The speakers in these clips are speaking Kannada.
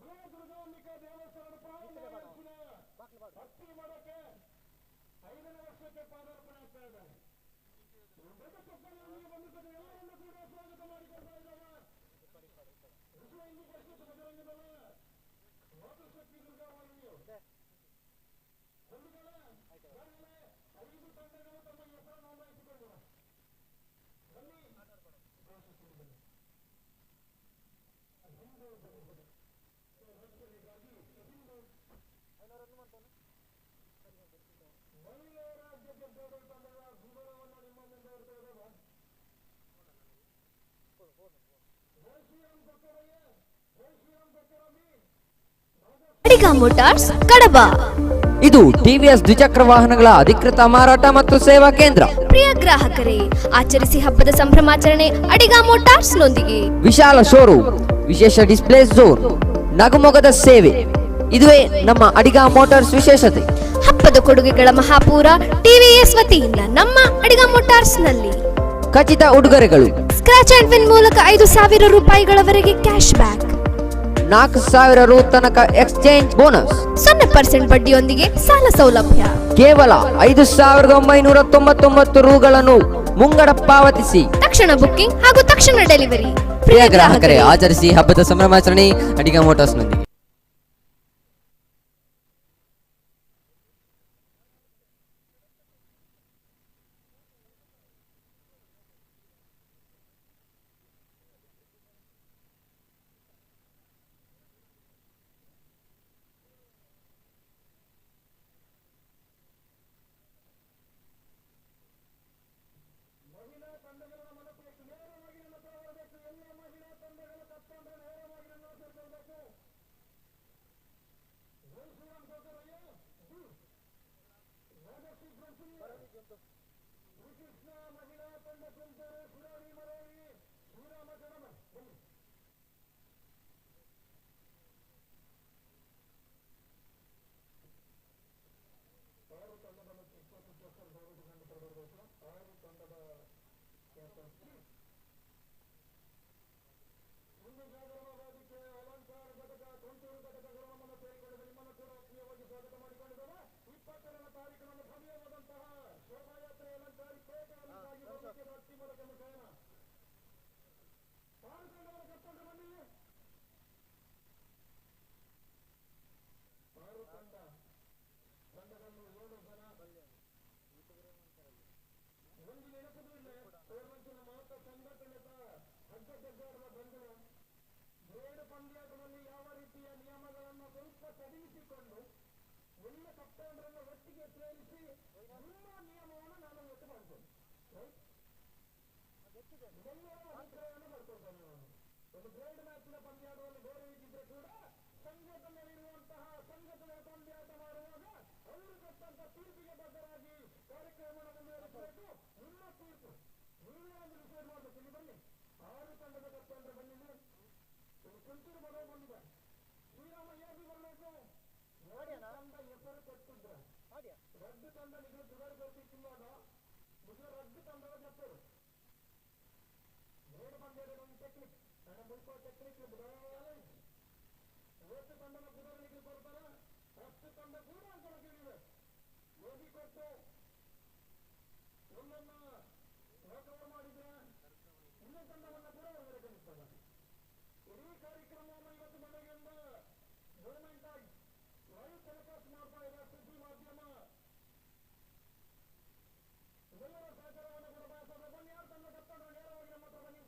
ದುರ್ಗಾಂಬಿಕಾ ದೇವಸ್ಥಾನದ ಪ್ರಾರಂಭ ಭಕ್ತಿ ಮಾಡೋಕೆ 5ನೇ ವರ್ಷಕ್ಕೆ ಪಾದಾರ್ಪಣೆ ಆಗ್ತಾ ಇದ್ದಾರೆ. ದೊಡ್ಡ ಸೊಪ್ಪನಲ್ಲಿ ಬಂದಿದ್ದ ಎಲ್ಲರನ್ನು ಕೂಡ ಸ್ವಾಗತ ಮಾಡಿಕೊಡ್ತಾ ಇದ್ದಾರೆ. ವಿಶ್ವ ಹಿಂದೂ ಪರಿಷತ್ ಬಜರಂಗದಳ ಮಾತೃಶಕ್ತಿ ದುರ್ಗಾವಾಹಿನಿಯು ಬಂಧುಗಳೇ, 5 ತಂಡಗಳು ತಮ್ಮ ಹೆಸರು ನೋಂದಾಯಿಸಿಕೊಂಡರು. ಬನ್ನಿ ಮಹಿಳೆಯ ರಾಜ್ಯಕ್ಕೆ ತಂಡದ ಸುಂದರವನ್ನು ನಿಮ್ಮ ಮುಂದೆ ಇರ್ತಾ ಇದ್ದಾವೆ. ಜೈ ಶ್ರೀರಾಮ್ ಕೊಕ್ಕರಯ್ಯ, ಜೈ ಶ್ರೀರಾಮ್ ಕೊಕ್ಕರಮ್ಮಿ. ಅಡಿಗ ಮೋಟಾರ್ಸ್ ಕಡಬ. ಇದು ಟಿವಿಎಸ್ ದ್ವಿಚಕ್ರ ವಾಹನಗಳ ಅಧಿಕೃತ ಮಾರಾಟ ಮತ್ತು ಸೇವಾ ಕೇಂದ್ರ. ಪ್ರಿಯ ಗ್ರಾಹಕರೇ, ಆಚರಿಸಿ ಹಬ್ಬದ ಸಂಭ್ರಮಾಚರಣೆ ಅಡಿಗ ಮೋಟಾರ್ಸ್ ನೊಂದಿಗೆ. ವಿಶಾಲ ಶೋರೂಮ್, ವಿಶೇಷ ಡಿಸ್ಪ್ಲೇ ಝೋನ್, ನಗುಮೊಗದ ಸೇವೆ, ಇದುವೇ ನಮ್ಮ ಅಡಿಗ ಮೋಟಾರ್ಸ್ ವಿಶೇಷತೆ. ಹಬ್ಬದ ಕೊಡುಗೆಗಳ ಮಹಾಪೂರ ಟಿವಿಎಸ್ ವತಿಯಿಂದ ನಮ್ಮ ಅಡಿಗ ಮೋಟಾರ್ಸ್ ನಲ್ಲಿ ಖಚಿತ ಉಡುಗೊರೆಗಳು. ಸ್ಕ್ರಾಚ್ ಅಂಡ್ ವಿನ್ ಮೂಲಕ 5,000 ರೂಪಾಯಿಗಳವರೆಗೆ ಕ್ಯಾಶ್ ಬ್ಯಾಕ್, 4,000 ರು ತನಕ ಎಕ್ಸ್ಚೇಂಜ್ ಬೋನಸ್, 0% ಬಡ್ಡಿಯೊಂದಿಗೆ ಸಾಲ ಸೌಲಭ್ಯ. ಕೇವಲ 5,999 ರೂಗಳನ್ನು ಮುಂಗಡ ಪಾವತಿಸಿ ತಕ್ಷಣ ಬುಕ್ಕಿಂಗ್ ಹಾಗೂ ತಕ್ಷಣ ಡೆಲಿವರಿ. ಪ್ರಿಯ ಗ್ರಾಹಕರೇ, ಆಚರಿಸಿ ಹಬ್ಬದ ಸಂಭ್ರಮಾಚರಣೆ ಅಡಿಗ ಮೋಟಾರ್ಸ್ ನೊಂದಿಗೆ. ಮಹಿಳಾ ತಂಡಗಳ ಮನಸ್ಸು ನೇರವಾಗಿ ನನ್ನ ಹತ್ರ ಬರಬೇಕು. ಎಲ್ಲ ಮಹಿಳಾ ತಂಡಗಳ ಕತ್ತಂದ್ರೆ ನೇರವಾಗಿ ನನ್ನ ಹತ್ರ ಸೇರ್ಕೊಳ್ಬೇಕು. ಜೈ ಶ್ರೀರಾಮ್ ಕೊಕ್ಕರಯ್ಯ, ರಾಜಶ್ರೀ ಶ್ರೀಕೃಷ್ಣ ಮಹಿಳಾ ತಂಡ ಕುಂತರು, ಸುರಾರಿ ಮರಳಿ, ಶ್ರೀರಾಮ ಕಡಮ. ಬನ್ನಿ ಆರು ತಂಡದ ಮತ್ತು 20 ಚಕ್ಕರ್ ದೌಡು ಕಂಡು ಬರಬೇಕು. 6 ತಂಡದ ಹಿಂದೂ ಜಾಗರಣ ವೇದಿಕೆ ಅಲಂಕಾರ ಘಟಕ, ತುಂತೂರು ಘಟಕಗಳು ನಮ್ಮನ್ನು ಸೇರಿಕೊಂಡಿದೆ. ನಿಮ್ಮನ್ನು ಕೂಡ ಆತ್ಮೀಯವಾಗಿ ಸ್ವಾಗತ ಮಾಡಿಕೊಂಡಿದ್ದೇವೆ. 20ನೇ ತಾರೀಕಿನಲ್ಲಿ ಭವ್ಯವಾದಂತಹ ಶೋಭಾಯಾತ್ರೆ ಅಲಂಕಾರಿ ಪೇಟೆಯಲ್ಲಿ ಭಕ್ತಿ ಮೂಲಕ ಮುಖೇನ 6 ತಂಡಗಳ ಕತ್ತಂಡ ಬನ್ನಿ. 6 ತಂಡದಲ್ಲಿ 7 ಜನ ಒಂದು ನೆನಪುದು ಇಲ್ಲ. ಪೂರ್ವಂಚಿನ ಮಾತ್ರ ಸಂಘಟನೆತ ಹಗ್ಗಜಗ್ಗಾಡುವ ಬಂಧುಗಳು ಬೇರೆ ಪಂದ್ಯಾಟದಲ್ಲಿ ಯಾವ ರೀತಿಯ ನಿಯಮಗಳನ್ನು ಸ್ವಲ್ಪ ಸಡಿಲಿಸಿಕೊಂಡು ಎಲ್ಲ ಕಪ್ತಾನರನ್ನು ಒಟ್ಟಿಗೆ ಸೇರಿಸಿ ನಿಮ್ಮ ನಿಯಮವನ್ನು ನಾನು ಒಟ್ಟು ಮಾಡ್ತೇನೆ. ಎಲ್ಲರ ಅಭಿಪ್ರಾಯವನ್ನು ಮಾಡ್ಕೊಳ್ತೇನೆ ನಾನು. ಒಂದು ಗ್ರೇಡ್ ಮ್ಯಾಚಿನ ಪಂದ್ಯಾಟದಲ್ಲಿ ಬೇರೆ ಇದ್ದಿದ್ರೆ ಕೂಡ ಸಂಘಟನೆಯಲ್ಲಿರುವಂತಹ ಸಂಘಟನೆಯ ಪಂದ್ಯಾಟ ಮಾಡುವಾಗ ಅವರು ಕೊಟ್ಟಂತ ತೀರ್ಪಿಗೆ ಬದ್ಧರಾಗಿ ಕಾರ್ಯಕ್ರಮವನ್ನು ಮುಂದುವರಿಸಬೇಕು. ನಿಮ್ಮ ತೀರ್ಪು ನೀವೇ ಒಂದು ಡಿಸೈಡ್ ಮಾಡಬೇಕು. ಇಲ್ಲಿ ಬನ್ನಿ, 6 ತಂಡದ ಕತ್ತಂದ್ರೆ ಬನ್ನಿ. ಇಲ್ಲಿ ತುಂತೂರು ಮಗ ಬಂದಿದೆ, ಶ್ರೀರಾಮ ಯಾಗಿ ಬರಬೇಕು. ತಂಡ ಹೆಸರು ಕೊಟ್ಟಿದ್ರ ರದ್ದು ತಂಡ ನಿಮಗೆ ದುಗರು ಕೊಟ್ಟಿಕ್ಕಿಲ್ಲಾಗ ನಿಮಗೆ ರದ್ದು ತಂಡದ ಹೆಸರು ಬೇರೆ ಬಂದಿದೆ. ಒಂದು ಟೆಕ್ನಿಕ್ ನನ್ನ ಮುಲ್ಪ ಟೆಕ್ನಿಕ್ ಇವತ್ತು ತಂಡದ ಬುಧಗಳಿಗೆ ಬರ್ತಾರ, 10 ತಂಡ ಕೂಡ ಅಂತರ ಕೇಳಿವೆ. ಯೋಗಿ ಕೊಟ್ಟು ಒಂದನ್ನ ಕವರ್ ಮಾಡಿದ್ರೆ ಇನ್ನೊಂದು ತಂಡವನ್ನ ಕೂಡ ಹೊರಗಡೆ ಕಳಿಸ್ತಾರೆ. ಇಡೀ ಕಾರ್ಯಕ್ರಮವನ್ನು ಇವತ್ತು ಮನೆಯಿಂದ ಗೌರ್ಮೆಂಟ್ ಆಗಿ ಲೈವ್ ಟೆಲಿಕಾಸ್ಟ್ ಮಾಡ್ತಾ ಇದೆ. ಸುದ್ದಿ ಮಾಧ್ಯಮ ಎಲ್ಲರ ಸಹಕಾರವನ್ನು ಕೂಡ ಬಯಸ್ತದೆ. ಬನ್ನಿ, 6 ತಂಡ ಕತ್ತಂಡ ನೇರವಾಗಿ ನಮ್ಮ ಹತ್ರ ಬನ್ನಿ.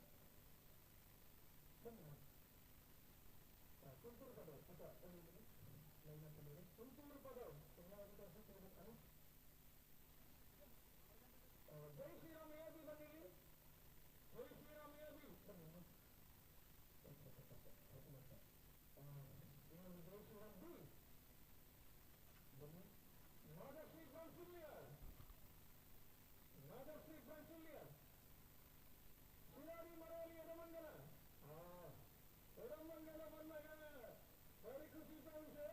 ತುಂತೂರು ಪದವು ತುಂತೂರು ಪದವು ಜೈ ಶ್ರೀರಾಮ ಯೋಗಿ ಬನ್ನಿ. ಜೈ ಶ್ರೀರಾಮ ಯೋಗಿ ಬನ್ನಿ. ಜೈ ಶ್ರೀರಾಮ್ ಬಿ ಬನ್ನಿ. ನಾಗಶ್ರೀ ಫ್ರಾನ್ಸಿಲಿಯರ್, ನಾಗಶ್ರೀ ಫ್ರಾನ್ಸಿಲಿಯರ್, ಸುರಾರಿ ಮರಳಿ ಎಡಮಂಗಲ, ಎಡಮಂಗಲ ಬಂದಾಗ ಪರಿಕೃಷಿತ ವಿಷಯ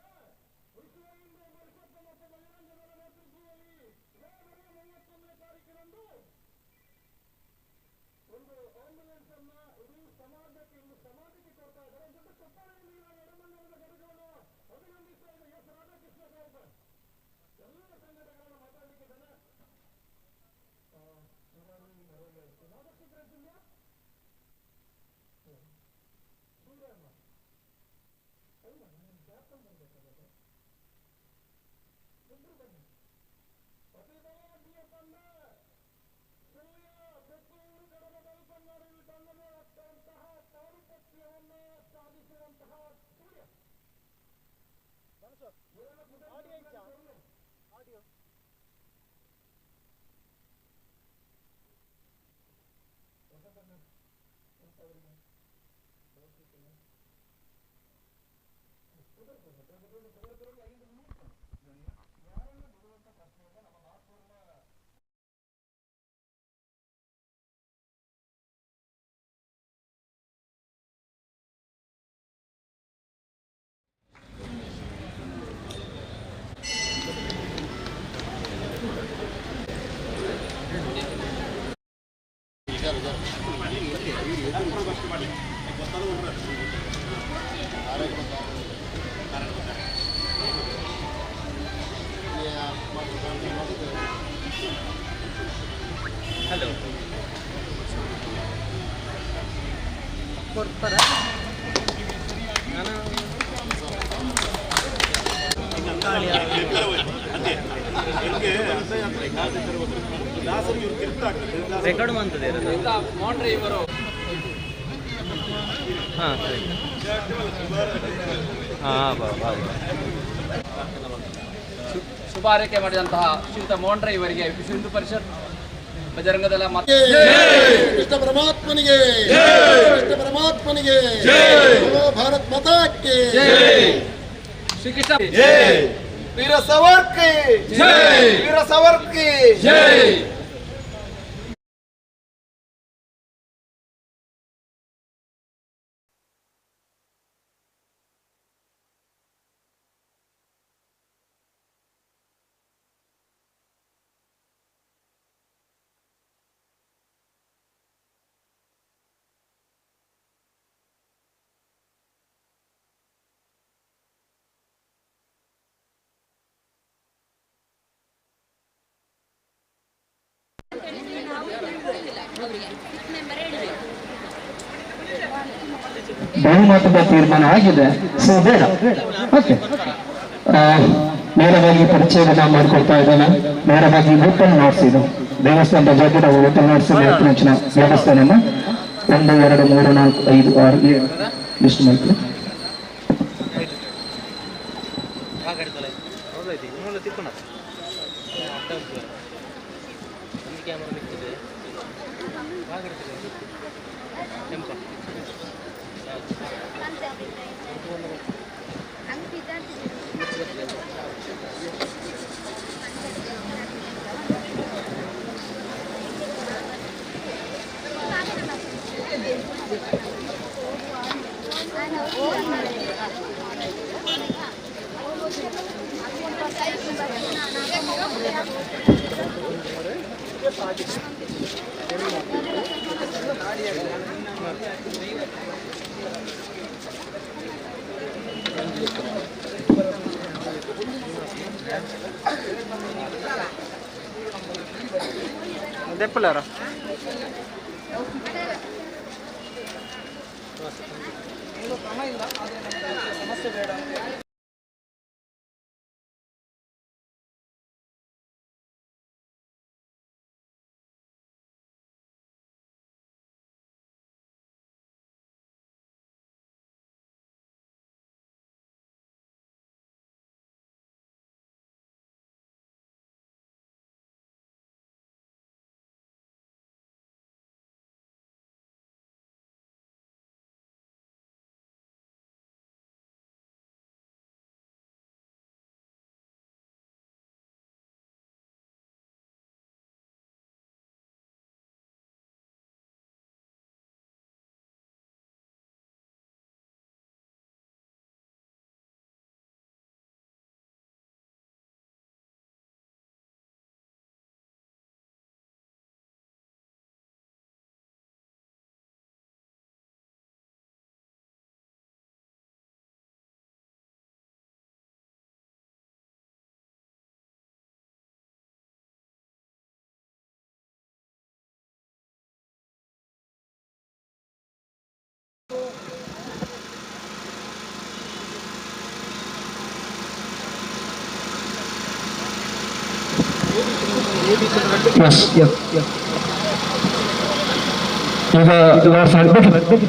ವಿಶ್ವ ಹಿಂದೂ ಪರಿಷತ್ ಮತ್ತು ಬಜರಂಗದಳ ನೇತೃತ್ವದಲ್ಲಿ ಫೆಬ್ರವರಿ 31ನೇ ತಾರೀಕಿನಂದು ಒಂದು ಆಂಬ್ಯುಲೆನ್ಸ್ ಅನ್ನ ಇಡೀ ಸಮಾಜಕ್ಕೆ ಕೊಡ್ತಾ ಇದ್ದಾರೆ. ದೊಡ್ಡ ಚಪ್ಪಾಳೆಯಲ್ಲಿ ನಾವು ಎಡಮಂಗಲದ ಘಟಕ ಅಭಿನಂದಿಸ್ತಾ ಇದೆ ಎಸ್ ರಾಧಾಕೃಷ್ಣ ಸಾಹೇಬ್. ಎಲ್ಲ ಸಂಘಟನೆಗಳನ್ನ ಮಾತಾಡಲಿಕ್ಕೆ ಜನ ರಾಧಾಕೃಷ್ಣ ಜಿಲ್ಲೆಯ ಸೂರ್ಯಮ್ಮ ಹೌದಾ ನಾನು ಜಾಸ್ತಿ ಬರ್ಬೇಕಾಗುತ್ತೆ ಇಬ್ಬರು ಬನ್ನಿ ಅತಿಭಾಗ್ಯ ತಂಡ ಸೂರ್ಯ ಬೆತ್ತೂರು ಕಡಲ ಬಲ್ಪಂಗಡವಿ ತಂಡನೇ ಆಗ್ತಂತಹ ಪಾರುಪತ್ಯವನ್ನ ಸಾಧಿಸುವಂತಹ ಸೂರ್ಯ ಆಡಿಯೋ ಹೊಸದನ್ನ ಅಂತವರಿಗೆ ಭೌತಿಕಿಲ್ಲ ಯಾರನ್ನ ಬಿಡುವಂತ ಪ್ರಶ್ನೆಯಿಂದ ನಮ್ಮ ನಾಲ್ಕೂರನ್ನ ಹಲೋ ಕೊಡ್ತಾರ ರೆಕಾರ್ಡ್ ಮಾಡ್ತದೆ ಇವರು ಹಾಂ ಸರಿ ಹಾಂ ಶುಭ ಹಾರೈಕೆ ಮಾಡಿದಂತಹ ಶ್ರೀಯುತ ಮೋಹನ್ ರೈ ಇವರಿಗೆ ವಿಶ್ವ ಹಿಂದೂ ಪರಿಷತ್ ಬಜರಂಗದಳ ಕೃಷ್ಣ ಪರಮಾತ್ಮನಿಗೆ ಕೃಷ್ಣ ಪರಮಾತ್ಮನಿಗೆ ಭಾರತ್ ಮಾತಾಕ್ಕೆ ಶ್ರೀಕೃಷ್ಣ ವೀರ ಸವರ್ಕಿ ವೀರ ಸವರ್ಕಿ ಬಹುಮತದ ತೀರ್ಮಾನ ಆಗಿದೆ. ಸೊ ಬೇಡ ಓಕೆ ನೇರವಾಗಿ ಪರಿಚಯವನ್ನು ಮಾಡಿಕೊಡ್ತಾ ಇದ್ದಾನೆ. ನೇರವಾಗಿ ಓಪನ್ ನೋಟ್ಸ್ ಇದು ದೇವಸ್ಥಾನದ ಜೊತೆ ನಾವು ಓಪನ್ ನೋಟ್ಸ್ ಹೆಚ್ಚಿನ ದೇವಸ್ಥಾನನ 1 2 3 4 5 6 7 ಲಿಸ್ಟ್ ಮಾಡ್ತೀವಿ. ದೆಪ್ಪಲಾರ ಕ್ರಮ ಇಲ್ಲ ಸಮಸ್ಯೆ ಬೇಡ. ಎಸ್ ಈಗ ಲಾಸ್ಟ್ ಆಗ್ಬೇಕು.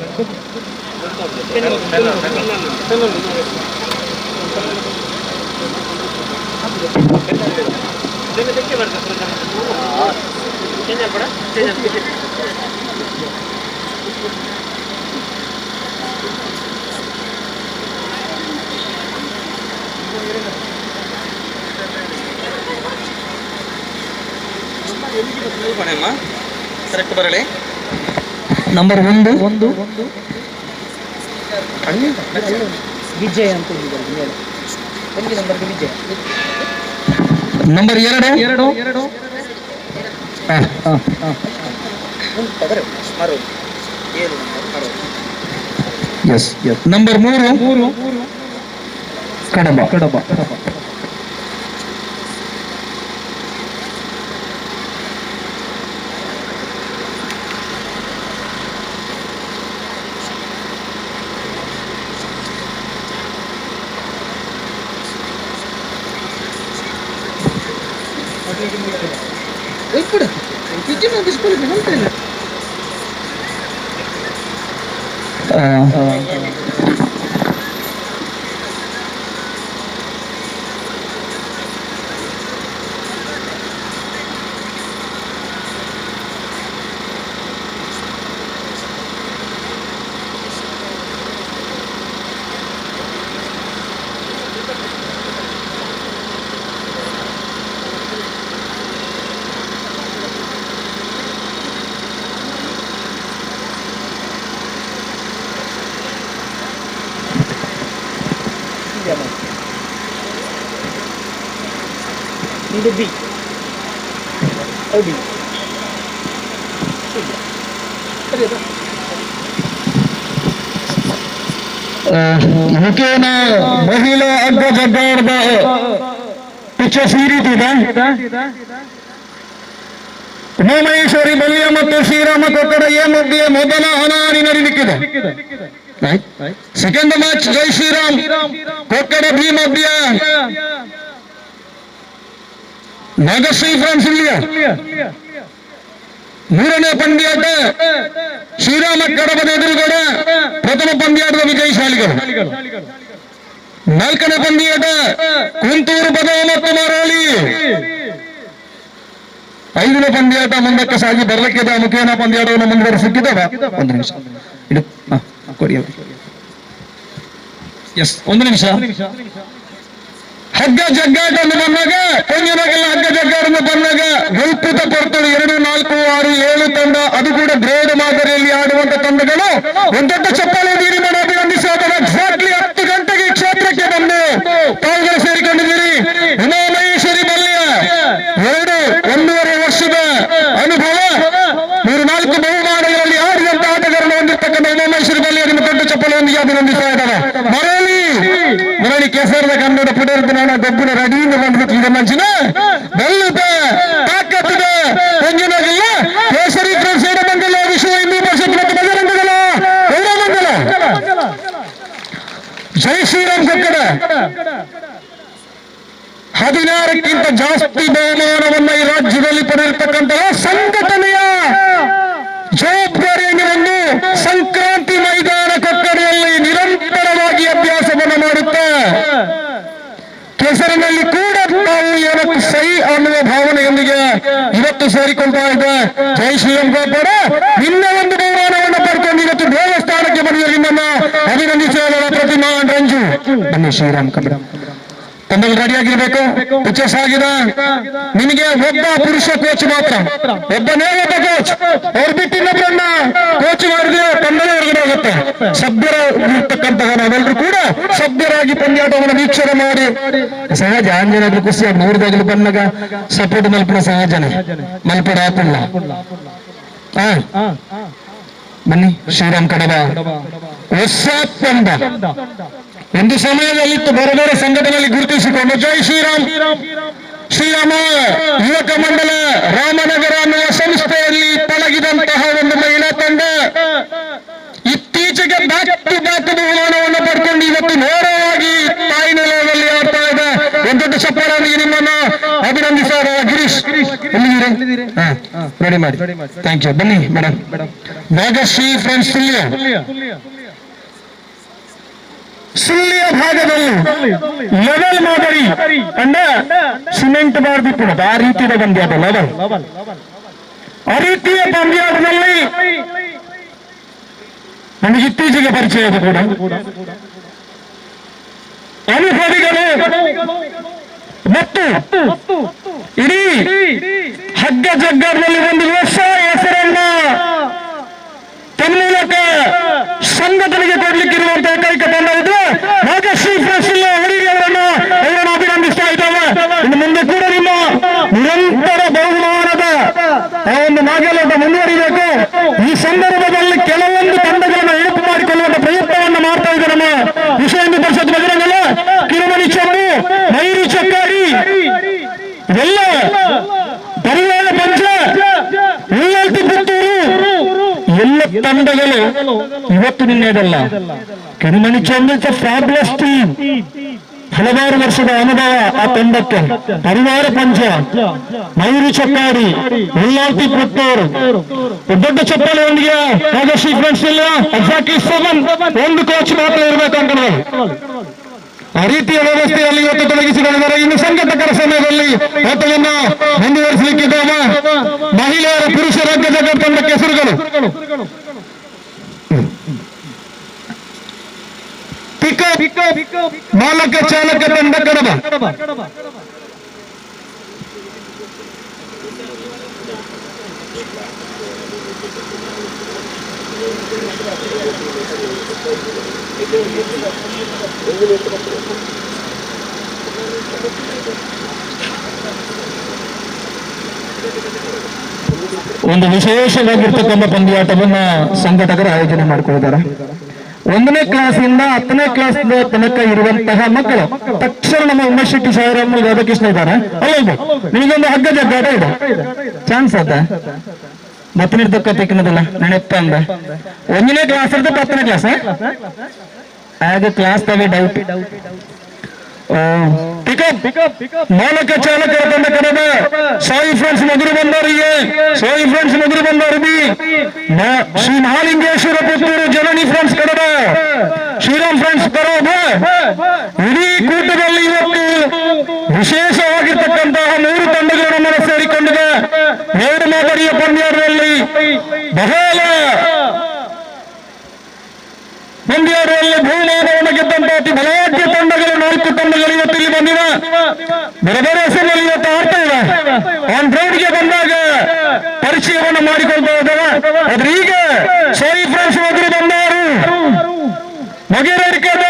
ಕರೆಕ್ಟ್ ಬರಲಿ. ನಂಬರ್ ಒಂದು ವಿಜಯ್ ಅಂತ ವಿಜಯ್. ನಂಬರ್ ಎರಡು ಎಸ್ ನಂಬರ್ ಮೂರು ಕಡಬ. ಇದು ಬಿ ಮುಖೇನ ಮಹಿಳಾ ಹಗ್ಗ ಜಗ್ಗಾಡದ ಪಿಕ್ಚರ್ ಸೀರೀತಿದೆ. ಉಮಾಮಹೇಶ್ವರಿ ಬಲಿಯ ಮತ್ತು ಶ್ರೀರಾಮ ಕೊಕ್ಕಡ ಎ ಮಧ್ಯೆ ಮೊದಲ ಹಣಾಹಣಿ ನಡೀಲಿಕ್ಕಿದೆ. ಸೆಕೆಂಡ್ ಮ್ಯಾಚ್ ಜೈ ಶ್ರೀರಾಮ್ ಕೊಕ್ಕಡ ಬಿ ಮಧ್ಯ ನಾಗಶ್ರೀ ಫ್ರಾನ್ಸ್ ಇಲ್ಲಿಯ. ಮೂರನೇ ಪಂದ್ಯಾಟ ಶ್ರೀರಾಮ ಕಡಬದ ಎದುರುಗಡೆ ಪ್ರಥಮ ಪಂದ್ಯಾಟದ ವಿಜಯಶಾಲಿಗಳು. ನಾಲ್ಕನೇ ಪಂದ್ಯಾಟ ಕುಂತೂರು ಬದವ ಮತ್ತು ಮರಳಿ. ಐದನೇ ಪಂದ್ಯಾಟ ಮುಂದಕ್ಕೆ ಸಾಗಿ ಬರಲಿಕ್ಕಿದೆ. ಮುಖೇನ ಪಂದ್ಯಾಟವನ್ನು ಮುಂದುವರಿಸುತ್ತಿದ್ದಾವೆ. ಒಂದು ನಿಮಿಷ ಇಡು ಕೊಡಿ. ಎಸ್ ಒಂದು ನಿಮಿಷ. ಹಗ್ಗ ಜಗ್ಗಾಟ ಬಂದಾಗ ಪಂದ್ಯನಾಗೆಲ್ಲ ಹಗ್ಗ ಜಗ್ಗಾಟ ಬಂದಾಗ ಗಲ್ಪಿತ ಪಡ್ತದೆ 2, 4, 6, 7 ತಂಡ. ಅದು ಕೂಡ ಗ್ರೇಡ್ ಮಾದರಿಯಲ್ಲಿ ಆಡುವಂತ ತಂಡಗಳು ಒಂದು ದೊಡ್ಡ ಚಪ್ಪಾಳೆ ನೀಡಿ ಮಾಡಿ ಅಭಿನಂದಿಸುತ್ತದೆ. ಎಕ್ಸಾಕ್ಟ್ಲಿ 10 ಗಂಟೆಗೆ ಕ್ಷೇತ್ರಕ್ಕೆ ಬಂದು ತಾವುಗಳು ಸೇರಿಕೊಂಡಿದ್ದೀರಿ. ಉಮಾಮಹೇಶ್ವರಿ ಮಲ್ಯ 1.5 ವರ್ಷದ ಅನುಭವ, 3-4 ಬಹುಮಾನಗಳಲ್ಲಿ ಆಡಿದಂತ ಆಟಗಾರರು ಹೊಂದಿರ್ತಕ್ಕಂಥ ಉಮಾಮಹೇಶ್ವರಿ ಮಲ್ಯ ನಿಮ್ಮ ದೊಡ್ಡ ಚಪ್ಪಾಳೆಯೊಂದಿಗೆ ಅಭಿನಂದಿಸ್ತಾ ಇದ್ದಾರೆ. ಮರಳಿ ಕೆಸರದ ಕನ್ನಡ ಪುಟರ್ದು ನಾನು ದೊಡ್ಡ ರೆಡಿಯಿಂದ ಬಂದ್ಬಿಟ್ಟು ಮಂಚಿನ ಬೆಲ್ಲದ ತಾಕತ್ತಿದ ಪಂಜನಾಗಿಲ್ಲ ಕೇಸರಿ ಫ್ರೆಂಡ್ಸ್ ಎಡಮಂಗಲ ವಿಶ್ವ ಹಿಂದೂ ಪರಿಷತ್ ಮತ್ತು ಬಜರಂಗದಳ ಎಡಮಂಗಲ ಜೈ ಶ್ರೀರಾಮ್ ಕೊಕ್ಕಡ 16ಕ್ಕಿಂತ ಜಾಸ್ತಿ ಬಹುಮಾನವನ್ನ ಈ ರಾಜ್ಯದಲ್ಲಿ ಪಡೆದಿರ್ತಕ್ಕಂತಹ ಸಂಘಟನೆಯ ಜವಾಬ್ದಾರಿಯನ್ನು ಒಂದು ಸಂಕ್ರಾಂತಿ ಮೈದಾನ ಕೊಕ್ಕಡೆಯಲ್ಲಿ ನಿರಂತರವಾಗಿ ಅಭ್ಯಾಸವನ್ನು ಮಾಡುತ್ತೆ. ಕೆಸರಿನಲ್ಲಿ ಕೂಡ ನಾವು ಏನಕ್ಕೆ ಸೈ ಅನ್ನುವ ಭಾವನೆಯೊಂದಿಗೆ ಇವತ್ತು ಸೇರಿಕೊಳ್ತಾ ಇದೆ. ಜೈ ಶ್ರೀರಾಮ್ ಗೋಪಾಡ ನಿನ್ನೆ ಒಂದು ಬಹುಮಾನವನ್ನು ಪಡ್ಕೊಂಡು ಇವತ್ತು ದೇವಸ್ಥಾನಕ್ಕೆ ಬಂದಿದೆ. ನಿಮ್ಮನ್ನ ಅಭಿನಂದಿಸುವ ಪ್ರತಿಮಾ ರಂಜು. ಬನ್ನಿ ಶ್ರೀರಾಮ್ ಕಬಡ ತಂಡಗಳು ರೆಡಿಯಾಗಿರ್ಬೇಕು. ಪಿಕ್ಚರ್ಸ್ ಆಗಿದೆ. ನಿಮಗೆ ಒಬ್ಬ ಪುರುಷ ಕೋಚ್ ಮಾತ್ರ, ಒಬ್ಬ ಕೋಚ್. ಅವ್ರು ಬಿಟ್ಟು ಇನ್ನೊಬ್ಬರನ್ನ ಕೋಚ್ ಮಾಡಿದ್ರೆ ತಂಡವೇ ಹೊರಗಡೆ ಹೋಗುತ್ತೆ. ಸಭ್ಯರ ಇರ್ತಕ್ಕಂತಹ ನಾವೆಲ್ಲರೂ ಕೂಡ ಸಭ್ಯರಾಗಿ ಪಂದ್ಯಾಟವನ್ನು ವೀಕ್ಷಣೆ ಮಾಡಿ ಸಹಜ ಆಂಜನೇಯ ಖುಷಿ ನೋಡಿದಾಗಲೂ ಬಂದಾಗ ಸಪೋರ್ಟ್ ಮಲ್ಪಡ ಸಹಜನೇ ಮಲ್ಪಡ ಆಪಲ್ಲ. ಬನ್ನಿ ಶ್ರೀರಾಮ್ ಕಡಬ ಹೊಸ ತಂಡ ಒಂದು ಸಮಯದಲ್ಲಿತ್ತು ಬೇರೆ ಬೇರೆ ಸಂಘಟನೆಯಲ್ಲಿ ಗುರುತಿಸಿಕೊಂಡು ಜೈ ಶ್ರೀರಾಮ್ ಶ್ರೀರಾಮ ಯುವಕ ಮಂಡಲ ರಾಮನಗರ ಅನ್ನುವ ಸಂಸ್ಥೆಯಲ್ಲಿ ಪಳಗಿದಂತಹ ಒಂದು ಮಹಿಳಾ ತಂಡ ಇತ್ತೀಚೆಗೆ ಬ್ಯಾಕ್ ಟು ಬ್ಯಾಕ್ ಬಹುಮಾನವನ್ನು ಪಡ್ಕೊಂಡು ಇವತ್ತು ನೇರವಾಗಿ ತಾಯಿ ನೆಲದಲ್ಲಿ ಆಡ್ತಾ ಇದೆ. ಒಂದು ದೊಡ್ಡ ಚಪ್ಪಾಳೆಯಲ್ಲಿ ನಿಮ್ಮನ್ನು ಅಭಿನಂದಿಸಿದ ಗಿರೀಶ್. ಎಲ್ಲಿದ್ದೀರಿ ರೆಡಿ ಮಾಡಿ ಥ್ಯಾಂಕ್ ಯು ಬನ್ನಿ ಮೇಡಮ್ ಭಾಗಶ್ರೀ ಫ್ರೆಂಡ್ಸ್ ಸುಳ್ಳಿಯ ಭಾಗದಲ್ಲಿ ಲೆವೆಲ್ ಮಾದರಿ ಅಂಡ ಸಿಮೆಂಟ್ ಬಾರ್ದಿತ್ತು ಆ ರೀತಿಯ ಪಂದ್ಯಾಟ ಲೆವೆಲ್ ಆ ರೀತಿಯ ಪಂದ್ಯಾಟದಲ್ಲಿ ನನಗೆ ಇತ್ತೀಚೆಗೆ ಪರಿಚಯದ ಕೂಡ ಅನುಭವಿಗಳು ಮತ್ತು ಇಡೀ ಹಗ್ಗ ಜಗ್ಗದಲ್ಲಿ ಒಂದು ಹೊಸ ಹೆಸರನ್ನ ತನ್ಮೂಲಕ ಸಂಘಟನೆಗೆ ಕೊಡ್ಲಿಕ್ಕಿರುವಂತಹ ಏಕೈಕ ತಂಡ ಇದ್ರೆ ಭಾಗಶ್ರೀ ಫ್ರೆಶಿಲ್ಲ ಅವರನ್ನು ಅಭಿನಂದಿಸ್ತಾ ಇದ್ದಾವೆ. ಇನ್ನು ಮುಂದೆ ಕೂಡ ನಿಮ್ಮ ನಿರಂತರ ಬಹುಮಾನದ ಆ ಒಂದು ನಾಗಲಾಟ ಮುಂದುವರಿಬೇಕು. ಈ ಸಂದರ್ಭದಲ್ಲಿ ಕೆಲವೊಂದು ತಂಡಗಳನ್ನು ಎಳುಪು ಮಾಡಿಕೊಳ್ಳುವಂತ ಪ್ರಯತ್ನವನ್ನು ಮಾಡ್ತಾ ಇದೆ ನಮ್ಮ ವಿಶ್ವ ಹಿಂದೂ ಪರಿಷತ್ ಬಜರಂಗಲ, ಕಿರುಮಣಿ ಚೆಂಬು, ಮಯೂರಿ ಚಕ್ಕಾರಿ ಎಲ್ಲ ಪರಿವಾರ ಪಂಚ ಉಳ್ಳಾಲ್ತಿ ಪುತ್ತೂರು ಎಲ್ಲ ತಂಡಗಳು ಇವತ್ತು ನಿನ್ನೆದಲ್ಲ. ಕಿರುಮಣಿ ಚೆಂಬು ಫ್ಯಾಬ್ಲಸ್ ಟೀಮ್, ಹಲವಾರು ವರ್ಷದ ಅನುಭವ ಆ ತಂಡಕ್ಕೆ. ಪರಿವಾರ ಪಂಚ, ಮಯೂರಿ ಚಕ್ಕಾಡಿ, ಉಳ್ಳಾಲ್ತಿ ಪುತ್ತೂರು, ದೊಡ್ಡ ಚಪ್ಪಾಳೆಯೊಂದಿಗೆ ಭಾಗಶ್ರೀ ಫ್ರೆಂಡ್ಸ್ ಇಲ್ಲ ಎಕ್ಸಾಕ್ಟ್ಲಿ 7 ಒಂದು ಕೋಚ್ ಮಾತ್ರ ಇರಬೇಕು ಅಂತ ಆ ರೀತಿಯ ವ್ಯವಸ್ಥೆಯಲ್ಲಿ ಇವತ್ತು ತೊಡಗಿಸಿಕೊಂಡಿದ್ದಾರೆ. ಇನ್ನು ಸಂಘಟಕರ ಸಮಯದಲ್ಲಿ ಆಟವನ್ನು ಮುಂದುವರಿಸಲಿಕ್ಕಿದ್ದಾವ ಮಹಿಳೆಯರ ಪುರುಷರ ಜಗತ್ ತಂಡಕ್ಕೆ ಹೆಸರುಗಳು ಮಾಲಕ ಚಾಲಕ ತಂಡ ಕಡಬ, ಒಂದು ವಿಶೇಷವಾಗಿರ್ತಕ್ಕಂಥ ಪಂದ್ಯಾಟವನ್ನ ಸಂಘಟಕರು ಆಯೋಜನೆ ಮಾಡಿಕೊಂಡಿದ್ದಾರೆ. 1ನೇ ಕ್ಲಾಸಿಂದ 10ನೇ ಕ್ಲಾಸ್ ತನಕ ಇರುವಂತಹ ಮಕ್ಕಳು ತಕ್ಷಣ ನಮ್ಮ ಉಮೇಶ್ ಶೆಟ್ಟಿ ಸಾಯಿರಾಮ್ ರಾಧಾಕೃಷ್ಣ ಇದ್ದಾರೆ ಅಲ್ಲ, ನಿಮಗೊಂದು ಹಗ್ಗ ಜಗ್ಗಾಟ ಇದೆ, ಚಾನ್ಸ್ ಅದ ಮತ್ತನಿರ್ತಕ್ಕಂಥಲ್ಲ ನೆನಪ ಅಂದ 1ನೇ ಕ್ಲಾಸ್ ಇರ್ತದೆ 10ನೇ ಕ್ಲಾಸ್ ಆಗ ಕ್ಲಾಸ್ ತವೆ ಡೌಟ್ ಮಾಲಕ ಚಾಲಕರ ತಂಡ ಕರೆದ ಸಾಯಿ ಫ್ರೆಂಡ್ಸ್ ಮಧುರು ಬಂದವರಿಗೆ, ಸಾಯಿ ಫ್ರೆಂಡ್ಸ್ ಮಧುರು ಬಂದವರಿಗೆ ಶ್ರೀ ಮಹಾಲಿಂಗೇಶ್ವರ ಪುತ್ತೂರು ಜನನಿ ಫ್ರೆಂಡ್ಸ್ ಕರೆದ ಶ್ರೀರಾಮ್ ಫ್ರೆಂಡ್ಸ್ ಕರೆದ ಇಡೀ ಕೂಟದಲ್ಲಿ ಇವತ್ತು ವಿಶೇಷವಾಗಿರ್ತಕ್ಕಂತಹ 3 ತಂಡಗಳು ನಮ್ಮನ್ನು ಸೇರಿಕೊಂಡಿದೆ. 2 ಮಾದರಿಯ ಪಂದ್ಯಾಟದಲ್ಲಿ ಬಹಳ ಪಂದ್ಯಾಟದಲ್ಲಿ ಬಹುಮಾನವನ್ನು ಗೆದ್ದಂತಹ ಅತಿ ಬಲಾಢ್ಯ ತಂಡಗಳು 4 ತಂಡಗಳು ಇವತ್ತು ಇಲ್ಲಿ ಬಂದಿವೆ. ಬೇರೆ ಬೇರೆ ಹೆಸರಿನಲ್ಲಿ ಇವತ್ತು ಆಡ್ತಾ ಇವೆ. ಆನ್ ಗ್ರೌಂಡ್ಗೆ ಬಂದಾಗ ಪರಿಚಯವನ್ನು ಮಾಡಿಕೊಳ್ತಾ ಇದ್ದಾವೆ. ಆದ್ರೆ ಈಗ ಸಾಯಿ ಫ್ರೆಂಡ್ಸ್ ಮೊದಲು ಬಂದವರು ಮಗೇರಿಕದ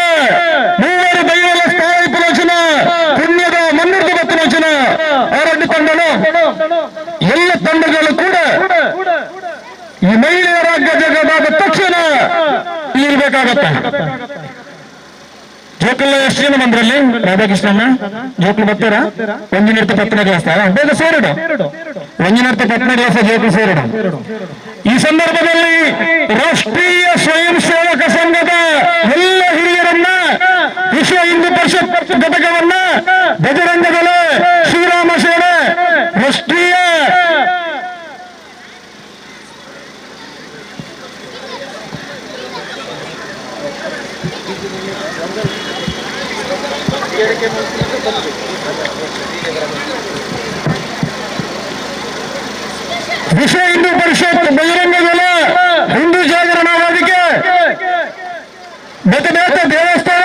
3 ದೈವಲ ಸ್ಥಾಯಿ ಪ್ರವಚನ ಪುಣ್ಯದ ಮನ್ನರ್ದ ಪ್ರವಚನ ಆ 2 ತಂಡಗಳು ಎಲ್ಲ ತಂಡಗಳು ಕೂಡ ಈ ಮಹಿಳೆಯರ ಜಗದಾದ ತಕ್ಷಣ ಇಲ್ಲಿರ್ಬೇಕಾಗತ್ತೆ. ಜೋಕಲ್ ಎಷ್ಟು ಜನ ಬಂದ್ರಲ್ಲಿ ರಾಧಾಕೃಷ್ಣನ ಜೋಕಲ್ ಬರ್ತಾರ? 1ನೇ 10ನೇ ಕ್ಲಾಸ್ ಬೇಗ ಸೇರಿಡು, 1ನೇ 10ನೇ ಕ್ಲಾಸ್ ಜೋಕಲ್ ಸೇರಿಡು. ಈ ಸಂದರ್ಭದಲ್ಲಿ ರಾಷ್ಟ್ರೀಯ ಸ್ವಯಂ ಸೇವಕ ಸಂಘದ ಎಲ್ಲ ಹಿರಿಯರನ್ನ, ವಿಶ್ವ ಹಿಂದೂ ಪರಿಷತ್ ಘಟಕವನ್ನ, ಬಜರಂಗದಳ, ಶ್ರೀರಾಮ ಸೇನೆ, ರಾಷ್ಟ್ರೀಯ ವಿಶ್ವ ಹಿಂದೂ ಪರಿಷತ್ ಬಜರಂಗದಳ, ಹಿಂದೂ ಜಾಗರಣ ವೇದಿಕೆ, ಬೇತ ಬೇತ ದೇವಸ್ಥಾನ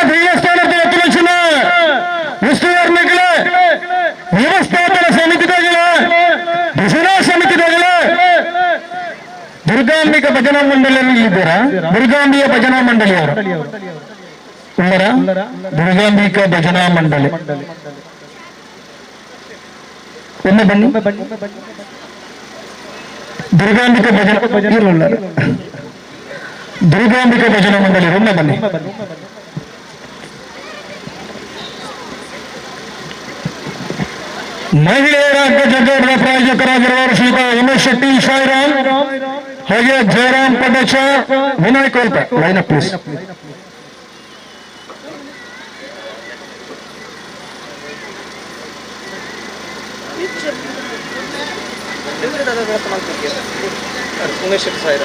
ಎತ್ತುಲಕ್ಷಣ ಉಸ್ತುವಾರಿಗಳ ವ್ಯವಸ್ಥಾಪನ ಸಮಿತಿಗಳ ದಸರಾ ಸಮಿತಿಗಳ ದುರ್ಗಾಂಬಿಕ ಭಜನಾ ಮಂಡಳಿಯಲ್ಲಿ ಇದ್ದೀರಾ? ದುರ್ಗಾಂಬಿಯ ಭಜನಾ ಮಂಡಳಿಯವರು ಉಳ್ಳರ ದುರ್ಗಾಂಬಿಕಾ ಭಜನಾ ಮಂಡಳಿ ಒಮ್ಮೆ ಬನ್ನಿ. ದುರ್ಗಾಂಬಿಕಾ ಭಜನಾ ದುರ್ಗಾಂಬಿಕಾ ಭಜನಾ ಮಂಡಳಿ ಒಮ್ಮೆ ಬನ್ನಿ. ಮಹಿಳೆಯರ ಜಗ್ಗದ ಪ್ರಾಯೋಜಕರಾಗಿರುವವರು ಶ್ರೀಯುತ ಉಮೇಶ್ ಶೆಟ್ಟಿ ಸಾಯಿರಾಮ್, ಹಾಗೆ ಜಯರಾಮ್ ಪಟೇಚ, ವಿನಾಯಕ್ ಕೋಲ್ಪ. Line up please. Umesh Shetty ಸಾಯಿರ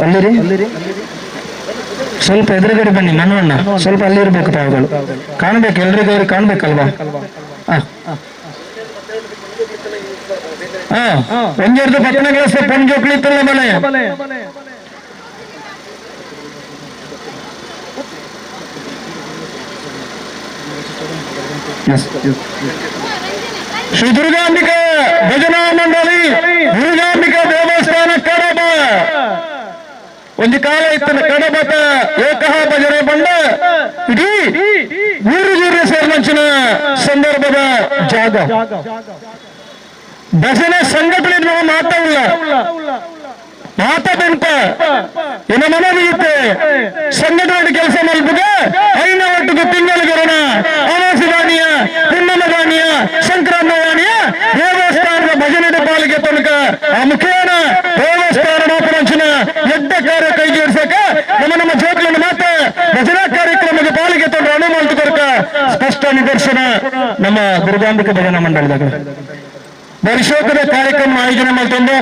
ಅಲ್ಲಿರಿ ಸ್ವಲ್ಪ ಎದುರುಗಡೆ ಬನ್ನಿ ಮನವಣ್ಣ, ಸ್ವಲ್ಪ ಅಲ್ಲಿರ್ಬೇಕು ತಾವುಗಳು, ಕಾಣ್ಬೇಕು, ಎಲ್ರಿಗೂ ಅವ್ರಿಗೆ ಕಾಣ್ಬೇಕಲ್ವಾ? ಒಂಜರ್ದು ಪತ್ತನ ಕ್ಲಾಸ್ ಪಂಜೋಕ್ಲಿತ್ತಲ್ಲ ಮನೆ ಶ್ರೀ ದುರ್ಗಾಂಬಿಕಾ ಭಜನಾ ಮಂಡಳಿ ದುರ್ಗಾಂಬಿಕಾ ದೇವಸ್ಥಾನ ಕಡಬ ಒಂದು ಕಾಲ ಇತ್ತನ ಕಡಬತ ಏಕಹ ಭಜನೆ ಬಂಡ ಇಡೀ ಊರು ಸೇರ್ಮಂಚಿನ ಸಂದರ್ಭದ ಜಾಗ ಭಜನೆ ಸಂಘಟನೆ ನಾವು ಮಾತಾಡಲ್ಲ ಮಾತಾಡಂತ ಇನ್ನು ಮನವಿಯುತ್ತೆ ಸಂಘಟನೆ ಕೆಲಸ ಮಲ್ಪುಗ ಐನ ಒಟ್ಟಿಗೆ ತಿಂಗಳಿಗರಣ ಅಮಾಸಿದಾನಿಯ ಪುಣ್ಣಮದಾನಿಯ ಸಂಕ್ರಾಂತವಾಣಿಯ ದೇವಸ್ಥಾನದ ಭಜನೆ ಪಾಲಿಗೆ ತನಕ ಆ ಮುಖೇನ ದೇವಸ್ಥಾನ ಮಾಪರಂಚಿನ ಎಡ್ಡ ಕಾರ್ಯ ಕೈಗೇರಿಸಕ ನಮ್ಮ ಜೋಕ್ಲನ್ನು ಮಾತ್ರ ಭಜನಾ ಕಾರ್ಯಕ್ರಮದ ಪಾಲಿಗೆ ತಂದು ಅನುಮತಿ ಕೊರಕ ಸ್ಪಷ್ಟ ನಿದರ್ಶನ ನಮ್ಮ ದುರ್ಗಾಂಬಿಕಾ ಭಜನಾ ಮಂಡಳದಾಗ ಪರಿಶೋಧದ ಕಾರ್ಯಕ್ರಮ ಆಯೋಜನೆ ಮಾಡ್ಕೊಂಡು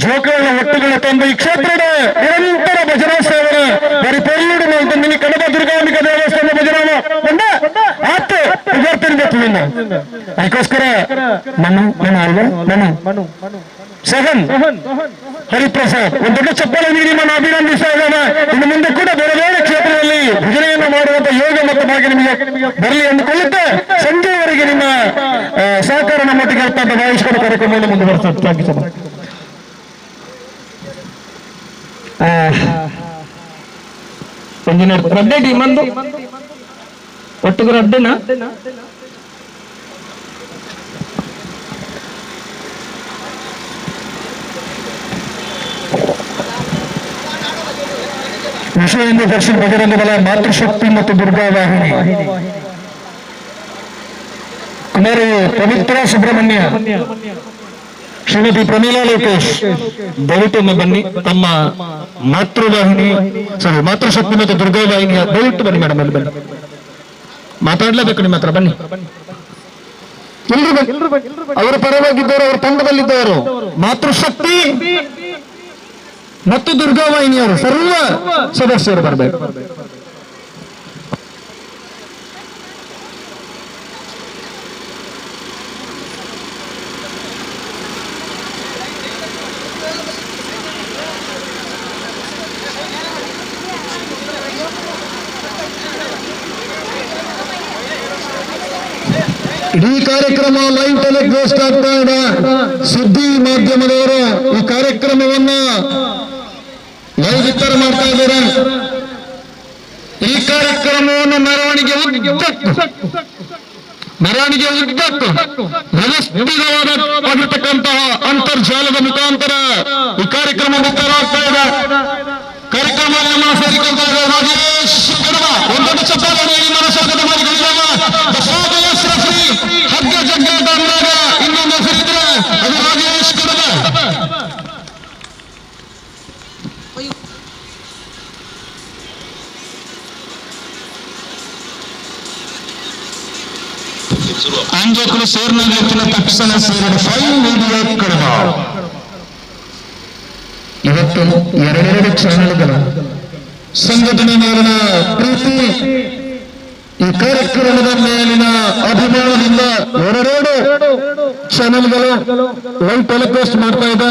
ಜೋಕಗಳ ಒಟ್ಟುಗಳ ತಂದು ಈ ಕ್ಷೇತ್ರದ ನಿರಂತರ ಭಜನಾ ಸೇವನೆ ಬರೀ ಪೆಲ್ಲುಡು ಮಾಡ್ಕೊಂಡು ಇಲ್ಲಿ ಕಡಬ ದುರ್ಗಾಂಬಿಕಾ ದೇವಸ್ಥಾನ ಭಜನಾ ಬಂದ ಆತು ವಿದ್ಯಾರ್ಥಿನಿಂದ ಅದಕ್ಕೋಸ್ಕರ ಮನು ಸಹನ್ ಹರಿಪ್ರಸಾದ್ ಒಂದು ದೊಡ್ಡ ಚಪ್ಪಲ ನೀಡಿ ನಿಮ್ಮನ್ನು ಅಭಿನಂದಿಸ್ತಾ ಇದ್ದಾನೆ. ಇನ್ನು ಮುಂದೆ ಕೂಡ ಬೇರೆ ಬೇರೆ ಕ್ಷೇತ್ರದಲ್ಲಿ ಭಜನೆಯನ್ನು ಮಾಡುವಂತ ಯೋಗ ಮತ್ತು ಭಾಗ್ಯ ನಿಮಗೆ ಬರಲಿ ಎಂದುಕೊಳ್ಳುತ್ತೆ. ಸಂಜೆಯವರೆಗೆ ನಿಮ್ಮ ಸಹಕಾರ ನಮ್ಮೊಟ್ಟಿಗೆ ಇರ್ತಾ ಅಂತ ಭಾವಿಸಿಕೊಂಡು ಕಾರ್ಯಕ್ರಮವನ್ನು ಮುಂದುವರಿಸ್ತಾರೆ. Thank you so much. ರಡ್ಡೆ ಟೀಮ್ ಅಂದು ಒಟ್ಟಿಗೆ ರಡ್ಡೆನಾ ವಿಶ್ವ ಹಿಂದೂ ದಕ್ಷಿಣ ಬಜರಂಗ ದಳ ಮಾತೃಶಕ್ತಿ ಮತ್ತು ದುರ್ಗಾ ವಾಹಿನಿ ಕುಮಾರಿ ಪವಿತ್ರ ಸುಬ್ರಹ್ಮಣ್ಯ, ಶ್ರೀಮತಿ ಪ್ರಮೀಲಾ ಲೋಕೇಶ್ ದಯವಿಟ್ಟು ಬನ್ನಿ. ತಮ್ಮ ಮಾತೃವಾಹಿನಿ ಮಾತೃಶಕ್ತಿ ಮತ್ತು ದುರ್ಗಾ ವಾಹಿನಿಯ ದಯವಿಟ್ಟು ಬನ್ನಿ ಮೇಡಮ್, ಅಲ್ಲಿ ಬನ್ನಿ, ಮಾತಾಡ್ಲೇಬೇಕು ನಿಮ್ಮ ಹತ್ರ. ಬನ್ನಿ ಎಲ್ರು ಅವರ ಪರವಾಗಿದ್ದವರು, ಅವರ ತಂಡದಲ್ಲಿದ್ದವರು ಮಾತೃಶಕ್ತಿ ಮತ್ತು ದುರ್ಗಾವಾಹಿನಿಯವರು ಸರ್ವ ಸದಸ್ಯರು ಬರಬೇಕು. ಇಡೀ ಕಾರ್ಯಕ್ರಮ ಲೈವ್ ಟೆಲಿಕಾಸ್ಟ್ ಆಗ್ತಾ ಇದೆ. ಸುದ್ದಿ ಮಾಧ್ಯಮದವರು ಈ ಕಾರ್ಯಕ್ರಮವನ್ನ ಲೈವ್ ಬಿತ್ತರ ಮಾಡ್ತಾ ಇದ್ದಾರೆ. ಈ ಕಾರ್ಯಕ್ರಮವನ್ನು ಮೆರವಣಿಗೆ ಉದ್ದಕ್ಕೂ ವ್ಯವಸ್ಥಿತವಾಗಿರ್ತಕ್ಕಂತಹ ಅಂತರ್ಜಾಲದ ಮುಖಾಂತರ ಈ ಕಾರ್ಯಕ್ರಮ ಬಿತ್ತರವಾಗ್ತಾ ಇದೆ. ಕಾರ್ಯಕ್ರಮವನ್ನು ಸೇರಿಕೊಳ್ತಾ ಇದೆ ರಾಜೇಶ್ ಕಡಬ. ಒಂದೊಂದು ಚಪ್ಪಾಳೆ ಮನಸ್ಸಾಗದ ಮಾಡಿಕೊಂಡಿದ್ದಾವ. ಹಗ್ಗ ಜಗ್ಗಾಟ ಅಂದಾಗ ಇನ್ನೊಂದು ಹೆಸರಿದ್ರೆ ಅದು ರಾಜೇಶ್ ಕಡಬ. ಅಂಜಕರು ಸೇರ್ನ ತಕ್ಷಣ ಸೇರಿದ 5 ಮೀಡಿಯಾ ಕಡಬ. ಇವತ್ತು ಎರಡೆರಡು ಚಾನೆಲ್ಗಳು ಸಂಘಟನೆ ಮೇಲಿನ ಪ್ರೀತಿ, ಈ ಕಾರ್ಯಕ್ರಮದ ಮೇಲಿನ ಅಭಿಮಾನದಿಂದ ಎರಡೆರಡು ಚಾನೆಲ್ಗಳು ಲೈವ್ ಟೆಲಿಕಾಸ್ಟ್ ಮಾಡ್ತಾ ಇದೆ.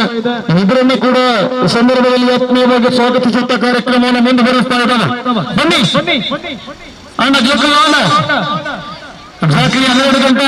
ಇದರನ್ನು ಕೂಡ ಈ ಸಂದರ್ಭದಲ್ಲಿ ಆತ್ಮೀಯವಾಗಿ ಸ್ವಾಗತಿಸುತ್ತಾ ಕಾರ್ಯಕ್ರಮವನ್ನು ಮುಂದುವರಿಸ್ತಾ ಇದ್ದಾನೆ. ಬನ್ನಿ ಅಣ್ಣ ಜೋಕಲ್ಲ ಜಾಕಿ 12 ಗಂಟೆ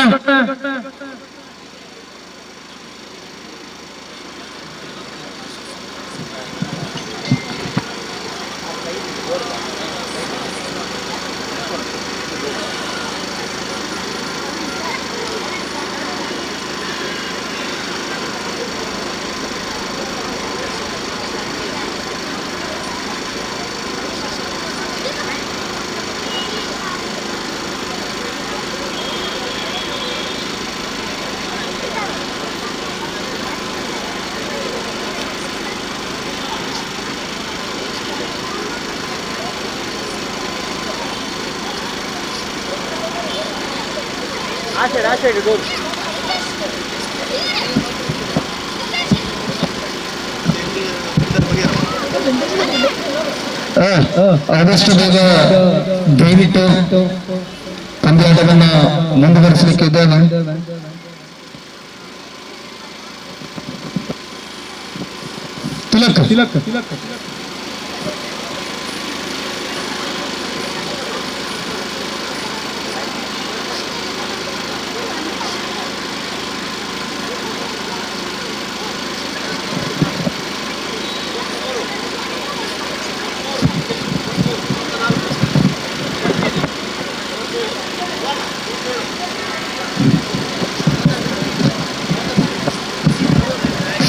ಆ ಸೈಡ್ ಆದಷ್ಟು ಬೇಗ ದಯವಿಟ್ಟು ಪಂದ್ಯಾಟವನ್ನ ಮುಂದುವರಿಸಲಿಕ್ಕೆ ಇದ್ದೇವೆ. ತಿಲಕ್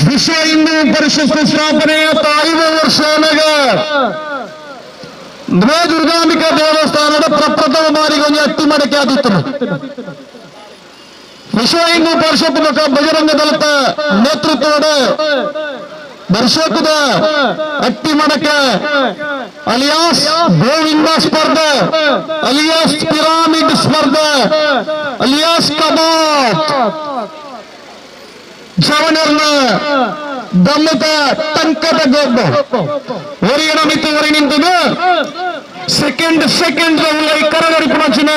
ವಿಶ್ವ ಹಿಂದೂ ಪರಿಷತ್ ಸ್ಥಾಪನೆಯ 5 ವರ್ಷನಾಗ ದುರ್ಗಾಂಬಿಕಾ ದೇವಸ್ಥಾನದ ಪ್ರಪ್ರಥಮ ಬಾರಿಗೆ ಒಂದು ಅಟ್ಟಿ ಮಾಡಕ್ಕೆ ಆದಿತ್ತು. ವಿಶ್ವ ಹಿಂದೂ ಪರಿಷತ್ ಬಜರಂಗ ದಳದ ನೇತೃತ್ವದ ವರ್ಷದ ಅಟ್ಟಿ ಮಾಡಕ್ಕೆ ಅಲಿಯಾಸ್ ಗೋವಿಂದ ಸ್ಪರ್ಧೆ, ಅಲಿಯಾಸ್ ಪಿರಾಮಿಡ್ ಸ್ಪರ್ಧೆ, ಅಲಿಯಾಸ್ ಕಬಾತ್ ಜವನರ್ನ ದಮ್ಮದ ಟಂಕದ ಗೊಬ್ಬ ಹೊರಿಯಣ ಮಿತಿ ಹೊರಿ ನಿಂತದು ಸೆಕೆಂಡ್ ಕರಗರಿಪು ಮಚ್ಚಿನ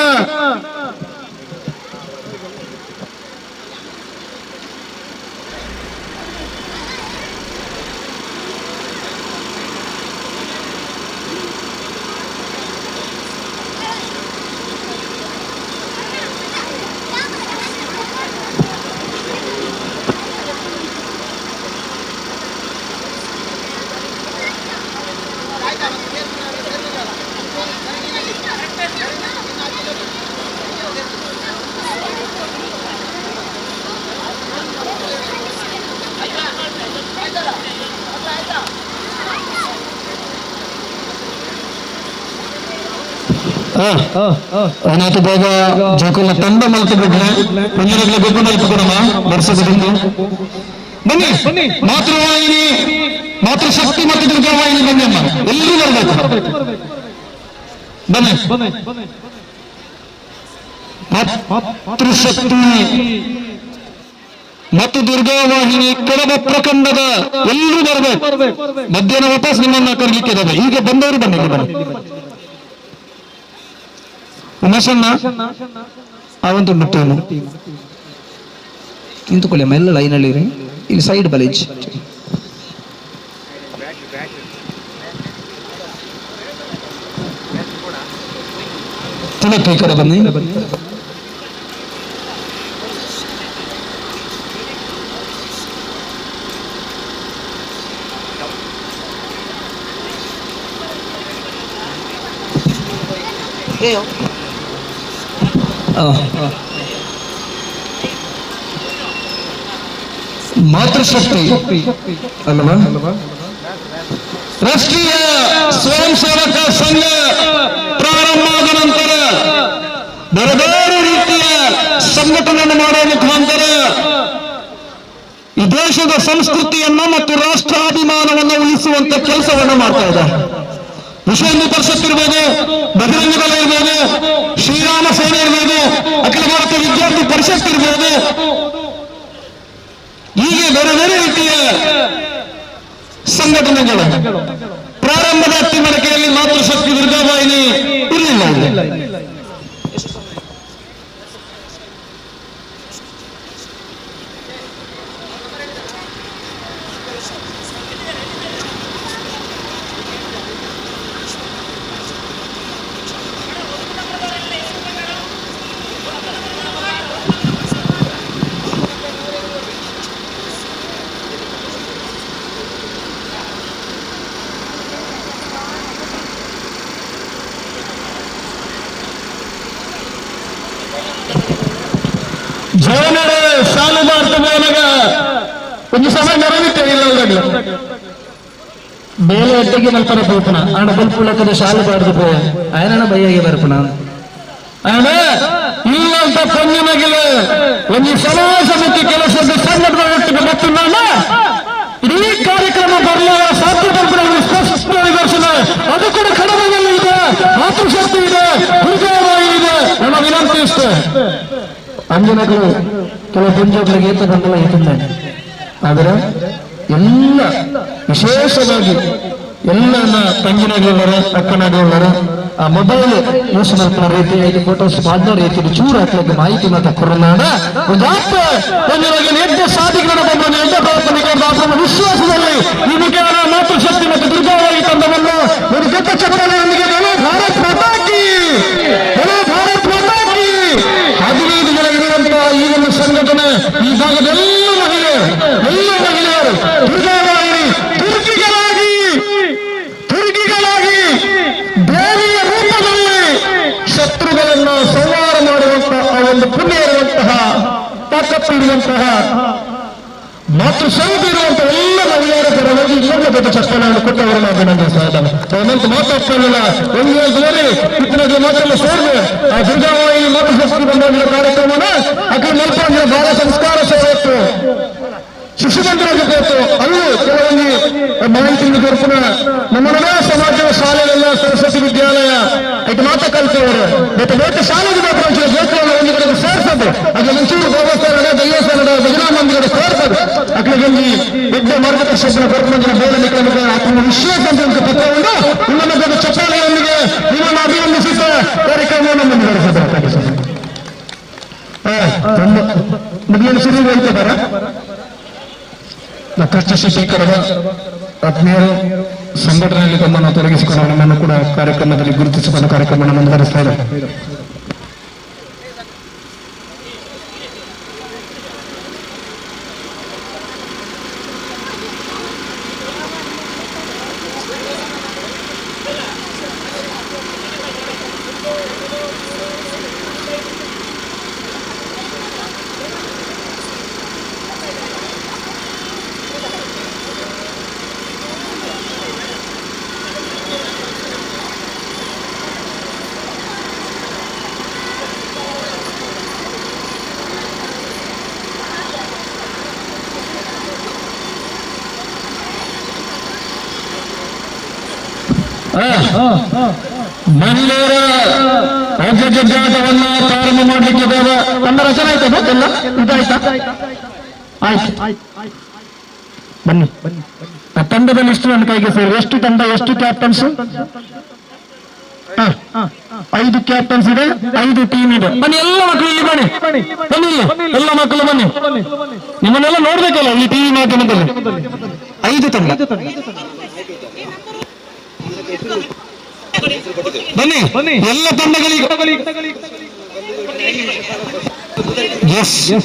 ಅನಾಥ ಬೇಗ ಜೋಕುಲ ತಂಡ ಮಲ್ತು ಬಿಡ್ಲೆ ಪಂಜರಗಳ ಗೊಬ್ಬರ ಮಲ್ಪುಕೊಡಮ್ಮ ವರ್ಷದಿಂದ ಬನ್ನಿ. ಮಾತೃವಾಹಿನಿ, ಮಾತೃಶಕ್ತಿ ಮತ್ತು ದುರ್ಗಾವಾಹಿನಿ ಬನ್ನಿಯಮ್ಮ, ಎಲ್ಲರೂ ಬರ್ಬೇಕು. ಬನ್ನಿ ಮಾತೃಶಕ್ತಿ ಮತ್ತು ದುರ್ಗಾವಾಹಿನಿ ಕಡಬ ಪ್ರಖಂಡದ ಎಲ್ಲರೂ ಬರ್ಬೇಕು. ಮಧ್ಯಾಹ್ನ ವಾಪಸ್ ನಿಮ್ಮನ್ನ ಕರೀಲಿಕ್ಕೆ ಇದ್ದಾವೆ. ಈಗ ಬಂದವರು ಬನ್ನಿ. ಉಮೇಶಣ್ಣ ಅವಂತೂ ಬಿಟ್ಟು ನಿಂತುಕೊಳ್ಳಿ ಅಮ್ಮ, ಎಲ್ಲ ಲೈನಲ್ಲಿ ಇರಿ. ಇಲ್ಲಿ ಸೈಡ್ ಬಲೇಜ್ ಈ ಕಡೆ ಬನ್ನಿ. ಮಾತೃಶಕ್ತಿ ಅಲ್ವಾ? ರಾಷ್ಟ್ರೀಯ ಸ್ವಯಂ ಸೇವಕ ಸಂಘ ಪ್ರಾರಂಭ ಆದ ನಂತರ ಬೇರೆ ಬೇರೆ ರೀತಿಯ ಸಂಘಟನೆಯನ್ನು ಮಾಡುವ ಮುಖಾಂತರ ಈ ದೇಶದ ಸಂಸ್ಕೃತಿಯನ್ನು ಮತ್ತು ರಾಷ್ಟ್ರಾಭಿಮಾನವನ್ನು ಉಳಿಸುವಂತ ಕೆಲಸವನ್ನು ಮಾಡ್ತಾ ಇದೆ. ವಿಶ್ವ ಹಿಂದೂ ಪರಿಷತ್ ಇರ್ಬೋದು, ಬಜರಂಗ ದಳ ಇರ್ಬೋದು, ಶ್ರೀರಾಮ ಸೇನೆ ಇರ್ಬೋದು, ಅಖಿಲ ಭಾರತ ವಿದ್ಯಾರ್ಥಿ ಪರಿಷತ್ ಇರ್ಬೋದು, ಹೀಗೆ ಬೇರೆ ಬೇರೆ ರೀತಿಯ ಸಂಘಟನೆಗಳು ಪ್ರಾರಂಭದ ಅಟ್ಟಿ ಮಡಕೆಯಲ್ಲಿ ಮಾತೃಶಕ್ತಿ ದುರ್ಗಾವಾಹಿನಿ ಇರಲಿಲ್ಲ. ಜವನರೇ ಸಾಲು ಮಾಡ್ತಬೋನಾಗ ಒಂದು ಸಮಯ ನೆರವಿತ್ತೆ ಇಲ್ಲ ಬೇಲೆ ಒಟ್ಟಿಗೆ ಮಲ್ಪನ ಪೋಪನ ಆಣ ಬಲ್ಪುಳಕದ ಶಾಲು ಬಾಡ್ದು ಪೋಯ ಆಯನ ಬಯ್ಯಾಗೆ ಬರ್ಪಣ ಆಣ ಇಲ್ಲಂತ ಪೊನ್ನಿನಗಿಲೆ ಒಂದು ಸಮಾಜ ಮುಖ್ಯ ಕೆಲಸದ ಸಂಘಟನೆ ಒಟ್ಟಿಗೆ ಮತ್ತು ನಾನು ಇಡೀ ಕಾರ್ಯಕ್ರಮ ಬರಲಾರ ಸಾಧ್ಯ ಬರ್ಪಣ ಸ್ಪಷ್ಟ ನಿದರ್ಶನ. ಅದು ಕೂಡ ಕಡಿಮೆಯಲ್ಲಿ ಇದೆ, ಮಾತೃಶಕ್ತಿ ಇದೆ, ದುರ್ಗಾವಾಹಿನಿ ಇದೆ. ನನ್ನ ವಿನಂತಿ ಇಷ್ಟೇ, ಅಂಜನಗಳು ಕೆಲವು ಪುಂಜಗಳಿಗೆ ಏತ ಬಂದಲ್ಲ ಏತಿದ್ದಾನೆ. ಆದರೆ ಎಲ್ಲ ವಿಶೇಷವಾಗಿ ಎಲ್ಲ ತಂಗಿನಾಗಿದ್ದಾರೆ ಅಕ್ಕನಾಗಿದ್ದಾರೆ ಆ ಮೊಬೈಲ್ ಯೂಸ್ ಮಾಡ್ತಾರೆ ರೀತಿ 5 ಫೋಟೋಸ್ ಮಾಡಿದ ರೀತಿ ಚೂರು ಹಾಕಲಿಕ್ಕೆ ಮಾಹಿತಿ ಮಾತ್ರ ಕೊರೋನಾಡ ಎಂಟು ಸಾಧಿಗಳ ವಿಶ್ವಾಸದಲ್ಲಿ ಈ ಮುಖ್ಯವಾದ ಮಾತೃಶಕ್ತಿ ಮತ್ತು ದುರ್ಗಾವಳಿ ತಂಡವನ್ನು ಒಂದು ದೊಡ್ಡ ಚಪ್ಪಾಳೆಯೊಂದಿಗೆ ಭಾರತ್ ಮಾತಾಕಿ ಭಾರತ್ ಮಾತಾಕಿ 15 ಜನಗಳಿರುವಂತಹ ಈ ಒಂದು ಸಂಘಟನೆ ಈ ಭಾಗದ ಎಲ್ಲ ಮಹಿಳೆಯರು ದುರ್ಗಾವಳಿ ತುರ್ಕಿಗಳಾಗಿ ದೇವಿಯ ರೂಪದಲ್ಲಿ ಶತ್ರುಗಳನ್ನು ಸಂಹಾರ ಮಾಡುವಂತಹ ಆ ಒಂದು ಪುಣ್ಯ ಇರುವಂತಹ ತಾಕತ್ತು ಇರುವಂತಹ ಮಾತೃಶಕ್ತಿ ಇರುವಂತಹ ಎಲ್ಲ ಮಹಿಳೆಯರ ಪರವಾಗಿ ಇನ್ನೊಂದು ದೊಡ್ಡ ಚಪ್ಪಲನ್ನು ಕೊಟ್ಟವರನ್ನು ಅಭಿನಂದಿಸ್ತಾ ಇದ್ದಾನೆ. ಅವನಂತೂ ಮಾತಾಡ್ತಾಯಿಲ್ಲ ಒಂದು ಹೇಳ್ತಾರೆ ಇತ್ತಿನ ಮಾತೆಲ್ಲ ಸೇರಿದೆ ಆ ದುರ್ಗಾವಾಹಿನಿ ಮಾತೃಶಕ್ತಿ ಬಂದ ಕಾರ್ಯಕ್ರಮನ ಅక్కడ ಮಲ್ಪಂದ್ರೆ ಬಾಲ ಸಂಸ್ಕಾರ ಸೇವೆ ಇತ್ತು, ಶಿಶು ಮಂದಿರ ಜೊತೆ ಇತ್ತು. ಅಲ್ಲೂ ಕೆಲವೊಂದು ಮಾಹಿತಿಯಿಂದ ದೊರಕಿನ ನಮ್ಮನೇ ಸಮಾಜದ ಶಾಲೆಗಳೆಲ್ಲ ಸರಸ್ವತಿ ವಿದ್ಯಾಲಯ ಇದು ಮಾತ್ರ ಕಲಿತವರು ಮತ್ತೆ ಬೇರೆ ಶಾಲೆಗೆ ಬೇಕಲ್ಲ ಒಂದು ಕಡೆ ಸೇರಿಸೋದು ಅದ್ರ ಮುಂಚೂರು ದೇವಸ್ಥಾನ ದೇವಸ್ಥಾನ ಭಜನಾ ಮಂದಿರ ಸೇರಿಸೋದು ಅಕ್ಕಳಿಗೆ ದೊಡ್ಡ ಮಾರ್ಗದರ್ಶನ ಕೊಟ್ಟು ಬೋಧನೆ ಆತ್ಮ ವಿಶ್ವಾಸ ಅಂತ ಪತ್ರವನ್ನು ಇನ್ನೊಂದು ಚಪ್ಪಾಳೆಯೊಂದಿಗೆ ನಿಮ್ಮನ್ನು ಅಭಿನಂದಿಸಿದ ಕಾರ್ಯಕ್ರಮವನ್ನು ಮುಂದುವರೆಸಿದ್ದಾರೆ. ಮೊದಲಿನ ಸಿರಿ ಹೇಳ್ತಿದ್ದಾರ ಕಷ್ಟ ಶೇಖರದ ಆತ್ಮೀಯರು ಸಂಘಟನೆಯಲ್ಲಿ ತಮ್ಮನ್ನು ತೊಡಗಿಸಿಕೊಂಡು ನಮ್ಮನ್ನು ಕೂಡ ಕಾರ್ಯಕ್ರಮದಲ್ಲಿ ಗುರುತಿಸಿಕೊಂಡು ಕಾರ್ಯಕ್ರಮವನ್ನು ಮುಂದುವರಿಸ್ತಾ ಇದ್ದಾರೆ. ಮಹಿಳೆಯರ ರಾಜ್ಯ ಜಗ್ಗಾಟವನ್ನ ಪ್ರಾರಂಭ ಮಾಡಲಿಕ್ಕೆ ತಂಡ ರಚನೆ ಆಯ್ತದ ಎಲ್ಲ ಇದಾಯ್ತಾ? ಆಯ್ತು ಬನ್ನಿ. ಆ ತಂಡದಲ್ಲಿ ಎಷ್ಟು ನನ್ನ ಕೈಗೆ ಸೇರಿ ಎಷ್ಟು ತಂಡ ಎಷ್ಟು ಕ್ಯಾಪ್ಟನ್ಸ್? 5 ಕ್ಯಾಪ್ಟನ್ಸ್ ಇದೆ, 5 ಟೀಮ್ ಇದೆ. ಬನ್ನಿ ಎಲ್ಲ ಮಕ್ಕಳು ಇಲ್ಲಿ ಬನ್ನಿ, ಬನ್ನಿ ಎಲ್ಲ ಮಕ್ಕಳು ಬನ್ನಿ. ನಿಮ್ಮನ್ನೆಲ್ಲ ನೋಡ್ಬೇಕಲ್ಲ ಈ ಟಿವಿ ಮಾಧ್ಯಮದಲ್ಲಿ. 5 ತಂಡ ಬನ್ನಿ ಎಲ್ಲ ತಂಡಗಳಿಗೆ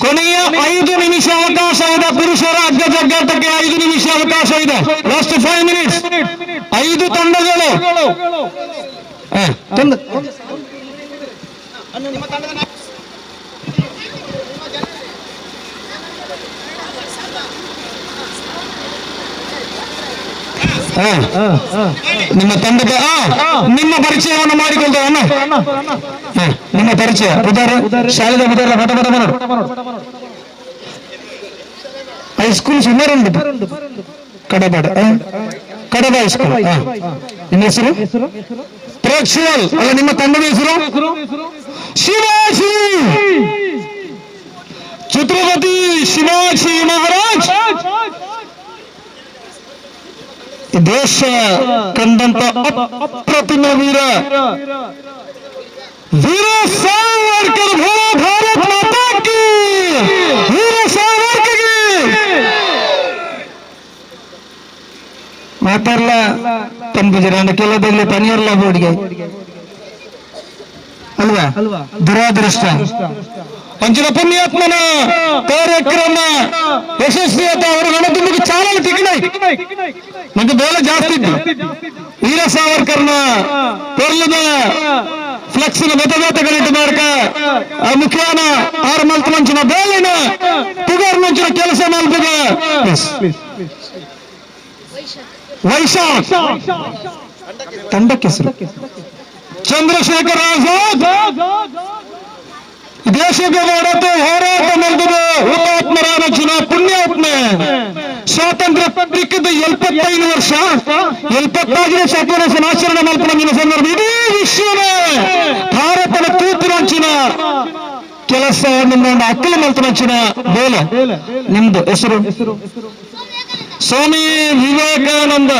ಕೊನೆಯ 5 ನಿಮಿಷ ಅವಕಾಶ ಇದೆ. ಪುರುಷರ ಅಗ್ಗ ಜಗ್ಗಾಟಕ್ಕೆ 5 ನಿಮಿಷ ಅವಕಾಶ ಇದೆ. Last 5 minutes. 5 ತಂಡಗಳು ನಿಮ್ಮ ತಂಡದ ನಿಮ್ಮ ಪರಿಚಯವನ್ನು ಮಾಡಿಕೊಳ್ತೇವೆ. ನಿಮ್ಮ ಪರಿಚಯ ಶಾಲೆದ ಹೈಸ್ಕೂಲ್ ಸುಮಾರು ಉಂಟು. ಕಡಬಾಡ ಹೈಸ್ಕೂಲ್. ನಿಮ್ಮ ಹೆಸರು ಪ್ರೇಕ್ಷಲ್ ಅಲ್ಲ. ನಿಮ್ಮ ತಂಡದ ಹೆಸರು ಶಿವಾಜಿ ಛತ್ರಪತಿ ಶಿವಾಜಿ ಮಹಾರಾಜ್. ದೇಶ ಕಂಡಂತ ಅಪ್ರತಿಮ ವೀರ ಸಾವರ್ಕರ್. ಭಾರತ್ ಮಾತಾ ಕಿ ವೀರ ಸಾವರ್ಕರ್. ಮಾತಾಡಲ್ಲ ತಮ್ಮ ಜನ ಕೆಲವದಲ್ಲಿ ತನಿಯಲ್ಲ ಬೋರ್ಡ್ಗೆ ಅಲ್ವಾ? ದುರಾದೃಷ್ಟ. ಅಂಚಿನ ಪುಣ್ಯಾತ್ಮನ ಕಾರ್ಯಕ್ರಮ ಯಶಸ್ವಿಯತ ಅವರು ನಮಗೆ ಚಾಲನೆ ತಿಕ್ಕಿನಾಯಿ ನಮಗೆ ಬೇಲೆ ಜಾಸ್ತಿ ಇತ್ತು. ವೀರ ಸಾವರ್ಕರ್ನ ಪೊರ್ಲದ ಫ್ಲೆಕ್ಸಿನ ಬೆತಬೇತಗಳಿಟ್ಟು ಮಾರ್ಕ ಆ ಮುಖ್ಯಾನ 6 ಮಲ್ತು ಮಂಚಿನ ಬೇಲಿನ ತುಗರ್ ಮಂಚಿನ ಕೆಲಸ ಮಲ್ಪದ ವೈಶಾಖ್ ತಂಡಕ್ಕೆ ಹೆಸರು ಚಂದ್ರಶೇಖರ್ ಆಜಾದ್. ದೇಶದ ಹೋರಾಟ ನಡೆದ ಹುತಾತ್ಮರಾದ ಪುಣ್ಯಾತ್ಮೆ. ಸ್ವಾತಂತ್ರ್ಯ ಸಿಕ್ಕಿದ್ದು 75 ವರ್ಷ. 75ನೇ ಸ್ವಾತಂತ್ರ್ಯ ಆಚರಣೆ ಮಾಡ್ಕೊಂಡ ಸಂದರ್ಭ ಇಡೀ ವಿಶ್ವದ ಭಾರತದ ತೂತಿನಂಚಿನ ಕೆಲಸವನ್ನು ಮಾಡಿ ಅಕ್ಕಲ ಮಲ್ತನಂಚಿನ ಬೇಲೆ. ನಿಮ್ದು ಹೆಸರು ಸ್ವಾಮಿ ವಿವೇಕಾನಂದ.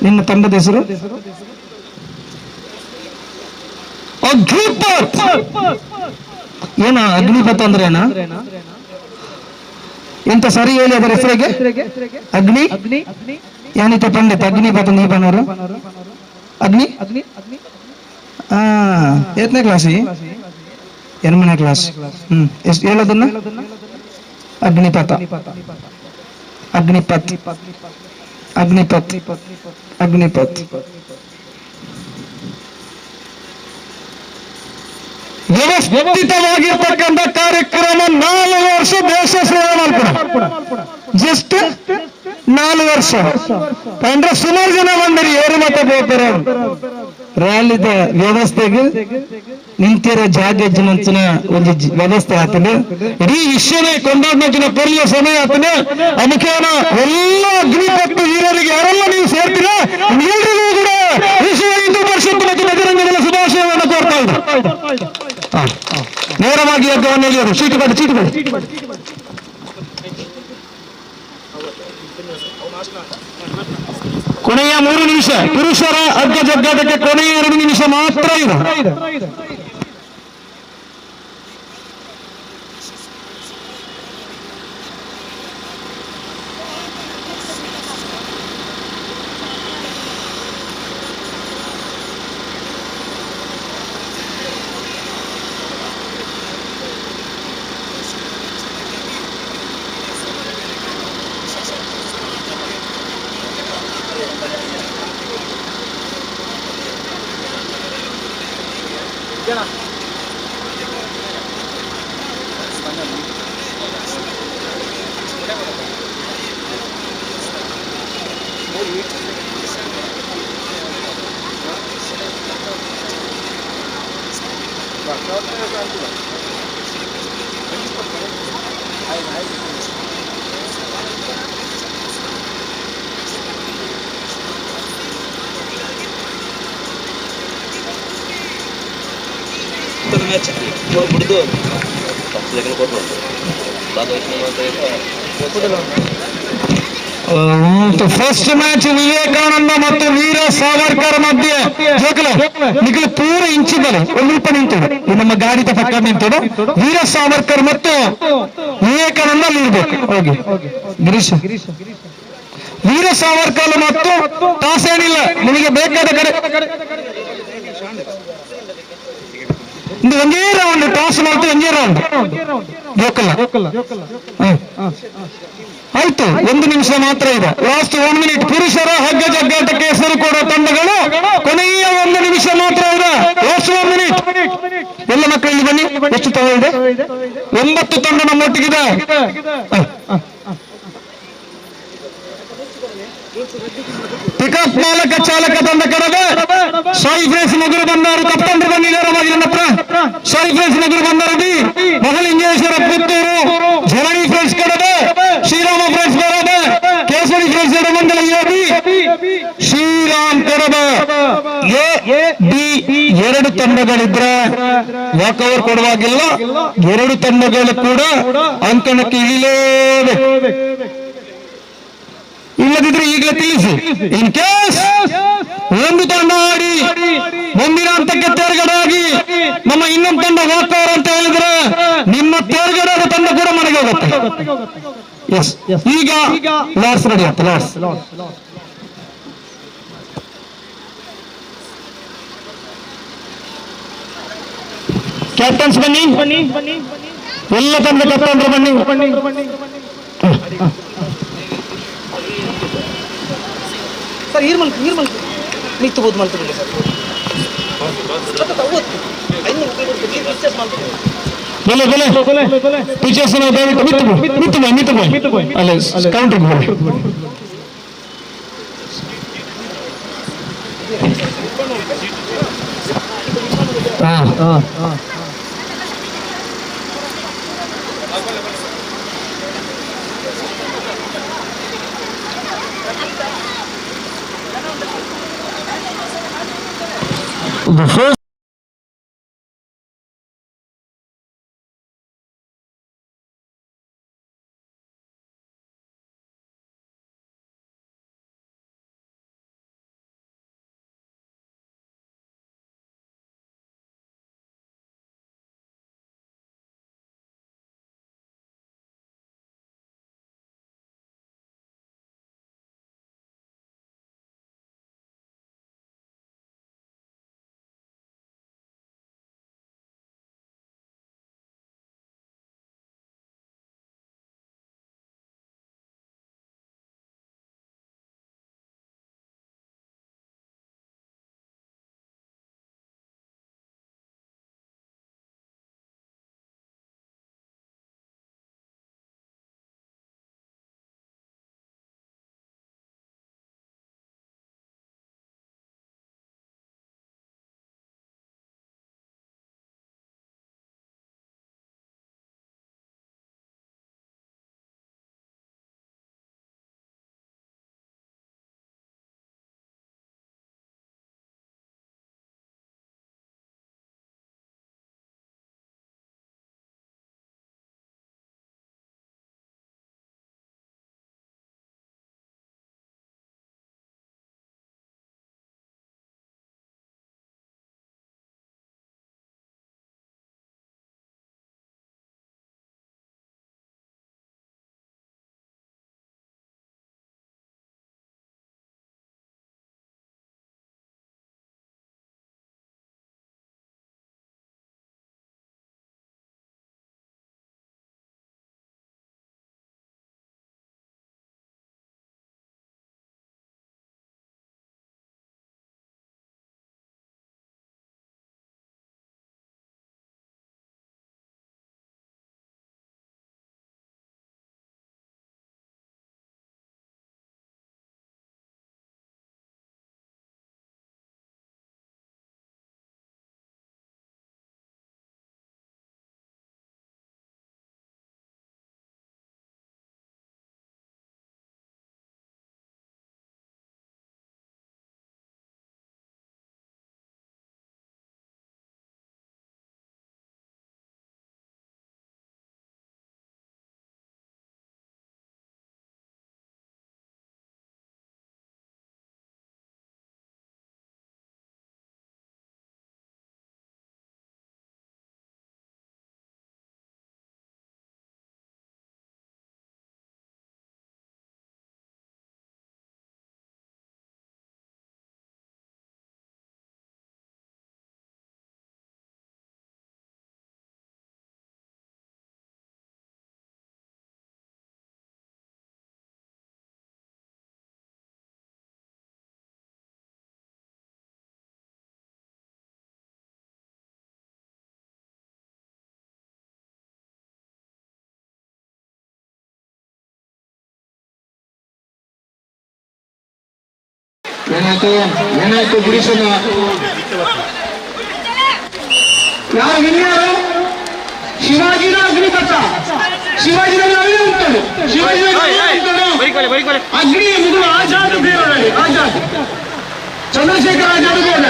ನಿನ್ನ ತಂಡದ ಹೆಸರು ಅಗ್ನಿಪಥ್. ಏನ ಅಗ್ನಿಪಥ್ ಅಂದ್ರೆ ಏನ? ಎಂತ ಸರಿ ಹೇಳಿ ಅದರ ಹೆಸರಿಗೆ. ಅಗ್ನಿ ಯಾನಿತ ಪಂಡಿತ ಅಗ್ನಿಪಥ ನೀ ಬನ್ನೋರು ಅಗ್ನಿ. ಎಷ್ಟನೇ ಕ್ಲಾಸ್? 8ನೇ ಕ್ಲಾಸ್. ಎಷ್ಟು ಹೇಳೋದನ್ನ? ಅಗ್ನಿಪಥ ಅಗ್ನಿಪಥ್ ಅಗ್ನಿಪಥ್ ಅಗ್ನಿಪಥ್. ವ್ಯವಸ್ಥಿತವಾಗಿರ್ತಕ್ಕಂಥ ಕಾರ್ಯಕ್ರಮ. 4 ವರ್ಷ ದೇಶ ಸೇವೆ ಮಾಡ್ಕೊಡ. ಜಸ್ಟ್ 4 ವರ್ಷ ಅಂದ್ರೆ ಸುಮಾರು ಜನ ಬಂದಿರಿ. ಏರು ಮತ್ತೆ ಬೋಗ್ತಾರೆ ರ್ಯಾಲಿದ ವ್ಯವಸ್ಥೆಗೆ ನಿಂತಿರೋ ಜಾಗ ಮಂಚಿನ ಒಂದು ವ್ಯವಸ್ಥೆ ಆಗ್ತದೆ. ಇಡೀ ವಿಶ್ವನೇ ಕೊಂಡಾಡ್ನ ಕೊರಿಯ ಸಮಯ ಆಗ್ತದೆ. ಅದಕ್ಕೇನ ಎಲ್ಲ ಅಗ್ನಿಪಥ ವೀರರಿಗೆ ಯಾರೆಲ್ಲ ನೀವು ಸೇರ್ತೀರಾ ಎಲ್ರಿಗೂ ಕೂಡ ವಿಶ್ವ ಹಿಂದೂ ಪರಿಷತ್ ಮತ್ತು ಬಜರಂಗದಳ ಶುಭಾಶಯವನ್ನು ಕೋರ್ತಾ ಇದ್ದಾರೆ. ನೇರವಾಗಿ ಯಜ್ಞವನ್ನು ಎಳೆಯೋದು. ಚೀಟಿ ಕೊಡಿ. ಕೊನೆಯ 3 ನಿಮಿಷ ಪುರುಷರ ಅಗ್ಗ ಜಗ್ಗಾಟಕ್ಕೆ ಕೊನೆಯ 2 ನಿಮಿಷ ಮಾತ್ರ ಇದೆ. ಫಸ್ಟ್ ಮ್ಯಾಚ್ ವಿವೇಕಾನಂದ ಮತ್ತು ವೀರ ಸಾವರ್ಕರ್ ಮಧ್ಯೆ ನಿಖಿಲ್ ಪೂರ ಇಂಚಿದ್ದಾರೆ. ಒಂದು ರೂಪ ನಿಂತರು ನಮ್ಮ ಗಾಡಿ ಪಕ್ಕ ನಿಂತರು. ವೀರ ಸಾವರ್ಕರ್ ಮತ್ತು ವಿವೇಕಾನಂದ ಇರ್ಬೇಕು. ಹೋಗಿ ಗಿರೀಶ್. ವೀರ ಸಾವರ್ಕರ್ ಮತ್ತು ಟಾಸ್ ಏನಿಲ್ಲ, ನಿಮಗೆ ಬೇಕಾದ ಕಡೆ ಒಂದೇ ರೌಂಡ್ ಟಾಸ್ ಮಾಡ್ತು. ಒಂದೇ ರೌಂಡ್ ಜೋಕಲ್ಲ. ಆಯ್ತು, 1 ನಿಮಿಷ ಮಾತ್ರ ಇದೆ. Last 1 minute. ಪುರುಷರ ಹಗ್ಗ ಜಗ್ಗಾಟಕ್ಕೆ ಹೆಸರು ಕೊಡುವ ತಂಡಗಳು ಕೊನೆಯ 1 ನಿಮಿಷ ಮಾತ್ರ ಇದೆ. Last 1 minute. ಎಲ್ಲ ಮಕ್ಕಳು ಇಲ್ಲಿ ಬನ್ನಿ. ಎಷ್ಟು ತಂಡ ಇದೆ? 9 ತಂಡ ನಮ್ಮೊಟ್ಟಿಗಿದೆ. ಪಿಕಪ್ ಮಾಲಕ ಚಾಲಕ ತಂಡ ಕಡೆಗೆ ಸಾಯಿ ಫ್ರೆಂಡ್ಸ್ ಮಗುರು ಬಂದವರು ತಪ್ಪಂದ್ರೆ ಬಂದಿದ್ದಾರೆ. ನನ್ನ ಹತ್ರ ಸಾಯಿ ಫ್ರೆಂಡ್ಸ್ ಮಗುರು ಬಂದವರದಿ ಮಹಲಿಂಗೇಶ್ವರ ಪುತ್ತೂರು. ಝರಣಿ ಫ್ರೆಂಡ್ಸ್ ಕಡೆಗೆ ಶ್ರೀರಾಮ ಫ್ರೆಂಡ್ಸ್ ಬರೋದೆ. ಕೇಸರಿ ಫ್ರೆಂಡ್ಸ್ ಎಡಮಂಡಲ ಯೋಗಿ ಶ್ರೀರಾಮ್ ಕಡೆಗೆ ಎ ಬಿ 2 ತಂಡಗಳಿದ್ರೆ ವಾಕ್ ಓವರ್ ಕೊಡುವಾಗಿಲ್ಲ. 2 ತಂಡಗಳು ಕೂಡ ಅಂಕಣಕ್ಕೆ ಇಳಿಲೇಬೇಕು. ಇಲ್ಲದಿದ್ರೆ ಈಗಲೇ ತಿಳಿಸಿ. ಇನ್ ಕೇಸ್ ಒಂದು ತಂಡ ಆಡಿ ಮುಂದಿನ ಹಂತಕ್ಕೆ ತೇರ್ಗಡೆ ಆಗಿ ನಮ್ಮ ಇನ್ನೊಂದು ತಂಡ ವಾಕ್ ಓವರ್ ಅಂತ ಹೇಳಿದ್ರೆ ನಿಮ್ಮ ತೇರ್ಗಡೆ ಆದ ತಂಡ ಕೂಡ ಮನೆಗೆ ಹೋಗುತ್ತೆ. ಎಸ್, ಈಗ ಲಾರ್ಡ್ಸ್ ರೆಡಿ ಆಯ್ತು. ಲಾರ್ಡ್ಸ್ ಕ್ಯಾಪ್ಟನ್ಸ್ ಬನ್ನಿ. ಎಲ್ಲ ತಂಡ ಕ್ಯಾಪ್ಟನ್ ಬನ್ನಿ. ಸರ್ ನೀರು ನಿಂತು ಮಾಡ್ತೀವಿ ಸರ್. ಟೀಚರ್ಸ್ ದಯವಿಟ್ಟು ಅಲ್ಲೇ ಕೌಂಟರ್ the first ಏನಾಯ್ತು ಗುಡಿಸೋಣ ಯಾರು ವಿನ್ಯಾರು ಶಿವಾಜಿನ ಅಗ್ನಿಪಥ ಶಿವಾಜಿನಲ್ಲಿ ಅಲ್ಲೇ ಉಂಟು ಅಗ್ನಿ ಮುಗಿದು ಆಜಾದ್ ಬೇರೆ ಆಜಾದ್ ಚಂದ್ರಶೇಖರ ಆಜಾದ್ ಬೇರೆ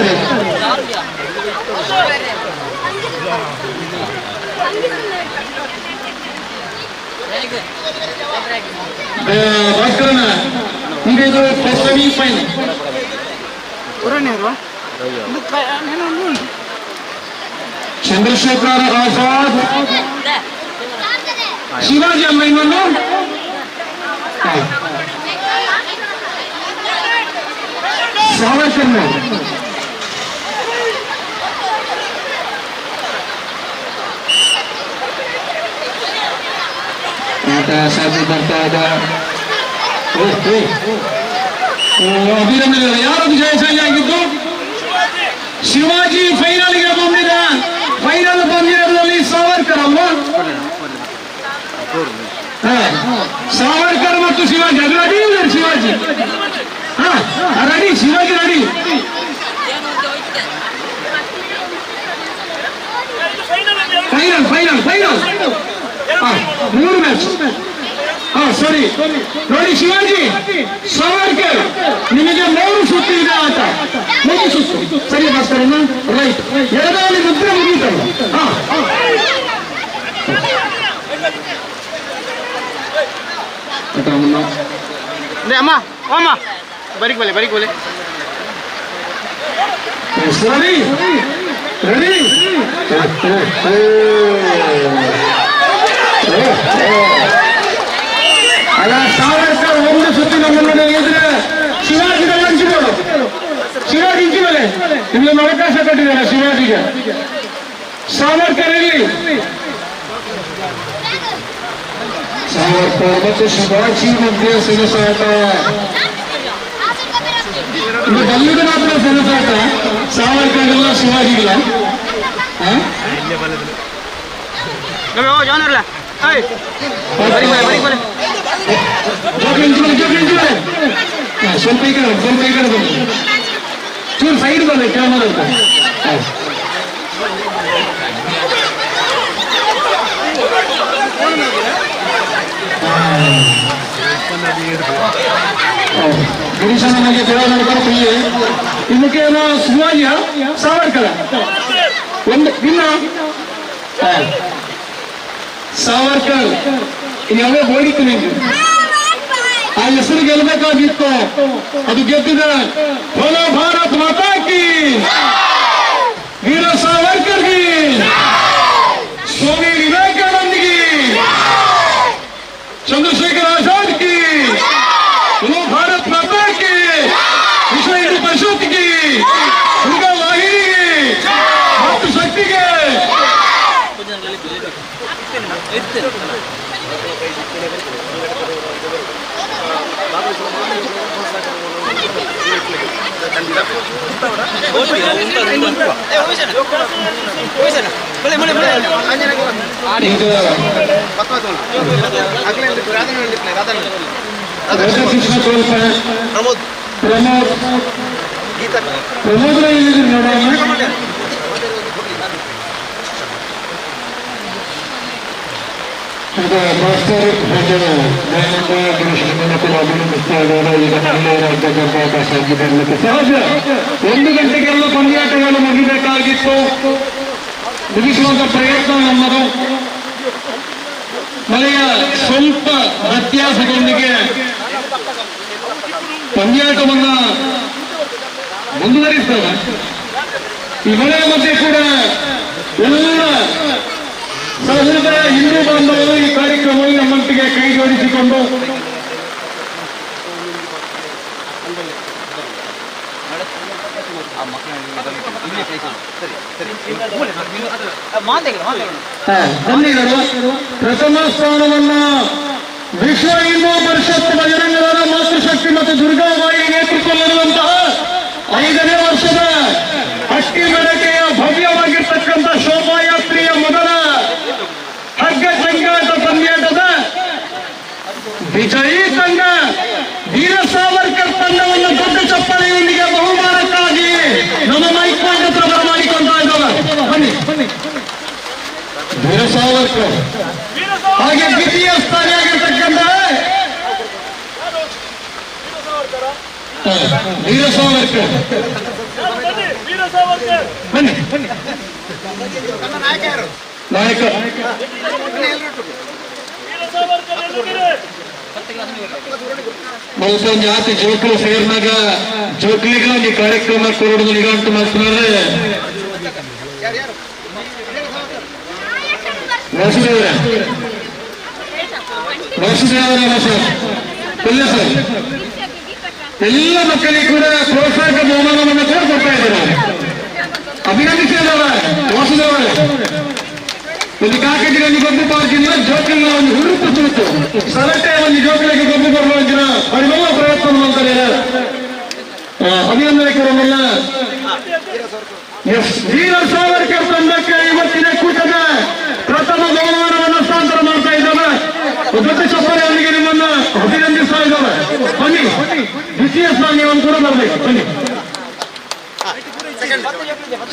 ಭಾಸ್ಕರನ ಈಗ ಇದು ಫಸ್ಟ್ ಫೈನ್ ಚಂದ್ರಶೇಖರ್ ಆಜಾದ್ ಶಿವಾಜಿ ಅಮ್ಮ ಇನ್ನೊಂದು ಸಾವರ್ಕರ್ ಆಟ ಸಾಧು ಬರ್ತಾ ಇದ್ದ ಅಭಿನಂದನೆ. ಯಾರದು ಜಯಶಾಲಿ ಆಗಿದ್ದು? ಶಿವಾಜಿ ಫೈನಲ್ಗೆ ಬಂದಿದ. ಫೈನಲ್ ಪಂದ್ಯದಲ್ಲಿ ಸಾವರ್ಕರ್ ಅಲ್ವಾ? ಸಾವರ್ಕರ್ ಮತ್ತು ಶಿವಾಜಿ ಅದು ರೆಡಿ ಇಲ್ಲ Shivaji ready Shivaji ready. Final final final 3 match. ಸರಿ ನೋಡಿ ಶಿವಾಜಿ ಸಾವರ್ಕರ್ ನಿಮಗೆ 3 ಸುತ್ತು ಇದೆ ಆಟ. 3 ಸುತ್ತು ಸರಿ ಭಾಸ್ಕರ್ ರೈಟ್. ಎಡಗಾಲಿ ಮುದ್ರೆ ಮುಗಿತಲ್ಲ. ಅಮ್ಮ ಅಮ್ಮ ಬರೀಕ್ ಬೋಲೆ ಸರಿ ರೆಡಿ. ಅಲ್ಲ ಸಾವರ್ಕರ್ 1 ಸುತ್ತಿನ ಮುನ್ನಡೆ ಇದ್ರೆ ಶಿವಾಜಿಗೆ ಹಂಚಿಕೊಳ್ಳು. ಶಿವಾಜಿ ಇಂಚಿ ಮೇಲೆ ನಿಮ್ಮನ್ನು ಅವಕಾಶ ಕೊಟ್ಟಿದ್ದಾರೆ ಶಿವಾಜಿಗೆ. ಸಾವರ್ಕರ್ ಇಲ್ಲಿ ಸಾವರ್ಕರ್ ಮತ್ತು ಶಿವಾಜಿ ಮಧ್ಯೆ ಸೆಣಸಾಟ. ಇದು ಬಲ್ಲಿಗೆ ಮಾತ್ರ ಸೆಣಸಾಟ, ಸಾವರ್ಕರ್ ಇಲ್ಲ ಶಿವಾಜಿಗಿಲ್ಲ. ಸ್ವಲ್ಪ ಈ ಕಡೆ ಬಂದು ಚೂರು ಸೈಡ್ ಬಂದೆ ಕ್ಯಾಮರಾ ಅಂತ. ಗಿರೀಶನ ನನಗೆ ದೇವರ ಪ್ರಿಯೆ. ಇದಕ್ಕೇನೋ ಶಿವಾಜಿಯ ಸಾವರ್ಕರ ಒಂದು ಇನ್ನ ಸಾವರ್ಕರ್ ಯಾವೇ ಹೋಗಿತ್ತು ನಿಮ್ಗೆ ಆ ಹೆಸರು ಗೆಲ್ಲಬೇಕಾಗಿತ್ತು. ಅದು ಗೆದ್ದಿದೆ. ಬೋಲೋ ಭಾರತ್ ಮಾತಾ ಕಿ, ವೀರ ಸಾವರ್ಕರ್ ಗಿ, ಸ್ವಾಮಿ ವಿವೇಕಾನಂದ ಗಿ, ಚಂದ್ರಶೇಖರ್ ಆಜಾದ್ की, बोलो भारत माता की, विश्व हिंदू परिषद की, दुर्गा वाहिनी की, मातृशक्ति के. ಪ್ರಮೋದ್ ಮಾಸ್ಟರ್ ಅಭಿನಂದಿಸ್ತಾ ಇದ್ದಾರೆ. ಈಗ ಮಹಿಳೆಯರ ರಾಜ್ಯ ಸಾಧ್ಯ ಬರಲಿಕ್ಕೆ ಸಹಜ. 1 ಗಂಟೆಗೆಲ್ಲ ಪಂದ್ಯಾಟಗಳು ಮುಗಿಬೇಕಾಗಿತ್ತು. ಮುಗಿಸುವಂತ ಪ್ರಯತ್ನ ನಮ್ಮದು. ಮಳೆಯ ಸ್ವಲ್ಪ ವ್ಯತ್ಯಾಸದೊಂದಿಗೆ ಪಂದ್ಯಾಟವನ್ನ ಮುಂದುವರಿಸ್ತದೆ. ಈ ಮಳೆಯ ಮಧ್ಯೆ ಕೂಡ ಎಲ್ಲ ಸಹೃದಯ ಹಿಂದೂ ಬಾಂಧವರು ಈ ಕಾರ್ಯಕ್ರಮವನ್ನು ನಮ್ಮೊಟ್ಟಿಗೆ ಕೈ ಜೋಡಿಸಿಕೊಂಡು ಧನ್ಯರು. ಪ್ರಥಮ ಸ್ಥಾನವನ್ನ ವಿಶ್ವ ಹಿಂದೂ ಪರಿಷತ್ ಬಜರಂಗ ದಳ ಮಾತೃಶಕ್ತಿ ಮತ್ತು ದುರ್ಗಾಬಾಯಿ ನೇತೃತ್ವದಲ್ಲಿರುವಂತಹ 5ನೇ ವರ್ಷದ ಅಕ್ಕಿ ಬೆಳಕೆಯ ಭವ್ಯವಾಗಿರ್ತಕ್ಕಂಥ ಶೋಭಾಯಾತ್ರೆಯ ಮೊದಲ ಹಗ್ಗ ಸಂಘಾಟ ಪಂದ್ಯಾಟದ ವಿಜಯೀ ತಂಡ ವೀರ ಸಾವರ್ಕರ್ ತಂಡವನ್ನು ದೊಡ್ಡ ಚಪ್ಪಲಿಯೊಂದಿಗೆ ಸಾವರ್ಕರ್. ಹಾಗೆ ದ್ವಿತೀಯ ಸ್ಥಾನಿಯಾಗಿರ್ತಕ್ಕಂಥ ವೀರ ಸಾವರ್ಕರ್. ಬನ್ನಿ ನಾಯಕ ಬಹುಶಃ ಜಾತಿ ಜೋಕುಲು ಸೇರಿನಾಗ ಜೋಕ್ಲಿಗ ಈ ಕಾರ್ಯಕ್ರಮ ಕೊಡೋದು ಈಗ ಅಂತ ಮಾತನಾಡ್ರೆ ವಾಸುದೇವರ ಸರ್ ಇಲ್ಲ ಸರ್ ಎಲ್ಲ ಮಕ್ಕಳಿಗೆ ಕೂಡ ಪ್ರೋತ್ಸಾಹಕ ಬಹುಮಾನವನ್ನು ಕೂಡ ಕೊಡ್ತಾ ಇದ್ದಾರೆ. ಅಭಿನಂದಿಸಿದವ ವಾಸುದೇವರ ಒಂದು ಕಾಕಟಿಗೆ ಗೊಬ್ಬು ಪಾರ್ಕಿನ ಜೋಕಲ್ನ ಒಂದು ಹುರುಪು ತೂತು ಸರಟೆ ಒಂದು ಜೋಕಲಿಗೆ ಗೊಬ್ಬು ಬರುವಂತಿನ ಅವರಿಗೆಲ್ಲ ಪ್ರಯತ್ನ ಮಾಡ್ತಾರೆ. ಅಭಿನಂದನೆ ಕೊಡೋಲ್ಲ. ವೀರ ಸಾವರ್ಕರ್ ತಂಡಕ್ಕೆ ಇವತ್ತಿನ ಕೂಟದ ಪ್ರಥಮ ಬಹುಮಾನವನ್ನು ಹಸ್ತಾಂತರ ಮಾಡ್ತಾ ಇದ್ದಾವೆ. ದೊಡ್ಡ ಚಪ್ಪಲಿಯೊಂದಿಗೆ ನಿಮ್ಮನ್ನ ಅಭಿನಂದಿಸ್ತಾ ಇದ್ದಾವೆ. ಬನ್ನಿ ದ್ವಿತೀಯ ಸ್ಥಾನವನ್ನು ಕೂಡ ಬರಬೇಕು. ಬನ್ನಿ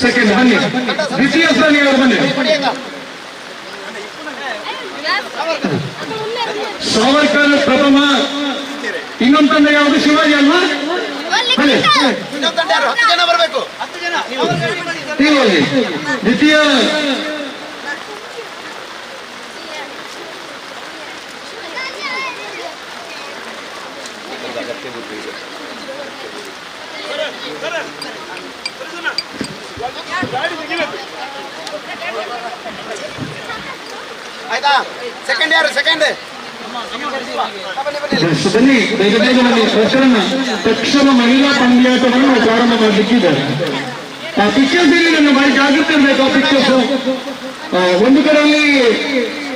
ಸೆಕೆಂಡ್ ಬನ್ನಿ ದ್ವಿತೀಯ ಸ್ಥಾನಿಯವರು ಬನ್ನಿ. ಸಾವರ್ಕರ್ ಪ್ರಥಮ. ಇನ್ನೊಂದು ತಂಡ ಯಾವುದು? ಶಿವಾಜಿ ಅಲ್ವಾ? ದ್ವಿತೀಯ ಆಯ್ತಾ? ಸೆಕೆಂಡ್ ಯಾರು? ಸೆಕೆಂಡ್ ಬನ್ನಿ ಬೇಗ ಬೇಗ ಬನ್ನಿ. ತಕ್ಷಣ ಮಹಿಳಾ ಪಂದ್ಯಾಟವನ್ನು ಪ್ರಾರಂಭ ಮಾಡಲಿಕ್ಕಿದ್ದಾರೆ. ಆ ಪಿಕ್ಚರ್ಸ್ ಇಲ್ಲಿ ನನ್ನ ಬಾರಿ ಜಾಗೃತಿ ಇರಬೇಕು. ಆ ಪಿಕ್ಚರ್ಸ್ ಒಂದು ಕಡೆಯಲ್ಲಿ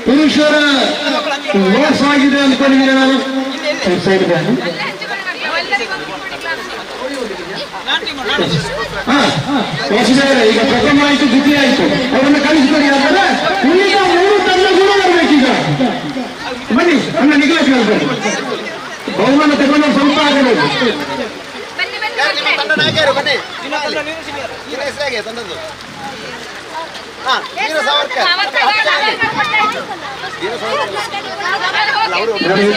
ಪುರುಷರ ಲಾಸ್ ಆಗಿದೆ ಅನ್ಕೊಂಡಿದ್ದೀನಿ ನಾನು. ಈಗ ಪ್ರಥಮ ಆಯ್ತು, ದ್ವಿತೀಯ ಆಯ್ತು, ಅವರನ್ನು ಕಳಿಸ್ಕೊಡಿ. ಆದರೆ ಈಗ 3 ತಂಡ ಕೂಡ ಬರಬೇಕೀಗ. ಬನ್ನಿ ಅನ್ನ ನಿಖಿಲೇಶ್ ಹೇಳ್ತಾರೆ. ಬಹುಮಾನ ತಗೊಂಡು ಸ್ವಲ್ಪ ಆಗಬೇಕು. ನಿಮ್ಮ ತಂಡ ನಾಯಕರು ಬನ್ನಿ. ಹೆಸರಾಗೆ ತಂದದ್ದು ವೀರ ಸಾವರ್ಕರ್.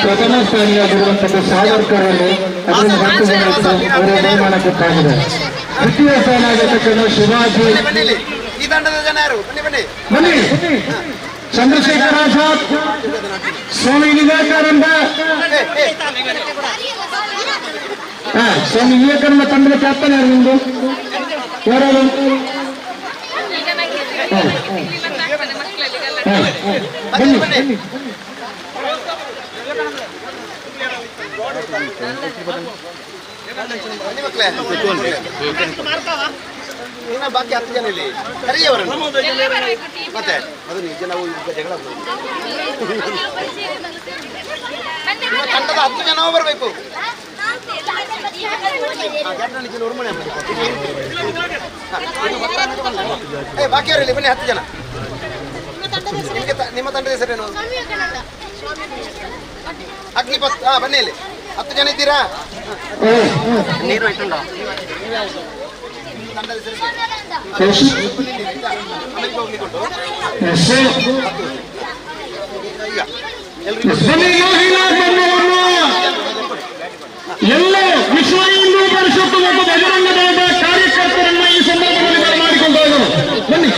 ಪ್ರಥಮ ಸ್ಥಾನಿಯಾಗಿರುವಂತಹ ಸಾವರ್ಕರ್ ಅವರ ಬಹುಮಾನ ಕೊಟ್ಟಾಗಿದೆ. ದ್ವಿತೀಯ ಸ್ಥಾನ ಆಗಿರ್ತಕ್ಕಂಥ ಶಿವಾಜಿ. ಈ ತಂಡದ ಜನ ಯಾರು? ಬನ್ನಿ ಬನ್ನಿ ಬನ್ನಿ. ಚಂದ್ರಶೇಖರ್ ಆಜಾದ್, ಸ್ವಾಮಿ ವಿವೇಕಾನಂದ. ಸ್ವಾಮಿ ವಿವೇಕಾನಂದ ತಂಡದ ಕ್ಯಾಪ್ಟನ್ ಯಾರು ನಿಮ್ದು? ಯಾರು? ಬನ್ನಿ ಬನ್ನಿ ಮಕ್ಕಳೇ. ಇನ್ನ ಬಾಕಿ 10 ಜನ ಇಲ್ಲಿ ಕರಿಯವರನ್ನು ಮತ್ತೆ ಅದು ನಿಜ. ನಾವು ಜಗಳ ತಂಡದ 10 ಜನ ಬರಬೇಕು. ಬಾಕಿಯವರಲ್ಲಿ ಬನ್ನಿ 10 ಜನ. ನಿಮ್ಮ ತಂಡದ ಹೆಸರೇನು? ಅಗ್ನಿಪತ್. ಬನ್ನಿ ಇಲ್ಲಿ 10 ಜನ ಇದ್ದೀರಾ? ನೀರು ಇಟ್ಟುಂಡ ತಂಡದ ಹೆಸರು ಹೋಗ್ಲಿಕ್ಕೊಟ್ಟು ಎಲ್ಲ ವಿಶ್ವ ಹಿಂದೂ ಪರಿಷತ್ತು ಮತ್ತು ಬಜರಂಗ ದಳದ ಕಾರ್ಯಕರ್ತರನ್ನ ಈ ಸಂದರ್ಭದಲ್ಲಿ ಬರಮಾಡಿಕೊಂಡು ಹೋದರು. ಬನ್ನಿ.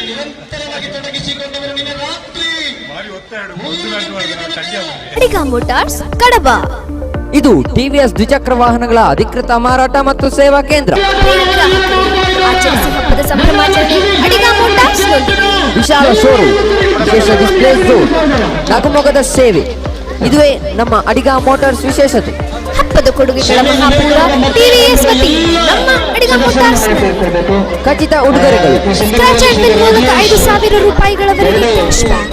ನಿರಂತರವಾಗಿ ತೊಡಗಿಸಿಕೊಂಡವರು ನಿನ್ನೆ ರಾತ್ರಿ ಅಡಿಗ ಮೋಟಾರ್ಸ್ ಕಡಬ. ಇದು ಟಿವಿಎಸ್ ದ್ವಿಚಕ್ರ ವಾಹನಗಳ ಅಧಿಕೃತ ಮಾರಾಟ ಮತ್ತು ಸೇವಾ ಕೇಂದ್ರ. ಆಚರಿಸಿ ಹಬ್ಬದ ಸಂಭ್ರಮಾಚರಣೆ ಅಡಿಗ ಮೋಟಾರ್ಸ್ ನೊಂದಿಗೆ. ವಿಶಾಲ ಶೋರೂಮ್, ವಿಶೇಷ ಡಿಸ್ಪ್ಲೇ ಝೋನ್, ನಗುಮೊಗದ ಸೇವೆ, ಇದುವೇ ನಮ್ಮ ಅಡಿಗ ಮೋಟಾರ್ಸ್ ವಿಶೇಷತೆ. ಹಬ್ಬದ ಕೊಡುಗೆಗಳ ಮಹಾಪೂರ ಟಿವಿಎಸ್ ವತಿ ನಮ್ಮ ಅಡಿಗ ಮೋಟಾರ್ಸ್. ಖಚಿತ ಉಡುಗೊರೆಗಳು: ಸ್ಕ್ರಾಚ್ ಆ್ಯಂಡ್ ವಿನ್ ಮೂಲಕ 5,000 ರೂಪಾಯಿಗಳವರೆಗೆ ಕ್ಯಾಶ್ ಬ್ಯಾಕ್,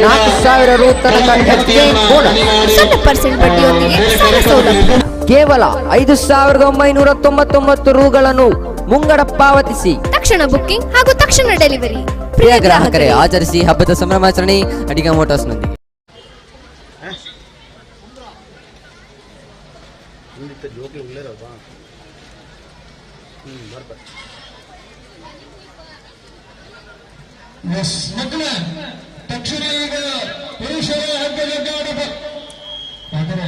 4,000 ರು ತನಕ ಎಕ್ಸ್ಚೇಂಜ್ ಬೋನಸ್, 0% ಬಡ್ಡಿಯೊಂದಿಗೆ ಸಾಲ ಸೌಲಭ್ಯ. ಕೇವಲ 5,999 ರೂಗಳನ್ನು ಮುಂಗಡ ಪಾವತಿಸಿ ತಕ್ಷಣ ಬುಕ್ಕಿಂಗ್ ಹಾಗೂ ತಕ್ಷಣ ಡೆಲಿವರಿ. ಪ್ರಿಯ ಗ್ರಾಹಕರೇ, ಆಚರಿಸಿ ಹಬ್ಬದ ಸಂಭ್ರಮಾಚರಣೆ ಅಡಿಗ ಮೋಟಾರ್ಸ್ನೊಂದಿಗೆ. ಮಕ್ಕಳ ತಕ್ಷಣ ಈಗ ಪುರುಷರ ಹಗ್ಗಜಗ್ಗಾಟ ಆದರೆ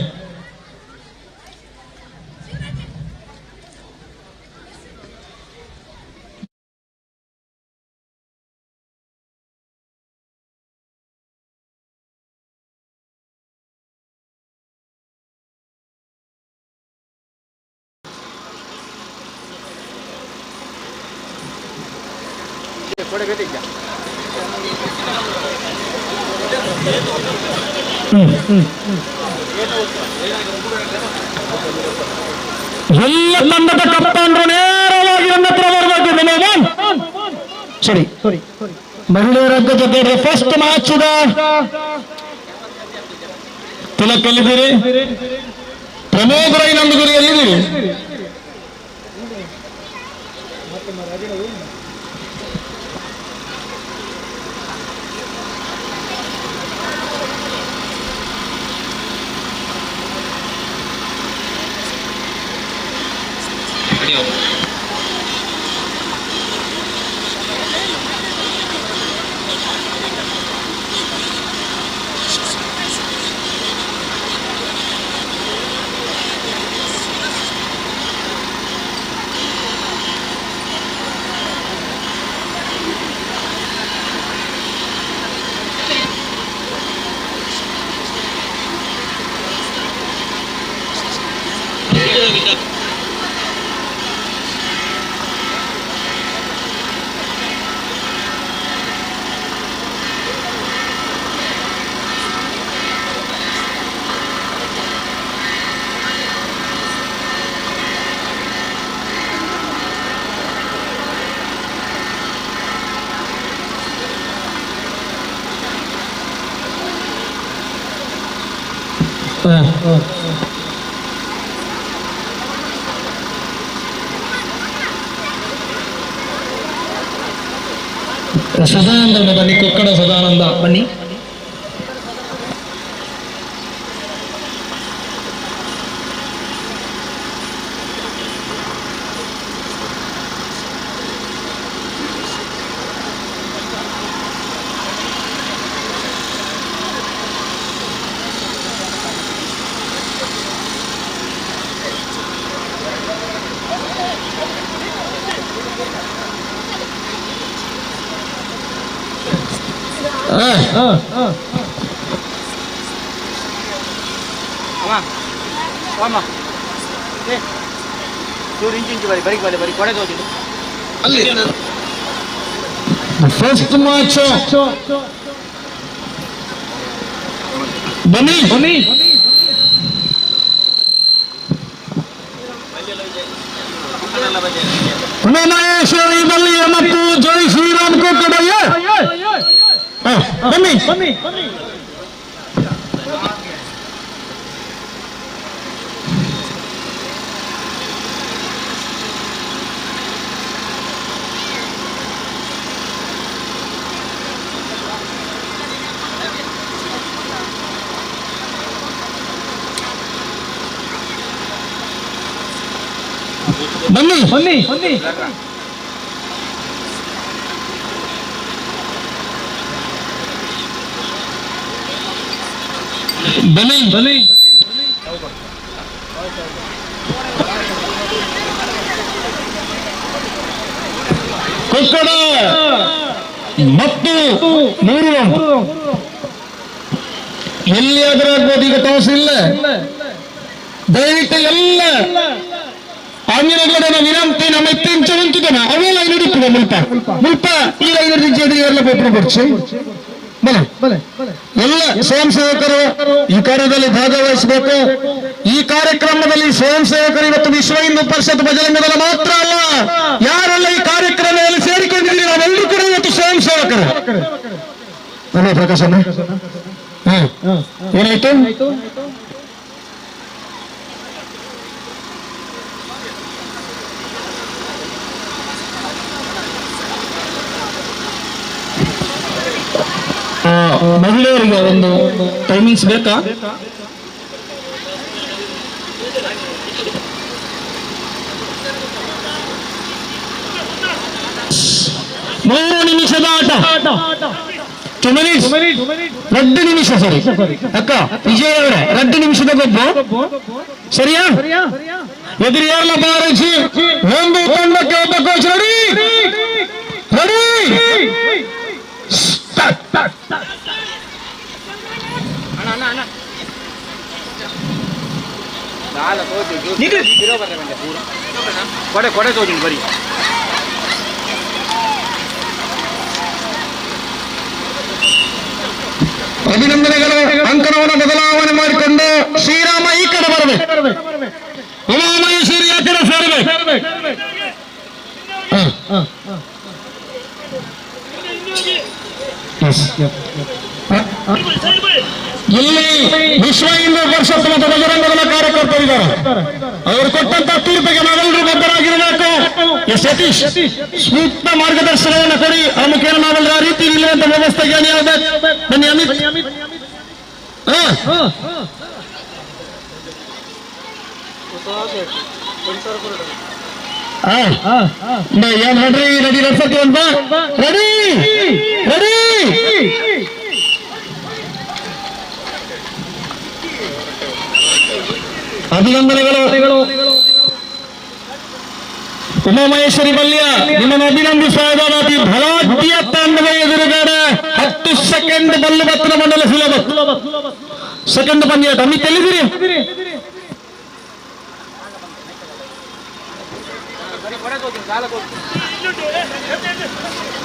ಎಲ್ಲ ತಂಡದ ಕಪ್ತಾನರು ನೇರವಾಗಿ ನನ್ನ ಹತ್ರ ಬರಬೇಕು. ಸರಿ ಮಹಿಳೆಯರ ಜೊತೆ ಫಸ್ಟ್ ಮ್ಯಾಚ್ ತಿಲಕಲ್ಲಿದ್ದೀರಿ, ಪ್ರಮೋದ್ ರೈ ನಂದಗುರಿಯಲ್ಲಿದ್ದೀರಿ. ಸದಾನಂದ ಬನ್ನಿ, ಕೊಕ್ಕಡ ಸದಾನಂದ ಬನ್ನಿ. ಫಸ್ಟ್ ಮ್ಯಾಚ್ ಬನ್ನಿ ಉಮಾಮಹೇಶ್ವರಿ ಮಲ್ಲಿಯ ಮತ್ತು ಜೈ ಶ್ರೀರಾಮ್ ಕೊಕ್ಕಡಯ್ಯ ಬನ್ನಿ. ಕೊಕ್ಕಡ ಮತ್ತು ಮೂರು ಎಲ್ಲಿಯಾದ್ರೂ ಆಗ್ಬೋದು. ಈಗ ಟಾಸ್ ಇಲ್ಲ, ದಯವಿಟ್ಟು ಎಲ್ಲ ಆಂಜನೇಯಗೌಡನ ವಿನಂತಿ. ನಮ್ಮ ಇತ್ತಿಂಚ ಉಂಟುದನ ಅವೆಲ್ಲ ಹಿಡಿತದೆ ಮುಲ್ಪ ಈ ಐದು ಎಲ್ಲ ಪೇಪರ್ ಕೊಡ್ಸಿ ಎಲ್ಲ ಸ್ವಯಂ ಸೇವಕರು ಈ ಕಾರ್ಯದಲ್ಲಿ ಭಾಗವಹಿಸಬೇಕು. ಈ ಕಾರ್ಯಕ್ರಮದಲ್ಲಿ ಸ್ವಯಂ ಸೇವಕರು ಇವತ್ತು ವಿಶ್ವ ಹಿಂದೂ ಪರಿಷತ್ ಬಜರಂಗದಳ ಮಾತ್ರ ಅಲ್ಲ, ಯಾರೆಲ್ಲ ಈ ಕಾರ್ಯಕ್ರಮದಲ್ಲಿ ಸೇರಿಕೊಂಡಿದ್ದೀರಿ ನಾವೆಲ್ಲರೂ ಕೂಡ ಇವತ್ತು ಸ್ವಯಂ ಸೇವಕರು. ಅಲ್ಲ ಪ್ರಕಾಶನ ಏನಾಯ್ತು? ಮಹಿಳೆಯರಿಗೆ ಒಂದು ಟೈಮಿಂಗ್ಸ್ ಬೇಕಾ? 3 ನಿಮಿಷದ ಆಟ. 2 minutes 2 ನಿಮಿಷ ಸರಿ ಅಕ್ಕ ವಿಜಯ್ ಅವರೇ 2 ನಿಮಿಷದ ಗೊಬ್ಬು ಸರಿಯಾ ಎದುರು ಯಾರಲ್ಲ ಬಾರಿಸಿ ಒಂದು ತಂಡಕ್ಕೆ ಒಬ್ಬ ಕೋಚ್ ರೆಡಿ ಕೊಡೆ ತೋಜಿ ಬರೀ ಅಭಿನಂದನೆಗಳು. ಅಂಕಣವನ್ನು ಬದಲಾವಣೆ ಮಾಡಿಕೊಂಡು ಶ್ರೀರಾಮ ಈ ಕಡೆ ಬರಬೇಕು, ಉಮಾಮಹೇಶ್ವರಿ ಆ ಕಡೆ ಸೇರಬೇಕು. ಇಲ್ಲಿ ವಿಶ್ವ ಹಿಂದೂ ಪರಿಷತ್ ಮತ್ತು ಬಜರಂಗದಳ ಕಾರ್ಯಕರ್ತರಿದ್ದಾರೆ. ಅವರು ಕೊಟ್ಟಂತ ತೀರ್ಪಿಗೆ ನಾವೆಲ್ಲರೂ ಬದ್ಧರಾಗಿರಬೇಕು. ಸತೀಶ್ ಸೂಕ್ತ ಮಾರ್ಗದರ್ಶನವನ್ನು ಕೊಡಿ. ಆ ಮುಖೇನ ನಾವೆಲ್ಲರೂ ಆ ರೀತಿ ನಿಲ್ಲುವಂತ ವ್ಯವಸ್ಥೆಗೆ ಅಣಿಯಾಗಬೇಕು. ಬನ್ನಿ ಅಮಿತ್. ಏನ್ ರೆಡಿ ರೆಡಿ ನಡ್ಸಕ್ಕೆ ಅಂತ ರೆಡಿ ರೆಡಿ. ಅಭಿನಂದನೆಗಳು. ಉಮಾಮಹೇಶ್ವರಿ ಬಲ್ಯ ನಿಮ್ಮನ್ನು ಅಭಿನಂದಿಸುವುದಾದ ಭಲಾಢ್ಯ ತಂಡದ ಎದುರುಗಡೆ 10 ಸೆಕೆಂಡ್ ಬಲ್ಲು ಬತ್ತನ ಮಂಡಲ ಸಿಲಬಸ್ ಸೆಕೆಂಡ್ ಪಂದ್ಯಾಟ. ಅಮಿತ್ ಎಲ್ಲಿದ್ದೀರಿ?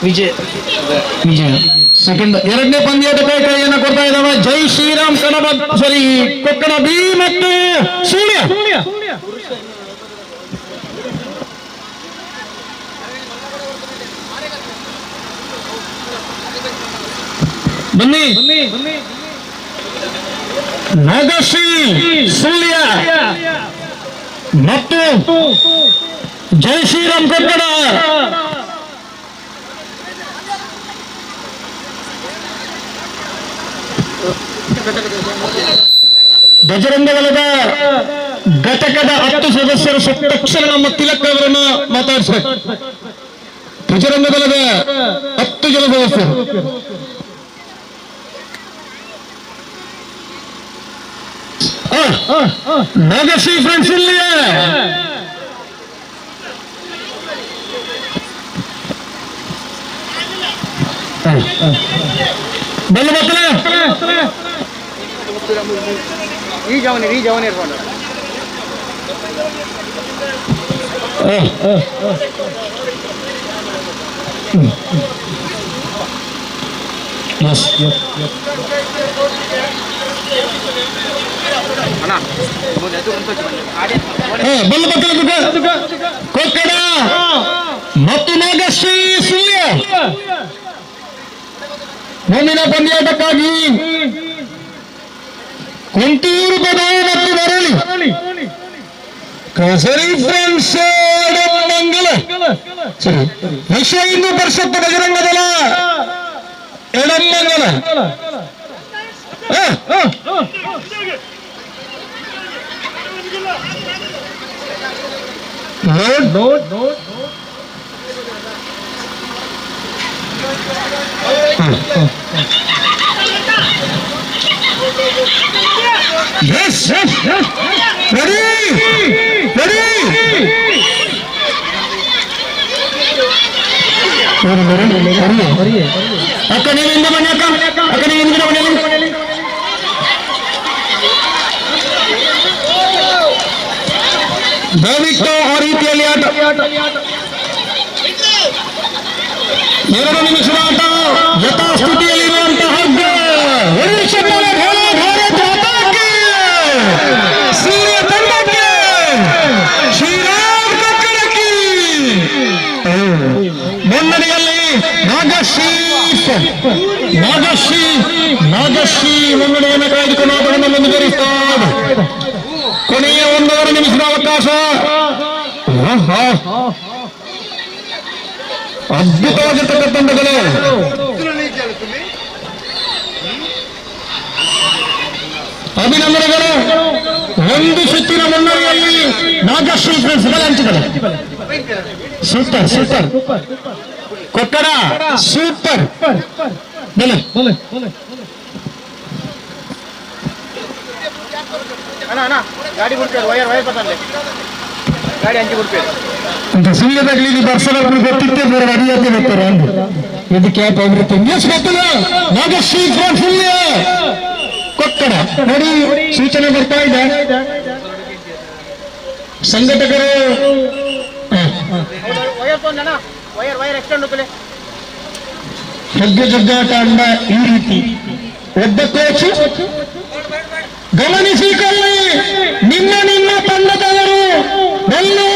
ವಿಜಯ್ ಸೆಕೆಂಡ್ ಎರಡನೇ ಪಂದ್ಯಾಟಕ್ಕೆ ಕೈಯನ್ನು ಕೊಡ್ತಾ ಇದ್ದಾವೆ. ಜೈ ಶ್ರೀರಾಮ್ ಸರಿ ಕೊಕ್ಕಣ ಬಿ ಮತ್ತು ಸೂರ್ಯ. ಬನ್ನಿ ನಾಗಶ್ರೀ ಸೂರ್ಯ ಮತ್ತು ಜೈ ಶ್ರೀರಾಮ್ ಕೊಕ್ಕಡ. ಬಜರಂಗದಳದ ಘಟಕದ 10 ಸದಸ್ಯರು ತಕ್ಷಣ ನಮ್ಮ ತಿಲಕ್ ಅವರನ್ನು ಮಾತಾಡಿಸಬೇಕು. ಬಜರಂಗದಳದ 10 ಜನ ಸದಸ್ಯರು. ನಾಗಶ್ರೀ ಫ್ರೆಂಡ್ಸ್ ಇಲ್ಲಿಯೇ ಬಲ್ಲ ಮಕ್ಕಳೇ ಈ ಜವನಿ ಇರ್ಕೊಂಡು ಬಲ್ಲ ಮಕ್ಕಳ ಕೊಕ್ಕಡ ಮತ್ತು ನಾಗಶ್ರೀ ಸೂರ್ಯ ಮುಂದಿನ ಪಂದ್ಯಾಟಕ್ಕಾಗಿ ಕುಂಟೂರು ಬದಾಯಿ ಮತ್ತು ಮರಳಿ ಸರಿ ಫ್ರೆಂಡ್ಸ್ ಮಂಗಲ ಸರಿ ವಿಶ್ವ Hindu Parishad Bajrang Dal ಎಡಮಂಗಲ. Yes, yes, yes. Ready? Ready? ಅಕ್ಕ ನೀವು ಹಿಂದೆ ಬನ್ನಿ ಅಕ್ಕ. ಅಕ್ಕ ನೀವು ಹಿಂದೆ ಬನ್ನಿ. ದಯವಿಟ್ಟು ಆ ರೀತಿಯಲ್ಲಿ ಆಟ 2 ನಿಮಿಷದ ಆಟ ಯಥಾಸ್ಥಿತಿಯಲ್ಲಿರುವಂತಹ ಸೂರ್ಯ ತಂಡಕ್ಕೆ ಶ್ರೀರಾಮ್ ಕಕ್ಕಡಕ್ಕಿ ಮುನ್ನಡೆಯಲ್ಲಿ ನಾಗಶ್ರೀ ಮುನ್ನಡೆಯನ್ನು ಕಾಯ್ದುಕೊಂಡು ಆಟವನ್ನು ಮುಂದುವರಿಸುತ್ತಾರೆ. ಕೊನೆಯ 1.5 ನಿಮಿಷದ ಅವಕಾಶ. ಅದ್ಭುತವಾಗಿರ್ತಕ್ಕಂಥ ತಂಡಗಳು. ಅಭಿನಂದನೆಗಳು. ಒಂದು ಸುತ್ತಿನ ಮುನ್ನಡೆಯಲ್ಲಿ ನಾಗಶ್ರೀ ಫ್ರೆಂಡ್ಸ್ ಹಂಚಿದ್ದಾರೆ. Super super. ಕೊಕ್ಕಡ ಸೂಪರ್ ಗಾಡಿ ಬಿಡ್ತೇವೆ ವಯರ್ ಬರ್ತಾನೆ ಗಾಡಿ ಹಂಚಿ ಬಿಡ್ತೇವೆ ಅಂತ ಸುಳ್ಯದಲ್ಲಿ ಬರ್ಸಲ ಗೊತ್ತಿತ್ತೆ ಬೇರೆ ಅಡಿಯಾಗಿ ಬರ್ತಾರೆ ಇದು ಕ್ಯಾಪ್ ಎವ್ರಿಥಿಂಗ್ ಎಸ್ ಗೊತ್ತಿಲ್ಲ ನಾಗಶ್ರೀ ಸುಳ್ಯ ಕೊಕ್ಕಡ ನೋಡಿ ಸೂಚನೆ ಬರ್ತಾ ಇದೆ ಸಂಘಟಕರು ವಯರ್ ಎಕ್ಸ್ಟೆಂಡ್ ಹೋಗಲಿ ಹೆಜ್ಜೆ ಜಗ್ಗಾಟ ಅಂದ ಈ ರೀತಿ ಒಬ್ಬ ಕೋಚ್ ಗಮನಿಸಿಕೊಳ್ಳಿ ನಿಮ್ಮ ತಂಡದವರು ಬಲ್ಲು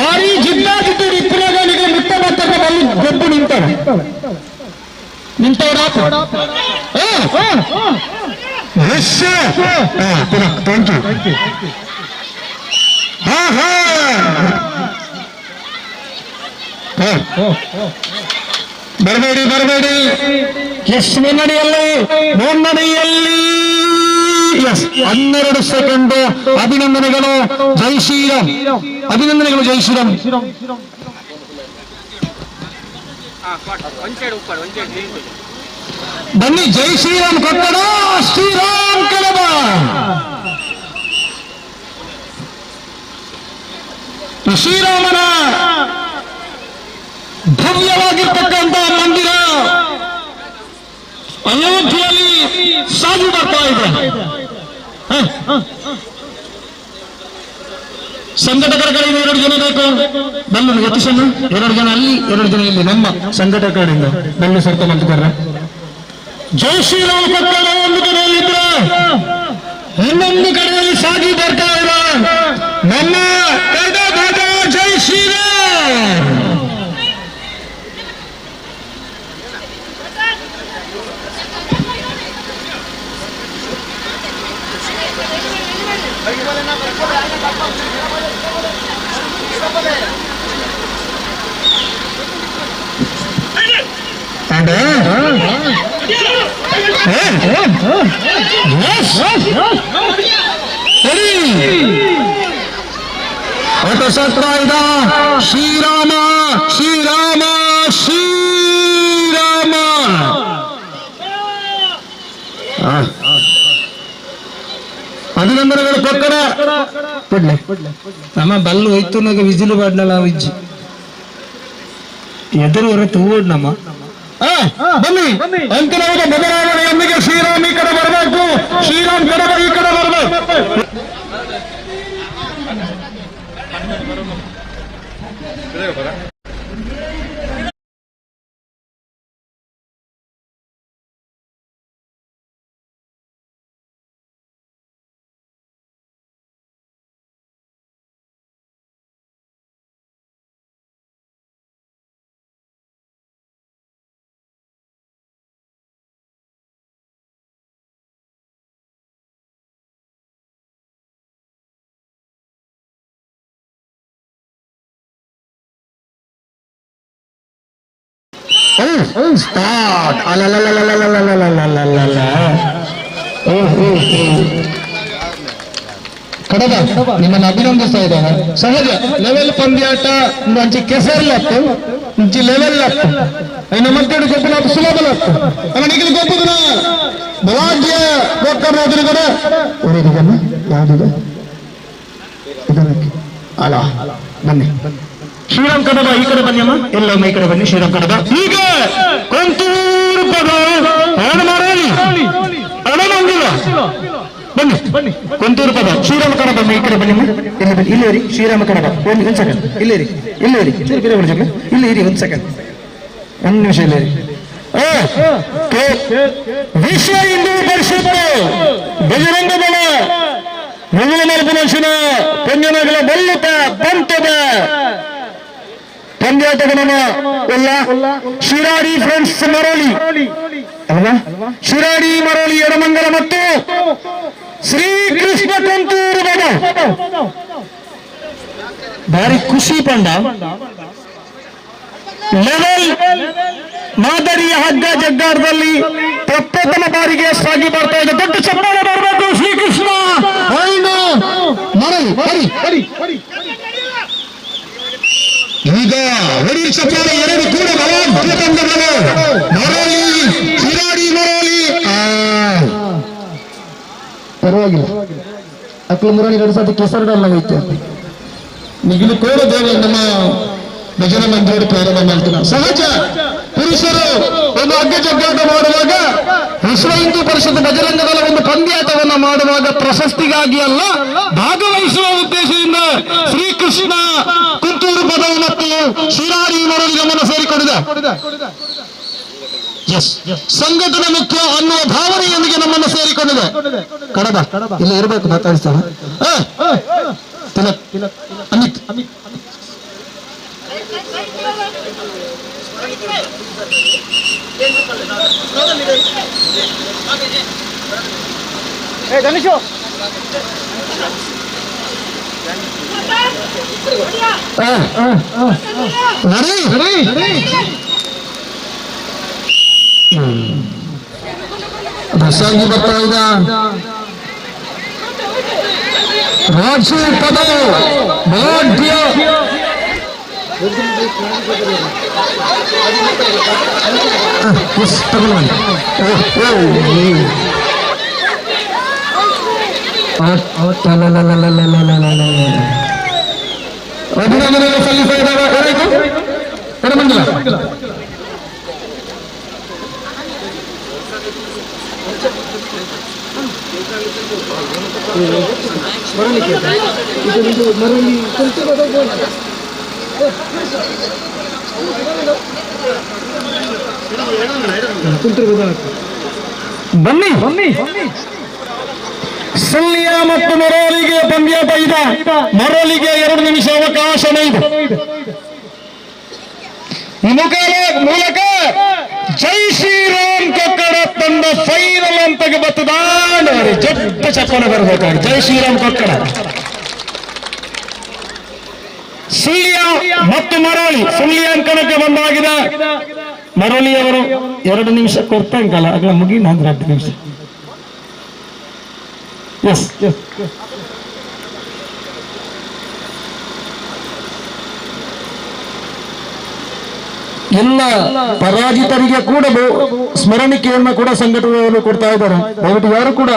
ಭಾರಿ ಜಿದ್ದಾಜಿದ್ದರು ಇಪ್ಪರಾಗನಿಗೆ ಮುಟ್ಟ ಮಾತ್ರ ಬಲ್ಲು ಗೊಬ್ಬು ನಿಂತವರ ಬರಬೇಡಿ ಎಷ್ಟು ಮುನ್ನಡೆಯಲ್ಲಿ ಎಸ್ 12 ಸೆಕೆಂಡ್ ಅಭಿನಂದನೆಗಳು ಜೈ ಶ್ರೀರಾಮ್ ಬನ್ನಿ ಜೈ ಶ್ರೀರಾಮ್ ಕೊಟ್ಟಡ ಶ್ರೀರಾಮ್ ಕಡಬ ಶ್ರೀರಾಮನ ಭವ್ಯವಾಗಿರ್ತಕ್ಕಂತಹ ಮಂದಿರ ಅಯೋಧ್ಯೆಯಲ್ಲಿ ಸಾಗಿ ಬರ್ತಾ ಇದೆ. ಸಂಘಟಕರ ಕಡೆಯಿಂದ 2 ಜನ ಬೇಕು. ಬಲ್ಲು ಯತೀಶನ್ನ 2 ಜನ ಅಲ್ಲಿ 2 ಜನ ಇಲ್ಲಿ ನಮ್ಮ ಸಂಘಟಕರಿಂದ ಬಲ್ಲು ಸರ್ತ ಮಂತ್ರಿಕರ ಜೈ ಶ್ರೀರಾಮ್ ಕೊಟ್ಟಡ ಒಂದು ಕಡೆಯಲ್ಲಿದ್ರೆ ಇನ್ನೊಂದು ಕಡೆಯಲ್ಲಿ ಸಾಗಿ ಬರ್ತಾ ಇದೆ ನಮ್ಮ ಕರ್ನಾಟಕ ಜೈ Shriram. And auto satraida Shriram ಅಭಿನಂದನೆಗಳು ಕೊಕ್ಕಡ ಕೊಡ್ಲೆ ನಮ್ಮ ಬಲ್ಲು ಹೋಯ್ತು ನಾಗ ವಿಜಿಲು ಬಾಡ್ನಲ್ಲ ವಿಜ್ಜಿ ಎದುರು ಹೊರತು ಓಡ್ ನಮ್ಮ ಬನ್ನಿ ಅಂತಿಮವಾದ ಬದಲಾವಣೆಯೊಂದಿಗೆ ಶ್ರೀರಾಮ್ ಈ ಕಡೆ ಬರಬೇಕು, ಶ್ರೀರಾಮ್ ಕಡೆ ಈ ಕಡೆ ಬರಬೇಕು. ಸ್ಟಾರ್ಟ್ ಕಡದ ನಿಮ್ಮನ್ನು ಅಭಿನಂದಿಸ್ತಾ ಇದ್ದಾನೆ. ಸಹಜ ಲೆವೆಲ್ ಪಂದ್ಯಾಟ ಅಂಚಿ ಕೆಸರ್ಲತ್ತು ಇಂಚಿ ಲೆವೆಲ್ ಅತ್ತು ಇನ್ನು ಮತ್ತೆ ಗೊಬ್ಬರ ಸುಲಭ ಅತ್ತು ಅವನಿಗೆ ಗೊಬ್ಬರ ಬಲಾಢ್ಯ ಗೊಬ್ಬರ ಕೂಡ ಯಾವ್ದು ಅಲ್ಲ ಬನ್ನಿ ಶ್ರೀರಾಮ್ ಕಡಬ ಈ ಕಡೆ ಬನ್ನಿ ಅಮ್ಮ, ಎಲ್ಲಮ್ಮ ಈ ಕಡೆ ಬನ್ನಿ. ಶ್ರೀರಾಮ್ ಕಡಬ ಈಗ ಕೊಂತೂರು ಪದ ಅಣಮಂಗಿಲ್ಲ ಬನ್ನಿ ಕೊಂತೂರು ಪದ ಶ್ರೀರಾಮ ಕಡಬ ಈ ಕಡೆ ಬನ್ನಿ ಇಲ್ಲಿ ಇಲ್ಲಿ ಇರಿ. ಶ್ರೀರಾಮ ಕಡಬ ಒಂದು ಸೆಕೆಂಡ್ ಇಲ್ಲಿ ಚೂರು ಬೇರೆ ಬರ್ಜಕ್ಕೆ ಇಲ್ಲಿ ಇರಿ 1 ಸೆಕೆಂಡ್ 1 ನಿಮಿಷ ಇಲ್ಲಿ ಇರಿ. ವಿಶ್ವ ಹಿಂದೂ ಪರಿಷತ್ ಬಜರಂಗ ದಳ ಮುಂದಿನ ಮರುಪುನಶಿನ ಪಂಜನಗಳ ಬಲ್ಲುತ ಬಂತದ ಪಂದ್ಯಾಟಗಣನ ಎಲ್ಲ ಶಿರಾಡಿ ಫ್ರೆಂಡ್ಸ್ ಮರೋಳಿ ಅಲ್ವಾ, ಶಿರಾಡಿ ಮರೋಳಿ ಎಡಮಂಗಲ ಮತ್ತು ಶ್ರೀಕೃಷ್ಣ ಕೊಂತೂರು ಬಡ ಭಾರಿ ಖುಷಿ ಪಂಡ ಲೆವೆಲ್ ಮಾದರಿಯ ಹಗ್ಗ ಜಗ್ಗಾರದಲ್ಲಿ ಪ್ರಪ್ರಥಮ ಬಾರಿಗೆ ಸಾಗಿ ಬರ್ತಾ ಇದೆ. ದೊಡ್ಡ ಚಪ್ಪಾಳೆ ಬರಬೇಕು. ಶ್ರೀಕೃಷ್ಣ ಮರಳಿ ಈಗ ಹೊಡಿ ಚಪ್ಪಾಳೆ ಎರಡು ಕೂಡ ಬಲಾಢ್ಯ ತಂಡಗಳು ಮರೋಲಿ ಶಿರಾಡಿ ಮರೋಲಿ ಪರವಾಗಿಲ್ಲ ಅಕ್ಕಳ ಮುರಾಣಿ ನಡೆಸೋದು ಕೆಸರಡಲ್ಲ ಐತೆ ನಿಗಿಲು ಕೋರದೇವೆ ನಮ್ಮ ಭಜನ ಮಂದಿರ ಪ್ರಾರಂಭ ಮಾಡ್ತೀನ ಸಹಜ ಪುರುಷರು ಒಂದು ಅಗ್ಗ ಜಗ್ಗಾಟ ಮಾಡುವಾಗ ವಿಶ್ವ ಹಿಂದೂ ಪರಿಷತ್ ಬಜರಂಗದಳ ಒಂದು ಪಂದ್ಯಾಟವನ್ನ ಮಾಡುವಾಗ ಪ್ರಶಸ್ತಿಗಾಗಿ ಅಲ್ಲ ಭಾಗವಹಿಸುವ ಉದ್ದೇಶದಿಂದ ಶ್ರೀಕೃಷ್ಣ ಕುಂತೂರು ಪದವು ಮತ್ತು ಶಿರಾಡಿ ಮರಳಿ ಗಮನ ಸೇರಿಕೊಂಡಿದೆ. ಸಂಘಟನೆ ಮುಖ್ಯ ಅನ್ನುವ ಭಾವನೆಯೊಂದಿಗೆ ನಮ್ಮನ್ನು ಸೇರಿಕೊಂಡಿದೆ. ಕಡಬ ಇಲ್ಲಿ ಇರಬೇಕು ಮಾತಾಡಿಸ್ತಾನ ಅಮಿತ್ ಗಣೇಶು ರಸಾಗಿ ಬರ್ತಾ ಇದ್ದ ರಾಜು ಪದ ಭಾಗ್ಯ ಅಭಿನಂದನೆ ಸಲ್ಲಿಸ್ತಾ ಇದ್ದಾರೆ. ಎಡಮಂಗಲ ಬನ್ನಿ ಬನ್ನಿ ಸುಳ್ಯ ಮತ್ತು ಮರೋಲಿಗೆ ಪಂದ್ಯಾಟ ಇದೆ. ಮರೋಲಿಗೆ 2 ನಿಮಿಷ ಅವಕಾಶನೇ ಇದೆ. ಮೂಲಕ ಜೈ ಶ್ರೀರಾಮ್ ಕೊಕ್ಕಡ ತಂಡ ಫೈನಲ್ ಹಂತಕ್ಕೆ ಬರ್ತದಾಡಿ ಜೊಡ್ಡ ಚಪ್ಪನ ಬರಬೇಕಾಗಿ ಜೈ ಶ್ರೀರಾಮ್ ಕೊಕ್ಕಡ ಸುಳ್ಯ ಮತ್ತು ಮರೋಲಿ ಸುಳ್ಯ ಅಂಕಣಕ್ಕೆ ಬಂದಾಗಿದೆ. ಮರೋಲಿಯವರು 2 ನಿಮಿಷ ಕೊಡ್ತಂಕಲ್ಲ ಅಗಳ ಮುಗಿ ನಾನು 2 ನಿಮಿಷ. ಎಸ್ ಎಲ್ಲ ಪರಾಜಿತರಿಗೆ ಕೂಡ ಸ್ಮರಣಿಕೆಯನ್ನು ಕೂಡ ಸಂಘಟನೆಗಳು ಕೊಡ್ತಾ ಇದ್ದಾರೆ. ದಯವಿಟ್ಟು ಯಾರು ಕೂಡ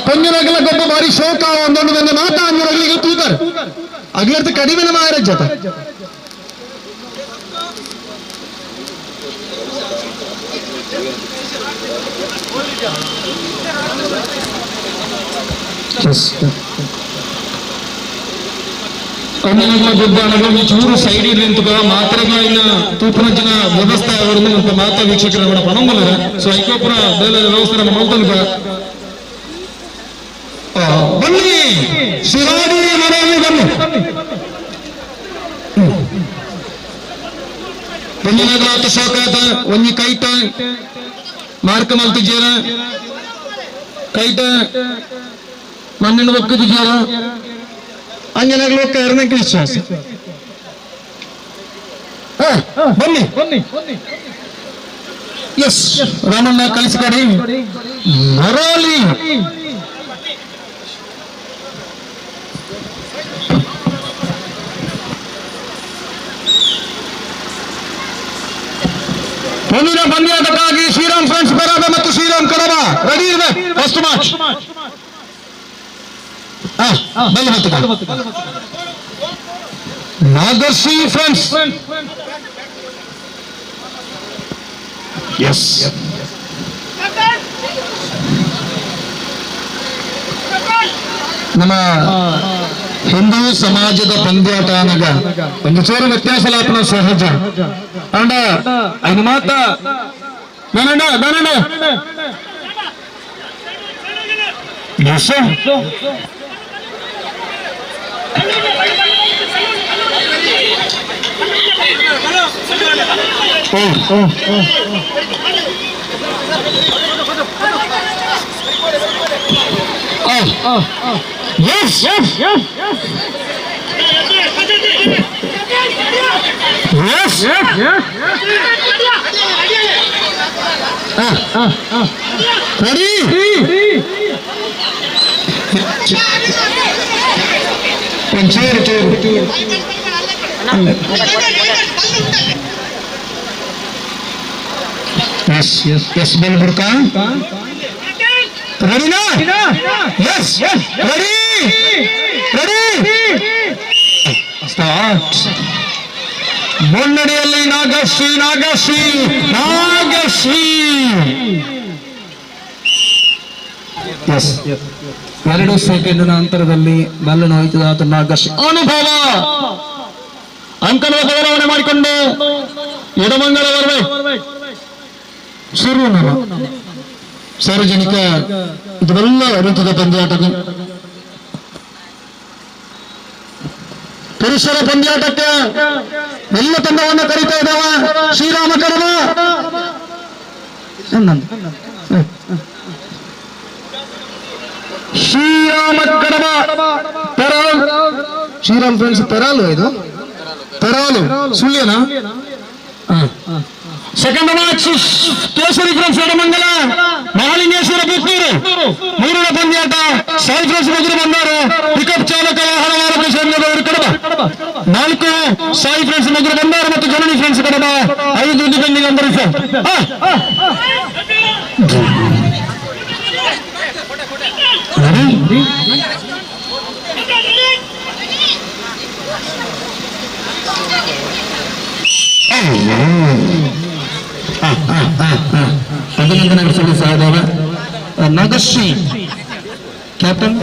ಪಂಜನಗಲ ಗೊಬ್ಬ ಬಾರಿ ಶೋಕ ಒಂದೊಂದು ಮಾತಾ ಅಂಜನಗಳಿಗೆ ತೂತಾರೆ ಅಗ್ಲರ್ಥ ಕಡಿಮೆ ಮಾರಜ್ಜ ಚೂರು ಸೈಡ್ ನಿಂತು ಮಾತ್ರೆಗಳಿನ ತೂಪನಜ್ಜನ ವ್ಯವಸ್ಥೆ ಅವರನ್ನು ಮಾತಾ ವೀಕ್ಷಕರ ಪಣಂಬಲ್ಲ ಸೊ ಐಕೋಪುರ ಬೇಲೆ ವ್ಯವಸ್ಥೆ ನಮ್ಮ ಮೌತನ್ಕ ಬನ್ನಿ ಶಿರಾಡಿ ಮನೆಯಲ್ಲಿ ಬನ್ನಿ ಪಂಜನಗಲಾತ ಶೋಕಾತ ಒಂಜಿ ಕೈಟ ಮಾರ್ಕ ಮಲ್ತಿದ್ದೀರ ಕೈಟ ಮಣ್ಣಿನ ಒಕ್ಕದಿದ್ದೀರ ಅಂಜನಗಳು ಒಕ್ಕ ವಿಶ್ವಾಸ ಬನ್ನಿ ಎಸ್ ರಾಮಣ್ಣ ಕಳಿಸಿಕೊಡಿ ಮರೋಲಿ ಮುಂದಿನ ಪಂದ್ಯಾಟಕ್ಕಾಗಿ ಶ್ರೀರಾಮ್ ಫ್ರೆಂಡ್ಸ್ ಬರಾದ ಮತ್ತು ಶ್ರೀರಾಮ್ ಕಡಬ ರೆಡಿ ಇದೆ. ಫಸ್ಟ್ ಮ್ಯಾಚ್ ನಾಗರ್ಸಿ ಫ್ರೆಂಡ್ಸ್ ಎಸ್ ನಮ್ಮ ಹಿಂದೂ ಸಮಾಜದ ಪಂದ್ಯಾಟ ಅನ್ನಗ ಒಂದು ಚೂರು ವ್ಯತ್ಯಾಸಲಾಪನ ಸಹಜ ಅಂಡ ಐದು ಮಾತ ನಾನಣ್ಣ Yes. Ready? ಚೂರು ಚೂರು ಎಸ್ ಬಲ್ ಬಿಡ್ಕ ರೆಡಿನಾ ಎಸ್ ರೆಡಿ ರೆಡಿ ಸ್ಟಾರ್ಟ್. ಮುನ್ನಡೆಯಲ್ಲಿ ನಾಗಶ್ರೀ ನಾಗಶ್ರೀ ನಾಗಶ್ರೀ. ಎಸ್ 2 ಸೆಕೆಂಡಿನ ಅಂತರದಲ್ಲಿ ಮೆಲ್ಲನ್ನು ಹೋಯ್ತದಾತ ನಾಗಶ್ರೀ. ಅನುಭವ ಅಂಕಣ ಬದಲಾವಣೆ ಮಾಡಿಕೊಂಡು ಎಡಮಂಗಲ ಬರಬೇಕು ಶುರು. ಸಾರ್ವಜನಿಕ ಇದೆಲ್ಲ ವೃತ್ತದ ಪಂದ್ಯಾಟಕ್ಕೆ ಪುರುಷರ ಪಂದ್ಯಾಟಕ್ಕೆ ಎಲ್ಲ ತಂಡವನ್ನು ಕರೀತಾ ಇದ್ದಾವ. ಶ್ರೀರಾಮ ಕಡಬ ಶ್ರೀರಾಮ ಕಡಬ ಪೆರಾಲ್. ಶ್ರೀರಾಮ್ ಫ್ರೆಂಡ್ಸ್ ಪೆರಾಲು ಇದು ಪೆರಾಲು ಸುಳ್ಯನಾ? ಸೆಕೆಂಡ್ ಮ್ಯಾಚ್ ಕೇಸರಿ ಫ್ರೆಂಡ್ಸ್ ಎಡಮಂಗಲ ಮಹಾಲಿಂಗೇಶ್ವರ ಪುತ್ತೂರು. ಮೂರನೇ ಪಂದ್ಯಾಟ ಸಾಯಿ ಫ್ರೆಂಡ್ಸ್ ಎದುರು ಬಂದರು. ಪಿಕಪ್ ಚಾಲಕ ವಾಹನ ಮಾಲಕ ಸಂಘದವರು ಕಡಬ 4 ಸಾಯಿ ಫ್ರೆಂಡ್ಸ್ ಎದುರು ಬಂದರು ಮತ್ತು ಜನನಿ ಫ್ರೆಂಡ್ಸ್ ಕಡಬ 5 ಡಿಫೆಂಡಿಂಗ್ ಅಂಡರ್ ಅಭಿನಂದನೆ ನಡೆಸಲು ಸಾಧ್ಯವ. ನಾಗಶ್ರೀ ಕ್ಯಾಪ್ಟನ್.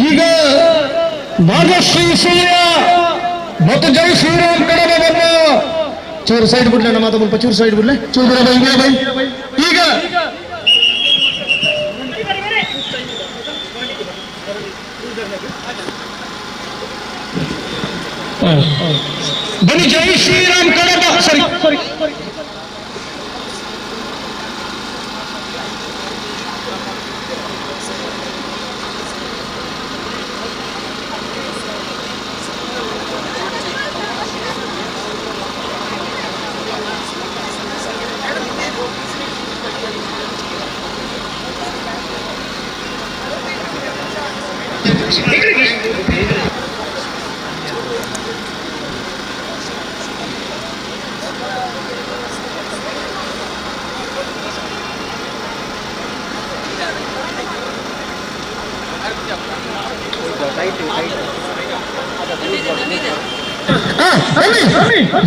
ಈಗ ನಾಗಶ್ರೀ ಸೂರ್ಯ ಮತ್ತು ಜೈ ಶ್ರೀರಾಮ್ ಕಡಬ ಚೂರು ಸೈಡ್ ಬಿಡ್ಲೆ. ನಮ್ಮ ಮಾತು ಸ್ವಲ್ಪ ಚೂರು ಸೈಡ್ ಬಿಡ್ಲೆ. ಚೂರು ಬೈ ಈಗ ಬನ್ನಿ ಜೈ ಶ್ರೀರಾಮ್ ಕಡಬ. ಸರಿ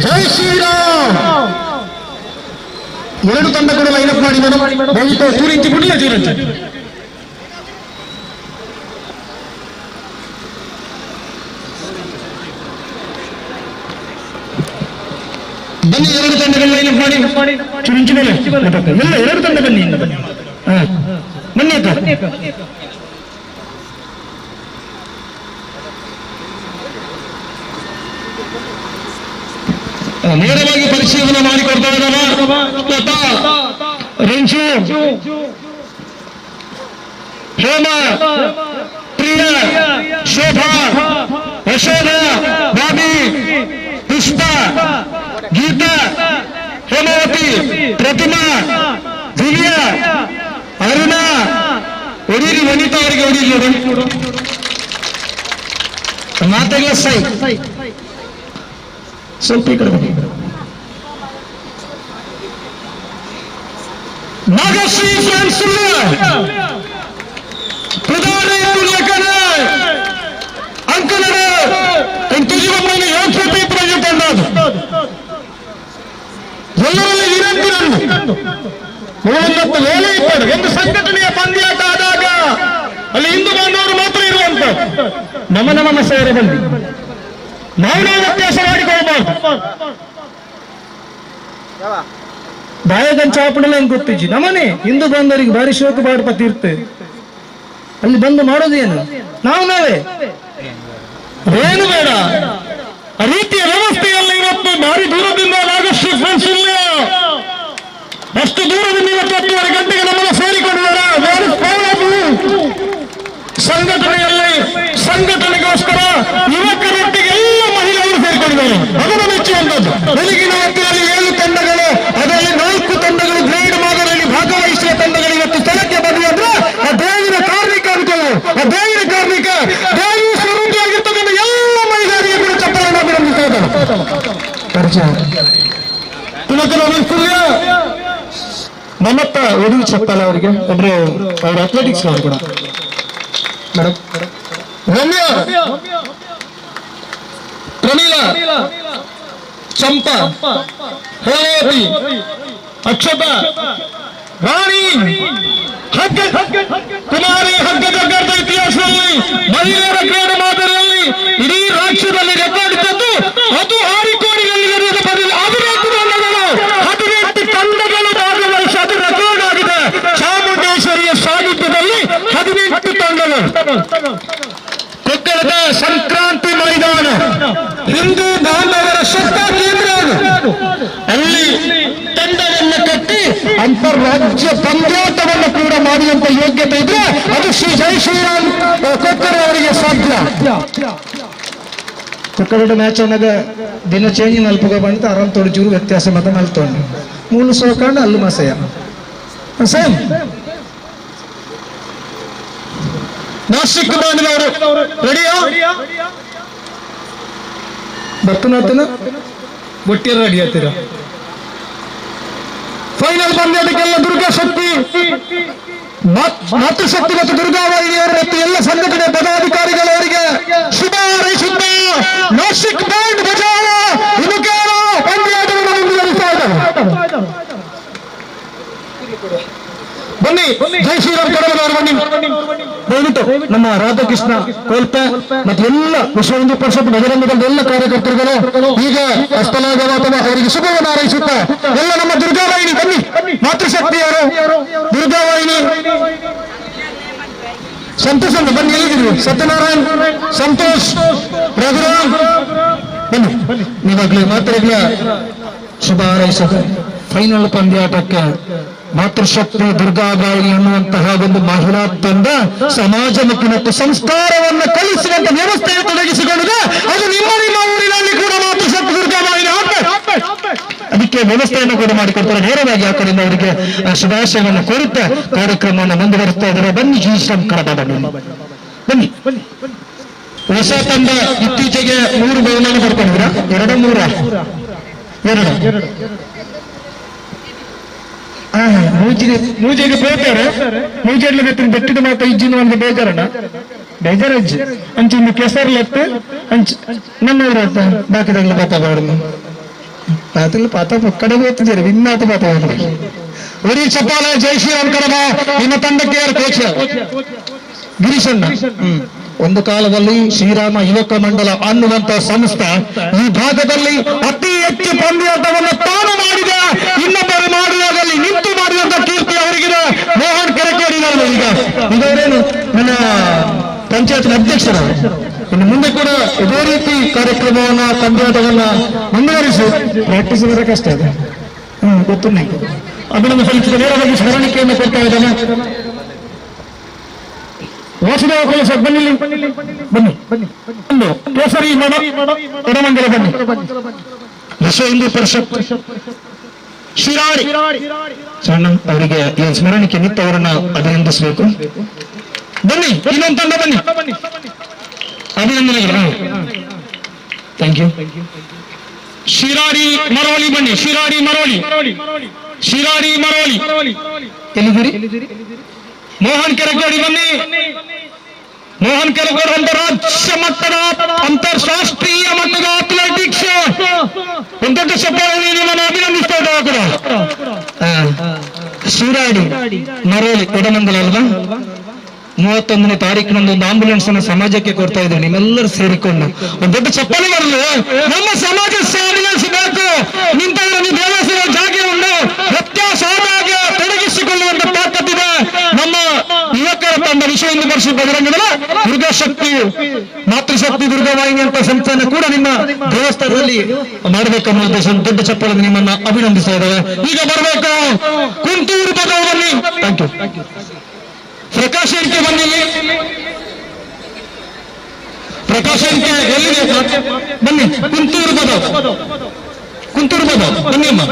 ಜೈ ಶ್ರೀರಾಮ್. 2 ತಂಡಗಳು ಲೈನಪ್ ಮಾಡಿ ದಯವಿಟ್ಟು ಚೂರಿಂಚಿ ಬಿಡಲಿಲ್ಲ. ಚೂರಿಂಚಿ ಬನ್ನಿ. 2 ತಂಡಗಳು ಲೈನಪ್ ಮಾಡಿ ಚುರಿಂಚಿ ಮೇಲೆ ಎಲ್ಲ 2 ತಂಡ ಬನ್ನಿ. ಬನ್ನಿ ಅಕ್ಕ. ನೇರವಾಗಿ ಪರಿಶೀಲನೆ ಮಾಡಿಕೊಡ್ತಾ ಇದ್ದಾವ. ರೆಂಚು ಹೇಮ ಪ್ರಿಯ ಶೋಭಾ ಯಶೋಧ ಬಾಬಿ ಪುಷ್ಪ ಗೀತಾ ಹೇಮಾವತಿ ಪ್ರತಿಮಾ ದಿವ್ಯಾ ಅರುಣ ಹೊಡೀರಿ. ವನಿತಾ ಅವರಿಗೆ ಹೊಡೀರಿ. ಮಾತೆಲ್ಲ ಸೈ ಸ್ವಲ್ಪ ಈ ಕಡೆ ನಾಗಶ್ರೀ ಫ್ರೆಂಡ್ಸ್ ಪ್ರಧಾನ ಅಂಕಣ ತುಜಿಗೊಮ್ಮೆ ಯೋಗ್ಯತೆ ಪ್ರಜೆಪಂಡದು ಎಲ್ಲರಲ್ಲಿ ವಿನಂತಿ ನಂದು 9 ವೇಳೆ ಇಪ್ಪಡು ಒಂದು ಸಂಘಟನೆಯ ಪಂದ್ಯಾಟ ಆದಾಗ ಅಲ್ಲಿ ಹಿಂದೂ ಬಾಂಧವರು ಮಾತ್ರ ಇರುವಂತ ನಮ್ಮ ಸೇರೆ ಬಂದು ನಾವೇ ವ್ಯತ್ಯಾಸ ಮಾಡಿಕೊಳ್ಬಾರ್ದು. ಬಾಯಗಂಚ ಚಾಪಡಲ್ಲ ಹೆಂಗ್ ಗೊತ್ತಿಜ್ಜಿ ನಮ್ಮನೆ ಹಿಂದೂ ಬಾಂಧವರಿಗೆ ಭಾರಿ ಶೋಕ ಬಾಡ್ಪತಿ ಇರ್ತೇವೆ. ಅಲ್ಲಿ ಬಂದು ಮಾಡೋದೇನು ನಾವೇ ಏನು ಬೇಡ. ಆ ರೀತಿಯ ವ್ಯವಸ್ಥೆಯಲ್ಲಿ ಇವತ್ತು ಭಾರಿ ದೂರದಿಂದ ನಾಗಶ್ರೀ ಫ್ರೆಂಡ್ಸ್ ಇಲ್ಲ ಅಷ್ಟು ದೂರದಿಂದ ಇವತ್ತು 10 ಗಂಟೆಗೆ ನಮ್ಮನ್ನು ಸೇರಿಕೊಂಡಿದ್ದಾರೆ. ಸಂಘಟನೆಗೋಸ್ಕರ ಯುವಕರೊಟ್ಟಿಗೆ ಎಲ್ಲ ಮಹಿಳೆಯರು ಸೇರಿಕೊಂಡಿದ್ದಾರೆ. ಅದನ್ನು ಮೆಚ್ಚುವಂಥದ್ದು. ಬೆಳಗಿನ ಹೊತ್ತಿನಲ್ಲಿ 7 ತಂಡಗಳು, ಅದರಲ್ಲಿ 4 ತಂಡಗಳು ಗ್ರೇಡ್ ಮಾದರಿಯಲ್ಲಿ ಭಾಗವಹಿಸುವ ತಂಡಗಳು ಇವತ್ತು ಸ್ಥಳಕ್ಕೆ ಬಂದಿದ್ರೆ ಆ ದೇವಿನ ಕಾರ್ಮಿಕ ಅನ್ಕೊಳ್ಳು, ಆ ದೇವಿನ ಕಾರ್ಮಿಕ ದೇವಿ ಸ್ವರೂಪಿಯಾಗಿರ್ತಕ್ಕಂಥ ಎಲ್ಲ ಮಹಿಳೆಯರಿಗೆ ಕೂಡ ಚಪ್ಪಲನ್ನು ಅಭಿನಂದಿಸ್ತಾ ನಮ್ಮತ್ತ ಒಡವಿ ಚಪ್ಪಲ ಅವರಿಗೆ ಅಂದ್ರೆ ಅವ್ರ ಅಥ್ಲೆಟಿಕ್ಸ್ ಅವರು ಕೂಡ ಮೇಡಮ್ ರಮ್ಯಾ, ಪ್ರಮೀಲಾ, ಚಂಪಾ, ಹೇಮಾವತಿ, ಅಕ್ಷತಾ, ರಾಣಿ, ಕುಮಾರಿ ಹಗ್ಗದ ಇತಿಹಾಸದಲ್ಲಿ ಮಹಿಳೆಯರ ಕ್ರೀಡಾ ಮಾದರಿಯಲ್ಲಿ ಇಡೀ ರಾಜ್ಯದಲ್ಲಿ ರೆಕಾರ್ಡ್ ಇದ್ದದ್ದು ಅದು ಹಾರಿಕೋಡಿನಲ್ಲಿ ನಡೆದ 18 ತಂಡಗಳು ಭಾಗವಹಿಸಿ ಅದು ರೆಕಾರ್ಡ್ ಆಗಿದೆ. ಚಾಮುಂಡೇಶ್ವರಿಯ ಸಾಹಿತ್ಯದಲ್ಲಿ 18 ತಂಡಗಳು. ಕೊಕ್ಕಳದ ಸಂಕ್ರಾಂತಿ ಮೈದಾನ ಹಿಂದೂ ಬಾಂಧವರ ಶ್ರದ್ಧಾ ಕೇಂದ್ರ ಅದು. ಅಲ್ಲಿ ತಂಡವನ್ನು ಕಟ್ಟಿ ಅಂತಾರಾಜ್ಯ ಪಂದ್ಯಾಟವನ್ನು ಕೂಡ ಮಾಡುವಂತ ಯೋಗ್ಯತೆ ಇದ್ರೆ ಅದು ಶ್ರೀ ಜೈ ಶ್ರೀರಾಮ್ ಕೊಕ್ಕರ ಅವರಿಗೆ ಸಾಧ್ಯ. ಕೊಕ್ಕಡ ಮ್ಯಾಚ್ ಅನ್ನಾಗ ದಿನ ಚೇಂಜ್ ನಲ್ಪಗ ಬಂದು ಆರಾಮ್ ತೋಡಿ ಚೂರು ವ್ಯತ್ಯಾಸ ಮತ ಮಲ್ತೊಂಡು ಮೂಲು ಸೋಕೊಂಡು ಅಲ್ಲು ಮಸಯ ಸೇಮ್ ನಾಸಿಕ್ ಬಾಂಧವರು ರೆಡಿಯಾ ಬರ್ತನಾತನ ಒಟ್ಟಿಗೆ ರೆಡಿ ಆಗ್ತೀರ. ಫೈನಲ್ ಪಂದ್ಯದಕ್ಕೆಲ್ಲ ದುರ್ಗಾ ಶಕ್ತಿ ಮಾತೃಶಕ್ತಿ ಮತ್ತು ದುರ್ಗಾವಾಹಿನಿಯವರು ಮತ್ತು ಎಲ್ಲ ಸಂಘಟನೆ ಪದಾಧಿಕಾರಿಗಳವರಿಗೆ ಶುಭ ಹಾರೈಸುತ್ತ ನಾಸಿಕ್ ಬ್ಯಾಂಡ್ ಬಜಾವ ಇದುಕೇನೋ ಪಂದ್ಯಾಟವನ್ನು ಮುಂದುವರಿಸ್ತಾ ಇದ್ದಾರೆ. ಬನ್ನಿ ಜೈ ಶ್ರೀರಾಮ್ ಕಡಲದವರು ಬನ್ನಿ. ದಯವಿಟ್ಟು ನಮ್ಮ ರಾಧಾಕೃಷ್ಣ ಕೋಲ್ಪೆ ಮತ್ತು ಎಲ್ಲ ವಿಶ್ವ ಹಿಂದೂ ಪರಿಷತ್ ಬಜರಂಗದ ಎಲ್ಲ ಕಾರ್ಯಕರ್ತರುಗಳು ಈಗ ಹಸ್ತಲಾಗವ ಅಥವಾ ಅವರಿಗೆ ಶುಭವನ್ನು ಹಾರೈಸುತ್ತ ಎಲ್ಲ ನಮ್ಮ ದುರ್ಗಾವಾಹಿನಿ ಬನ್ನಿ, ಮಾತೃಶಕ್ತಿಯವರು ದುರ್ಗಾವಾಹಿನಿ ಸಂತೋಷ್ ಅಂತ ಬನ್ನಿ. ಎಲ್ಲಿದ್ದೀರಿ? ಸತ್ಯನಾರಾಯಣ್, ಸಂತೋಷ್, ರಘುರಾಮ್ ಬನ್ನಿ. ನೀವಾಗ್ಲೇ ಮಾತಾಡಲಿ ಶುಭ ಹಾರೈಸುತ್ತ ಫೈನಲ್ ಪಂದ್ಯಾಟಕ್ಕೆ ಮಾತೃಶಕ್ತಿ ದುರ್ಗಾಬಾಯಿ ಅನ್ನುವಂತಹ ಒಂದು ಮಹಿಳಾ ತಂಡ ಸಮಾಜಮುಖಿ ಮತ್ತು ಸಂಸ್ಕಾರವನ್ನು ಕಲಿಸುವಂತ ವ್ಯವಸ್ಥೆಯನ್ನು ತೊಡಗಿಸಿಕೊಂಡಿದೆ. ಅದು ನಿಮ್ಮ ಊರಿನಲ್ಲಿ ಕೂಡ ಮಾತೃಶಕ್ತಿ ದುರ್ಗಾಬಾಯಿ ಅದಕ್ಕೆ ವ್ಯವಸ್ಥೆಯನ್ನು ಕೂಡ ಮಾಡಿಕೊಡ್ತಾರೆ. ನೇರವಾಗಿ ಆ ಕಡೆಯಿಂದ ಅವರಿಗೆ ಶುಭಾಶಯವನ್ನು ಕೋರುತ್ತಾ ಕಾರ್ಯಕ್ರಮವನ್ನು ಮುಂದುವರಿಸ್ತಾ ಇದ್ದಾರೆ. ಬನ್ನಿ ಜೈ ಶ್ರೀರಾಮ್ ಕಡಬ ಬನ್ನಿ. ಹೊಸ ತಂಡ ಇತ್ತೀಚೆಗೆ 3 ಬಹುಮಾನ ಪಡ್ಕೊಂಡಿದ್ರ? 2 ಮೂಜಿಗೆ ಬೇತಾರೆ. ಮೂಜೆಡ್ಲ ಬೆಟ್ಟಿದ ಮಾತ ಇಜ್ಜಿನ ಒಂದು ಬೇಜಾರಣ ಬೇಜಾರಜ್ಜಿ ಅಂಚಿಂದು ಕೆಸರ್ಲೆತ್ತು ಅಂಚ್ ನನ್ನೂರ ಬಾಕಿದಾಗಲ ಪಾತಾಬಾರ್ದು ಪಾತಲ್ಲ ಪಾತ ಕಡೆ ಹೋಗ್ತಿದ್ದಾರೆ ವಿನ್ನಾತ ಪಾತಾಬಾರ್ದು. ಒರಿ ಚಪ್ಪಾಲ ಜೈ ಶ್ರೀರಾಮ್ ಕಡಬ ನಿಮ್ಮ ತಂಡಕ್ಕೆ ಯಾರು ಕೋಚ್? ಗಿರೀಶಣ್ಣ. ಒಂದು ಕಾಲದಲ್ಲಿ ಶ್ರೀರಾಮ ಯುವಕ ಮಂಡಲ ಅನ್ನುವಂತ ಸಂಸ್ಥೆ ಈ ಭಾಗದಲ್ಲಿ ಅತಿ ಹೆಚ್ಚು ಪಂದ್ಯಾಟವನ್ನು ತಾನು ಮಾಡಿದೆ. ಇನ್ನೊಬ್ಬರು ಮಾಡುವಾಗಲ್ಲಿ ನಿಂತು ಮಾಡಿದಂತ ಕೀರ್ತಿ ಅವರಿಗಿದೆ. ಮೋಹನ್ ಕೆರಕೇಡಿನವರು ಈಗ ಇದರೇನು ನನ್ನ ಪಂಚಾಯತ್ನ ಅಧ್ಯಕ್ಷರು. ಇನ್ನು ಮುಂದೆ ಕೂಡ ಇದೇ ರೀತಿ ಕಾರ್ಯಕ್ರಮವನ್ನ ಪಂದ್ಯಾಟವನ್ನ ಮುಂದುವರಿಸಿ ಪ್ರಾಕ್ಟೀಸ್ ಬರೋ ಕಷ್ಟ ಇದೆ. ಗೊತ್ತು ಅದನ್ನು ಸಲ್ಲಿಸಿದ ನೇರವಾಗಿ ಸ್ಮರಣಿಕೆಯನ್ನು ಕೊಡ್ತಾ ಇದ್ದಾನೆ. ವಾಸುದೇವ ಕುಲಸ ಬನ್ನಿ ಕೇಸರಿ ಎಡಮಂಗಲ ಬನ್ನಿ. ವಿಶ್ವ ಹಿಂದೂ ಪರಿಷತ್ ಶಿರಾಡಿ ಸಣ್ಣ ಅವರಿಗೆ ಈ ಸ್ಮರಣಿಕೆ ನಿತ್ಯ ಅವರನ್ನ ಅಭಿನಂದಿಸಬೇಕು. ಬನ್ನಿ ಇನ್ನೊಂದು ತಂಡ ಬನ್ನಿ. ಅಭಿನಂದನೆಗಳು. Thank you. ಶಿರಾಡಿ ಮರೋಳಿ ಬನ್ನಿ. ಶಿರಾಡಿ ಮರೋಳಿ ಎಲ್ಲಿದ್ದೀರಿ? ಮೋಹನ್ ಕೆರಕೋಡಿ ಬನ್ನಿ. ಮೋಹನ್ ಕೆರಕೋಡಿ ರಾಜ್ಯ ಮಟ್ಟದ ಅಂತಾರಾಷ್ಟ್ರೀಯ ಮಟ್ಟದ ಅಥ್ಲೆಟಿಕ್ಸ್ ಒಂದು ದೊಡ್ಡ ಸಫಲವಾಗಿ ನಿಮ್ಮನ್ನು ಅಭಿನಂದಿಸ್ತಾ ಇದ್ದಾವೆ ಕೂಡ. ಶಿರಾಡಿ ಮರೋಳಿ ಎಡಮಂಗಲ ಅಲ್ವಾ? 31ನೇ ತಾರೀಕಿನಂದು ಒಂದು ಆಂಬುಲೆನ್ಸ್ ಅನ್ನು ಸಮಾಜಕ್ಕೆ ಕೊಡ್ತಾ ಇದ್ದೇವೆ. ನಿಮ್ಮೆಲ್ಲರೂ ಸೇರಿಕೊಂಡು ಒಂದು ದೊಡ್ಡ ಚಪ್ಪಲಿ ಬರಲು ನಮ್ಮ ಸಮಾಜ ಆಂಬುಲೆನ್ಸ್ ಬೇಕು. ನಿಂತಾಗ ನೀವು ದೇವಸ್ಥಾನ ಜಾಗ ಉಂಟು ವ್ಯತ್ಯಾಸ ಆದಾಗ ತೊಡಗಿಸಿಕೊಳ್ಳುವಂತ ತಾಕತ್ತಿದೆ ನಮ್ಮ ಯುವಕರ ತಂಡ. ವಿಶ್ವ ಹಿಂದೂ ಪರಿಷತ್ ಬಜರಂಗದಳ ದುರ್ಗಾಶಕ್ತಿ ಮಾತೃಶಕ್ತಿ ದುರ್ಗವಾಹಿನಿ ಅಂತ ಸಂಸ್ಥೆಯನ್ನು ಕೂಡ ನಿಮ್ಮ ದೇವಸ್ಥಾನದಲ್ಲಿ ಮಾಡಬೇಕನ್ನೋ ಉದ್ದೇಶ ದೊಡ್ಡ ಚಪ್ಪಲಲ್ಲಿ ನಿಮ್ಮನ್ನ ಅಭಿನಂದಿಸ್ತಾ ಇದ್ದಾರೆ. ಈಗ ಬರಬೇಕು ಕುಂತೂರು ಪದವು ಬನ್ನಿ. Thank you. ಪ್ರಕಾಶ್ ಎನ್ಕೆ ಬನ್ನಿ. ಪ್ರಕಾಶ್ ಎನ್ಕೆ ಎಲ್ಲಿದೆ ಬನ್ನಿ. ಕುಂತೂರು ಪದ ಬನ್ನಿ ಅಮ್ಮ.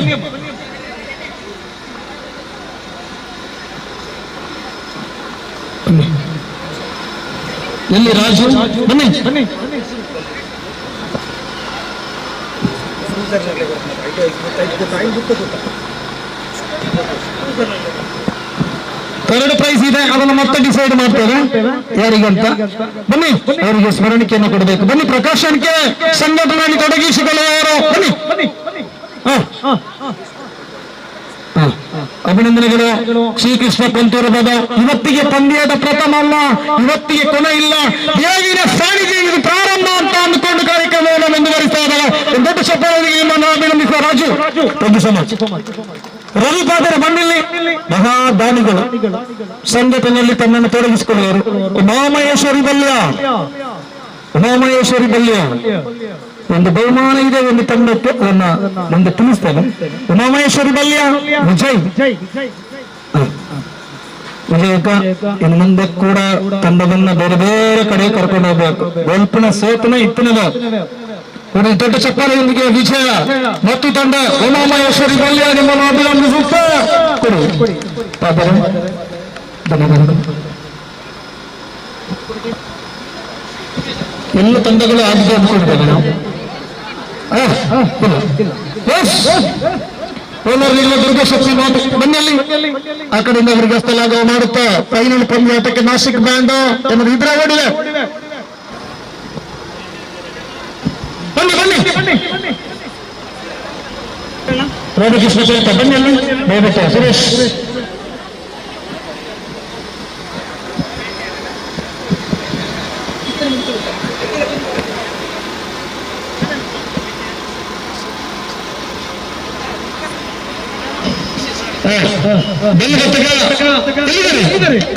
ಎಲ್ಲಿ ರಾಜು ಬನ್ನಿ. ಥರ್ಡ್ ಪ್ರೈಸ್ ಇದೆ, ಅದನ್ನು ಮತ್ತೆ ಡಿಸೈಡ್ ಮಾಡ್ತೇವೆ ಯಾರಿಗಂತ. ಬನ್ನಿ, ಅವರಿಗೆ ಸ್ಮರಣಿಕೆಯನ್ನು ಕೊಡಬೇಕು. ಬನ್ನಿ, ಪ್ರಕಾಶನಕ್ಕೆ ಸಂಘಟನೆಯಲ್ಲಿ ತೊಡಗಿಸಿಕೊಳ್ಳುವವರು ಬನ್ನಿ. ಅಭಿನಂದನೆಗಳು ಶ್ರೀಕೃಷ್ಣ ಕುಂತೂರು ಪದ. ಇವತ್ತಿಗೆ ಪಂದ್ಯದ ಪ್ರಥಮ ಅಲ್ಲ, ಇವತ್ತಿಗೆ ಕೊನೆ ಇಲ್ಲ. ಹೇಗಿನ ಸಾರಿಗೆ ಇದು ಪ್ರಾರಂಭ ಅಂತ ಅಂದುಕೊಂಡು ಕಾರ್ಯಕ್ರಮವನ್ನು ಮುಂದುವರಿಸ್ತಾ ಇದ್ದಾರೆ. ದೊಡ್ಡ ಚಪ್ಪಾಳೆಗೆ ನಿಮ್ಮನ್ನು ಅಭಿನಂದಿಸುವ Raju. Thank you so much. ರವಿಪಾದರ ಮಣ್ಣಿಲ್ಲಿ ಮಹಾದಾನಿಗಳು ಸಂಘಟನೆಯಲ್ಲಿ ತನ್ನನ್ನು ತೊಡಗಿಸಿಕೊಳ್ಳುವರು. ಉಮಾಮಹೇಶ್ವರಿ ಬಲ್ಯ ಒಂದು ಬಹುಮಾನ ಇದೆ ಒಂದು ತಂಡಕ್ಕೆ, ಅದನ್ನ ಮುಂದೆ ತಿಳಿಸ್ತೇನೆ. ಉಮಾಮಹೇಶ್ವರಿ ಬಲ್ಯ ವಿಜಯ್ ವಿಜಯಕ ಇನ್ನು ಮುಂದೆ ಕೂಡ ತಂಡವನ್ನ ಬೇರೆ ಬೇರೆ ಕಡೆ ಕರ್ಕೊಂಡು ಹೋಗ್ಬೇಕು. ಗೋಲ್ಪಿನ ಸೇತನ ಇತ್ತಿನದ ದೊಡ್ಡ ಚಪ್ಪಾಳೆಯೊಂದಿಗೆ ವಿಜಯ ಮತ್ತು ತಂಡ ಉಮಾಮಹೇಶ್ವರಿ ಬಲ್ಯ ನಿಮ್ಮನ್ನು ಅಭಿನಂದಿಸುತ್ತಾ ಕೊಡಿ. ಎಲ್ಲ ತಂಡಗಳು ಆಗಿದೆ ಅಂದ್ಕೊಂಡಿದ್ದೇವೆ ನಾವು. ಕೋಲಾರದಿಂದ ದುರ್ಗಶಕ್ತಿ ಮಾತು ಬನ್ನಿಯಲ್ಲಿ ಆ ಕಡೆಯಿಂದ ಅವರಿಗೆ ಹಸ್ತಲಾಘವ ಮಾಡುತ್ತಾ ಫೈನಲ್ ಪಂದ್ಯಾಟಕ್ಕೆ ನಾಸಿಕ್ ಬ್ಯಾಂಡ್ ಎನ್ನುವುದು ಇದ್ರೆ ಓಡಿದೆ. ಬನ್ನಿ ರಾಧಾಕೃಷ್ಣ ಸೇರ್ತ ಬನ್ನಿಯಲ್ಲಿ ದಯವಿಟ್ಟು ಸುರೇಶ್.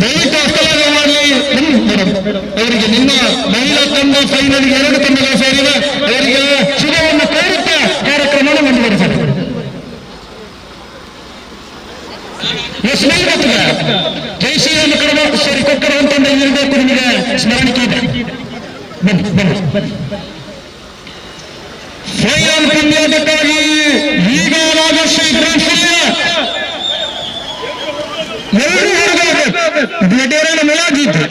ದಯವಿಟ್ಟು ಹಸ್ತಲಾಘವ ಮಾಡಲಿ ಅವರಿಗೆ. ನಿಮ್ಮ ಮಹಿಳಾ ತಂಡ ಫೈನಲ್ಗೆ 2 ತಂಡಗಳು ಸೇರಿವೆ. ಅವರಿಗೆ ಶುಭವನ್ನು ಕೋರುತ್ತಾ ಕಾರ್ಯಕ್ರಮವನ್ನು ಮುಂದುವರಿಸಿದೆ. ಜೈ ಶ್ರೀರಾಮ ಕಡಮೇಶ್ವರಿ ಕೊಕ್ಕರ ಅಂತಂದ ಇರಬೇಕು. ನಿಮಗೆ ಸ್ಮರಣಿಕೆ ಇದೆ. ಬನ್ನಿ. ಫೈನಲ್ ಪಂದ್ಯಾಟಕ್ಕಾಗಿ ಈಗ ರಾಜಶ್ರೀ ಎರಡು ಮೇಲಾಗಿದ್ದು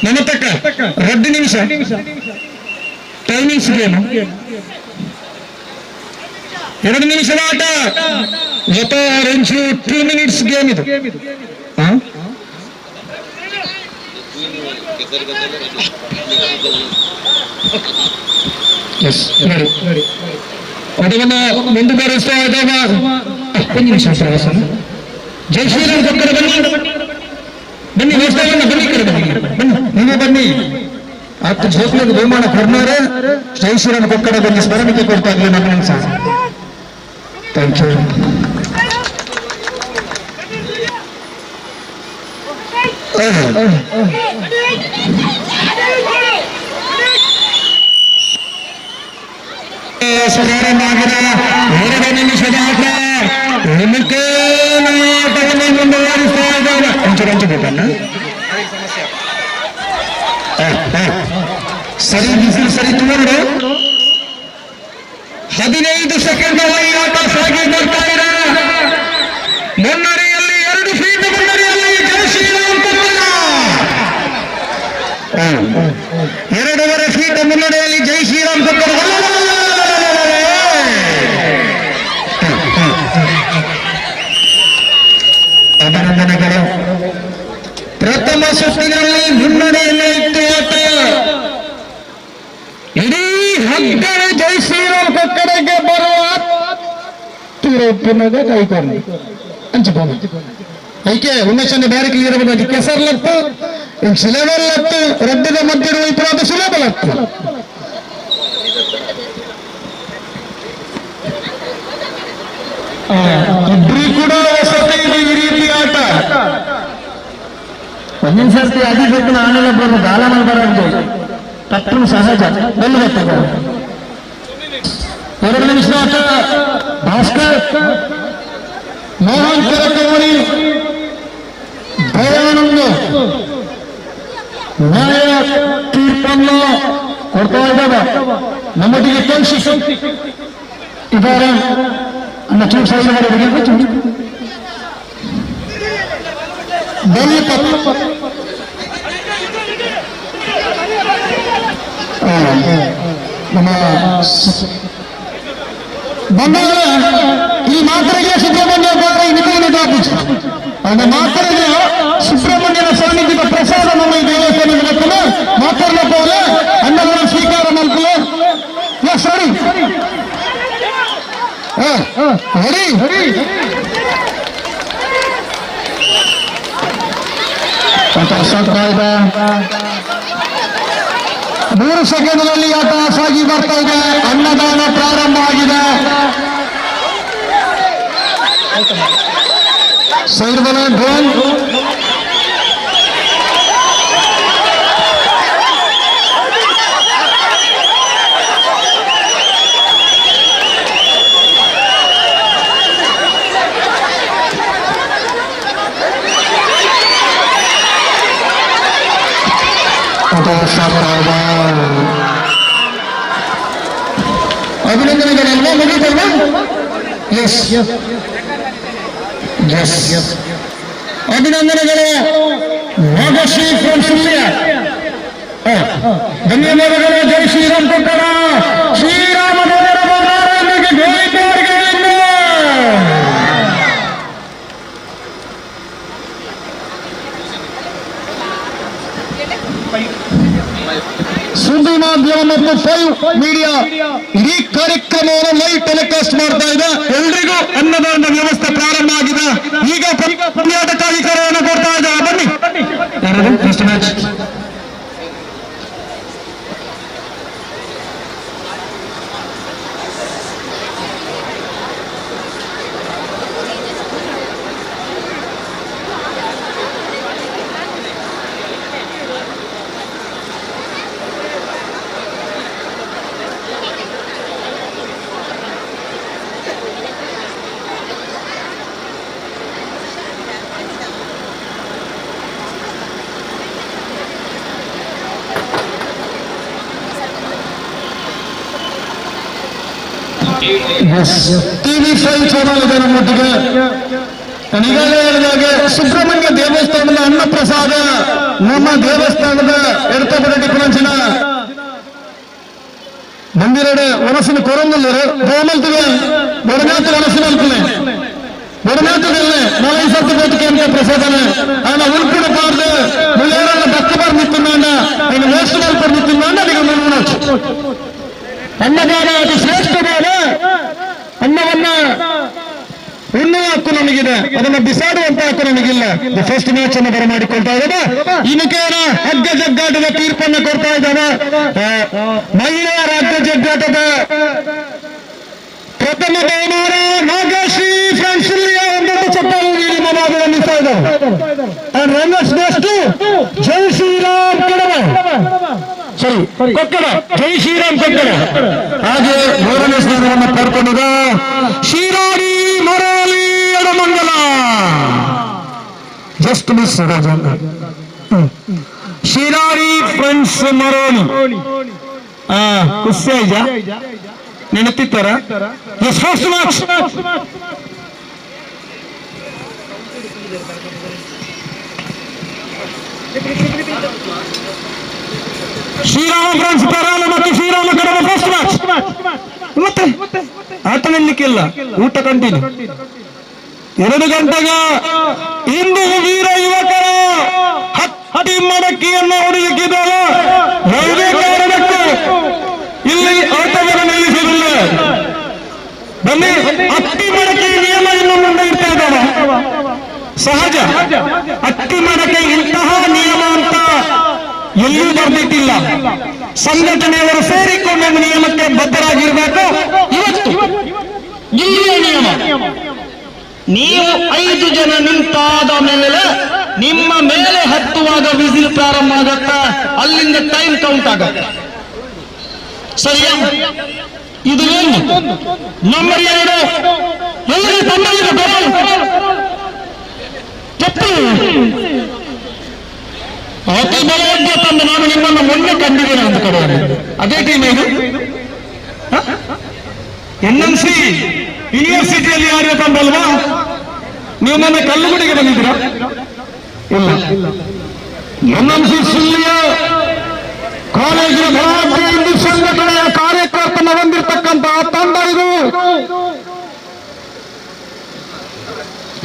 ನನ್ನ ತಕ್ಕ 2 ನಿಮಿಷ ಟೈಮಿಂಗ್ಸ್ ಗೇಮ್. 2 ನಿಮಿಷದ ಆಟ. 2 ಮಿನಿಟ್ಸ್ ಗೇಮ್ ಇದು. ಅದನ್ನು ಮುಂದುವರಿಸ್ತಾ ಇದ್ದಾಗ 1 ನಿಮಿಷ ಪ್ರವಾಸನ. ಜೈ ಶ್ರೀರಾಮ್ ಕೊಕ್ಕರ ಬನ್ನಿ ವ್ಯವಸ್ಥೆಯನ್ನು ಬನ್ನಿ ಬನ್ನಿ. 10 ಜೋಕ್ಲದ ಬಹುಮಾನ ಕೊಡ್ನಾರೆ ಜೈ ಶ್ರೀರಾಮ್ ಕೊಕ್ಕರ ಬನ್ನಿ ಸ್ಮರಣಿಕೆ ಕೊಡ್ತಾ ಇದ್ವಿ ನಮ್ಮ ಸಹ. Thank you. ಸುಧಾರಣೆಯಾಗಿರ 2 ನಿಮಿಷದ ಆಟ. ಆಟವನ್ನು ಮುಂದುವರಿಸ್ತಾ ಇದ್ದಾರೆ. ಅಂಚು ಬೇಕಲ್ಲ ಸರಿ ಬಿಸಿಲು ಸರಿ ತಗೊಂಡು 15 ಸೆಕೆಂಡ್ ಈ ಆಟ ಸಾಗಿ ಬರ್ತಾ ಇದೆ. ಮುನ್ನಡೆಯಲ್ಲಿ 2 ಫೀಟ್ ಮುನ್ನಡೆಯಲ್ಲಿ ಜೈ ಶ್ರೀರಾಮ್ ಕೊಕ್ಕರ. 2.5 ಫೀಟ್ ಮುನ್ನಡೆಯಲ್ಲಿ ಜೈ ಶ್ರೀರಾಮ್ ಕೊಕ್ಕರ. ಅಭಿನಂದನೆಗಳು. ಪ್ರಥಮ ಸುತ್ತಿನಲ್ಲಿ ಮುನ್ನಡೆಯಲ್ಲಿ ಇತ್ತು ಆಟ. ಇಡೀ 10 ಜೈ ಶ್ರೀರಾಮ್ ಕೊಕ್ಕಡೆಗೆ ಬರುವ ತಿರುಪಿನದ ಕೈಕೊಂಡು ಹಂಚಿಕೊಂಡು ಐಕೆ ಉನ್ನೇಷಣೆ ಬೇರೆ ಕ್ಲಿಯರ್ ಬಂದ ಕೆಸರ್ಲತ್ತು ಶಿಲೆವಲ್ಲತ್ತು ರಡ್ಡದ ಮಧ್ಯೆ ಇಪ್ಪರಾದ ಸುಲಭಲತ್ತು. ಇಬ್ಬರು ಕೂಡ ಹೊಸತೆ ಈ ರೀತಿ ಆಟ. ಮುಂದಿನ ಸರ್ತಿ ಅಧಿಕೃತ ಆನೆಲ್ಲ ಬರೋದು ಗಾಲ ಮಾಡಬಾರದು ತಪ್ಪು ಸಹಜ ಬೆಲ್ಲುಗತ್ತದ 2 ನಿಮಿಷ ಆಟ ಭಾಸ್ಕರ್ ಮೋಹನ್ ಕರಕವರಿ ದಯಾನಂದ ನ್ಯಾಯ ತೀರ್ಪನ್ನು ಕೊಡ್ತಾ ಇದ್ದಾವೆ ನಮ್ಮೊಟ್ಟಿಗೆ ಕಳಿಸಿ ಇದ್ದಾರೆ ಅನ್ನ ಚೂರು ಸೈಡ್ ನಮ್ಮ ಬಂದಾಗ ಈ ಮಾತ್ರೆಗೆ ಸುಬ್ರಹ್ಮಣ್ಯ ಪಾತ್ರ ಅದನ್ನ ಮಾತ್ರೆಗೆ ಸುಬ್ರಹ್ಮಣ್ಯನ ಸಾನ್ನಿಧ್ಯದ ಪ್ರಸಾದ ನಮ್ಮ ಈ ದೇವಸ್ಥಾನದ ಮಾತಾಡ್ಲಪ್ಪ ಅವರೇ ಅನ್ನವನ್ನು ಸ್ವೀಕಾರ ಮಾಡ್ಕೊಳ್ಳಿ ಸರಿ ಹರಿ ಹರಿ ಸಾಗ್ತಾ ಇದೆ 3 ಸೆಕೆಂಡ್ಗಳಲ್ಲಿ ಆಟ ಸಾಗಿ ಬರ್ತಾ ಇದೆ ಅನ್ನದಾನ ಪ್ರಾರಂಭ ಆಗಿದೆ ಸೈಡ್ ಬಲ ಡ್ರೋನ್ ಅಭಿನಂದನೆಗಳಲ್ವಾ ಮುಗಿದಲ್ವಾ ಎಸ್ ಎಸ್ ಅಭಿನಂದನೆಗಳು ನಾಗಶ್ರೀ ಫ್ರಮ್ ಸುಳ್ಯ ಧನ್ಯವಾದಗಳು ಜೈ ಶ್ರೀರಾಮ್ ಕೊಟ್ಟಣ ಶ್ರೀರಾಮ ಸುದ್ದಿ ಮಾಧ್ಯಮ ಮತ್ತು 5 ಮೀಡಿಯಾ ಇಡೀ ಕಾರ್ಯಕ್ರಮವನ್ನು ಲೈವ್ ಟೆಲಿಕಾಸ್ಟ್ ಮಾಡ್ತಾ ಇದೆ ಎಲ್ರಿಗೂ ಅನ್ನದಾನದ ವ್ಯವಸ್ಥೆ ಪ್ರಾರಂಭ ಆಗಿದೆ ಈಗ ಪಂದ್ಯಾಟಕ್ಕಾಗಿ ಕರೆಯನ್ನು ಕೊಡ್ತಾ ಇದ್ದಾರೆ ಬನ್ನಿ ಫಸ್ಟ್ ಮ್ಯಾಚ್ ಟಿವಿ 5 ಚಾನಲ್ ಇದೆ ನಮ್ಮೊಟ್ಟಿಗೆ ಈಗಾಗಲೇ ಹೇಳಿದಾಗೆ ಸುಬ್ರಹ್ಮಣ್ಯ ದೇವಸ್ಥಾನದ ಅನ್ನ ಪ್ರಸಾದ ನಮ್ಮ ದೇವಸ್ಥಾನದ ಎಡತಬಡ ಡಿಫರೆನ್ಸಿನ ಮಂದಿರಡೆ ಒನಸಿನ ಕೊರಂಗಲ್ಲರು ಗೋಮಲ್ತಿಗೆ ಬಡನಾಥ ಒನಸಿನಲ್ಪನೆ ಬಡನಾಥದಲ್ಲೇ 4 ಸರ್ತಿ ಬೇಟಿಕೆ ಅಂತ ಪ್ರಸಾದನೆ ఆయన ఉల్పుడు పార్దు ములేరన్న భక్తిపర్ నిత్తున్నాండ ఆయన వేస్తున్నారు పర్ నిత్తున్నాండ నీకు మనవచ్చు ಅನ್ನದಾನ ಅದು ಶ್ರೇಷ್ಠವಾದ ಅನ್ನವನ್ನ ಉಣ್ಣುವ ಹಕ್ಕು ನಮಗಿದೆ ಅದನ್ನ ಬಿಸಾಡುವಂತ ಹಕ್ಕು ನಮಗಿಲ್ಲ ಫಸ್ಟ್ ಮ್ಯಾಚ್ ಅನ್ನು ಬರಮಾಡಿಕೊಳ್ತಾ ಇದ್ದಾನೆ ಇನ್ಕೇನ ಹಗ್ಗ ಜಗ್ಗಾಟದ ತೀರ್ಪನ್ನು ಕೊಡ್ತಾ ಇದ್ದಾನೆ ಮಹಿಳೆಯರ ಹಗ್ಗ ಜಗ್ಗಾಟದ ಪ್ರಥಮ ಬಹುಮಾನ ನಾಗಶ್ರೀ ಫ್ರಮ್ ಸುಳ್ಯ ಒಂದೊಂದು ಚಪ್ಪಾಳೆ ನೀಡಿ ಮನಾಭಿನಂದಿಸ್ತಾ ಇದ್ದಾರೆ ರನ್ನರ್ಸ್ ಬೆಸ್ಟ್ ಜೈ ಶ್ರೀರಾಮ್ ಕಡವ ಸರಿ ಕೊಕ್ಕಡ ಜೈ ಶ್ರೀರಾಮ್ ಕೊಕ್ಕಡ ಹಾಗೆ 3ನೇ ಸ್ಥಾನವನ್ನು ಪಡ್ಕೊಂಡಿದ ಶಿರಾಡಿ ಮರಳಿ ಎಡಮಂಗಲ just miss Shiradi friends Maroli ಖುಷಿ ಆಯ್ತಾ ನೆನಪಿತ್ತಾರ ಫಸ್ಟ್ ಮ್ಯಾಚ್ ಶ್ರೀರಾಮ ಫ್ರೆಂಡ್ಸ್ ಪರಾಲ ಮತ್ತು ಶ್ರೀರಾಮ ಕಡವ ಫಸ್ಟ್ ಮ್ಯಾಚ್ ಮತ್ತೆ ಆಟ ನಿಲ್ಲಿಕ್ಕಿಲ್ಲ ಊಟ ಕಂಟಿನ್ಯೂ 2 ಗಂಟೆಗೆ ಇಂದು ವೀರ ಯುವಕರ ಹಟ್ಟಿ ಮಡಕಿಯನ್ನು ಹೊಡೆಯುತ್ತಿದ್ದಾರೆ ಯಾವುದೇ ಕಾರಣಕ್ಕೂ ಇಲ್ಲಿ ಆಟವನ್ನು ನಿಲ್ಲಿಸುವುದಿಲ್ಲ ಬನ್ನಿ ಹಟ್ಟಿ ಮಡಕೆ ನಿಯಮ ಇನ್ನು ಮುಂದೆ ಇರ್ತಾ ಇದ್ದಾವೆ ಸಹಜ ಹಟ್ಟಿ ಮಡಕೆ ಇಂತಹ ನಿಯಮ ಅಂತ ಎಲ್ಲಿಯೂ ಬರೆದಿಟ್ಟಿಲ್ಲ ಸಂಘಟನೆಯವರು ಸೇರಿಕೊಂಡು ನಿಯಮಕ್ಕೆ ಬದ್ಧರಾಗಿರಬೇಕು ಇವತ್ತು ಇಲ್ಲಿಯ ನಿಯಮ ನೀವು 5 ಜನ ನಿಂತಾದ ಮೇಲೆ ನಿಮ್ಮ ಮೇಲೆ ಹತ್ತುವಾಗ ವಿಸಿಲ್ ಪ್ರಾರಂಭ ಆಗತ್ತ, ಅಲ್ಲಿಂದ ಟೈಮ್ ಕೌಂಟ್ ಆಗತ್ತೆ. ಸರಿಯಾ? ಇದು ಏನು? ನಂಬರ್ 2 ಎಲ್ಲರಿಗೂ ತಮ್ಮಲ್ಲಿದೆ ತಪ್ಪು. ಅತಿ ಬಲವಾದ ತಂಡ. ನಾನು ನಿಮ್ಮನ್ನು ಮೊನ್ನೆ ಕಂಡಿದ್ದೇನೆ ಅಂತ ಕಡೆ. ಅದೇ ಟೀಮ್ ಇದು. NMC ಯೂನಿವರ್ಸಿಟಿಯಲ್ಲಿ ಯಾರು ತಂಡ ಅಲ್ವಾ? ನೀವು ಮೊನ್ನೆ ಕಲ್ಲುಗುಡಿಗೆ ಬಂದಿದ್ದೀರಾ? ಇಲ್ಲ. NMC ಸುಳ್ಳಿಯ ಕಾಲೇಜಿನ ಭಾರತೀಯ ಹಿಂದೂ ಸಂಘಟನೆಯ ಕಾರ್ಯಕರ್ತನ ಹೊಂದಿರತಕ್ಕಂತಹ ತಂಡ ಇದು.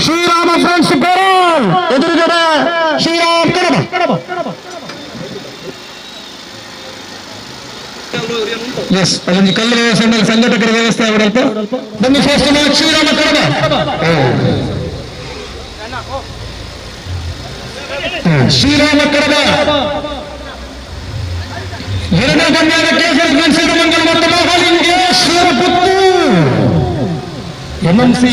ಶ್ರೀರಾಮ ಫ್ರೆಂಡ್ಸ್ ಗೋರಲ್ ಎದುರುಗಡೆ ಶ್ರೀರಾಮ್ ಕಡಬ. ಎಸ್, ಅದೊಂದು ಕಲ್ಲು ಸಂಘಟಕರ ವ್ಯವಸ್ಥೆ ಅವರಲ್ಪ ಬನ್ನಿ. ಫಸ್ಟ್ ಮ್ಯಾಚ್ ಶ್ರೀರಾಮ ಕಡಬ. ಶ್ರೀರಾಮ ಕಡಬ ಎರಡನೇ ಪಂದ್ಯದ ಕೇಸರಿ ಮಂಗಲ ಮತ್ತು ಮಹಾಲಿಂಗೇಶ್ವರ ಪುತ್ತೂರು NMC.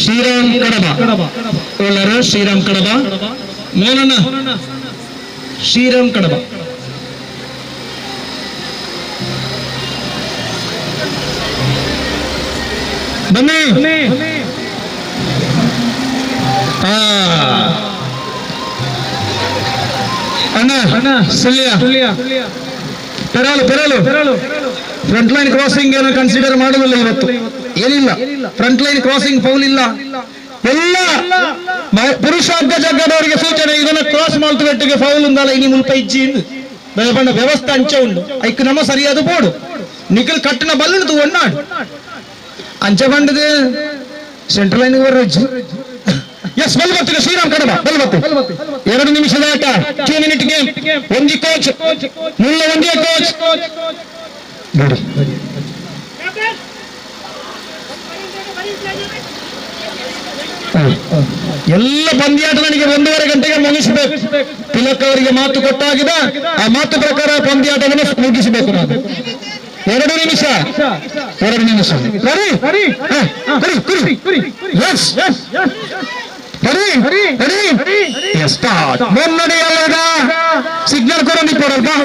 ಶ್ರೀರಾಮ್ ಕಡಬ ಓಲರ ಶ್ರೀರಾಮ್ ಕಡಬ ಮೋನಣ್ಣ ಶ್ರೀರಾಮ್ ಕಡಬ. ಬನ್ನಿ. ಅಣ್ಣ ಸುಳ್ಯ ಪೆರಾಲು ಫ್ರಂಟ್ ಲೈನ್ ಕ್ರಾಸಿಂಗ್ ಏನೋ ಕನ್ಸಿಡರ್ ಮಾಡೋದಿಲ್ಲ ಇವತ್ತು. ಏನಿಲ್ಲ, ಫ್ರಂಟ್ ಲೈನ್ ಕ್ರಾಸಿಂಗ್ ಫೌಲ್ ಇಲ್ಲ. ಎಲ್ಲ ಪುರುಷಾರ್ಥ ಜಗ್ಗದವರಿಗೆ ಸೂಚನೆ, ಇದನ್ನ ಕ್ರಾಸ್ ಮಾಡ್ತುವೆಟ್ಟಿಗೆ ಫೌಲ್ ಉಂದಲ್ಲ ಇನಿ ಮುಲ್ಪ ಇಜ್ಜಿ ಬಣ್ಣ ವ್ಯವಸ್ಥೆ ಅಂಚ ಉಂಡು ಐಕ್ ನಮ್ಮ ಸರಿಯಾದ ಬೋಡು ನಿಖಲ್ ಕಟ್ಟಿನ ಬಲ್ಲುದು ಒಣ್ಣಾಡು ಅಂಚ ಬಂಡದು ಸೆಂಟ್ರಲ್ ಲೈನ್ ಬರ್ರಜ್ಜು. ಎಸ್, ಬಲ್ ಬರ್ತಿದೆ ಶ್ರೀರಾಮ್ ಕಡಬ. ಬಲ್ ಬರ್ತಿ 2 ನಿಮಿಷದ ಆಟ, 2 ಮಿನಿಟ್ ಗೇಮ್. ಒಂಜಿ ಕೋಚ್ ಮುಳ್ಳ ಒಂದೇ ಕೋಚ್ ನೋಡಿ. ಎಲ್ಲ ಪಂದ್ಯಾಟ ನನಗೆ 1:30 ಗಂಟೆಗೆ ಮುಗಿಸಬೇಕು. ತಿಲಕ್ ಅವರಿಗೆ ಮಾತು ಕೊಟ್ಟಾಗಿದೆ, ಆ ಮಾತು ಪ್ರಕಾರ ಪಂದ್ಯಾಟವನ್ನು ಮುಗಿಸಬೇಕು. ನಾನು 2 ನಿಮಿಷ ಮುನ್ನಡೆಯಲ್ಲದ ಸಿಗ್ನಲ್ ಕೊಡಿ ಕೊಡಲ್ವಾ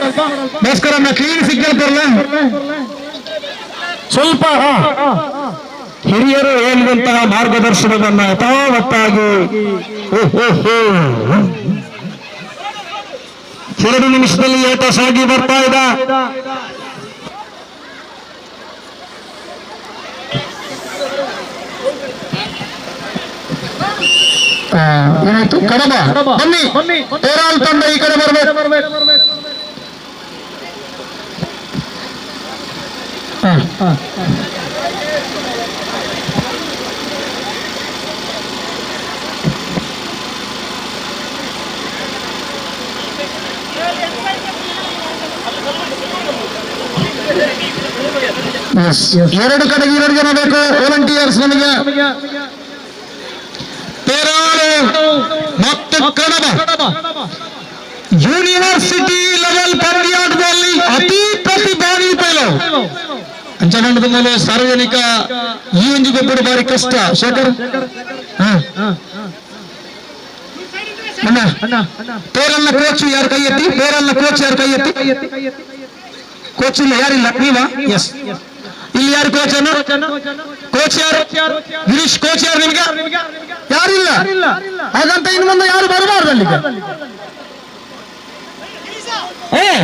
ಭಾಸ್ಕರ, ಕ್ಲೀನ್ ಸಿಗ್ನಲ್ ಕೊಡಲ್ಲ. ಸ್ವಲ್ಪ ಹಿರಿಯರು ಹೇಳುವಂತಹ ಮಾರ್ಗದರ್ಶನವನ್ನು ಯಥಾವತ್ತಾಗಿ 2 ನಿಮಿಷದಲ್ಲಿ ಏಟ ಸಾಗಿ ಬರ್ತಾ ಇದೆ. ಏನಾಯ್ತು? ಕಡಬ ಬನ್ನಿ. ಪೇರಾಲ್ ತಂಡ ಈ ಕಡೆ ಬರ್ಬೇಕು. ಎರಡು ಕಡೆಗೆ 2 ಜನ ಬೇಕು ವಾಲಂಟಿಯರ್ಸ್ ನಮಗೆ. ಪೇರಾಳು ಮತ್ತು ಕಡಬ ಯೂನಿವರ್ಸಿಟಿ ಲೆವೆಲ್ ಪಂದ್ಯಾಟದಲ್ಲಿ ಅತಿ ಪ್ರತಿಭಾವಿ ಪೈಲು ಅಂಚನಂಡದ ಮೇಲೆ ಸಾರ್ವಜನಿಕ ಈ ಒಂದು ಗೊಬ್ಬರು ಬಾರಿ ಕಷ್ಟ. ಶೇಖರ್ ಪೇರಲ್ನ ಕೋಚ್ ಯಾರು ಕೈ ಎತ್ತಿ? ಕೋಚ್ ಇಲ್ಲ, ಯಾರಿಲ್ಲ? ನೀವಾ? ಎಸ್. ಇಲ್ಲಿ ಯಾರು ಕೋಚ್ ಅನ್ನು? ಕೋಚ್ ಯಾರು? ಗಿರೀಶ್ ಕೋಚ್ ಯಾರು ನಿಮ್ಗೆ? ಯಾರಿಲ್ಲ. ಹಾಗಂತ ಇನ್ನು ಮುಂದೆ ಯಾರು ಬರಬಾರ್ದು ಅಲ್ಲಿಗೆ.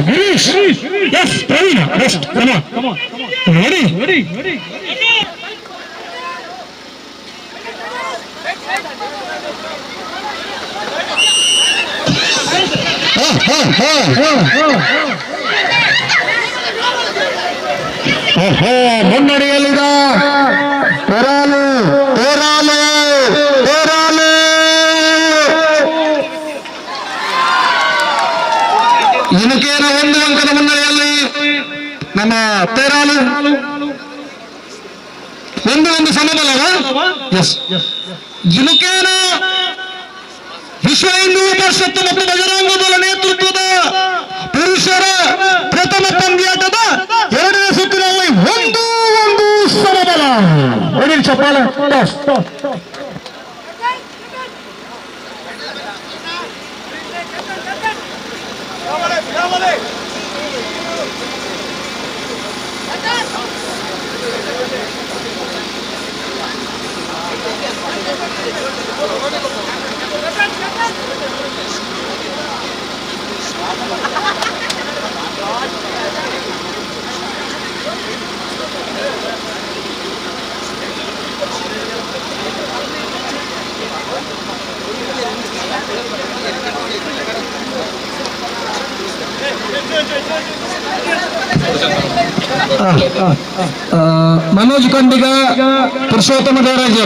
Girish, yes, Praveena, ready. ಮುನ್ನಡೆಯಲ್ಲಿದ ಪೇರಾಲು ಇನಕೇನ 1 ಅಂಕದ ಮುನ್ನಡೆಯಲ್ಲಿ ನಮ್ಮ ಪೇರಾಲು 1-1 ಸಮಬಲವ. ಎಸ್, ಇನಕೇನ ವಿಶ್ವ ಹಿಂದೂ ಪರಿಷತ್ತು ಮತ್ತು ಬಜರಂಗ ದಳ ನೇತೃತ್ವದ ಪುರುಷರ ಪ್ರಥಮ ಪಂದ್ಯಾಟದ ಎರಡನೇ ಸುತ್ತಿನಲ್ಲಿ 1-1 ಸಮಬಲ. ಹೊಡಿ ಚಪ್ಪಾಳೆ. ಮನೋಜ್ ಕಂಡಿಗ, ಪುರುಷೋತ್ತಮ ದೇವರಾಜ,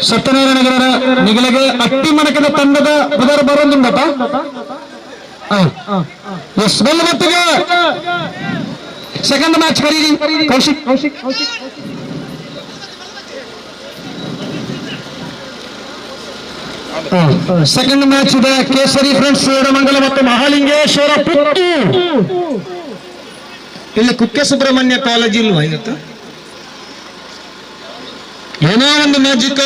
ಸತ್ಯನಾರಾಯಣ ನಗರ ನಿಗಲಿಗೆ ಅಟ್ಟಿಮನಕದ ತಂಡದ ಬದರ ಬರೋದುಂಡಪ್ಪ. ಎಸ್ ಬೆಲ್ಲ ಮತ್ತಿಗೆ ಸೆಕೆಂಡ್ ಮ್ಯಾಚ್ ಕರೀರಿ ಕೌಶಿಕ್. ಸೆಕೆಂಡ್ ಮ್ಯಾಚ್ ಇದೆ ಕೇಸರಿ ಫ್ರೆಂಡ್ಸ್ ಎಡಮಂಗಲ ಮತ್ತು ಮಹಾಲಿಂಗೇಶ್ವರ ಪುತ್ತೂರು. ಇಲ್ಲಿ ಕುಕ್ಕೆ ಸುಬ್ರಹ್ಮಣ್ಯ ಕಾಲೇಜ್ ಇಲ್ವಾ ಇವತ್ತು? ಏನೋ ಒಂದು ಮ್ಯಾಜಿಕ್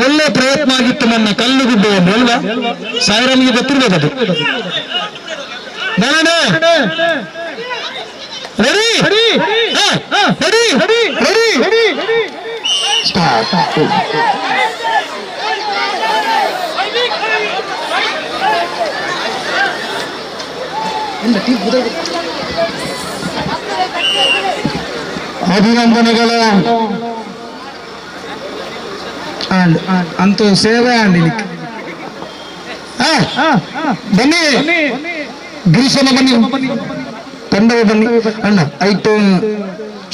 ಒಳ್ಳೆ ಪ್ರಯತ್ನ ಆಗಿತ್ತು ನನ್ನ ಕಲ್ಲುಗುಡ್ಡೆಯನ್ನು ಅಲ್ವಾ? ಸಾಯಿರಾಮ್ಗೆ ಗೊತ್ತಿರ್ಬೋದು ಅದು. ಅಭಿನಂದನೆಗಳು. ಅಂತೂ ಸೇವೆ ಆಂಡಿಲಿಕ್ಕೆ ಬನ್ನಿ ಗಿರೀಶನ ಬನ್ನಿ, ತಂಡವೇ ಬನ್ನಿ ಅಣ್ಣ. ಐಟು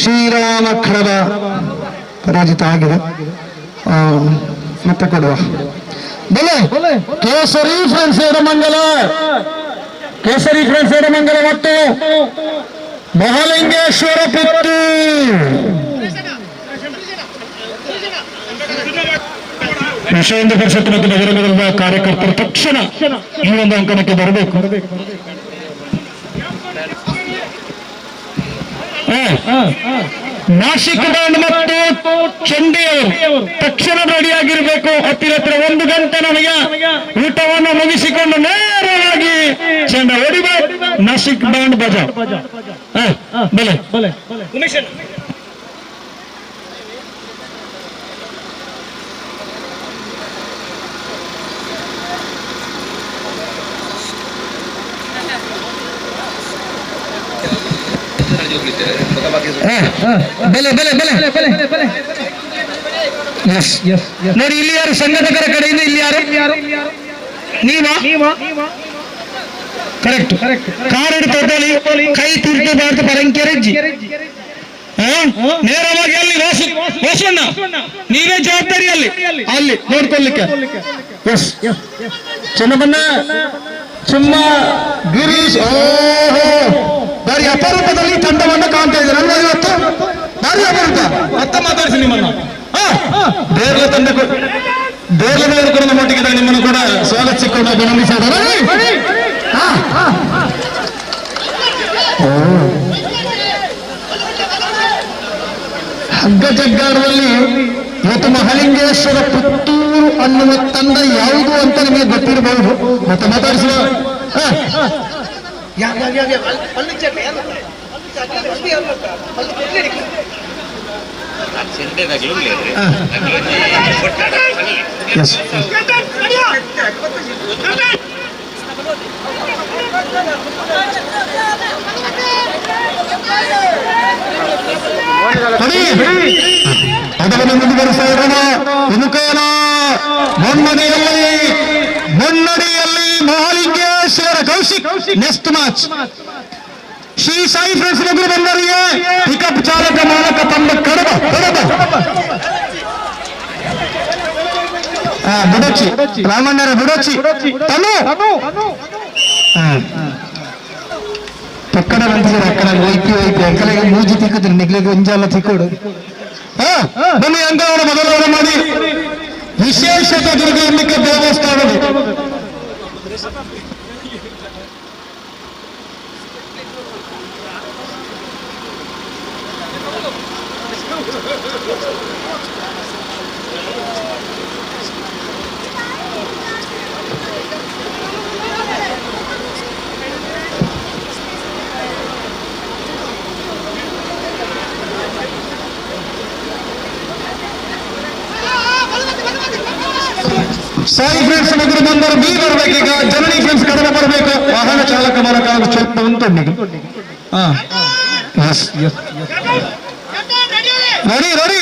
ಶ್ರೀರಾಮ ಖಡದ ಪರಾಜಿತ ಆಗಿದೆ. ಮತ್ತೆ ಕೊಡುವ ಬಲೆ ಕೇಸರಿ ಫ್ರೆಂಡ್ಸ್ ಎಡಮಂಗಲ, ಕೇಸರಿ ಫ್ರೆಂಡ್ಸ್ ಎಡಮಂಗಲ ಮತ್ತು ಮಹಾಲಿಂಗೇಶ್ವರ ಪುತ್ತೂರು. ವಿಶ್ವ ಹಿಂದೂ ಪರಿಷತ್ ಮತ್ತು ಬಜರಂಗದಳದ ಕಾರ್ಯಕರ್ತರು ತಕ್ಷಣ ಈ ಒಂದು ಅಂಕಣಕ್ಕೆ ಬರಬೇಕು. ನಾಸಿಕ್ ಬ್ಯಾಂಡ್ ಮತ್ತು ಚಂಡಿಯವರು ತಕ್ಷಣ ರೆಡಿಯಾಗಿರ್ಬೇಕು. ಹತ್ತಿರ 1 ಗಂಟೆ ನಮಗೆ ಊಟವನ್ನು ಮುಗಿಸಿಕೊಂಡು ನೇರವಾಗಿ ಚೆಂಡ ಹೊಡಿಬೇಕು. ನಾಸಿಕ್ ಬ್ಯಾಂಡ್ ಬಜಾ ಬೆಲೆ ಬೆಲೆ ಬೆಲೆ ಬೆಲೆ ನೋಡಿ. ಇಲ್ಲಿ ಯಾರು ಸಂಘಟಕರ ಕಡೆಯಿಂದ? ಇಲ್ಲಿ ಯಾರು? ನೀವಾ? ಕರೆಕ್ಟ್. ಕಾರಡು ತೋಟಲಿ ಕೈ ತುರ್ತು ಭಾರತ ಪರಂಕೆರಜ್ಜಿ ನೇರವಾಗಿ ಅಲ್ಲಿ ವಾಸಣ್ಣ ನೀವೇ ಜವಾಬ್ದಾರಿ ಅಲ್ಲಿ ನೋಡ್ಕೊಳ್ಲಿಕ್ಕೆ. ಎಸ್ ಚೆನ್ನಬಣ್ಣ ಸುಮ್ಮ ಗಿರೀಶ್. ಬಾರಿ ಅಪರೂಪದಲ್ಲಿ ತಂಡವನ್ನು ಕಾಣ್ತಾ ಇದ್ದಾರೆ ಅಲ್ವಾ ಇವತ್ತು? ಬಾರಿ ಅಪರೂಪ. ಮತ್ತೆ ಮಾತಾಡಿಸಿ ನಿಮ್ಮನ್ನು. ಬೇರೆ ತಂಡ ಬೇರೆ ಕೂಡ ನಮ್ಮೊಟ್ಟಿಗೆ ನಿಮ್ಮನ್ನು ಕೂಡ ಸ್ವಾಗತಿಸಿಕೊಂಡು ಅಭಿನಂದಿಸಿದ್ದಾರೆ. ಹಗ್ಗ ಜಗ್ಗಾಡದಲ್ಲಿ ಇವತ್ತು ಮಹಾಲಿಂಗೇಶ್ವರ ಪುತ್ತೂರು ಅನ್ನುವ ತಂಡ ಯಾವುದು ಅಂತ ನಿಮಗೆ ಗೊತ್ತಿರಬಹುದು. ಮತ್ತೆ ಮಾತಾಡಿಸುವ ಅದನ್ನು ಮುಂದುವರಿಸ್ತಾ ಇರೋಣ. ಇನುಕೇನ ಮುನ್ನಡಿಯಲ್ಲಿ Mahalingeshwara Kaushik. Next match Shri Sai friends ಮಗಳು ಬಂದವರಿಗೆ ಪಿಕಪ್ ಚಾಲಕ ಮಾಲಕ ತಂಡ ಕಡಬ ಬುಡಚಿ ರಾಮಣ್ಣರ ಬುಡಚಿ ತನು ಪಕ್ಕದ ನಂತರ ಅಕ್ಕನ ಒಯ್ಕಿ ಅಂಕಲಿಗೆ ಮೂಜಿ ತಿಕ್ಕಿದ್ರು ನಿಗ್ಲಿಗೆ ಒಂಜಾಲ ತಿಕ್ಕೋಡು. ಬನ್ನಿ ಅಂಕವನ್ನು ಮೊದಲವರ ಮಾಡಿ ವಿಶೇಷತೆ ದುರ್ಗಾಂಬಿಕಾ ದೇವಸ್ಥಾನದ ಸಾಯಿ ಫ್ರೆಂಡ್ಸ್ ನಗರ ಬಂದರು ಬಿ ಬರ್ಬೇಕೀಗ. ಜನನಿ ಫ್ರೆಂಡ್ಸ್ ಕಡಿಮೆ ಬರಬೇಕು. ವಾಹನ ಚಾಲಕ ಮಾಲಕ ಚೊಟ್ಟು ಉಂಟು ರೆಡಿ ರೆಡಿ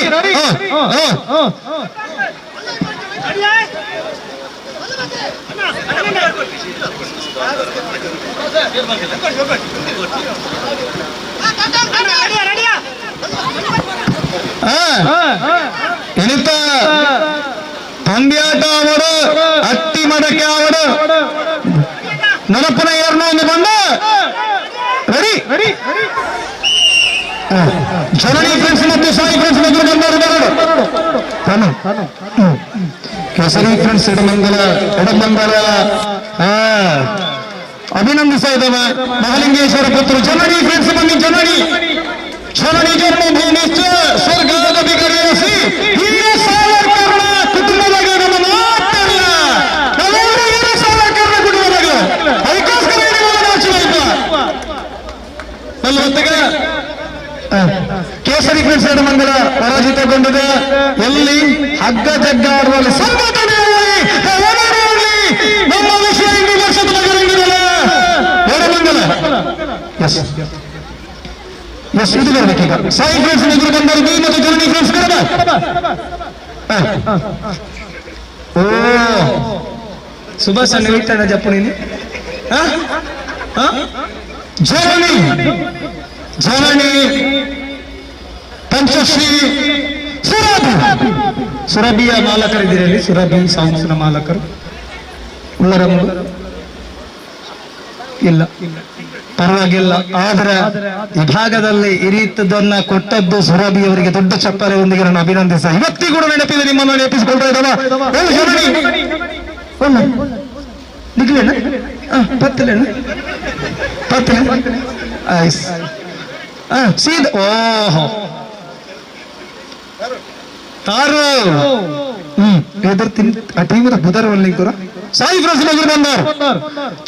ಎಣಿತ ಪಂದ್ಯಾಟ ಅವರು ಅತ್ತಿ ಮಡಕೆ ಅವರು ನೆನಪಿನ ಏರ್ನ ಒಂದು ಬಂದ ರೆಡಿ ರೆಡಿ ಜನನಿ ಫ್ರೆಂಡ್ಸ್ ಮತ್ತು ಸಾಯಿ ಫ್ರೆಂಡ್ಸ್ ಮೊದಲು ಬಂದವರು ಕೇಸರಿ ಫ್ರೆಂಡ್ಸ್ ಎಡಮಂಗಲ ಅಭಿನಂದಿಸ್ತಾ ಇದ್ದಾವೆ. ಮಹಾಲಿಂಗೇಶ್ವರ ಪುತ್ರ ಜನನಿ ಫ್ರೆಂಡ್ಸ್ ಬನ್ನಿ. ಜನನಿ ಜನ್ಮಭೂಮಿ ಸ್ವರ್ಗದ ಬಿಗರಿಸಿ ಹಿರಿಯ ಸಾವರ್ಕರ್ನ ಕುಟುಂಬದಾಗ ನಮ್ಮ ಮಾತಲ್ಲ. ನಾವೆಲ್ಲರೂ ಸಾವರ್ಕರ್ನ ಕುಟುಂಬದಾಗ ಅದಕ್ಕೋಸ್ಕರ ಕೇಸರಿ ಫ್ರೆಂಡ್ಸ್ ಎಡಮಂಗಲ ಪರಾಜಿತಗೊಂಡಿದೆ. ಎಲ್ಲಿ ಹಗ್ಗ ಜಗ್ಗ ಆಡುವಲ್ಲಿ ಸಂಘಟನೆಯಲ್ಲಿ ನಮ್ಮ ವಿಷಯ 2 ವರ್ಷದ ಬಗೆಹರಿದಿರಲ್ಲ ಎಡಮಂಗಲ. ಎಸ್ ಇದು ಬರ್ಬೇಕೀಗ. ಸಾಯಿ ಫ್ರೆಂಡ್ಸ್ ಎದುರು ಬಂದರು ಬಿ ಮತ್ತು ಜನನಿ ಫ್ರೆಂಡ್ಸ್ ಕರೆದ. ಓ ಸುಭಾಷ್ ನಿಲ್ತಾನ ಜಪ್ಪುನಿ ಜನನಿ ಪಂಚಶ್ರೀ ಸುರಭಿಯ ಮಾಲಕರಿದ್ದೀರಲ್ಲಿ. ಸುರಭಿ ಸಾಂಗ್ಸ್ನ ಮಾಲಕರು ಉಳ್ಳರಮ್ಮ ಇಲ್ಲ ಪರವಾಗಿಲ್ಲ. ಆದ್ರೆ ಈ ಭಾಗದಲ್ಲಿ ಈ ರೀತಿಯದನ್ನ ಕೊಟ್ಟದ್ದು ಸುರಭಿಯವರಿಗೆ ದೊಡ್ಡ ಚಪ್ಪಾಳೆಯೊಂದಿಗೆ ನಾನು ಅಭಿನಂದಿಸ. ಇವತ್ತಿಗೂ ಕೂಡ ನೆನಪಿದೆ, ನಿಮ್ಮನ್ನು ನೆನಪಿಸಿಕೊಳ್ತಾ ಇದ್ದಾವ. ನಿಗ್ಲೇನ ಪತ್ತಲೇನ ಸೀದ ಓಹೋ ತಾರು ಎದುರು ಟೀಮದ ಬುಧರವಲ್ಲಿ ಕೂಡ ಸಾಯಿ ಫ್ರೆಂಡ್ಸ್ ಎದುರು ಬಂದರು.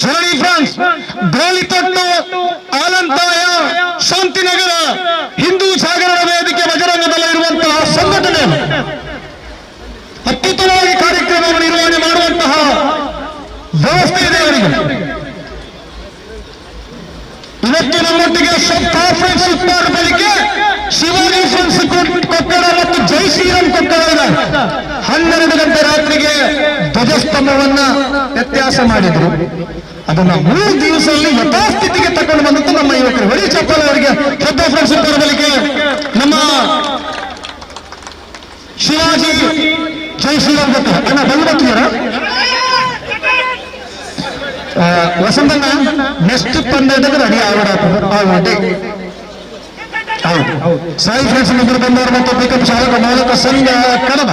ಜನನಿ ಫ್ರೆಂಡ್ಸ್ ಗೋಲಿ ತೊಟ್ಟು ಆಲಂತಾಯ ಶಾಂತಿನಗರ ಹಿಂದೂ ಜಾಗರಣ ವೇದಿಕೆ ಬಜರಂಗದಲ್ಲಿ ಇರುವಂತಹ ಸಂಘಟನೆ ಅತ್ಯುತ್ತಮವಾಗಿ ಕಾರ್ಯಕ್ರಮವನ್ನು ನಿರ್ವಹಣೆ ಮಾಡುವಂತಹ ವ್ಯವಸ್ಥೆ ಇದೆ ಅವರಿಗೆ. ಇವತ್ತು ನಮ್ಮೊಟ್ಟಿಗೆ ಶ್ರದ್ಧಾ ಫ್ರೆಂಡ್ಸ್ ಉತ್ತರ ಬೆಳಿಗ್ಗೆ ಶಿವಾಜಿ ಫ್ರೆಂಡ್ಸ್ ಕೊಕ್ಕಡ ಮತ್ತು ಜೈ ಶ್ರೀರಾಮ್ ಕೊಕ್ಕಡ ಇದೆ. 12 ಗಂಟೆ ರಾತ್ರಿಗೆ ಧ್ವಜಸ್ತಂಭವನ್ನ ವ್ಯತ್ಯಾಸ ಮಾಡಿದ್ರು. ಅದನ್ನ 3 ದಿವಸದಲ್ಲಿ ಯಥಾಸ್ಥಿತಿಗೆ ತಕೊಂಡು ಬಂದದ್ದು ನಮ್ಮ ಯುವಕರು. ಬರೀ ಚಪ್ಪಲ್ ಅವರಿಗೆ ಶ್ರದ್ಧಾ ಫ್ರೆಂಡ್ಸ್ ಉತ್ತರ ಬೆಳಿಗ್ಗೆ ನಮ್ಮ ಶಿವಾಜಿ ಜೈ ಶ್ರೀರಾಮ್ ಕೊಕ್ಕಡ ಅಣ್ಣ ಬಂದು ಬರ್ತೀರ ವಸಂತಣ್ಣ ನೆಕ್ಸ್ಟ್ ಪಂದ್ಯದಾಗ ರೆಡಿ ಆವಡೆ. ಸಾಯಿ ಫ್ರೆಂಡ್ಸ್ ಇಬ್ಬರು ಬಂದವರು ಮತ್ತು ಪಿಕಪ್ ಚಾಲಕ ಮಾಲಕ ಸಂಘ ಕಡಬ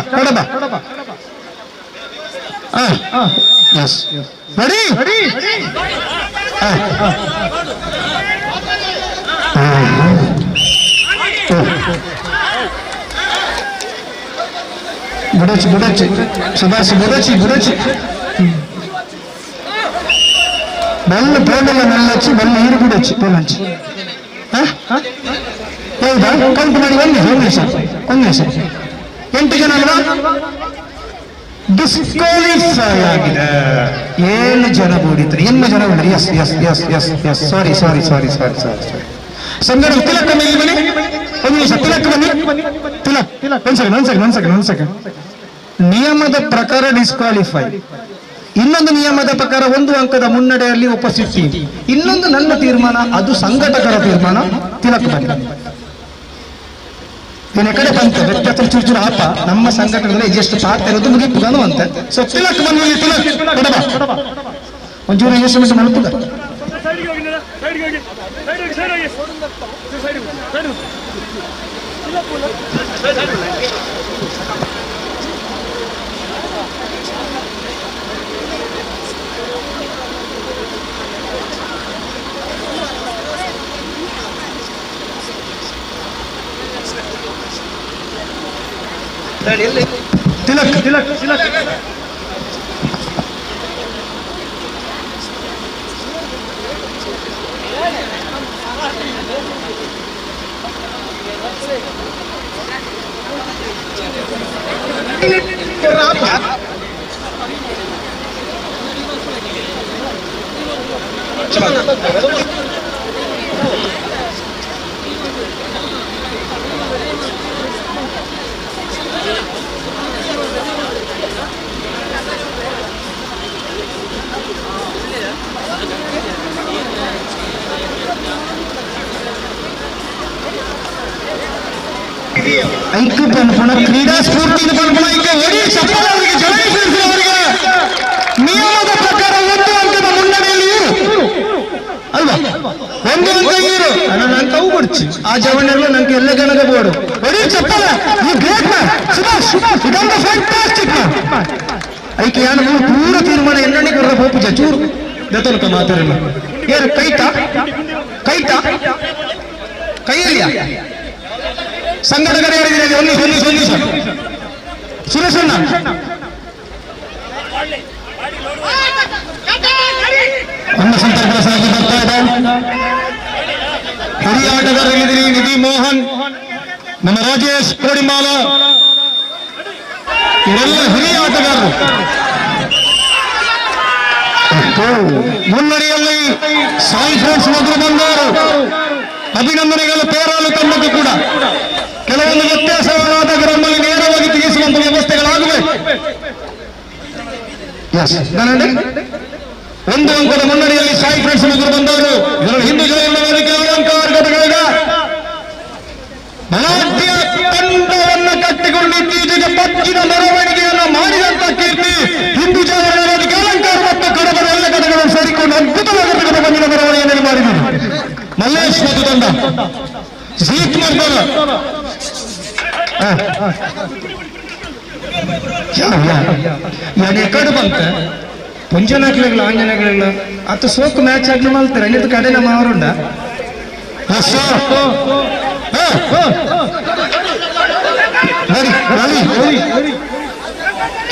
ರೆಡಿ ಬುಡಚಿ ಸುಭಾಷ್ ಬುಡಚಿ ಬಲ್ಲ ಪೋಲೆಲ್ಲ ಮೆಲ್ಲಚ್ಚಿ ಬಲ್ಲ ನೀರು ಬಿಡಚ್ಚಿ ಪೋಲಂಚಿ ಹೌದಾ ಕೌಂಟ್ ಮಾಡಿ ಒಂದು ನಿಮಿಷ 8 ಜನ ಅಲ್ವಾ ಡಿಸ್ಕ್ವಾಲಿಫೈ ಆಗಿದೆ. 7 ಜನ ಓಡಿದ್ರು. 8 ಜನ ಓಡಿದ್ರು. ಎಸ್ ಸಾರಿ ಸಂಗಡ ತಿಲಕ್ ಬನ್ನಿ. ಒಂದು ನಿಮಿಷ ತಿಲಕ್ ಬನ್ನಿ. ತಿಲಕ್ ಒಂದ್ ಸೆಕೆಂಡ್. ನಿಯಮದ ಪ್ರಕಾರ ಡಿಸ್ಕ್ವಾಲಿಫೈ. ಇನ್ನೊಂದು ನಿಯಮದ ಪ್ರಕಾರ 1 ಅಂಕದ ಮುನ್ನಡೆಯಲ್ಲಿ ಉಪಸ್ಥಿತಿ. ಇನ್ನೊಂದು ನನ್ನ ತೀರ್ಮಾನ, ಅದು ಸಂಘಟಕರ ತೀರ್ಮಾನ. ತಿಲಕ್ ಬನ್ನಿ. ನಿನ್ನ ಕಡೆ ಬಂತು ವ್ಯತ್ಯಾಸ ಚೂರು ಆಪ ನಮ್ಮ ಸಂಘಟನೆಯಲ್ಲಿ ಎಷ್ಟು ಪಾತ್ರ ಇರೋದು ಮುಗಿಪುಗಾನು ಅಂತ. ಸೊ ತಿಲಕ್ ಬನ್ನಿ. ತಿಲಕ್ ಕೊಡಬ ಒಂಚೂರು ಎಷ್ಟು ಮಲಪುಗ ತಿಲಕ್ ತಿಲಕ್ ತಿಲಕ್ ಐಕ್ಯ ಪನ್ಪಣ ಕ್ರೀಡಾ ಸ್ಫೂರ್ತಿನ ಪನ್ಪಣ ಈಗ ಒಡಿ ಚಪ್ಪಲ ಅವರಿಗೆ ಜನಾಯಿಸಿದವರಿಗೆ ನಿಯಮದ ಪ್ರಕಾರ ಒಂದು ಅಂಕದ ಮುನ್ನಡೆಯಲ್ಲಿ ಅಲ್ವಾ ಒಂದು ಅಂಕ ಇರು ನನ್ನ ಅಂಕವು ಕೊಡ್ಚಿ ಆ ಜವಣ್ಣೆಲ್ಲ ನಂಗೆ ಎಲ್ಲ ಗಣಗ ಬೋಡು ಒಡಿ ಚಪ್ಪಲ ಈ ಗ್ರೇಟ್ ಮ್ಯಾನ್ ಸುಭಾಷ್ ಇದೊಂದು ಫ್ಯಾಂಟಾಸ್ಟಿಕ್ ಮ್ಯಾನ್ ಐಕೆ ಯಾನು ಪೂರ ತೀರ್ಮಾನ ಎಣ್ಣೆ ಕೊಡ್ರ ಬೋಪು ಚೂರು ದತ್ತನಕ ಮಾತಾಡಲ್ಲ ಏರು ಕೈತಾ ಕೈತಾ ಕೈಯಲ್ಲಿಯಾ ಸಂಘಟಕರು ಹೇಳಿದ್ರೆ ಒಂದು ಸುರೇಶಣ್ಣ ಅನ್ನ ಸಂತರ್ಪಣ ಸಾಗಿ ಬರ್ತಾ ಇದೆ ಹಿರಿಯ ಆಟಗಾರರಿದ್ದೀರಿ ನಿಧಿ ಮೋಹನ್ ನಮ್ಮ ರಾಜೇಶ್ ಕೋಡಿಮಾಲ ಇವರೆಲ್ಲ ಹಿರಿಯ ಆಟಗಾರರು ಮುನ್ನಡೆಯಲ್ಲಿ ಸಾಯಿ ಫ್ರೆಂಡ್ಸ್ ಮೊದಲು ಬಂದವರು ಅಭಿನಂದನೆಗಳು ಪೇರಾಲು ತಮ್ಮದು ಕೂಡ ಕೆಲವೊಂದು ವ್ಯತ್ಯಾಸಗಳಾದ ಗ್ರಾಮದಲ್ಲಿ ನೇರವಾಗಿ ತಿಳಿಸುವಂತ ವ್ಯವಸ್ಥೆಗಳಾಗುವೆ ಒಂದು ಅಂಕದ ಮುನ್ನಡೆಯಲ್ಲಿ ಸಾಯಿ ಫ್ರೆಂಡ್ಸ್ ಮೊದಲು ಬಂದವರು ಇದರಲ್ಲಿ ಹಿಂದೂ ವೇದಿಕೆ ಅಲಂಕಾರಗಳಿಗೆ ಬಲಾಢ್ಯ ತಂಡವನ್ನು ಕಟ್ಟಿಕೊಂಡು ಇತ್ತೀಚೆಗೆ ಪಚ್ಚಿನ ಮೆರವಣಿಗೆಯನ್ನು ಮಾಡಿದಂತ ಕೀರ್ತಿ ಹಿಂದೂ ವೇದಿಕೆ ಅಲಂಕಾರ ಮತ್ತು ಕಡಬದ ಎಲ್ಲ ಕಥೆಗಳನ್ನು ಸೇರಿಕೊಂಡು ಅದ್ಭುತವಾಗಿ ಬಂದಿನ ಮೆರವಣಿಗೆಯನ್ನು ಮಾಡಿದರು ಮಲ್ಲೇಶ್ ಮತ್ತು ತಂಡ ಸೀಟ್ ಮಾಡ್ತಾರ ಎಕಡೆ ಬಂತ ಪುಂಜನಾಗ್ಲಿಲ್ಲ ಆಂಜನಾಗ್ಲಿಲ್ಲ ಅತ್ತು ಸೋಕು ಮ್ಯಾಚ್ ಆಗ್ಲಿ ಮಲ್ತಾರೆ ಅನ್ನಿದ್ದು ಕಡೆ ನಮ್ಮ ಅವರುಂಡ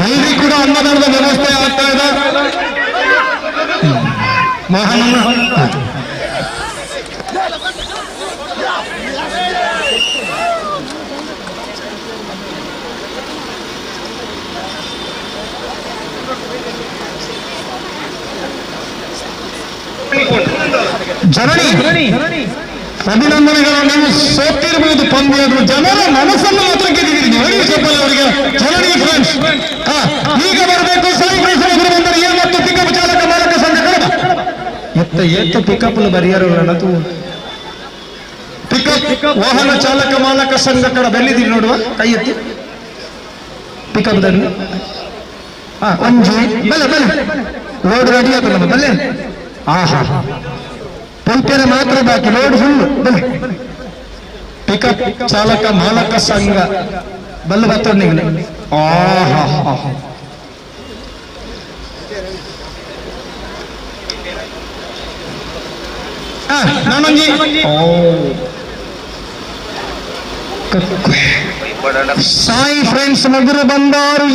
ಇಲ್ಲಿ ಕೂಡ ಅನ್ನದಾನದ ವ್ಯವಸ್ಥೆ ಆಗ್ತಾ ಇದೆ ಮಹಾನ್ ಜನನಿ ಅಭಿನಂದನೆಗಳು ನೀವು ಸೋತಿರಬಹುದು ಪಂದ್ಯದು ಜನರ ಮನಸ್ಸನ್ನು ಮಾತ್ರ ಗೆದ್ದಿದ್ದೀರಿ ನೀವು ಚಪ್ಪಲ್ ಅವರಿಗೆ ಜನನಿ ಫ್ರೆಂಡ್ಸ್ ಈಗ ಬರಬೇಕು ಸಾಯಿ ಫ್ರೆಂಡ್ಸ್ ಬಂದರೆ ಏನು ಮತ್ತು ಪಿಕಪ್ ಚಾಲಕ ಮಾಲಕ ಸಂಘ ಎತ್ತ ಪಿಕಪ್ ಬರೆಯಲ್ಲ ಪಿಕಪ್ ವಾಹನ ಚಾಲಕ ಮಾಲಕ ಸಂಘ ಕಡ ಬೆಲ್ಲಿದ್ದೀರಿ ನೋಡುವ ಕೈ ಎತ್ತಿ ಪಿಕಪ್ ದಲ್ಲಿ ಒಂಜಿ ಬಲೆ ಬಲೆ ರೋಡ್ ರೆಡಿ ಆಯ್ತು ನಮ್ಮ ಬಲ್ಲೆ ಆಹಾ ಪಂಪ್ಯನ ಮಾತ್ರ ಬಾಕಿ ಲೋಡ್ ಫುಲ್ ಬಲೆ ಪಿಕಪ್ ಚಾಲಕ ಮಾಲಕ ಸಂಘ ಬಲ್ಲ ಬತ್ತ ಆಹಾ ನಾನೊಂಜಿ ಸಾಯಿ ಫ್ರೆಂಡ್ಸ್ ಮಗುರು ಬಂದಾರು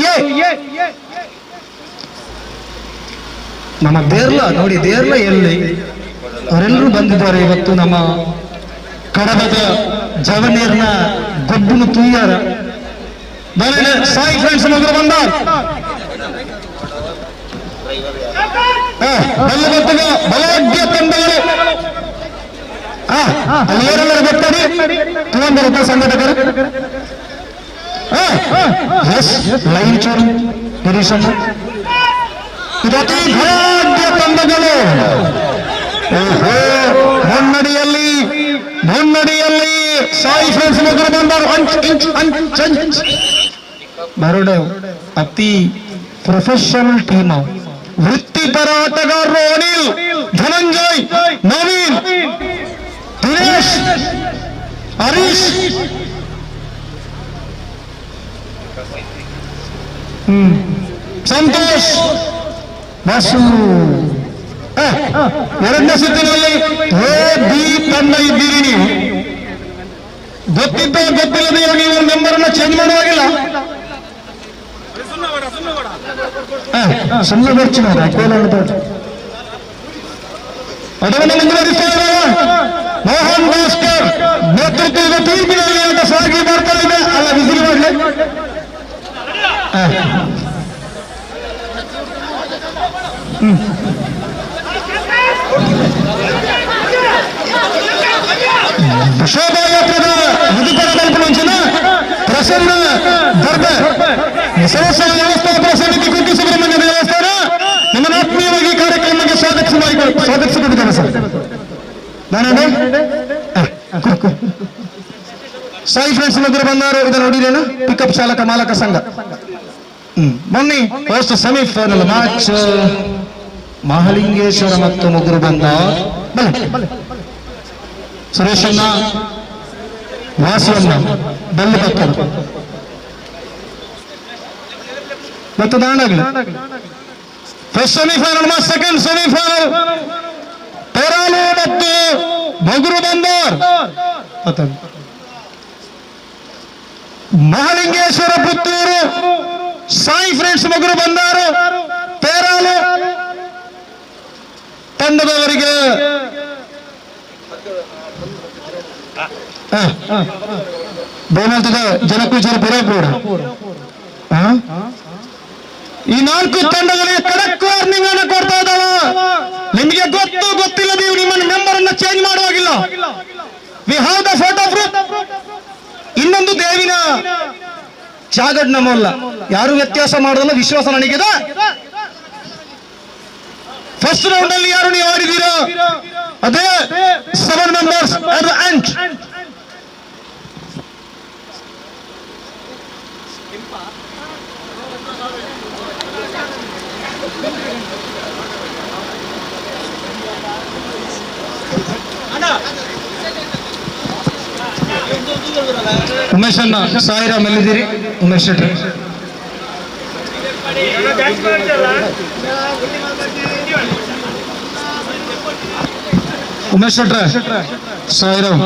ನಮ್ಮ ದೇರ್ಲ ನೋಡಿ ದೇರ್ಲ ಎಲ್ಲಿ ಅವರೆಲ್ಲರೂ ಬಂದಿದ್ದಾರೆ ಇವತ್ತು ನಮ್ಮ ಕಡಬದ ಜವನೀರ್ನ ಗೊಬ್ಬನು ತುಯ್ಯಾರ ಸಾಯಿ ಫ್ರೆಂಡ್ಸ್ ಮಗುರು ಬಂದಾರ ಬಲಾಢ್ಯ ತಂಡಗಳು ಅಲ್ಲೇರೆಲ್ಲರೂ ಗೊತ್ತಡಿ ತುವಂದರ ಸಂಘಟಕರು ಲೈನ್ ಚೂರು ಗಿರೀಶಣ್ಣ ಇದತಿ ಬಲಾಢ್ಯ ತಂಡಗಳು ಮುನ್ನಡಿಯಲ್ಲಿ ಸಾಯಿ ಫ್ರೆಂಡ್ಸ್ ಮಗುರು ಬಂದರು ಬರೋಡ ಅತಿ ಪ್ರೊಫೆಷನಲ್ ಟೀಮ್ ವೃತ್ತಿಪರ ಆಟಗಾರರು ಅನಿಲ್ ಧನಂಜಯ್ ನವೀನ್ ದಿನೇಶ್ ಹರೀಶ್ ಸಂತೋಷ್ ಬಸು ಎರಡನೇ ಸುತ್ತಿನಲ್ಲಿ ಬಿ ತಂಡ ಇದ್ದೀರಿ ನೀವು ಗೊತ್ತಿಲ್ಲದೆ ನೀವು ನಂಬರ್ ಅನ್ನ ಚೇಂಜ್ ಮಾಡುವಾಗಿಲ್ಲ ಸುಮ್ಮನೆ ಬರ್ತೀನಿ ಅದನ್ನು ಮುಂದುವರಿಸಿದ ಮೋಹನ್ ಭಾಸ್ಕರ್ ನೇತೃತ್ವದ ತೀರ್ಪಿನಲ್ಲಿ ಅಂತ ಸಾಗಿ ಬರ್ತಾ ಇದೆ. ಅಲ್ಲ ವಿಸಿಲ್ ಮಾಡಲಿ. ಶೋಭಾಯಾತ್ರದ ಮುದುಕರ ಮಲ್ಪುಂಚಿನ ಪ್ರಸನ್ನ ದರ್ಬೆ ಸಂಸ್ಥೆ ವ್ಯವಸ್ಥಾಪಕ ಸಮಿತಿ ಕುಂಟು ಸುಬ್ರಹ್ಮಣ್ಯ ದೇವಸ್ಥಾನ ನಿಮ್ಮನ್ನು ಆತ್ಮೀಯವಾಗಿ ಕಾರ್ಯಕ್ರಮಕ್ಕೆ ಸ್ವಾಗತಿಸಿಕೊಂಡಿದ್ದೇನೆ ಸರ್. ನಾನು ಸಾಯಿ ಫ್ರೆಂಡ್ಸ್ ಮಧ್ಯೆ ಬಂದವರು ಇದು ನೋಡಿರೇನು ಪಿಕಪ್ ಚಾಲಕ ಮಾಲಕ ಸಂಘ. ಮೊನ್ನೆ ಫಸ್ಟ್ ಸೆಮಿಫೈನಲ್ ಮ್ಯಾಚ್ ಮಹಾಲಿಂಗೇಶ್ವರ ಮತ್ತು ಮುಗುರು ಬಂದ ಸುರೇಶಣ್ಣ ವಾಸವಣ್ಣ ಬೆಲ್ಲ ಪಕ್ಕದ ಮತ್ತು ದಾಂಡಗಲಿ first semifinal match. Second semifinal Peralu ಮತ್ತು ಮುಗುರು ಬಂದರ್ ಮಹಾಲಿಂಗೇಶ್ವರ ಪುತ್ತೂರು ಸಾಯಿ ಫ್ರೆಂಡ್ಸ್ ಮುಗುರು ಬಂದಾರು ಪೇರಾಲು ತಂಡದವರಿಗೆ ಬೋನಲ್ತದ ಜನಕ್ಕೂ ಜನ ಪುರ ಈ ನಾಲ್ಕು ತಂಡಗಳಿಗೆ ಕರೆಕ್ಟ್ ವಾರ್ನಿಂಗ್ ಅನ್ನು ಕೊಡ್ತಾ ಇದ್ದಾವ. ನಿಮಗೆ ಗೊತ್ತಿಲ್ಲ, ನೀವು ನಿಮ್ಮನ್ನು ಮೆಂಬರ್ ಅನ್ನ ಚೇಂಜ್ ಮಾಡುವಾಗಿಲ್ಲ. We have the photo proof. ಇನ್ನೊಂದು ದೇವಿನ ಜಾಗಡ್ ನಮ್ಮಲ್ಲ, ಯಾರು ವ್ಯತ್ಯಾಸ ಮಾಡೋದಲ್ಲ, ವಿಶ್ವಾಸ ನನಗಿದೆ. ಫಸ್ಟ್ ರೌಂಡ್ ಅಲ್ಲಿ ಯಾರು ನೀವು ಆಡಿದ್ದೀರೋ ಅದೇ 7 members at the end. Umesh ಅಣ್ಣ ಸಾಯಿರಾಮ್ ಎಲ್ಲಿದ್ದೀರಿ? ಉಮೇಶ್ ಶೆಟ್ಟಿ ಉಮೇಶ್ ಶೆಟ್ರ ಸಾಯಿರಾಮ್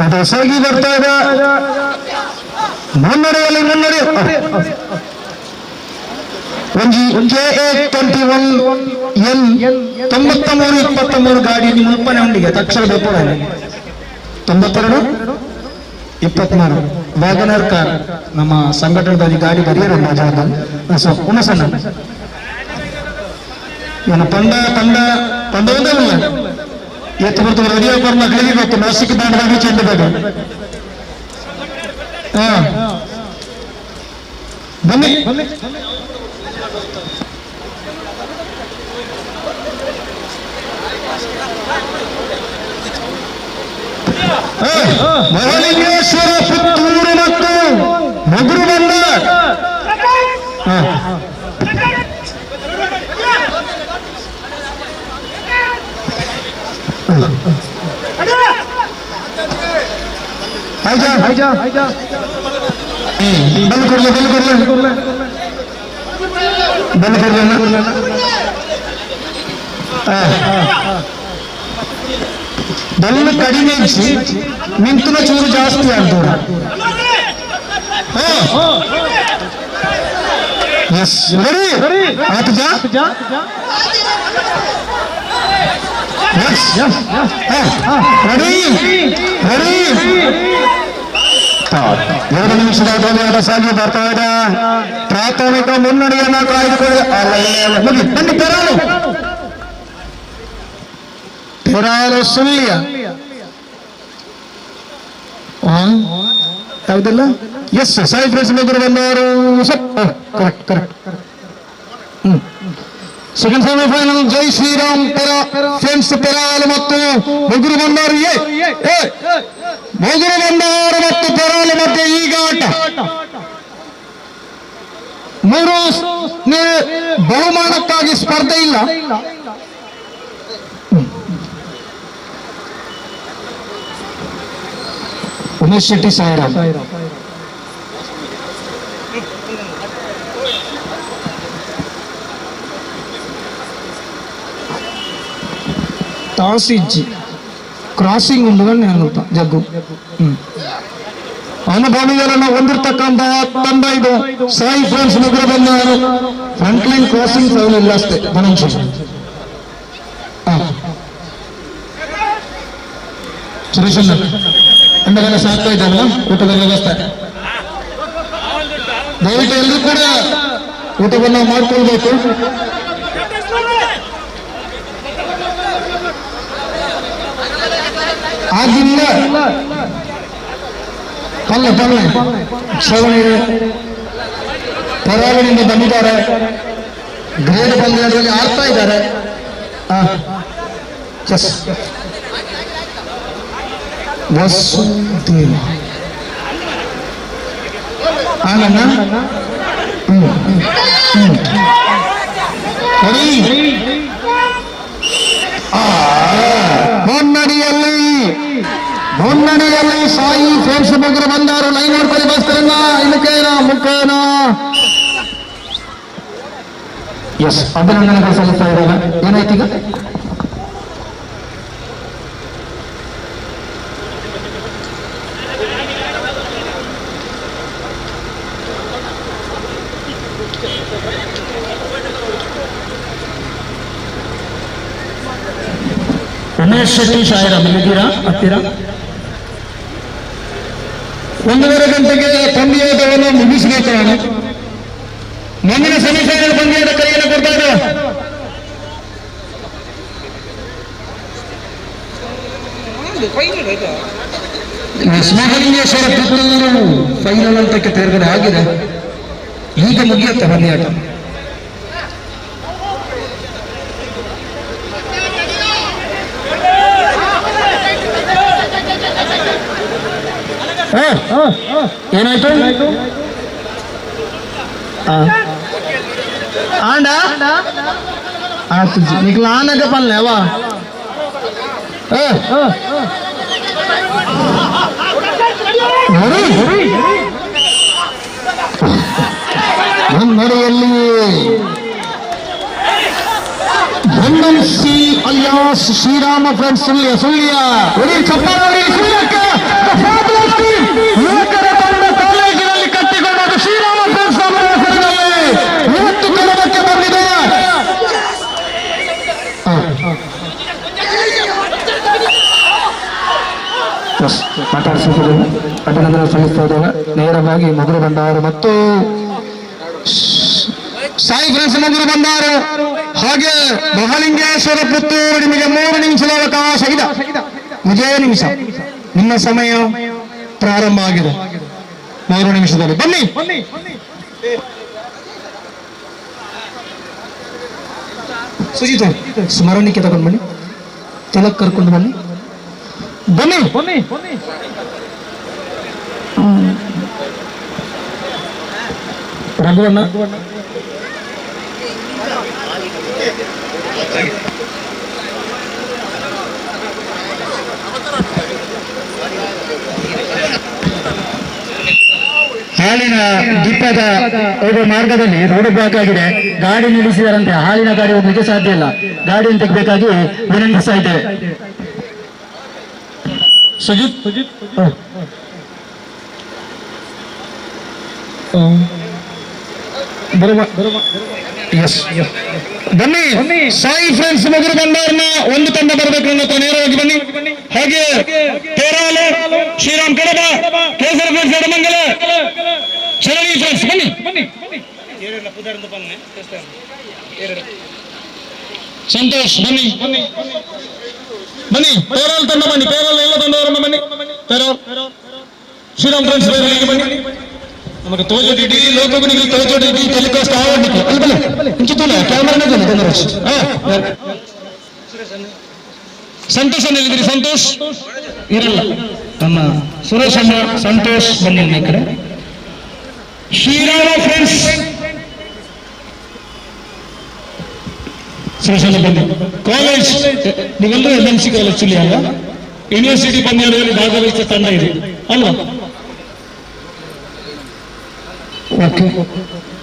ಅದು ಸಾಗಿ ಬರ್ತಾ ಇದೆ. ಮುನ್ನಡೆಯಲ್ಲಿ ಮುನ್ನಡೆ JA21L 9323 ಗಾಡಿ ನಿಮ್ಮ ಉಪ್ಪನೆ ಉಂಡಿಗೆ ತಕ್ಷಣ ಬೇಪುರ 9223 ವ್ಯಾಗನರ್ ಕಾರ್ ನಮ್ಮ ಸಂಘಟನೆದ ಗಾಡಿ ಬರೆಯರು ಉಣಸಣ್ಣ ಇವನು ತಂಡ ಒಂದೇ ಇಲ್ಲ ಎತ್ತು ಬರ್ತಾರೆ ರೆಡಿಯಾಗಿ ಬಂದ ಮಕ್ಕಳಿಗೆ ಗೊತ್ತು ನಾಸಿಕ್ ದಾಂಡದಾಗಿ ಚೆಂಡದಾಗ ಬನ್ನಿ ಮಹಾಲಿಂಗೇಶ್ವರ ಪುತ್ತೂರು ಮತ್ತು ಮುಗುರು ಬಂದ ಬೆಲ್ಲ ಕಡಿಮೆ ಮಿಂತುನ ಚೂರು ಜಾಸ್ತಿ ಆಗ್ತದ. ಎರಡು ನಿಮಿಷದ ಗೋಲಿಯಾಟ ಸಾಗಿ ಬರ್ತಾ ಇದೆ. ಪ್ರಾಥಮಿಕ ಮುನ್ನಡೆಯನ್ನ ಕಾಯ್ದುಕೊಳ್ಳಿ. ಬನ್ನಿ ಪೆರಾಲು ಸುಳ್ಯ ಯಾವುದಿಲ್ಲ. ಎಸ್ ಸಾಯಿ ಫ್ರೆಂಡ್ಸ್ ಬಂದವರು ಕರೆಕ್ಟ್ ಸೆಕೆಂಡ್ ಸೆಮಿಫೈನಲ್ ಜೈ ಶ್ರೀರಾಮ್ ಫ್ರೆಂಡ್ಸ್ ಪೆರಾಲ್ ಮತ್ತು ಮೊಗುರು ಬಂಡಾರು ಮೊಗುರು ಬಂಡಾರು ಮತ್ತು ಪೆರಾಲ್ ಮಧ್ಯೆ ಈಗ ಆಟ. 3 ಬಹುಮಾನಕ್ಕಾಗಿ ಸ್ಪರ್ಧೆ ಇಲ್ಲ. ಉಮೇಶ್ ಶೆಟ್ಟಿ ಸಾಯಿರಾಮ್ తాసిజ్జి ಕ್ರಾಸಿಂಗ್ ಉಂಡುಗಣ್ಣೆ ಅನ್ನುತ್ತಾ ಜಗ್ಗು. ಅನುಭವಿಗಳನ್ನು ಹೊಂದಿರತಕ್ಕಂತಹ ತಂಡ ಇದು. ಸಾಯಿ ಫ್ರೆಂಡ್ಸ್ ಮುಗ್ರ ಬಂದರು. ಫ್ರಂಟ್ ಲೈನ್ ಕ್ರಾಸಿಂಗ್ ಫೌಲ್ ಇಲ್ಲ ಅಷ್ಟೇ. ಧನಂಜಯ ಸುರೇಶ್ ಅಂದಗೆಲ್ಲ ಸಾಕ್ತಾ ಇದ್ದಲ್ಲ ಊಟದ ವ್ಯವಸ್ಥೆ. ದಯವಿಟ್ಟು ಎಲ್ಲರೂ ಕೂಡ ಊಟವನ್ನು ಮಾಡ್ಕೊಳ್ಬೇಕು. ಆಗಿಲ್ಲ ಪಲ್ಲೆ ಶ್ರವಣಿಗೆ ಪರಾವಳಿಯಿಂದ ಬಂದಿದ್ದಾರೆ. ಗ್ರೇಡ್ ಪಂದ್ಯದಲ್ಲಿ ಆಡ್ತಾ ಇದ್ದಾರೆ. ವಸುದೇವ ಆನಂದ ಮುನ್ನಡಿಯಲ್ಲಿ ಸಾಯಿ ಫ್ರೆಂಡ್ಸ್ ಮುಗ್ರು ಬಂದಾರು. ಲೈನ್ ನೋಡ್ಕೊಳ್ಳಿ ಬಸ್ತರನ್ನ ಇಲಕೇನ ಮುಖೇನ. ಎಸ್, ಅಭಿನಂದನೆಗಳು ಸಲ್ಲಿಸ್ತಾ ಇದ್ದಾರೆ. ಏನಾಯ್ತೀಗ? ಉಮೇಶ್ ಶೆಟ್ಟಿ ಸಾಯಿರಾಮ್ ಇಲ್ಲಿದ್ದೀರಾ? ಹತ್ತಿರ 1:30 ಗಂಟೆಗೆ ಪಂದ್ಯಾಟವನ್ನು ಮುಗಿಸಬೇಕಾണ്. ಮುಂದಿನ ಸೆಮಿಫೈನಲ್ ಪಂದ್ಯದ ಕೈಯನ್ನು ಕೊಡ್ತಾ ಇದ್ದಾರೆ. ಮಹಾಲಿಂಗೇಶ್ವರ ಪುತ್ತೂರು ಫೈನಲ್ ಹಂತಕ್ಕೆ ತೇರ್ಗಡೆ ಆಗಿದೆ. ಈಗ ಮುಗಿಯುತ್ತೆ ಪಂದ್ಯಾಟ. ಏನಾಯ್ತು? ಆಂಡ నీకు లానక పని లేవా? ಮುನ್ನಡೆಯಲ್ಲಿ ಸಿ ಅಲಿಯಾಸ್ ಶ್ರೀರಾಮ ಫ್ರೆಂಡ್ಸ್ ಸುಳ್ಯ ಕಾಲೇಜಿನಲ್ಲಿ ಕಟ್ಟಿಕೊಂಡದ್ದು ಶ್ರೀರಾಮ ಫ್ರೆಂಡ್ಸ್ ಹೆಸರಿನಲ್ಲಿ ಇವತ್ತು ಕನ್ನಡಕ್ಕೆ ಬಂದಿದೆ. ಮಾತಾಡಿಸಿದ್ರು ಅಭಿನಂದನೆ ಸಲ್ಲಿಸ್ತಾ ಇದ್ದೇವೆ. ನೇರವಾಗಿ ಮೊದಲು ಬಂದವರು ಮತ್ತು ಸಾಯಿ ಫ್ರೆಂಡ್ಸ್ ಮೊದಲು ಬಂದವರು. ಹಾಗೆ ಮಹಾಲಿಂಗೇಶ್ವರ ಪುತ್ತೂರು ನಿಮಗೆ 3 ನಿಮಿಷದ ಅವಕಾಶ ಇದೆ. 5 ನಿಮಿಷ ನಿಮ್ಮ ಸಮಯ ಪ್ರಾರಂಭ ಆಗಿದೆ. 3 ನಿಮಿಷದಲ್ಲಿ ಬನ್ನಿ. ಸುಜಿತ್ ಸ್ಮರಣಿಕೆ ತಗೊಂಡು ಬನ್ನಿ. ತಿಲಕ್ ಕರ್ಕೊಂಡು ಬನ್ನಿ. ಬನ್ನಿ ರಘುವಣ್ಣ ಹಾಲಿನ ದೀಪದ ಹೋಗುವ ಮಾರ್ಗದಲ್ಲಿ ರೋಡ್ ಬ್ಲಾಕ್ ಆಗಿದೆ. ಗಾಡಿ ನಿಲ್ಲಿಸಿದರಂತೆ. ಹಾಲಿನ ಗಾಡಿ ಹೋಗ್ಲಿಕ್ಕೆ ಸಾಧ್ಯ ಇಲ್ಲ. ಗಾಡಿಯನ್ನು ತೆಗಬೇಕಾಗಿ ವಿನಂತಿಸ್ತಾ ಇದ್ದೇವೆ. ಸುಜಿತ್ ಬನ್ನಿ. ಸಾಯಿ ಫ್ರೆಂಡ್ಸ್ ಮೊದಲು ಬಂದವ್ರನ್ನ ಒಂದು ತಂಡ ಬರಬೇಕು ಅನ್ನೋ ನೇರವಾಗಿ ಬನ್ನಿ. ಹಾಗೆ ಪೇರಾಲ ಶ್ರೀರಾಮ್ ಕಡಬ ಕೇಸರ ಫ್ರೆಂಡ್ಸ್ ಎಡಮಂಗಲ ಶರಣಿ ಫ್ರೆಂಡ್ಸ್ ಬನ್ನಿ. ಸಂತೋಷ್ ಬನ್ನಿ. ಪೇರಾಲ್ ತಂಡ ಬನ್ನಿ. ಪೇರಾಲ್ ಎಲ್ಲ ತಂಡವರನ್ನ ಬನ್ನಿ. ಪೇರಾಲ್ ಶ್ರೀರಾಮ್ ಫ್ರೆಂಡ್ಸ್ ಬನ್ನಿ. ನಮಗೆ ತೋಜೋಡಿಡಿ ಲೋಕಗುಣಿಗೆ ತೋಜೋಡಿಡಿ ಟೆಲಿಕಾಸ್ಟ್ ಆವಡ್ಲಿಕ್ಕೆ ಅಲ್ಲ ಇಂಚಿತೂಲ ಕ್ಯಾಮರಾನೇ ಧನ್ಯವಾದ. ಸಂತೋಷ್ ಎಲ್ಲಿದ್ದೀರಿ? ಸಂತೋಷ್ ಇರಲ್ಲ. ನಮ್ಮ ಸುರೇಶ್ ಅಣ್ಣ, ಸಂತೋಷ್ ಬನ್ನಿ ಈ ಕಡೆ. ಶ್ರೀರಾಮ ಫ್ರೆಂಡ್ಸ್ ಸುರೇಶ್ ಅಣ್ಣ ಬನ್ನಿ. ಕಾಲೇಜ್ ನೀವೆಲ್ಲರೂ LMC ಕಾಲೇಜ್ ಚುಲಿ ಅಲ್ಲ, ಯೂನಿವರ್ಸಿಟಿ ಪಂದ್ಯಾಟದಲ್ಲಿ ಭಾಗವಹಿಸಿದ ತಂಡ ಇದೆ ಅಲ್ವಾ? ಓಕೆ.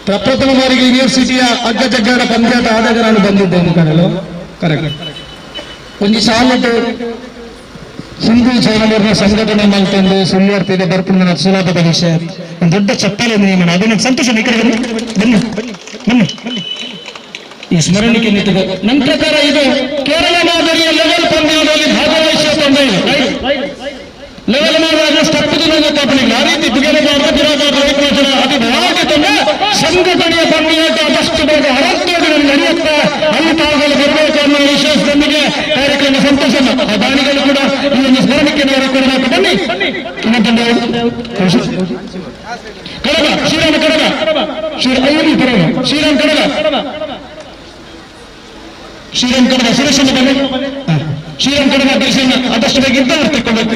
ಪ್ರಪ್ರಥಮ ಬಾರಿಗೆ ಯೂನಿವರ್ಸಿಟಿಯ ಅಗ್ಗ ಜಗ್ಗಾಡ ಪಂದ್ಯಾಟ ಆದಾಗ ನಾನು ಬಂದಿದ್ದೇನೆ ಕರೆಯಲು. ಕರೆಕ್ಟ್. ಒಂದು ಸಾಲದ ಹಿಂದೂ ಜೈನರ ಸಂಘಟನೆ ಮಾಡ್ತಂದು ಸುಳ್ಳಿಯಾರ್ತಿದೆ ಬರ್ಪುಣ್ಣ ಸುಲಭದ ವಿಷಯ ಒಂದು ದೊಡ್ಡ ಚಪ್ಪಲೆ ನಿಯಮನ ಅದನ್ನು ಸಂತೋಷ ಈ ಕಡೆ ಬನ್ನಿ ಬನ್ನಿ ಬನ್ನಿ. ಈ ಸ್ಮರಣಿಕೆ ನಿಂತಿದೆ. ನನ್ನ ಪ್ರಕಾರ ಇದು ಕೇರಳ ಮಾದರಿಯ ಲೆವೆಲ್ ಪಂದ್ಯದಲ್ಲಿ ಭಾಗವಹಿಸುವ ತಂಡ ಇದೆ. ಲೆವೆಲ್ ಮಾಡುವಾಗ ಸ್ಟೆಪ್ ತಪ್ಪಲಿಲ್ಲ. ಆ ರೀತಿ ಬಿಗಡಬಾರ್ದು ಅದು ಯಾವುದೇ ತಂಡ ಸಂಘಟನೆಯ ಪಂದ್ಯಾಟ ಆದಷ್ಟು ಬೇಗ ಹರತ್ತೋಡಿನಲ್ಲಿ ನಡೆಯುತ್ತಾ ಅಲ್ಲಿ ತಾವುಗಳು ಬರಬೇಕು ಅನ್ನೋ ವಿಶ್ವಾಸದೊಂದಿಗೆ ಕಾರ್ಯಕ್ರಮ ಸಂತೋಷ. ಆ ದಾನಿಗಳು ಕೂಡ ಇದನ್ನು ಸ್ಮರಣಿಕೆ ಕೊಡಬೇಕು. ಬನ್ನಿ ಇನ್ನೊಂದು ಕಡಗ ಶ್ರೀರಾಮ ಕಡಗ ಶ್ರೀರಾಮ್ ಕಡಗ ಶ್ರೀರಾಮ್ ಕಡಗ ಸುರೇಶನ ಬನ್ನಿ. ಶ್ರೀರಾಮ್ ಕಡಗ ದರ್ಶನ ಆದಷ್ಟು ಬೇಗ ಇದ್ದ ತೆಕ್ಕೊಳ್ಬೇಕು.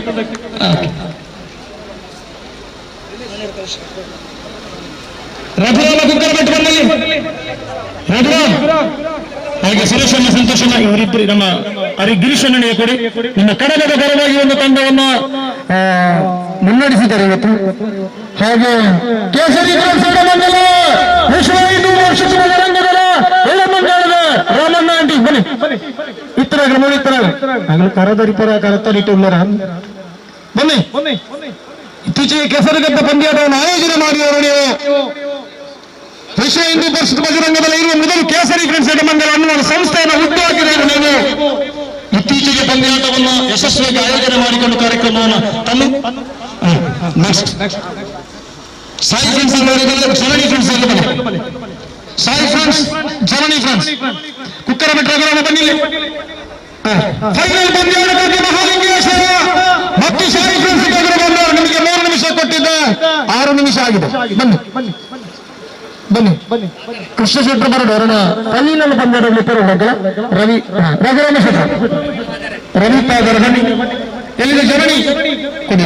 ರಘುರಾಮ ಕುಕ್ಕರ್ ಬಿಟ್ಟು ಬಂದಲ್ಲಿ ರಘುರಾಮ್ ಹಾಗೆ ಸುರೇಶಣ್ಣ ಸಂತೋಷಣ್ಣ ಇವರಿಬ್ಬರು ನಮ್ಮ ಗಿರೀಶಣ್ಣನಿಗೆ ಕೊಡಿ. ನಿಮ್ಮ ಕಡಗದ ಪರವಾಗಿ ಒಂದು ತಂಡವನ್ನು ಮುನ್ನಡೆಸಿದ್ದಾರೆ ಇವತ್ತು. ಹಾಗೆ ಕೇಸರಿ ಮಂಡಲ ವಿಶ್ವ ಹಿಂದೂ ಪರಿಷತ್ ರಂಗದ ಎಳಮಂಡಲದ ರಾಮಣ್ಣ ಆಂಟಿ ಬನ್ನಿ. ಇತ್ತರಾಗ ನೋಡಿ ಇತ್ತರಾಗ ಕರದರಿ ಪರ ಕರತ್ತರಿಟ್ಟುಳ್ಳರ ಬನ್ನಿ. ಇತ್ತೀಚೆಗೆ ಕೆಸರುಗದ್ದ ಪಂದ್ಯಾಟವನ್ನು ಆಯೋಜನೆ ಮಾಡಿದವರು ನೀವು. ವಿಶ್ವ ಹಿಂದೂ ಪರಿಷತ್ ಬಜರಂಗದಲ್ಲಿ ಇರುವ ಮೊದಲು ಕೇಸರಿ ಫ್ರೆಂಡ್ಸ್ ಎಡಮಂಡಲ ಅನ್ನುವ ಸಂಸ್ಥೆಯನ್ನು ಹುಟ್ಟುಹಾಕಿದವರು ನೀವು. ಇತ್ತೀಚೆಗೆ ಪಂದ್ಯಾಟವನ್ನು ಯಶಸ್ವಿಯಾಗಿ ಆಯೋಜನೆ ಮಾಡಿಕೊಂಡು ಕಾರ್ಯಕ್ರಮವನ್ನು ತನ್ನು ಸಾಯಿ ಫ್ರೆಂಡ್ಸ್ ಜನನಿ ಫ್ರೆಂಡ್ಸ್ ಸಾಯಿ ಫ್ರೆಂಡ್ಸ್ ಜನನಿ ಫ್ರೆಂಡ್ಸ್ ಕುಕ್ಕರ ಬಿಟ್ಟರೆ ಬನ್ನಿಲ್ಲಿ. ಫೈನಲ್ ಪಂದ್ಯಾಟಕ್ಕೆ ಮಹಾಲಿಂಗೇಶ್ವರ ಮತ್ತು ಸಾಯಿ ಫ್ರೆಂಡ್ಸ್ ಬಂದವರು ನಿಮಗೆ 3 ನಿಮಿಷ ಕೊಟ್ಟಿದ್ದ 6 ನಿಮಿಷ ಆಗಿದೆ. ಬನ್ನಿ ಬನ್ನಿ ಬನ್ನಿ. ಕೃಷ್ಣ ಶೆಟ್ಟರ್ ಬರೋಣ ಫೈನಲ್ ಪಂದ್ಯಾಟದಲ್ಲಿ ರವಿ ರಘುರಾಮ ಶೆಟ್ಟರ್ ರವಿ ಪಾದರ ಬನ್ನಿ. ಎಲ್ಲಿದೆ ಜನನಿ ಕೊಡಿ.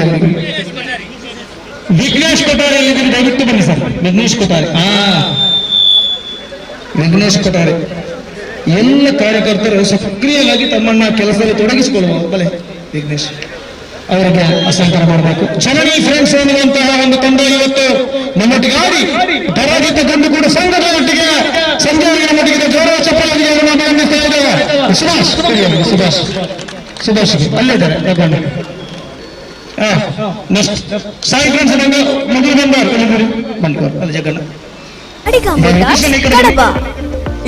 ವಿಘ್ನೇಶ್ ಕೊಟ್ಟಾರೆ ಎಲ್ಲಿದ್ದೀರಿ? ದಯವಿಟ್ಟು ಬನ್ನಿ ಸರ್. ವಿಘ್ನೇಶ್ ಕೊಟ್ಟಾರೆ ವಿಘ್ನೇಶ್ ಕೊಟ್ಟಾರೆ ಎಲ್ಲ ಕಾರ್ಯಕರ್ತರು ಸಕ್ರಿಯವಾಗಿ ತಮ್ಮನ್ನ ಕೆಲಸದಲ್ಲಿ ತೊಡಗಿಸಿಕೊಳ್ಳುವ ಬಲೆ ವಿಘ್ನೇಶ್ ಅವರಿಗೆ ಹಸ್ತಾಂತರ ಮಾಡಬೇಕು. ಜನನಿ ಫ್ರೆಂಡ್ಸ್ ಅನ್ನುವಂತಹ ಒಂದು ತಂಡ ಇವತ್ತು ನಮ್ಮೊಟ್ಟಿಗೆ ಆಡಿ ಪರಾಜಿತ ತಂದು ಕೂಡ ಸಂಘದ ಒಟ್ಟಿಗೆ ಸಂಜೆಯವರಿಗೆ ನಮ್ಮೊಟ್ಟಿಗೆ ಜೋರ ಚಪ್ಪಲಿಗೆ ಅಭಿನಂದಿಸ್ತಾ ಇದ್ದೇವೆ. ಸುಭಾಷ್ ಸುಭಾಷ್ ಸುಭಾಷ್ ಅಲ್ಲಿದ್ದಾರೆ ಯಾಕಂದ್ರೆ ಸಾಯಿ ಫ್ರೆಂಡ್ಸ್ ಮೊದಲು ಬಂದವರು ಜಗನ್ನ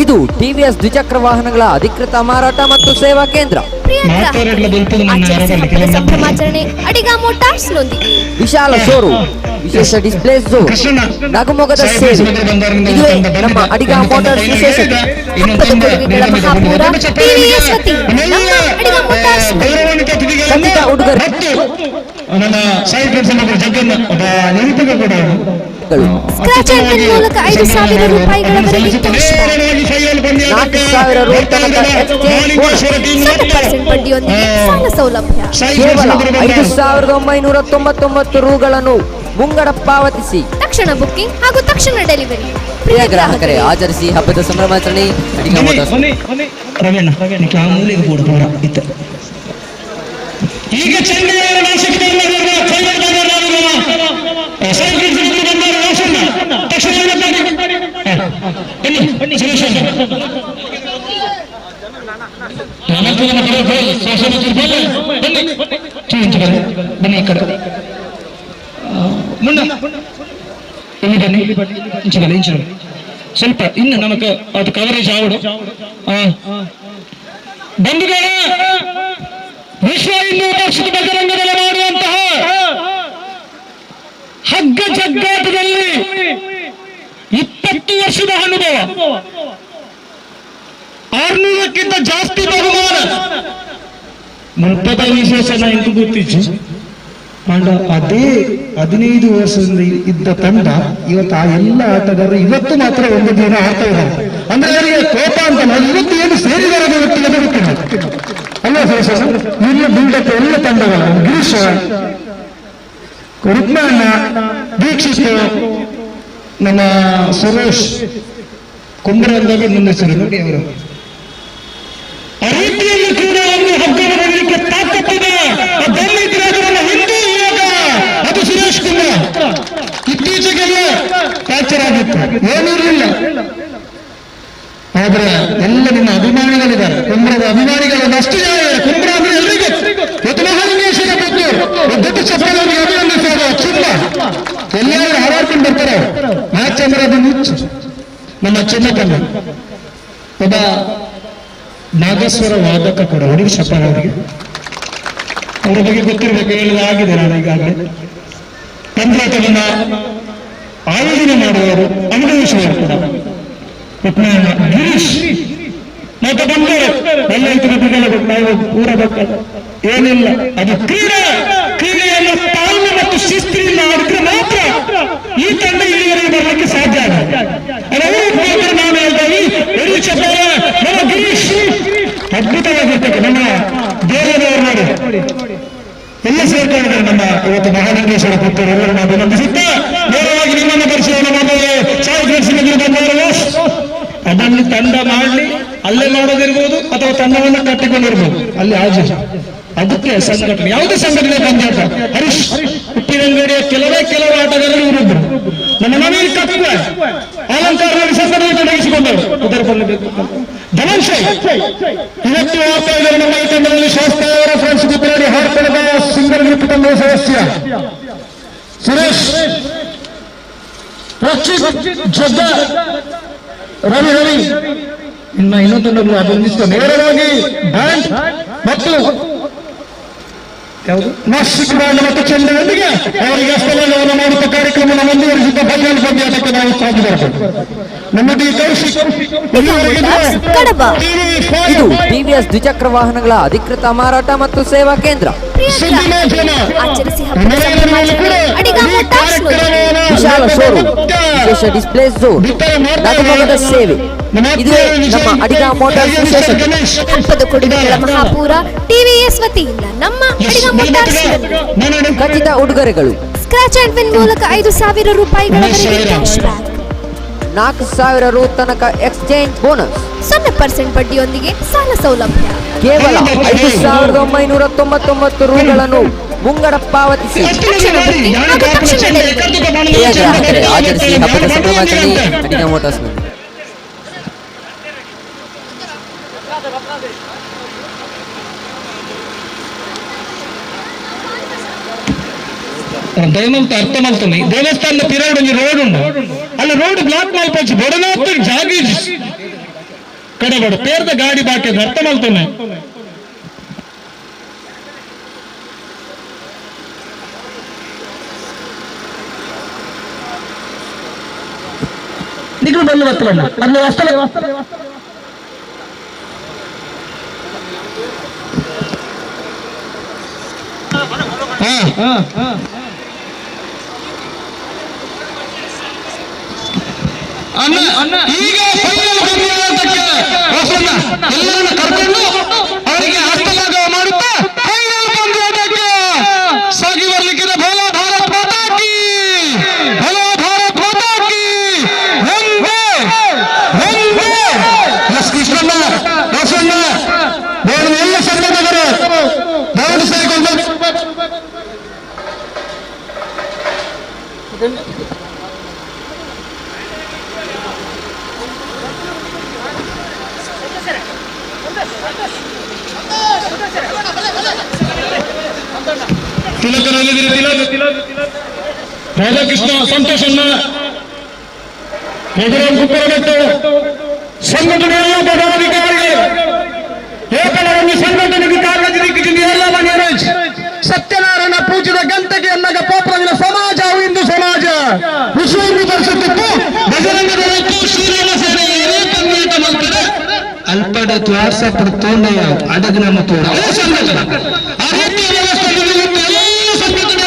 ಇದು TVS ದ್ವಿಚಕ್ರ ವಾಹನಗಳ ಅಧಿಕೃತ ಮಾರಾಟ ಮತ್ತು ಸೇವಾ ಕೇಂದ್ರ. ಸಂಭ್ರಮಾಚರಣೆ ಅಡಿಗ ಮೋಟಾರ್ಸ್ ನೊಂದಿಗೆ ವಿಶಾಲ ಶೋರೂಮ್, ವಿಶೇಷ ಡಿಸ್ಪ್ಲೇ ಝೋನ್, ನಗುಮೊಗದ ಸೇವೆ. ಇದುವೇ ನಮ್ಮ ಅಡಿಗ ಮೋಟಾರ್ಸ್ ವಿಶೇಷತೆ. ಹಬ್ಬದ ಕೊಡುಗೆಗಳ ಮಹಾಪೂರ TVS ವತಿ ನಮ್ಮ ಅಡಿಗ ಮೋಟಾರ್ಸ್ ಖಂಡಿತ ಉಡುಗೊರೆ. ಸ್ಕ್ರಾಚ್ ಆಂಡ್ ವಿನ್ ಮೂಲಕ 5,000 ರೂಪಾಯಿಗಳವರೆಗೆ ₹4,000 ತನಕ ಎಕ್ಸ್ಚೇಂಜ್ ಬೋನಸ್, 0% ಬಡ್ಡಿಯೊಂದಿಗೆ ಸಾಲ ಸೌಲಭ್ಯ. ಕೇವಲ ₹5,999 ಮುಂಗಡ ಪಾವತಿಸಿ ತಕ್ಷಣ ಬುಕ್ಕಿಂಗ್ ಹಾಗೂ ತಕ್ಷಣ ಡೆಲಿವರಿ. ಪ್ರಿಯ ಗ್ರಾಹಕರೇ, ಆಚರಿಸಿ ಹಬ್ಬದ ಸಂಭ್ರಮಾಚರಣೆ ಅಡಿಗ ಮೋಟಾರ್ಸ್. ಈಗ ಬನ್ನಿ ಈ ಕಡೆ ಮುನ್ನ ಇಲ್ಲಿ ಬನ್ನಿ ಇಂಚಗಲ್ಲ ಸ್ವಲ್ಪ ಇನ್ನು ನಮಗೆ ಅದು ಕವರೇಜ್ ಆವಡು ಬಂಧುಗಳೇ. ವಿಶ್ವ ಹಿಂದೂ ಪರಿಷತ್ ಬಜರಂಗದಲ್ಲಿ ಮಾಡುವಂತಹ ಹಗ್ಗ ಜಗ್ಗಾಟದಲ್ಲಿ 20 ವರ್ಷದ ಅನುಭವ, 600ಕ್ಕಿಂತ ಜಾಸ್ತಿ ಬಹುಮಾನ. ಮುಂತಾದ ವಿಶೇಷ ಇಂಟು ಗೊತ್ತಿತ್ತು ಅದೇ 15 ವರ್ಷದಿಂದ ಇದ್ದ ತಂಡ ಇವತ್ತು ಆ ಎಲ್ಲ ಆಟಗಾರರು ಇವತ್ತು ಮಾತ್ರ ಒಂದು ದಿನ ಆಡ್ತಾ ಇದ್ದಾರೆ. ಅಂದ್ರೆ ಅವರಿಗೆ ಕೋಪ ಅಂತಲ್ಲ, ಇವತ್ತು ಏನು ಸೇರಿದಾರೆ ಒಟ್ಟಿಗೆ ಗೊತ್ತಿಲ್ಲ ಅಲ್ಲ ಸರ್. ಇಲ್ಲ ಬಿಲ್ಡಪ್ ಎಲ್ಲ ತಂಡಗಳು ಗಿರೀಶ್, ರುಕ್ಮಣ್ಣ, ದೀಕ್ಷಿತ್, ನಮ್ಮ ಸುರೇಶ್ ಕುಂಬ್ರ ಅಂದಾಗ ಮುಂದೆಸರು ನೋಡಿ ಅವರು ಆ ರೀತಿಯಲ್ಲಿ ಕೂಡ ಒಂದು ಹಗ್ಗದ ಬರಲಿಕ್ಕೆ ತಾಕತ್ತಿದೆ. ಅದನ್ನಿದ್ರೆ ಅದನ್ನು ಹಿಂದೂ ಇವಾಗ ಅದು ಸುರೇಶ್ ಕುಂಬ್ರ. ಇತ್ತೀಚೆಗೆಲ್ಲ ಫ್ರಾಕ್ಚರ್ ಆಗಿತ್ತು, ಏನೂ ಇರಲಿಲ್ಲ. ಆದ್ರೆ ಎಲ್ಲ ನಿಮ್ಮ ಅಭಿಮಾನಿಗಳಿದ್ದಾರೆ, ಕುಂಬ್ರದ ಅಭಿಮಾನಿಗಳು ಅಷ್ಟು ಜನ ಇದ್ದಾರೆ. ಕುಂಬ್ರ ಅಂದ್ರೆ ಎಲ್ರಿಗೂ ಇವತ್ತು ಮಹಾಲಿಂಗೇಶ್ವರ ಬಂದು ದೊಡ್ಡ ಚಪ್ಪಲವರಿಗೆ ಅಭಿನಂದಿಸೋದು ಚಿನ್ನ ಎಲ್ಲರೂ ಹಾರಾಡ್ಕೊಂಡು ಬರ್ತಾರೆ. ಮ್ಯಾಚ್ ಅಂದ್ರೆ ಅದು ನುಚ್ಚು. ನಮ್ಮ ಚಿನ್ನಕಲ್ಲ ಒಬ್ಬ ನಾಗೇಶ್ವರ ವಾದಕ ಕೂಡ ಹುಡುಗಿ ಚಪ್ಪಲ ಅವರಿಗೆ, ಅವರ ಬಗ್ಗೆ ಗೊತ್ತಿರಬೇಕು, ಹೇಳುವ ಆಗಿದೆ ನಾನು ಈಗಾಗಲೇ. ತಂತ್ರಾಟವನ್ನ ಆಯೋಜನೆ ಮಾಡುವವರು ಅಂಗಡಿಸುವರು ಕೂಡ ಗಿರೀಶ್ ಮತ್ತೆ ಬಂದರು ನಾವು ಪೂರ ಬೇಕಾದ ಏನಿಲ್ಲ. ಅದು ಕ್ರೀಡೆಯನ್ನು ತಾಳ್ಮೆ ಮತ್ತು ಶಿಸ್ತಿನಿಂದ ಆಡಿದ್ರೆ ಮಾತ್ರ ಈ ತಂಡ ಇಲ್ಲಿವರೆಗೆ ಬರಲಿಕ್ಕೆ ಸಾಧ್ಯ ಆಗುತ್ತೆ. ನಾನು ಹೇಳ್ತೀವಿ ಎಲ್ಲಿ ಚಪ್ಪಲ ನಮ್ಮ ಗಿರೀಶ್ ಅದ್ಭುತವಾಗಿರ್ತಕ್ಕ ನಮ್ಮ ದೇವದವರು ನೋಡಿ ಎಲ್ಲ ಸೇರ್ಕೊಂಡಿದ್ದಾರೆ. ನಮ್ಮ ಇವತ್ತು ಮಹಾಲಿಂಗೇಶ್ವರ ಪುತ್ತೂರು ಎಲ್ಲರನ್ನು ಅಭಿನಂದಿಸುತ್ತಾ ನೇರವಾಗಿ ನಿಮ್ಮನ್ನು ಪರಿಶೀಲನೆ ಮಾಡಿದರೆ ಅದನ್ನು ತಂಡ ಮಾಡಲಿ, ಅಲ್ಲೇ ಮಾಡೋದಿರ್ಬೋದು ಅಥವಾ ತಂಡವನ್ನು ಕಟ್ಟಿಕೊಂಡಿರ್ಬೋದು, ಅಲ್ಲಿ ಹಾಜರು. ಅದಕ್ಕೆ ಸಂಘಟನೆ, ಯಾವುದೇ ಸಂಘಟನೆ ಪಂದ್ಯಾಟ. ಹರೀಶ್ ಹುಟ್ಟಿನಂಗಡಿಯ ಕೆಲವು ಆಟಗಾರರು ಇವರಿದ್ರು. ನಮ್ಮ ನವೀನ್ ಕಪ್ಪು ಅಲಂಕಾರದಲ್ಲಿ ಸಂಘಟನೆ ತೊಡಗಿಸಿಕೊಂಡರು. ಉತ್ತರ ಬರಬೇಕು ಧನಂಜಯ್ ಇವತ್ತು ಆಗ್ತಾ ಇದ್ದಾರೆ ನಮ್ಮ ಈ ತಂಡದಲ್ಲಿ. ಶಾಸ್ತ್ರ ಅವರ ಫ್ರೆಂಡ್ಸ್ ಗುತ್ತರಾಡಿ ಹಾಡ್ಕೊಳ್ಳದ ಸಿಂಗಲ್ ಗ್ರೂಪ್ ತಂಡದ ಸದಸ್ಯ ಸುರೇಶ್, ರಕ್ಷಿತ್ ಜಗ್ಗ, ರವಿ ಇನ್ನೊಂದು ತಂಡಗಳು ಅಭಿನಂದಿಸುವ ನೇರವಾಗಿ ಬ್ಯಾಂಡ್ ಮತ್ತು ನಾಸಿಕ್ ಬ್ಯಾಂಡ್ ಮತ್ತು ಚೆಂಡದೊಂದಿಗೆ ಅವರಿಗೆ ಸ್ಥಳವನ್ನು ಮಾಡುತ್ತ ಕಾರ್ಯಕ್ರಮವನ್ನು ಮುಂದುವರಿಸಿದ್ದ ಫೈನಲ್ ಪಂದ್ಯಾಟಕ್ಕೆ ನಾವು ಸಾಗಿಬರಬೇಕು. ನಮ್ಮದು ಈ ಕೌಶಿಕ್ ಇದು ಟಿವಿಎಸ್ ದ್ವಿಚಕ್ರ ವಾಹನಗಳ ಅಧಿಕೃತ ಮಾರಾಟ ಮತ್ತು ಸೇವಾ ಕೇಂದ್ರ. ವಿಶಾಲ ಶೋರೂಮ್, ವಿಶೇಷ ಡಿಸ್ಪ್ಲೇ ಝೋನ್, ನಗುಮೊಗದ ಸೇವೆ. ಇದುವೇ ನಮ್ಮ ಅಡಿಗ ಮೋಟಾರ್ಸ್ ವಿಶೇಷತೆ. ಹಬ್ಬದ ಕೊಡುಗೆಗಳ ಮಹಾಪೂರ ಟಿವಿಎಸ್ ವತಿಯಿಂದ ನಮ್ಮ ಅಡಿಗ ಮೋಟಾರ್ಸ್ ಖಚಿತ ಉಡುಗೊರೆಗಳು. ಸ್ಕ್ರಾಚ್ ಅಂಡ್ ವಿನ್ ಮೂಲಕ 5,000 ರೂಪಾಯಿಗಳವರೆಗೆ ಕ್ಯಾಶ್ ಬ್ಯಾಕ್, 4,000 ರು ತನಕ ಎಕ್ಸ್ಚೇಂಜ್ ಬೋನಸ್, 0% ಬಡ್ಡಿಯೊಂದಿಗೆ ಸಾಲ ಸೌಲಭ್ಯ. ಕೇವಲ 5,999 ರೂಗಳನ್ನು ಮುಂಗಡ ಪಾವತಿಸಿ ಆಚರಿಸಿ ಹಬ್ಬದ ಸಂಭ್ರಮಾಚರಣೆ ಅಡಿಗ ಮೋಟಾರ್ಸ್ನಲ್ಲಿ. ದಯಮಂತ ಅರ್ಥ ಮಾಡ್ತಾನೆ. ದೇವಸ್ಥಾನದ ಪಿರಾಡ್ ಒಂದು ರೋಡ್ ಉಂಟು, ಅಲ್ಲಿ ರೋಡ್ ಬ್ಲಾಕ್ ಮಾಡ್ಪಚ್ಚಿ ಬಡನಾಥ ಜಾಗಿ ಕಡೆಬಡ ಪೇರ್ದ ಗಾಡಿ ಬಾಕಿ ಅರ್ಥ ಮಾಡ್ತಾನೆ. ನಿಗಳು ಬಂದು ಬರ್ತಲ್ಲ ಅಲ್ಲಿ ವಸ್ತಲ ಈಗ ಎಲ್ಲರನ್ನು ಕರ್ಕೊಂಡು ಅವರಿಗೆ ಹಸ್ತಲಾಘವ ಮಾಡುತ್ತಾ ಫೈನಲ್ ಪಂದ್ಯಾಟಕ್ಕೆ ಸಾಗಿ ಬರ್ಲಿಕ್ಕಿದೆ. ಭಲೋ ಭಾರತ್ ಮಾತಾ ಕೀ, ಭಲೋ ಭಾರತ್ ಮಾತಾ ಕೀ, ವಂದೇ ವಂದೇ. ಎಸ್ ಕೃಷ್ಣಣ್ಣ, ಬಸವಣ್ಣ, ಬೇರೆ ಎಲ್ಲ ಸಂಘಟಕರು ದಯವಿಟ್ಟು ಸೇರಿಕೊಂಡು ರಾಧಾಕೃಷ್ಣ, ಸಂತೋಷಣ್ಣ, ಕುಪ್ಪರಬೆಟ್ಟು ಸಂಘಟನೆಯ ಪದಾಧಿಕಾರಿಗಳು, ಏಕಲವ್ಯ ಸಂಘಟನೆಗೆ ಕಾರ್ಯನಿರ್ವಹಿಸಿದ ಎಲ್ಲ ಮನೆಯರಾಜ್ ಸತ್ಯನಾರಾಯಣ ಪೂಜಿತ ಗಂಟೆಗೆ ಅನ್ನಗ ಪಾತ್ರವಿನ ಸಮಾಜ, ಹಿಂದೂ ಸಮಾಜ, ವಿಶ್ವ ಹಿಂದೂ ಪರಿಷತ್ತು, ಬಜರಂಗ ದಳ, ಶ್ರೀರಾಮ ಸೇನೆ ತಂದಾಟ ಮಾಡ್ತಾರೆ. ಅಲ್ಪಡ ವಾಟ್ಸಪ್ ತೋಂಡೆಯ ಅಡಗಿನ ಮತ್ತು ಸಂಘಟನೆ ಆ ರೀತಿಯ ವ್ಯವಸ್ಥೆಯಲ್ಲಿ ಎಲ್ಲ ಸಂಘಟನೆ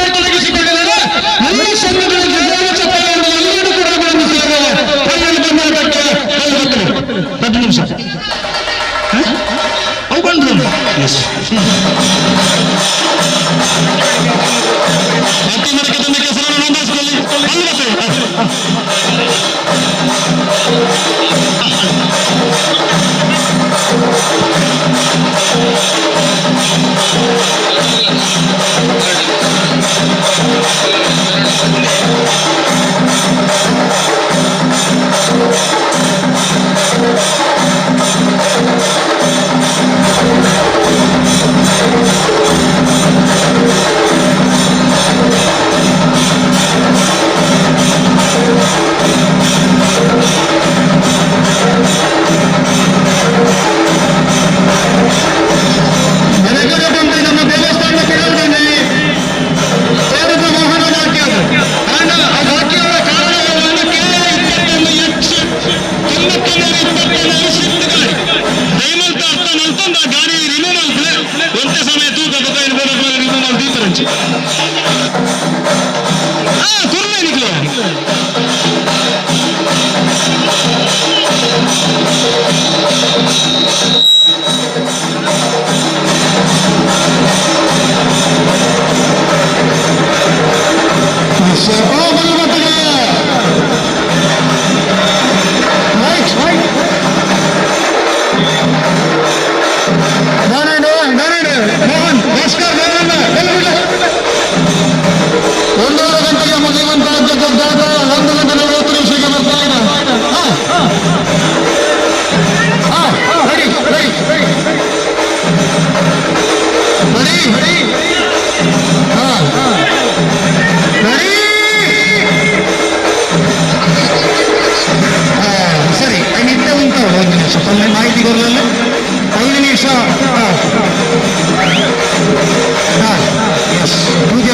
ಸ್ವಲ್ಪ ಮಾಹಿತಿ ಕೊಡಲಿಲ್ಲ 5 ನಿಮಿಷ ಪೂಜೆ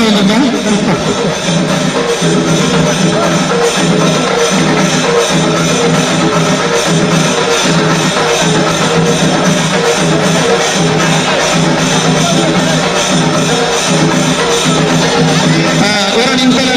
ora ninkala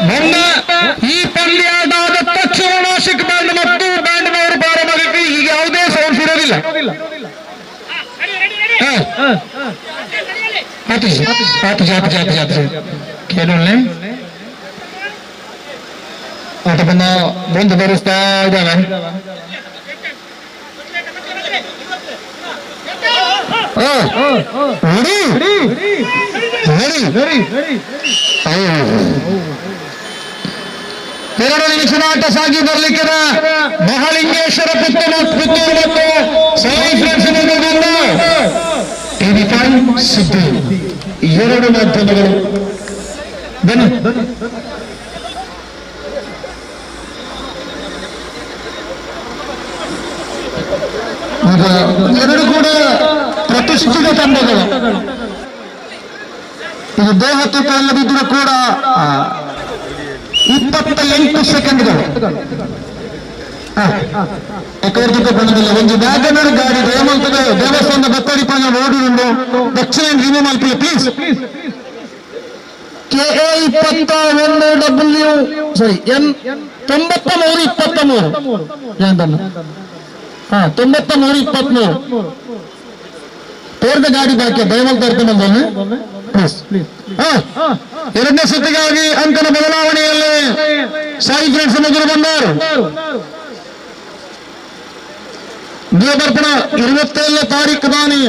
ಬಂದ ಈ ಪಂದ್ಯಾಟದ ತಕ್ಷಣ ನಾಶಿಕ್ ಬ್ಯಾಂಡ್ ಮತ್ತು ಬ್ಯಾಂಡ್ನವರು ಪ್ರಾರಂಭಕ್ಕೆ ಈಗ ಯಾವುದೇ ಸೌಂಡ್ಸ್ ಇರೋದಿಲ್ಲ. ಕೇಳೋಣ ಆಟವನ್ನ ಮುಂದುವರಿಸ್ತಾ ಇದ್ದಾವೆ. ಎರಡು ನಿಮಿಷದ ಆಟ ಸಾಗಿ ಬರಲಿಕ್ಕಿದೆ. ಮಹಾಲಿಂಗೇಶ್ವರ ಪುತ್ತೂರು ಮತ್ತು ಸಾಯಿ ಫ್ರೆಂಡ್ಸ್ TV5 ಸುದ್ದಿ ಎರಡು ಮಾಧ್ಯಮಗಳು ಬನ್ನಿ. ಎರಡು ಕೂಡ ಪ್ರತಿಷ್ಠಿತ ತಂಡಗಳು. ಇದು ದೇಹ ತೂಕ ಇಲ್ಲದಿದ್ದರೂ ಕೂಡ 28 ಸೆಕೆಂಡ್ಗಳು. ಎಕರ್ದಿಕ ಬಣ್ಣದಲ್ಲಿ ಒಂದು ವ್ಯಾಗನರ್ ಗಾಡಿ ದಯಮಂತದ ದೇವಸ್ಥಾನದ ಬತ್ತಡಿಪಾಯ ಓಡಿಕೊಂಡು ದಕ್ಷಿಣ ರಿಮೂವ್ ಮಾಡ್ಕೊಳ್ಳಿ please. KA 21W sorry N 9323 ಏನದಲ್ಲ 9323 ತೋರ್ದ ಗಾಡಿ ಬಾಕಿ ದಯಮಂತ ಇರ್ತಾನೆ ಪ್ಲೀಸ್. ಎರಡನೇ ಸುತ್ತಿಗಾಗಿ ಅಂಕನ ಬದಲಾವಣೆಯಲ್ಲಿ ಸಾಯಿ ಫ್ರೆಂಡ್ಸ್ ಎದುರು ಬಂದರು. ದೇವರ್ಪಣ 27 ತಾರೀಕು ದಾನಿ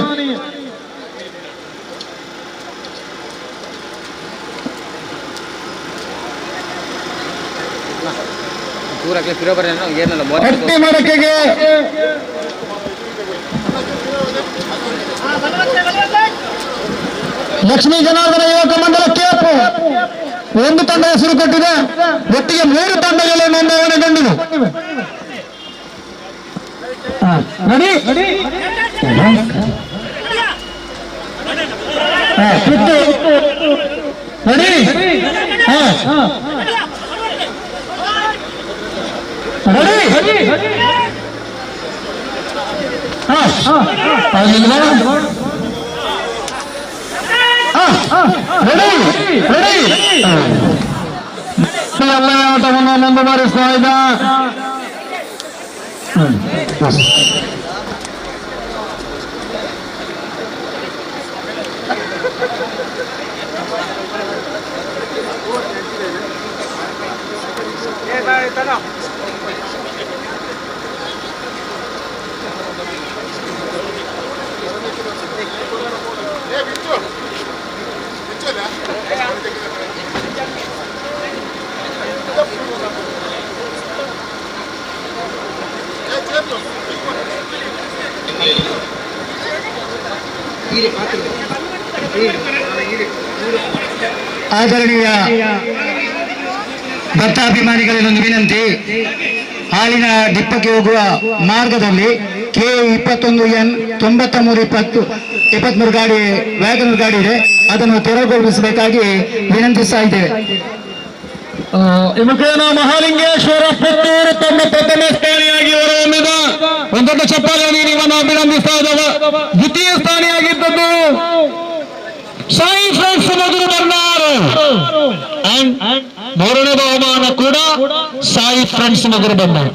ಹಟ್ಟಿ ಮಡಕೆಗೆ ಲಕ್ಷ್ಮೀ ಜನಾರ್ದನ ಯುವಕ ಮಂಡಲ ಕೇಪು ಒಂದು ತಂಡ ಹೆಸರು ಕೊಟ್ಟಿದೆ. ಒಟ್ಟಿಗೆ 3 ತಂಡಗಳು ನೋಂದಣಿಗೊಂಡಿವೆ. ರೆಡಿ ರೆಡಿ ಆಟವನ್ನು ಮುಂದುವರಿಸ್ತಾ ಇದ್ದ. ಆದರಣೀಯ ಭಕ್ತಾಭಿಮಾನಿಗಳನ್ನೊಂದು ವಿನಂತಿ, ಹಾಲಿನ ಡಿಪ್ಪಕ್ಕೆ ಹೋಗುವ ಮಾರ್ಗದಲ್ಲಿ KA 21N 9323 ಗಾಡಿ ವ್ಯಾಗನರ್ ಗಾಡಿ ಇದೆ, ಅದನ್ನು ತೆರವುಗೊಳಿಸಬೇಕಾಗಿ ವಿನಂತಿಸ್ತಾ ಇದ್ದೇವೆ. ಇಮಕೇನ ಮಹಾಲಿಂಗೇಶ್ವರ ಪುತ್ತೂರು ತಮ್ಮ ಪ್ರಥಮ ಸ್ಥಾನಿಯಾಗಿ ಹೊರಹೊಮ್ಮಿದ ಒಂದು ದೊಡ್ಡ ಚಪ್ಪಾಳೆಯನ್ನು ನೀವನ್ನು ಅಭಿನಂದಿಸ್ತಾ ಇದ್ದಾವೆ. ದ್ವಿತೀಯ ಸ್ಥಾನಿಯಾಗಿದ್ದದ್ದು ಸಾಯಿ ಫ್ರೆಂಡ್ಸ್ ಮೊದಲು ಬಂದಾರು. ಮೂರನೇ ಬಹುಮಾನ ಕೂಡ ಸಾಯಿ ಫ್ರೆಂಡ್ಸ್ ಮೊದಲು ಬಂದರು.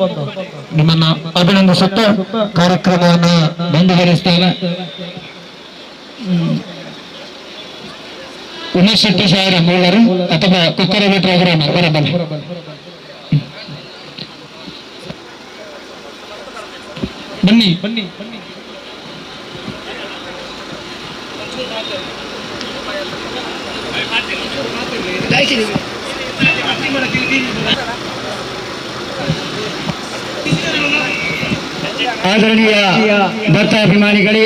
ನಿಮ್ಮನ್ನ ಅಭಿನಂದಿಸುತ್ತಾ ಕಾರ್ಯಕ್ರಮವನ್ನು ಮುಂದುವರಿಸ್ತೇವೆ. ಉಮೇಶ್ ಶೆಟ್ಟಿ ಸಾರ ಮೂಲರು ಅಥವಾ ಕುಕ್ಕರ ಪ್ರೋಗ್ರಾಮ್ ಬರಬಲ್ಲ. ಬನ್ನಿ ಬನ್ನಿ ಬನ್ನಿ. ಆದರಣೀಯ ಭಕ್ತಾಭಿಮಾನಿಗಳೇ,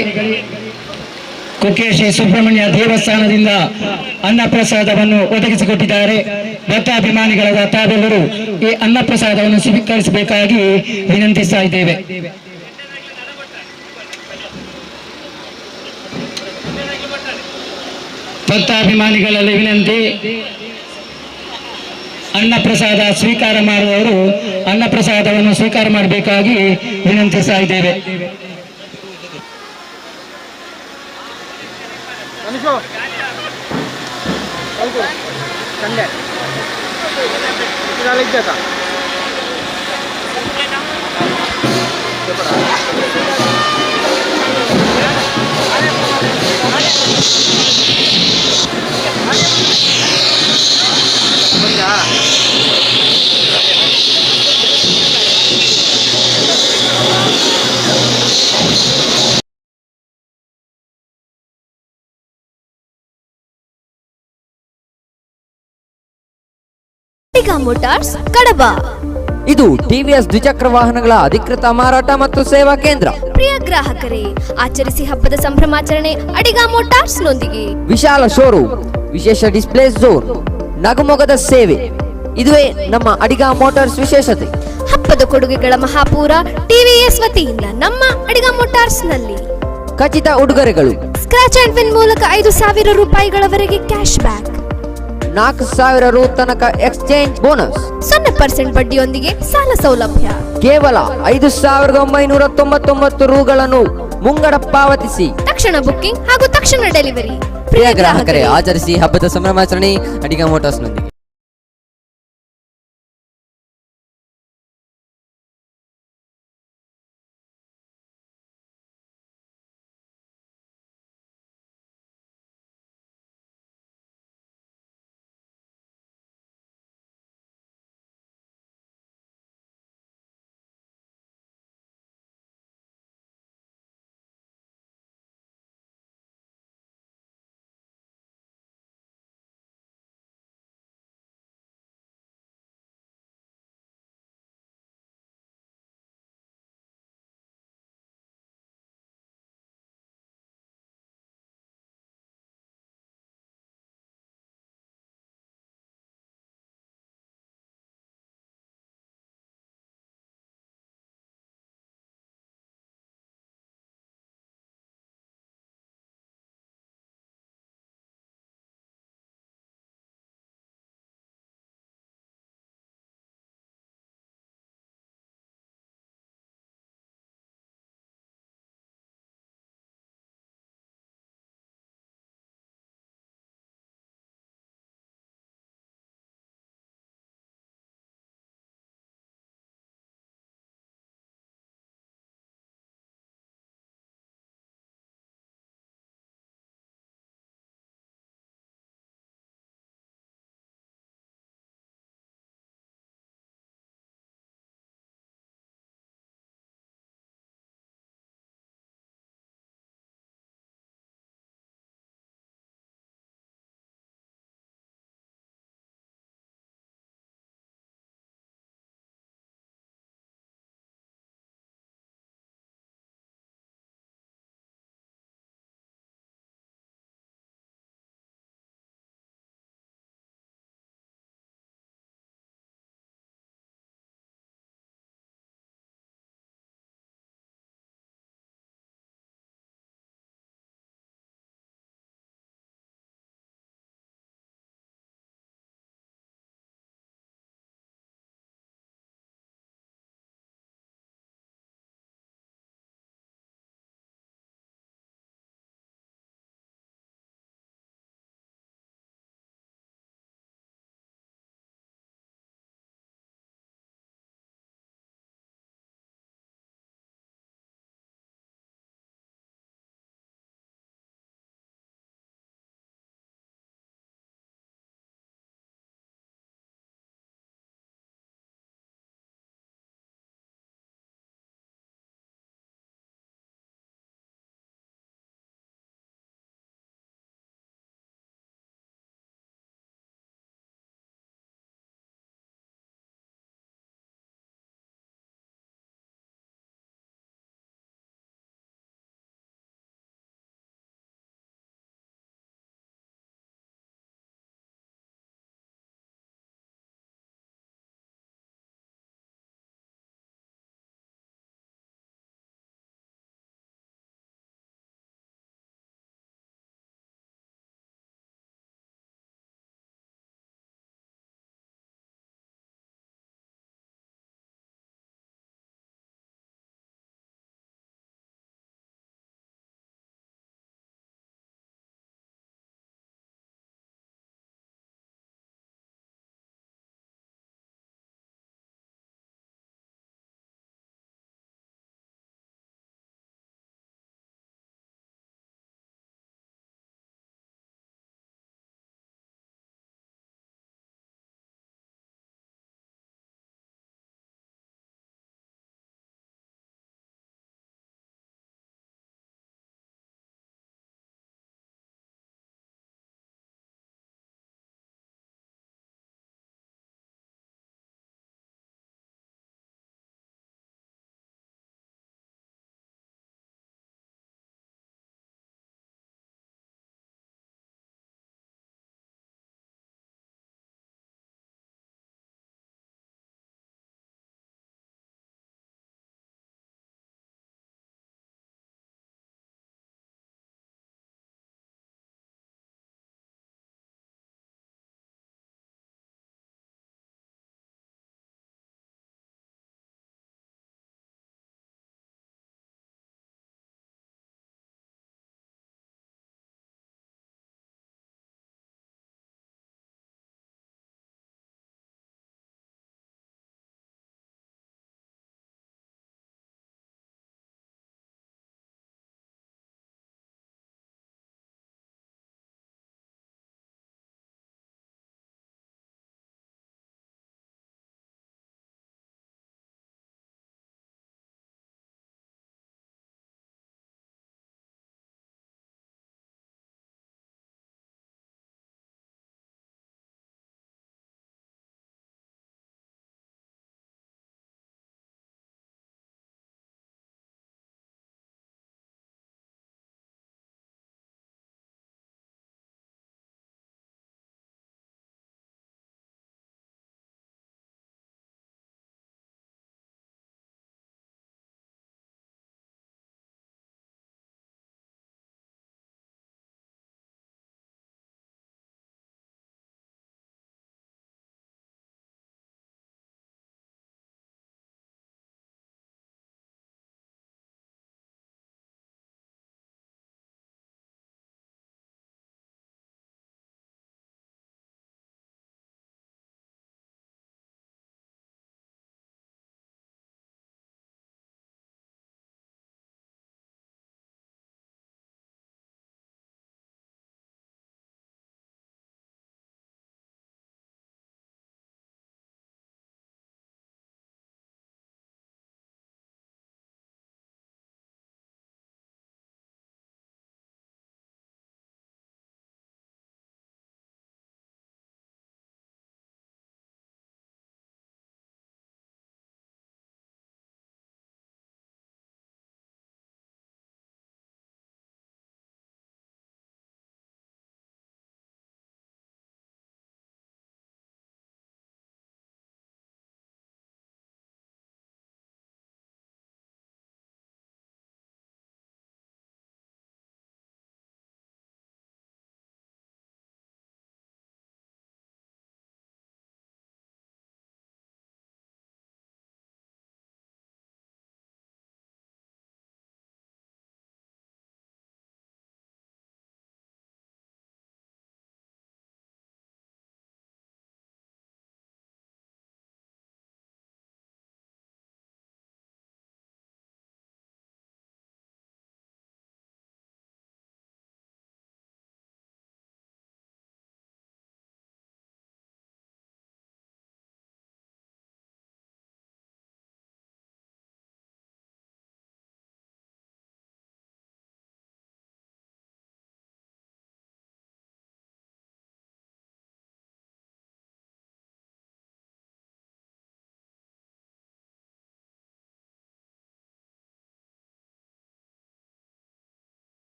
ಕುಕ್ಕೆ ಶ್ರೀ ಸುಬ್ರಹ್ಮಣ್ಯ ದೇವಸ್ಥಾನದಿಂದ ಅನ್ನಪ್ರಸಾದವನ್ನು ಒದಗಿಸಿಕೊಟ್ಟಿದ್ದಾರೆ. ಭಕ್ತಾಭಿಮಾನಿಗಳಾದ ತಾವೆಲ್ಲರೂ ಈ ಅನ್ನಪ್ರಸಾದವನ್ನು ಸ್ವೀಕರಿಸಬೇಕಾಗಿ ವಿನಂತಿಸ್ತಾ ಇದ್ದೇವೆ. ಭಕ್ತಾಭಿಮಾನಿಗಳಲ್ಲಿ ವಿನಂತಿ, ಅನ್ನಪ್ರಸಾದ ಸ್ವೀಕಾರ ಮಾಡುವವರು ಅನ್ನಪ್ರಸಾದವನ್ನು ಸ್ವೀಕಾರ ಮಾಡಬೇಕಾಗಿ ವಿನಂತಿಸ್ತಾ ಇದ್ದೇವೆ. ಅಡಿಗ ಮೋಟಾರ್ಸ್ ಕಡಬ. ಇದು ಟಿವಿಎಸ್ ದ್ವಿಚಕ್ರ ವಾಹನಗಳ ಅಧಿಕೃತ ಮಾರಾಟ ಮತ್ತು ಸೇವಾ ಕೇಂದ್ರ. ಪ್ರಿಯ ಗ್ರಾಹಕರೇ, ಆಚರಿಸಿ ಹಬ್ಬದ ಸಂಭ್ರಮಾಚರಣೆ ಅಡಿಗ ಮೋಟಾರ್ಸ್ ನೊಂದಿಗೆ. ವಿಶಾಲ ಶೋರೂಮ್, ವಿಶೇಷ ಡಿಸ್ಪ್ಲೇ ಝೋನ್, ನಗುಮೊಗದ ಸೇವೆ, ಇದುವೇ ನಮ್ಮ ಅಡಿಗ ಮೋಟಾರ್ಸ್ ವಿಶೇಷತೆ. ಹಬ್ಬದ ಕೊಡುಗೆಗಳ ಮಹಾಪೂರ ಟಿವಿಎಸ್ ವತಿಯಿಂದ ನಮ್ಮ ಅಡಿಗ ಮೋಟಾರ್ಸ್ ನಲ್ಲಿ ಖಚಿತ ಉಡುಗೊರೆಗಳು. ಸ್ಕ್ರಾಚ್ ಅಂಡ್ ವಿನ್ ಮೂಲಕ 5,000 ರೂಪಾಯಿಗಳವರೆಗೆ ಕ್ಯಾಶ್ ಬ್ಯಾಕ್, 4,000 ರು ತನಕ ಎಕ್ಸ್ಚೇಂಜ್ ಬೋನಸ್, 0% ಬಡ್ಡಿಯೊಂದಿಗೆ ಸಾಲ ಸೌಲಭ್ಯ. ಕೇವಲ 5,999 ರುಗಳನ್ನು ಮುಂಗಡ ಪಾವತಿಸಿ ತಕ್ಷಣ ಬುಕ್ಕಿಂಗ್ ಹಾಗೂ ತಕ್ಷಣ ಡೆಲಿವರಿ. ಪ್ರಿಯ ಗ್ರಾಹಕರೇ, ಆಚರಿಸಿ ಹಬ್ಬದ ಸಂಭ್ರಮಾಚರಣೆ ಅಡಿಗ ಮೋಟಾರ್ಸ್ ನೊಂದಿಗೆ.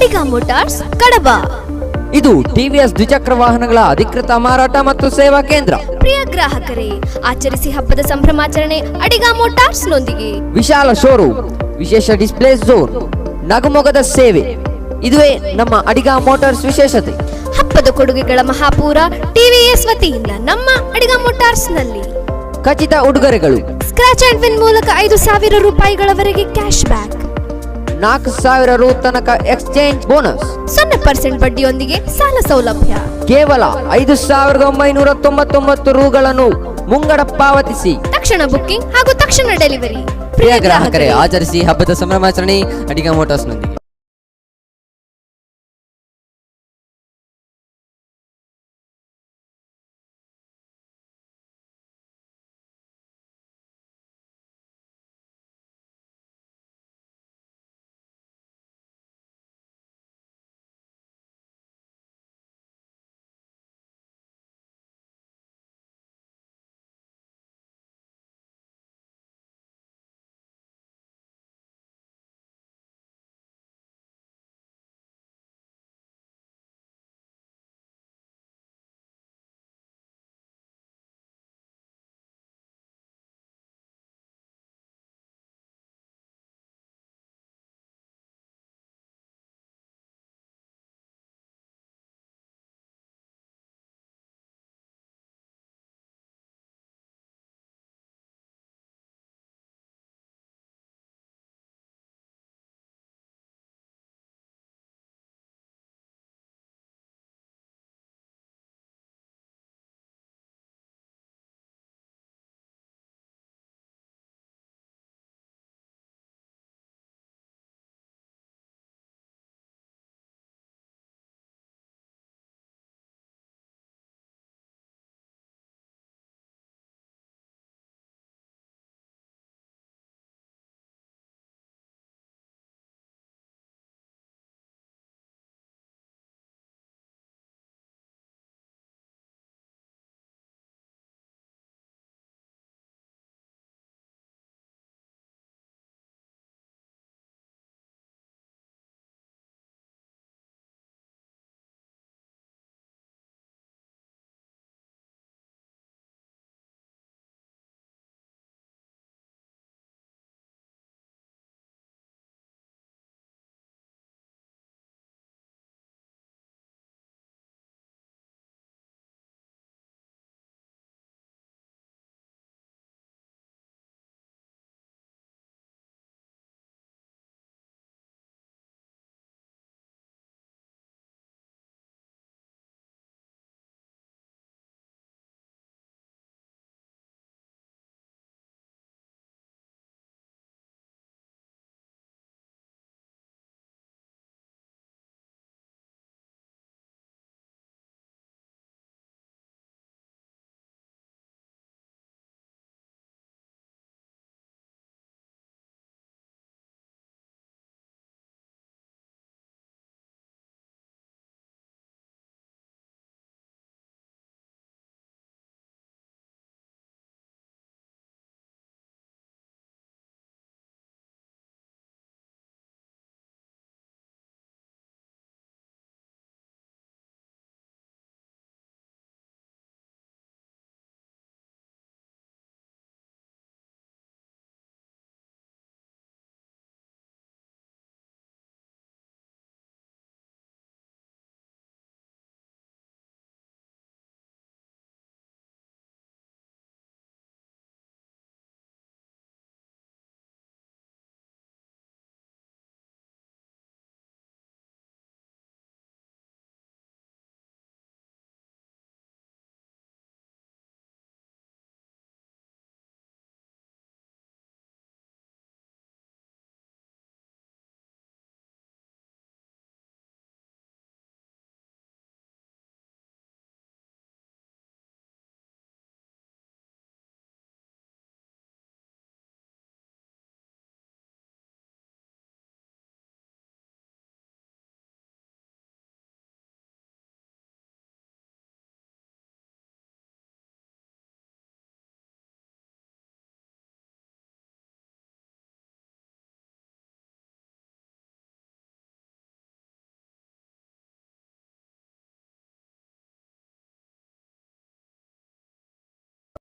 ಅಡಿಗ ಮೋಟಾರ್ಸ್ ಕಡಬ. ಇದು ಟಿವಿಎಸ್ ದ್ವಿಚಕ್ರ ವಾಹನಗಳ ಅಧಿಕೃತ ಮಾರಾಟ ಮತ್ತು ಸೇವಾ ಕೇಂದ್ರ. ಪ್ರಿಯ ಗ್ರಾಹಕರೇ, ಆಚರಿಸಿ ಹಬ್ಬದ ಸಂಭ್ರಮಾಚರಣೆ ಅಡಿಗ ಮೋಟಾರ್ಸ್ ನೊಂದಿಗೆ. ವಿಶಾಲ ಶೋರೂಮ್, ವಿಶೇಷ ಡಿಸ್ಪ್ಲೇ ಝೋನ್, ನಗುಮೊಗದ ಸೇವೆ, ಇದುವೇ ನಮ್ಮ ಅಡಿಗ ಮೋಟಾರ್ಸ್ ವಿಶೇಷತೆ. ಹಬ್ಬದ ಕೊಡುಗೆಗಳ ಮಹಾಪೂರ ಟಿವಿಎಸ್ ವತಿಯಿಂದ ನಮ್ಮ ಅಡಿಗ ಮೋಟಾರ್ಸ್ ನಲ್ಲಿ ಖಚಿತ ಉಡುಗೊರೆಗಳು. ಸ್ಕ್ರಾಚ್ ಅಂಡ್ ವಿನ್ ಮೂಲಕ 5,000 ರೂಪಾಯಿಗಳವರೆಗೆ ಕ್ಯಾಶ್ ಬ್ಯಾಕ್, 4,000 ರು ತನಕ ಎಕ್ಸ್ಚೇಂಜ್ ಬೋನಸ್, 0% ಬಡ್ಡಿಯೊಂದಿಗೆ ಸಾಲ ಸೌಲಭ್ಯ. ಕೇವಲ 5,999 ರೂಗಳನ್ನು ಮುಂಗಡ ಪಾವತಿಸಿ ತಕ್ಷಣ ಬುಕ್ಕಿಂಗ್ ಹಾಗೂ ತಕ್ಷಣ ಡೆಲಿವರಿ. ಪ್ರಿಯ ಗ್ರಾಹಕರೇ, ಆಚರಿಸಿ ಹಬ್ಬದ ಸಂಭ್ರಮಾಚರಣೆ ಅಡಿಗ ಮೋಟಾರ್ಸ್ ನೊಂದಿಗೆ.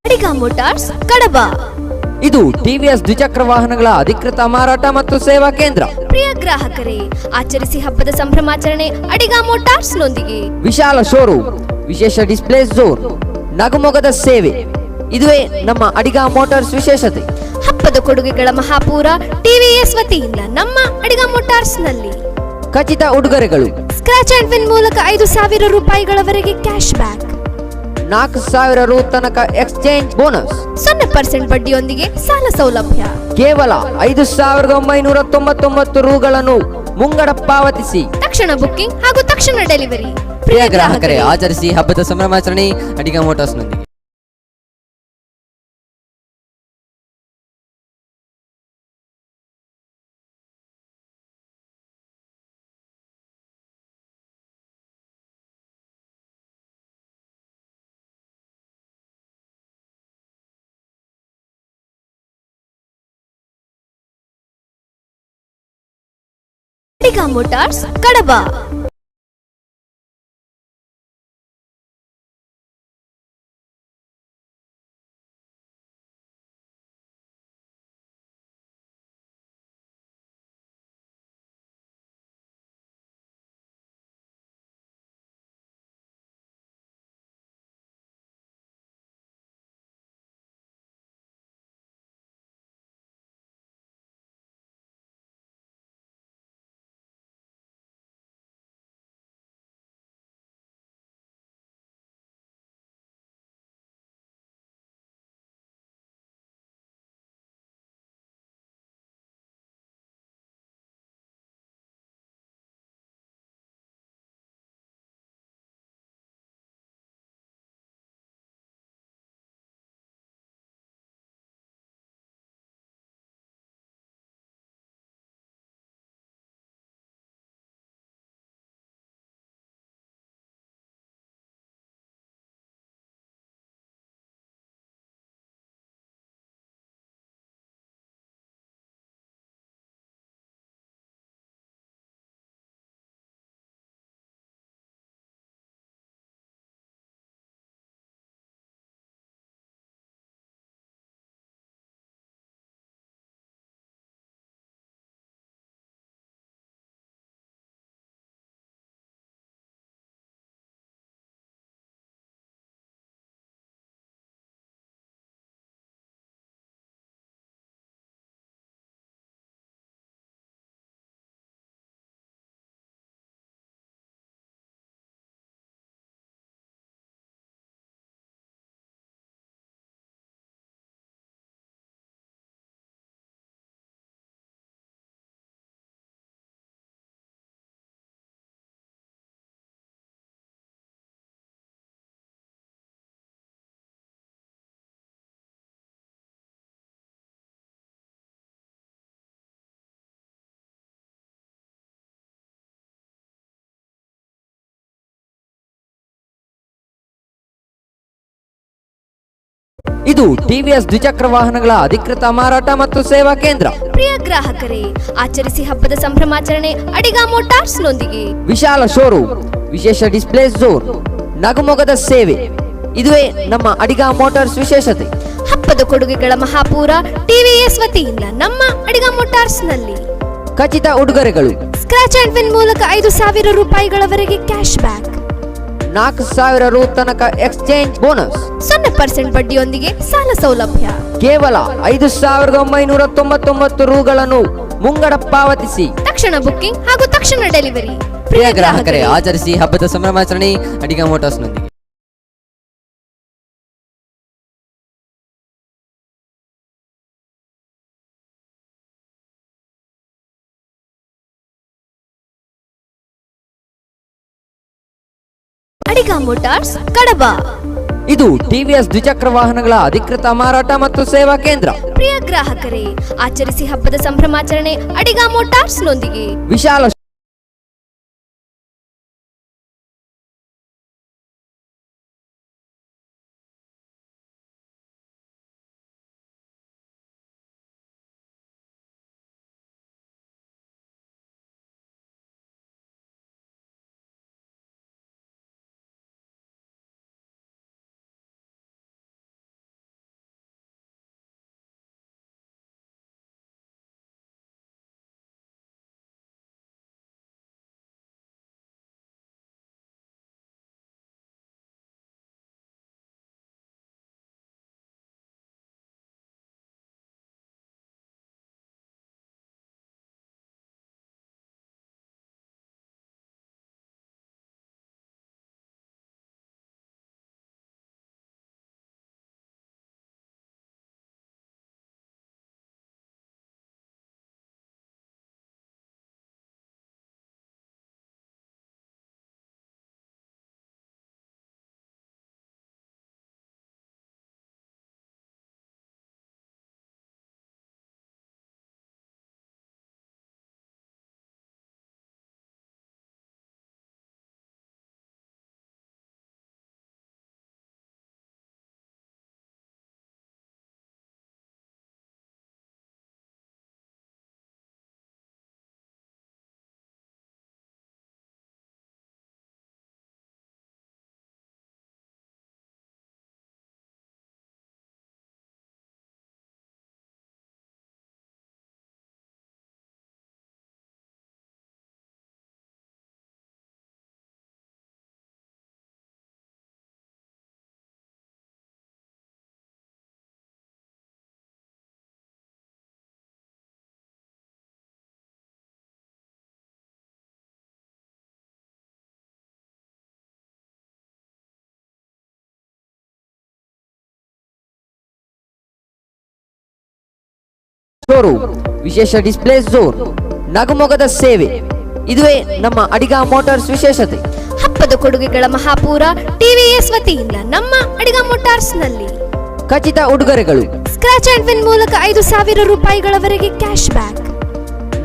ಅಡಿಗ ಮೋಟಾರ್ಸ್ ಕಡಬ. ಇದು ಟಿವಿಎಸ್ ದ್ವಿಚಕ್ರ ವಾಹನಗಳ ಅಧಿಕೃತ ಮಾರಾಟ ಮತ್ತು ಸೇವಾ ಕೇಂದ್ರ. ಪ್ರಿಯ ಗ್ರಾಹಕರೇ, ಆಚರಿಸಿ ಹಬ್ಬದ ಸಂಭ್ರಮಾಚರಣೆ ಅಡಿಗ ಮೋಟಾರ್ಸ್ ನೊಂದಿಗೆ. ವಿಶಾಲ ಶೋರೂಮ್, ವಿಶೇಷ ಡಿಸ್ಪ್ಲೇ ಝೋನ್, ನಗುಮೊಗದ ಸೇವೆ, ಇದುವೇ ನಮ್ಮ ಅಡಿಗ ಮೋಟಾರ್ಸ್ ವಿಶೇಷತೆ. ಹಬ್ಬದ ಕೊಡುಗೆಗಳ ಮಹಾಪೂರ ಟಿವಿಎಸ್ ವತಿಯಿಂದ ನಮ್ಮ ಅಡಿಗ ಮೋಟಾರ್ಸ್ ನಲ್ಲಿ ಖಚಿತ ಉಡುಗೊರೆಗಳು. ಸ್ಕ್ರಾಚ್ ಅಂಡ್ ವಿನ್ ಮೂಲಕ 5,000 ರೂಪಾಯಿಗಳವರೆಗೆ ಕ್ಯಾಶ್ ಬ್ಯಾಕ್, 4,000 ರು ತನಕ ಎಕ್ಸ್ಚೇಂಜ್ ಬೋನಸ್, 0% ಬಡ್ಡಿಯೊಂದಿಗೆ ಸಾಲ ಸೌಲಭ್ಯ. ಕೇವಲ 5,999 ರೂಗಳನ್ನು ಮುಂಗಡ ಪಾವತಿಸಿ ತಕ್ಷಣ ಬುಕ್ಕಿಂಗ್ ಹಾಗೂ ತಕ್ಷಣ ಡೆಲಿವರಿ. ಪ್ರಿಯ ಗ್ರಾಹಕರೇ, ಆಚರಿಸಿ ಹಬ್ಬದ ಸಂಭ್ರಮಾಚರಣೆ ಅಡಿಗ ಮೋಟಾರ್ಸ್ ನೊಂದಿಗೆ. ಅಡಿಗ ಮೋಟಾರ್ಸ್ ಕಡಬ. ಇದು ಟಿವಿಎಸ್ ದ್ವಿಚಕ್ರ ವಾಹನಗಳ ಅಧಿಕೃತ ಮಾರಾಟ ಮತ್ತು ಸೇವಾ ಕೇಂದ್ರ. ಪ್ರಿಯ ಗ್ರಾಹಕರೇ, ಆಚರಿಸಿ ಹಬ್ಬದ ಸಂಭ್ರಮಾಚರಣೆ ಅಡಿಗ ಮೋಟಾರ್ಸ್ ನೊಂದಿಗೆ. ವಿಶಾಲ ಶೋರೂಮ್, ವಿಶೇಷ ಡಿಸ್ಪ್ಲೇ ಝೋನ್, ನಗುಮೊಗದ ಸೇವೆ, ಇದುವೇ ನಮ್ಮ ಅಡಿಗ ಮೋಟಾರ್ಸ್ ವಿಶೇಷತೆ. ಹಬ್ಬದ ಕೊಡುಗೆಗಳ ಮಹಾಪೂರ ಟಿವಿಎಸ್ ವತಿಯಿಂದ ನಮ್ಮ ಅಡಿಗ ಮೋಟಾರ್ಸ್ ನಲ್ಲಿ ಖಚಿತ ಉಡುಗೊರೆಗಳು. ಸ್ಕ್ರಾಚ್ ಅಂಡ್ ವಿನ್ ಮೂಲಕ 5,000 ರೂಪಾಯಿಗಳವರೆಗೆ ಕ್ಯಾಶ್ ಬ್ಯಾಕ್, 4,000 ರು ತನಕ ಎಕ್ಸ್ಚೇಂಜ್ ಬೋನಸ್, 0% ಬಡ್ಡಿಯೊಂದಿಗೆ ಸಾಲ ಸೌಲಭ್ಯ. ಕೇವಲ 5,999 ರೂಗಳನ್ನು ಮುಂಗಡ ಪಾವತಿಸಿ ತಕ್ಷಣ ಬುಕ್ಕಿಂಗ್ ಹಾಗೂ ತಕ್ಷಣ ಡೆಲಿವರಿ. ಪ್ರಿಯ ಗ್ರಾಹಕರೇ, ಆಚರಿಸಿ ಹಬ್ಬದ ಸಂಭ್ರಮಾಚರಣೆ ಅಡಿಗ ಮೋಟಾರ್ಸ್ ನೊಂದಿಗೆ. ಅಡಿಗ ಮೋಟಾರ್ಸ್ ಕಡಬ. ಇದು ಟಿವಿಎಸ್ ದ್ವಿಚಕ್ರ ವಾಹನಗಳ ಅಧಿಕೃತ ಮಾರಾಟ ಮತ್ತು ಸೇವಾ ಕೇಂದ್ರ. ಪ್ರಿಯ ಗ್ರಾಹಕರೇ, ಆಚರಿಸಿ ಹಬ್ಬದ ಸಂಭ್ರಮಾಚರಣೆ ಅಡಿಗ ಮೋಟಾರ್ಸ್ ನೊಂದಿಗೆ. ವಿಶಾಲ ಶೋರೂಮ್, ವಿಶೇಷ ಡಿಸ್ಪ್ಲೇ ಝೋನ್, ನಗುಮೊಗದ ಸೇವೆ, ಇದುವೇ ನಮ್ಮ ಅಡಿಗ ಮೋಟಾರ್ಸ್ ವಿಶೇಷತೆ. ಹಬ್ಬದ ಕೊಡುಗೆಗಳ ಮಹಾಪೂರ ಟಿವಿಎಸ್ ವತಿಯಿಂದ ನಮ್ಮ ಅಡಿಗ ಮೋಟಾರ್ಸ್ ನಲ್ಲಿ ಖಚಿತ ಉಡುಗೊರೆಗಳು. ಸ್ಕ್ರಾಚ್ ಅಂಡ್ ವಿನ್ ಮೂಲಕ 5,000 ರೂಪಾಯಿಗಳವರೆಗೆ ಕ್ಯಾಶ್ ಬ್ಯಾಕ್,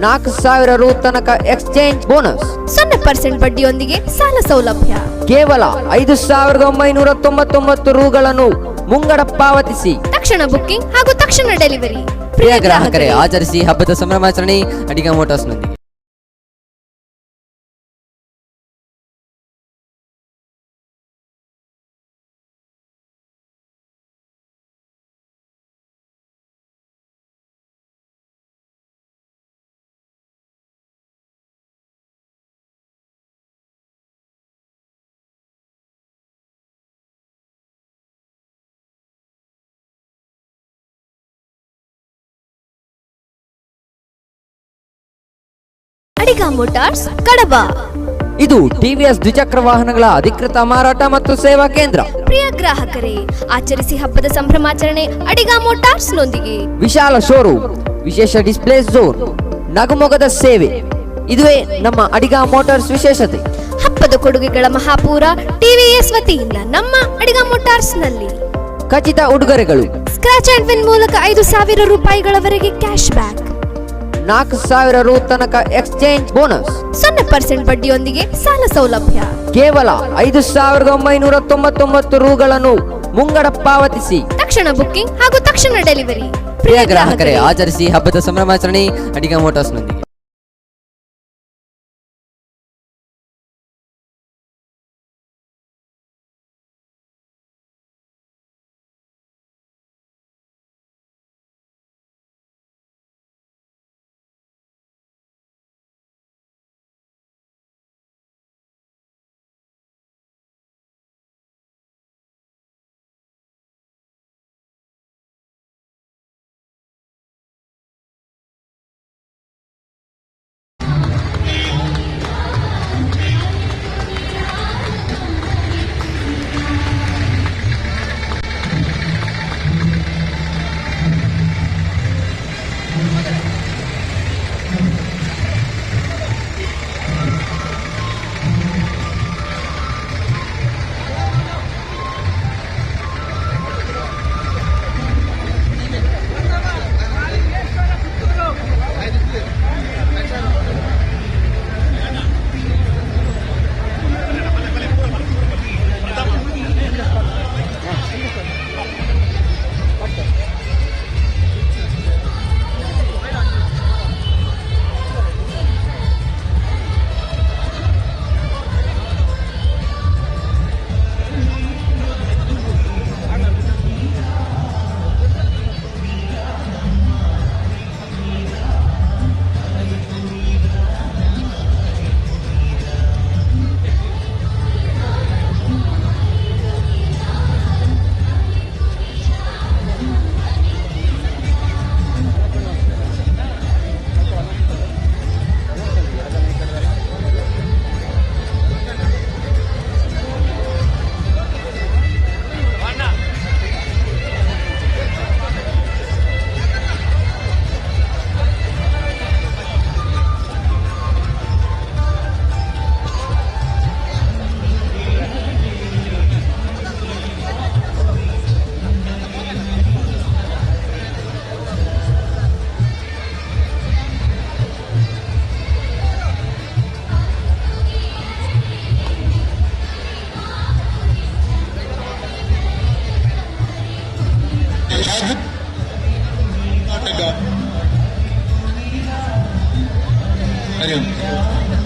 4,000 ರು ತನಕ ಎಕ್ಸ್ಚೇಂಜ್ ಬೋನಸ್, 0% ಬಡ್ಡಿಯೊಂದಿಗೆ ಸಾಲ ಸೌಲಭ್ಯ. ಕೇವಲ 5,999 ರೂಗಳನ್ನು ಮುಂಗಡ ಪಾವತಿಸಿ ತಕ್ಷಣ ಬುಕ್ಕಿಂಗ್ ಹಾಗೂ ತಕ್ಷಣ ಡೆಲಿವರಿ. ಪ್ರಿಯ ಗ್ರಾಹಕರೇ, ಆಚರಿಸಿ ಹಬ್ಬದ ಸಂಭ್ರಮಾಚರಣೆ ಅಡಿಗ ಮೋಟಾರ್ಸ್ ನೊಂದಿಗೆ. ಅಡಿಗ ಮೋಟಾರ್ಸ್ ಕಡಬ. ಇದು ಟಿವಿಎಸ್ ದ್ವಿಚಕ್ರ ವಾಹನಗಳ ಅಧಿಕೃತ ಮಾರಾಟ ಮತ್ತು ಸೇವಾ ಕೇಂದ್ರ. ಪ್ರಿಯ ಗ್ರಾಹಕರೇ, ಆಚರಿಸಿ ಹಬ್ಬದ ಸಂಭ್ರಮಾಚರಣೆ ಅಡಿಗ ಮೋಟಾರ್ಸ್ ನೊಂದಿಗೆ. ವಿಶಾಲ ಶೋರೂಮ್, ವಿಶೇಷ ಡಿಸ್ಪ್ಲೇ ಝೋನ್, ನಗುಮೊಗದ ಸೇವೆ, ಇದುವೇ ನಮ್ಮ ಅಡಿಗ ಮೋಟಾರ್ಸ್ ವಿಶೇಷತೆ. ಹಬ್ಬದ ಕೊಡುಗೆಗಳ ಮಹಾಪೂರ ಟಿವಿಎಸ್ ವತಿಯಿಂದ ನಮ್ಮ ಅಡಿಗ ಮೋಟಾರ್ಸ್ ನಲ್ಲಿ ಖಚಿತ ಉಡುಗೊರೆಗಳು. ಸ್ಕ್ರಾಚ್ ಅಂಡ್ ವಿನ್ ಮೂಲಕ 5,000 ರೂಪಾಯಿಗಳವರೆಗೆ ಕ್ಯಾಶ್ ಬ್ಯಾಕ್, 4,000 ರು ತನಕ ಎಕ್ಸ್ಚೇಂಜ್ ಬೋನಸ್, 0% ಬಡ್ಡಿಯೊಂದಿಗೆ ಸಾಲ ಸೌಲಭ್ಯ. ಕೇವಲ 5,999 ರೂಗಳನ್ನು ಮುಂಗಡ ಪಾವತಿಸಿ ತಕ್ಷಣ ಬುಕ್ಕಿಂಗ್ ಹಾಗೂ ತಕ್ಷಣ ಡೆಲಿವರಿ. ಪ್ರಿಯ ಗ್ರಾಹಕರೇ, ಆಚರಿಸಿ ಹಬ್ಬದ ಸಂಭ್ರಮಾಚರಣೆ ಅಡಿಗ ಮೋಟಾರ್ಸ್ ನೊಂದಿಗೆ.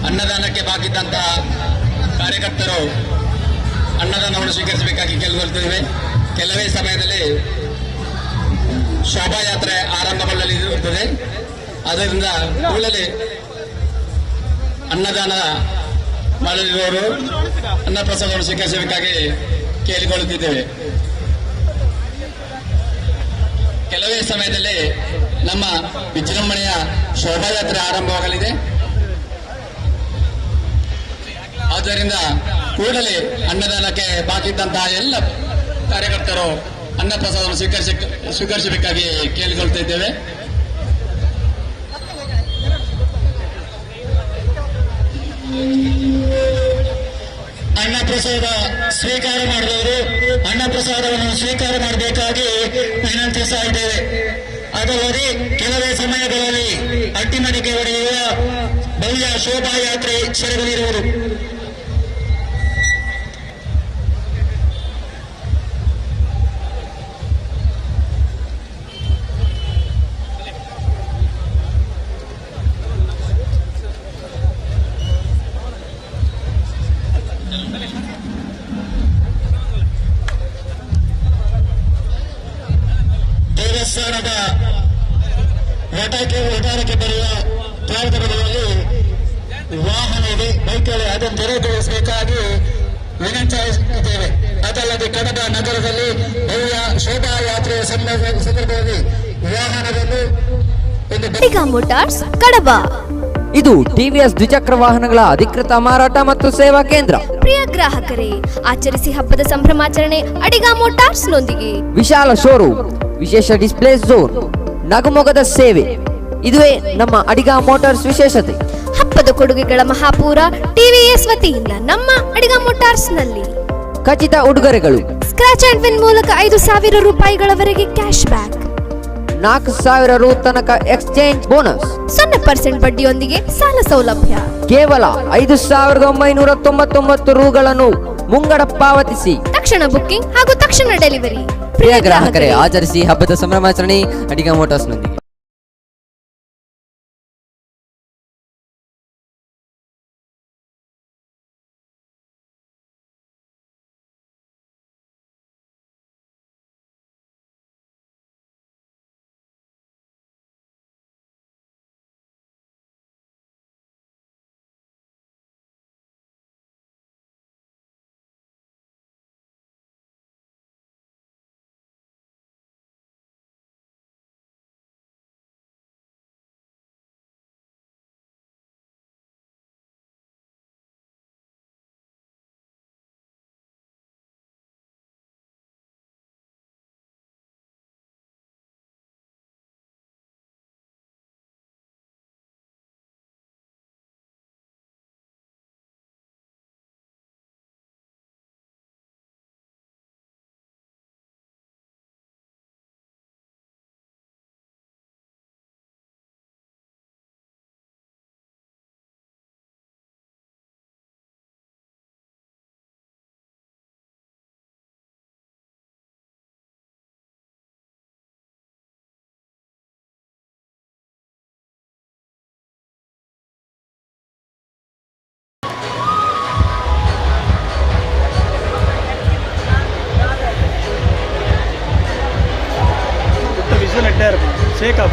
ಅನ್ನದಾನಕ್ಕೆ ಬಾಗಿದ್ದಂತಹ ಕಾರ್ಯಕರ್ತರು ಅನ್ನದಾನವನ್ನು ಸ್ವೀಕರಿಸಬೇಕಾಗಿ ಕೇಳಿಕೊಳ್ಳುತ್ತಿದ್ದೇವೆ. ಕೆಲವೇ ಸಮಯದಲ್ಲಿ ಶೋಭಾಯಾತ್ರೆ ಆರಂಭಗೊಳ್ಳಲಿರುತ್ತದೆ. ಆದ್ದರಿಂದ ಕೂಡಲೇ ಅನ್ನದಾನ ಮಾಡಲಿರುವವರು ಅನ್ನಪ್ರಸಾದವನ್ನು ಸ್ವೀಕರಿಸಬೇಕಾಗಿ ಕೇಳಿಕೊಳ್ಳುತ್ತಿದ್ದೇವೆ. ಕೆಲವೇ ಸಮಯದಲ್ಲಿ ನಮ್ಮ ವಿಜೃಂಭಣೆಯ ಶೋಭಾಯಾತ್ರೆ ಆರಂಭವಾಗಲಿದೆ. ಆದ್ದರಿಂದ ಕೂಡಲೇ ಅನ್ನದಾನಕ್ಕೆ ಬಾಕಿದ್ದಂತಹ ಎಲ್ಲ ಕಾರ್ಯಕರ್ತರು ಅನ್ನಪ್ರಸಾದವನ್ನು ಸ್ವೀಕರಿಸಬೇಕಾಗಿ ಕೇಳಿಕೊಳ್ತಾ ಇದ್ದೇವೆ. ಅನ್ನ ಪ್ರಸಾದ ಸ್ವೀಕಾರ ಮಾಡಿದವರು ಅನ್ನ ಪ್ರಸಾದವನ್ನು ಸ್ವೀಕಾರ ಮಾಡಬೇಕಾಗಿ ವಿನಂತಿಸ್ತಾ ಇದ್ದೇವೆ. ಅದಲ್ಲದೆ ಕೆಲವೇ ಸಮಯಗಳಲ್ಲಿ ಅಟ್ಟಿಮಡಿಕೆ ಹೊಡೆಯುವ ಭವ್ಯ ಶೋಭಾಯಾತ್ರೆ ಜರುಗಲಿರುವುದು. ದೇವಸ್ಥಾನದ ವಟಾರಕ್ಕೆ ಬರುವ ದ್ವಾರದ ಬಳಿಯಲ್ಲಿ ವಾಹನ ಇದೆ, ಬೈಕ್ಗಳು ಅದನ್ನು ತೆರವುಗೊಳಿಸಬೇಕಾಗಿ ವಿನಂತಿಸುತ್ತೇವೆ. ಅದಲ್ಲದೆ ಕಡಬ ನಗರದಲ್ಲಿ ಭವ್ಯ ಶೋಭಾಯಾತ್ರೆಯ ಸಂದರ್ಭದಲ್ಲಿ ವಾಹನವನ್ನು ಅಡಿಗ ಮೋಟಾರ್ಸ್ ಕಡಬ. ಇದು ಟಿವಿಎಸ್ ದ್ವಿಚಕ್ರ ವಾಹನಗಳ ಅಧಿಕೃತ ಮಾರಾಟ ಮತ್ತು ಸೇವಾ ಕೇಂದ್ರ. ಪ್ರಿಯ ಗ್ರಾಹಕರೇ, ಆಚರಿಸಿ ಹಬ್ಬದ ಸಂಭ್ರಮಾಚರಣೆ ಅಡಿಗ ಮೋಟಾರ್ಸ್ ನೊಂದಿಗೆ. ವಿಶಾಲ ಶೋರೂಮ್, ವಿಶೇಷ ಡಿಸ್ಪ್ಲೇ ಝೋನ್, ನಗುಮೊಗದ ಸೇವೆ, ಇದುವೇ ನಮ್ಮ ಅಡಿಗ ಮೋಟಾರ್ಸ್ ವಿಶೇಷತೆ. ಹಬ್ಬದ ಕೊಡುಗೆಗಳ ಮಹಾಪೂರ ಟಿವಿಎಸ್ ವತಿಯಿಂದ ನಮ್ಮ ಅಡಿಗ ಮೋಟಾರ್ಸ್ ನಲ್ಲಿ ಖಚಿತ ಉಡುಗೊರೆಗಳು. ಸ್ಕ್ರಾಚ್ ಅಂಡ್ ವಿನ್ ಮೂಲಕ 5,000 ರೂಪಾಯಿಗಳವರೆಗೆ ಕ್ಯಾಶ್ ಬ್ಯಾಕ್, 4,000 ರು ತನಕ ಎಕ್ಸ್ಚೇಂಜ್ ಬೋನಸ್, 0% ಬಡ್ಡಿಯೊಂದಿಗೆ ಸಾಲ ಸೌಲಭ್ಯ. ಕೇವಲ 5,999 ರೂಗಳನ್ನು ಮುಂಗಡ ಪಾವತಿಸಿ ತಕ್ಷಣ ಬುಕ್ಕಿಂಗ್ ಹಾಗೂ ತಕ್ಷಣ ಡೆಲಿವರಿ. ಪ್ರಿಯ ಗ್ರಾಹಕರೇ, ಆಚರಿಸಿ ಹಬ್ಬದ ಸಂಭ್ರಮಾಚರಣೆ ಅಡಿಗ ಮೋಟಾರ್ಸ್ ನೊಂದಿಗೆ. शेक आप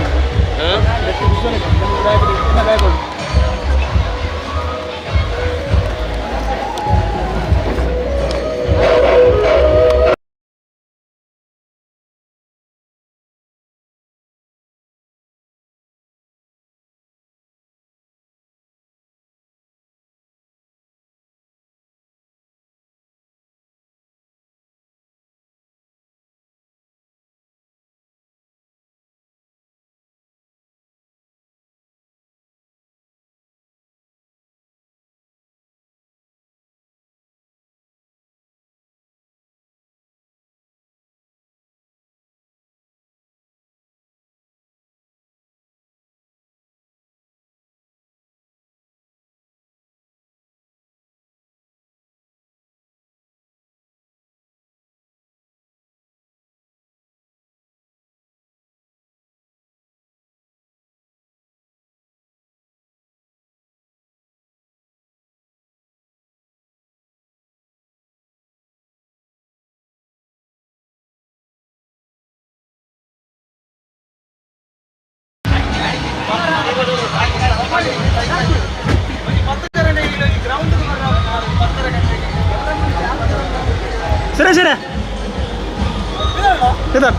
ಸರಿ ಸರಿ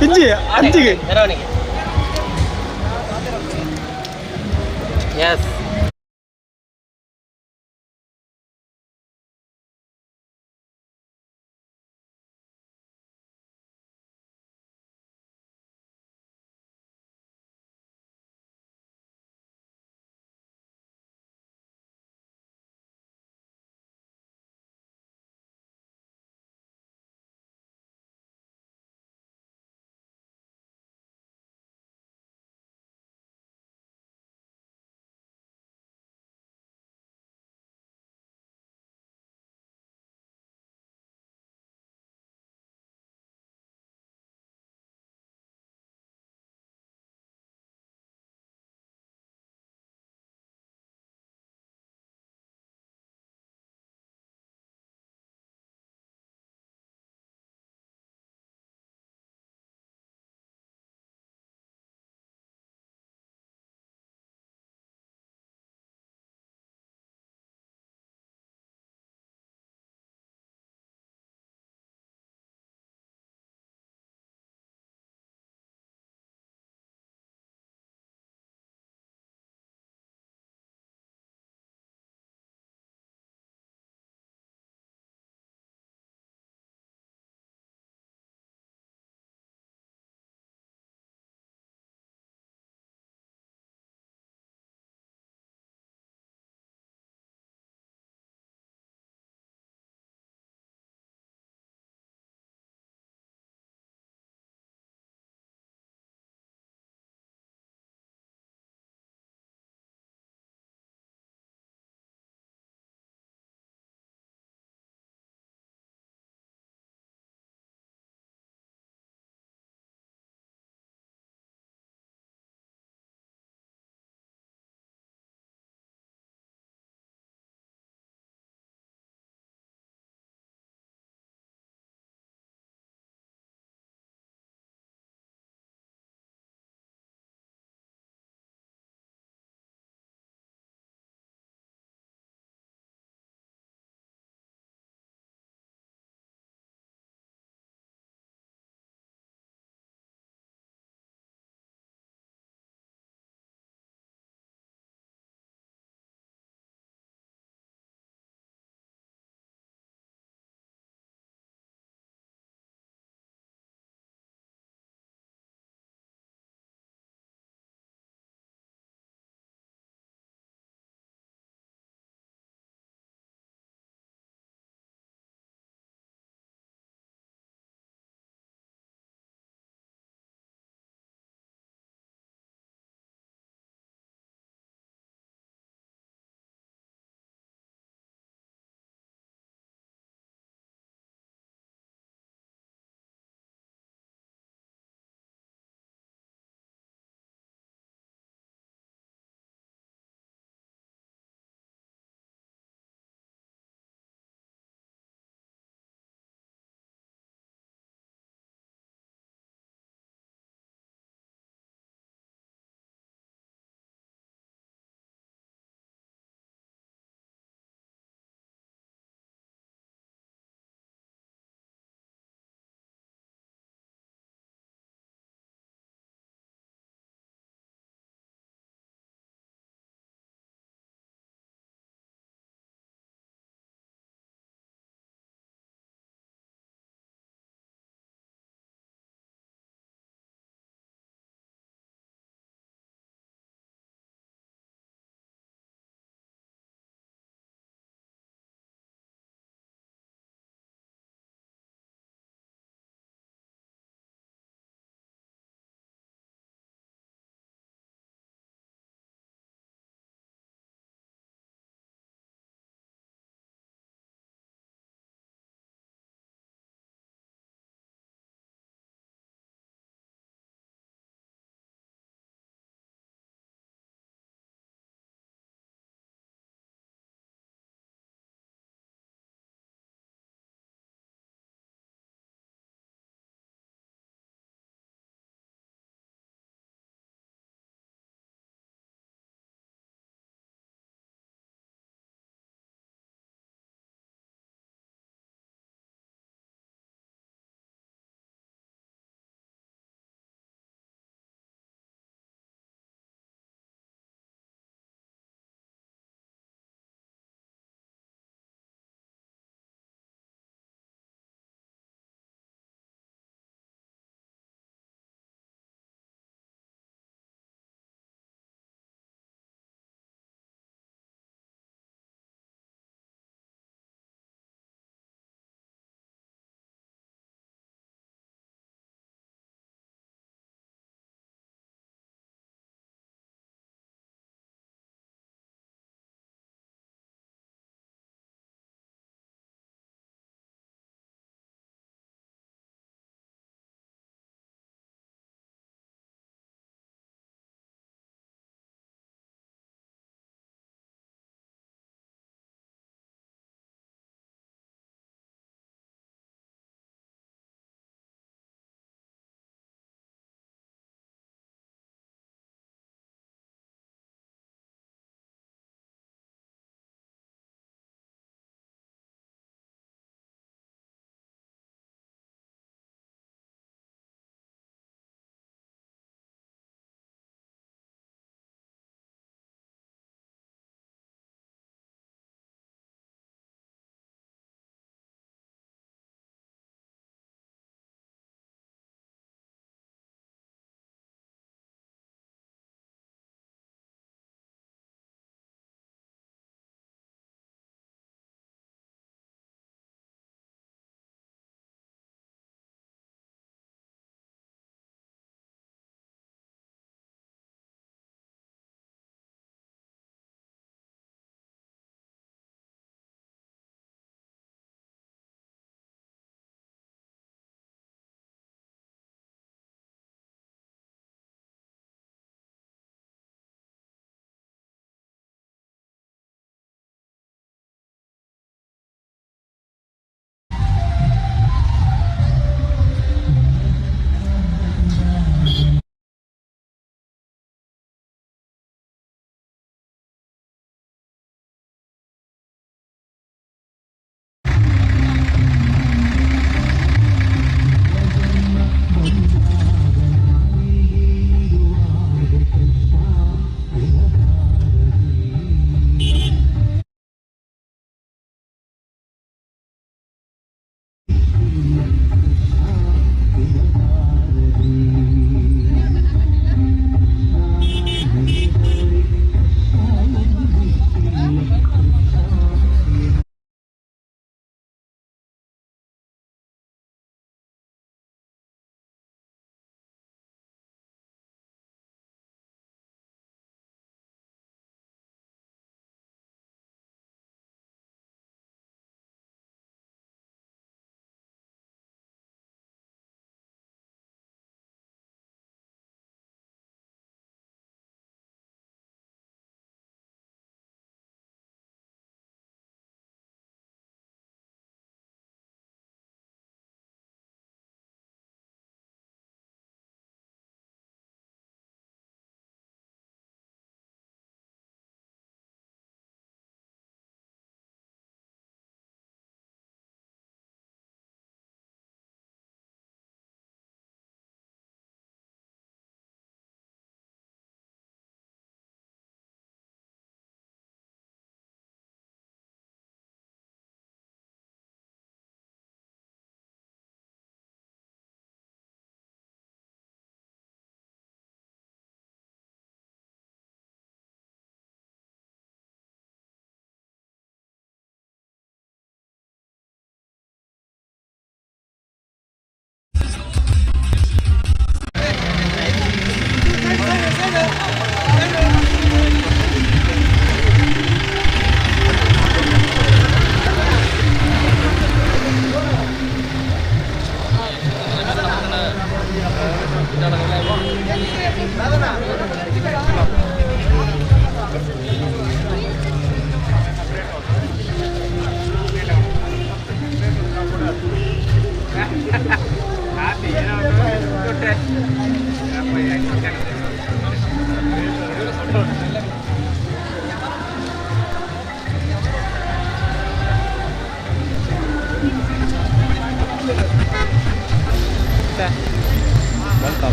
ಪಿಂಜಿ ಅಂಚಿಗೆ ಎಸ್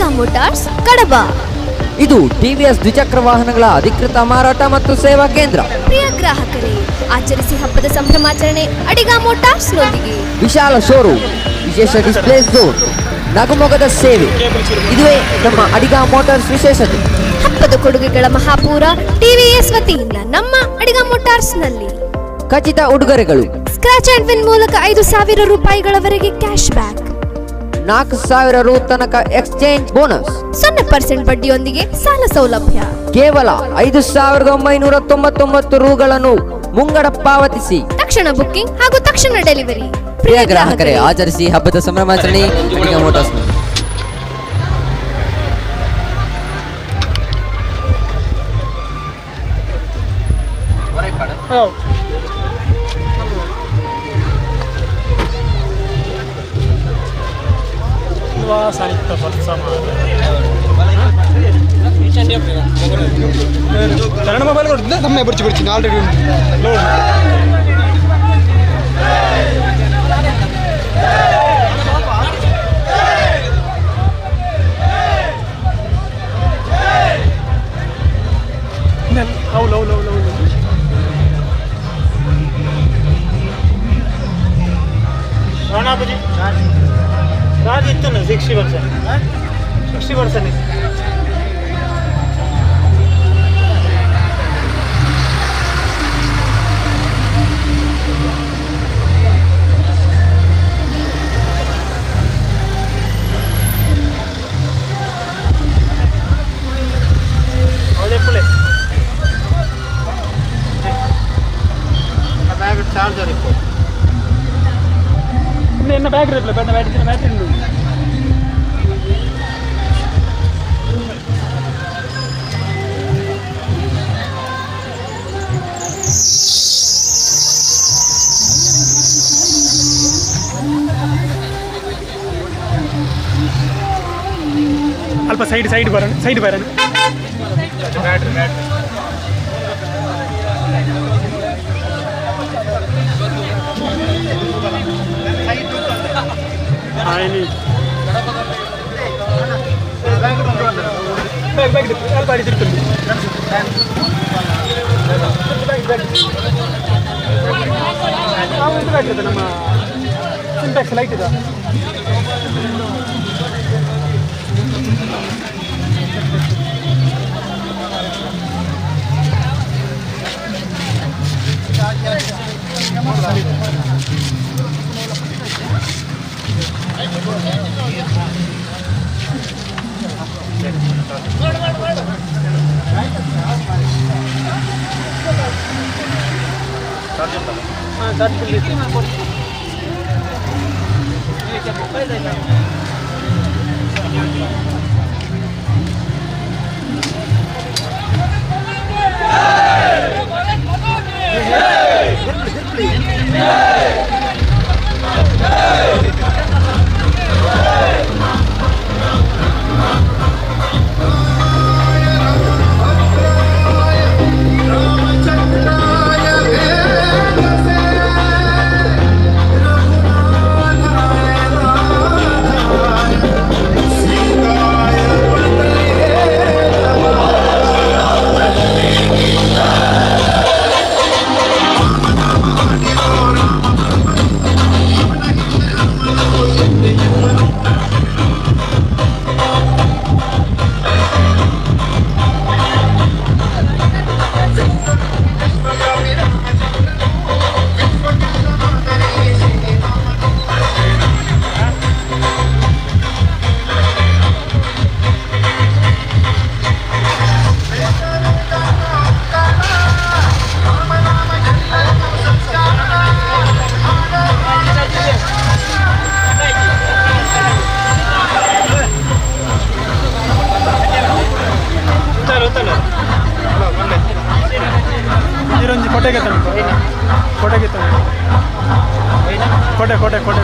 ಅಡಿಗ ಮೋಟಾರ್ಸ್ ಕಡಬ. ಇದು ಟಿವಿಎಸ್ ದ್ವಿಚಕ್ರ ವಾಹನಗಳ ಅಧಿಕೃತ ಮಾರಾಟ ಮತ್ತು ಸೇವಾ ಕೇಂದ್ರ. ಪ್ರಿಯ ಗ್ರಾಹಕರೇ, ಆಚರಿಸಿ ಹಬ್ಬದ ಸಂಭ್ರಮಾಚರಣೆ ಅಡಿಗ ಮೋಟಾರ್ಸ್ ನೊಂದಿಗೆ. ವಿಶಾಲ ಶೋರೂಮ್, ವಿಶೇಷ ಡಿಸ್ಪ್ಲೇ ಝೋನ್, ನಗುಮೊಗದ ಸೇವೆ, ಇದುವೇ ನಮ್ಮ ಅಡಿಗ ಮೋಟಾರ್ಸ್ ವಿಶೇಷತೆ. ಹಬ್ಬದ ಕೊಡುಗೆಗಳ ಮಹಾಪೂರ ಟಿವಿಎಸ್ ವತಿಯಿಂದ ನಮ್ಮ ಅಡಿಗ ಮೋಟಾರ್ಸ್ ನಲ್ಲಿ ಖಚಿತ ಉಡುಗೊರೆಗಳು. ಸ್ಕ್ರಾಚ್ ಅಂಡ್ ವಿನ್ ಮೂಲಕ 5,000 ರೂಪಾಯಿಗಳವರೆಗೆ ಕ್ಯಾಶ್ ಬ್ಯಾಕ್, 4,000 ರು ತನಕ ಎಕ್ಸ್ಚೇಂಜ್ ಬೋನಸ್, 0% ಬಡ್ಡಿಯೊಂದಿಗೆ ಸಾಲ ಸೌಲಭ್ಯ. ಕೇವಲ 5,999 ರೂಗಳನ್ನು ಮುಂಗಡ ಪಾವತಿಸಿ ತಕ್ಷಣ ಬುಕ್ಕಿಂಗ್ ಹಾಗೂ ತಕ್ಷಣ ಡೆಲಿವರಿ. ಪ್ರಿಯ ಗ್ರಾಹಕರೇ, ಆಚರಿಸಿ ಹಬ್ಬದ ಸಂಭ್ರಮಾಚರಣೆ ಅಡಿಗ ಮೋಟಾರ್ಸ್. ಕನ್ನಡ ಮೊಬೈಲ್ ಕೊಡ್ತಿದ್ದೆ ಕಮ್ಮಿ ಬಿಡ್ತೀನಿ ಆಲ್ರೆಡಿ ನೋಡಿ. ಚಾರ್ಜ್ ಇತ್ತು 60%. ಚಾರ್ಜರ್ ಇತ್ತು என்ன பேக் ரேட்ல பேட்டரி ಅಲ್ಪ ಸೈಡ್ ಬರೋಣ ನಮ್ಮ ಸಿಂಟ್ಯಾಕ್ಸ್ ಲೈಟ್ ಇದೆ.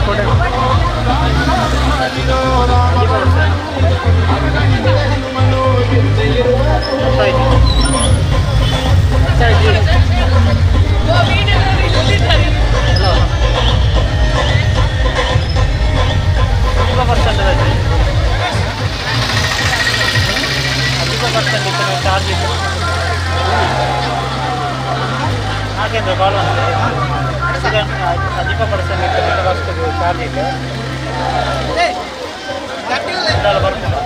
ಕೋಟೆ ನಾಲ್ಕೇಂದ್ರ ಕಾಲ್ ದೀಪ ಅಷ್ಟು ಚಾರ್ಜ್ ಇಲ್ಲ ಬರ್ತದೆ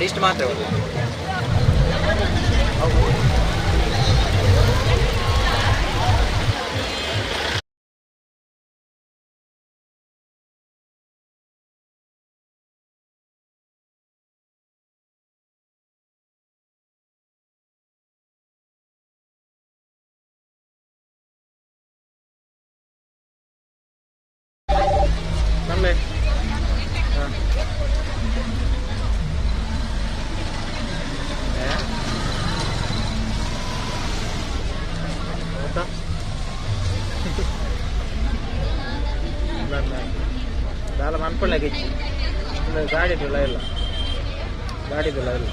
ಲಿಸ್ಟ್ ಮಾತ್ರ చాలా మనపడలేక ಗಾಡಿದಿಲ್ಲ ಇಲ್ಲ ಗಾಡಿದಿಲ್ಲ ಇಲ್ಲ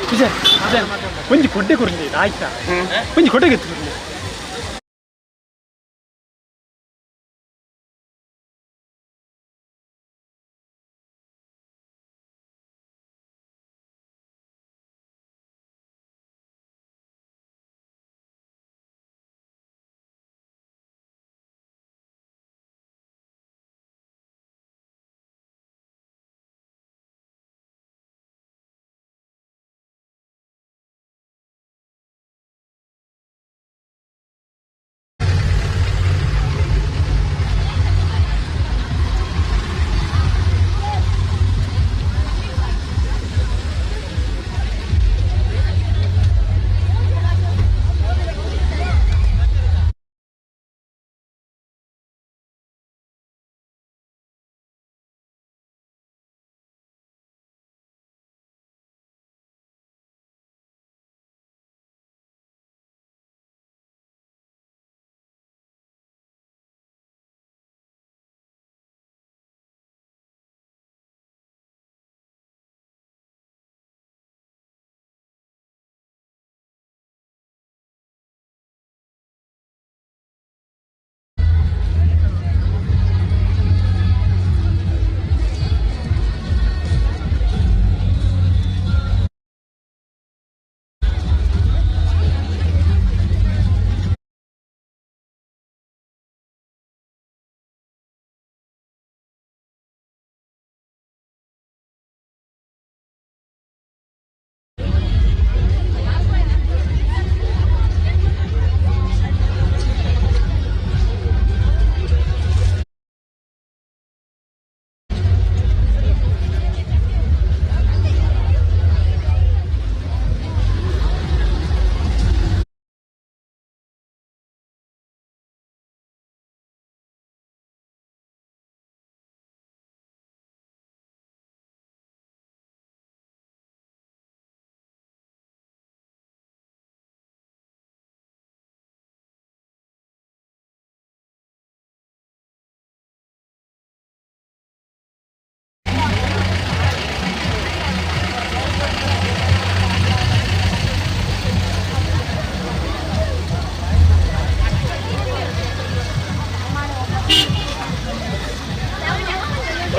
ವಿಜಯ್ ಒಂಜಿ ಕೊಡ್ಡೆ ಕೊಡ್ಲಿ ಆಯ್ತಾ ಒಂಜಿ ಕೊಡ್ಡೆಗೆ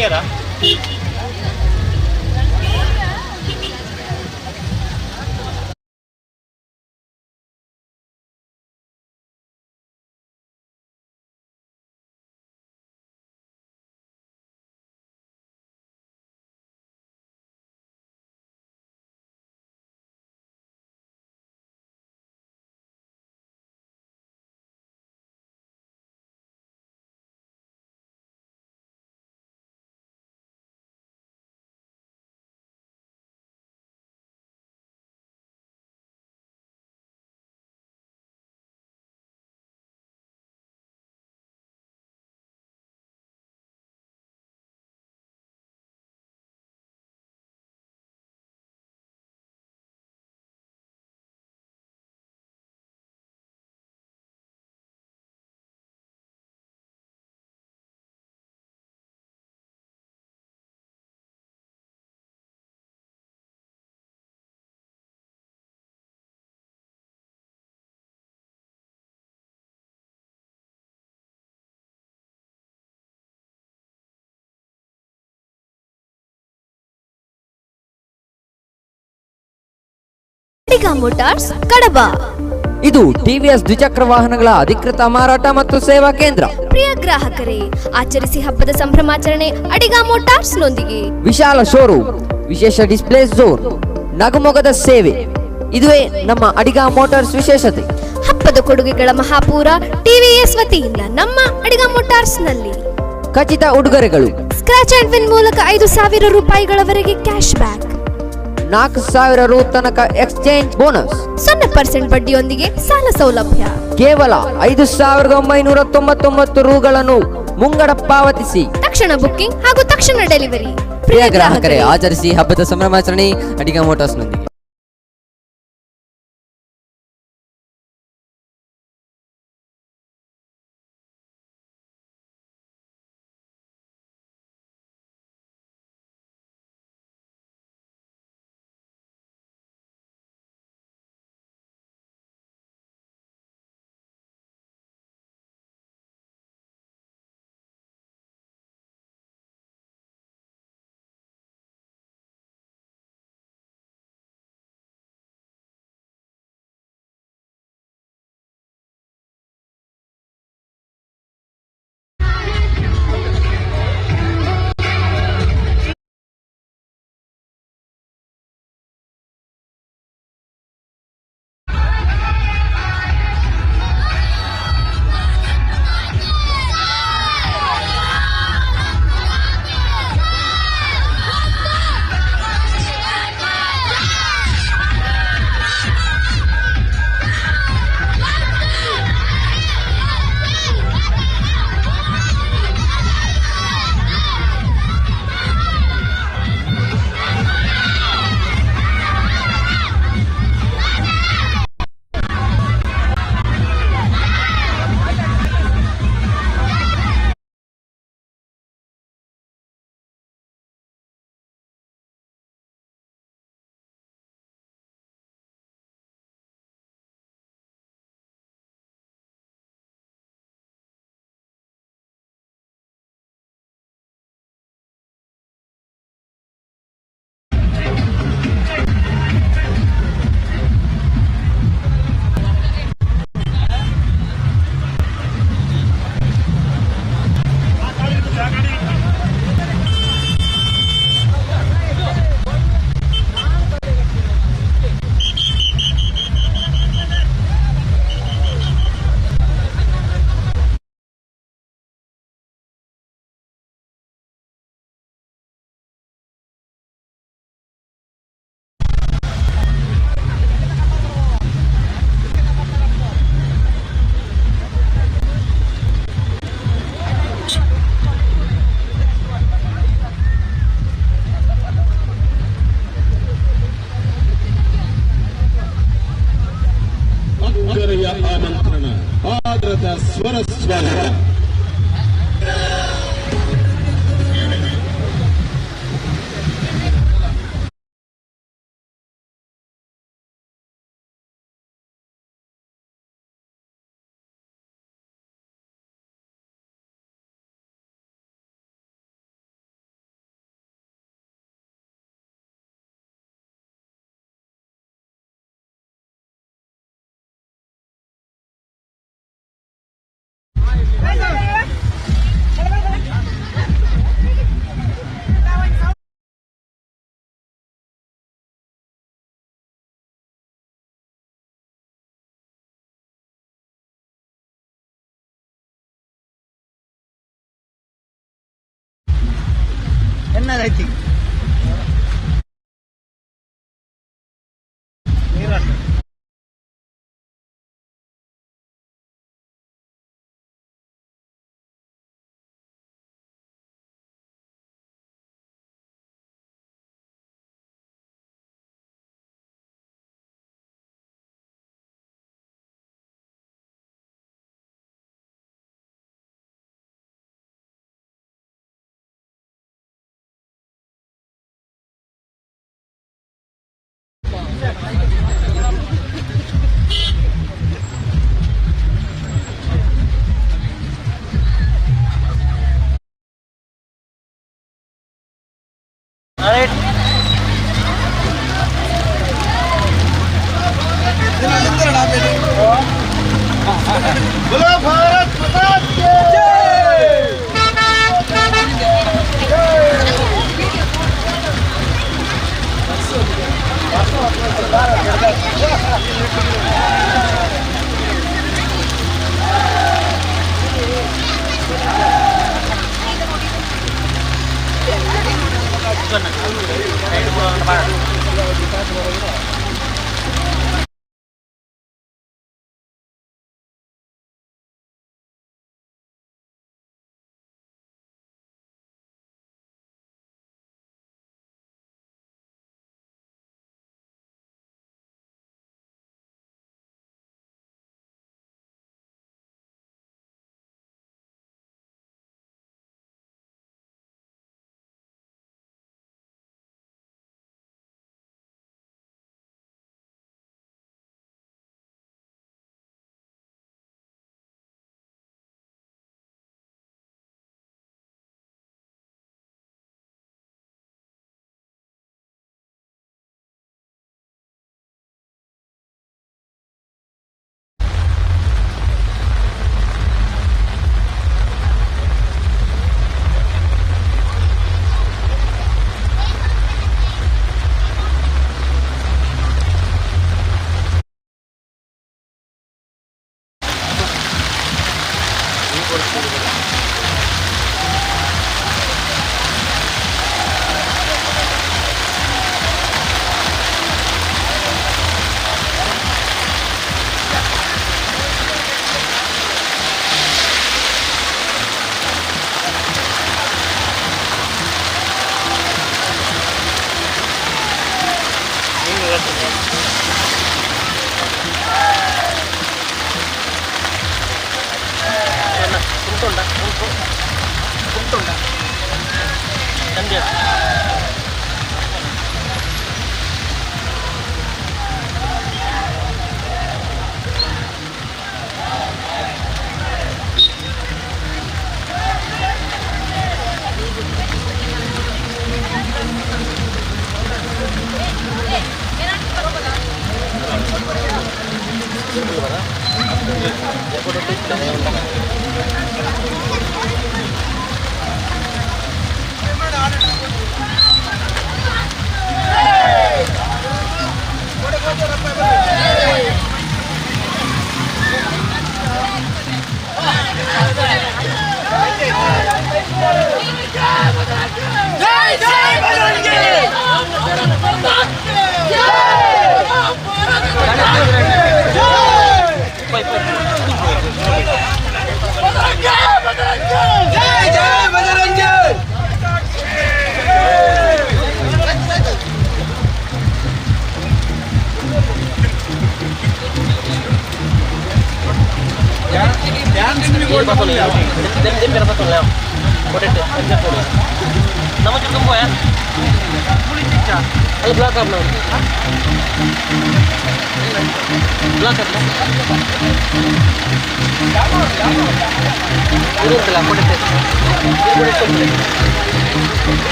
ಟಯರಾ ಅಡಿಗ ಮೋಟಾರ್ಸ್ ಕಡಬ. ಇದು ಟಿವಿಎಸ್ ದ್ವಿಚಕ್ರ ವಾಹನಗಳ ಅಧಿಕೃತ ಮಾರಾಟ ಮತ್ತು ಸೇವಾ ಕೇಂದ್ರ. ಪ್ರಿಯ ಗ್ರಾಹಕರೇ, ಆಚರಿಸಿ ಹಬ್ಬದ ಸಂಭ್ರಮಾಚರಣೆ ಅಡಿಗ ಮೋಟಾರ್ಸ್ ನೊಂದಿಗೆ. ವಿಶಾಲ ಶೋರೂಮ್, ವಿಶೇಷ ಡಿಸ್ಪ್ಲೇ ಝೋನ್, ನಗುಮೊಗದ ಸೇವೆ, ಇದುವೇ ನಮ್ಮ ಅಡಿಗ ಮೋಟಾರ್ಸ್ ವಿಶೇಷತೆ. ಹಬ್ಬದ ಕೊಡುಗೆಗಳ ಮಹಾಪೂರ ಟಿವಿಎಸ್ ವತಿಯಿಂದ ನಮ್ಮ ಅಡಿಗ ಮೋಟಾರ್ಸ್ ನಲ್ಲಿ ಖಚಿತ ಉಡುಗೊರೆಗಳು. ಸ್ಕ್ರಾಚ್ ಅಂಡ್ ವಿನ್ ಮೂಲಕ 5,000 ರೂಪಾಯಿಗಳವರೆಗೆ ಕ್ಯಾಶ್ ಬ್ಯಾಕ್, 4,000 ರು ತನಕ ಎಕ್ಸ್ಚೇಂಜ್ ಬೋನಸ್, 0% ಬಡ್ಡಿಯೊಂದಿಗೆ ಸಾಲ ಸೌಲಭ್ಯ. ಕೇವಲ 5,999 ರುಗಳನ್ನು ಮುಂಗಡ ಪಾವತಿಸಿ ತಕ್ಷಣ ಬುಕ್ಕಿಂಗ್ ಹಾಗೂ ತಕ್ಷಣ ಡೆಲಿವರಿ. ಪ್ರಿಯ ಗ್ರಾಹಕರೇ, ಆಚರಿಸಿ ಹಬ್ಬದ ಸಂಭ್ರಮಾಚರಣೆ ಅಡಿಗ ಮೋಟಾರ್ಸ್ ನೊಂದಿಗೆ. ಸಣ್ಣದಾಯ್ತು बोलो भारत माता की Thank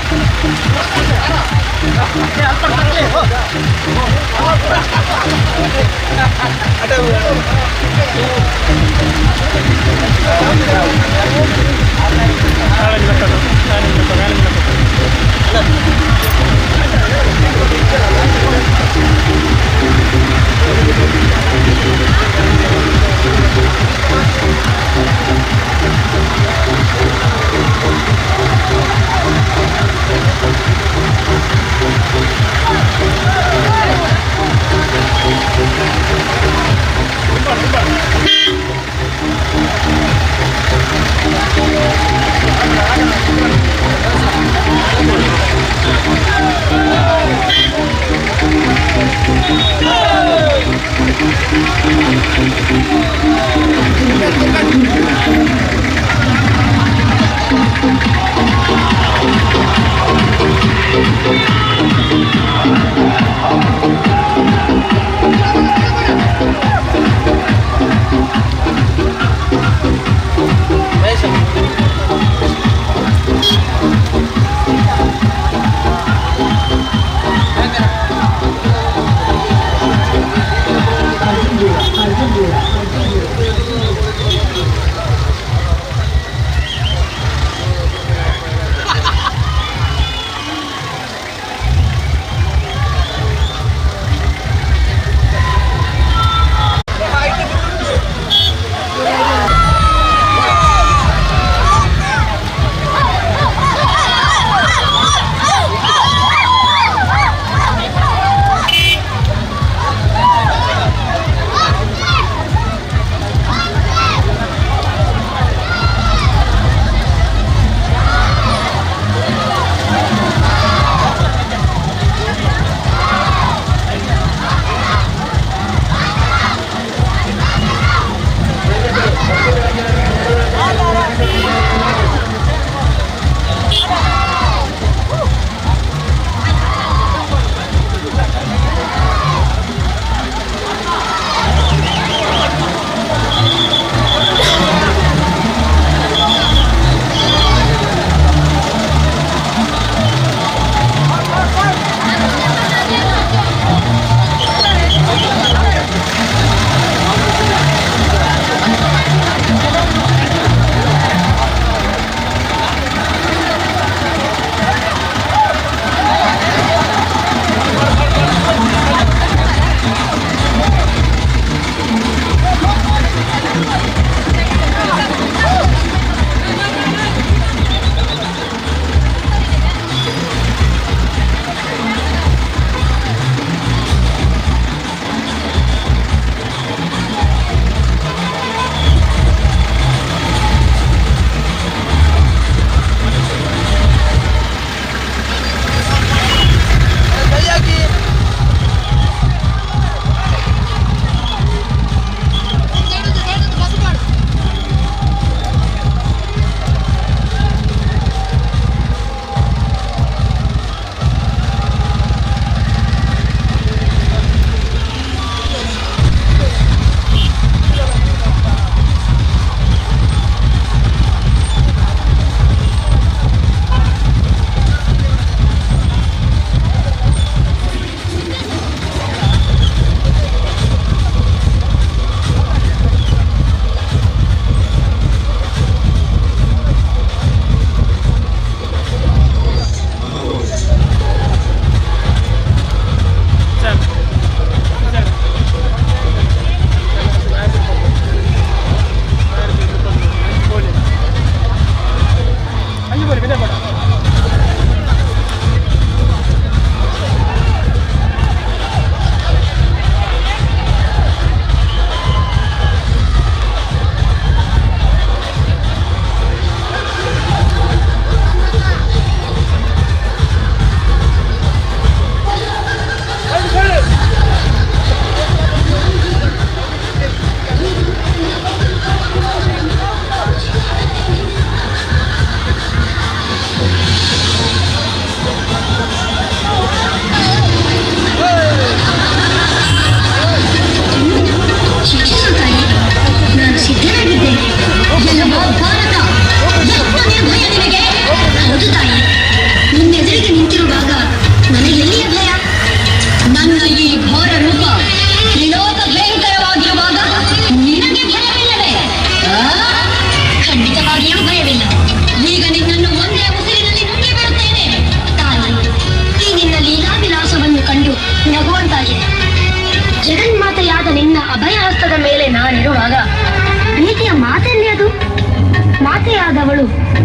you. Thank you.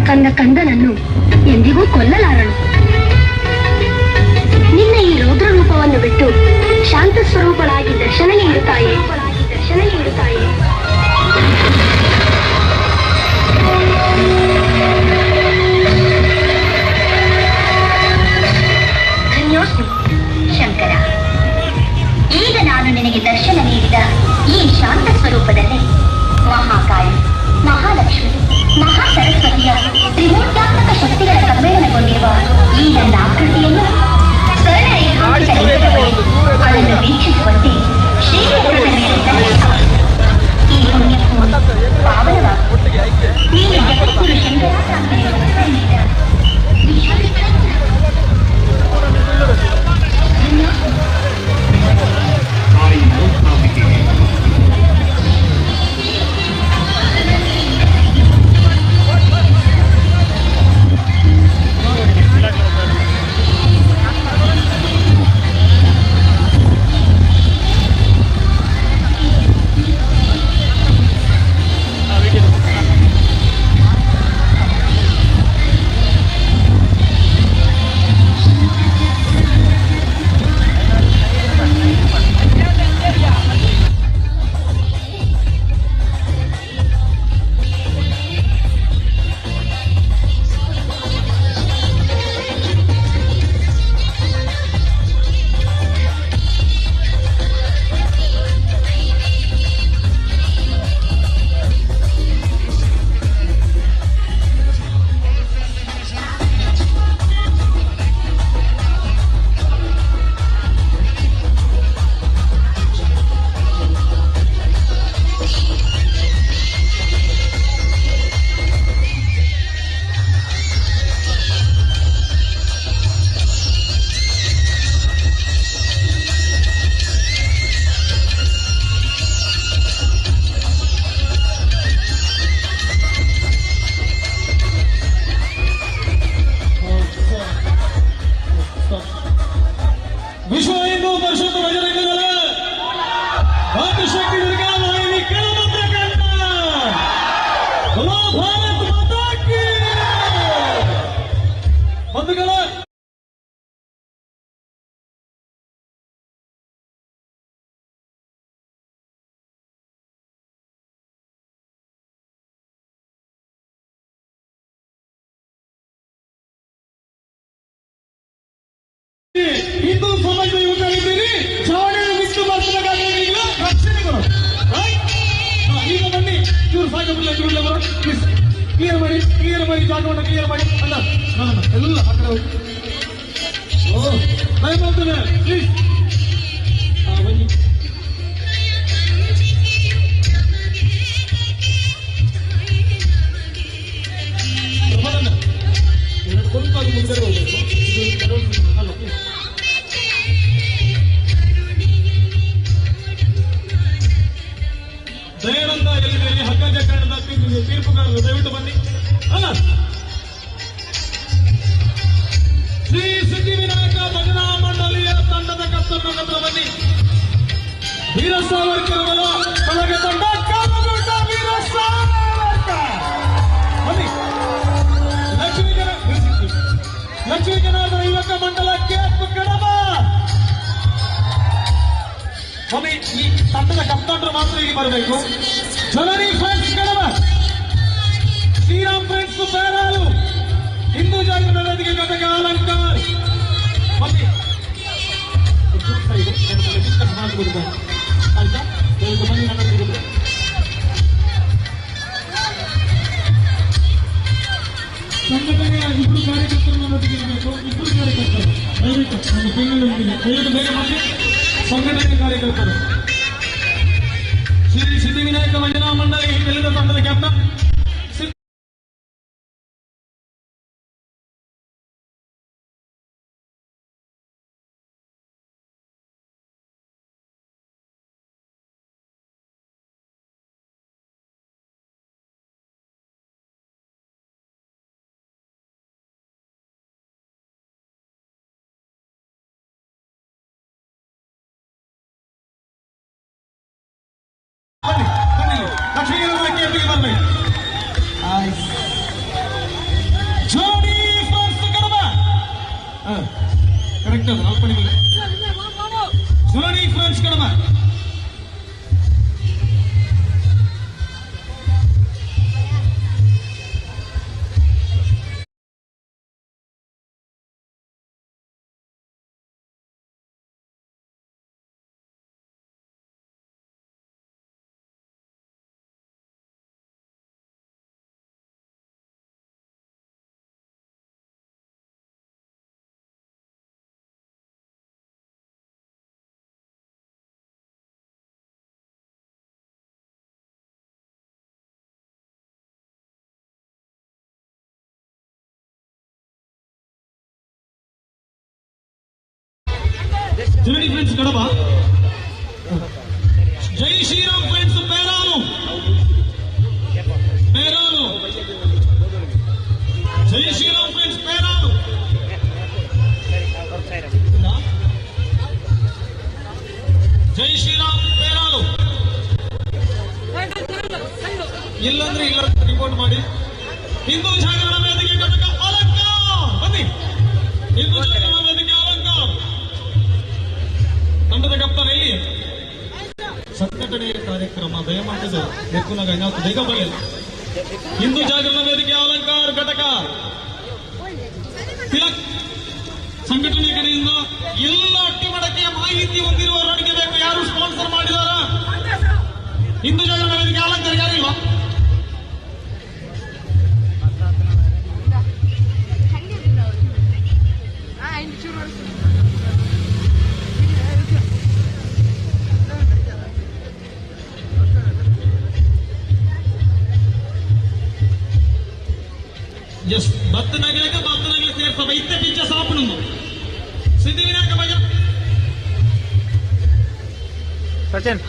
ಕಂದ ಕಂದನನ್ನು ಎಂದಿಗೂ ಕೊಲ್ಲಲಾರನು. ನಿನ್ನ ಈ ರೌದ್ರ ರೂಪವನ್ನು ಬಿಟ್ಟು ಶಾಂತ ಸ್ವರೂಪಳಾಗಿ ದರ್ಶನ ನೀಡುತ್ತಾಯೇ. ಧನ್ಯೋಸ್ಮಿ ಶಂಕರ. ಈಗ ನಾನು ನಿನಗೆ ದರ್ಶನ ನೀಡಿದ ಈ ಶಾಂತ ಸ್ವರೂಪದಲ್ಲಿ ಮಹಾಕಾಳಿ, ಮಹಾಲಕ್ಷ್ಮಿ, ಮಹಾ ಸರಸ್ವತಿಯ ತ್ರಿಮೂರ್ತ್ಯಾತ್ಮಕ ಶಕ್ತಿಗಳ ಸಮ್ಮೇಳನಗೊಂಡಿರುವ ಈ ನನ್ನ ಆಕೃತಿಯನ್ನು ಅದನ್ನು ವೀಕ್ಷಿಸುವಂತೆ ಶ್ರೀಮಂತದ ಮೇಲೆ ದರ್ಶನ. ಈ ಪುಣ್ಯಕ್ಕೂ ಪಾವನವಾಗುವುದು ನೀನು ಜಗದ್ಗುರು ಶಂಕರಾಚಾರ್ಯರ ಹಿಂದೂ ಸಮಾಜದ ಯುವಕರಿದ್ದೀರಿ, ಚಾವಣಿಯನ್ನು ಬಿಟ್ಟು ಬರ್ತಿಲ್ಲ ರಕ್ಷಣೆಗಳು. ಈಗ ಬನ್ನಿ, ಇವರು ಸಾಕು ಕ್ಲಿಯರ್ ಮಾಡಿ ಜಾಗವನ್ನು ಕ್ಲಿಯರ್ ಮಾಡಿ. ಅಲ್ಲ ಎಲ್ಲ ಆ ಕಡೆ ಹೋಗಿ. ಟೈಮ್ ಆಗ್ತದೆ, ಪ್ಲೀಸ್ ಬನ್ನಿ. ಸ್ವಲ್ಪ ಮುಂದೆ ಹೋಗಬೇಕು. ಅಲ್ಲ ದಯಾನಂದ ಎಲ್ಲಿದ್ದೀರಿ? ಹಗ್ಗ ಜಗ್ಗಾಣದ ತೀರ್ಪುಗಾರರು ದಯವಿಟ್ಟು ಬನ್ನಿ. ಅಲ್ಲ ಶ್ರೀ ಸಿದ್ಧಿವಿನಾಯಕ ಭಜನಾ ಮಂಡಳಿಯ ತಂಡದ ಕರ್ತವ್ಯ ಹತ್ರ ಬನ್ನಿ. ವೀರ ಸಾವರ್ಕರ್ ಅವರ ಬಳಗ ತಂಡ ಕಾಮಗೊಂಡ ವೀರ ಸಾವರ್ಕರ್ ಬನ್ನಿ. ಲಕ್ಷ್ಮೀ ಜನಾರ್ದನ ಯುವಕ ಮಂಡಲಕ್ಕೆ ಕಡಬ ಬನ್ನಿ. ಈ ತಂಡದ ಕಪ್ತಾನರು ಮಾತ್ರ ಇಲ್ಲಿ ಬರಬೇಕು. ಜನರಿ ಫ್ರೆಂಡ್ಸ್ ಕಡಬ, ಶ್ರೀರಾಮ್ ಫ್ರೆಂಡ್ಸ್ ಬೇರಾಲು, ಹಿಂದೂ ಜಾಗೃತ ವೇದಿಕೆ ಗದಗ ಅಲಂಕಾರ ಬನ್ನಿ. ಆಯ್ತಾ? ಬನ್ನಿ ನನ್ನ ಸಂಘಟನೆಯ ಇಬ್ಬರು ಕಾರ್ಯಕರ್ತರು ನನ್ನೊಟ್ಟಿಗೆ ಇರಬೇಕು. ಇಬ್ಬರು ಕಾರ್ಯಕರ್ತರು ದಯವಿಟ್ಟು ನಮ್ಮ ಬೆಂಗಳೂರಿಗೆ ದಯವಿಟ್ಟು ಬೇಗ ಮಾಡಿ. ಸಂಘಟನೆ ಕಾರ್ಯಕರ್ತರು ಶ್ರೀ ಸಿದ್ಧಿವಿನಾಯಕ ಭಜನಾ ಮಂಡಳಿ ಬೆಳೆದ ತಂಡದ ಕ್ಯಾಪ್ಟನ್ ಲಕ್ಷ್ಮೀ ಬರಬೇಕು. ಕರೆಕ್ಟ್ ಅದು ನಾಲ್ಕು ಪಡಿ ಸೋನಿ ಫ್ರೆಂಡ್ಸ್ ಕಡಮ Journey friends Kadapa. Jai Shri Ram friends Perano. Perano. Jai Shri Ram friends Perano. Jai Shri Ram Perano. ಇಲ್ಲಂದ್ರೆ ಇಲ್ಲ ರಿಪೋರ್ಟ್ ಮಾಡಿ. ಹಿಂದೂ ಜಾಗರಣ ವೇದಿಕೆ ಘಟಕ ಅಲಂಕಾರ ಬನ್ನಿ. ಹಿಂದೂ ಜಾಗರಣ ವೇದಿಕೆ ಅಲಂಕಾರ. ತಂಡದ ಕಪ್ತಾನ ಇಲ್ಲಿ ಸಂಘಟನೆಯ ಕಾರ್ಯಕ್ರಮ ದಯಮಾಡಿದ ಬೆಕ್ಕುನಾಗ ನಾವು ಬೇಗ ಬರಲಿಲ್ಲ. ಹಿಂದೂ ಜಾಗರಣ ವೇದಿಕೆ ಅಲಂಕಾರ ಘಟಕ ತಿಲಕ್ ಸಂಘಟನೆ ಕಡೆಯಿಂದ ಎಲ್ಲ ಅಟ್ಟಿಮಡಕೆಯ ಮಾಹಿತಿ ಹೊಂದಿರುವವರಿಗೆ ಬೇಕು. ಯಾರು ಸ್ಪಾನ್ಸರ್ ಮಾಡಿದಾರ? ಹಿಂದೂ ಜಾಗರಣ ವೇದಿಕೆ ಅಲಂಕಾರ ಯಾರಿಲ್ಲ? Yes, ಭತ್ತನಾಗಿರಕ್ಕೆ ಸೇರ್ಸಬ ಇತ್ತೆ ಪಿಚ್ಚ ಸಾಪಣನು ಸಿದ್ಧಿವಿನಾಯಕ ಭಯ ಸಚಿನ್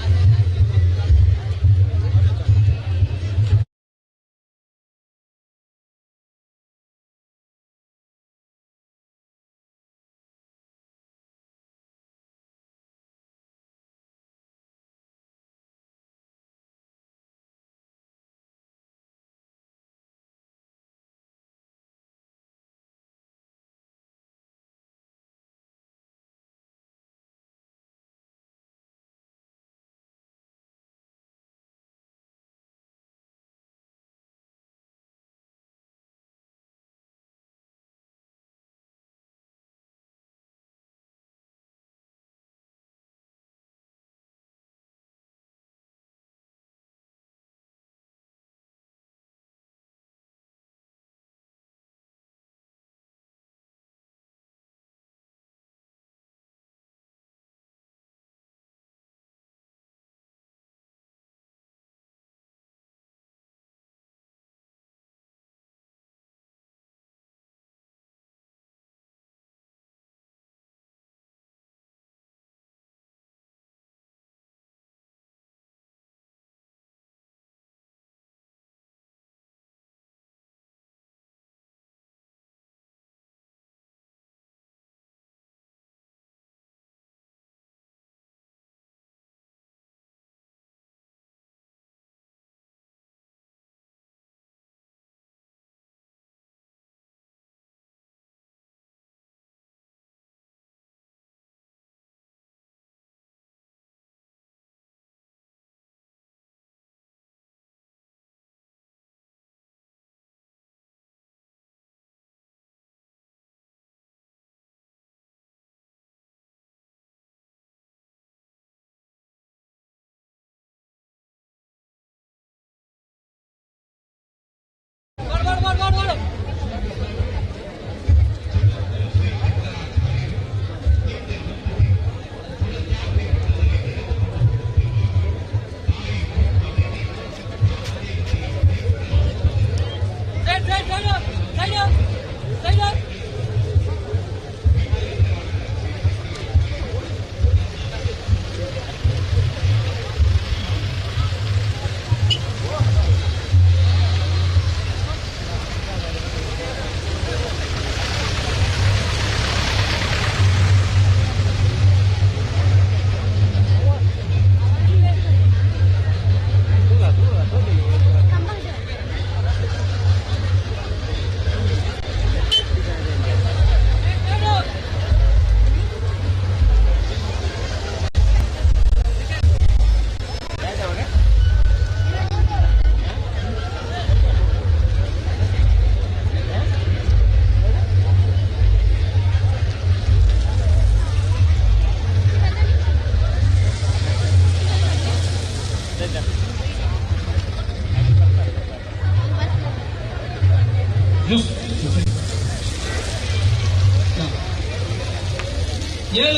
7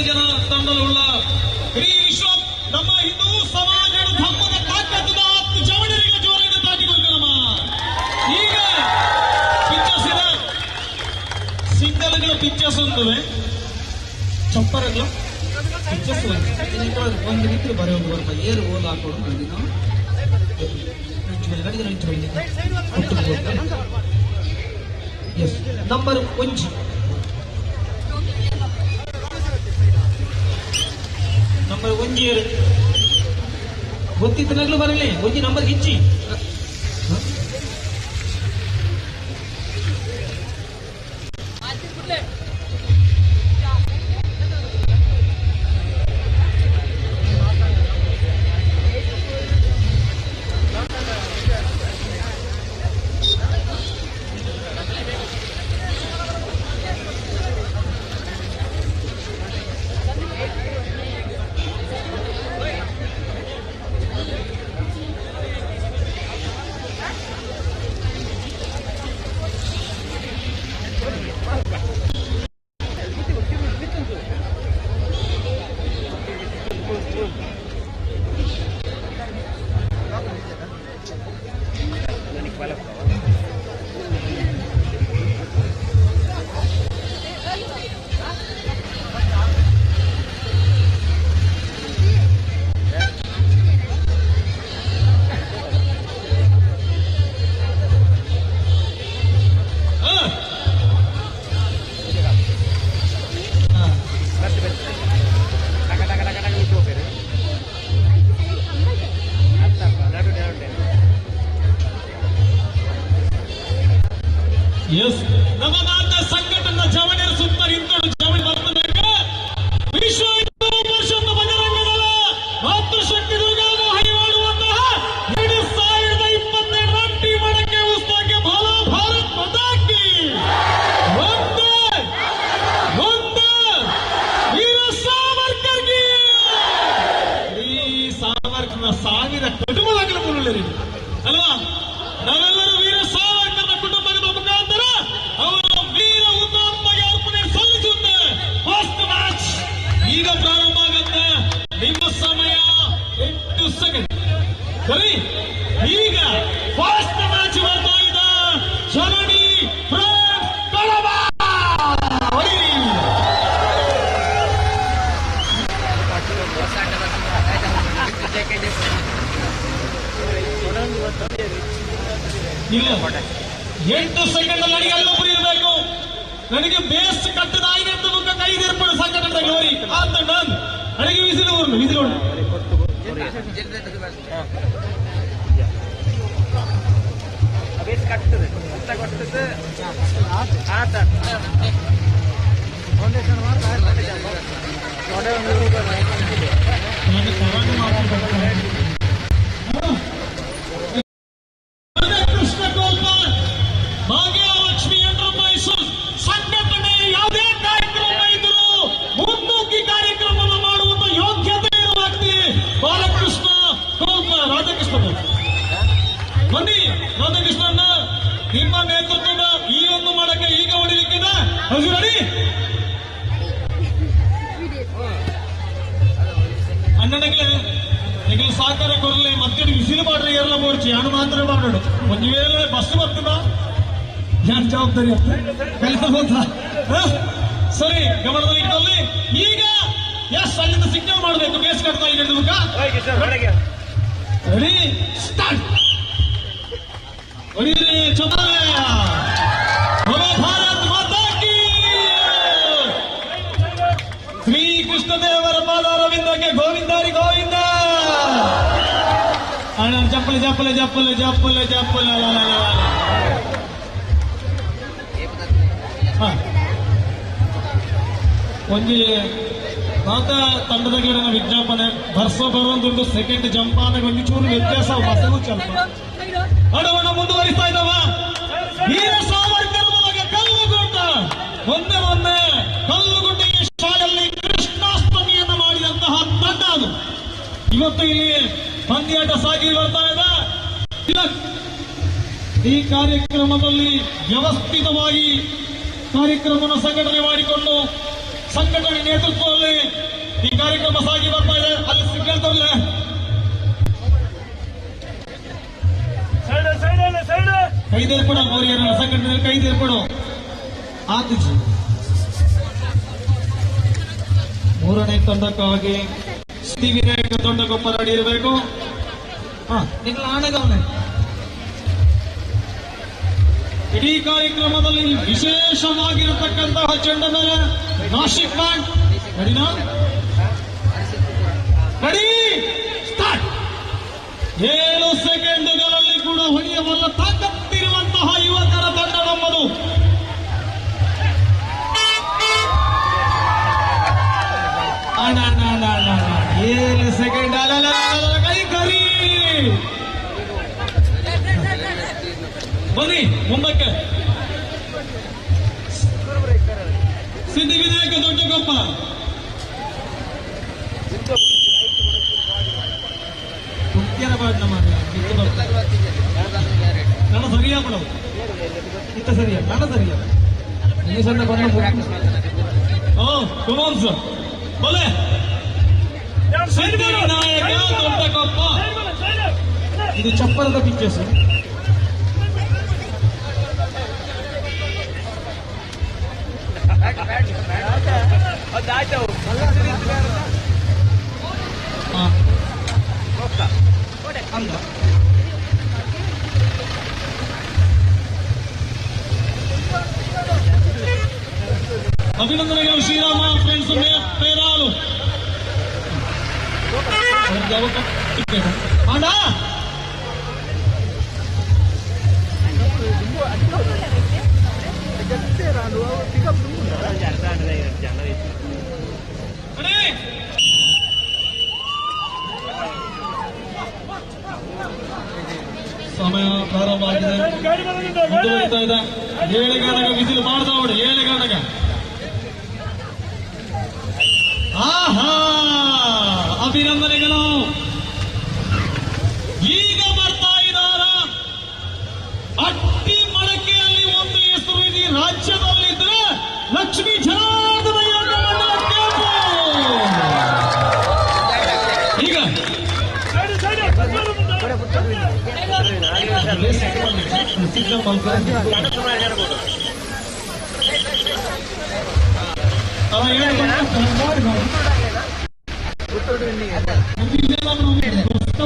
ಜನ ತಂಡವುಳ್ಳ ಇಡೀ ವಿಶ್ವ ನಮ್ಮ ಹಿಂದೂ ಸಮಾಜ ಧರ್ಮದ ತಾಕತ್ತದ 10 ಜವಳರಿಗೆ ಜೋರಾಗಿ ತಾಟಿಕೊಂಡು ನಮ್ಮ ಈಗ ಪಿಕ್ಚರ್ಸ್ ಇದೆ, ಸಿಂಗಲ್ಗಳ ಪಿಕ್ಚರ್ಸ್ ಒಂದುವೆ, ಚಪ್ಪರಗಳು ಪಿಕ್ಚರ್ಸ್ ಒಂದು ರೀತಿ ಬರೆಯೋದು ಬರ್ತಾ ಏರು ಓದು ಹಾಕೋದು ಮಂದಿ ನಾವು ನಂಬರ್ 1 ನಂಬರ್ 1 ಗೊತ್ತಿದ್ದನಾಗ್ಲೂ ಬರಲಿ 1 ನಂಬರ್ ಹೆಚ್ಚಿ ನವನಾಥ ಸಂಘಟನಾ ಜವಳಿಯರ ಸುತ್ತ ಹಿಂದೂ ಜವಳಿ ಬರ್ತದಾಗ ವಿಶ್ವ ಹಿಂದೂ ಪರಿಷತ್ ಬಜರಂಗದಳ ಮಾತೃಶಕ್ತಿ ದುರ್ಗವನ್ನು ಹರಿವಾಡುವಂತಹ 2022 ರಾಷ್ಟ್ರೀಯ ಮಡಕೆ ಉತ್ಸವಕ್ಕೆ ಭಾಲ ಭಾರತ್ ಮತಾಕಿ ಒಂದೇ ವೀರ ಸಾವರ್ಕರ್ಗೆ ಈ ಸಾವರ್ಕರ್ನ ಸಾವಿರ ಕುಟುಂಬದಾಗಲು ಬರಲಿರಿ ಅಲ್ವಾ? ನಾವೆಲ್ಲರೂ ವೀರ ಸಾವರ್ಕರ್ನ ಕುಟುಂಬದ ಮುಖಾಂತರ ಅವರ ವೀರ ಹುತಾತ್ಮಗೆ ಅರ್ಪಣೆ ಸಲ್ಲಿಸುತ್ತೆ. ಫಸ್ಟ್ ಮ್ಯಾಚ್ ಈಗ ಪ್ರಾರಂಭ ಆಗುತ್ತೆ. ನಿಮ್ಮ ಸಮಯ 8 ಸೆಕೆಂಡ್. ಸರಿ, ಈಗ ಫಸ್ಟ್ ಮ್ಯಾಚ್ ಬರ್ತಾ ಇದೆ. ಶರಣಿ ಫ್ರೆಂಡ್ಸ್ ಕಳವ ಇಲ್ಲ 8 ಸೆಕೆಂಡ್ ನನಗೆ ಎಲ್ಲೊಬ್ಬರು ಇರಬೇಕು. ನನಗೆ ಬೇಸ್ ಕಟ್ಟದ 5 ಮುಖ 5 ಏರ್ಪಡು ಸಂಘಟನೆ ಗ್ಲೋರಿ ಆತ ಡನ್. ನನಗೆ ವಿಸಿಲು ಬೇಸ್ ಕಟ್ಟದೆ ಕೊಟ್ಟದ್ದು ಆತ ಫೌಂಡೇಶನ್ ಕೃಷ್ಣ ಕೋಲ್ಪ ಭಾಗ್ಯಲಕ್ಷ್ಮಿ ಎಂಟರ್ಪ್ರೈಸಸ್ ಸಂಘಟನೆ ಯಾವುದೇ ಕಾರ್ಯಕ್ರಮ ಇದ್ದರೂ ಮುನ್ನುಗ್ಗಿ ಕಾರ್ಯಕ್ರಮವನ್ನು ಮಾಡುವಂತ ಯೋಗ್ಯತೆ ಇರುವ ವ್ಯಕ್ತಿ ಬಾಲಕೃಷ್ಣ ಕೋಲ್ಪ. ರಾಧಾಕೃಷ್ಣ ಬನ್ನಿ. ರಾಧಾಕೃಷ್ಣನ ನಿಮ್ಮ ನೇತೃತ್ವದ ಈ ಒಂದು ಮಾಡಕ್ಕೆ ಈಗ ಹೊಡಿಲಿಕ್ಕಿದೆ. ಹೌದು ರೆಡಿ? ಅಣ್ಣನಿಗೆ ಈಗ ಸಹಕಾರ ಕೊರಲಿ ಮತ್ತೆ ವಿಸಿಲು ಮಾಡ್ರಿ ಎಲ್ಲ ಮೋರ್ಚಿ ನಾನು ಮಾತ್ರ ಮಾಡೋದು. ಒಂದು ವೇಳೆ ಬಸ್ ಬರ್ತದ ಯಾರು ಜವಾಬ್ದಾರಿ ಅಂತ ಕಲಿಸಬಹುದಾ? ಸರಿ, ಗಮನದಲ್ಲಿ ಇಟ್ಟಲ್ಲಿ ಈಗ ಎಸ್ ಅಲ್ಲಿಂದ ಸಿಗ್ನಲ್ ಮಾಡಬೇಕು. ಬೇಸ್ ಕಟ್ತಾ ಇದೆ ರೆಡಿ ಸ್ಟಾರ್ಟ್. ಹೊಡಿರಿ ಚೊತಾಲೆ. ಭಾರತ್ ಮಾತಾ ಕಿ ಶ್ರೀ ಕೃಷ್ಣದೇವರ ಪಾದಾರವಿಂದಕ್ಕೆ ಗೋವಿಂದಾರಿ ಗೋವಿಂದ. ಜಪ್ಪಲೆ ಜಪ್ಪಲೆ ಜಪ್ಪಲೆ ಜಪ್ಪಲೆ ಜಪ್ಪಲೆ. ಒಂದು ಮಾತ ತಂಡದ ಗಿಡನ ವಿಜ್ಞಾಪನೆ ಬರ್ಸೋ ಬರುವಂತೊಂದು ಸೆಕೆಂಡ್ ಜಂಪಾನ ಒಂದು ಚೂರು ವ್ಯತ್ಯಾಸ ಬಸವು ಸ್ವಲ್ಪ ಹಣವನ್ನು ಮುಂದುವರಿಸ್ತಾ ಇದ್ದಾವ. ವೀರ ಸಾವರ್ಕರ್ ಒಳಗೆ ಕಲ್ಲುಗುಡ್ಡ ಒಂದೇ ಕಲ್ಲುಗುಡ್ಡಿಗೆ ಶಾಲೆಯಲ್ಲಿ ಕೃಷ್ಣಾಷ್ಟಮಿಯನ್ನು ಮಾಡಿದಂತಹ ತಂಡ ಅದು. ಇವತ್ತು ಇಲ್ಲಿ ಪಂದ್ಯಾಟ ಸಾಗಿ ಬರ್ತಾ ಇದೆ. ಈ ಕಾರ್ಯಕ್ರಮದಲ್ಲಿ ವ್ಯವಸ್ಥಿತವಾಗಿ ಕಾರ್ಯಕ್ರಮವನ್ನು ಸಂಘಟನೆ ಮಾಡಿಕೊಂಡು ಸಂಘಟನೆ ನೇತೃತ್ವದಲ್ಲಿ ಈ ಕಾರ್ಯಕ್ರಮ ಸಾಗಿ ಬರ್ತಾ ಇದೆ. ಅಲ್ಲಿ ಸಿಗ್ನಲ್ ತರಲೆ ಕೈದೇರ್ಪಡ ಮೌರ್ಯರ ಸಂಘಟನೆ ಕೈದೇರ್ಪಡು ಆತಿಜಿ ಮೂರನೇ ತಂಡಕ್ಕಾಗಿ ಶ್ರೀ ವಿನಾಯಕ ದೊಡ್ಡಗೊಪ್ಪ ರೆಡಿ ಇರಬೇಕು. ನಿನ್ನ ಆಣೆಗವನೆ ಇಡೀ ಕಾರ್ಯಕ್ರಮದಲ್ಲಿ ವಿಶೇಷವಾಗಿರತಕ್ಕಂತಹ ಚೆಂಡ ಮೇಲೆ ನಾಶಿಕ್ ಬ್ಯಾಂಡ್ ರೆಡಿನಾ? Ready start. 7 ಸೆಕೆಂಡುಗಳಲ್ಲಿ ಕೂಡ ಹೊಡೆಯಬಲ್ಲ ತಾಕತ್ತಿರುವಂತಹ ಯುವಕರ ತಂಡ ನಮ್ಮದು. ಅಣ್ಣ 7 ಸೆಕೆಂಡ್ ಕೈ ಕರಿ ಬನ್ನಿ ಮುಂದಕ್ಕೆ. ಸಿದ್ಧಿವಿನಾಯಕ ದೊಡ್ಡಗೊಪ್ಪ ನನ್ನ ಸರಿಯಾ ಬಿಡವು ಇತ್ತ ಸರಿಯಾ ನನ್ನ ಸರಿಯಾ ಈ ಸಣ್ಣ ಬಂದ ಕುಮಾರ್ ಸರ್ ಬೋಲೆ ಸಿದ್ಧಿವಿನಾಯಕ ದೊಡ್ಡಗೊಪ್ಪ. ಇದು ಚಪ್ಪರದ ಪಿಕ್ಚರ್ಸ್. ಅಭಿನಂದನೆಗಳು ಶ್ರೀರಾಮ ಫ್ರೆಂಡ್ಸ್ ಪೇರಾಲು ಅಣ್ಣ. ಸಮಯ ಪ್ರಾರಂಭ ಆಗಿದೆ, ಮುಂದುವರಿತಾ ಇದೆ. 7 ಗಂಟೆಗೆ ಬಿಸಿಲು ಮಾಡ್ದ ನೋಡಿ. 7 ಗಂಟೆಗೆ ಆಹಾ ಅಭಿನಂದನೆಗಳು. ಈಗ ಬರ್ತಾ ಇದ್ದಾರ ಅಟ್ಟಿ ಮಡಕೆಯಲ್ಲಿ ಒಂದು ಹೆಸರು ಇಡೀ ರಾಜ್ಯದಲ್ಲಿದ್ರೆ ಲಕ್ಷ್ಮೀ ಜನಾರ್ದನ ಈಗ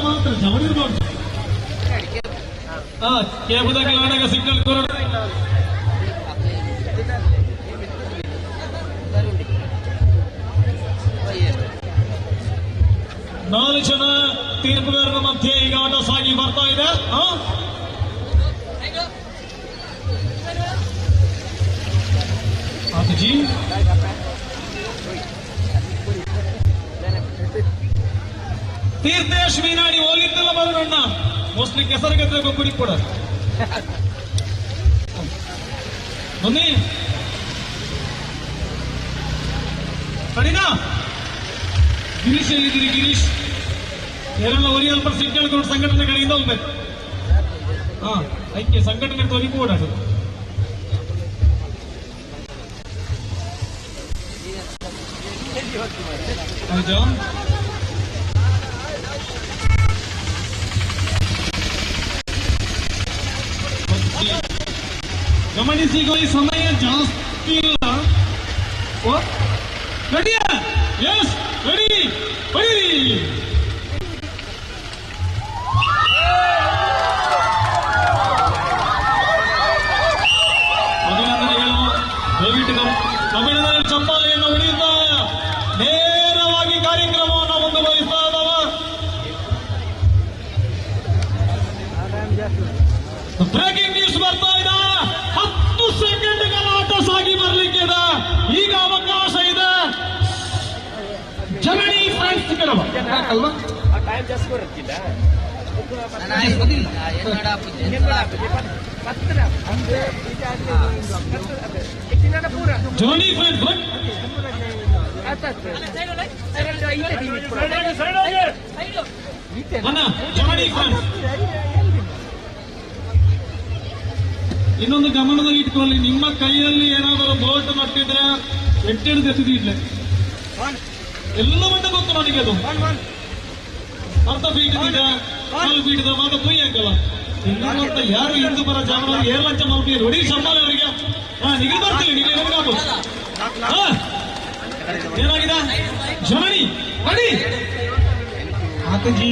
ಮಾತ್ರ ಜವಳಿರ್ಬಾರ್ದು. ಕೇಬುದಾಗಿ ನಾಡಗ ಸಿಗ್ನಲ್ ಕೊರೋಣ. ನಾಲ್ಕು ಜನ ತೀರ್ಪುಗಾರರ ಮಧ್ಯೆ ಈಗ ಆಟ ಸಾಗಿ ಬರ್ತಾ ಇದೆ. ಆತಜಿ ತೀರ್ಥೇಶ್ ಮೀನಾಡಿ ಹೋಗಿದ್ದಲ್ಲ ಬರೋಣ. ಮೋಸ್ಟ್ಲಿ ಕೆಸರಿಗೆ ಕುಡಿ ಕೊಡ ಬನ್ನಿ ಕಡಿನಾ. ಗಿರೀಶ್ ಎಲ್ಲಿದ್ದೀರಿ? ಗಿರೀಶ್ ಎಲ್ಲ ಒರಿಯಲ್ಪ ಸೀಟ್ ಕೇಳ್ಕೊಂಡು ಸಂಘಟನೆಗಳಿಂದ ಹೋಗ್ಬೇಕು. ಐಕ್ಯ ಸಂಘಟನೆ ತೊಲಿಗೂ ಓಡಾಡೋದು. ಹೌದಾ? ಗಮನಿಸಿ, ಈ ಸಮಯ ಜಾಸ್ತಿ ಇಲ್ಲ. ರೆಡಿಯಾ? Yes ready. ಬರೀ ಅಭಿನಂದನೆಗಳು. ದಯವಿಟ್ಟು ಅಭಿನಂದನೆ ಚಪ್ಪಾಳೆಯನ್ನು ಹೊಡೆಯುತ್ತಾ ನೇರವಾಗಿ ಕಾರ್ಯಕ್ರಮವನ್ನು ಮುಂದುವರಿಸ್ತಾ ಇದ್ದಾವ. ಬ್ರೇಕಿಂಗ್ ನ್ಯೂಸ್ ಬರ್ತಾ ಇದೆ. 10 ಸೆಕೆಂಡ್ಗಳ ಆಟ ಸಾಗಿ ಬರ್ಲಿಕ್ಕೆ ಇದೆ. ಈಗ ಅವಕಾಶ ಇದೆ ಜಗಣಿ ಫ್ರೆಂಡ್ಸ್ ಕೆಲವು ಅಲ್ವಾ? ಜಗಣಿ ಫ್ರೆಂಡ್ಸ್ ಜಗಣಿ ಫ್ರೆಂಡ್ಸ್ ಇನ್ನೊಂದು ಗಮನದಲ್ಲಿ ಇಟ್ಕೊಳ್ಳಿ, ನಿಮ್ಮ ಕೈಯಲ್ಲಿ ಏನಾದರೂ ಬೋಲ್ಟ್ ನಟ್ಟಿದ್ರೆ ಎಟ್ಟಿಡಿದು ಎತ್ತಿದ್ದು ಇಡ್ಲೆ ಎಲ್ಲವನ್ನ ಗೊತ್ತು ನನಗೆ. ಅದು ಅರ್ಧ ಫೀಟ್ ಇದೆ, 4 ಫೀಟ್ ಇದೆ, ಮಾತ್ರ ಪುಯ್ ಹಾಕಲ್ಲ. ಇನ್ನೊಂದಂತ ಯಾರು ಹಿಂದೂ ಪರ ಜಾಮರ ಏರ್ಲಂಚ ಮಾಡ್ತೀರಿ ಹೊಡಿ ಸಂಬಳ ಅವರಿಗೆ. ನಿಮಗೆ ಬರ್ತೀವಿ, ನಿಮಗೆ ನನಗಾಗು ಏನಾಗಿದೆ ಜನನಿ ಬಡಿ ಆತಜಿ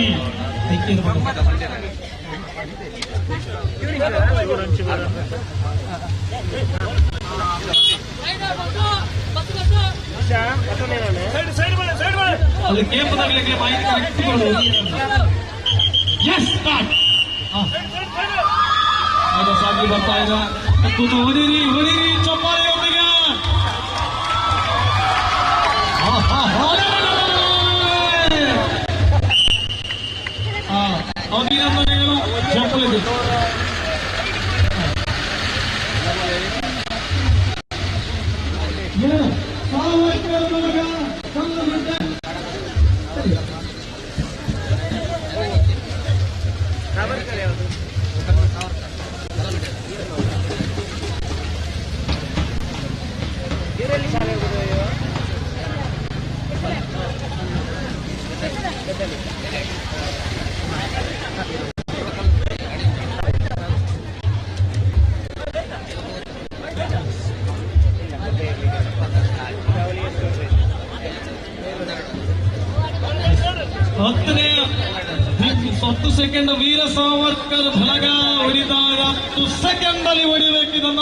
ಅದು ಕೇಂಪದಾಗಲಿಕ್ಕೆ ಮಾಹಿತಿ ಇಟ್ಟುಕೊಂಡು ಸಾಗಿ ಬರ್ತಾ ಇದೆ. ಹೊಡಿರಿ ಹೊಡಿರಿ ಚಪ್ಪಾಳೆಯೊಂದಿಗೆ. ಅಭಿನಂದನೆಗಳು ಚಪ್ಪಲಿದೆ. ಹತ್ತು ಸೆಕೆಂಡ್ ವೀರ ಸಾವರ್ಕರ್ ಬಲಗ ಹೊಡಿದಾಗ 10 ಸೆಕೆಂಡ್ ಅಲ್ಲಿ ಹೊಡಿಬೇಕಿದನ್ನ.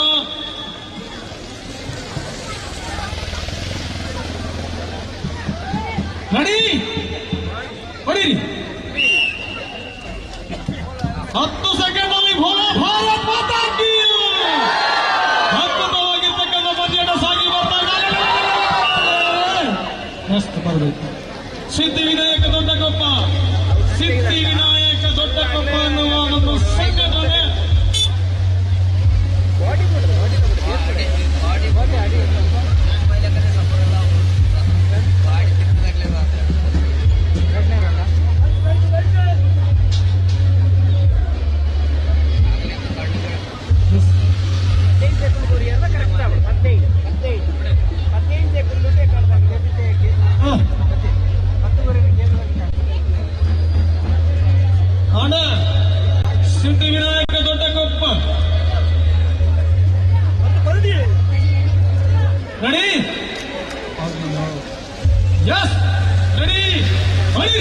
ರೆಡಿ ಹೊಡಿರಿ. 10 ಸೆಕೆಂಡ್ ಅಲ್ಲಿ ಭಾರತ್ ಮಾತಾ ಕೀ. ಅದ್ಭುತವಾಗಿರ್ತಕ್ಕಂಥ ಪಂದ್ಯಾಟ ಸಾಗಿ ಬರ್ತಾ ಮಸ್ತ್ ಬರಬೇಕು. ಸಿದ್ಧಿವಿನಾಯಕ ದೊಡ್ಡಕೊಪ್ಪ, ಸಿದ್ಧಿವಿನಾಯಕ ದೊಡ್ಡಕೊಪ್ಪ ಅನ್ನುವ ಒಂದು ಸಂಘಟನೆ ಸಿದ್ಧಿವಿನಾಯಕ ದೊಡ್ಡಕೊಪ್ಪ ರೆಡಿ ಎಸ್ ರೆಡಿ ಹೊಡಿ.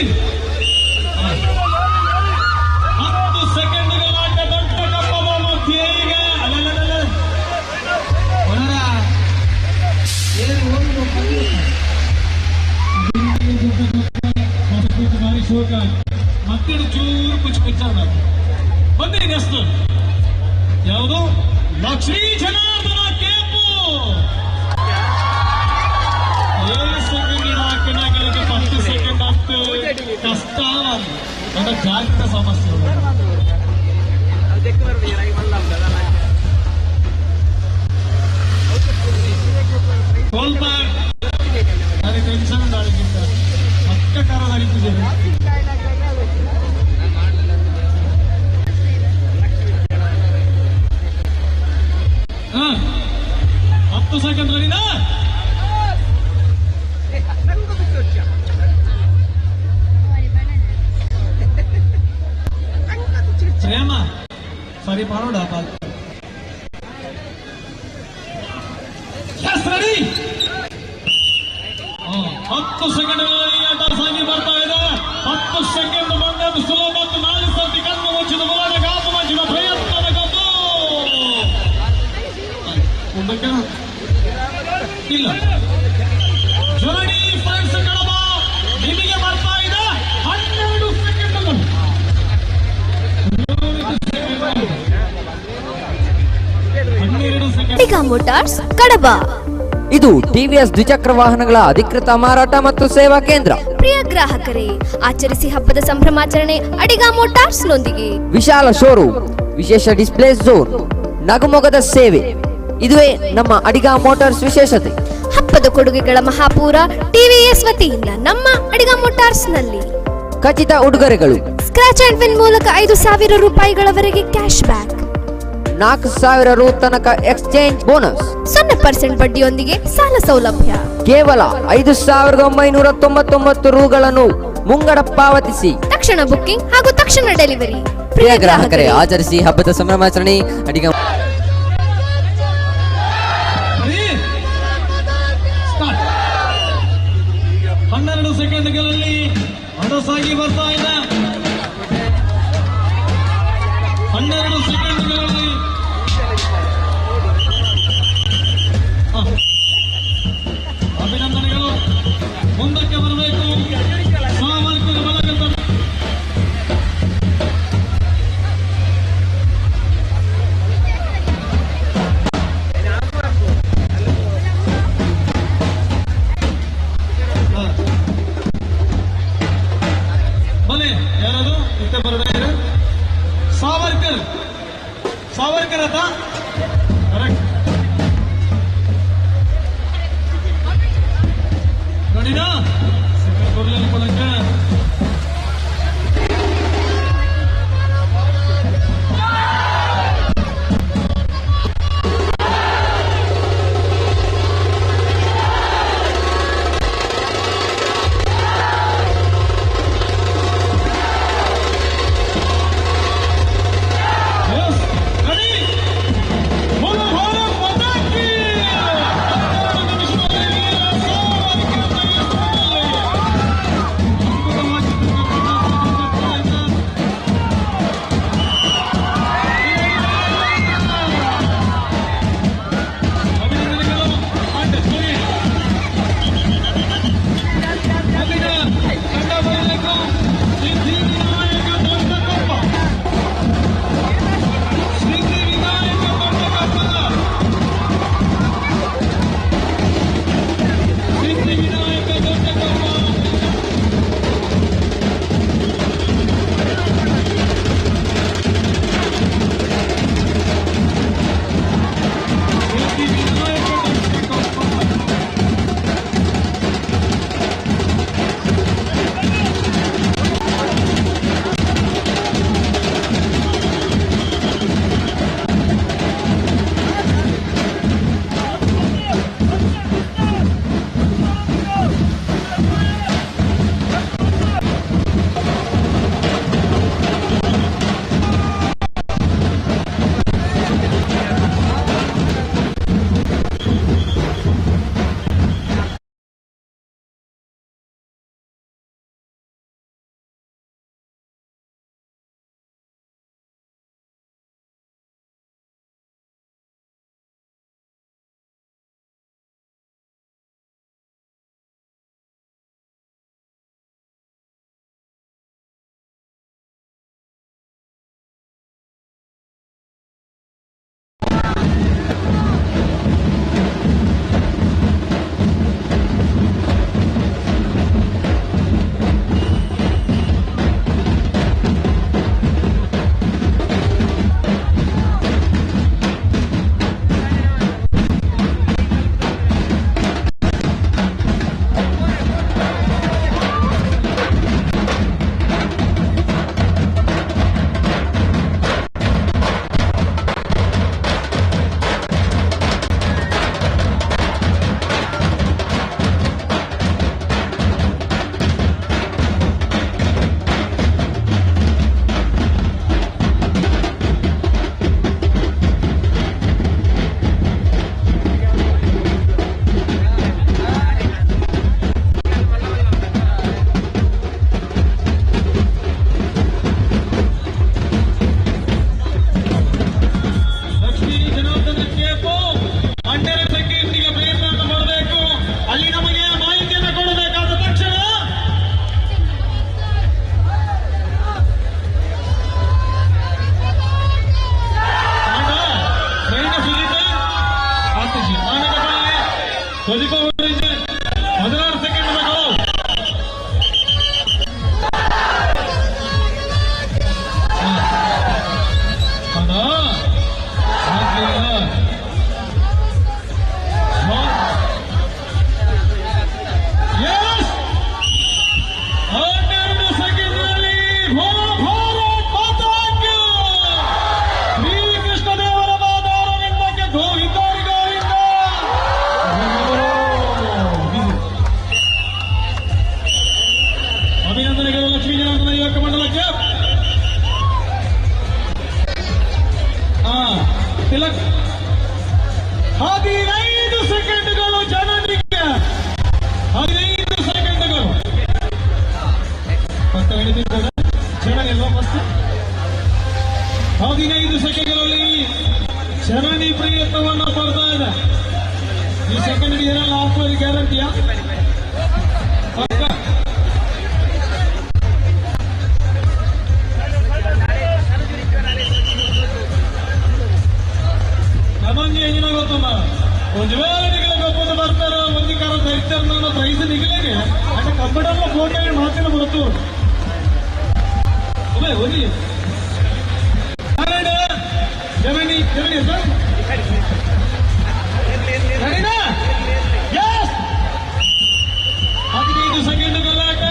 10 ಸೆಕೆಂಡ್ಗಳ ಆಟ ದೊಡ್ಡಕೊಪ್ಪದ ಮಧ್ಯೆ ಈಗ ಮತ್ತೇನು ಚೂರು ಕುಚ್ಚು ಕುಚ್ಚಾಡಬೇಕು. ಬಂದಿರಿ ನೆಕ್ಸ್ಟ್ ಯಾವುದು ಲಕ್ಷ್ಮೀ ಜನಾರ್ದನ ಕೇಪು. 7 ಸೆಕೆಂಡ್ ಹಾಕಿನಾಗಳಿಗೆ 10 ಸೆಕೆಂಡ್ ಆಗ್ತು ಕಷ್ಟ. ನನ್ನ ಜಾಗೃತ ಸಮಸ್ಯೆ ಸ್ವಲ್ಪ ನನಗೆ ಟೆನ್ಷನ್ ಉಂಟಾಗಿದ್ದ ಪಕ್ಕ ಕಾರ ನಡೀತಿದ್ದೇನೆ. हाँ 10 ಸೆಕೆಂಡ್ ರೆಡಿನಾ? ಪ್ರೇಮ ಸರಿ ಮಾಡೋಣ. ರೆಡಿ 10 ಸೆಕೆಂಡ್ಗಳಲ್ಲಿ ಆಟ ಸಾಗಿ ಬರ್ತಾ ಇದೆ. 10 ಸೆಕೆಂಡ್ ಬಂದದ್ದು ಸುಲಭ. 4 ಸರ್ತಿ ಕಣ್ಣು ಮುಚ್ಚಿದ ಮೂಲಕ ಗಾತು ಮುಚ್ಚಿದ ಪ್ರಯತ್ನದ ಗದ್ದು ಇಲ್ಲ. ಜೋಡಿ ಫ್ರೆಂಡ್ಸ್ ಕಡಬ ನಿಮಗೆ ಬರ್ತಾ ಇದೆ 12 ಸೆಕೆಂಡ್ಗಳು. ಅಡಿಗಾ ಮೋಟಾರ್ಸ್ ಕಡಬ. ಇದು ಟಿವಿಎಸ್ ದ್ವಿಚಕ್ರ ವಾಹನಗಳ ಅಧಿಕೃತ ಮಾರಾಟ ಮತ್ತು ಸೇವಾ ಕೇಂದ್ರ. ಪ್ರಿಯ ಗ್ರಾಹಕರೇ, ಆಚರಿಸಿ ಹಬ್ಬದ ಸಂಭ್ರಮಾಚರಣೆ ಅಡಿಗಾ ಮೋಟಾರ್ಸ್ ನೊಂದಿಗೆ. ವಿಶಾಲ ಶೋರೂಮ್, ವಿಶೇಷ ಡಿಸ್ಪ್ಲೇ ಝೋನ್, ನಗುಮೊಗದ ಸೇವೆ, ಇದುವೇ ನಮ್ಮ ಅಡಿಗಾ ಮೋಟಾರ್ಸ್ ವಿಶೇಷತೆ. ಹಬ್ಬದ ಕೊಡುಗೆಗಳ ಮಹಾಪೂರ ಟಿವಿಎಸ್ ವತಿಯಿಂದ ನಮ್ಮ ಅಡಿಗಾ ಮೋಟಾರ್ಸ್ ನಲ್ಲಿ ಖಚಿತ ಉಡುಗೊರೆಗಳು. ಸ್ಕ್ರಾಚ್ ಅಂಡ್ ವಿನ್ ಮೂಲಕ 5,000 ರೂಪಾಯಿಗಳವರೆಗೆ ಕ್ಯಾಶ್ ಬ್ಯಾಕ್. 4,000 ರು ತನಕ ಎಕ್ಸ್ಚೇಂಜ್ ಬೋನಸ್. 0% ಬಡ್ಡಿಯೊಂದಿಗೆ ಸಾಲ ಸೌಲಭ್ಯ. ಕೇವಲ 5,999 ರುಗಳನ್ನು ಮುಂಗಡ ಪಾವತಿಸಿ ತಕ್ಷಣ ಬುಕ್ಕಿಂಗ್ ಹಾಗೂ ತಕ್ಷಣ ಡೆಲಿವರಿ. ಪ್ರಿಯ ಗ್ರಾಹಕರೇ, ಆಚರಿಸಿ ಹಬ್ಬದ ಸಂಭ್ರಮಾಚರಣೆ. ಅಡಿಗ 12 ಸೆಕೆಂಡ್ಗಳಲ್ಲಿ ಹಡಸಾಗಿ ಬರ್ತಾ ಇದೆ. 12 ಸೆಕೆಂಡ್ಗಳಲ್ಲಿ ಅಭಿನಂದನೆಗಳು. ಮುಂದಕ್ಕೆ ಬರಬೇಕು ಸಾವರ್ಕರ್ ಬಳಗದ ಬನ್ನಿ. ಯಾರದು ಇತ್ತೆ ಬರದಾರೆ ಸಾವರ್ಕರ್. ಸಾವರ್ಕರ್ ಅದ ಕರೆಕ್ಟ್ ನೋಡಿನಾ ಕೊಡ್ಲಿಲ್ಲ ಕೊಡಕ್ಕೆ. ಶ್ರೀಕೃಷ್ಣ ದೇವರ ಈ ಸೆಕೆಂಡ್ ಏನಲ್ಲ ಹಾಕುವ ಗ್ಯಾರಂಟಿಯಾ ಪಕ್ಕ ನಮಗೆ ಏನ ಗೊತ್ತಮ್ಮ ಒಂದು ವೇಳೆ ನಿಗಲಿಗೆ ಒಬ್ಬರು ಬರ್ತಾರ ಒಂದು ಕಾರ ಧರಿಸ್ತಾರ ನನ್ನ ಪ್ರೈಸ್ ನಿಗಲಿಗೆ అంటే కబ్బడంలో ఫోటో మాత్రమే వద్దు ఓకే ఓది సరేనా జమని జమని సార్ సరేనా yes 15 సెకండ్ గలాట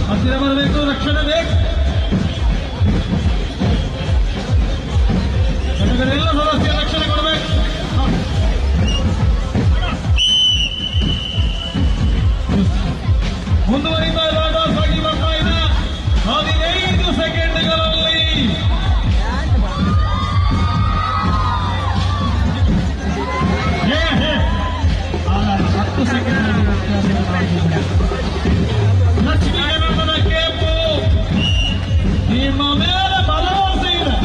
ಹತ್ತಿರ ಬರಬೇಕು ರಕ್ಷಣೆ ಬೇಕು ಜನಗಳೆಲ್ಲ ವ್ಯವಸ್ಥೆಯ ರಕ್ಷಣೆ ಕೊಡಬೇಕು ಮುಂದುವರಿತಾ ಇರುವಾಗ ಸಾಗಿ ಬರ್ತಾ ಇದೆ 15 ಸೆಕೆಂಡ್ಗಳಲ್ಲಿ ಲಕ್ಷ್ಮೀಗಣಪನ ಕೇಪು ನಿಮ್ಮ ಮೇಲೆ ಭರವಸೆ ಇದೆ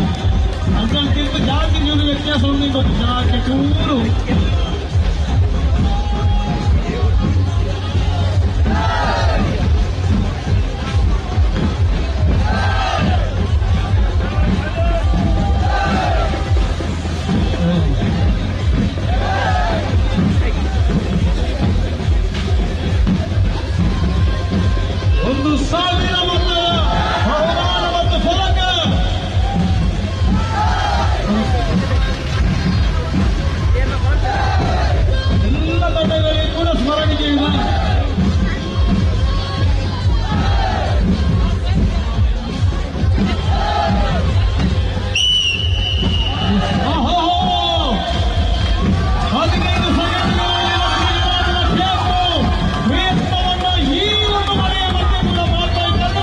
ಅದಕ್ಕಿಂತ ಜಾಸ್ತಿ ನೀವು ವ್ಯತ್ಯಾಸ ಒಂದು ಗೊತ್ತು ಜಾಕೆ ಚೂರು ಈ ಒಂದು ಮನೆಯ ಮಧ್ಯೆ ಕೂಡ ಮಾಡ್ತಾ ಇದ್ದಾರೆ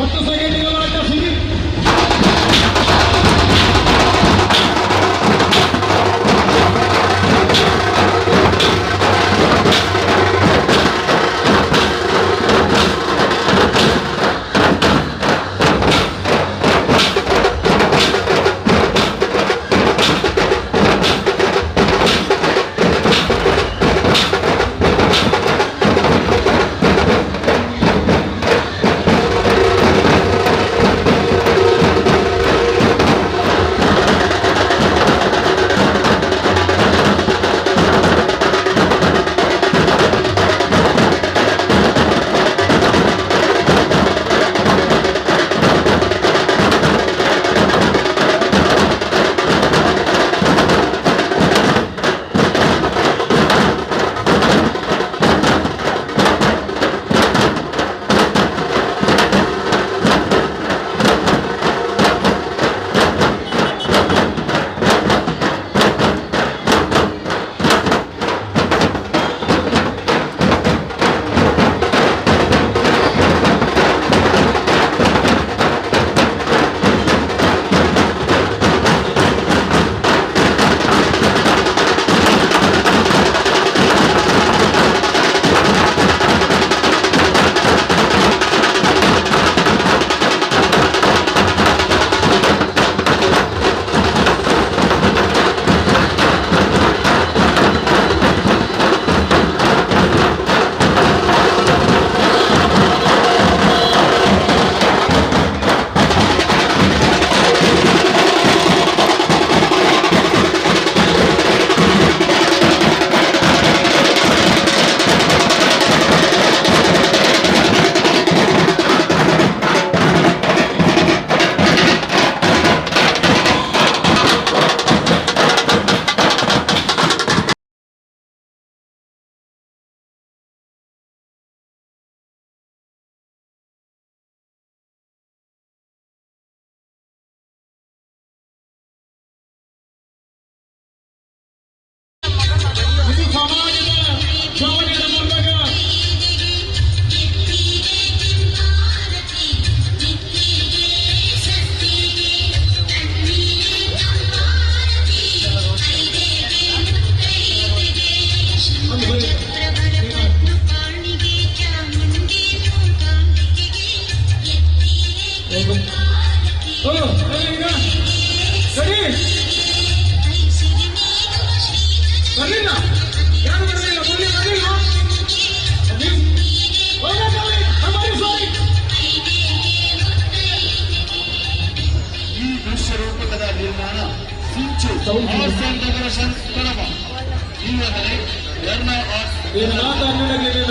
10 ಸೆಕೆಂಡ್ಗಳ ಆಟ ಸುದೀಪ್.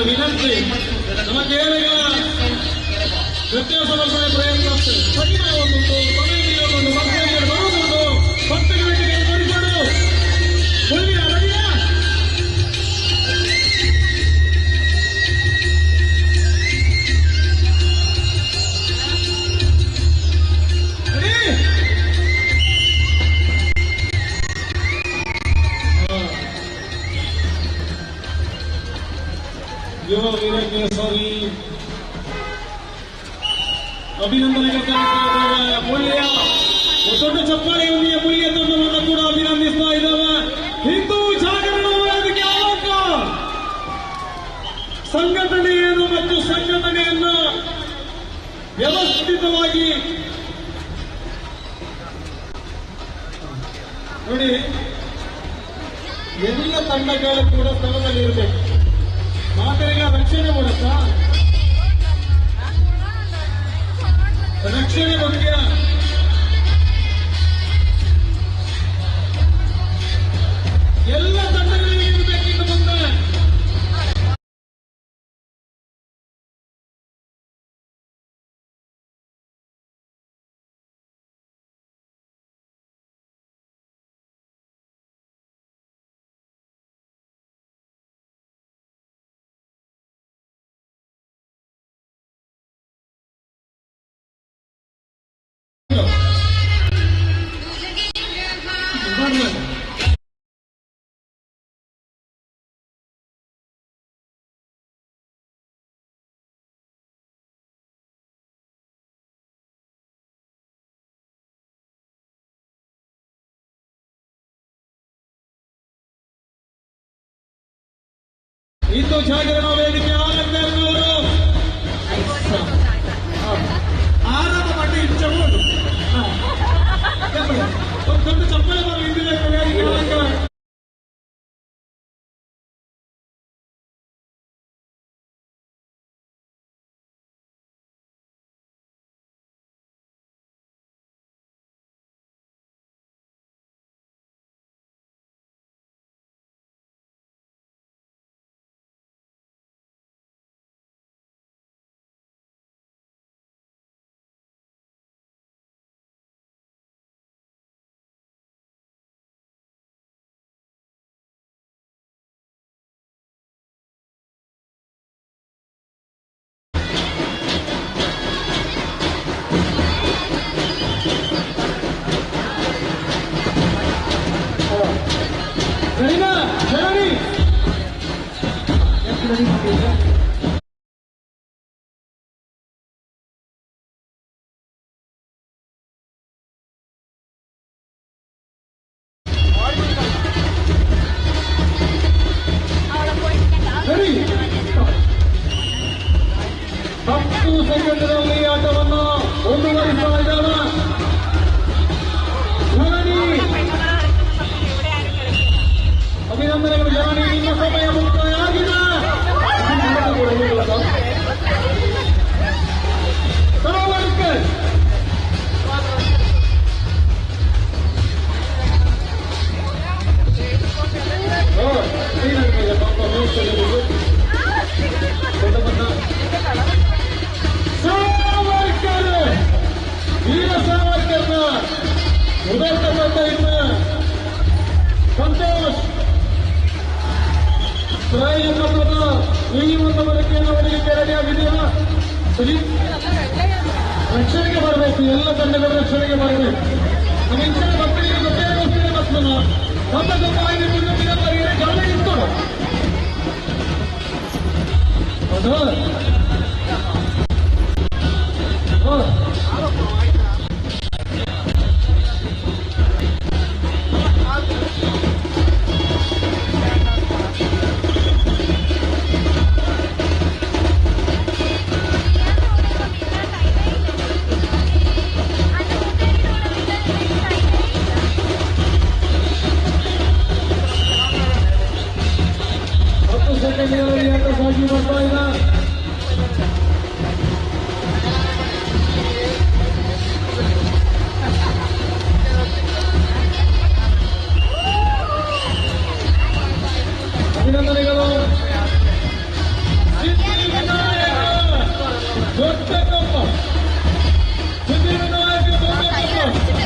ವಿನಂತಿ ನಮಗೆ ನೃತ್ಯ ಸಮರ್ಪಣೆ ಪ್ರಯತ್ನ ಬರುವುದುಂಟು ಭಕ್ತಗಳಿಗೆ ತೋರಿಸಲು ಮುಂದಿನ ಅರಣ್ಯ ಯುವ ವೀರಕ್ಕೆ ಸಾರಿ ಅಭಿನಂದನೆಗೆ ಮೂಲ್ಯ ದೊಡ್ಡ ಚಪ್ಪಾಳೆಯೊಂದಿಗೆ ಮೂಲ್ಯ ತಂಡವನ್ನು ಕೂಡ ಅಭಿನಂದಿಸ್ತಾ ಇದ್ದಾವೆ. ಹಿಂದೂ ಜಾಗರಣ ಹೋರಾಟಕ್ಕೆ ಆವಾಗ ಸಂಘಟನೆಯನ್ನು ಮತ್ತು ಸಂಘಟನೆಯನ್ನ ವ್ಯವಸ್ಥಿತವಾಗಿ ನೋಡಿ, ಎಲ್ಲ ತಂಡಗಳು ಕೂಡ ಸ್ಥಳದಲ್ಲಿ ಇರಬೇಕು. ಮಾತರಿಗ ರಕ್ಷಣೆ ಮಾಡುತ್ತಾ ರಕ್ಷಣೆ ಬಗ್ಗೆ ಹಿಂದೂ ಜಾಗರಣ ವೇದಿಕೆ ಆನಂದರವರು ಆನಂದ ಮಾಡಿ ಇಚ್ಚಬಹುದು ಒಂದು ದೊಡ್ಡ ಚಪ್ಪಲಿ ಬರಲಿ ಹಿಂದಿನ ಸರಿನಾ ಸರಿ ಸರಿ 10 ಸೆಕೆಂಡ್ನಲ್ಲಿ ಆಟವನ್ನು ಮುಂದುವರಿಸ್ತಾ ಇದ್ದಾನೆ ಅಭಿನಂದನೆಗಳು ಜನನಿ, ನಿಮ್ಮ ಸಮಯ ಮುಕ್ತಾಯ ಆಗಿದೆ. ಸರೋವರ್ಕರ್ ಸಾವರ್ಕರ್ ವೀರ ಸಾವರ್ಕರ್ನ ಉದರ್ತಗೊಂಡ ಇನ್ನು ಸಂತೋಷ್ ಪ್ರಾಯಪತ್ರದ ಈ ಒಂದು ಬದುಕಿಯನ್ನು ಹೊರಲಿಕ್ಕೆ ರೆಡಿಯಾಗಿದೆಯಲ್ಲ ರಕ್ಷಣೆಗೆ ಬರಬೇಕು. ಎಲ್ಲ ತಂಡಗಳ ರಕ್ಷಣೆಗೆ ಬರಬೇಕು. ನಮ್ಮ ಇಂಚಿನ ಮಕ್ಕಳಿಗೆ ಗೊತ್ತೇ ಗೊತ್ತಿದೆ. ಮಕ್ಕಳನ್ನ ನಮ್ಮ ನಮ್ಮ ಆಯ್ಕೆ ಗಾಳಿ ಇತ್ತು ಸಾಗಿ ಬರ್ತಾ ಇಲ್ಲ. ಅಭಿನಂದನೆಗಳು. ದೊಡ್ಡ ಕಪ್ಪ ಸಿದ್ಧಿವಿನಾಯಕ ದೊಡ್ಡ ಕಪ್ಪ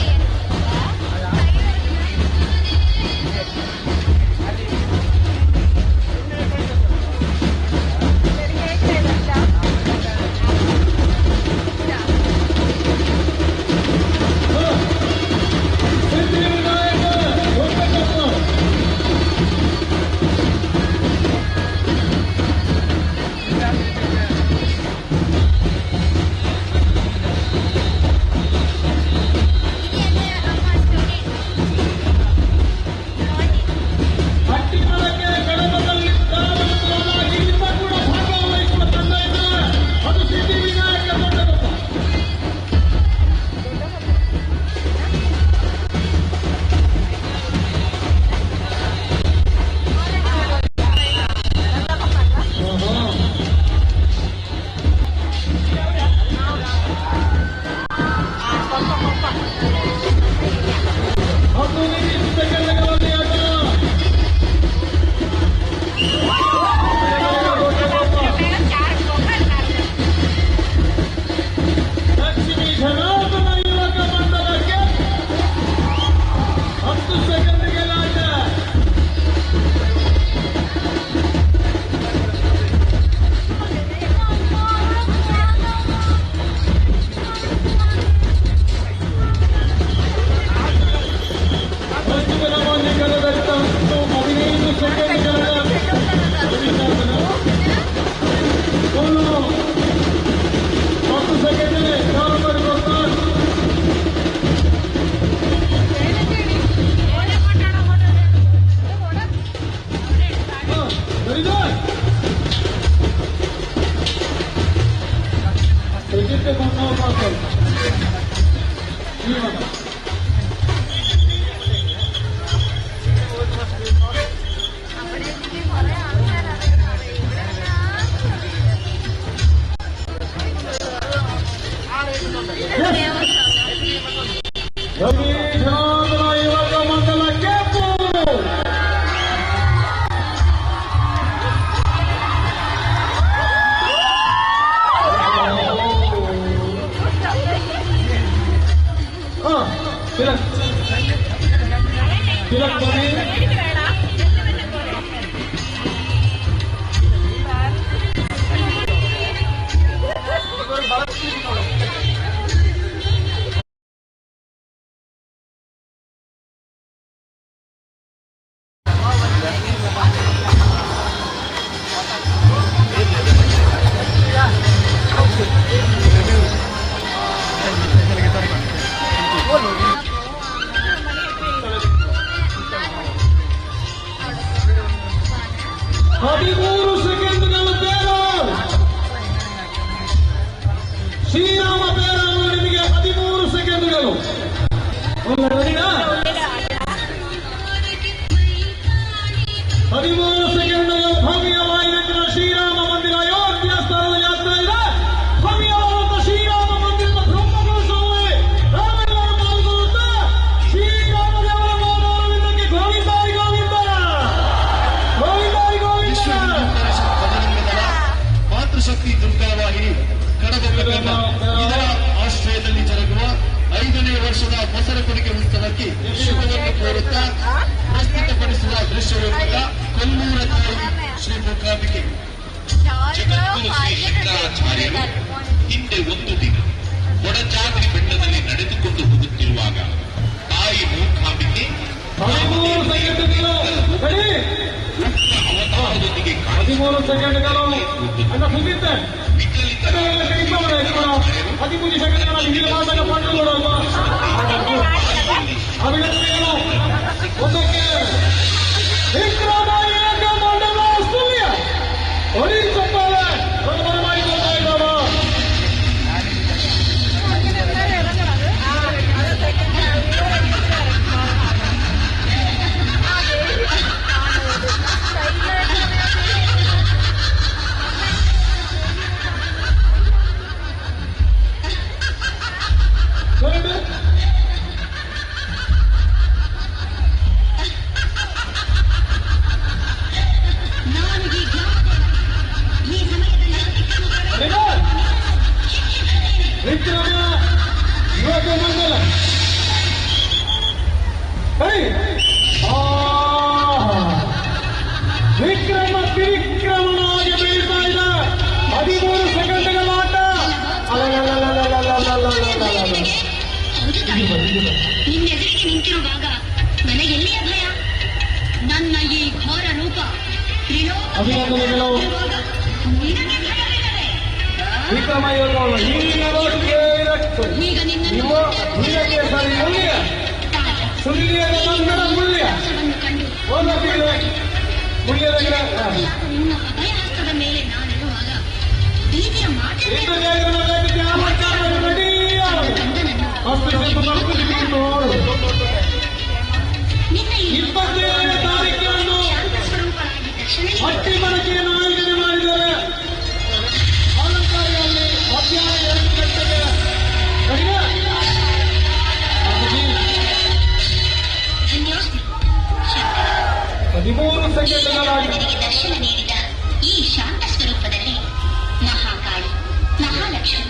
ಶ್ರೀರಾಮ ಬೇರಾಮ ನಿಮಗೆ 13 ಸೆಕೆಂಡ್ಗಳು. ಒಂದು ರೆಡಿನಾ? 13 ಸೆಕೆಂಡ್ಗಳು. ಭವ್ಯವಾಗಿರುವ ಶ್ರೀರಾಮ ಮಂದಿರ ಅಯೋಧ್ಯ ಸ್ಥಳದ ಯಾತ್ರೆ ಇದೆ. ಭವ್ಯವಾದ ಶ್ರೀರಾಮ ಮಂದಿರದ ಬ್ರಹ್ಮಕಲಶವೇ ನಾವೆಲ್ಲರೂ ಪಾಲ್ಗೊಳ್ಳುತ್ತಾ ಶ್ರೀರಾಮದೇವರ ಗೋವಿಂದಕ್ಕೆ ಗೋವಿಂದಾರಿ ಗೋವಿಂದ ಗೋವಿಂದಾರಿ ಗೋವಿಂದ. ಮಾತೃಶಕ್ತಿ ದುರ್ಗಾವಾಹಿನಿ ಕಡಬ ಇದರ ಆಶ್ರಯದಲ್ಲಿ ಜರುಗುವ 5ನೇ ವರ್ಷದ ಮೊಸರ ಕುಡಿಕೆ ಉತ್ಸವಕ್ಕೆ ಶುಭವನ್ನು ಕೋರುತ್ತಾ ಪ್ರಸ್ತುತಪಡಿಸುವ ದೃಶ್ಯವಿರುವ ಕೊಲ್ಲೂರ ತಾಯಿ ಶ್ರೀ ಮೂಕಾಂಬಿಕೆ. ಜಗದ್ಗುರು ಶ್ರೀ ಶಂಕರಾಚಾರ್ಯರು ಹಿಂದೆ ಒಂದು ದಿನ ಒಡಚಾದ್ರಿ ಬೆಟ್ಟದಲ್ಲಿ ನಡೆದುಕೊಂಡು ಹೋಗುತ್ತಿರುವಾಗ ತಾಯಿ ಮೂಕಾಂಬಿಕೆ ಅವತಾರದೊಂದಿಗೆ 13 ಸೆಕೆಂಡ್ಗಳು ಅನ್ನ ಮುಗಿತೆ. 13 ಸೆಕೆಂಡ್ಗಳ ಹಿಂದಿನ ಮಾತನ್ನು ಪಡೆದುಕೊಳ್ಳುವ ಅಭಿನಂದನೆಗಳು. ಒಂದಕ್ಕೆ ವಿಕ್ರಮಾದಿತ್ಯ ಮಂಡಲ ಸುಳ್ಯ ಒಡಿಸಪ್ಪಾಲೆ ಮಾಡಿಕೊಳ್ತಾ ಇದ್ದಾರೆ. ವಿಕ್ರಮ ಯುವಕ ಮಂಡಲ ವಿಕ್ರಮ ತ್ರಿವಿಕ್ರಮನಾಗಿ ಬೆಳೀತಾ ಇದೆ. 13 ಸೆಕೆಂಡ್ಗಳ ಆಟ. ನಿನ್ನೆದುರಿಗೆ ನಿಂತಿರುವಾಗ ನನಗೆಲ್ಲಿಯ ಭಯ? ನನ್ನ ಈ ಘೋರ ರೂಪ ಅಭಿನಂದನೆಗಳು. ವಿಕ್ರಮ ಯೋಗವನ್ನು ಈಗ ನಿನ್ನನ್ನು ಸರಿ ಮೂಲ್ಯ ಸುಳ್ಯದ ಮಂಗಡ ಮೂಲ್ಯ ಮುಳ್ಯದ ನಿಮ್ಮ ಅಭಯಹಸ್ತದ ಮೇಲೆ ನಾನಿರುವಾಗ ಪ್ರೀತಿಯ ನಿನ್ನ 27ನೇ ತಾರೀಕಿನಂದು ಹಟ್ಟಿ ಮಡಕೆಯನ್ನು ಆಯೋಜನೆ ಮಾಡಿದ್ದಾರೆ. ಅಲಂಕಾರಿಯಲ್ಲಿ ಮಧ್ಯಾಹ್ನ 2 ಗಂಟೆಗೆ 13 ಸೆಕೆಂಡ್ಗಳಾಗಿ ದರ್ಶನ ನೀಡಿದ ಈ ಶಾಂತ ಸ್ವರೂಪದಲ್ಲಿ ಮಹಾಕಾಳಿ, ಮಹಾಲಕ್ಷ್ಮಿ,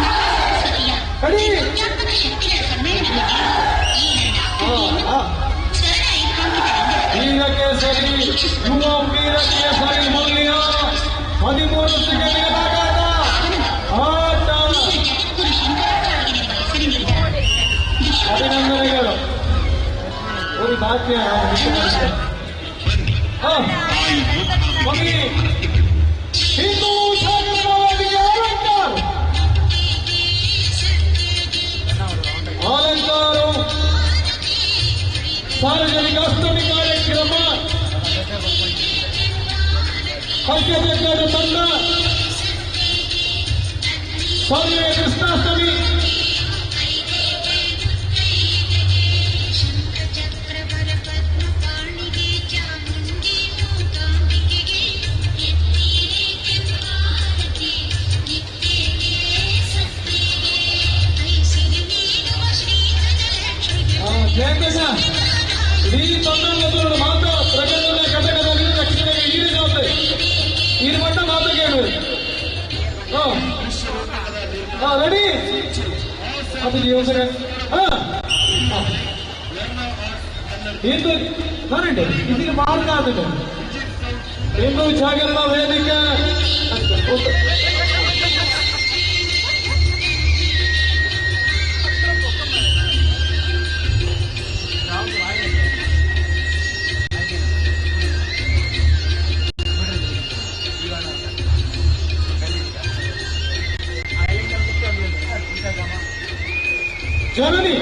ಮಹಾಸರಸ್ವತಿಯ ಸಂಜ್ಞಾತ್ಮಕ ಶಕ್ತಿಗಳ ಸಮ್ಮೇಳನದಲ್ಲಿ ಈ ನನ್ನ ಸರಳ ಏಕಾಂಗಿತರಿಂದ ಸರಿ ಯುವ ವೀರಕ್ಕೆ ಸರಿ ಮೌಲ್ಯ 13 ಸೆಕೆಂಡ್ಗಳ ಆಟ. ಜಗದ್ಗುರು ಶಂಕರಾಚಾರ್ಯರಿಗೆ ಹೆಸರಿನಿಂದ ಅಭಿನಂದನೆಗಳು. ಒಂದು ಬಾಕ್ಯ ಹಿಂದೂ ಶಾಸ್ತ್ರವಾಗಿ ಅಲಂಕಾರ ಸಾರ್ವಜನಿಕ ಅಷ್ಟಮಿ ಕಾರ್ಯಕ್ರಮ ಹಂಚಬೇಕಾದ ತಂಡ ಸರ್ವೇ ಕೃಷ್ಣಾಷ್ಟಮಿ ನೀನು ಬಂದ ಮಾತು ಕೇಳು. ರೆಡಿ ಅದು ಯೋಚನೆ ಇದು ನಾನುಂಟು ಇದಕ್ಕೆ ಮಾರ್ಗ ಆಗಿದೆ ಹಿಂದೂ ಜಾಗರಣ ವೇದಿಕೆ ಜನನಿ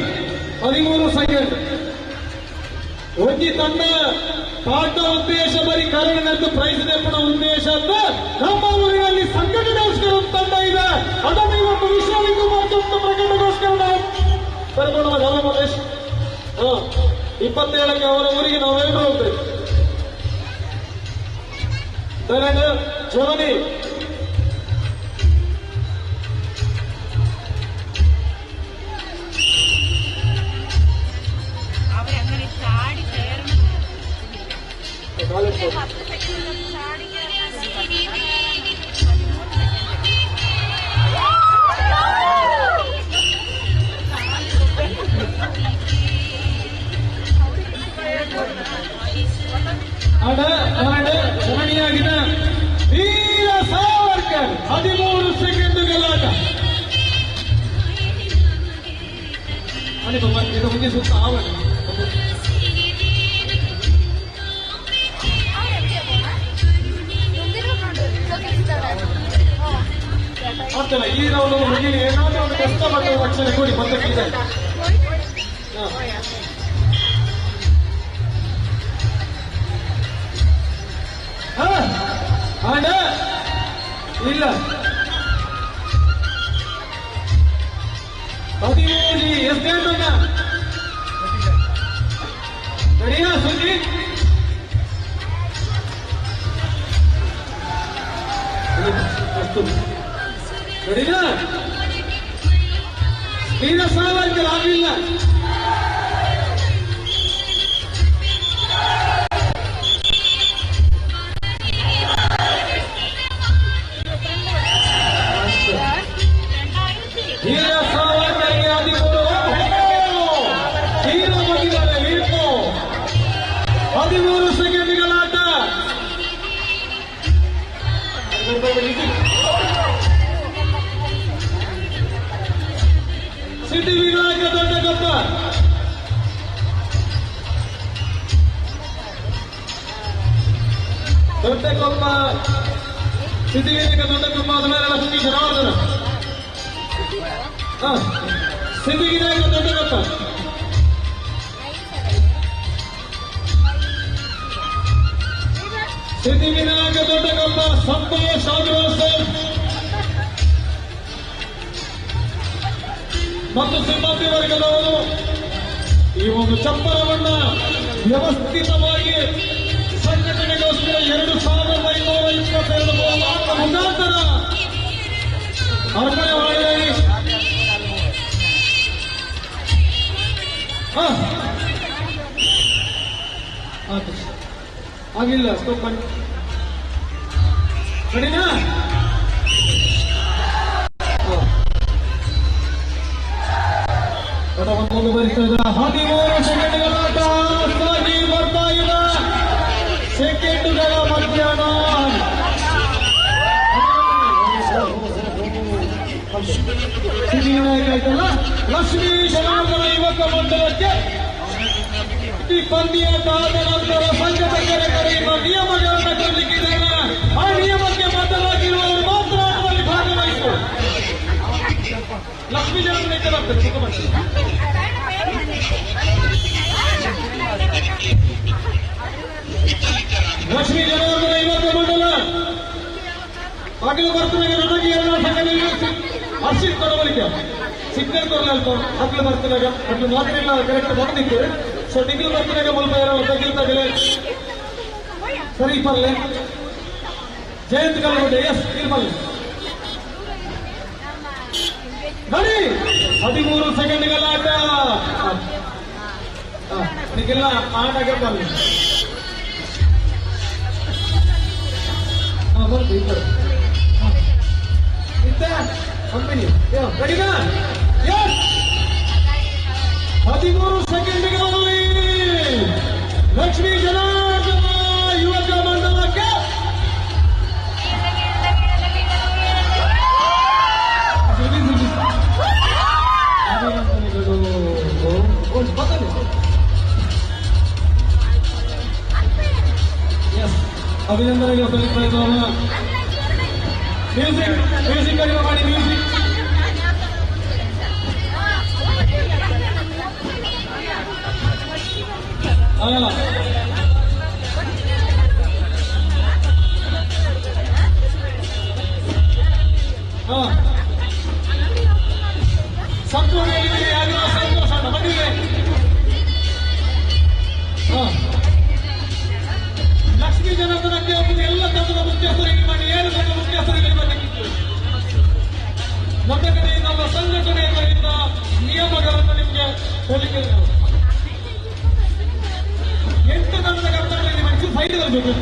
13 ಸೆಕೆಂಡ್ ಒಂಜಿ ತಂಡ ಪಾಠ ಉದ್ದೇಶ ಬರೀ ಕರಡಿನದ್ದು ಪ್ರೈಸ್ ನೆಪ್ಪಣ ಉದ್ದೇಶ ಅಂತ ನಮ್ಮ ಊರಿನಲ್ಲಿ ಸಂಘಟನೆಗೋಸ್ಕರ ಒಂದು ತಂಡ ಇದೆ. ಅದನ್ನು ಇವತ್ತು ವಿಶ್ವ ಹಿಂದೂ ಮತ್ತೊಂದು ಪ್ರಕಟಗೋಸ್ಕರ ನಾವು ಕರ್ಕೊಂಡು ಧರ್ಮ ಮಹೇಶ್ 27ಕ್ಕೆ ಅವರ ಊರಿಗೆ ನಾವೆಲ್ಲರೂ ಹೋಗ್ಬೇಕು. ಜನನಿ ಜನನಿಯಾಗಿನ ವೀರ ಸಾವರ್ಕರ್ 13 ಸೆಕೆಂಡ್ ಗೆಲಾಟ. ಇದು ಮುಂದೆ ಸುತ್ತ ಆವರಣ ಆಗ್ತಲ್ಲ. ಈ ರೌಂಡ್ ಮುಗಿಲಿ ಏನಾದ್ರೂ ಒಂದು ಕಷ್ಟ ಬರ್ತದೆ ತಕ್ಷಣ ಕೂಡಿ ಬಂದಕ್ಕಿದೆ. ಆಡ ಇಲ್ಲ 13 ಎಷ್ಟು ಹೇಳ್ತಣ್ಣ ಸರಿಯಾ ಸುದ್ದಿ ಅಷ್ಟು ಸರಿನಾ? ವೀರ ಸಾವರ್ಕರ್ ಆಗಲಿಲ್ಲ. ವೀರ ಸಾವರ್ಕರ್ಗೆ 13 ಸೆಕೆಂಡ್ಗಳ ಆಟ. ಸಿಟಿ ವಿನಾಯಕ ದೊಡ್ಡಕೊಪ್ಪ ಸಿಟಿ ವಿನಾಯಕ ದೊಡ್ಡಕೊಪ್ಪ ಆದ್ಮೇಲೆ ಲಕ್ಷ್ಮೀ ಜನಾರ್ದನ ಸಿಟಿ ವಿನಾಯಕ ದೊಡ್ಡಕೊಪ್ಪ ಸಿಟಿ ವಿನಾಯಕ ದೊಡ್ಡಕೊಪ್ಪ ಸಂತೋಷ್ ಆದಿವಾಸಿ ಮತ್ತು ಸಿಬ್ಬಂದಿ ವರ್ಗದವರು ಈ ಒಂದು ಚಪ್ಪರವನ್ನ ವ್ಯವಸ್ಥಿತವಾಗಿ ಸಂಘಟನೆಗೋಸ್ಕರ 2522 ಮುಖಾಂತರ ಅರ್ಪಣೆ ಮಾಡಿದ್ದಾರೆ. ಆಗಿಲ್ಲ ಸ್ಟಾಪ್ ಮಾಡಿ ಕಡಿನಾ ಒಂದು ಬರಿತದ 13 ಸೆಕೆಂಡ್ಗಳ ಆಟ ಸಾಗಿ ಬರ್ತಾ ಇದೆ. ಸೆಕೆಂಡ್ಗಳ ಮಧ್ಯಾಹ್ನ ಸಿದ್ಧಿವಿನಾಯಕ ಆಯ್ತಲ್ಲ ಲಕ್ಷ್ಮೀ ಜನಾರ್ದನ ಯುವಕ ಮಂಡಲಕ್ಕೆ ಈ ಪಂದ್ಯಾಟ ಆದ ನಂತರ ಸಂಘದ ಕರೆಯುವ ನಿಯಮಗಳನ್ನು ಕೊಡಲಿಕ್ಕಿದ್ದಾರೆ. ಆ ನಿಯಮಕ್ಕೆ ಬದ್ಧವಾಗಿರುವವರು ಮಾತ್ರ ಆಟದಲ್ಲಿ ಭಾಗವಹಿಸುವರು. ಲಕ್ಷ್ಮೀ ಜನಾರ್ದನ ಬರ್ತಾರೆ ಲಕ್ಷ್ಮೀ ಜನಾರ್ದನ ಯುವಕ ಮಂಡಲ ಆಗಿನ ಬರ್ತನಾಗ ನನಗೆ ಎಲ್ಲ ಸಂಘದಲ್ಲಿ ಅರ್ಶಿತ್ ಕೊಡಬಲಿಕ್ಕೆ ಸಿಗ್ನಲ್ ಕೊಡಲಲ್ಪ ಮಕ್ಕಳು ಬರ್ತನಾಗ ಅಷ್ಟು ಮಾತಿನಿಲ್ಲ ಕರೆಕ್ಟ್ ಬಂದಿತ್ತು. ಸೊ ಡಿಗ್ರಿ ಬರ್ತನಾಗ ಮುಲ್ಪ ತಗಿಲ್ತಾಗಲೇ ಸರಿ ಪರ್ಲೆ ಜಯಂತ್ ಕಲ್ಗೊಂಡೆ ಎಸ್ ಇರ್ಬಲ್ಲ ನೋಡಿ 13 ಸೆಕೆಂಡ್ಗಳ ಆಟ. ಅದಕ್ಕೆಲ್ಲ ಆಟಕ್ಕೆ ಬರಲಿ. 13 ಸೆಕೆಂಡ್ಗಳಲ್ಲಿ ಲಕ್ಷ್ಮೀ ಜನಾರ್ದನ ಯುವಕ ಮಂಡಲಕ್ಕೆ ಅಭಿನಂದನೆಗೆ ಸಲ್ಲಿಸ್ತಾ ಇದ್ದಾನ. ಮ್ಯೂಸಿಕ್ ಕಡಿಮೆ ಮಾಡಿ, ಮ್ಯೂಸಿಕ್. ಸಂತೋಷ ಮದುವೆ ಲಕ್ಷ್ಮೀ ಜನಾರ್ದನಕ್ಕೆ ಎಲ್ಲ ತಂಡದ ಮುಖ್ಯಸ್ಥರಿಗೆ ಮಾಡಿ 7 ತಂಡದ ಮುಖ್ಯಸ್ಥರಿಗೆ ಬರಲಿಕ್ಕಿತ್ತು. ನಮ್ಮ ಕಡೆಯಿಂದ ನಮ್ಮ ಸಂಘಟನೆಯ ಕಡೆಯಿಂದ ನಿಯಮಗಳನ್ನು ನಿಮಗೆ ಹೇಳಲಿಕ್ಕೆ 8 ತಂಡದ ಕರ್ತವ್ಯದಲ್ಲಿ ಮನಸ್ಸು ಸೈಡ್ ಬರಬೇಕು.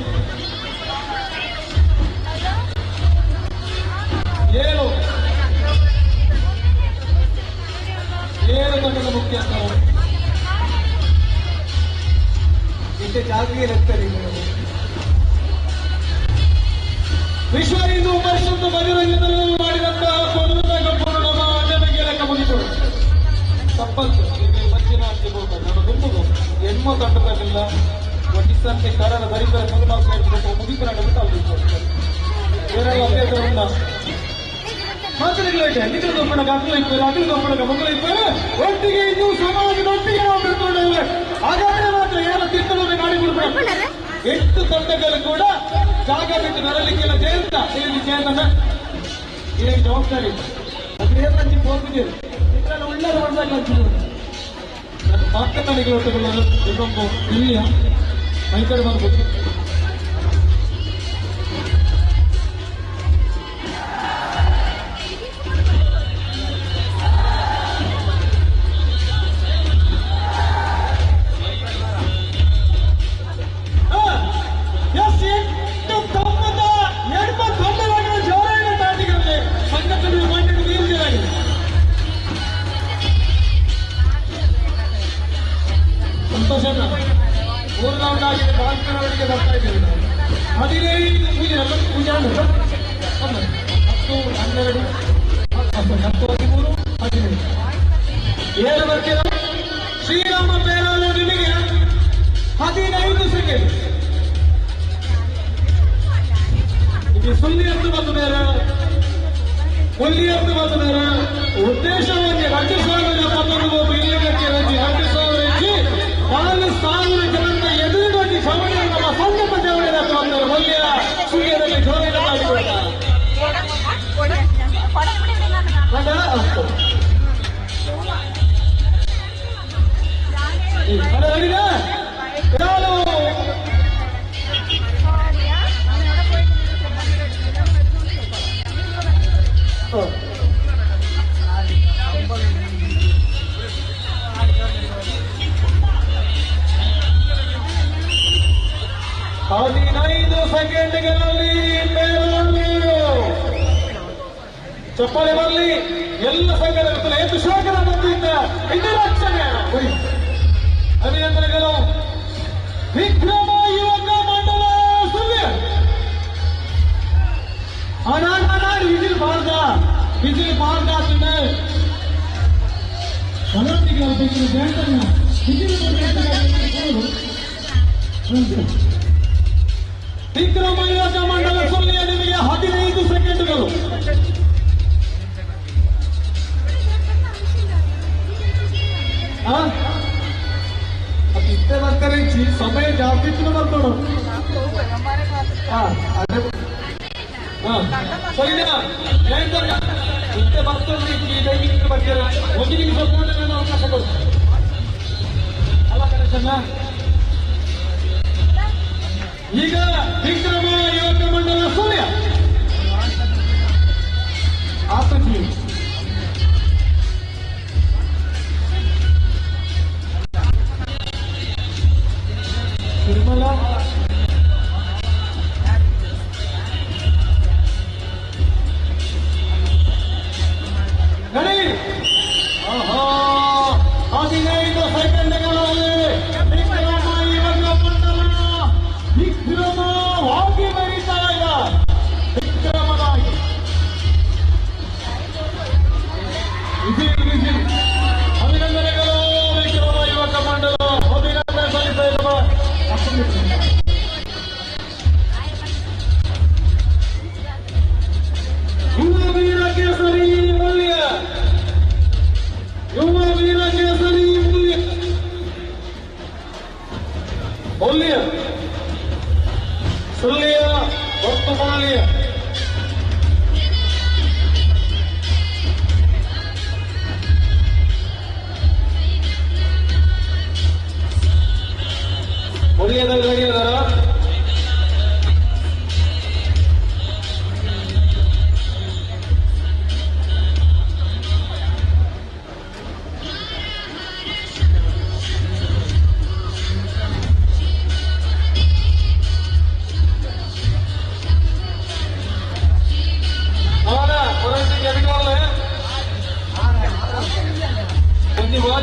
7 ತಂಡದ ಮುಖ್ಯಸ್ಥರು ಇಷ್ಟೇ ಜಾಗರಿಗೆ ಇರುತ್ತಾರೆ. ವಿಶ್ವ ಹಿಂದೂ ಪರಿಷತ್ತು ಬಜರಂಗದಲ್ಲೂ ಮಾಡಿದಂತಹ ನಮ್ಮ ಅಣ್ಣನಿಗೆ ಲೆಕ್ಕ ಮುಗಿದರು. ತಪ್ಪತ್ತು ಮಂಜಿನಾಥ್ ದುಂಬು ಹೆಣ್ಣು ತಂಡದಲ್ಲಿಲ್ಲ ಒಡಿಸಂತೆ ಕಾರಣ ದರಿದ್ರ ಮುಗಿತು ಬಿಟ್ಟು ಇವರೆಲ್ಲ ಅಭ್ಯರ್ಥಿಗಳಿಂದ ಮಾತುಗಳಿವೆ. ನಿಖರದೊಬ್ಬನ ಅಕ್ಕಲು ಇದ್ದಾರೆ, ಅಕ್ಕಲದೊಬ್ಬನ ಮಕ್ಕಳು ಇದ್ದಾರೆ. ಒಟ್ಟಿಗೆ ಇದ್ದು ಸಮಾಜದೊಟ್ಟಿಗೆ ನಾವು ಬಿಟ್ಕೊಂಡೇವೆ. ಹಾಗಾದ್ರೆ ಮಾತ್ರ ಯಾರ ತಿರ್ತಲನ್ನು ಮಾಡಿಬಿಡ್ಬೇಕು. 8 ತಂಡಗಳು ಕೂಡ ಜಾಗ ಬಿಟ್ಟು ಬರಲಿಕ್ಕೆಲ್ಲ ಜಯಂತ ಇಲ್ಲಿ ಜಯಂತನ ಇದಕ್ಕೆ ಜವಾಬ್ದಾರಿ ಅದು ಏನಂತ ಹೋಗ್ತಿದ್ದೀರಿ ಇದರಲ್ಲಿ ಒಳ್ಳೆಯ ಮಾಡ್ಬೇಕು. ನನ್ನ ಮಾತನಾಡಿಗೆ ಹೊಟ್ಟೆಕೊಳ್ಳಲು ಇನ್ನೊಂದು ಇಲ್ಲಿಯ ಮೈಕಡೆ ಮಾಡ್ಬೇಕು. ಮೂರು ರೌಂಡ್ ಆಗಿದೆ. ಬಾಲ್ಕನವರಿಗೆ ಬರ್ತಾ ಇದ್ದೀವಿ ನಾವು. 15 ಪೂಜೆ 10, 12, 13, 15 7 ಬರ್ತೀರ. ಶ್ರೀರಾಮ ಬೇರಾಳು ನಿಮಗೆ 15 ಸೆಕೆಂಡ್. ಇದು ಸುಳ್ಳಿ ಅರ್ಥ ಬಂದು ಬೇರೆ, ಕೊಲ್ಲಿ ಅರ್ಥ ಬಂದು ಬೇರೆ. ಉದ್ದೇಶವಾಗಿ 2,000 ಪದಗಳು ಇಲ್ಲಿಗೆ ರಜೆ 2,000 ಹೆಚ್ಚಿ 4,000 ಜನರ ಎದುರುಗಟ್ಟಿ ಶ್ರವಣ ನಮ್ಮ ಸಂಘಟ ಚಳವಳಿ ಆಗ್ತಾರೆ. ಮಲ್ಯ ಸೂರ್ಯದಲ್ಲಿ ಜೋರಿನ ಮಾಡಿಕೊಳ್ಳ ಸೆಕೆಂಡ್ಗಳಲ್ಲಿ ಚಪ್ಪಾಳೆ ಬರಲಿ. ಎಲ್ಲ ಸಂಘದ ಎಷ್ಟು ಶೋಕದ ಬಂದಿದ್ದ ಇದು ರಕ್ಷಣೆ. ಅಭಿನಂದನೆಗಳು. ವಿಕ್ರಮ ಯುವಕ ಮಂಡಲ ಸುಳ್ಯ ನಾಡು ವಿಜಿಲ್ ಬಾರ್ದ ಅಂತಿದೆ. ವಿಕ್ರಮ ಯುವಕ ಮಂಡಲ ಸುಳ್ಯ ನಿಮಗೆ 15 ಸೆಕೆಂಡ್ಗಳು. ಇಷ್ಟೇ ಬರ್ತಾರೆ. ಸಮಯ ಜಾಸ್ತಿ ಬರ್ತಾಡ ಸರಿನಾ? ಇಷ್ಟೇ ಬರ್ತಾರೆ. ಒಂದು ನಿಮಿಷ ಅವಕಾಶ ಕೊಡ್ತಾರೆ ಅಲ್ಲ ಕನೆಕ್ಷನ್. ಈಗ ವಿಕ್ರಮ ಯುವಕ ಮಂಡಲ ಸೂರ್ಯ ಆಸಕ್ತಿ ನಿರ್ಮಲಾ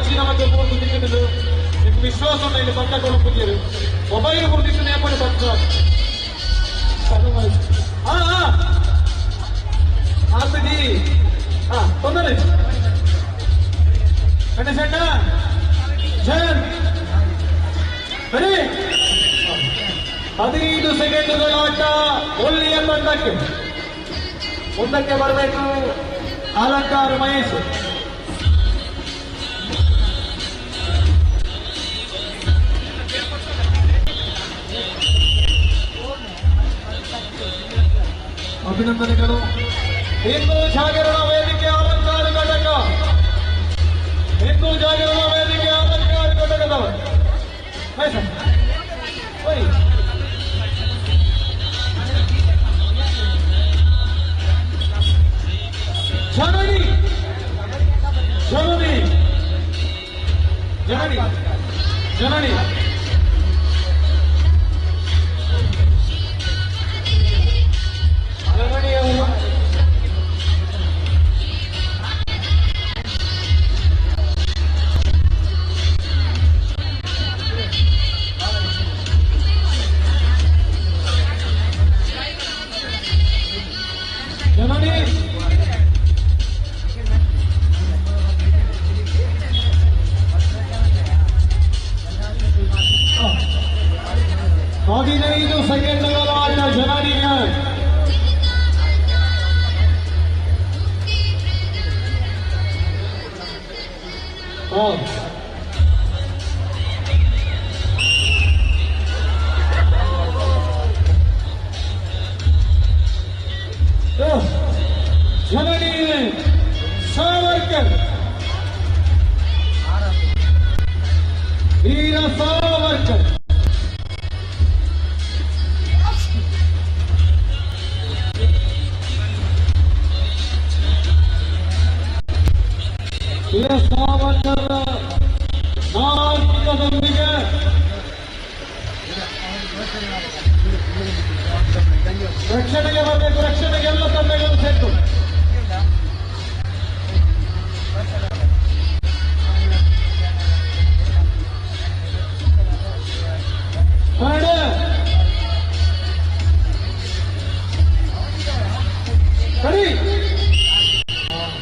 ಮಚ್ಚಿನ ಬಗ್ಗೆ ಮೂರು ತಿಂಗಳು ನಿಮ್ಗೆ ವಿಶ್ವಾಸ ಇಲ್ಲಿ ಬಂದ ಕೊಡುತ್ತೀರಿ ಮೊಬೈಲ್ ಗುರುತಿಸಿ ನೇಪಡಿ ಬರ್ತಾರೆ ಆರ್ಪಿಡಿ ತೊಂದರೆ ಗಣೇಶಣ್ಣ ಜಯನ್ ಬರೀ 15 ಸೆಕೆಂಡುಗಳ ಆಟ ಒಳ್ಳೆಯ ತಂಡಕ್ಕೆ ಮುಂದಕ್ಕೆ ಬರಬೇಕು ಅಲಂಕಾರ ಮಹೇಶ್ ಅಭಿನಂದನೆಗಳು ಹಿಂದೂ ಜಾಗರಣ ವೇದಿಕೆ ಅಲಂಕಾರ ಘಟಕ ಹಿಂದೂ ಜಾಗರಣ ವೇದಿಕೆ ಅಲಂಕಾರ ಘಟಕದವರು ಜನನಿ ಜನನಿ ಜನನಿ ಜನನಿ ಜನನಿಯವರು ಜನನಿ 15 ಸೆಕೆಂಡುಗಳ ಆಟ ಜನನಿಗೆ ಜನನಿ ಸಾವರ್ಕರ್ ವೀರ ಸಾವರ್ಕರ್ ವೀರ ಸಾವರ್ಕರ್ ನಾಯಕದೊಂದಿಗೆ ರಕ್ಷಣೆಗೆ ಬರಬೇಕು ರಕ್ಷಣೆಗೆ ಎಲ್ಲ ತಂಡಗಳು ಸೇರ್ತು ಸರಿ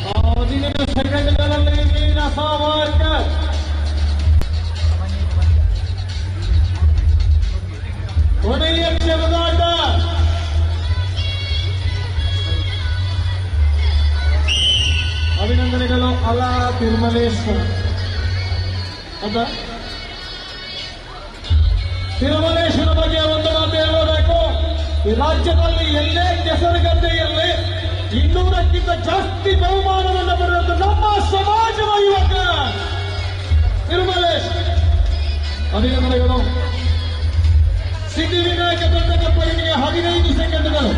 15 ಸೆಕೆಂಡ್ಗಳಲ್ಲಿ ವೀರ ಸಾವರ್ಕರ್ ಕೊನೆಯ ಕ್ಷಣದಾಟ ಅಭಿನಂದನೆಗಳು ಅಲ್ಲ ತಿರುಮಲೇಶ್ವರ ಅಂತ ತಿರುಮಲೇಶ್ವರ ಬಗ್ಗೆ ಒಂದು ಮಾತು ಹೇಳಬೇಕು. ಈ ರಾಜ್ಯದಲ್ಲಿ ಎಲ್ಲೇ ಕೆಸರುಗದ್ದೆ ಇರಲಿ 200ಕ್ಕಿಂತ ಜಾಸ್ತಿ ಬಹುಮಾನವನ್ನು ಪಡೆದ ನಮ್ಮ ಸಮಾಜದ ಯುವಕ ತಿರುಮಲೇಶ್. ಅಭಿನಂದನೆಗಳು. ಸಿದ್ಧಿವಿನಾಯಕ ತಂಡದ ಪೈಕಿಗೆ 15 ಸೆಕೆಂಡ್ಗಳು.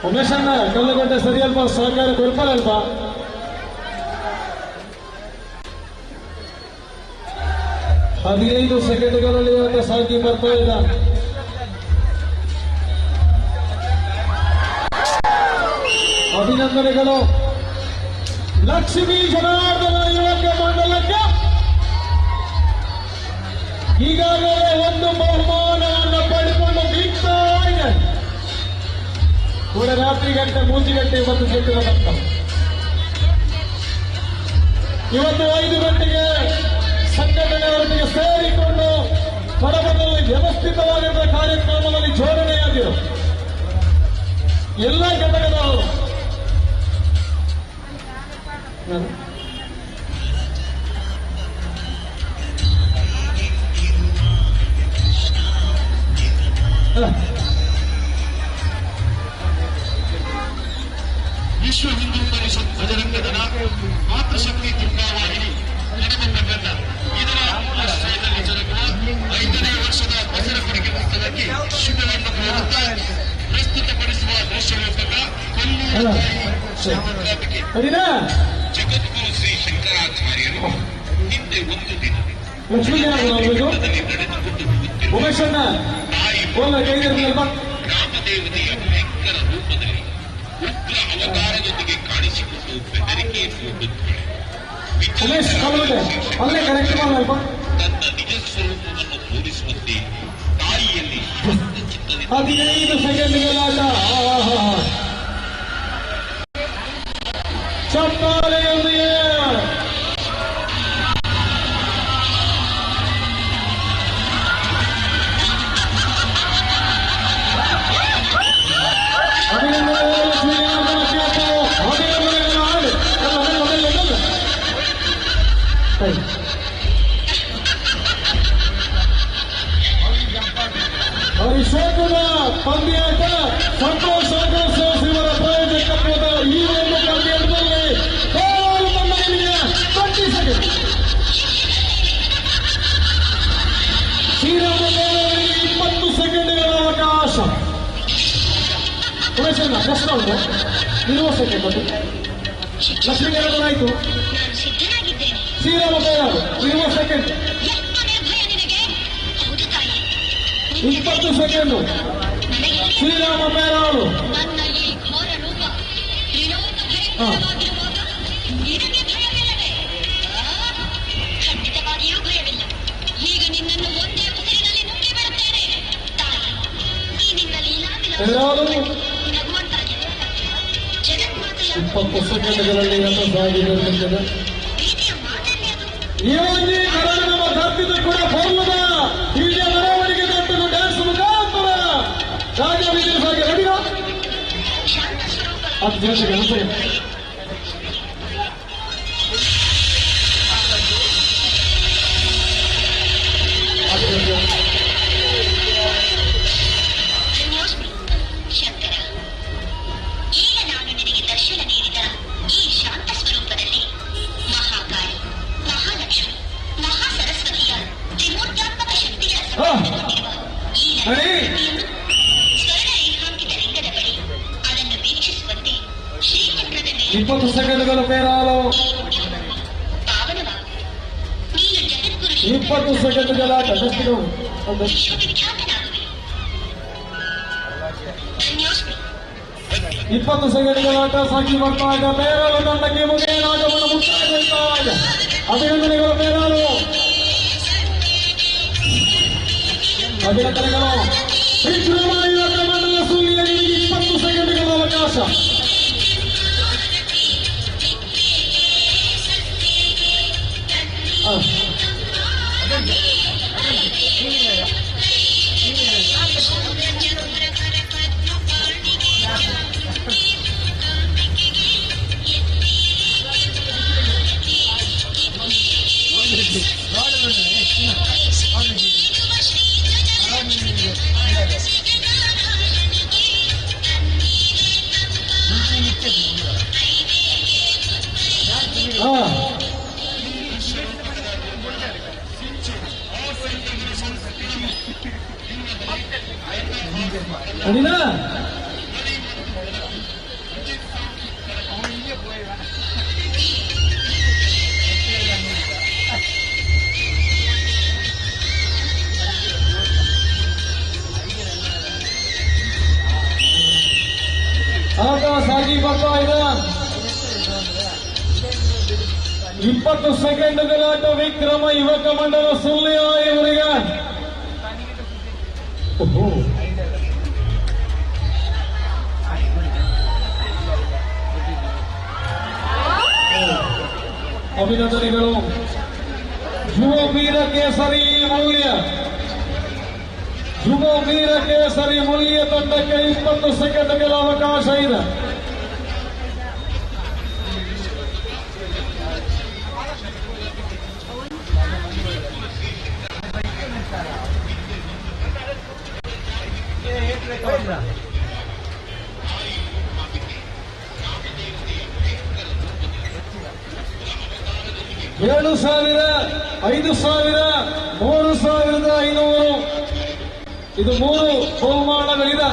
ಉಮೇಶಣ್ಣ ಕಲ್ಲುಗಡ್ಡೆ ಸರಿಯಲ್ಪ ಸಹಕಾರ ಕೊಡ್ತಾರಲ್ಪ. ಹದಿನೈದು ಸೆಕೆಂಡ್ಗಳಲ್ಲಿ ಇವತ್ತು ಸಾಕಿ ಬರ್ತಾ ಇದ್ದ. ಅಭಿನಂದನೆಗಳು. ಲಕ್ಷ್ಮೀ ಜನಾರ್ದನ ಯುವಕ ಮಂಡಲಕ್ಕೆ ಈಗಾಗಲೇ ಒಂದು ಬಹುಮಾನವನ್ನು ಪಡೆದುಕೊಂಡು ಬೀಗ್ತಾ ಇದೆ. ಕೂಡ ರಾತ್ರಿ ಗಂಟೆ 3 ಗಂಟೆ ಇವತ್ತು ಸಿಕ್ಕಿದ ತಕ್ಕ ಇವತ್ತು 5 ಗಂಟೆಗೆ ಸಂಘಟನೆಯವರೊಂದಿಗೆ ಸೇರಿಕೊಂಡು ಕೊಡಬದಲ್ಲಿ ವ್ಯವಸ್ಥಿತವಾಗಿರುವ ಕಾರ್ಯಕ್ರಮದಲ್ಲಿ ಜೋಡಣೆಯಾಗಿರು ಎಲ್ಲ ಘಟಕದವರು ವಿಶ್ವ ಹಿಂದೂ ಪರಿಷತ್ ಬಜರಂಗ ದಳ ಮಾತೃಶಕ್ತಿ ದುರ್ಗಾವಾಹಿನಿ ನಡೆದಂತ ಇದರ ಆಶ್ರಯದಲ್ಲಿ ಜರುಗುವ 5ನೇ ವರ್ಷದ ದಸರಾ ಕೊಡುಗೆ ಉತ್ಸವಕ್ಕೆ ಶುಭವನ್ನು ಕೋರುತ್ತಾ ಪ್ರಸ್ತುತಪಡಿಸುವ ದೃಶ್ಯರೂಪಕ ಕೊಲ್ಲೂರು ಶಾಮಗ್ರಾಪಿಕೆ ಜಗದ್ಗುರು ಶ್ರೀ ಶಂಕರಾಚಾರ್ಯರು ಹಿಂದೆ ಒಂದು ದಿನ ನಡೆದುಕೊಂಡು ಹೋಗುತ್ತಿರುವ ರಾಮದೇವತೆಯ ಭಯಂಕರ ರೂಪದಲ್ಲಿ ಉಗ್ರ ಅವತಾರದೊಂದಿಗೆ ಕಾಣಿಸಿಕೊಂಡು ಬೆದರಿಕೆಯನ್ನು ತನ್ನ ನಿಜ ಸ್ವರೂಪವನ್ನು ತೋರಿಸುವಂತೆ ತಾಯಿಯಲ್ಲಿ ಅಭಿಷೇಕದ ಪಂದ್ಯಾಟ ಸಂತೋಷ ಶ್ರೀವರ ಪ್ರಾಯೋಜಕತ್ವದ ಈ ಒಂದು ಪಂದ್ಯಾಟದಲ್ಲಿ 20 ಸೆಕೆಂಡ್ ಶ್ರೀರಾಮದೇವರಿಗೆ 20 ಸೆಕೆಂಡ್ಗಳ ಅವಕಾಶ. ಉಮೇಶಣ್ಣ ಕಷ್ಟ ಉಂಟು 20 ಸೆಕೆಂಡ್ ಲಕ್ಷ್ಮೀ ಆಯಿತು. ಶ್ರೀರಾಮದೇವರು 20 ಸೆಕೆಂಡ್ 20 ಸೆಕೆಂಡು ಶ್ರೀರಾಮ ಬೇರಾಳು. ಖಂಡಿತವಾಗಿಯೂ ಭಯವಿಲ್ಲ. ಈಗ ನಿನ್ನನ್ನು ಒಂದೇ ಉಸಿರಿನಲ್ಲಿ ನುಂಗಿ ಬಿಡುತ್ತೇನೆ. ಈ ನಿನ್ನ ಲೀಲಾವಿಲಾಸ ನಗುವಂತಾಗಿದೆ. ಜಗನ್ಮಾತೆಯ 20 ಸೆಕೆಂಡ್ಗಳಲ್ಲಿ ಸಾಗಿರುತ್ತದೆ. ಈ ಒಂದು ನಮ್ಮ ಧರ್ತಿದ ಕೂಡ ಬರುವುದ ಈಗ ಮೆರವಣಿಗೆ ದೊಡ್ಡ ಡ್ಯಾನ್ಸ್ ಮುಖಾಂತರ ರಾಜ ವಿಜಯಸಾಗಿ ರೆಡಿಯ ಅದು ಜೊತೆಗೆ ಶಂಕರ, ಈಗ ನಾನು ನಿನಗೆ ದರ್ಶನ ನೀಡಿದ ಈ ಶಾಂತ ಸ್ವರೂಪದಲ್ಲಿ ಮಹಾಕಾಳಿ, ಮಹಾಲಕ್ಷ್ಮಿ, ಮಹಾಸರಸ್ವತಿಯ ತ್ರಿಮೂರ್ತ್ಯಾತ್ಮಕ ಶಕ್ತಿಗಳ ಸಂಬಂಧಗೊಂಡಿರುವ ಈ ಸ್ವರ್ಣ ರೇಖಾಂಕಿತ ಲಿಂಗದ ಬಳಿ ಅದನ್ನು ವೀಕ್ಷಿಸುವಂತೆ ಶ್ರೀಚಕ್ರದ ಮೇಲೆ 20 ಸೆಕೆಂಡ್ಗಳು ಬೇರಾಳು. ಪಾವನವಾಗು. ನೀನು ಜಗದ್ಗುರು 20 ಸೆಕೆಂಡ್ಗಳ ವಿಶ್ವವಿಖ್ಯಾತನಾಗುವೆ. ಧನ್ಯೋಸ್ಮಿ. 20 ಸೆಕೆಂಡ್ಗಳ ಆಟ ಸಾಗಿ ಬರ್ತಾಗ ಬೇರಾಳು ತಂಡಕ್ಕೆ ಮುಗಿಯಲಾಟವನ್ನು ಮುಕ್ತಾಯಗೊಳಿಸಿದಾಗ ಅಭಿನಂದನೆಗಳು ಬೇರಾಳು. ಅಭಿನಂದನೆಗಳು. ಮಂಡಲ ಸೂರ್ಯನಿಗೆ 20 ಸೆಕೆಂಡ್ಗಳ ಅವಕಾಶ. ಅಡಿನಾ ಆಟ ಸಾಗಿ ಬರ್ತಾ ಇದೆ. 20 ಸೆಕೆಂಡ್ಗಳ ಆಟ ವಿಕ್ರಮ ಯುವಕ ಮಂಡಲ ಸುಳ್ಯ ಇವರಿಗೆ. ಅಭಿನಂದನೆಗಳು. ಯುವ ವೀರ ಕೇಸರಿ ಮೌಲ್ಯ ತಂಡಕ್ಕೆ 20 ಸೆಕೆಂಡ್ಗಳ ಅವಕಾಶ ಇದೆ. 7,000, 5,000, 3,500 ಇದು 3 ಬಹುಮಾನಗಳಿದೆ.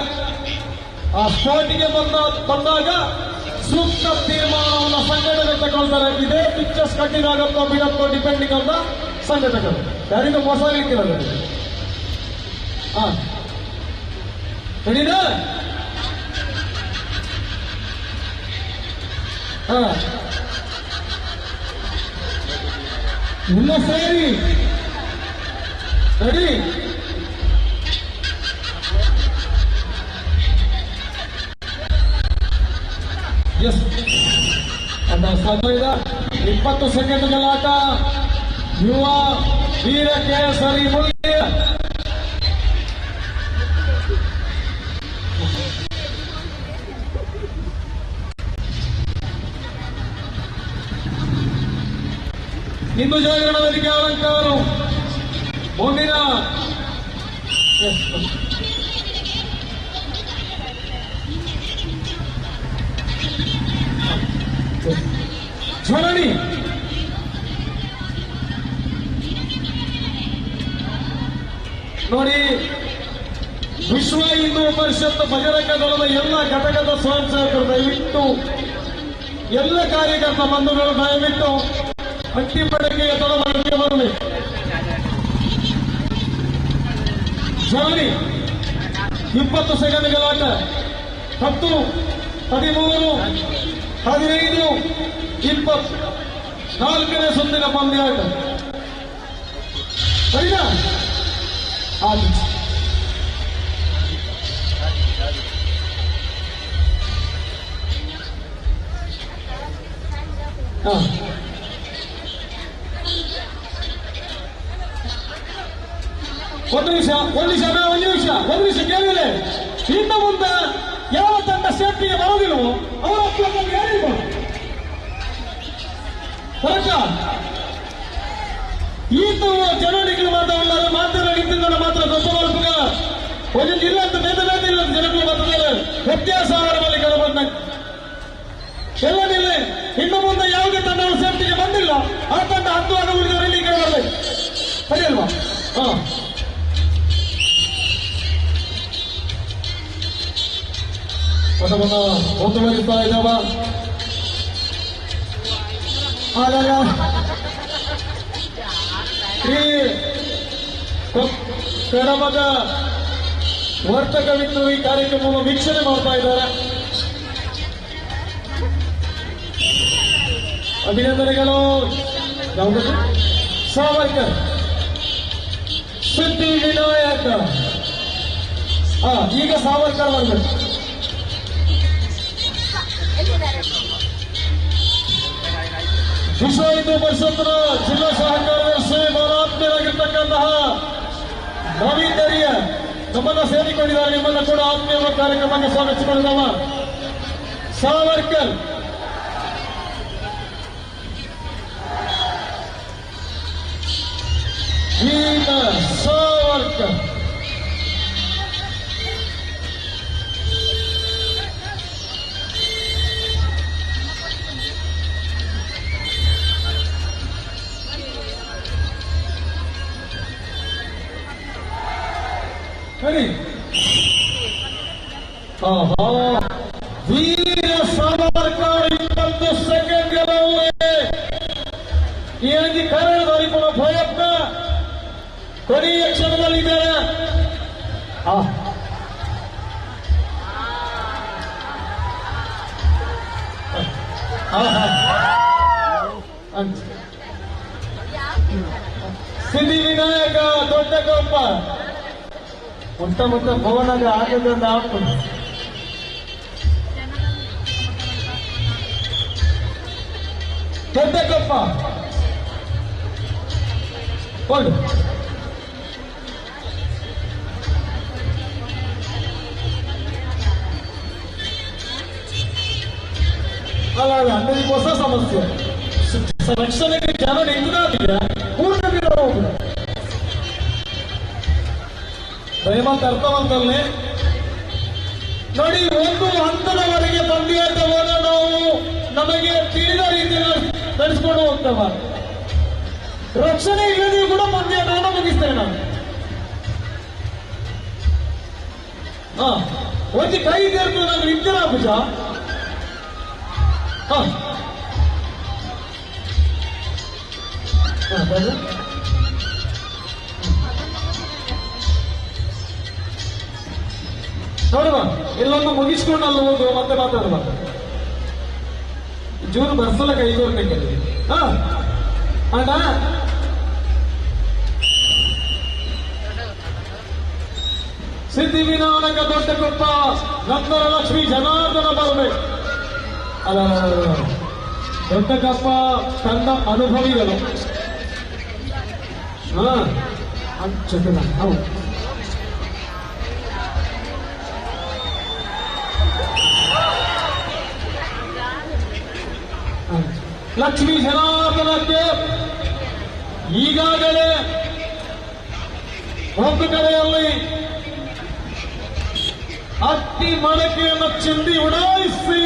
ಆ ಸ್ಪೋರ್ಟಿಗೆ ಬಂದಾಗ ಸೂಕ್ತ ತೀರ್ಮಾನವನ್ನು ಸಂಘಟನೆ ತಗೊಳ್ತಾರೆ. ಇದೇ ಪಿಕ್ಚರ್ಸ್ ಕಂಟಿನ್ಯೂ ಆಗುತ್ತೋ ಬಿಡತ್ತೋ ಡಿಪೆಂಡಿಂಗ್ ಅಂತ ಸಂಘಟಕರು ಯಾರಿಂದ ಮೋಸ ಇರ್ತಿರೋದು. ರೆಡಿನಾ? ಇಲ್ಲ ಸೇರಿ ರೆಡಿ. ಎಸ್ ಅಂತ ಸಮಯದ 20 ಸೆಕೆಂಡ್ಗಳ ಆಟ. ಯುವ ವೀರ ಕೇಸರಿ ಮುಳ್ಳಿ ಹಿಂದೂ ಜಾಗರಣ ವೇದಿಕೆ ಅಲಂಕಾರರು ಮುಂದಿನ ಝರಣಿ ನೋಡಿ. ವಿಶ್ವ ಹಿಂದೂ ಪರಿಷತ್ ಬಜರಂಗ ದಳದ ಎಲ್ಲ ಘಟಕದ ಸ್ವಯಂ ಸೇವಕರು ದಯವಿಟ್ಟು, ಎಲ್ಲ ಕಾರ್ಯಕರ್ತ ಬಂಧುಗಳು ದಯವಿಟ್ಟು ಅಂತಿಮ ಬೆಳಗ್ಗೆಯ ತಡವಾಗಿ ಬರಲಿ. ಝರಣಿ 20 ಸೆಕೆಂಡ್ಗಳ ಆಟ. 10, 13, 15, 20 4ನೇ ಸುತ್ತಿನ ಪಂದ್ಯಾಟ. ಸರಿನಾ? ಒಂದು ನಿಮಿಷ ಕೇಳಿದ್ರೆ ಇನ್ನು ಮುಂದೆ ಯಾವ ತಂಡ ಸೇಫ್ಟಿಗೆ ಬರೋದಿಲ್ವೋ ಅವರ ಹೇಳಿರ್ಬೋದು. ಈತ ಜನರಿಗೆ ಮಾತನಾಡಿದ್ದ ಮಾತ್ರ ಗೊಬ್ಬರ ಒಂದು ಜಿಲ್ಲೆ ಅಂತ ಬೇರೆ ಬೇರೆ ಇಲ್ಲ ಜನಗಳು ಮಾತಾಡಿದ್ದಾರೆ. ವ್ಯತ್ಯಾಸ ಅವರಲ್ಲಿ ಕಂಡುಬಂದ ಎಲ್ಲದಿಲ್ಲ. ಇನ್ನು ಮುಂದೆ ಯಾವುದೇ ತಂಡ ಸೇಫ್ಟಿಗೆ ಬಂದಿಲ್ಲ ಆ ತಂಡ 10 ಆಗ ಉಳಿದವರಲ್ಲಿ ಬರಬೇಕು. ಸರಿ ಅಲ್ವಾ? ಪದವನ್ನು ಮುಂದುವರಿಸ್ತಾ ಇದ್ದಾವ. ಈ ಕಡಮದ ವರ್ತಕವಿದ್ದು ಈ ಕಾರ್ಯಕ್ರಮವನ್ನು ವೀಕ್ಷಣೆ ಮಾಡ್ತಾ ಇದ್ದಾರೆ. ಅಭಿನಂದನೆಗಳು. ಸಾವರ್ಕರ್, ಸಿದ್ಧಿ ವಿನಾಯಕ. ಈಗ ಸಾವರ್ಕರ್ ಬರಬೇಕು. ವಿಶ್ವ ಹಿಂದೂ ಪರಿಷತ್ನ ಜಿಲ್ಲಾ ಸಹಕಾರದರ್ಶಿ ಆತ್ಮೀಯರಾಗಿರ್ತಕ್ಕಂತಹ ನವೀನ್ ದರಿಯ ನಮ್ಮನ್ನ ಸೇರಿಕೊಂಡಿದ್ದಾರೆ. ನಿಮ್ಮನ್ನ ಕೂಡ ಆತ್ಮೀಯ ಕಾರ್ಯಕ್ರಮಕ್ಕೆ ಸ್ವಾಗತಿಸಿಕೊಳ್ಳುವ ಸಾವರ್ಕರ್. ಈಗ ಸಾವರ್ಕರ್ ಸರಿ. ವೀರ ಸಾವರ್ಕರ್ 20 ಸೆಕೆಂಡ್ಗಳವರೆಗೆ ಈ ಕನ್ನಡದವರಿಗೂ ಪ್ರಯತ್ನ ಕೊನೆಯ ಕ್ಷಣದಲ್ಲಿದ್ದಾರೆ. ಸಿದ್ಧಿ ವಿನಾಯಕ ದೊಡ್ಡ ಗೊಪ್ಪ ಮುತ್ತ ಭವನದ ಆಗದಿಂದ ಆಗ್ತದೆ. ದೊಡ್ಡಕಪ್ಪ ಕೊಂಡು ಅಲ್ಲ ಅಂದ್ರೆ ಹೊಸ ಸಮಸ್ಯೆ. ರಕ್ಷಣೆಗೆ ಜನ ನಿಂತಿದ್ದಾರೆ ಪೂರ್ಣ ಹೋಗುದು ದಯಮಾಡಿ ಅರ್ಥವಂತಲ್ಲೇ ನೋಡಿ. ಒಂದು ಹಂತದವರೆಗೆ ಪಂದ್ಯಾಟವನ್ನು ನಾವು ನಮಗೆ ತಿಳಿದ ರೀತಿಯಲ್ಲಿ ನಡೆಸಿಕೊಂಡು ಹೋಗ್ತೇವೆ. ರಕ್ಷಣೆ ಇಲ್ಲದೆಯೂ ಕೂಡ ಪಂದ್ಯಾಟವನ್ನು ಮುಗಿಸ್ತೇನೆ ನಾನು. ಒಂದು ಕೈ ತೆರೆದು ನಾನು ಇದ್ದೀರ ಭುಜ. ನೋಡುವ ಎಲ್ಲೊಂದು ಮುಗಿಸ್ಕೊಂಡು ಅಲ್ಲಿ ಹೋಗುವ, ಮತ್ತೆ ಮಾತಾಡುವ. ಜೂರು ಬರ್ಸಲ ಕೈಗೋರ್ಬೇಕು ಅಣ್ಣ. ಸಿದ್ಧಿವಿನಾಯಕ ದೊಡ್ಡಕೊಪ್ಪ ನಂತರ ಲಕ್ಷ್ಮೀ ಜನಾರ್ದನ ಬರಬೇಕು. ಅಲ್ಲ, ದೊಡ್ಡಕಪ್ಪ ತಂಡ ಅನುಭವಿಗಳು. ಹೌದು. ಲಕ್ಷ್ಮೀ ಜನಾರ್ದನಕ್ಕೆ ಈಗಾಗಲೇ ಒಂದು ಕಡೆಯಲ್ಲಿ ಅಕ್ಕಿ ಮಡಕೆಯನ್ನು ಚಿಂದಿ ಉಡಾಯಿಸಿ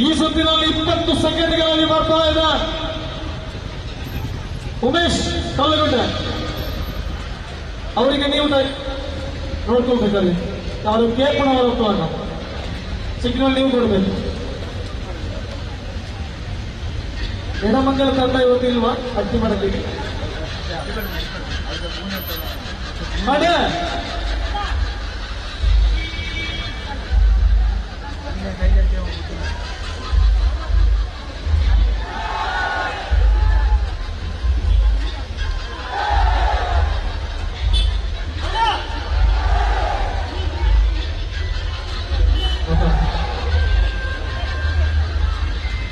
ಈ ಸುತ್ತಿನಲ್ಲಿ 20 ಸೆಕೆಂಡ್ಗಳಲ್ಲಿ ಬರ್ತಾ ಇದೆ ಉಮೇಶ್ ಕಲ್ಲಗುಡ್ಡೆ. ಅವರಿಗೆ ನೀವು ನೋಡ್ಕೊಳ್ಬೇಕಲ್ಲಿ ಯಾರು ಕೇಪಣವರು ಹೋಗುವಾಗ ಸಿಗ್ನಲ್ ನೀವು ಕೊಡಬೇಕು. ಎಡಮಂಗಲ ತಂಡ ಇವತ್ತಿಲ್ವಾ ಅಕ್ಕಿ ಮಡಕೆ? ಅದೇ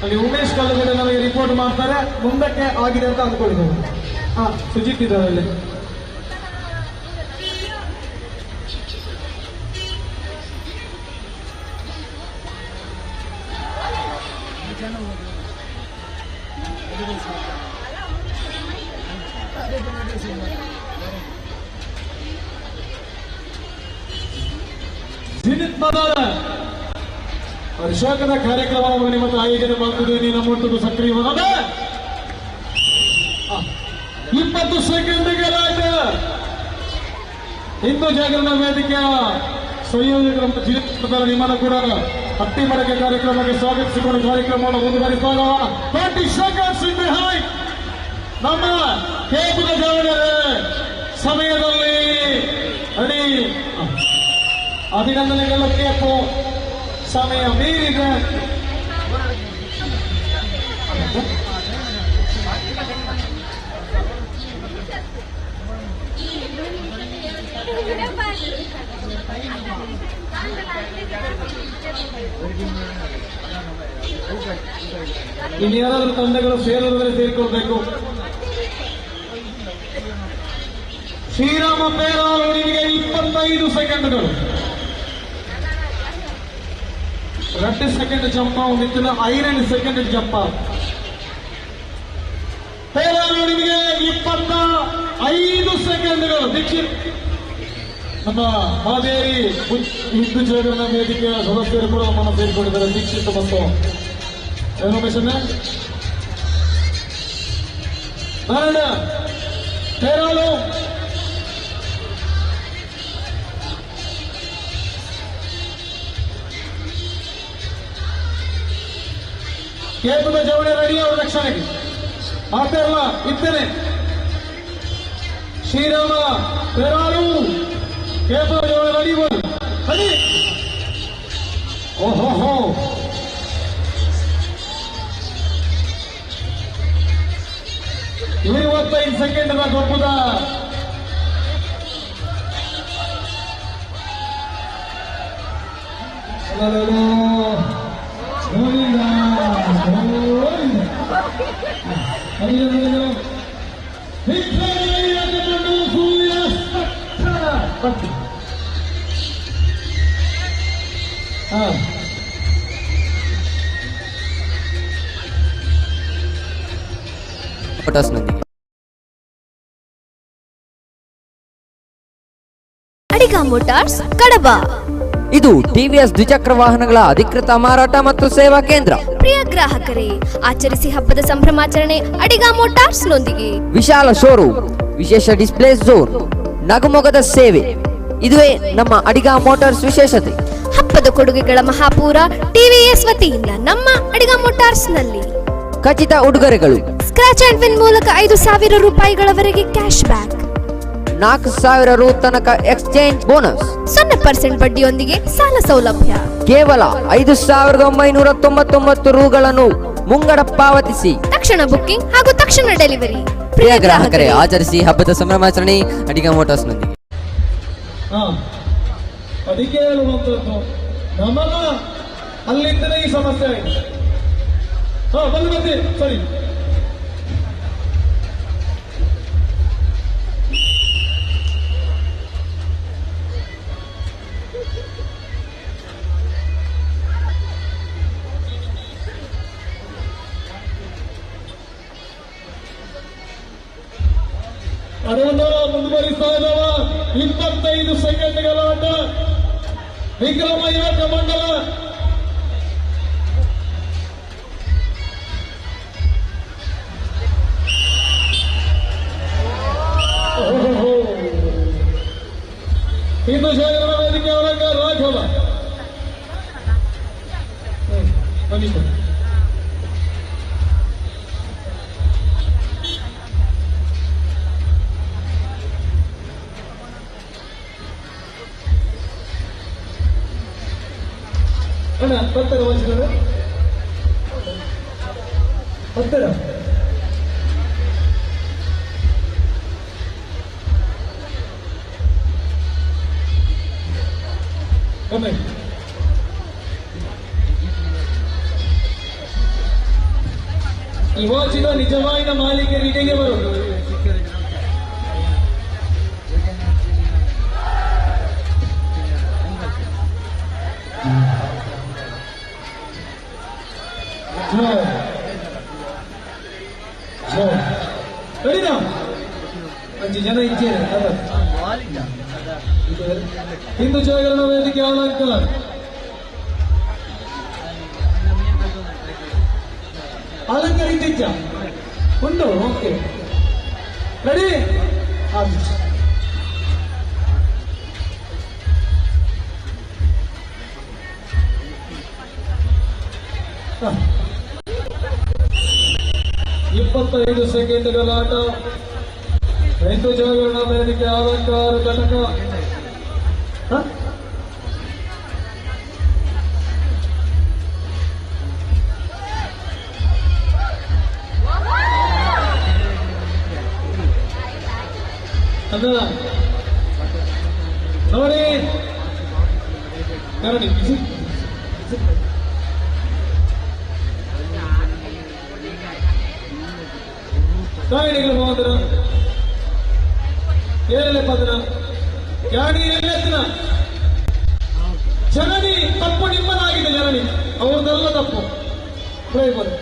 ಅಲ್ಲಿ ಉಮೇಶ್ ಕಲ್ಲುಗಡೆ ನಮಗೆ ರಿಪೋರ್ಟ್ ಮಾಡ್ತಾರೆ, ಮುಂದಕ್ಕೆ ಆಗಿದೆ ಅಂತ ಅಂದ್ಕೊಂಡಿದ್ದೇವೆ. ಸುಜಿತ್ ಇದ್ದಾರೆ ಅಲ್ಲಿ. ಜಿನಿತ್ ಮದಾರ ವರ್ಷಕದ ಕಾರ್ಯಕ್ರಮವನ್ನು ನಿಮ್ಮ ಆಯೋಜನೆ ಮಾಡುತ್ತಿದ್ದೇನೆ. ನಮ್ಮೊಟ್ಟು ಸಕ್ರಿಯವಾದ 20 ಸೆಕೆಂಡ್ಗಳಾಯ್ತು. ಹಿಂದೂ ಜಾಗರಣ ವೇದಿಕೆಯ ಸಂಯೋಜಕರ ಜಿನಿತ್ ನಿಮ್ಮನ್ನ ಕೂಡ ಹಟ್ಟಿ ಮಡಕೆ ಕಾರ್ಯಕ್ರಮಕ್ಕೆ ಸ್ವಾಗತಿಸಿಕೊಂಡು ಕಾರ್ಯಕ್ರಮವನ್ನು ಮುಂದುವರಿಸುವಾಗ 20 seconds in behind ನಮ್ಮ ಕೇಪುರ ಜಾವಣೆ ಸಮಯದಲ್ಲಿ ಅಡಿ ಅಭಿನಂದನೆಗಳು. ಕೇಪು ಸಮಯ ಮೀರಿದೆ. ಇನ್ಯಾರಾದ್ರೂ ತಂಡಗಳು ಸೇರಿದ್ರೆ ಸೇರಿಕೊಳ್ಬೇಕು. ಶ್ರೀರಾಮ ಪೇರಾವಳಿಗೆ 25 ಸೆಕೆಂಡ್ಗಳು. 2 ಸೆಕೆಂಡ್ ಜಂಪ್ ಒಂದಿತ್ತು, 5 ಸೆಕೆಂಡ್ ಜಂಪ್. ಪೇರಾವಳಿಗೆ 25 ಸೆಕೆಂಡ್ಗಳು. ದೀಕ್ಷಿತ್ ನಮ್ಮ ಮಾದೇರಿ ಹಿಂದೂ ಜಾಗರಣ ವೇದಿಕೆಯ ಸದಸ್ಯರು ಕೂಡ ನಮ್ಮನ್ನು ಸೇರಿಕೊಂಡಿದ್ದಾರೆ. ದೀಕ್ಷಿತ್ ಮತ್ತು ರೆನೋವೇಷನ್ ನಾರಾಯಣ ಪೇರಾಳು ಕೇಪದ ಜವಳಿ ರೆಡಿ ಅವರ ರಕ್ಷಣೆಗೆ ಮಾಡ್ತಾ ಇರಲ್ಲ ಇದ್ದೇನೆ. ಶ್ರೀರಾಮ ಪೇರಾಳು ಕೇಪದ ಜವಳಿ ರೆಡಿ ರೆಡಿ. ಓಹೋ 25 ಸೆಕೆಂಡ್ ಗೊಬ್ಬುದ ಅಡಿಗ ಮೋಟಾರ್ಸ್ ಕಡಬ. ಇದು ಟಿವಿಎಸ್ ದ್ವಿಚಕ್ರ ವಾಹನಗಳ ಅಧಿಕೃತ ಮಾರಾಟ ಮತ್ತು ಸೇವಾ ಕೇಂದ್ರ. ಪ್ರಿಯ ಗ್ರಾಹಕರೇ, ಆಚರಿಸಿ ಹಬ್ಬದ ಸಂಭ್ರಮಾಚರಣೆ ಅಡಿಗ ಮೋಟಾರ್ಸ್ ನೊಂದಿಗೆ. ವಿಶಾಲ ಶೋರೂಮ್, ವಿಶೇಷ ಡಿಸ್ಪ್ಲೇ ಝೋನ್, ನಗುಮೊಗದ ಸೇವೆ, ಇದುವೇ ನಮ್ಮ ಅಡಿಗ ಮೋಟಾರ್ಸ್ ವಿಶೇಷತೆ. ಹಬ್ಬದ ಕೊಡುಗೆಗಳ ಮಹಾಪೂರ ಟಿವಿಎಸ್ ವತಿಯಿಂದ ನಮ್ಮ ಅಡಿಗ ಮೋಟಾರ್ಸ್ ನಲ್ಲಿ ಖಚಿತ ಉಡುಗೊರೆಗಳು. ಸ್ಕ್ರಾಚ್ ಅಂಡ್ ವಿನ್ ಮೂಲಕ 5,000 ರೂಪಾಯಿಗಳವರೆಗೆ ಕ್ಯಾಶ್ ಬ್ಯಾಕ್, 4,000 ರು ತನಕ ಎಕ್ಸ್ಚೇಂಜ್ ಬೋನಸ್, 0% ಬಡ್ಡಿಯೊಂದಿಗೆ ಸಾಲ ಸೌಲಭ್ಯ. ಕೇವಲ 5,999 ರೂಗಳನ್ನು ಮುಂಗಡ ಪಾವತಿಸಿ ತಕ್ಷಣ ಬುಕ್ಕಿಂಗ್ ಹಾಗೂ ತಕ್ಷಣ ಡೆಲಿವರಿ. ಪ್ರಿಯ ಗ್ರಾಹಕರೇ, ಆಚರಿಸಿ ಹಬ್ಬದ ಸಂಭ್ರಮಾಚರಣೆ ಅಡಿಗ ಮೋಟಾರ್ಸ್ ನೊಂದಿಗೆ. ಅದಕ್ಕೆ ಹೇಳುವಂಥದ್ದು, ನಮಗ ಅಲ್ಲಿಂದಲೇ ಈ ಸಮಸ್ಯೆ ಆಗಿದೆ. ಬಂದು ಸರಿ. ಅದನ್ನು ಮುಂದುವರಿಸ್ತಾ ಇದ್ದಾವ. 25 ಸೆಕೆಂಡ್ಗಳ ಆಟ. ವಿಕ್ರಮಯ್ಯ ಕಮಂಡಲ ಹಿಂದೂ ಜಾಗರಣ ವೇದಿಕೆ ಅವರಂಗ ರಾಘವ ಬನ್ನಿ. ಅಣ್ಣ ಬರ್ತಾರೆ ವಂಚಿಸಿದ್ರೆ ಬರ್ತಾರ. ಬನ್ನಿ. ಈ ವಾಚಿನ ನಿಜವಾದ ಮಾಲೀಕರಿಗೆ ಬರೋದು. ಕಡಿದ 5 ಜನ ಇದ್ದೇನೆ. ಹಿಂದೂ ಜಾಗರಣ ವೇದಿಕೆ ಅಲಂಕಾರ ಅಲಂಕರಿಸಿದ್ದ ಉಂಟು. Okay, ready. ಹ 25 ಸೆಕೆಂಡ್ಗಳ ಆಟ. ಹಿಂದೂ ಜಾಗರಣ ವೇದಿಕೆ ಅಲಂಕಾರ ಘಟಕ. ಅದ ನೋಡಿ ಕರಡಿ ಕಾಯಿಲೆಗಳು ಹೋದ್ರ ಏನೆಲ್ಲ ಪದನ ಯಾಣಿ ಎಲ್ಲೆತ್ತಿನ ಜನನಿ ತಪ್ಪು ನಿಮ್ಮದಾಗಿದೆ. ಜನನಿ ಅವ್ರದ್ದೆಲ್ಲ ತಪ್ಪು. ಡ್ರೈವರ್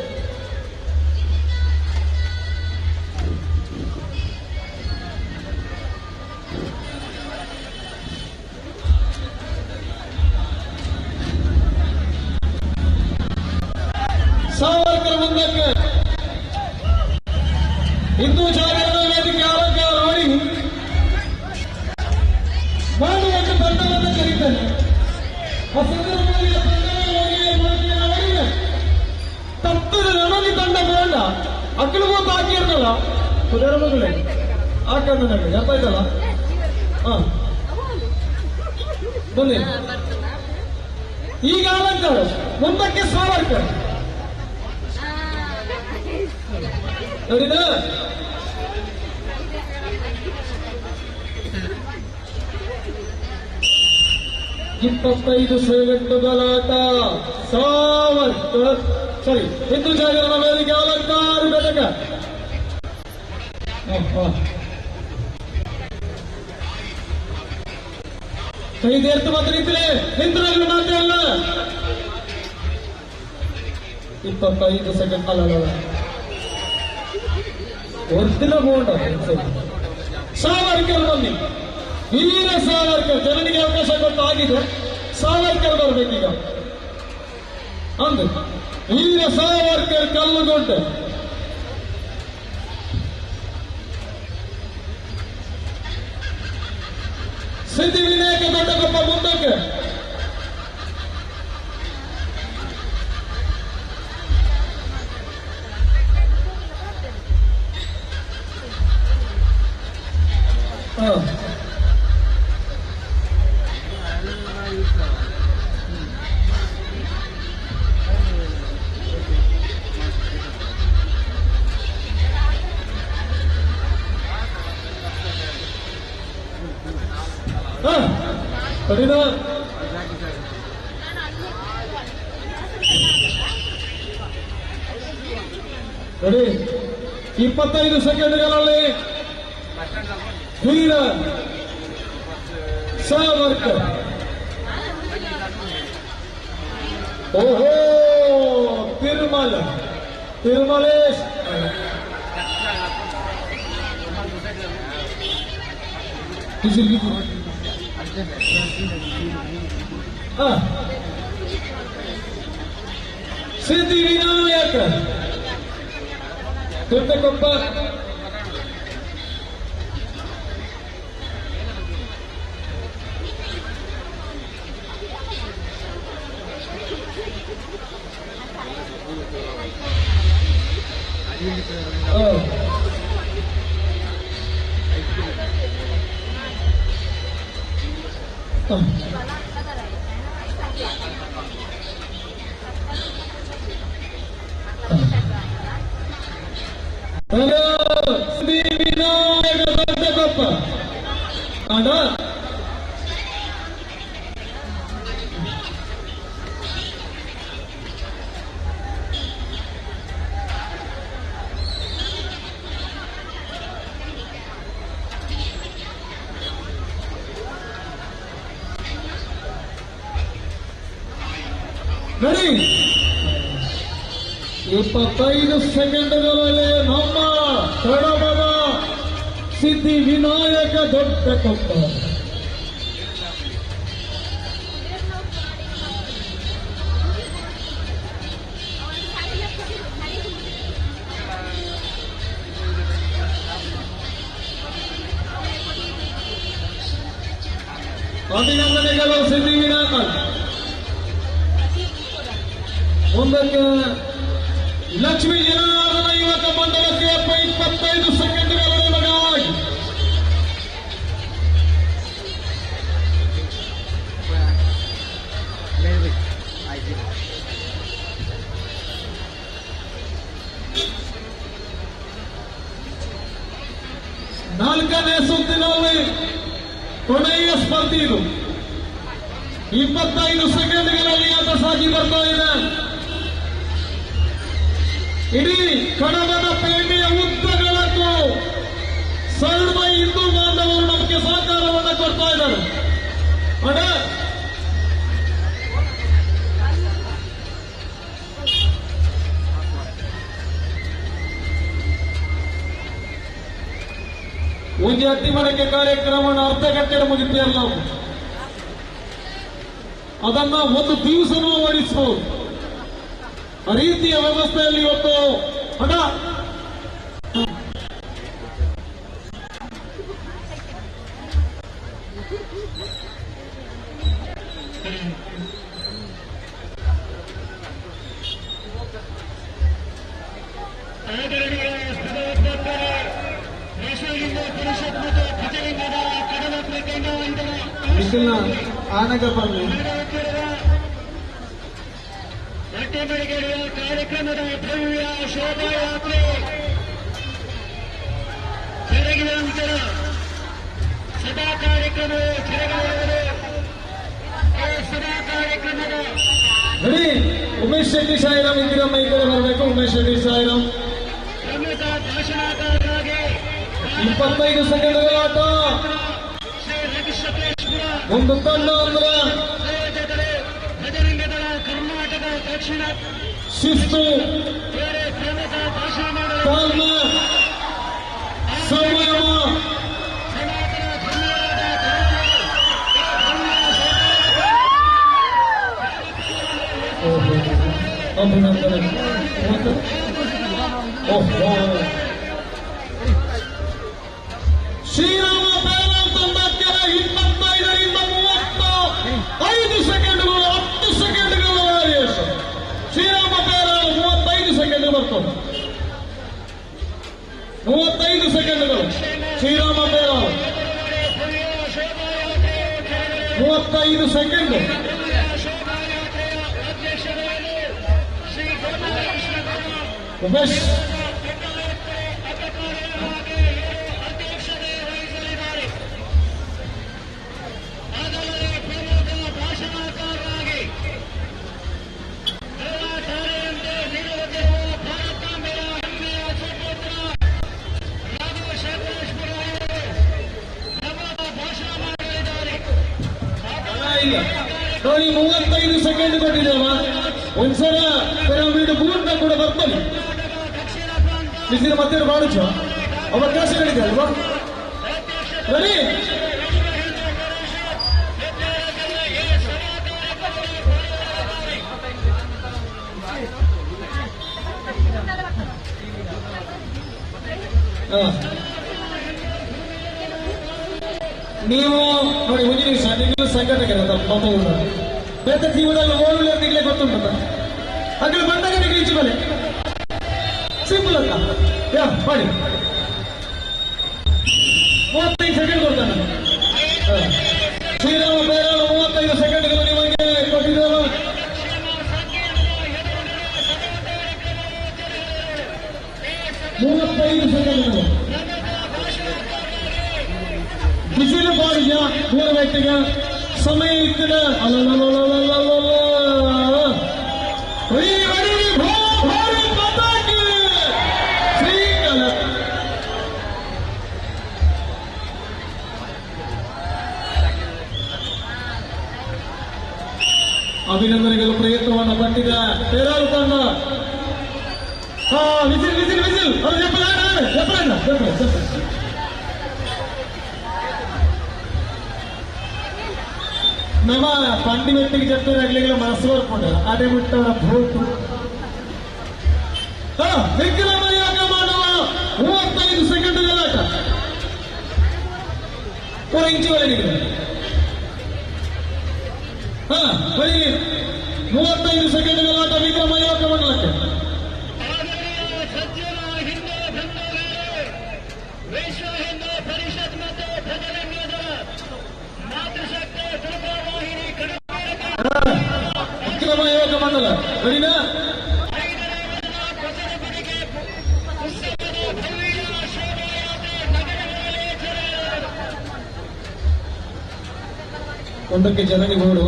ಸಾವರ್ಕರ್ ಮುಂದಕ್ಕೆ. ಹಿಂದೂ ಜಾಗರಣ ವೇದಿಕೆ ಅಲಂಕಾರ ಮಾಡಿ ಮಾಡುವಂತ ತಂಡವನ್ನು ಕರೀತಾನೆ. ಆ ಸಂದರ್ಭದಲ್ಲಿ ತಪ್ಪದ ನನಗೆ ತಂಡ ಬೇಡ. ಅಕ್ಕಳು ಹೋಗಿ ಹಾಕಿರ್ನಲ್ಲ ಕುದುರೆ ಮಗಳೇ ಹಾಕಂಡ ನನಗೆ ಅರ್ಥ ಆಯ್ತಲ್ಲ. ಬನ್ನಿ. ಈಗ ಅಲಂಕಾರ ಮುಂದಕ್ಕೆ ಸಾವರ್ಕರ್ ನೋಡಿದ. ಇಪ್ಪತ್ತೈದು ಸೆಕೆಂಡುಗಳ ಆಟ. ಸಾವರ್ಕರ್ ಸರಿ. ಹಿಂದೂ ಜಾಗರಣ ವೇದಿಕೆ ಅಲಂಕಾರ ಘಟಕ. ಕೈ ದೇರ್ತು ಮಾತ್ರ ಇದ್ರೆ ಹಿಂದಿನಲ್ಲಿ ಮಾತ್ರ ಅಲ್ಲ. 25 ಸೆಕೆಂಡ್ ಅಲ್ಲ ಒರಿಜಿನಲ್ ಬೋರ್ಡ್. ಸಾವರ್ಕರ್ ಬನ್ನಿ. ವೀರ ಸಾವರ್ಕರ್ ಜನನಿಗೆ ಅವಕಾಶ ಕೊಟ್ಟು ಆಗಿದೆ. ಸಾವರ್ಕರ್ ಬರ್ಬೇಕೀಗ. ಅಂದ್ರೆ ವೀರ ಸಾವರ್ಕರ್ ಕಲ್ಲುಗೊಂಡೆ ಸಿದ್ಧಿವಿನಾಯಕ ದೊಡ್ಡಕೊಪ್ಪ ಮುಂದಕ್ಕೆ. ರೆಡಿ 25 ಸೆಕೆಂಡ್ಗಳಲ್ಲಿ ವೀರ ಸಾವರ್ಕರ್. ಓಹೋ ತಿರುಮಲೇಶ್ ಸಿದ್ಧಿವಿನಾಯಕ ದೊಡ್ಡಕೊಪ್ಪ. ವಿನಾಯಕ ದೊಡ್ಡಕೊಪ್ಪ ಅಡ ರೆಡಿ 25 ಸೆಕೆಂಡ್ಗಳಲ್ಲಿ ನಮ್ಮ ಕಡಬದ ಸಿದ್ಧಿವಿನಾಯಕ ದೊಡ್ಡಕೊಪ್ಪ. ಅಭಿನಂದನೆಗಳು ಸಿದ್ಧಿವಿನಾಯಕ. ಮುಂದಕ್ಕೆ ಲಕ್ಷ್ಮೀ ಜನಾರ್ದನ ಯುವಕ ಮಂಡಲಕ್ಕೆ 25 ಸೆಕೆಂಡ್ಗಳೊಳಗಾಗಿ ನಾಲ್ಕನೇ ಸುತ್ತಿನಲ್ಲಿ ಕೊನೆಯ ಸ್ಪರ್ಧಿ ಇದು. 25 ಸೆಕೆಂಡ್ಗಳಲ್ಲಿ ಆಟ ಸಾಗಿ ಬರ್ತಾ ಇದೆ. ಇಡೀ ಕಡಬದ ಪ್ರೇಮಿಯ ಉದ್ದಗಳಕ್ಕೂ ಸರ್ವ ಹಿಂದೂ ಬಾಂಧವರು ನಮಗೆ ಸಹಕಾರವನ್ನು ಕೊಡ್ತಾ ಇದ್ದಾರೆ. ಅಡ ಒಂದು ಅತಿ ಮಡಕೆ ಕಾರ್ಯಕ್ರಮವನ್ನು ಅರ್ಧ ಗಂಟೆ ಮುಗಿತೇವೆ ನಾವು. ಅದನ್ನ ಒಂದು ದಿವಸನೂ ಓಡಿಸಬಹುದು. ಆ ರೀತಿಯ ವ್ಯವಸ್ಥೆಯಲ್ಲಿ ಇವತ್ತು ಹಣ ಆನಗಪಲ್ಲಿ ಕಾರ್ಯಕ್ರಮದ ಭವ್ಯ ಶೋಭಾಯಾತ್ರೆ ಜರುಗಿದ ನಂತರ ಸದಾ ಕಾರ್ಯಕ್ರಮವು ಜರುಗುವುದು. ಸದಾ ಕಾರ್ಯಕ್ರಮದ ಉಮೇಶ್ ಶೆಟ್ಟಿ ಸಾಯಿರಾಮ್ ಇಂದಿರಮ್ಮ ಈ ಕಡೆ ಬರಬೇಕು. ಉಮೇಶ್ ಶೆಟ್ಟಿ ಸಾಯಿರಾಮ್ ಪ್ರಮುಖ ಭಾಷಣಕಾರರಾಗಿ 25 ಸೆಕೆಂಡ್ಗಳ ಆಟ. ಒಂದು ತಂಡ ಅಂದ್ರೆ ಬಜರಂಗದಳ ಕರ್ನಾಟಕ ದಕ್ಷಿಣ ಶಿಸ್ತು ಪ್ರಮುಖ ಭಾಷಣ ತಾಳ್ಮೆ ಸಂಯಮ ಸನಾತನ ಧರ್ಮವಾದ ಅಭಿನಂದನೆ. ಶ್ರೀರಾಮ ಪ್ಯಾನಲ್ ತಂಡಕ್ಕೆ 25ರಿಂದ 35 ಸೆಕೆಂಡ್ಗಳು, 10 ಸೆಕೆಂಡ್ಗಳ ವೇರಿಯೇಷನ್. ಶ್ರೀರಾಮ ಪ್ಯಾನಲ್ 35 ಸೆಕೆಂಡ್ ಬರ್ತದೆ, 35 ಸೆಕೆಂಡ್ಗಳು. Shriram panel 35 second. ಉಮೇಶ್ ನೋಡಿ 35 ಸೆಕೆಂಡ್ ಕೊಟ್ಟಿದ್ದೇವ. ಒಂದ್ಸಲ ಪಿರಮಿಡ್ ಪೂರ್ಣ ಕೂಡ ಬರ್ತದೆ. ಬಿಸಿಲು ಮತ್ತೆ ಮಾಡುವ ಅವಕಾಶಗಳಿದೆ ಅಲ್ವಾ? ರೆಡಿ? ನೀವು ನೋಡಿ ಒಂದು ನಿಮಿಷ, ನೀವು ಸಂಘಟನೆ ಮಾತಾಡ ಬೇರೆ ಜೀವನದಲ್ಲಿ ಓಡಲು ನಿಗಲೇ ಗೊತ್ತುಂಟ. ಹಾಗೆ ಬಂದಾಗ ನಿಮಗೆ ಈಚೆ ಬಲೆ ಸಿಂಪಲ್ ಅಂತ ಮಾಡಿ 35 ಸೆಕೆಂಡ್ ಕೊಡ್ತಾನೆ. ಶ್ರೀರಾಮ ಬೇರಾಳ 35 ಸೆಕೆಂಡ್ಗಳು ನಿಮಗೆ ಕೊಟ್ಟಿದ್ದಾರೆ. ಬಿಸಿಲು ಬಾಡಿಯ ಮೂರು ವ್ಯಕ್ತಿಗೆ ಸಮಯ ಇರ್ತದೆ. ಅಭಿನಂದನೆಗಳು ಪ್ರಯತ್ನವನ್ನು ಪಟ್ಟಿದ ಪೇರಾಲ್ ತಂಡ. ವಿಸಿಲ್ ವಿಸಿಲ್ ವಿಸಿಲ್ ಅದು ನಮ್ಮ ಪಂಡಿ ವ್ಯಕ್ತಿಗೆ ಜಪ್ತರಾಗಲಿಲ್ಲ, ಮನಸ್ಸು ಬರ್ಕೊಂಡ ಅದೇ ಬಿಟ್ಟವರ ಭೂತು ವಿಕ್ರಮಯೋಗ ಮಾಡುವ 35 ಸೆಕೆಂಡ್ ಗಲಾಟ. ಇಂಚು ಒಳಗಿದೆ. ಬರೀ 35 ಸೆಕೆಂಡ್ ಗಲಾಟ ವಿಕ್ರಮಯೋಗ ಮಂಡಲಕ್ಕೆ. ವಿಕ್ರಮಯೋಗ ಮಂಡಲ ಬರೀನಾ? ಒಂದಕ್ಕೆ ಜನನಿ ಗೋಡು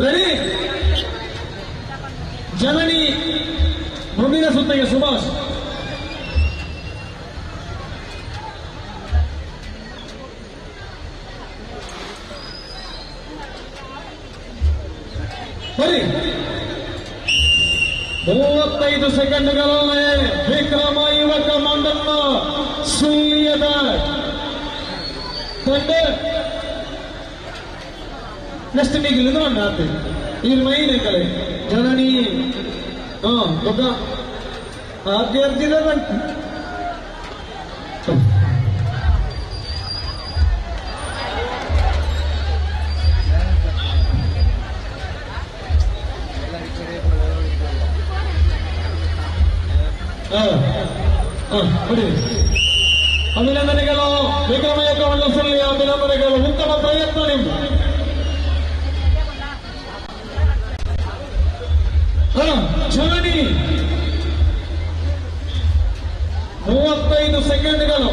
ರೆಡಿ. ಜನನಿ ಮುಂದಿನ ಸುತ್ತಿಗೆ ಸುಭಾಷ್. ಬರೀ 35 ಸೆಕೆಂಡ್ಗಳಲ್ಲೇ ವಿಕ್ರಮ ಯುವಕ ಮಂಡಲ ಸುಳ್ಯದ ತಂಡ ನೆಕ್ಸ್ಟ್ ನಿಗಿಲಿಂದ ಮಾಡ್ತಾರೆ. ಈ ಮೈನ್ ಕಲೆ ಜನನಿ ದೊಡ್ಡ ಅಭ್ಯರ್ಥಿದ ಅಭಿನಂದನೆಗಳು ವಿಕ್ರಮಯೋಗ ಮಂಡಲ ಅಭಿನಂದನೆಗಳು. ಉತ್ತಮ ಪ್ರಯತ್ನ ನಿಮ್ದು. ಜನನಿ 35 ಸೆಕೆಂಡ್ಗಳು.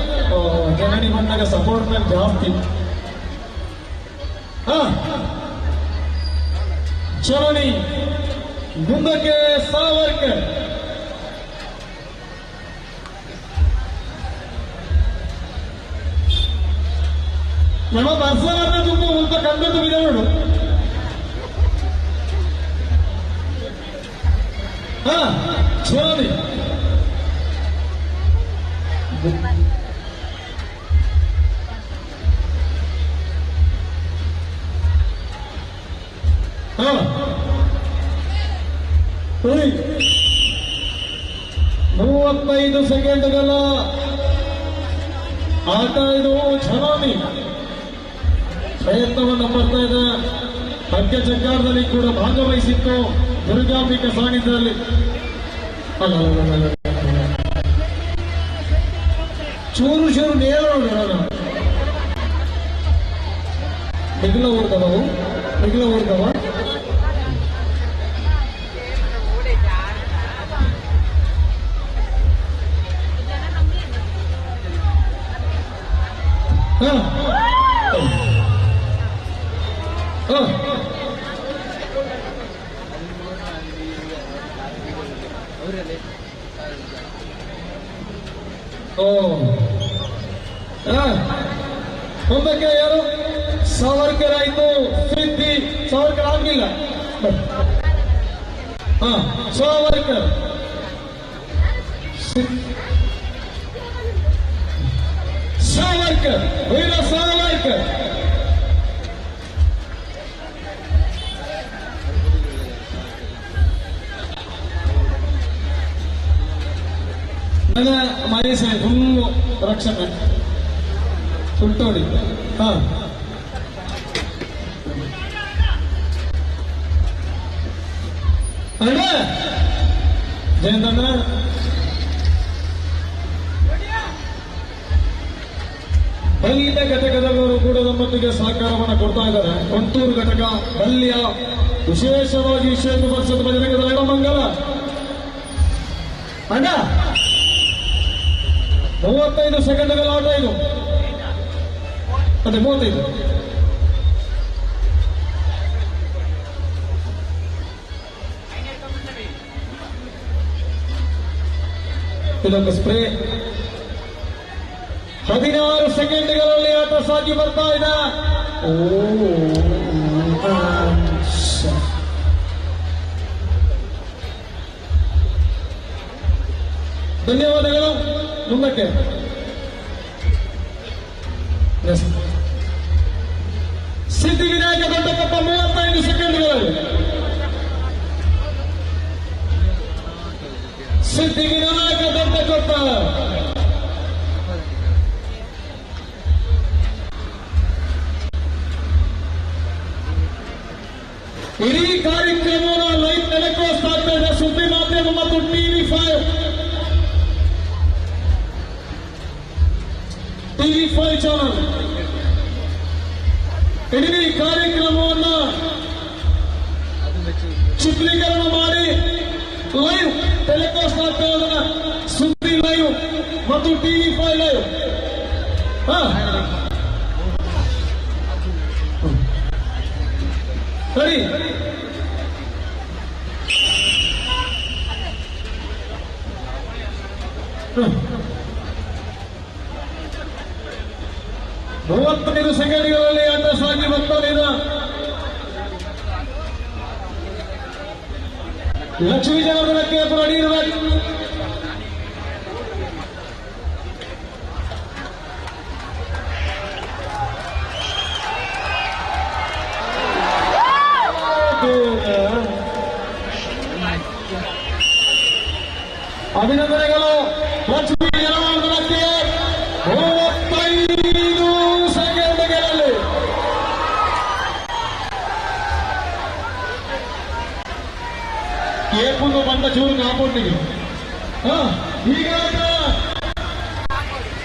ಜನನಿ ಬಂದಾಗ ಸಪೋರ್ಟ್ ಜಾಸ್ತಿ. ಜನನಿ ಮುಂದಕ್ಕೆ ಸಾವರ್ಕರ್. ನಮ್ಮ ಬರ್ಸವನ್ನ ತುಂಬ ಉಂಟ ಕಂಡದ್ದು ಇದೆ ನೋಡು. ಜನನಿ 35 ಸೆಕೆಂಡ್ಗಳ ಆಟ ಇದು. ಛಲಾನಿ ಪ್ರಯತ್ನವನ್ನು ಮಾಡ್ತಾ ಇದೆ. ಹಗ್ಗ ಜಗ್ಗಾಟದಲ್ಲಿ ಕೂಡ ಭಾಗವಹಿಸಿತ್ತು ದುರ್ಗಾಂಬಿಕೆ ಸಾನ್ನಿಧ್ಯದಲ್ಲಿ. ಚೂರು ಚೂರು ನೇರ ಮಿಗಿಲ ಊರ್ದವು ಮಿಗಿಲ ಊರ್ದವ ಒಂದಕ್ಕೆ ಯಾರು ಸಾವರ್ಕರ್ ಆಯ್ತು. ಸಿದ್ದಿ ಸಾವರ್ಕರ್ ಆಗ್ಲಿಲ್ಲ. ಸಾವರ್ಕರ್ ಸಾವರ್ಕರ್ ವೀರ ಸಾವರ್ಕರ್ ಮಹೇಶ್ ಫುಲ್ಲು ರಕ್ಷಣೆ ಸುಟ್ಟೋಡಿ. ಅಣ್ಣ ಜಯಂತಣ್ಣ ಬಲ್ಲಿಯ ಘಟಕದವರು ಕೂಡ ನಮ್ಮೊಂದಿಗೆ ಸಹಕಾರವನ್ನು ಕೊಡ್ತಾ ಇದ್ದಾರೆ. ಕೊಂತೂರು ಘಟಕ ಬಲ್ಲಿಯ ವಿಶೇಷವಾಗಿ ವಿಶೇಷ ವರ್ಷದ ಬಜರಂಗದ ಎಡಮಂಗಲ ಅಣ್ಣ 35 ಸೆಕೆಂಡ್ಗಳ ಆಟ ಇದು. ಅದೇ 35. ಇದೊಂದು ಸ್ಪ್ರೇ. 16 ಸೆಕೆಂಡ್ಗಳಲ್ಲಿ ಆಟ ಸಾಗಿ ಬರ್ತಾ ಇದೆ. ಧನ್ಯವಾದಗಳು. ಮುಂದಕ್ಕೆ ಸಿದ್ಧಿವಿನಾಯಕ ದೊಡ್ಡಕೊಪ್ಪ 35 ಸೆಕೆಂಡ್ಗಳಲ್ಲಿ. ಸಿದ್ಧಿವಿನಾಯಕ ದೊಡ್ಡಕೊಪ್ಪ ಇಡೀ ಕಾರ್ಯಕ್ರಮವನ್ನು ಲೈವ್ ಟೆಲಿಕಾಸ್ಟ್ ಆಗ್ತಾ ಇದೆ. ಸುದ್ದಿ ಮಾಧ್ಯಮ ಮತ್ತು ಟಿವಿ5 ಚಾನಲ್ ಇಡೀ ಕಾರ್ಯಕ್ರಮವನ್ನು ಚಿತ್ರೀಕರಣ ಮಾಡಿ ಲೈವ್ ಟೆಲಿಕಾಸ್ಟ್ ಆಗ್ತಾ ಇರೋದನ್ನ ಸುದ್ದಿ ಲೈವ್ ಮತ್ತು ಟಿವಿ5 ಲೈವ್. ಸರಿ, 35 ಸೆಕೆಂಡ್ಗಳಲ್ಲಿ ಆಟ ಸಾಗಿ ಬರ್ತಾನಿದ. ಲಕ್ಷ್ಮೀ ಜನಾರ್ದನಕ್ಕೆ ರೆಡಿ ಇರಬೇಕು. ಅಭಿನಂದನೆಗಳು ಲಕ್ಷ್ಮೀ ಜನಾರ್ದನಕ್ಕೆ. 35 ಸೆಕೆಂಡ್ಗಳಲ್ಲಿ ಏಪುಂದು ಬಂದ ಚೂರು ಕಾಪೊಟ್ಟಿಗೆ. ಈಗ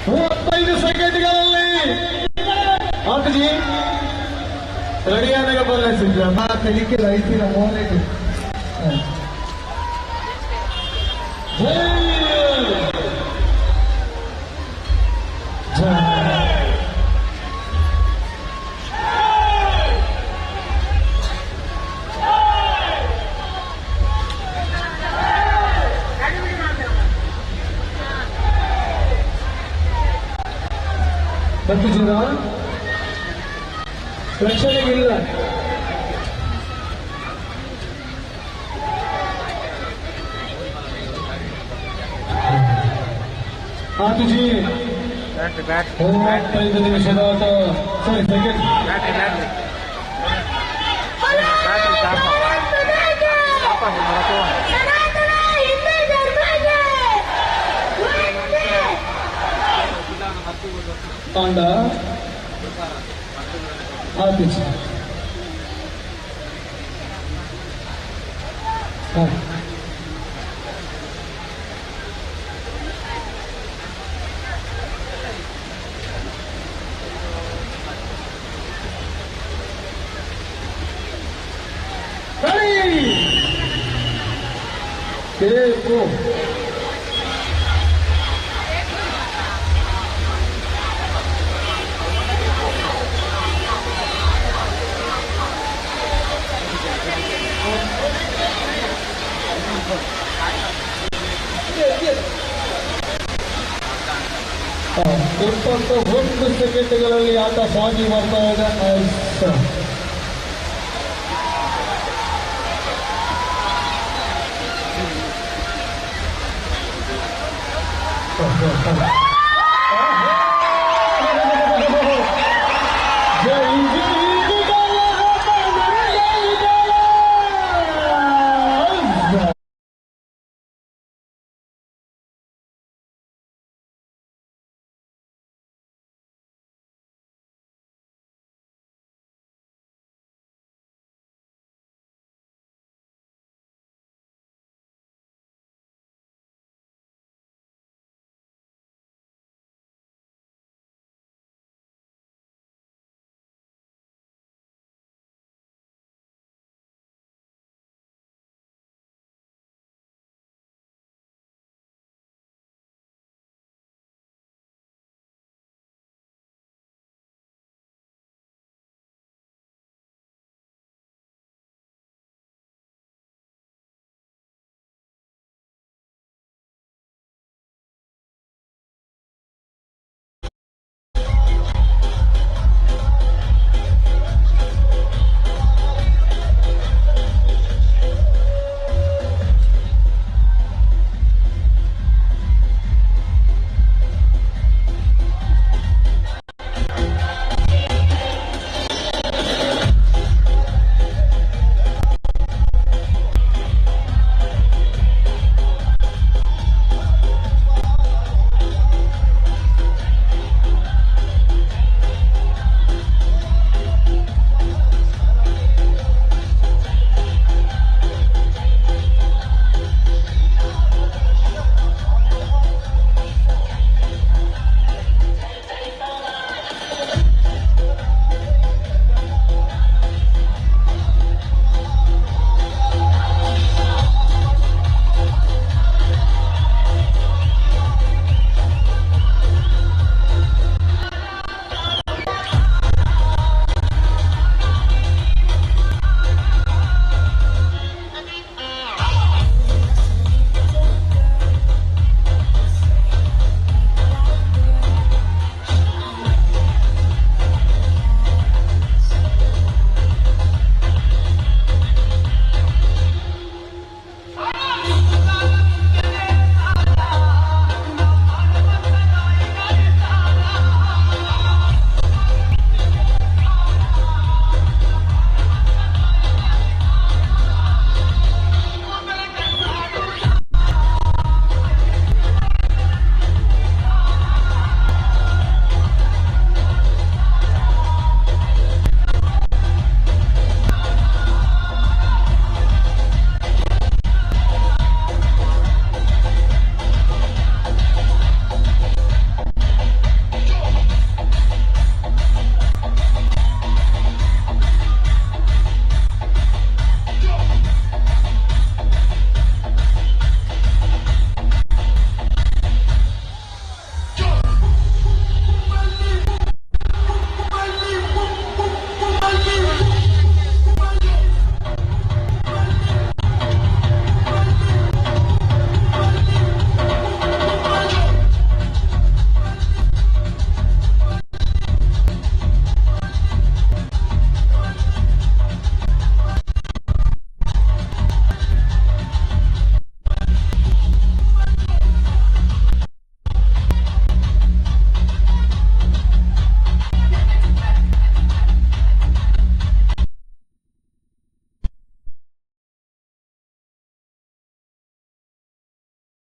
35 ಸೆಕೆಂಡ್ಗಳಲ್ಲಿ ಆಟಜಿ ರೆಡಿಯಾದಾಗ ಬದಲಾಯಿಸಿದ್ರ ತೆಲಿಕೆ ರೈತಿನ ಮೋನೆಗೆ ಬರ್ತಿದ್ದೀರಾ? ರಕ್ಷಣೆಗಿಲ್ಲ. ಆತುಜಿ 35 ನಿಮಿಷದ ಆಟ. ಸರಿ, ಸೆಕೆಂಡ್ Apa sih ತಾಂಡ ಆಫೀಸ್ ಬೇಕು ಒಂದು ಸೆಕೆಂಡ್ಗಳಲ್ಲಿ ಆಟ ಸಾಗಿ ಬರ್ತಾ ಇದೆ.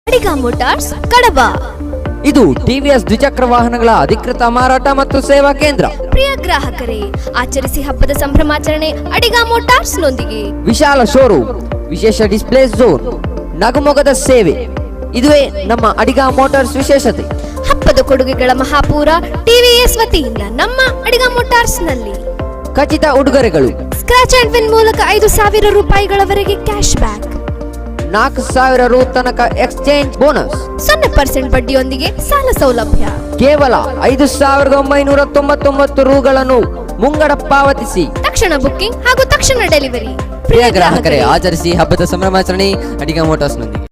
ಅಡಿಗ ಮೋಟಾರ್ಸ್ ಕಡಬ. ಇದು ಟಿವಿಎಸ್ ದ್ವಿಚಕ್ರ ವಾಹನಗಳ ಅಧಿಕೃತ ಮಾರಾಟ ಮತ್ತು ಸೇವಾ ಕೇಂದ್ರ. ಪ್ರಿಯ ಗ್ರಾಹಕರೇ, ಆಚರಿಸಿ ಹಬ್ಬದ ಸಂಭ್ರಮಾಚರಣೆ ಅಡಿಗ ಮೋಟಾರ್ಸ್ ನೊಂದಿಗೆ. ವಿಶಾಲ ಶೋರೂಮ್, ವಿಶೇಷ ಡಿಸ್ಪ್ಲೇ ಝೋನ್, ನಗುಮೊಗದ ಸೇವೆ, ಇದುವೇ ನಮ್ಮ ಅಡಿಗ ಮೋಟಾರ್ಸ್ ವಿಶೇಷತೆ. ಹಬ್ಬದ ಕೊಡುಗೆಗಳ ಮಹಾಪೂರ ಟಿವಿಎಸ್ ವತಿಯಿಂದ ನಮ್ಮ ಅಡಿಗ ಮೋಟಾರ್ಸ್ ನಲ್ಲಿ ಖಚಿತ ಉಡುಗೊರೆಗಳು. ಸ್ಕ್ರಾಚ್ ಅಂಡ್ ವಿನ್ ಮೂಲಕ 5,000 ರೂಪಾಯಿಗಳವರೆಗೆ ಕ್ಯಾಶ್ ಬ್ಯಾಕ್, 4,000 ರು ತನಕ ಎಕ್ಸ್ಚೇಂಜ್ ಬೋನಸ್, 0% ಬಡ್ಡಿಯೊಂದಿಗೆ ಸಾಲ ಸೌಲಭ್ಯ. ಕೇವಲ 5,999 ರೂಗಳನ್ನು ಮುಂಗಡ ಪಾವತಿಸಿ ತಕ್ಷಣ ಬುಕ್ಕಿಂಗ್ ಹಾಗೂ ತಕ್ಷಣ ಡೆಲಿವರಿ. ಪ್ರಿಯ ಗ್ರಾಹಕರೇ, ಆಚರಿಸಿ ಹಬ್ಬದ ಸಂಭ್ರಮಾಚರಣೆ ಅಡಿಗ ಮೋಟಾರ್ಸ್ ನೊಂದಿಗೆ.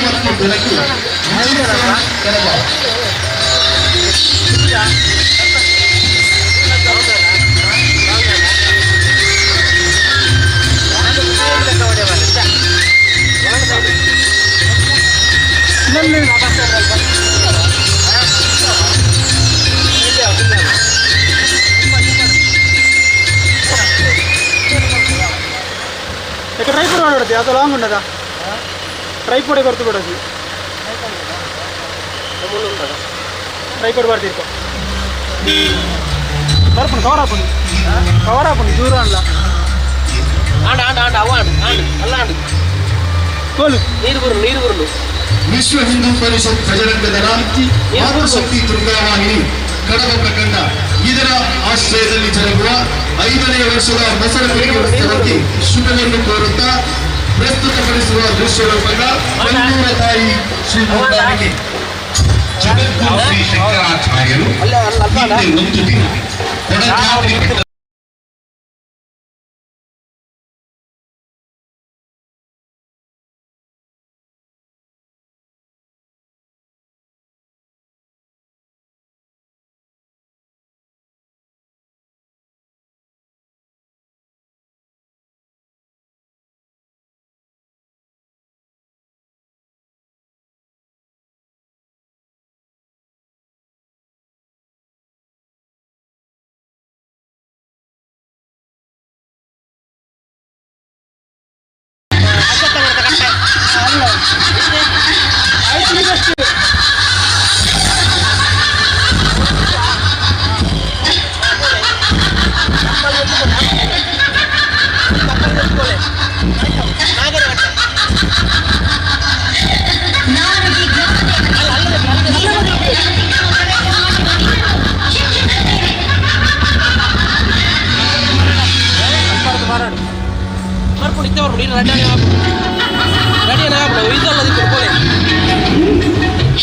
ಮತ್ತು ಬೆಳಕು ట్రైపోడ్ వాడది అది లాంగ్ ఉండదా ట్రైపోడే కొడుతు ಬಿಡೋದು ట్రైపోడ్ వాడి తీರ್ಕೊ ಬರ್ಪುಣಿ ಕವರ್ ಹಾಪುಣಿ ದೂರ ಅಲ್ಲ ನೀರು ವಿಶ್ವ ಹಿಂದೂ ಪರಿಷತ್ ಬಜರಂಗ ದಳ ಮಾತೃಶಕ್ತಿ ದುರ್ಗಾವಾಹಿನಿ ಕಡಬ ಪ್ರಕರಣ ಇದರ ಆಶ್ರಯದಲ್ಲಿ ಜರುಗುವ 5ನೇ ವರ್ಷದ ಬಸವಪೇಟೆ ಉತ್ಸವಕ್ಕೆ ಶುಭವನ್ನು ಕೋರುತ್ತಾ ಪ್ರಸ್ತುತಪಡಿಸುವ ದೃಶ್ಯರೂಪಕ ಮಲ್ಲೂರ ತಾಯಿ ಶ್ರೀ ದುರ್ಗಾಂಬಿಕೆ ಜಗದ್ಗುರು ಶ್ರೀ ಶಂಕರಾಚಾರ್ಯರು ಒಂದು ದಿನ ಕೊಡಚಾದ್ರಿ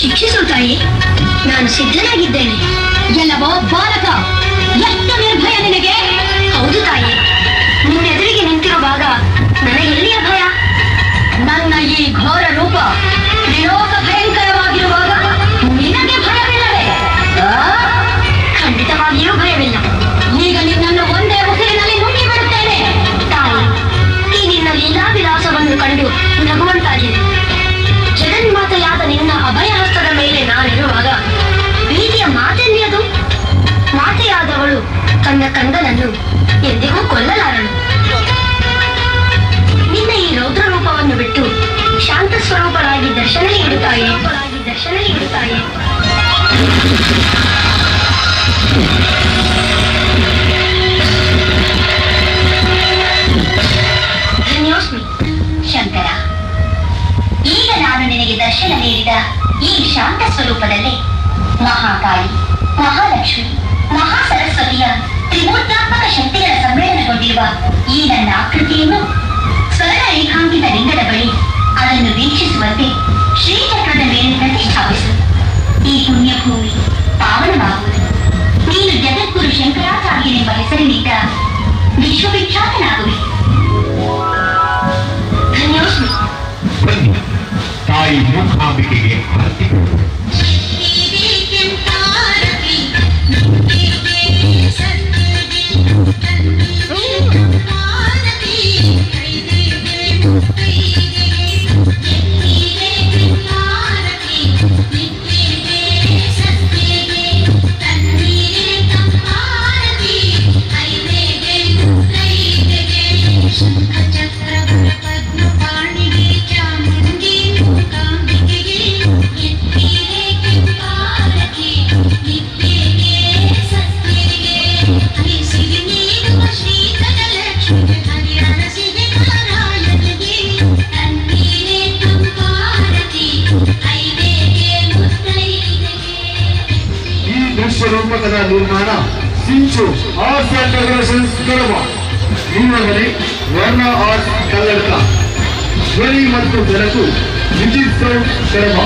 ಶಿಕ್ಷಿಸು ತಾಯಿ, ನಾನು ಸಿದ್ಧನಾಗಿದ್ದೇನೆ. ಎಲ್ಲವೋ ಬಾಲಕ, ಎಷ್ಟು ನಿರ್ಭಯ ನಿನಗೆ. ಹೌದು ತಾಯಿ, ನಿನ್ನೆದುರಿಗೆ ನಿಂತಿರುವಾಗ ನನಗೆಲ್ಲಿಯ ಭಯ? ನನ್ನ ಈ ಘೋರ ರೂಪ ತ್ರಿಲೋಕ ಭಯಂಕರವಾಗಿರುವಾಗ ನಿನಗೆ ಭಯವಿಲ್ಲವೇ? ಖಂಡಿತವಾಗಿಯೂ ಭಯವಿಲ್ಲ. ಈಗ ನಿನ್ನನ್ನು ಒಂದೇ ಉಸಿರಿನಲ್ಲಿ ನುಂಗಿ ಬಿಡುತ್ತೇನೆ. ತಾಯಿ, ಈ ನಿನ್ನ ಲೀಲಾವಿಲಾಸವನ್ನು ಕಂಡು ನಗುವಂತಾಗಿದೆ. ಜಗನ್ಮಾತೆಯಾದ ನಿನ್ನ ಅಭಯಹಸ್ತದ ಮೇಲೆ ನಾನಿರುವಾಗ ಭೀತಿಯ ಮಾತೆಂದಿಯದು? ಮಾತೆಯಾದವಳು ತನ್ನ ಕಂದನನ್ನು ಎಂದಿಗೂ ಕೊಲ್ಲಲಾರಳು. ನಿನ್ನ ಈ ರೌದ್ರ ರೂಪವನ್ನು ಬಿಟ್ಟು ಶಾಂತ ಸ್ವರೂಪರಾಗಿ ದರ್ಶನ ನೀಡುತ್ತಾಯೆ. ಧನ್ಯೋಸ್ಮಿ ಶಂಕರ. ಈಗ ನಾನು ನಿನಗೆ ದರ್ಶನ ನೀಡಿದ ಈ ಶಾಂತ ಸ್ವರೂಪದಲ್ಲೇ ಮಹಾಕಾಳಿ, ಮಹಾಲಕ್ಷ್ಮಿ, ಮಹಾಸರಸ್ವತಿಯ ತ್ರಿಮೂರ್ತಾತ್ಮಕ ಶಕ್ತಿಗಳ ಸಮ್ಮೇಳನಗೊಂಡಿರುವ ಈ ನನ್ನ ಆಕೃತಿಯನ್ನು ಸ್ವರ್ಣ ರೇಖಾಂಕಿತ ಲಿಂಗದ ಬಳಿ ಅದನ್ನು ವೀಕ್ಷಿಸುವಂತೆ ಶ್ರೀಚಕ್ರದ ಮೇಲೆ ಪ್ರತಿಷ್ಠಾಪಿಸು. ಈ ಪುಣ್ಯಭೂಮಿ ಪಾವನವಾಗುವುದು. ನೀನು ಜಗದ್ಗುರು ಶಂಕರಾಚಾರ್ಯನೆಂಬ ಹೆಸರಿನಿಂದ ವಿಶ್ವವಿಖ್ಯಾತನಾಗುವೆ. ಧನ್ಯೋಸ್ಮಿ. ತಾಯಿ ಮೂಕಾಂಬಿಕೆಗೆ ಆರತಿ. ರೂಪಕದ ನಿರ್ಮಾಣ ಸಿಂಚು ಆರ್ಟ್ಸ್ ಅಂಡ್ ಡೆಕೋರೇಷನ್ಸ್ ಕಡಬ. ನಿಮ್ಮಲ್ಲಿ ವರ್ಣ ಆರ್ಟ್ಸ್ ಕಲ್ಲಡ್ಕ, ಧ್ವನಿ ಮತ್ತು ಬೆಳಕು ವಿಜಿತ್ ಸೌಂಡ್ ಕಡಬ.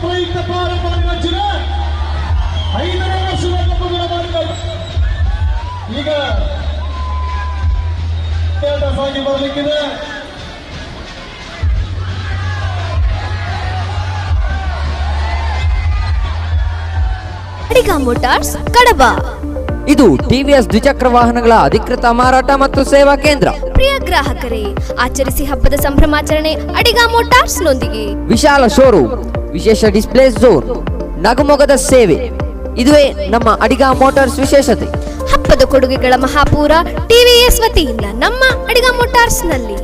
ಪ್ರಯುಕ್ತ ಪಾರಂಪರಿಕ 5ನೇ ವರ್ಷದ ಕಪ್ಪುಗಳ ಮಾಡಿದರು. ಈಗ ಸಾಗಿ ಬರಲಿಕ್ಕಿದೆ. ಅಡಿಗ ಮೋಟಾರ್ಸ್ ಕಡಬ. ಇದು ಟಿವಿಎಸ್ ದ್ವಿಚಕ್ರ ವಾಹನಗಳ ಅಧಿಕೃತ ಮಾರಾಟ ಮತ್ತು ಸೇವಾ ಕೇಂದ್ರ. ಪ್ರಿಯ ಗ್ರಾಹಕರೇ, ಆಚರಿಸಿ ಹಬ್ಬದ ಸಂಭ್ರಮಾಚರಣೆ ಅಡಿಗ ಮೋಟಾರ್ಸ್ ನೊಂದಿಗೆ. ವಿಶಾಲ ಶೋರೂಮ್, ವಿಶೇಷ ಡಿಸ್ಪ್ಲೇ ಝೋನ್, ನಗುಮೊಗದ ಸೇವೆ, ಇದುವೇ ನಮ್ಮ ಅಡಿಗ ಮೋಟಾರ್ಸ್ ವಿಶೇಷತೆ. ಹಬ್ಬದ ಕೊಡುಗೆಗಳ ಮಹಾಪೂರ ಟಿವಿಎಸ್ ವತಿಯಿಂದ ನಮ್ಮ ಅಡಿಗ ಮೋಟಾರ್ಸ್ ನಲ್ಲಿ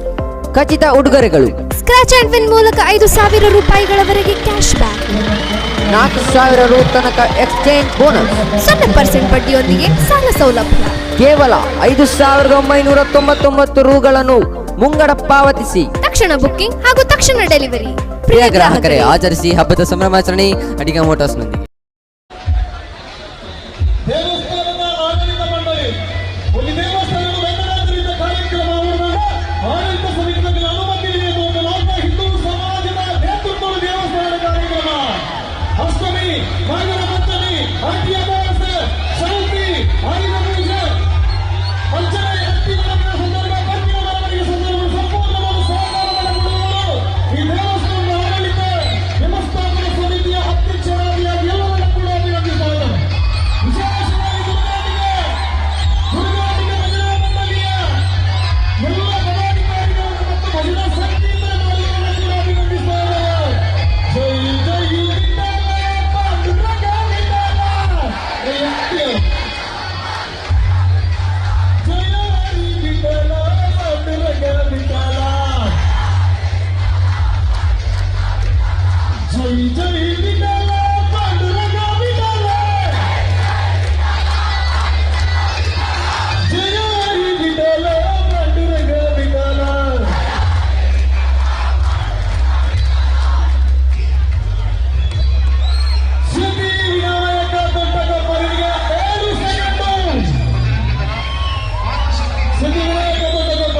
ಖಚಿತ ಉಡುಗೊರೆಗಳು. ಸ್ಕ್ರಾಚ್ ಅಂಡ್ ವಿನ್ ಮೂಲಕ 5,000 ರೂಪಾಯಿಗಳವರೆಗೆ ಕ್ಯಾಶ್ ಬ್ಯಾಕ್, 4,000 ರು ತನಕ ಎಕ್ಸ್ಚೇಂಜ್ ಬೋನಸ್, 0% ಬಡ್ಡಿಯೊಂದಿಗೆ ಸಾಲ ಸೌಲಭ್ಯ. ಕೇವಲ 5,999 ರೂಗಳನ್ನು ಮುಂಗಡ ಪಾವತಿಸಿ ತಕ್ಷಣ ಬುಕ್ಕಿಂಗ್ ಹಾಗೂ ತಕ್ಷಣ ಡೆಲಿವರಿ. ಪ್ರಿಯ ಗ್ರಾಹಕರೇ, ಆಚರಿಸಿ ಹಬ್ಬದ ಸಂಭ್ರಮಾಚರಣೆ ಅಡಿಗ ಮೋಟಾರ್ಸ್ ನೊಂದಿಗೆ. ದೇವಸ್ಥಾನದ ಆಡಳಿತ ಮಂಡಳಿ ಒಂದು ದೇವಸ್ಥಾನದ ವೆಂಕಟಾದ್ರಿಯ ಕಾರ್ಯಕ್ರಮವನ್ನು ಆಡಳಿತ ಸಮಿತಿಗೆ ಅನುಮತಿ ನೀಡುವ ಮೂಲಕ ಹಿಂದೂ ಸಮಾಜದ ನೇತೃತ್ವದ ದೇವಸ್ಥಾನದ ಕಾರ್ಯಕ್ರಮ ಅಷ್ಟಮಿ, ನಾಗರ ಪಂಚಮಿ, ಅರಟಿ ಅಮಾವಾಸ್ಯೆ, ಶಾಂತಿ, ಆಯುಧ ಪೂಜೆ, ಪಂಚಮಿ, ಸಂದರ್ಭ ಸಂಪೂರ್ಣವಾದ ಸಹಕಾರವನ್ನು ಕೊಡುವವರು ಈ ದೇವಸ್ಥಾನದ ಆಡಳಿತ ವ್ಯವಸ್ಥಾಪನಾ ಸಮಿತಿಯ ಅಧ್ಯಕ್ಷರಾಗಿ ಎಲ್ಲವನ್ನೂ ಕೂಡ ಅಭಿನಂದಿಸುತ್ತಾರೆ. ವಿಶೇಷವಾಗಿ ದುರ್ಗಾಟಿಕೆ ಭಜನಾ ಮಂಡಳಿಯ ಎಲ್ಲ ಪದಾಧಿಕಾರಿಗಳನ್ನು ಮತ್ತು ಭಜನಾ ಸಂಗೀತ ಮಾಲೀಕರನ್ನು ಕೂಡ ಅಭಿನಂದಿಸುತ್ತಾರೆ. ಜೈ ಜೈ ವಿಠಲ ಪಾಂಡುರಂಗ ವಿಠಲ. ಜಯ ಹರಿ ವಿಠಲ ಪಾಂಡುರಂಗ ವಿಠಲ. ಜೈ ಜೈ ವಿಠಲ ಪಾಂಡುರಂಗ ವಿಠಲ. ಜಯ ಹರಿ ವಿಠಲ ಪಾಂಡುರಂಗ ವಿಠಲ. ಸಿದ್ಧಿ ವಿನಾಯಕ ದೊಡ್ಡಗಪ್ಪರಿಗೆ 7 ಸೆಕೆಂಡು. ಸಿದ್ಧಿ ವಿನಾಯಕ ದೊಡ್ಡಗಪ್ಪ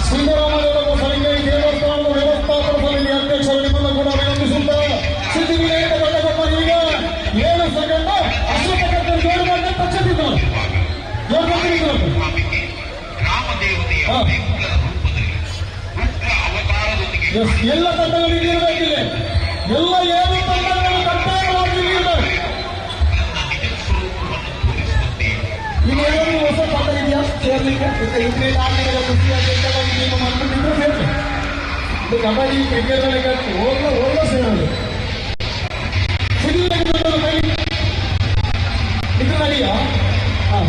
ಸಿದ್ದರಾಮಯ್ಯ ಸಮಿತಿ ದೇವಸ್ಥಾನದ ವ್ಯವಸ್ಥಾಪನಾ ಸಮಿತಿ ಅಧ್ಯಕ್ಷರು ನಿಮ್ಮನ್ನು ಕೂಡ ಅಭಿನಂದಿಸುತ್ತಾರೆ. ಸಿದ್ಧಿ ವಿನಾಯಕ ದೊಡ್ಡಗಪ್ಪರಿಗೆ 7 ಸೆಕೆಂಡ್ ಅಶ್ವತ್ಥಕರ್ತರು ಜೋರು ಮಾಡಿ ತಕ್ಷಿಸಿದ್ದಾರೆ. ಜೋರು ಮಾಡ್ತಿದ್ದಾರೆ. ಎಲ್ಲ ತಂಡಗಳು ಇರಬೇಕಿಲ್ಲ. ಎಲ್ಲ 7 ತಂಡಗಳು ಕಡ್ಡಾಯವಾಗಿ ಇರಬೇಕು. ಈಗ ಏನಾದರೂ ಹೊಸ ತಂಡ ಇದೆಯಾ ಸೇರ್ಲಿಕ್ಕೆ? ಕ್ರಿಕೆಟ್ ಆಟಗಳ ಕುಸ್ತಿಯಾಗಿ ನೀವು ಮಾಡ್ಕೊಂಡಿದ್ರೆ ಸೇರ್ಲಿ. ಇದು ಕಬಡ್ಡಿ, ಕ್ರಿಕೆಟ್ ಒಳ್ಳೆ ಸೇರೋದು. ಇದು ನಡಿಯಾ? ಹಾಂ,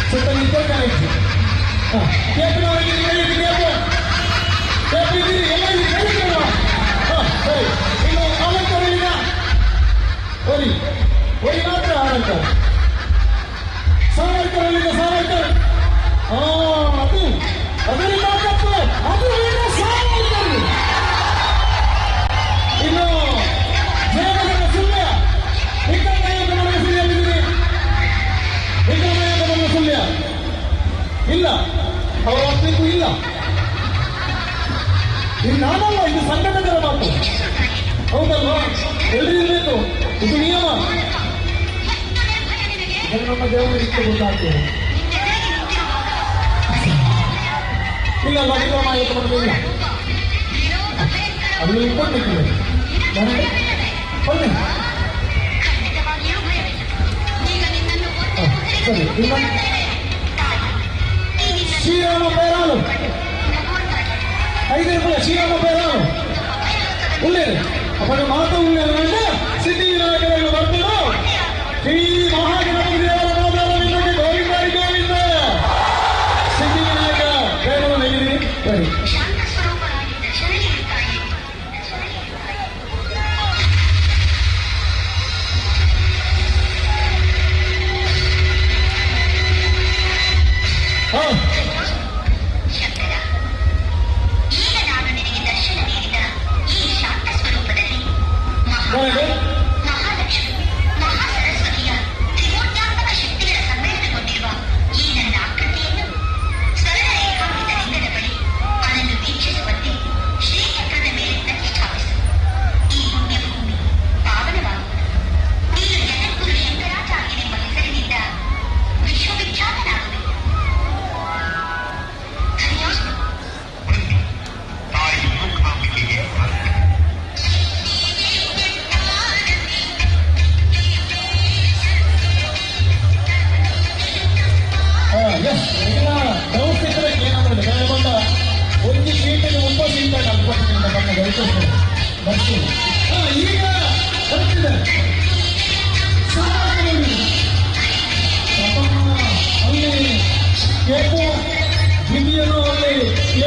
ಸ್ವಲ್ಪ ನಿಂತು ಕನೆಕ್ಟ್. ಹಾಂ, ಕೇಪಿ ಸರಿ. ಇನ್ನು ಆಲಂಕರಿಲ್ಲ. ಓರಿ ಮಾತ್ರ ಆಲಂಕರ್. ಸಾವರ್ಕರಲ್ಲಿದೆ ಸಾವರ್ಕರ್. ಅದರಿಂದ ಕಪ್ಪು ಅದು ಸಾವರ್ಕರ್. ಇನ್ನು ಜಯನಗರ ಸುಳ್ಯ ವಿಕ್ರಮನಾಯಕನ ಸುಳ್ಯಲ್ಲಿದ್ದೀರಿ. ವಿಕ್ರಮನಾಯಕನ ಸುಳ್ಯ ಇಲ್ಲ, ಅವರ ಅಸ್ತಿತ್ವ ಇಲ್ಲ. ಇದು ನಾನಲ್ಲ, ಇದು ಸಂಘಟಕರ ಮಾತು. ಹೌದಲ್ವಾ? ಎಲ್ಲರೂ ಇರಬೇಕು, ಇದು ನಿಯಮ. ನಮ್ಮ ದೇವರು ಇಷ್ಟು ಗೊತ್ತಾಗ್ತದೆ. ಇಲ್ಲ ವಿಕ್ರಮಾಯಕ ಇಲ್ಲ, ಅದು ಇಟ್ಕೊಂಡಿದ್ದೀವಿ. ಬನ್ನಿ ಸರಿ. ಶ್ರೀರಾಮ ಬೇರಾಲು 5 ರೂಪಾಯಿ. ಶ್ರೀರಾಮ ಬೇರಾಲು ಉಳ್ಳೇದು ಅಪ್ಪನ ಮಾತು ಉಳ್ಳೇದು. ಸಿದ್ಧಿ ವಿನಾಯಕರಲ್ಲಿ ಬರ್ತಾರೋ ಶ್ರೀ ಮಹಾಗಣಪತಿ ದೇವರ ಮಾತಾಡೋದಕ್ಕೆ ಗೋವಿಂದ ಗೋವಿಂದ. ಸಿದ್ಧಿ ವಿನಾಯಕ ಬೇರೆ ನೆಗೆದಿರಿ. ಸರಿ. ಹಾಂ,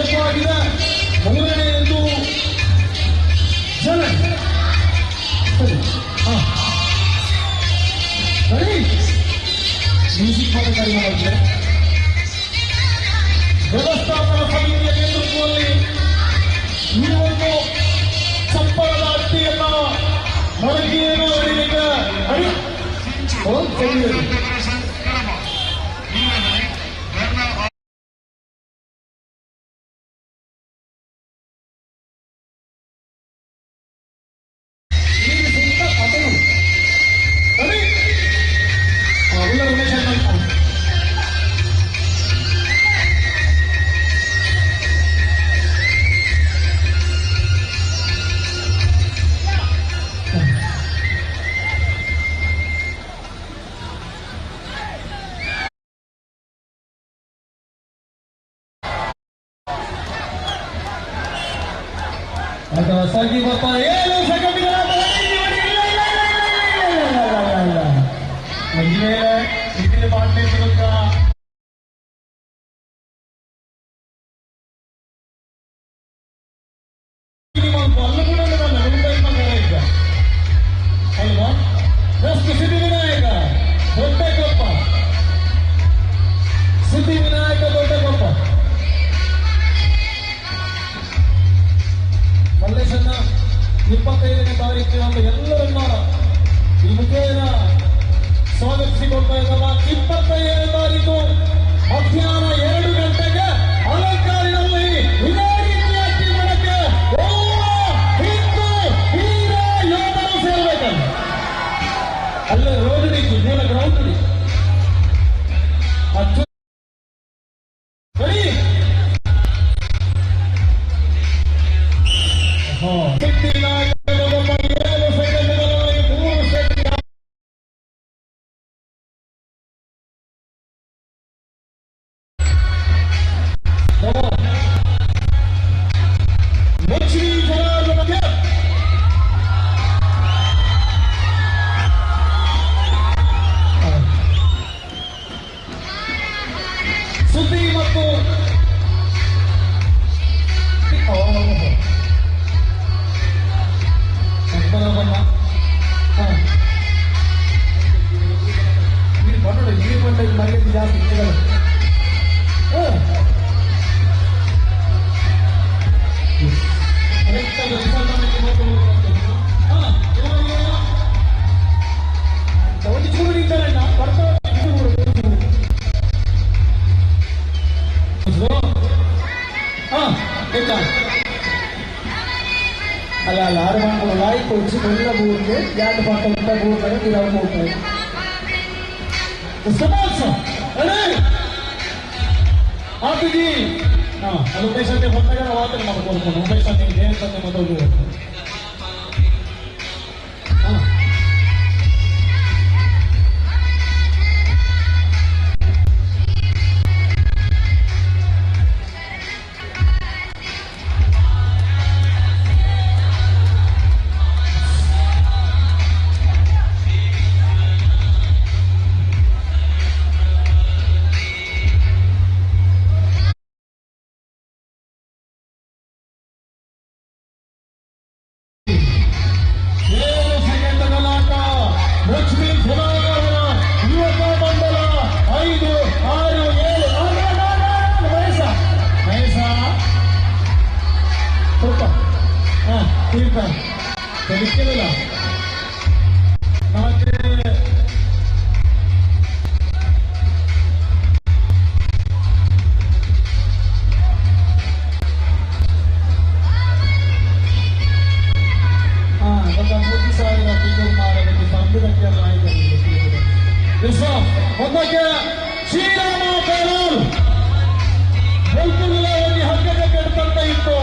ಏಕವಾಗಿದೆ. ಮೂರನೆಯದು ಸರಿ ಮ್ಯೂಸಿಕ್ ಕಾರ್ಯಕ್ರಮ ಮಾಡಿದ್ರೆ ವ್ಯವಸ್ಥಾಪನಾ ಸಮಿತಿಯ ನೇತೃತ್ವದಲ್ಲಿ ಈ ಒಂದು ಚಪ್ಪಳದ ಅಟ್ಟಿಯನ್ನ ಮರಗಿಯನ್ನು ಅಡಿಗೆ ಹೊಸಾಗಿ ಬರ್ತಾ 7 ಸೆಕೆಂಡ್ಗಳ ಇದನ್ನು ಮಾಡಬೇಕು ಅಲ್ಲ ಕೂಡ ಈಗ ಅಲ್ವಾ ಫಸ್ಟ್ ಸಿದ್ಧಿವಿನಾಯಕ ದೊಡ್ಡಕೊಪ್ಪ ಸಿದ್ಧಿವಿನಾಯಕ ದೊಡ್ಡಕೊಪ್ಪ ಮಲ್ಲೇಶನ್ನ 25ನೇ ತಾರೀಕಿನಂದು ಎಲ್ಲರನ್ನ ಈ ಮುಖೇನ ಸ್ವಾಗತಿಸಿಕೊಳ್ತಾ ಇದ್ದಾರ. 25ನೇ ತಾರೀಕು ಮಧ್ಯಾಹ್ನ 2 ಗಂಟೆಗೆ ಅಲಂಕಾರಿನಲ್ಲಿ ಇದೇ ರೀತಿಯಾಗಿ ಮಾಡಕ್ಕೆ ಹಿಂದೂ ವೀರ ಯೋಧರು ಸೇರ್ಬೇಕಲ್ಲ. ಅಲ್ಲೇ ರೋಡ್ ಹಿಡಿತು ಮೂಲ ಗ್ರೌಂಡ್ ಹಿಡಿ ಸುದ್ದಿ ಮತ್ತು ಮರ್ಯಾದೆ ಜಾಸ್ತಿ ಒಂದು ಚೂರು ನಿಂತಾರಣ್ಣ ಬರ್ತಾ ಅಲ್ಲ ಅಲ್ಲ ಆರು ಲಾಯ್ಕ್ వచ్చి వెళ్ళ బూర్లు యాడ్ పక్కన బూర్లు ఇరవై అవుతాయి ಆತಗಿ ಅದು ಉಮೇಶಂತೆ ಬಂದಾಗ ನಾವು ಆತಗೆ ನಾವು ಕೊಡ್ಕೊಂಡು ಉಮೇಶಂತೆ ದೇವಸ್ಥಾನ ಮೊದಲು తెలియదా నాకు ಶ್ರೀರಾಮ ಪೇರಾಲ್ ಬೆಳ್ತುವಿನ ಹಗ್ಗದ ಕೆಡ್ತಂತ ಇತ್ತು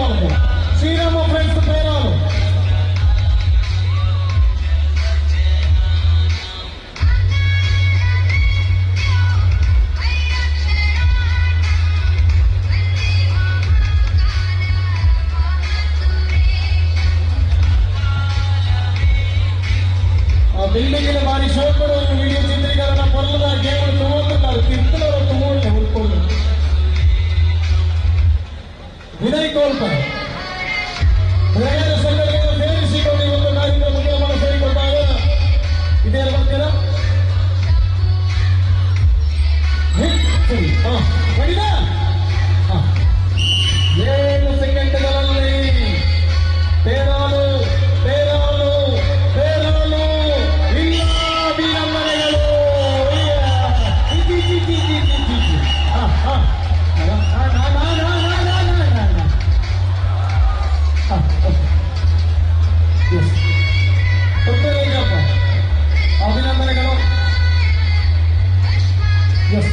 ಶ್ರೀರಾಮ ಫ್ರೆಂಡ್ಸ್ ಪೇರಾಲು ಬಿಲ್ಡಿಂಗಿನ ಬಾರಿ ಶೋಕರು ವಿಡಿಯೋ ಚಿತ್ರೀಕರಣ ಪರ್ಲದ ಗೇಮ್ ತಗೊಂಡಿದ್ದಾರೆ ವಿನಯ್ ಕೋಲ್ಕರ್ ಸಂಘಟನೆಯನ್ನು ಸೇರಿಸಿಕೊಂಡು ಇವತ್ತು ಕಾರ್ಯಕ್ರಮಕ್ಕೆ ಗಮನ ಸೇರಿಕೊಟ್ಟಾಗ ಇದೇನು ಬರ್ತೀರಾ ಏಳು ಸೆಕೆಂಡ್ಗಳಲ್ಲಿ ತೇರಾಲು ತೇರಾಲು ತೇರಾಲು ಇಲ್ಲ ಅಭಿನಂದನೆಗಳು. ಅಭಿನಂದನೆಗಳು. ಎಸ್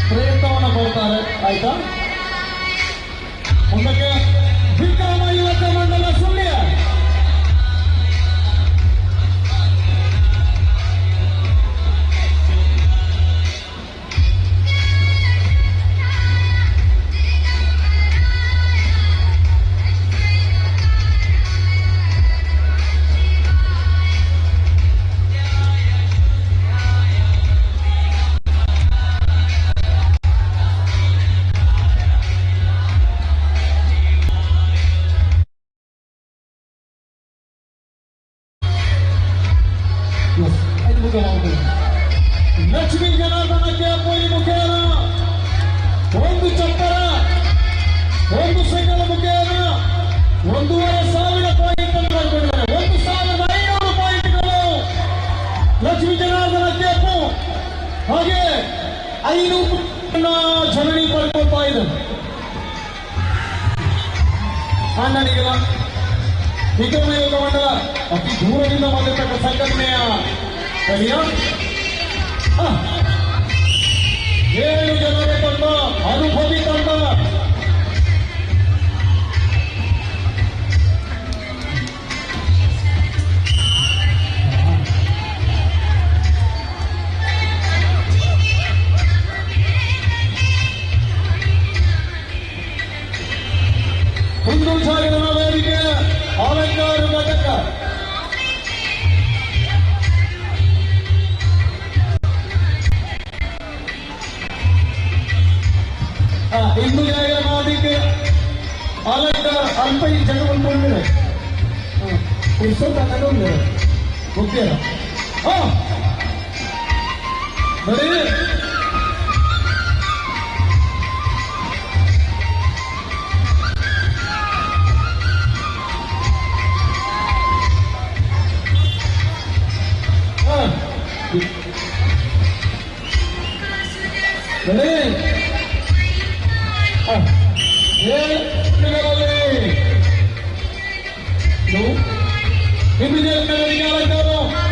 ಪ್ರಯತ್ನವನ್ನು ಕೊಡ್ತಾರೆ. ಆಯ್ತಾ? ಮುಂದಕ್ಕೆ ವಿಕ್ರಮ ಯುವಕ ಮಂಡಲ ಸುಳ್ಯ ಲಕ್ಷ್ಮೀ ಜನಾರ್ದನಕ್ಕೆ ಪೋಯಿ ಮುಖೇನ ಒಂದು ಚಪ್ಪರ ಒಂದು ಸೆಂಗಲ ಮುಖೇನ 1,500 ಪಾಯಿಂಟ್ ಅನ್ನು ಮಾಡಿಕೊಂಡಿದ್ದಾರೆ. 1,500 ಪಾಯಿಂಟ್ಗಳು ಲಕ್ಷ್ಮೀ ಜನಾರ್ದನಕ್ಕೆ ಅಪ್ಪು ಹಾಗೆ 500 ಜನನಿ ಪಡ್ಕೊಳ್ತಾ ಇದ್ದಾರೆ. ಅಣ್ಣನಿಗೆಲ್ಲ ವಿಕ್ರಮ ಯುವಕ ಮಂಡಲ ಅತಿ ದೂರದಿಂದ ಬಂದಿರತಕ್ಕ ಸಂಘಟನೆಯ ಸರಿಯಾ 7 ಜನರ ತಂಡ, ಅನುಭವಿ ತಂಡ. ಹಿಂದೂ ಸಾಗರನ ವೇದಿಕೆ ಅಲಂಕಾರ ಘಟಕ ಹಿಂದೂ ಜಾಗರ ವೇದಿಕೆ ಅಲಂಕಾರ ಅಲ್ಪ ಈ ಜನ ಉಳ್ಕೊಂಡಿದೆ ಸ್ವಲ್ಪ ತಗೊಂಡಿದೆ ಮುಖ್ಯ ನೋಡಿ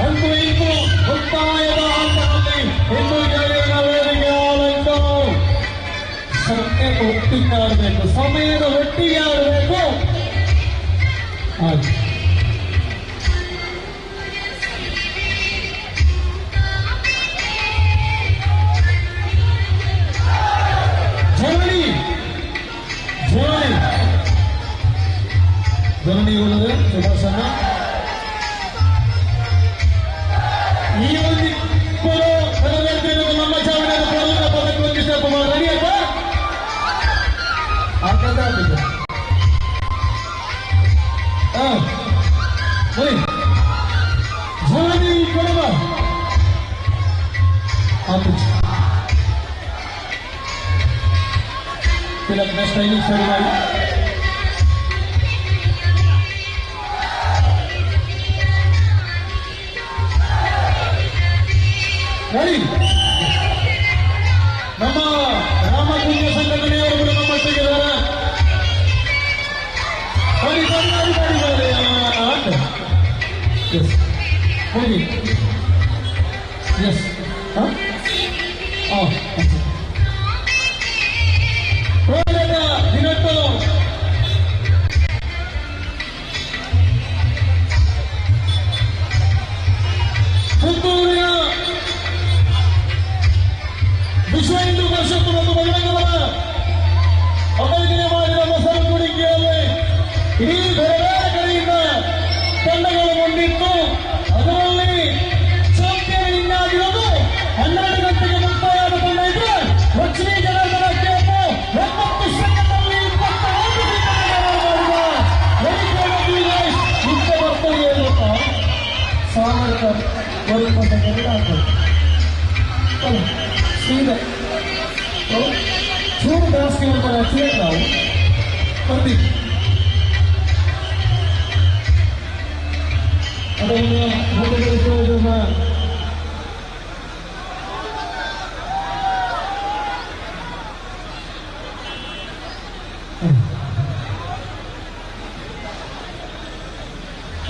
ಅಂತೂ ಇಂದು ಮುಕ್ತಾಯದ ಹಂತದಲ್ಲಿ ಹಿಂದೂ ಜಾಗರಣ ವೇದಿಕೆ ಅಲಂಕಾರ ಒಟ್ಟಿಗೆ ಆಡಬೇಕು, ಸಮಯದ ಒಟ್ಟಿಗೆ ಆಡಬೇಕು. ಹಾಗೆ ಜನನಿ ಉಳಿದ ಸುದರ್ಶನ ಈ ಒಂದು ಇಬ್ಬರು ನೆರವೇರ್ತಿರೋದು ನಮ್ಮ ಚಾವಣಿಯ ಪದಕಕ್ಕೆ ಕುಮಾರ್ ರೆಡಿ ಅಪ್ಪ ಆಗ್ತದೆ ಜನನಿ ಕೊಡಬ ತಿಲಕ್ ಸ್ಟೈಲಿಶ್ ಸರಿ ಮಾಡಿ ನೋಡಿ ನಮ್ಮ ರಾಮಕುಂಜ ಸಂಘಟನೆಯವರು ಕೂಡ ನಮ್ಮೊಟ್ಟಿಗಿದ್ದಾರೆ. ಹೋಗಿ ಎಸ್ ದಿನಟ್ಟು ಪುತ್ತೂರಿನ ವಿಶ್ವ ಹಿಂದೂ ಪರಿಷತ್ತು ಮತ್ತು ಬಜರಂಗದಳ ಅಪರಿಚಯ ಮಾಡಿದ ಮೊಸರು ಕುಡಿಕೆಯಲ್ಲಿ ಇಡೀ ಬೇರೆ ಬೇರೆ ಕಡೆಯಿಂದ ತಂಡಗಳು ಬಂದಿತ್ತು. ಅದರಲ್ಲಿ ಚಾಂಪಿಯನ್ ಇನ್ನಾಗಿರೋದು 12 ಗಂಟೆಗೆ ಮುಕ್ತಾಯದ ತಂಡ ಇದ್ರೆ ಲಕ್ಷ್ಮೀ ಜನಾರ್ದನ ಕೇಪು 9 ಸೆಕೆಂಡ್ನಲ್ಲಿ 21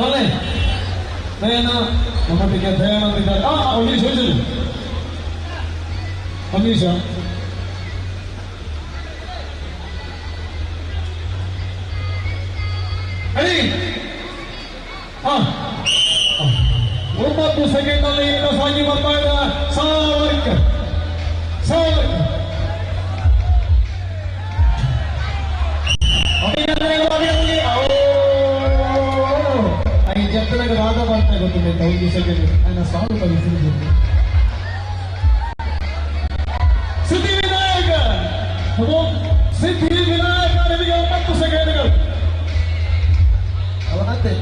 ಒಳ್ಳೆ ದಯನ ನಮ್ಮೊಟ್ಟಿಗೆ ದಯಾನಂದಿದ್ದಾರೆ. ಅಮೀಶ್ ಹೇಳ್ತೀನಿ, ಅಮೀಶ ಹೇಳಿ. 9 ಸೆಕೆಂಡ್ ಅಲ್ಲಿ ಇಂದ ಸಾಗಿ ಬರ್ತಾ ಇದೆ ಸಾವರ್ಕರ್. ಜಪ್ಪನಾಗ ರಾಗ ಬರ್ತಾ ಗೊತ್ತಿಲ್ಲ 5 ಸೆಕೆಂಡ್ ನನ್ನ ಸಾಲು ಸಿದ್ಧಿವಿನಾಯಕ ಸಿದ್ಧಿವಿನಾಯಕ ನಿಮಗೆ 9 ಸೆಕೆಂಡ್ಗಳು. ಅವನಂತೆ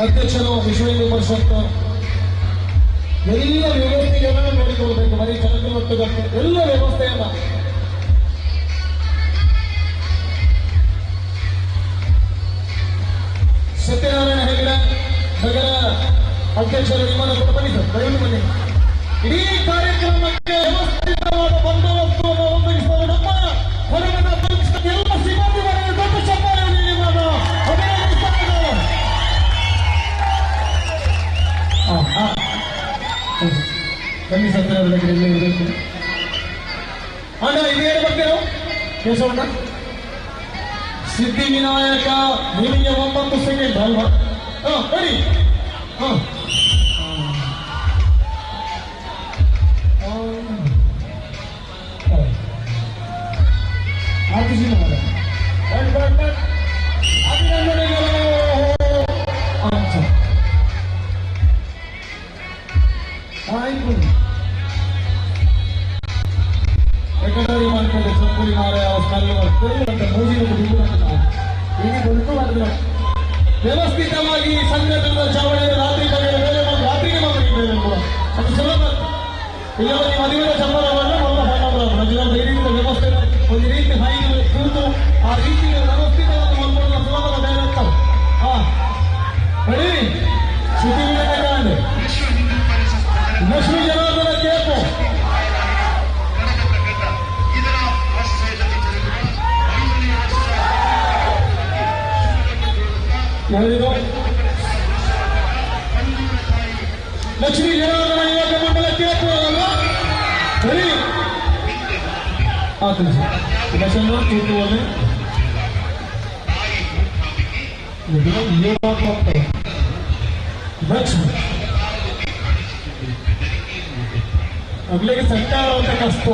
ಅಧ್ಯಕ್ಷರು ವಿಶ್ವ ಹಿಂದೂ ಪರಿಷತ್ ಎಲ್ಲ ವ್ಯವಸ್ಥೆಯನ್ನು ನೋಡಿಕೊಳ್ಬೇಕು. ಬರೀ ಜನತೆ ಒಟ್ಟುಗಟ್ಟು ಎಲ್ಲ ವ್ಯವಸ್ಥೆಯನ್ನ ಸತ್ಯನಾರಾಯಣ ಹೆಗಡೆ ನಗರ ಅಧ್ಯಕ್ಷರು ನಿಮ್ಮನ್ನು ಕೂಡ ಬನ್ನಿ ಸರ್, ದಯವಿಟ್ಟು ಬನ್ನಿ. ಇಡೀ ಕಾರ್ಯಕ್ರಮಕ್ಕೆ ವ್ಯವಸ್ಥಿತವಾದ ಬಂದೋಬಸ್ತನ್ನು ಒದಗಿಸಲು ನಮ್ಮ ಹೊರಗಡೆ ಎಲ್ಲ ಸಿಬ್ಬಂದಿ ವರ್ಗದ ದೊಡ್ಡ ಚಪ್ಪಾಳೆ ನಿಮ್ಮನ್ನು ಅಭಿನಂದಿಸುತ್ತೇನೆ. ಬನ್ನಿ ಸತ್ಯನಾರಾಯಣ ಹೆಗಡೆ ಎಲ್ಲ ಇರಬೇಕು. ಅಣ್ಣ ಇದೇನು ಬರ್ತೀರೋ ಕೇಶವಣ್ಣ? ಸಿದ್ಧಿವಿನಾಯಕ ನಿಮಗೆ 9 ಸೆಕೆಂಡ್ ಅಲ್ವಾ? ಬನ್ನಿ. ಅಭಿನಂದನೆಗಳು. ಆಯ್ತು, ಸೆಕೆಂಡರಿ ಮಾಡ್ಕೊಂಡು ಸಂಪೂರ್ಣ ಸ್ಮೆಲ್ ಬರ್ತದೆ, ಮೂಗಿನ ಈಗ ಗೊತ್ತು ಮಾಡಿದ್ರೆ ವ್ಯವಸ್ಥಿತವಾಗಿ ಸಂಘಟನಾ ಚಾವಣಿಯ ರಾತ್ರಿ ರಾತ್ರಿಗೆ ಮಾಡಿದ್ದೇವೆ ಕೂಡ ಅದು ಸುಲಭ. ಇಲ್ಲ ನೀವು ಮದುವೆ ಸಂಬಳವನ್ನು ಈ ರೀತಿಯ ವ್ಯವಸ್ಥೆ ಒಂದು ರೀತಿ ಹೈದು ಕೂತು ಆ ರೀತಿಯ ವ್ಯವಸ್ಥಿತವಾದ ಮಕ್ಕಳ ಸುಲಭದ ಬೇರೆ ಇರ್ತವೆ. ನೋಡಿ ಸಿದ್ಧಿವಿನಾಯಕ ಲಕ್ಷ್ಮೀ ಜನಾರ್ದನ ಕೇಪು ಹೇಳಿದ್ರು. ಲಕ್ಷ್ಮೀ ಜನಾರ್ದನ ಯುವಕ ಮಂಡಲ ಕೇಪು ಅಲ್ವಾ? ಸರಿ ಆತು ದಶನ ಕೂತುವಲ್ಲಿ ಲಕ್ಷ್ಮಿ ಅಗ್ಲಿಗೆ ಸರ್ಕಾರ ಅಂತ ಕಷ್ಟ.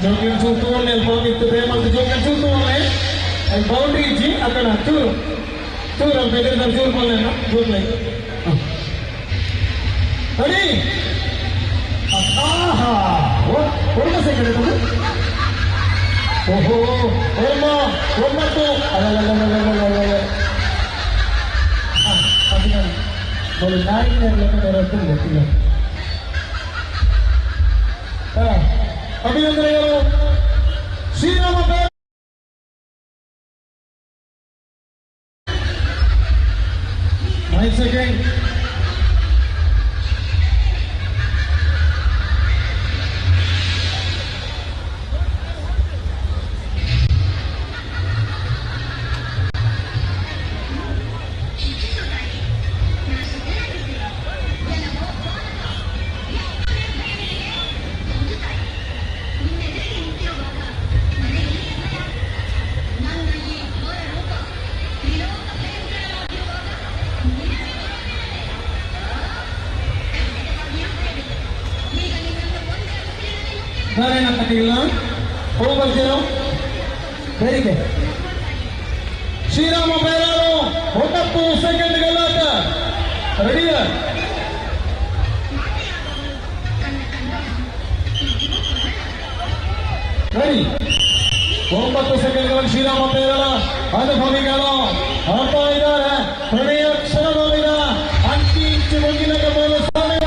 ಜೋಗಿನ చూసుకోవాలి వెళ్ళిపోతే ప్రేమకు జోగిన చూసుకోవాలి అది బౌండరీ ఇచ్చి అక్కడ చూరు చూరు దగ్గర చూరుకోలేను చూడలేదు. రెడీ? ఆహా ఒక సెకండ్. ఓహో ఓర్మ ఓర్మతో ಅದು ನಾಯಿನ ಗೊತ್ತಿಲ್ಲ. ಅಭಿನಂದನೆಗಳು. ಶ್ರೀರಾಮ 5 ಸೆಕೆಂಡ್. ನಾರಾಯಣ ಕಟ್ಟಿಲ್ಲ ಹೋಗಿ ಬರ್ತೀರೋ ಬೇರಿಗೆ. ಶ್ರೀರಾಮ ಬೈರಾರು 9 ಸೆಕೆಂಡ್ಗಳ ರೆಡಿಯ? ರೆಡಿ? 9 ಸೆಕೆಂಡ್ಗಳಲ್ಲಿ ಶ್ರೀರಾಮ ಬೈರಾರ ಅನುಭವಿಗಳು ಆಡ್ತಾ ಇದ್ದಾರೆ. ಕೊನೆಯ ಕ್ಷಣದಲ್ಲಿನ ಅಂಕಿ ಇಂಚು ಮುಂದಿನ ಗಮನ ಸಮಯ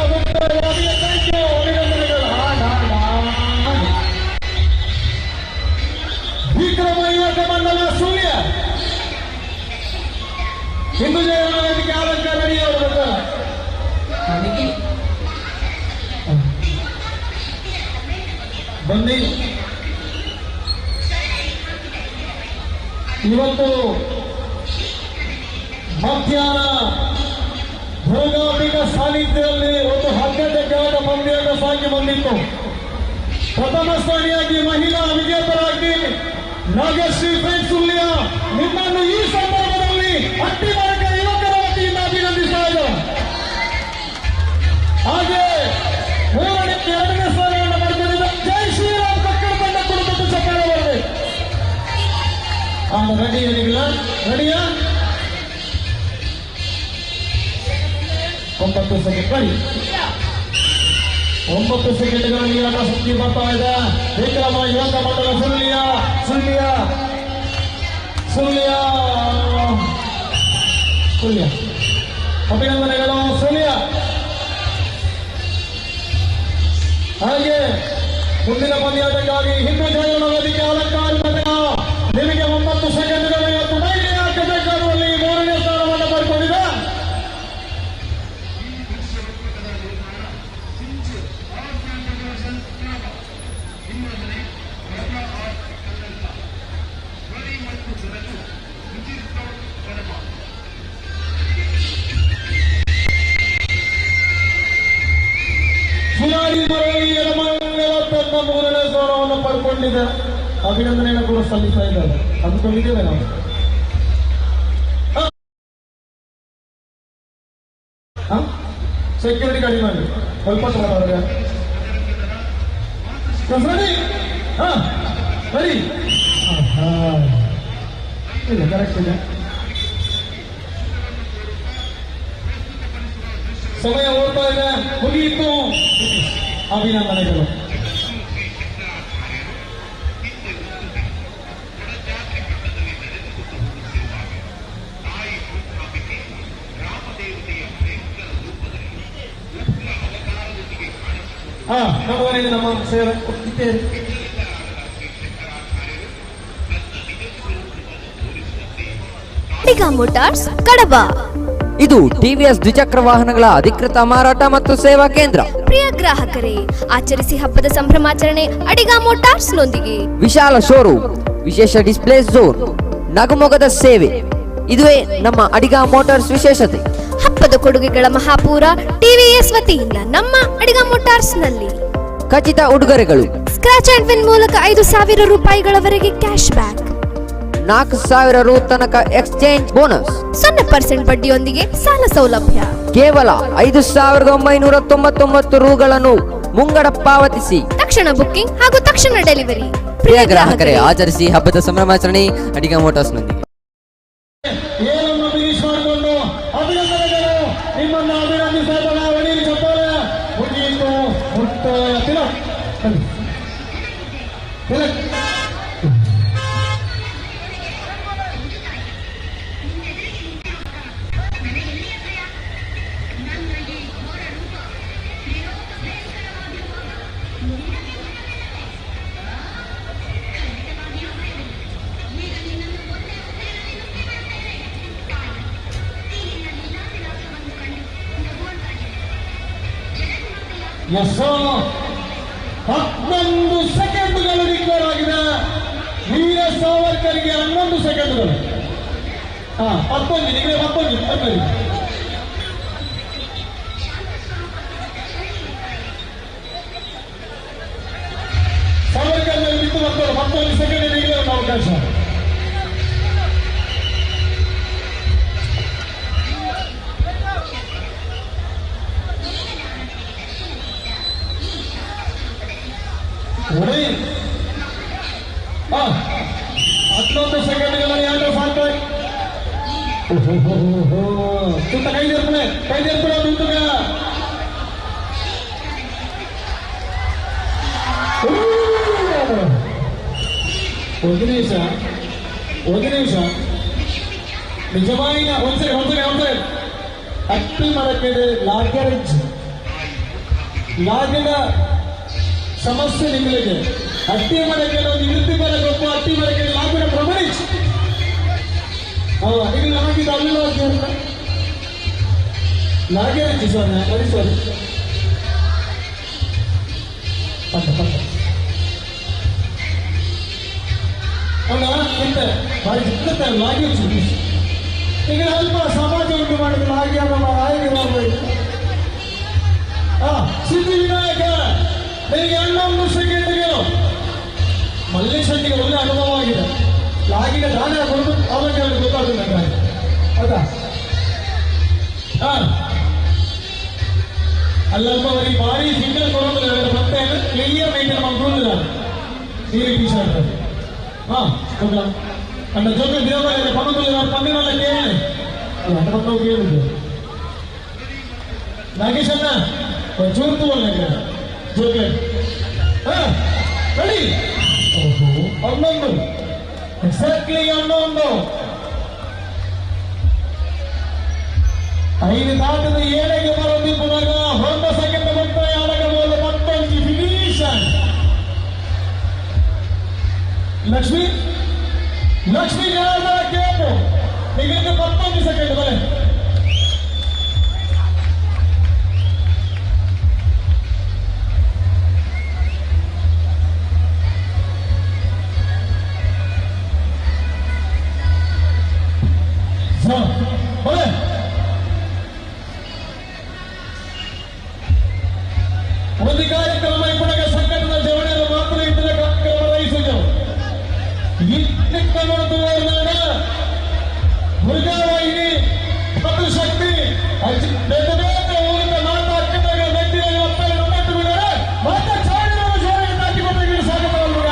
ವಿಕ್ರಮಯ್ಯ ಮಂಡಲ ಸೂರ್ಯ ಹಿಂದೂ ಜಯಕ್ಕೆ ಆಲಂಕಾರ ರೆಡಿ ಅವರು ಬರ್ತಾರೆ. ಬನ್ನಿ. ಇವತ್ತು ಮಧ್ಯಾಹ್ನ ಭೋಗಾಂಬಿಕ ಸಾನ್ನಿಧ್ಯದಲ್ಲಿ ಒಂದು ಹಗ್ಗಜಗ್ಗಾಟ ಪಂದ್ಯಾಟ ಸಾಗಿ ಬಂದಿತ್ತು. ಪ್ರಥಮ ಸ್ಥಾನಿಯಾಗಿ ಮಹಿಳಾ ವಿಜೇತರಾಗಿ ನಾಗಶ್ರೀ ಫ್ರೆಂಡ್ಸ್ ಸುಳ್ಯ ನಿಮ್ಮನ್ನು ಈ ಸಂದರ್ಭದಲ್ಲಿ ಅಟ್ಟಿಮಾರ್ಗ ಯುವಕರ ವತಿಯಿಂದ ಅಭಿನಂದಿಸ್ತಾ ಇದ್ದಾರೆ. ಹಾಗೆ ಮೂರನೇ ಎರಡನೇ ಸ್ಥಾನವನ್ನು ಪಡೆದಿದ್ದ ಜೈ ಶ್ರೀರಾಮ್ ಕಕ್ಕಡ ತಂಡ ಕುಟುಂಬದ ಚಪ್ಪಾಳೆ ಬರಬೇಕು. ರೆಡಿ ಏನಿಲ್ಲ, ರೆಡಿಯಾ? 9 ಸೆಕೆಂಡ್ ಬನ್ನಿ. 9 ಸೆಕೆಂಡ್ಗಳಲ್ಲಿ ಆಟ ಸುದ್ದಿ ಬರ್ತಾ ಇದೆ. ವಿಕ್ರಮ ಯುವಕ ಮಂಡಲ ಸುಳ್ಯ ಸುಳ್ಯ ಸುಳ್ಯ ಸುಳ್ಯ ಅಭಿನಂದನೆಗಳು ಸುಳ್ಯ. ಹಾಗೆ ಮುಂದಿನ ಪಂದ್ಯಾಟಕ್ಕಾಗಿ ಹಿಂದೂ ಜಯನ ವೇದಿಕೆ ಅಲಂಕಾರ ನಿಮಗೆ 9 ಸೆಕೆಂಡ್ಗಳು. ಇವತ್ತು ಮಹಿಳೆಯ ಕಥೆಗಾರರಲ್ಲಿ 3ನೇ ಸ್ಥಾನವನ್ನು ಪಡ್ಕೊಂಡಿದೆ. ಸುನಾರಿ ಮರಳಿ ಯಲಮಂಗಲ ತನ್ನ 3ನೇ ಸ್ಥಾನವನ್ನು ಪಡ್ಕೊಂಡಿದೆ. ಅಭಿನಂದನೆಯನ್ನು ಕೂಡ ಸಲ್ಲಿಸ್ತಾ ಇದ್ದಾರೆ. ಅಂದುಕೊಂಡಿದ್ದೇವೆ ನಾವು. ಸೆಕ್ಯೂರಿಟಿ ಕಡಿಮೆ ಮಾಡಿ ಸ್ವಲ್ಪ ರೆಡಿ. ರೆಡಿ ಇಲ್ಲ, ಕರೆಕ್ಟ್ ಇದೆ. ಸಮಯ ಹೋಗ್ತಾ ಇದೆ, ಮುಗಿಯಿತು. ಅಭಿನಂದನೆಗಳು. ನಮ್ಮವರಿಗೆ ನಮ್ಮ ಸೇವೆ ಇದ್ದೇವೆ. ಅಡಿಗಾ ಮೋಟಾರ್ಸ್ ಕಡಬ. ಇದು ಟಿವಿಎಸ್ ದ್ವಿಚಕ್ರ ವಾಹನಗಳ ಅಧಿಕೃತ ಮಾರಾಟ ಮತ್ತು ಸೇವಾ ಕೇಂದ್ರ. ಪ್ರಿಯ ಗ್ರಾಹಕರೇ, ಆಚರಿಸಿ ಹಬ್ಬದ ಸಂಭ್ರಮಾಚರಣೆ ಅಡಿಗಾ ಮೋಟಾರ್ಸ್ ನೊಂದಿಗೆ. ವಿಶಾಲ ಶೋರೂಮ್, ವಿಶೇಷ ಡಿಸ್ಪ್ಲೇ ಝೋನ್, ನಗುಮೊಗದ ಸೇವೆ, ಇದುವೇ ನಮ್ಮ ಅಡಿಗಾ ಮೋಟಾರ್ಸ್ ವಿಶೇಷತೆ. ಹಬ್ಬದ ಕೊಡುಗೆಗಳ ಮಹಾಪೂರ ಟಿವಿಎಸ್ ವತಿಯಿಂದ ನಮ್ಮ ಅಡಿಗಾ ಮೋಟಾರ್ಸ್ ನಲ್ಲಿ ಖಚಿತ ಉಡುಗೊರೆಗಳು. ಸ್ಕ್ರಾಚ್ ಅಂಡ್ ವಿನ್ ಮೂಲಕ 5,000 ರೂಪಾಯಿಗಳವರೆಗೆ ಕ್ಯಾಶ್ ಬ್ಯಾಕ್, 4,000 ರು ತನಕ ಎಕ್ಸ್ಚೇಂಜ್ ಬೋನಸ್, 0% ಬಡ್ಡಿಯೊಂದಿಗೆ ಸಾಲ ಸೌಲಭ್ಯ. ಕೇವಲ 5,999 ರೂಗಳನ್ನು ಮುಂಗಡ ಪಾವತಿಸಿ ತಕ್ಷಣ ಬುಕ್ಕಿಂಗ್ ಹಾಗೂ ತಕ್ಷಣ ಡೆಲಿವರಿ. ಪ್ರಿಯ ಗ್ರಾಹಕರೇ, ಆಚರಿಸಿ ಹಬ್ಬದ ಸಂಭ್ರಮಾಚರಣೆ ಅಡಿಗಾ ಮೋಟಾರ್ಸ್ ನೊಂದಿಗೆ. ಅಭಿನಂದನೆಗಳು. ನಿಮ್ಮನ್ನು ಅಭಿನಂದಿಸೋಣ. ಒಳ್ಳೆಯ ಚಪ್ಪಾಳೆ. ಮುಗಿಯಿತು. ಎಸ್ 11 ಸೆಕೆಂಡ್ಗಳು ರಿಕ್ವೈರ್ ಆಗಿದೆ. ವೀರ ಸಾವರ್ಕರ್ಗೆ 11 ಸೆಕೆಂಡ್ಗಳು. 11 ಸಾವರ್ಕರ್ನಲ್ಲಿ ಬಿಟ್ಟು 11 ಸೆಕೆಂಡ್ ಈಗಲೇ ಒಂದು ಅವಕಾಶ. ನೋಡಿ 11 ಸೆಕೆಂಡ್ಗಳಲ್ಲಿ ಯಾರು ಸಾಕು. ಸುತ್ತ ಕೈ ಸೇರ್ಪಡೆ ದುಡ್ಡುಗ. ಒಂದು ನಿಮಿಷ ನಿಜವಾಗಿ ಒಂದ್ಸರಿ ಅಟ್ಟಿ ಮರಕ್ಕೆ ಲಾಗಿನ ಸಮಸ್ಯೆ ನಿಮಗೆ. ಅಟ್ಟಿ ಮರಕ್ಕೆ ಒಂದು ಇರುತ್ತಿ ಮರ ಗೊತ್ತು. ಅಟ್ಟಿ ಮರಕ್ಕೆ ಲಾಗಿನ ಪ್ರಮಾಣಿಸಿ ಈಗ ನಮಗಿದು ಅಲ್ಲ ಲಾಗೆ ಸರ್ ಸರಿ ಪಟ್ಟ ಇಂತ ಭಾರಿ ಚಿಕ್ಕ ಲಾಗಿ ಈಗ ಅಲ್ಪ ಸಮಾಜ ಉಂಟು ಮಾಡಿದ ಲಾಗಿ ನಮ್ಮ ಆಯ್ಕೆ ಮಾಡಬೇಕು. ಸಿದ್ಧಿವಿನಾಯಕ ನಿನಗೆ 11 ಸೆಕೆಂಡ್ಗೆ ಮಲ್ಲೇಶನಿಗೆ ಒಳ್ಳೆ ಅನುಭವ ಆಗಿದೆ. ಲಾಗಿನ ದಾನ ಕೊಟ್ಟು ಅವರಿಗೆ ಗೊತ್ತಾಗುತ್ತೆ ನನಗೆ. ಹೌದಾ? ಅಲ್ಲಪ್ಪ ಅವರಿಗೆ ಭಾರಿ ಸಿಂಗಲ್ ಕೊಡೋದಿಲ್ಲ, ಮತ್ತೆ ಕ್ಲಿಯರ್ ಮೈಂಟೈನ್ ಮಾಡ್ಕೊಂಡಿಲ್ಲ ನೀರು ಟೀಶರ್ಟ್. ಅಣ್ಣ ಜೊತೆ ದೇವಾಲಯ ಪಕ್ಕದಲ್ಲಿ ಪಂದಿನೆಲ್ಲ ಕೇಳಿ ಅಲ್ಲ ಅಂತ ಕೇಳಿದ್ದು ನಾಗೇಶ್ ಅಣ್ಣ ಚೂರ್ತು ಅಲ್ಲ ಜೊತೆ ರೆಡಿ. 11 ಎಕ್ಸಾಕ್ಟ್ಲಿ 11 5 ದಾಟದ 7ಗೆ ಬರೋದು ಪುನಃ ಹೊಂದ ಸೆಕೆಂಡ್ ಬಂತ ಯಾವಾಗಬಹುದು ಮತ್ತೊಂದು ಫಿನಿಷನ್. ಲಕ್ಷ್ಮಿ ಕೇಳು ಈಗ 11 ಸೆಕೆಂಡ್ ಬಲೆ. ಒಂದು ಕಾರ್ಯಕ್ರಮ ಇಪ್ಪಣಗ ಸಂಘಟನ ಜವಳಿಯನ್ನು ಮಾತ್ರ ಇದ್ದ ಕಾರ್ಯಕ್ರಮ ವಹಿಸಿದೆವು. ಮುರುಘಾವಾಹಿನಿ ಮತ್ತು ಶಕ್ತಿ ಬೇಗ ಊರಿನ ಮಾತಾಡ್ಕೊಂಡಾಗ ವ್ಯಕ್ತಿಗಳು ಒಪ್ಪಲು ಒಟ್ಟು ಬಿಡೋಣ ಮತ್ತೆ ಚಾಡಿನ ಜೋರಿಗೆ ತಾಕಿಕೊಂಡು ಸಾಗುತ್ತಲ್ಲ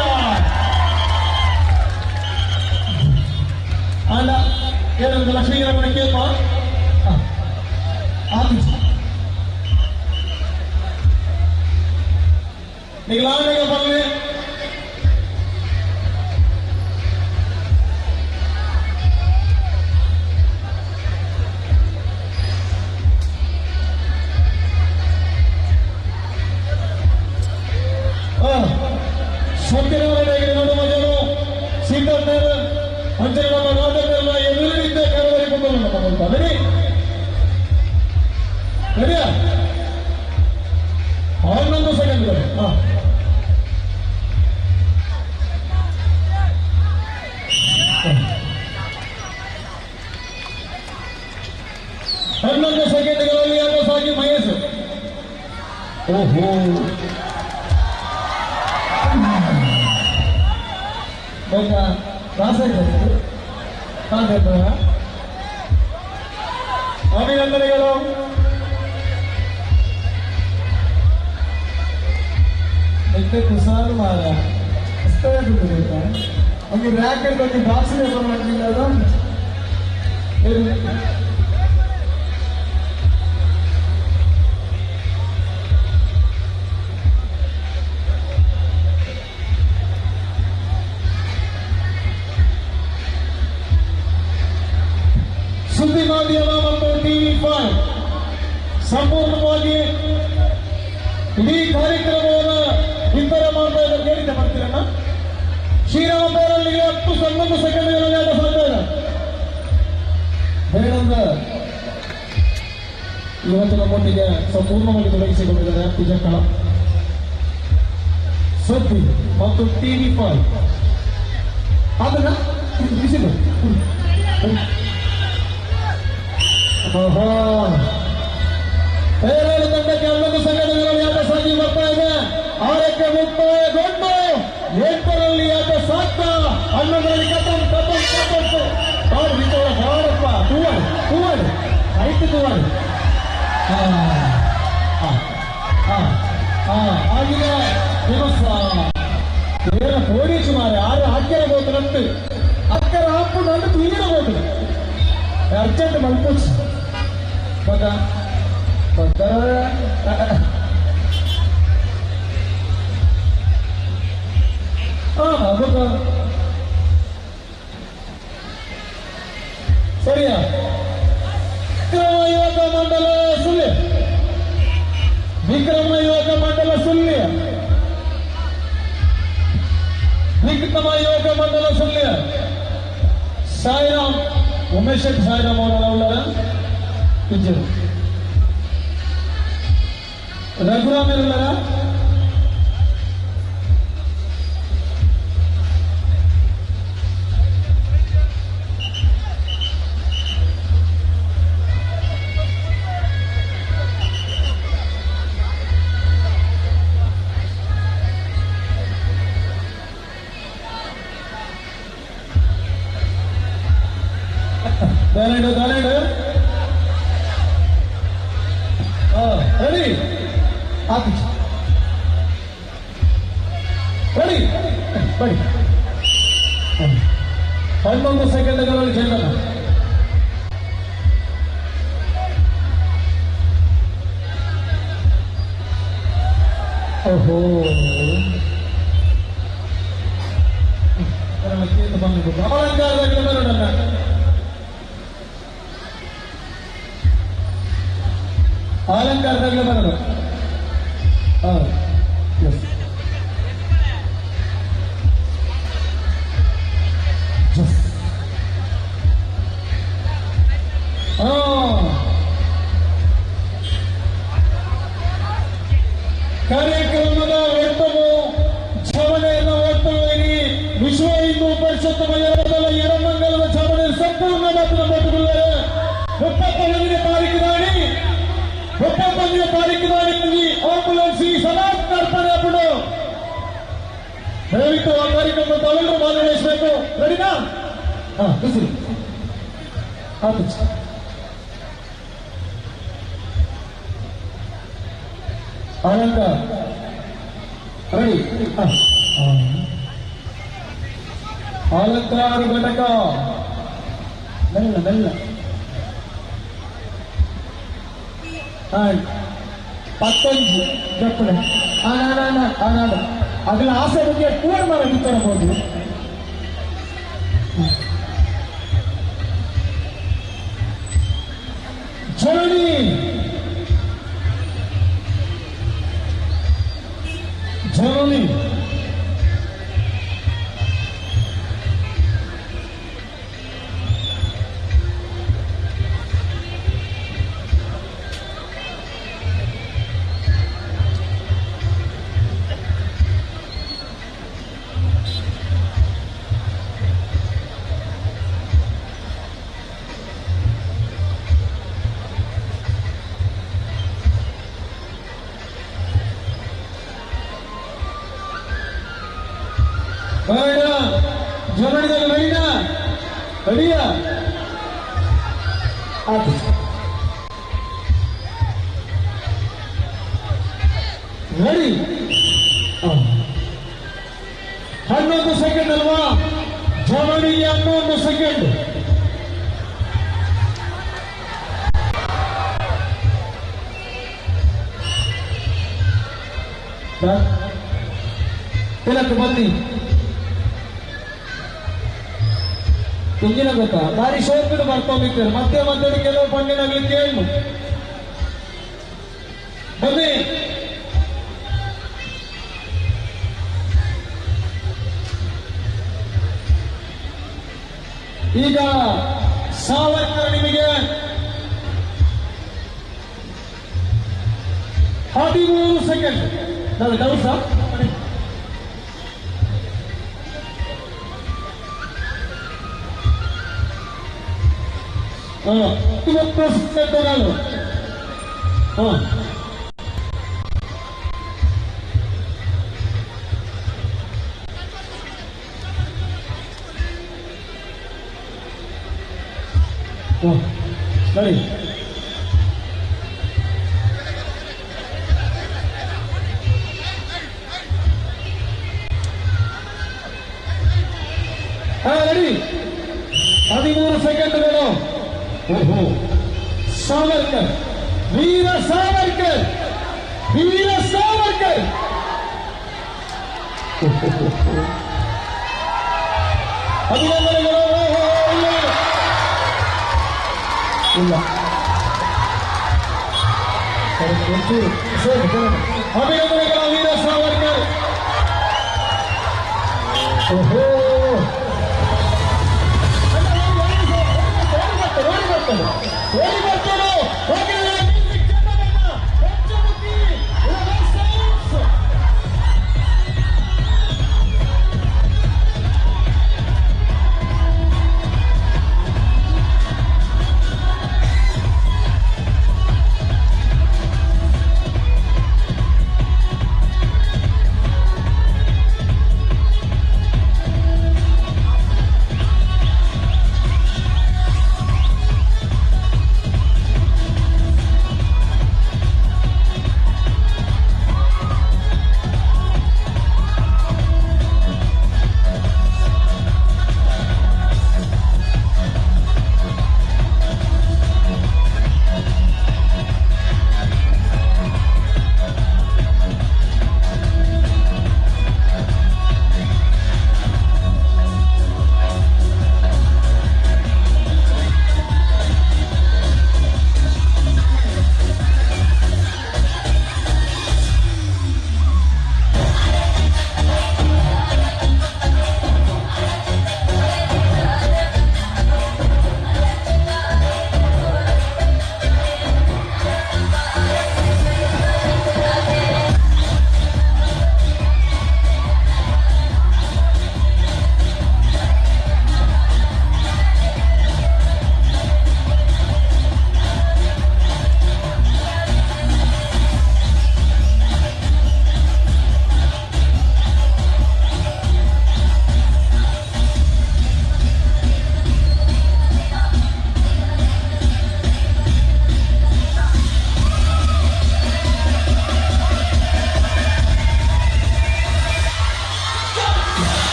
ಅಲ್ಲ ಏನಂತ ಲಕ್ಷ್ಮೀಗರಮಣ ಕೇಳ್ಪ ನಿಗಲಾಗ ಬರಲಿ. ಸತ್ಯನಾರಾಯಣ ನೋಡುವ ಜನ ಸಿದ್ಧಣ್ಣರ ಅಂಚೆ ನಮ್ಮ ನಾಟಕಲ್ಲ ಎದುರಿದ್ದ ಕರೆವರೆಗೂ ನಮ್ಮ ರೆಡಿ ರೆಡಿಯಾ 11 ಸೆಕೆಂಡ್ಗಳು. 11 ಸೆಕೆಂಡ್ಗಳಲ್ಲಿ ಯಾರೋ ಸಾಗಿ ಮಹೇಶ್. ಓಹೋ ಬೇಕಾ ಅಭಿನಂದನೆಗಳು. ಕುಸಾರು ಮಾರ ಒಂದು ರ್ಯಾಕೆಟ್ ಒಂದು ಬಾಕ್ಸ್ ಮಾಡಲಿಲ್ಲ ಸುದ್ದಿ ಮಾಧ್ಯಮ ಮತ್ತು TV5 ಸಂಪೂರ್ಣವಾಗಿ ಇಡೀ ಕಾರ್ಯಕ್ರಮವನ್ನು ಬಿತ್ತರ ಮಾಡ್ತಾ ಇದ್ದಾರೆ. ಹೇಳಿದ್ದೆ ಬರ್ತೀರಣ್ಣ ಶ್ರೀರಾಮ ಅವರಲ್ಲಿ 11 ಸೆಕೆಂಡ್ಗಳಲ್ಲಿ ಆಟ ಸಾಧ್ಯ ಇದೆ. ಬೇಡಂದ ಇವತ್ತು ನಮ್ಮೊಟ್ಟಿಗೆ ಸಂಪೂರ್ಣವಾಗಿ ತೊಡಗಿಸಿಕೊಂಡಿದ್ದಾರೆ ಪೂಜಕ್ಕಳ ಸುದ್ದಿ ಮತ್ತು TV5 ಅದನ್ನ ಬಿಸಿಲು ಬೇರೆ ತಂಡಕ್ಕೆ 11 ಸೆಕೆಂಡ್ಗಳಲ್ಲಿ ಆಟ ಸಾಗಿ ಬರ್ತಾ ಇದೆ. 6ಕ್ಕೆ ಮುಕ್ತಾಯಗೊಂಡು 8ರಲ್ಲಿ ಆಟ ಸಾಕ್ತ 11ರಲ್ಲಿ ಬಾರಪ್ಪ ತೂವಡ್ ಆಯ್ತು ತೂವಡ್ ಆಗಿದೆ ಬೇರೆ ಪೊಲೀಸ್ ಮಾರೆ 6 ಅಕ್ಕರೆ ಹೋಗ್ತರಂತೆ ಅಕ್ಕರೆ ಹಾಕೊಂಡು ಅಂದ್ರೆ ತುಳಿದ ಹೋಗ್ತದೆ ಅರ್ಜೆಂಟ್ ಮಲ್ಪೋಚ್ ಬದ ಸರಿಯಾ ವಿಕ್ರಮ ಯುವಕ ಮಂಡಲ ಸುಳ್ಯ ವಿಕ್ರಮ ಯುವಕ ಮಂಡಲ ಸುಳ್ಯ ವಿಕ್ರಮ ಯುವಕ ಮಂಡಲ ಸುಳ್ಯ ಸಾಯಿರಾಮ್ ಉಮೇಶ್ ಶೆಟ್ಟಿ ಸಾಯಿರಾಮ್ ಅವರ ಪಿಂಜರು ರಘುರಾಮ್ ಎಲ್ಲರ ರೆಡಿ ರೆಡಿ ಬಡಿ 11 ಸೆಕೆಂಡ್ಗಳಲ್ಲಿ ಚೇತನ. ಓಹೋ ಬಂದ್ಬಿಟ್ಟು ಅಲಂಕಾರದಲ್ಲಿ ಬರೋಣ. ಅಲಂಕಾರದಲ್ಲಿ ಬರೋಣ. ಕಾರ್ಯಕ್ರಮದ ಒಟ್ಟವು ಛಾವಣೆಯನ್ನು ಒಟ್ಟುವರಿ ವಿಶ್ವ ಹಿಂದೂ ಪರಿಷತ್ ಮಲಯಾಳದ ಎಡಮಂಗಲದ ಛಾವಣೆ ಸಂಪೂರ್ಣ ಮಾತ್ರ ಪಟ್ಟುಕೊಳ್ಳರೆ 31ನೇ ತಾರೀಕು ನಾಡಿ ಆಂಬುಲೆನ್ಸ್ ಸಮಾಜ ಕರ್ತವ್ಯ ಬಿಡು. ದಯವಿಟ್ಟು ಆ ಕಾರ್ಯಕ್ರಮ ತಾವೆಲ್ಲರೂ ಭಾಗವಹಿಸಬೇಕು. ರೆಡಿನಾ? ಬಿಸಿ ಆನಂದ ರೆಡಿ. ಅಲಂಕಾರ ಘಟಕ ಮೆಲ್ಲ ಮೆಲ್ಲ 15 ಜಪ್ಪಳೆ ಅದನ್ನ ಆಸೆ ಬಗ್ಗೆ ಪೂರ್ಣ ಮಾಡಿ ತರಬಹುದು. ಜನನಿ ಜನನಿ ಜನನಿದಲ್ಲಿ ರೆಡಿನಾ? ರೆಡಿಯಾ? ರೆಡಿ 11 ಸೆಕೆಂಡ್ ಅಲ್ವಾ? ಜನನಿಗೆ 11 ಸೆಕೆಂಡ್. ತಿಲಕ್ ಬನ್ನಿ. ಹಿಂದಿನ ಗೊತ್ತಾ ಬಾರಿ ಶೋಕಿನ ಬರ್ಕೊಂಡಿದ್ದಾರೆ. ಮತ್ತೆ ಮತ್ತೆ ಕೆಲವು ಪಂಡಿನಾಗ್ಲಿಕ್ಕೆ ಹೇಳು ಬನ್ನಿ. ಈಗ ಸಾವರ್ಕರ್ ನಿಮಗೆ 13 ಸೆಕೆಂಡ್. ನಾನು ಡೌಟ್ ಇವತ್ತು ನಾನು ಸರಿ ರೆಡಿ 13 ಸೆಕೆಂಡ್ಗಳು. ಓಹೋ ಸಾವರ್ಕರ್, ವೀರ ಸಾವರ್ಕರ್, ವೀರ ಸಾವರ್ಕರ್. ಅಭಿನಂದನೆಗಳು. ಇಲ್ಲ ಅಭಿನಂದನೆಗಳ ವೀರ ಸಾವರ್ಕರ್. ಓಹೋ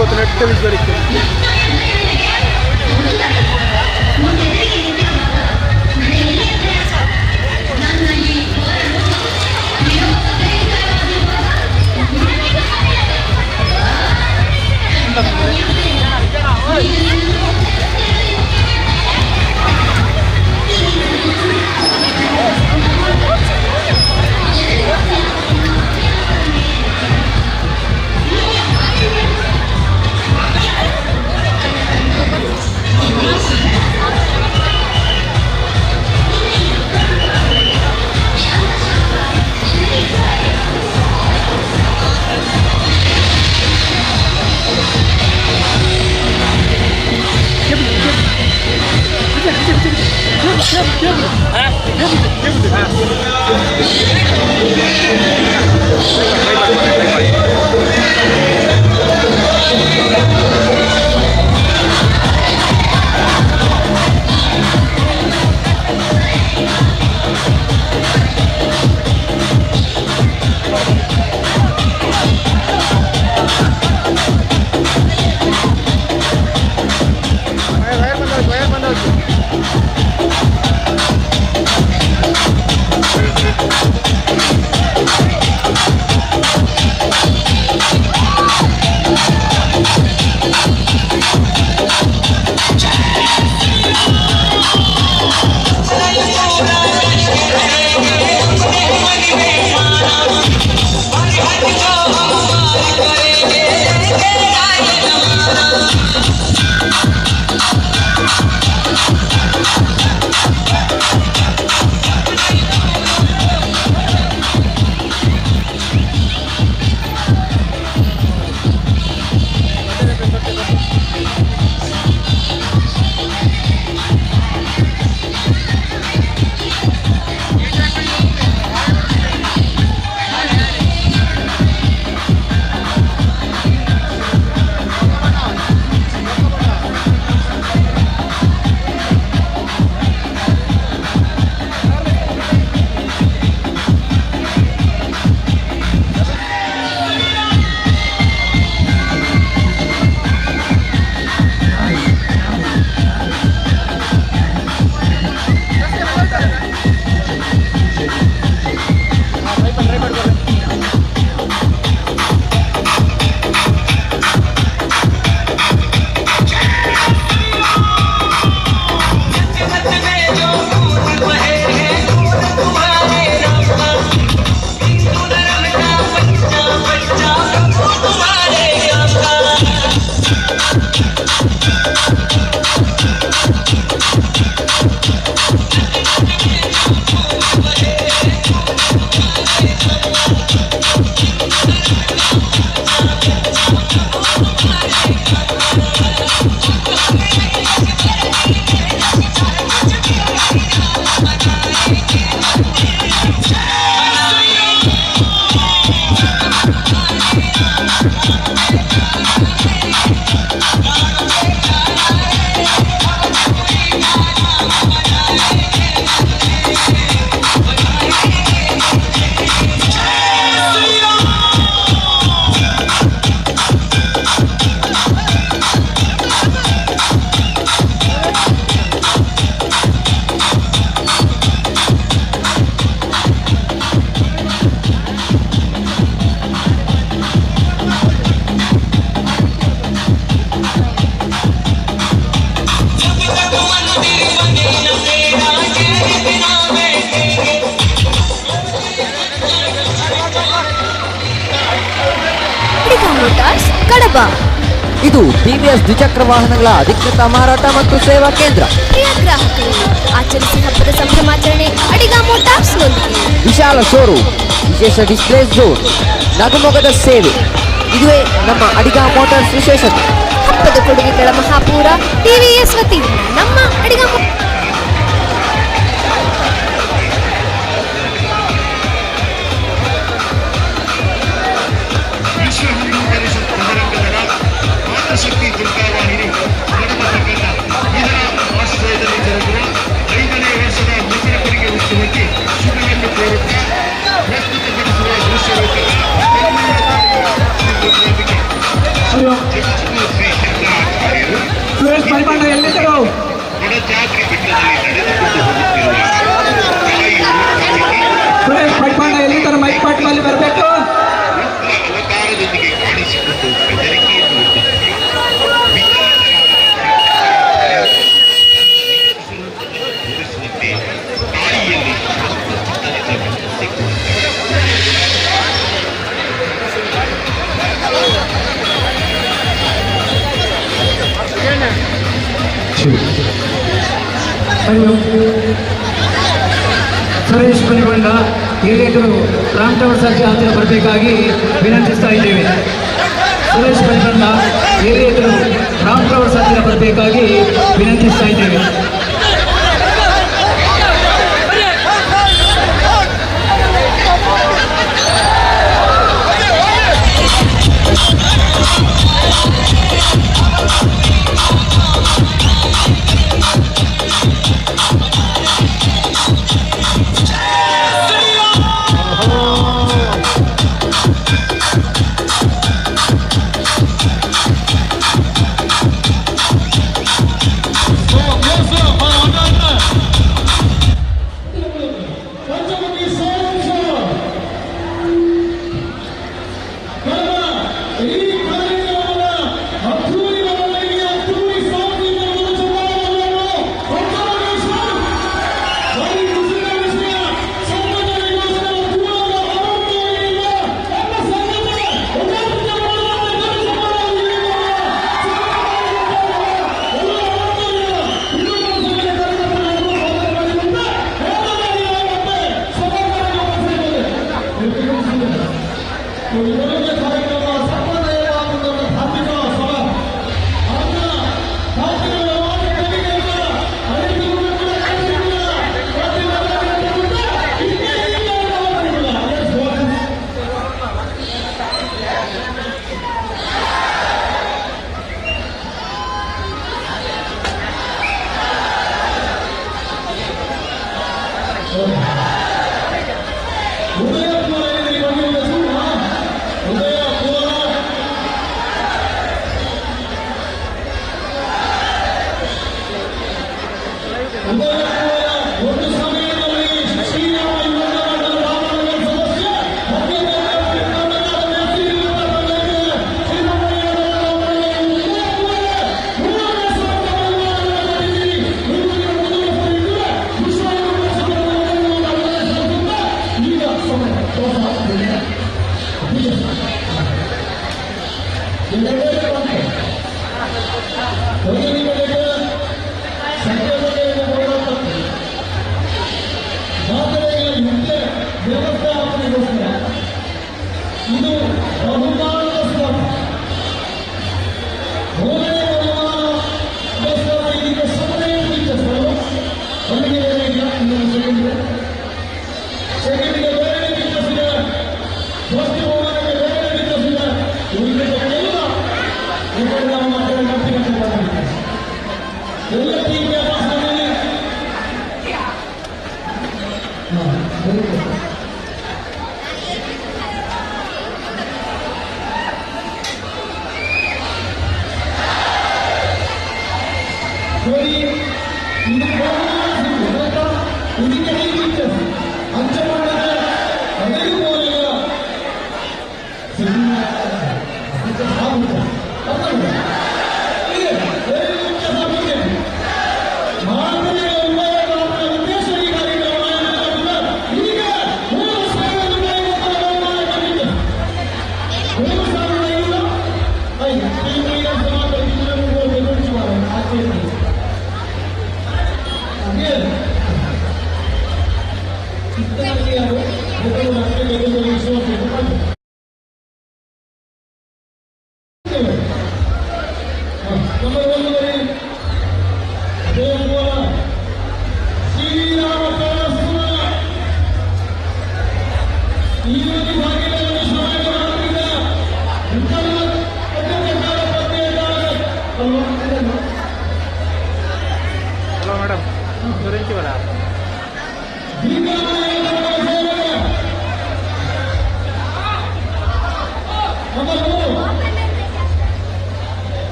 ಹೋಗ್ತು ನೆಟ್ಟ ವಿಶ್ವರಿತ್ತು. ಮೋಟಾರ್ಸ್ ಕಡಬ. ಇದು ಟಿವಿಎಸ್ ದ್ವಿಚಕ್ರ ವಾಹನಗಳ ಅಧಿಕೃತ ಮಾರಾಟ ಮತ್ತು ಸೇವಾ ಕೇಂದ್ರ. ಪ್ರಿಯ ಗ್ರಾಹಕರು, ಆಚರಿಸಿ ಹಬ್ಬದ ಸಂಭ್ರಮಾಚರಣೆ ಅಡಿಗ ಮೋಟಾರ್ಸ್ ನೊಂದಿಗೆ. ವಿಶಾಲ ಶೋರೂಮ್, ವಿಶೇಷ ಡಿಸ್ಪ್ಲೇ ಝೋನ್, ನಗುಮೊಗದ ಸೇವೆ, ಇದುವೇ ನಮ್ಮ ಅಡಿಗ ಮೋಟಾರ್ಸ್ ವಿಶೇಷತೆ. ಹಬ್ಬದ ಕೊಡುಗೆಗಳ ಮಹಾಪೂರ ಟಿವಿಎಸ್ ವತಿಯಿಂದ ನಮ್ಮ ಅಡಿಗ ಶಕ್ತಿ ದುರ್ಗಾವಾಹಿನಿ ಕಡಬ ಪ್ರಕರಣ ಇದರ ಆಶ್ರಯದಲ್ಲಿ ಜರುಗುವ 5ನೇ ವರ್ಷದ ಮುಸ್ಲಿಮರಿಗೆ ಉತ್ಸವಕ್ಕೆ ಶುಭವನ್ನು ಕೋರುತ್ತಾ ಪ್ರಸ್ತುತಪಡಿಸುವ ದೃಶ್ಯರೂಪಕ ಸುರೇಶ್ ಪನಿಗೊಂಡ ಹಿರಿಯರು ರಾಮ್ ಟವರ್ ಸರ್ಜಿ ಹತ್ತಿರ ಬರಬೇಕಾಗಿ ವಿನಂತಿಸ್ತಾ ಇದ್ದೇವೆ. ಸುರೇಶ್ ಪನಿಗೊಂಡ ಹಿರಿಯರು ರಾಮ್ ಟವರ್ ಹತ್ತಿರ ಬರಬೇಕಾಗಿ ವಿನಂತಿಸ್ತಾ ಇದ್ದೇವೆ.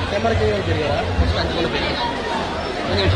ಕ್ಯಾಮರಾ ಕೈ ಹೋಗ್ತೀರಿ ಒಂದು ನಿಮಿಷ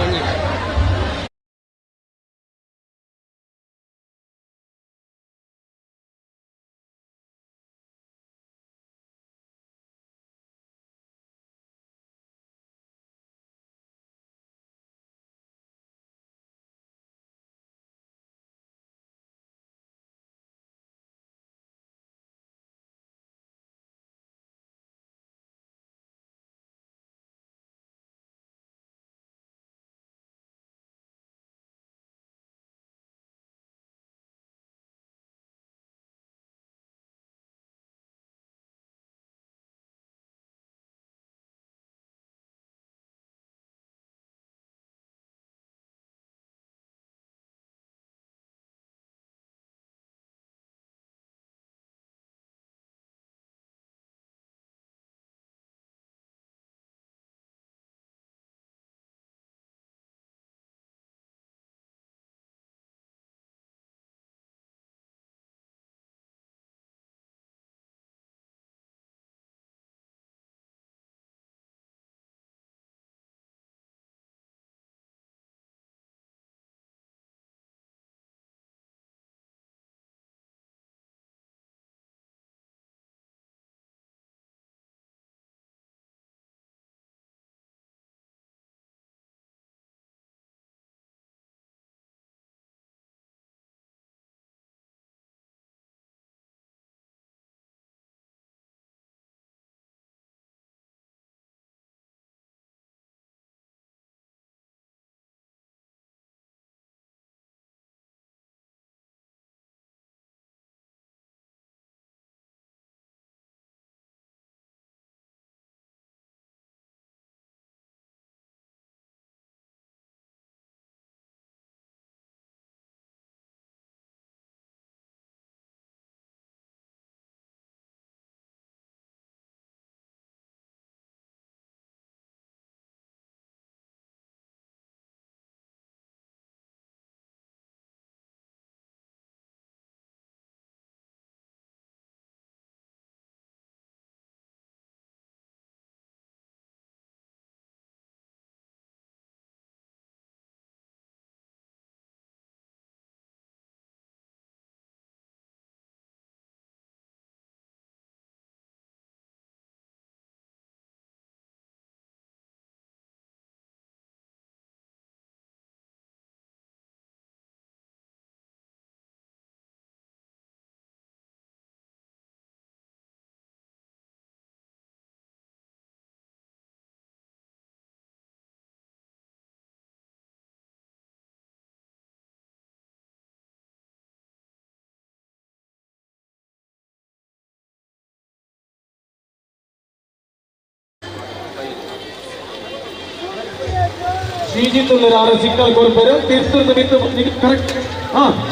ಶ್ರೀಜಿತ್ ಆರು ಸಿಗ್ನಲ್ ಕೊಡ್ತಾರೆ ತೀರ್ಥದ ಬಿತ್ತು ಕರೆಕ್ಟ್.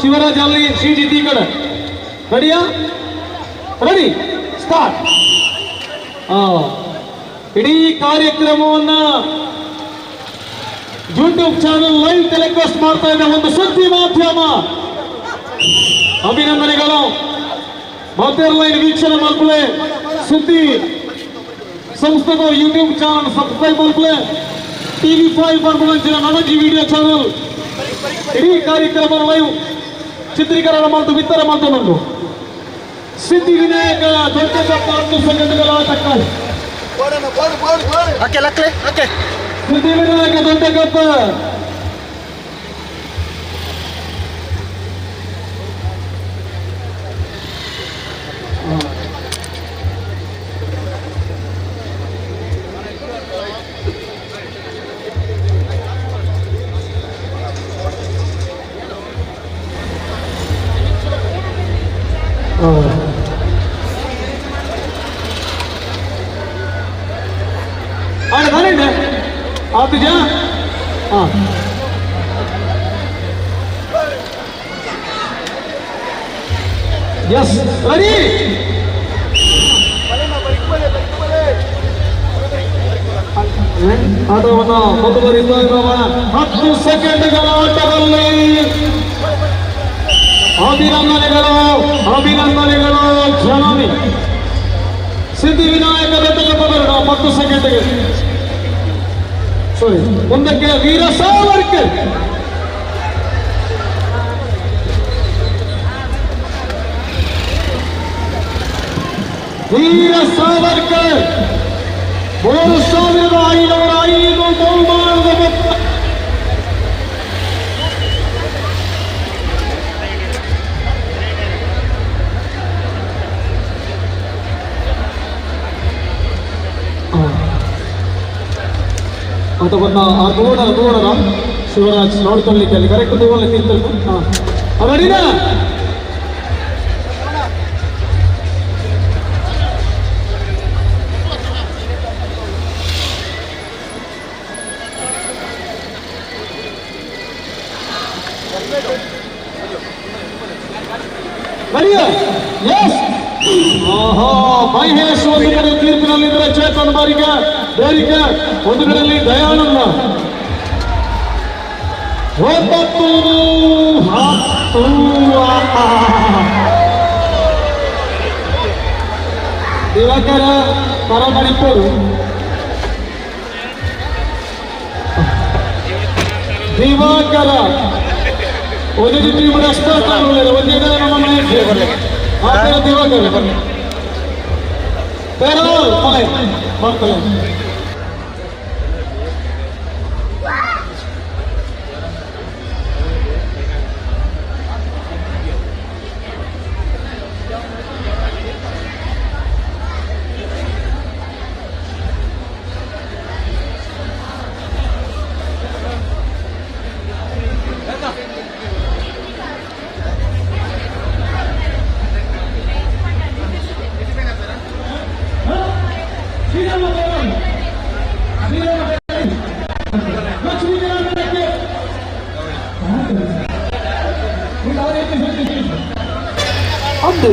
ಶಿವರಾಜ್ ಅಲ್ಲಿ ಶ್ರೀಜಿತ್ ಈ ಕಡೆ ರೆಡಿಯಾ? Ready start. ಇಡೀ ಕಾರ್ಯಕ್ರಮವನ್ನ ಯೂಟ್ಯೂಬ್ ಚಾನಲ್ ಲೈವ್ ಟೆಲಿಕಾಸ್ಟ್ ಮಾಡ್ತಾ ಇದ್ದ ಒಂದು ಸುದ್ದಿ ಮಾಧ್ಯಮ. ಅಭಿನಂದನೆಗಳು. ಮಾತೇರ್ ಲೈವ್ ವೀಕ್ಷಣೆ ಮಾಡ್ಕೊಳ್ಳೆ, ಸುದ್ದಿ ಸಂಸ್ಥೆದ ಯೂಟ್ಯೂಬ್ ಚಾನಲ್ ಸಬ್ಸ್ಕ್ರೈಬ್ ಮಾಡ್ಕೊಳ್ಳೆ, TV5 ಬರ್ಬಂಚಿನ ನನಜಿ ವಿಡಿಯೋ ಚಾನಲ್ ಇಡೀ ಕಾರ್ಯಕ್ರಮ ಲೈವ್ ಚಿತ್ರೀಕರಣ ಮತ್ತು ವಿತರ ಮಾತನಾಡು. ಸಿದ್ಧಿ ವಿನಾಯಕ ದೊಡ್ಡ 10 ಸೆಕೆಂಡ್ಗಳ ಆಟಕ್ಕ ಸಿದ್ಧಿ ವಿನಾಯಕ ದೊಡ್ಡ ಕಪ್ಪ आप जा. Yes, ready. ಆಟವನ್ನು ಮುಂದುವರಿಸ್ತಾ ಇರುವ 10 ಸೆಕೆಂಡ್ಗಳ ಆಟದಲ್ಲಿ ಅಭಿನಂದನೆಗಳು ಜನನಿ ಸಿದ್ಧಿ ವಿನಾಯಕ ದೊಡ್ಡ 10 ಸೆಕೆಂಡ್ಗೆ. ಸಾರಿ, ಮುಂದಕ್ಕೆ ವೀರ ಸಾವರ್ಕರ್. ವೀರ ಸಾವರ್ಕರ್ 3505 ಬಹುಮಾನದ ಮೊತ್ತ. ಆಟವನ್ನ ದೂರ ಶಿವರಾಜ್ ನೋಡ್ಕೊಳ್ಳಿಕ್ಕೆ ಅಲ್ಲಿ ಕರೆಕ್ಟ್ ದೂರಲ್ಲಿ ತಿಂತಲ್ಪು. ರೆಡಿನಾ? ಎಸ್. ಮಹೇಶ್ ಒಂದು ಕಡೆ ತೀರ್ಪಿನಲ್ಲಿದ್ದರೆ ಚೇತನ್ ಬೇರಿಕೆ ಒಂದು ಕಡೆಯಲ್ಲಿ ದಯಾನಂದ. 9 ದಿವಾಕರ ಪರಮಣಿಪುರು ದಿವಾಕರ ಒಂದು ಟೀಮ್ ಅಷ್ಟೇ ಒಂದೇ ನಮ್ಮ ಮನೆ ದಿವಾಕರ ಮಾಡ್ತಾರೆ. ಒಂದು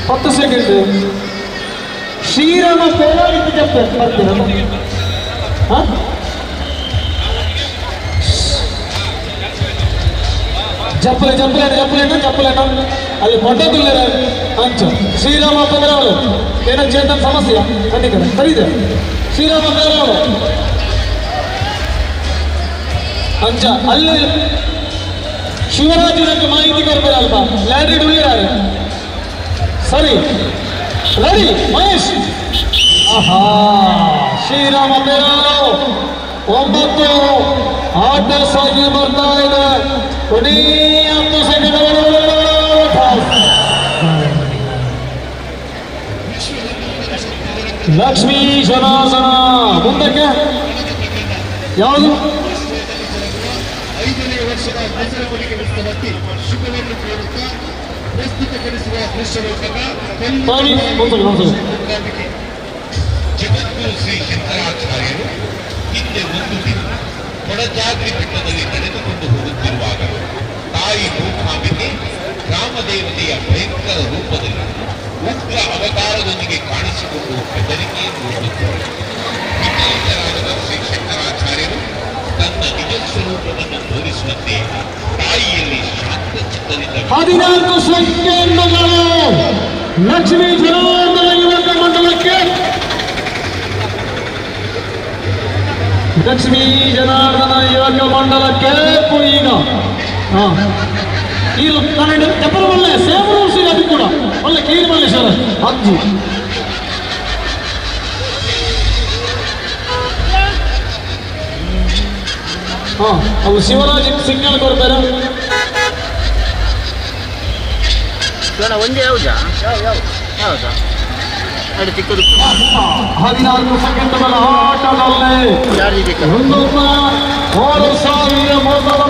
10 ಸೆಕೆಂಡ್ ಶ್ರೀರಾಮ ಪೇರಾಡಿದ್ದು ಬರ್ತೀರಾ? ಜಪ್ಪಲೆ ಅಲ್ಲಿ ಮೊಟ್ಟೆಲ್ಲ ಅಂಚ ಶ್ರೀರಾಮ ಪೇರಾವಳ ಏನೋ ಚೇತನ್ ಸಮಸ್ಯೆ ಖಂಡಿತ ಖರೀದೆ ಶ್ರೀರಾಮ ಪೇರಾವಳ ಅಂಚ ಅಲ್ಲಿ ಶಿವರಾಜನಕ್ಕೆ ಮಾಹಿತಿ ಕೊಡ್ಬೇಕಲ್ಪ. ಲ್ಯಾಂಡ್ರಿ ಉಳಿಯಾರೆ ಸರಿ. ರೆಡಿ ಮಹೇಶ್. ಶ್ರೀರಾಮ ಪೇರಾವಳ 9 ಆಟ ಸಾಗಿ ಬರ್ತಾ ಇದೆ. ಕೊನೆಯ 10 ಸೆಕೆಂಡ್ಗಳು. ಲಕ್ಷ್ಮೀ ಶನಾಸನ ಮುಂದಕ್ಕೆ ಯಾವುದು? 5ನೇ ವರ್ಷದ ದಸರಾವಳಿಗೆ ವ್ಯಕ್ತವಾಗಿ ಶುಭವನ್ನು ಕೋರುತ್ತಾ ಪ್ರಸ್ತುತಪಡಿಸುವ ದೃಶ್ಯರೂಪಕ ಜಗದ್ಗುರು ಶ್ರೀ ಶಂಕರಾಚಾರ್ಯರು ಹಿಂದೆ ಒಂದು ದಿನ ಕೊಡಚಾದ್ರಿ ಬೆಟ್ಟದಲ್ಲಿ ನಡೆದುಕೊಂಡು ಹೋಗುತ್ತಿರುವಾಗ ತಾಯಿ ಮೂಕಾಂಬಿಕೆ ಗ್ರಾಮದೇವತೆಯ ಭಯಂಕರ ರೂಪದಲ್ಲಿ ಉಗ್ರ ಅವತಾರದೊಂದಿಗೆ ಕಾಣಿಸಿಕೊಂಡು ಬೆದರಿಕೆಯನ್ನು ಒಡ್ಡುತ್ತಾರೆ. ವಿಠಲರಾದ ಶ್ರೀ ಶಂಕರಾಚಾರ್ಯರು ತನ್ನ ನಿಜ ಸ್ವರೂಪವನ್ನು ತೋರಿಸುವಂತೆ ತಾಯಿಯಲ್ಲಿ ಶಾಂತ ಚಿತ್ತದಿಂದ 14 ಸೆಕೆಂಡ್ಗಳು ಲಕ್ಷ್ಮೀ ಜನಾರ್ದನ ಯುವಕ ಮಂಡಲಕ್ಕೆ ಲಕ್ಷ್ಮೀ ಜನಾರ್ದನ ಯುವಕ ಮಂಡಲಕ್ಕೆ ಈಗ ಇದು ಕನ್ನಡ ಎಪ್ಪರು ಒಳ್ಳೆ ಸೇವನ ಸಿಗ ಅದು ಕೂಡ ಒಳ್ಳೆ ಕೀರು ಮಲ್ಲೇಶ್ವರ ಅಜ್ಜಿ ಅವು ಶಿವರಾಜ್ ಸಿಗ್ನಲ್ ಕೊಡ್ತಾರೆ ಒಂದೇ ಹೌದಾ ಹೌದಾ ಅದು ಚಿಕ್ಕದು 14 ಸೆಕೆಂಡ್ಗಳ ಆಟದಲ್ಲಿ 6,000 ಮೊದಲ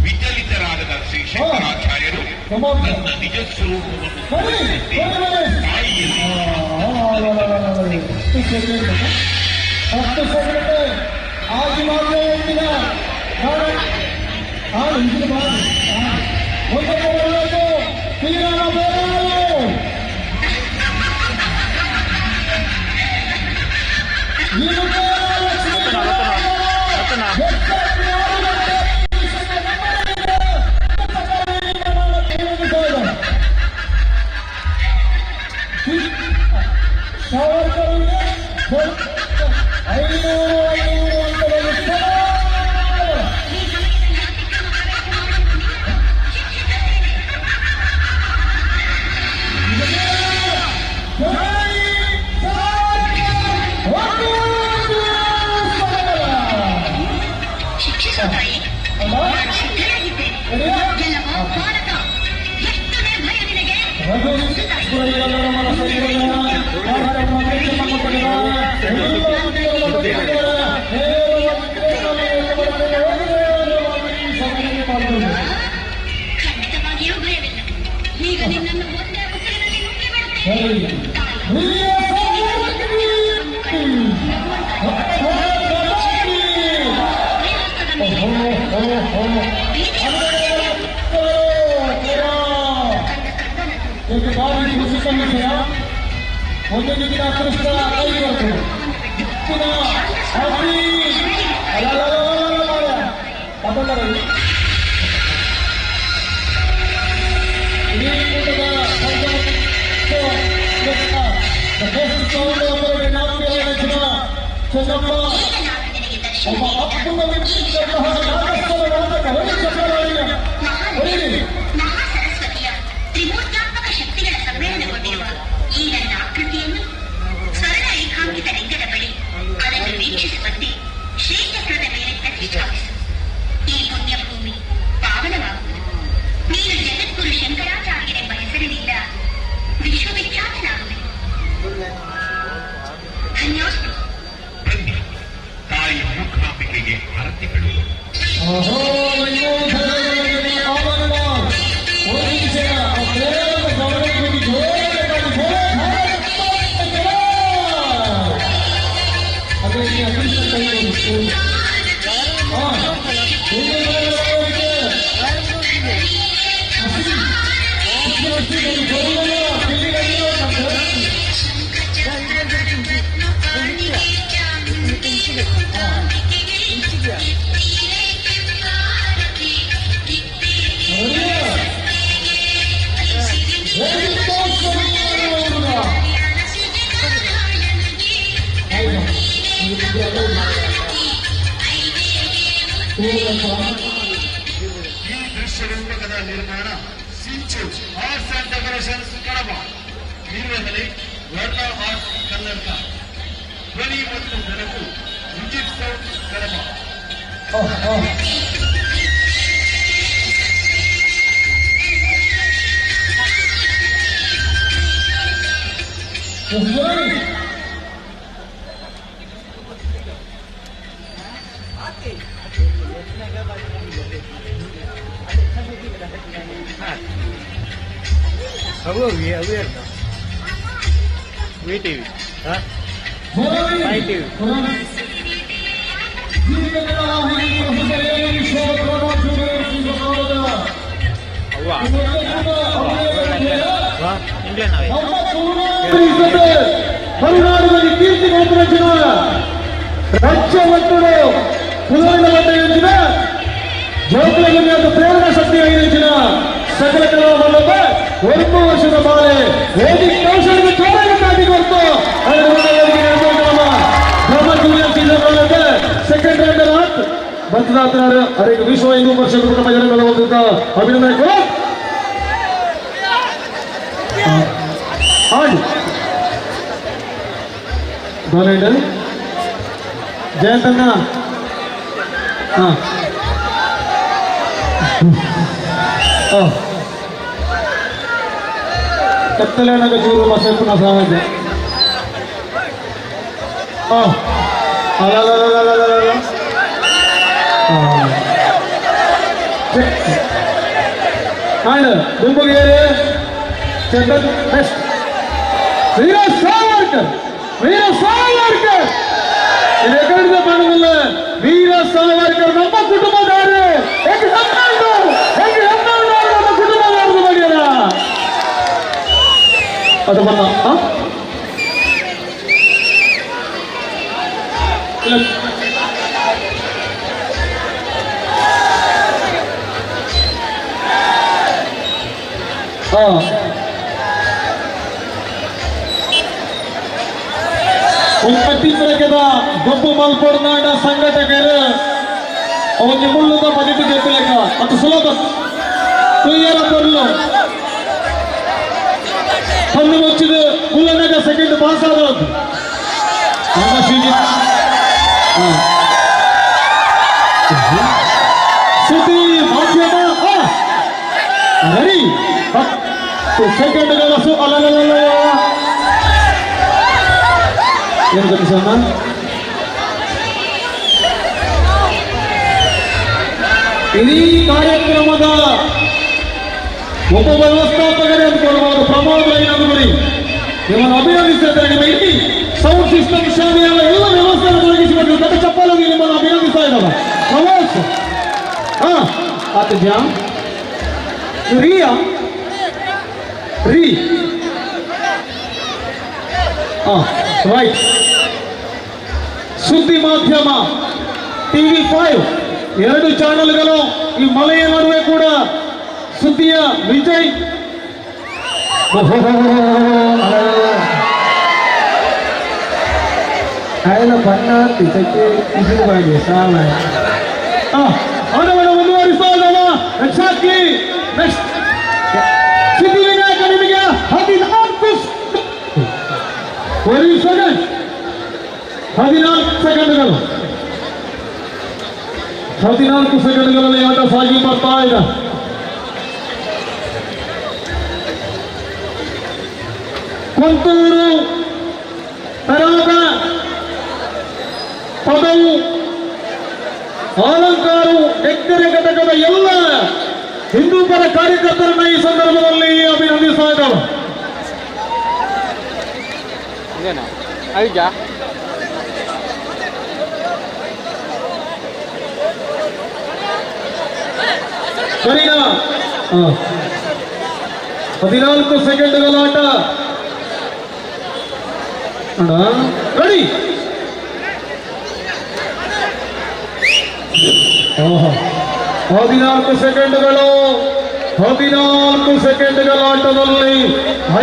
ವಿಚಲಿತರಾದ ಶ್ರೀ ಶಂಕರಾಚಾರ್ಯರು ತನ್ನ ನಿಜ ಸ್ವರೂಪವನ್ನು ತಾಯಿಯಲ್ಲಿ ಖಂಡಿತವಾಗಿಯೂ ಭಯವಿಲ್ಲ. ಈಗ ನಿನ್ನನ್ನು ಒಂದೇ ಉಸಿರಿನಲ್ಲಿ ಒಂದು ದಿನ ಕೃಷ್ಣ ಕೈ ಬರ್ತದೆ ಇತ್ತಿನ ಮಹಾಸರಸ್ವತಿಯ ತ್ರಿಮೂರ್ತ್ಯಾತ್ಮಕ ಶಕ್ತಿಗಳ ಸಮ್ಮೇಳನಗೊಂಡಿರುವ ಈ ನನ್ನ ಆಕೃತಿಯನ್ನು ಸ್ವರ್ಣ ಏಕಾಂಕಿತ ಲಿಂಗದ ಬಳಿ ಅದನ್ನು ವೀಕ್ಷಿಸುವಂತೆ ಶ್ರೀಚಕ್ರದ ಮೇಲೆ ಪ್ರತಿಷ್ಠಾಪಿಸು. ಈ ಪುಣ್ಯಭೂಮಿ ಪಾವನವಾಗುವುದು. ನೀನು ಜಗದ್ಗುರು ಶಂಕರಾಚಾರ್ಯರೆಂಬ ಹೆಸರಿನಿಂದ ವಿಶ್ವವಿಖ್ಯಾತನಾಗುವೆ. ಧನ್ಯೋಸ್ತು. ತಾಯಿ ಮೂಕಾಂಬಿಕೆಗೆ ಆರತಿಗಳು. ಈ ದೃಶ್ಯರೂಪಕದ ನಿರ್ಮಾಣ ಸಿಂಚು ಆರ್ಟ್ಸ್ ಅಂಡ್ ಡೆಕೋರೇಷನ್ಸ್ ಕಡಬ. ನಿರ್ವಹಣೆ ವರ್ಣ ಆರ್ಟ್ಸ್ ಬೌಲರ್ನ ಧ್ವನಿ ಮತ್ತು ಬೆಳಕು ವಿಜಿತ್ ಸೌತ್ ಕಡಮ. ಮರುನಾಡಿನಲ್ಲಿ ಕೀರ್ತಿ ಗೋಪುರಚಿನ ರಾಜ್ಯ ಮಟ್ಟದ ಪುನರ್ನ ಮಂಡಳಿಂಚಿನ ಜೋಕುಲದಲ್ಲಿ ಅದು ಪ್ರೇರಣಾ ಶಕ್ತಿ ಆಗಿನ ಸಕಲ ಕಲಾವಲ್ಲಭ 1 ವರ್ಷದ ಬಾಳೆ ವೇದಿಕ ಕೌಶಲ್ಯ ಚೆನ್ನಾಗಿ ಕೊಡ್ತು ನಮ್ಮ ಜೂನಿಯರ್ ಸೀಸನ್ ಕಾಲದ ಸೆಕೆಂಡ್ ರೌಂಡರ್ ಆತ್ ಬದಲಾದ ಅನೇಕ ವಿಶ್ವ ಹಿಂದೂ ಪರಿಷತ್ ಕುಟುಂಬ ಜನಗಳ ಒಂದು ಅಭಿನಂದನೆಗಳು. ಆಡಿ ಗೋಲೆಂಡರ್ ಜಯಂತಣ್ಣ ಕತ್ತಲೆನಗ ಜೂರು ಮಸಲ್ಪುನ ಸಾಮಾನ್ಯ ಅಂಡ್ ಗುಂಬುಗೇರಿ ಚಂದನ್ ಬೆಸ್ಟ್ ವೀರ ಸಾವರ್ಕರ್ ಇದು ಎಕಡೆ ಮಾಡೋದಿಲ್ಲ. ವೀರ ಸಾವರ್ಕರ್ ನಮ್ಮ ಕುಟುಂಬದವರು ಹೇಗೆ ನಮ್ಮ ಕುಟುಂಬದವ್ರದ್ದು ಮಾಡ್ಯಾರ ಅದು ಬಂದ ಉತ್ಪತ್ತಿಕದ ಗೊಬ್ಬು ಮಲ್ಪೊರ್ನಾಡ ಸಂಘಟಕರು ಅವನಿಗೆ ಮುಳ್ಳುದ ಬದಿಟ್ಟು ಗೆದ್ದಲೆಕ್ಕ ಅದು ಸುಲಭ ತುಯ್ಯರ ಪೊರ್ಲು ಹಣ್ಣು ಮುಚ್ಚಿದ ಕುಲ್ಲನಗ ಸೆಕೆಂಡ್ ಪಾಸ್ ಆದದ್ದು ಸುದ್ದಿ ಮಾಧ್ಯಮ ರೆಡಿ ಸೆಕೆಂಡ್ಗಳ ಅಲ್ಲ ಏನು ಗೊತ್ತಿಸಮ್ಮ ಇಡೀ ಕಾರ್ಯಕ್ರಮದ ಒಬ್ಬ ವ್ಯವಸ್ಥಾಪಕರೇ ಅಂದ್ಕೊಳ್ಬಹುದು. ಪ್ರಮೋದ್ ರೈನದು ಬರೀ ನಿಮ್ಮನ್ನು ಅಭಿನಂದಿಸ್ತಾರೆ. ನಿಮ್ಮ ಇಡೀ ಸೌಂಡ್ ಸಿಸ್ಟಮ್ ಶಾಲೆಯ ಎಲ್ಲ ವ್ಯವಸ್ಥೆಯನ್ನು ತೊಡಗಿಸಿಕೊಂಡು ದೊಡ್ಡ ಚಪ್ಪಲಾಗಿ ನಿಮ್ಮನ್ನು ಅಭಿನಂದಿಸ್ತಾ ಇದ್ದಾವೆ. ಪ್ರಮೋದ್ ಆತಿದ್ಯಾ ರೀಯಾ ರೀ ರೈಟ್. ಸುದ್ದಿ ಮಾಧ್ಯಮ TV5 2 ಚಾನೆಲ್ಗಳು ಈ ಮಳೆಯ ನಡುವೆ ಕೂಡ ಸುದ್ದಿಯ ವಿಜಯ್ ಬಣ್ಣ ಮುಂದುವರಿಸ್ತಾ ಇದ್ದಾವ. ಎಕ್ಸಾಕ್ಟ್ಲಿ ನೆಕ್ಸ್ಟ್ ಸಿದ್ಧಿವಿನಾಯಕ ನಿಮಗೆ 14 ಸೆಕೆಂಡ್ಗಳಲ್ಲಿ ಆಟ ಸಾಗಿ ಬರ್ತಾ ಇದೆ. ಕೊಂತೂರು ತರಾದ ಪದವು ಅಲಂಕಾರವು ಎಕ್ಕರೆ ಘಟಕದ ಎಲ್ಲ ಹಿಂದೂಪರ ಕಾರ್ಯಕರ್ತರನ್ನ ಈ ಸಂದರ್ಭದಲ್ಲಿ ಅಭಿನಂದಿಸ್ತಾ ಇದ್ದಾರೆ. ಸರಿನಾ 14 ಸೆಕೆಂಡ್ಗಳ ಆಟ ರೆಡಿ. 14 ಸೆಕೆಂಡ್ಗಳು 14 ಸೆಕೆಂಡ್ಗಳ ಆಟದಲ್ಲಿ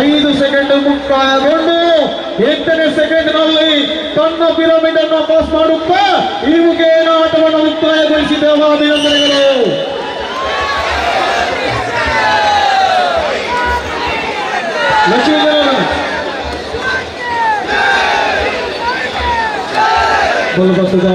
5 ಸೆಕೆಂಡ್ ಮುಕ್ತಾಯಗೊಂಡು 8ನೇ ಸೆಕೆಂಡ್ನಲ್ಲಿ ತನ್ನ ಪಿರಮಿಡ್ ಅನ್ನು ಪಾಸ್ ಮಾಡುತ್ತಾ ಈ ಮುಖೇನ ಆಟವನ್ನು ಮುಕ್ತಾಯಗೊಳಿಸಿದ್ದೇವೆ. ಅಭಿನಂದನೆಗಳು. ಲಕ್ಷ್ಮೀ ಬಲಬತ್ತದ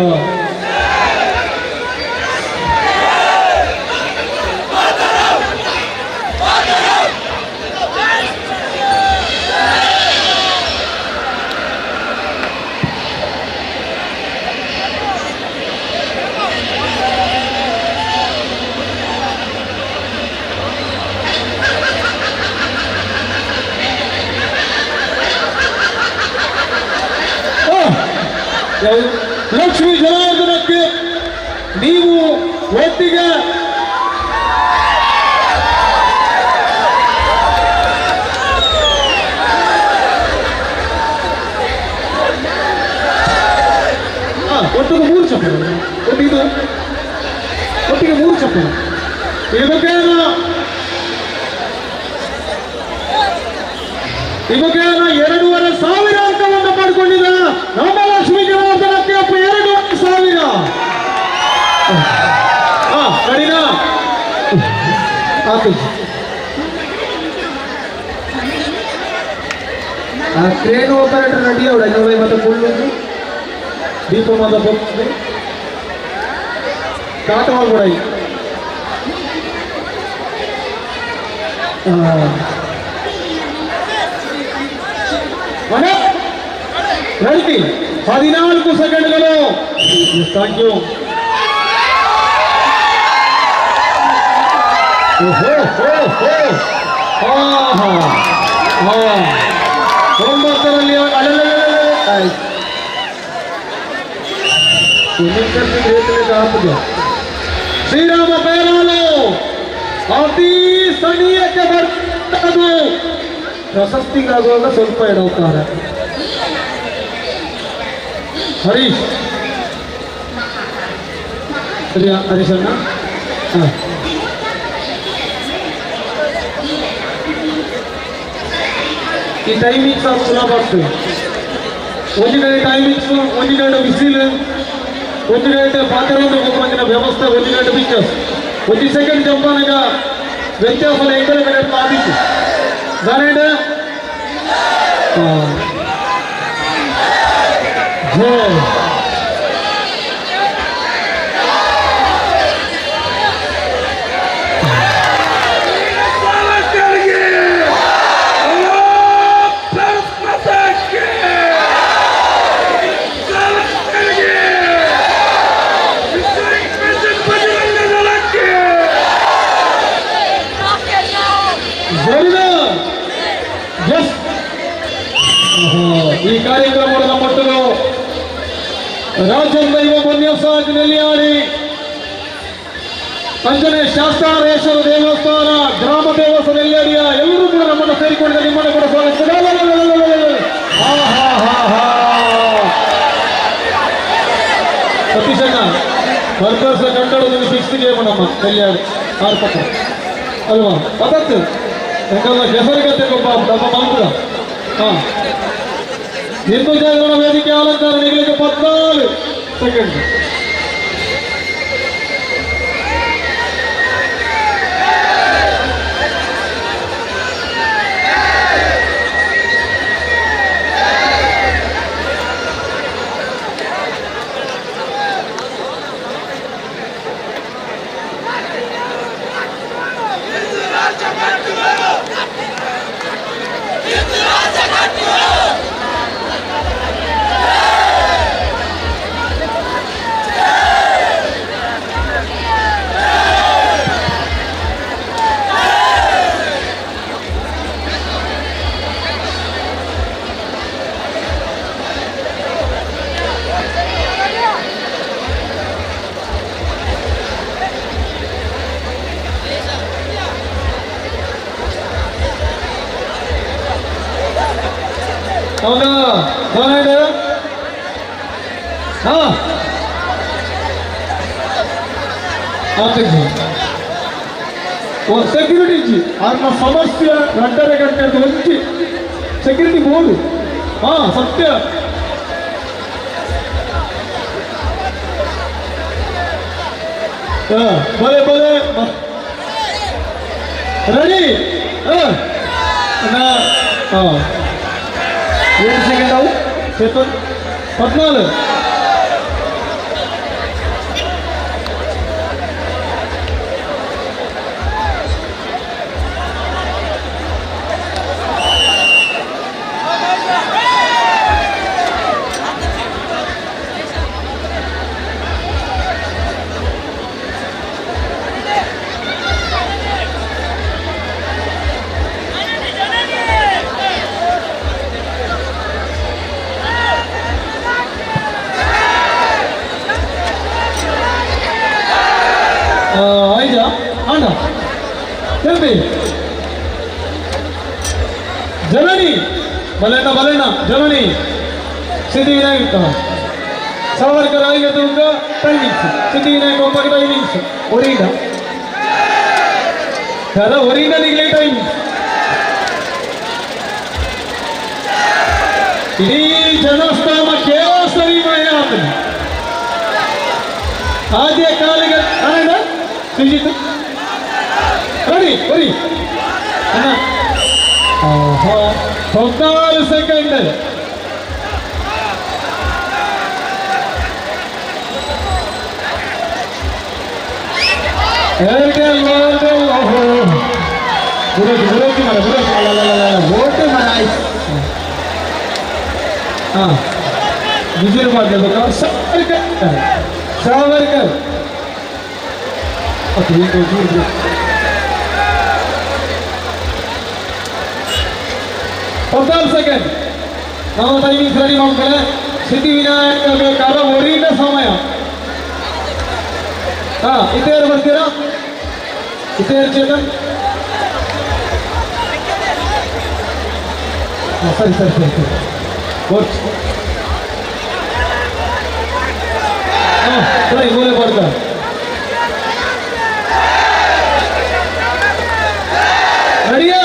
ಲಕ್ಷ್ಮೀ ಜನಾರ್ದನಕ್ಕೆ ನೀವು ಒಟ್ಟಿಗೆ ಒಟ್ಟಿಗೆ 3 ಚಪ್ಪಲು ಒಟ್ಟಿಗೆ 3 ಚಪ್ಪಲು ಇವಗೇನ 2,500 ಅಂಕವನ್ನು ಮಾಡಿಕೊಂಡಿದ್ದ ನಮ್ಮ ಲಕ್ಷ್ಮೀ ಜನಾರ್ದನಕ್ಕೆ 2,500 ಕಡಿನಾ ಆತು ಟ್ರೇನ್ ಆಪರೇಟರ್ ರೆಡಿ ಅವಡ ಇನ್ನೊಬ್ಬ ಮತ್ತೆ ಫುಲ್ಲು ದೀಪ ಮಾದ ಬರ್ತದೆ ಕಾಟ ಕೂಡ ರೆಡಿ 14 ಸೆಕೆಂಡ್ಗಳು ಥ್ಯಾಂಕ್ ಯು ಒಂಬತ್ತರಲ್ಲಿ ಶ್ರೀರಾಮ ಪೇರಾಲು ಅತಿ ಸ್ಥಳೀಯಕ್ಕೆ ಬರ್ತದು ಪ್ರಶಸ್ತಿಗಾಗುವಾಗ ಸ್ವಲ್ಪ ಎಡವುತ್ತಾರೆ ಹರೀಶ್ ಸರಿಯಾ ಹರೀಶಣ್ಣ ಈ ಟೈಮಿಂಗ್ಸ್ ಸುಲಭ ಆಗ್ತದೆ ಒಂದು ಗಂಟೆ ಟೈಮಿಂಗ್ಸ್ ಒಂದು ಗಂಟೆ ಬಿಸಿಲು ಒಂದು ಗಂಟೆ ಪಾತ್ರವನ್ನು ಹೋಗುವಂತಿನ ವ್ಯವಸ್ಥೆ ಒಂದು ಗಂಟೆ ಪಿಕ್ಚರ್ಸ್ 1 ಸೆಕೆಂಡ್ ಜಂಪಾನಾಗ ವ್ಯತ್ಯಾಸ ಎಂಟರ ಗಂಟೆ ಆದಿತ್ತು ಗಂಟೆ ಈ ಕಾರ್ಯಕ್ರಮದ ಮಟ್ಟಲು ರಾಜ್ಯದ ಯುವ ಉಪನ್ಯಾಸದಲ್ಲಿ ಆಡಿ ಅಂಜನೇ ಶಾಸ್ತಾರೇಶ್ವರ ದೇವಸ್ಥಾನ ಗ್ರಾಮ ದೇವಸ್ಥಾನದಲ್ಲಿ ಅಡಿಯ ಎಲ್ಲರೂ ಕೂಡ ನಮ್ಮನ್ನು ಸೇರಿಕೊಂಡಿದ್ದ ನಿಮ್ಮನ್ನು ಕೂಡ ಸತೀಶಣ್ಣ ವರ್ಕರ್ಸ್ ಕಂಡಳು 6 ಗೇಮ್ ನಮ್ಮ ಕಲ್ಯಾಣಿ 6 ಪಕ್ಕ ಅಲ್ವಾ ಪದತ್ತು ಯಾಕಂದ್ರೆ ಹೆಸರುಗತ್ತೆ ಗೊಬ್ಬ ನಮ್ಮ ಮಂತ್ರ ಹಿಂದೂ ಜಾಗರಣ ವೇದಿಕೆ ಅಲಂಕಾರ ನಿಗಲಿಕ್ಕೆ 14 ಸೆಕೆಂಡ್ ಹೌದಾ ಸೆಕ್ಯೂರಿಟಿ ಅನ್ನ ಸಮಸ್ಯೆ ಗಂಟೆ ಅಂತ ಒಂಚಿ ಸೆಕ್ಯೂರಿಟಿ ಬೋರ್ಡು ಸತ್ಯ ಬಲೆ ಬಲೆ ರೆಡಿ 7 ಸೆಕೆಂಡ್ ಅವು 14 ಆಯ್ತಾ ಅಣ್ಣ ಹೇಳ್ತಿ ಜನನಿ ಬಲೇನ ಜನನಿ ಸಿದ್ಧಿವಿನಾಯಕ ಸಾವರ್ಕರ್ ಆಯ್ತು ಟೈಮಿಂಗ್ಸ್ ಸಿದ್ಧಿವಿನಾಯಕ ಒಬ್ಬಗೆ ಟೈಮಿಂಗ್ಸ್ ಒರಿಡ ಒರಿಡನಿಗೆ ಟೈಮಿಂಗ್ಸ್ ಇಡೀ ಜನಸ್ತೋಮ ಕೇವಸರಿಮಯ ಆಗ್ತದೆ ಆದ್ಯ ಕಾಲಿಗೆ ಅಣ್ಣ ಸುಜಿತ್ ರೆಡಿ ಒರಿ ಅಣ್ಣ 14 ಸೆಕೆಂಡ್ ಗುರುಜಿ ಓಟೆ ಮರ ವಿಜಯ ಮಾಡಬೇಕು ಸಾವರ್ಕರ್ ಪದ್ನಾಲ್ಕು ಸೆಕೆಂಡ್ ನಾವು ಟೈಮಿಂಗ್ ರೆಡಿ ಮಾಡ್ತಾರೆ ಸಿದ್ಧಿವಿನಾಯಕ ಬೇಕಾದ್ರೆ ಒರಿನ ಸಮಯ ಇತೇರು ಬರ್ತೀರಾ ಇತೇರು ಚೇತನ್ ಸರಿ ಸರಿ ಸರಿ ಸರಿ ಸರಿ ಗೋಲೆ ಬರ್ತಾರೆ ರೆಡಿಯಾ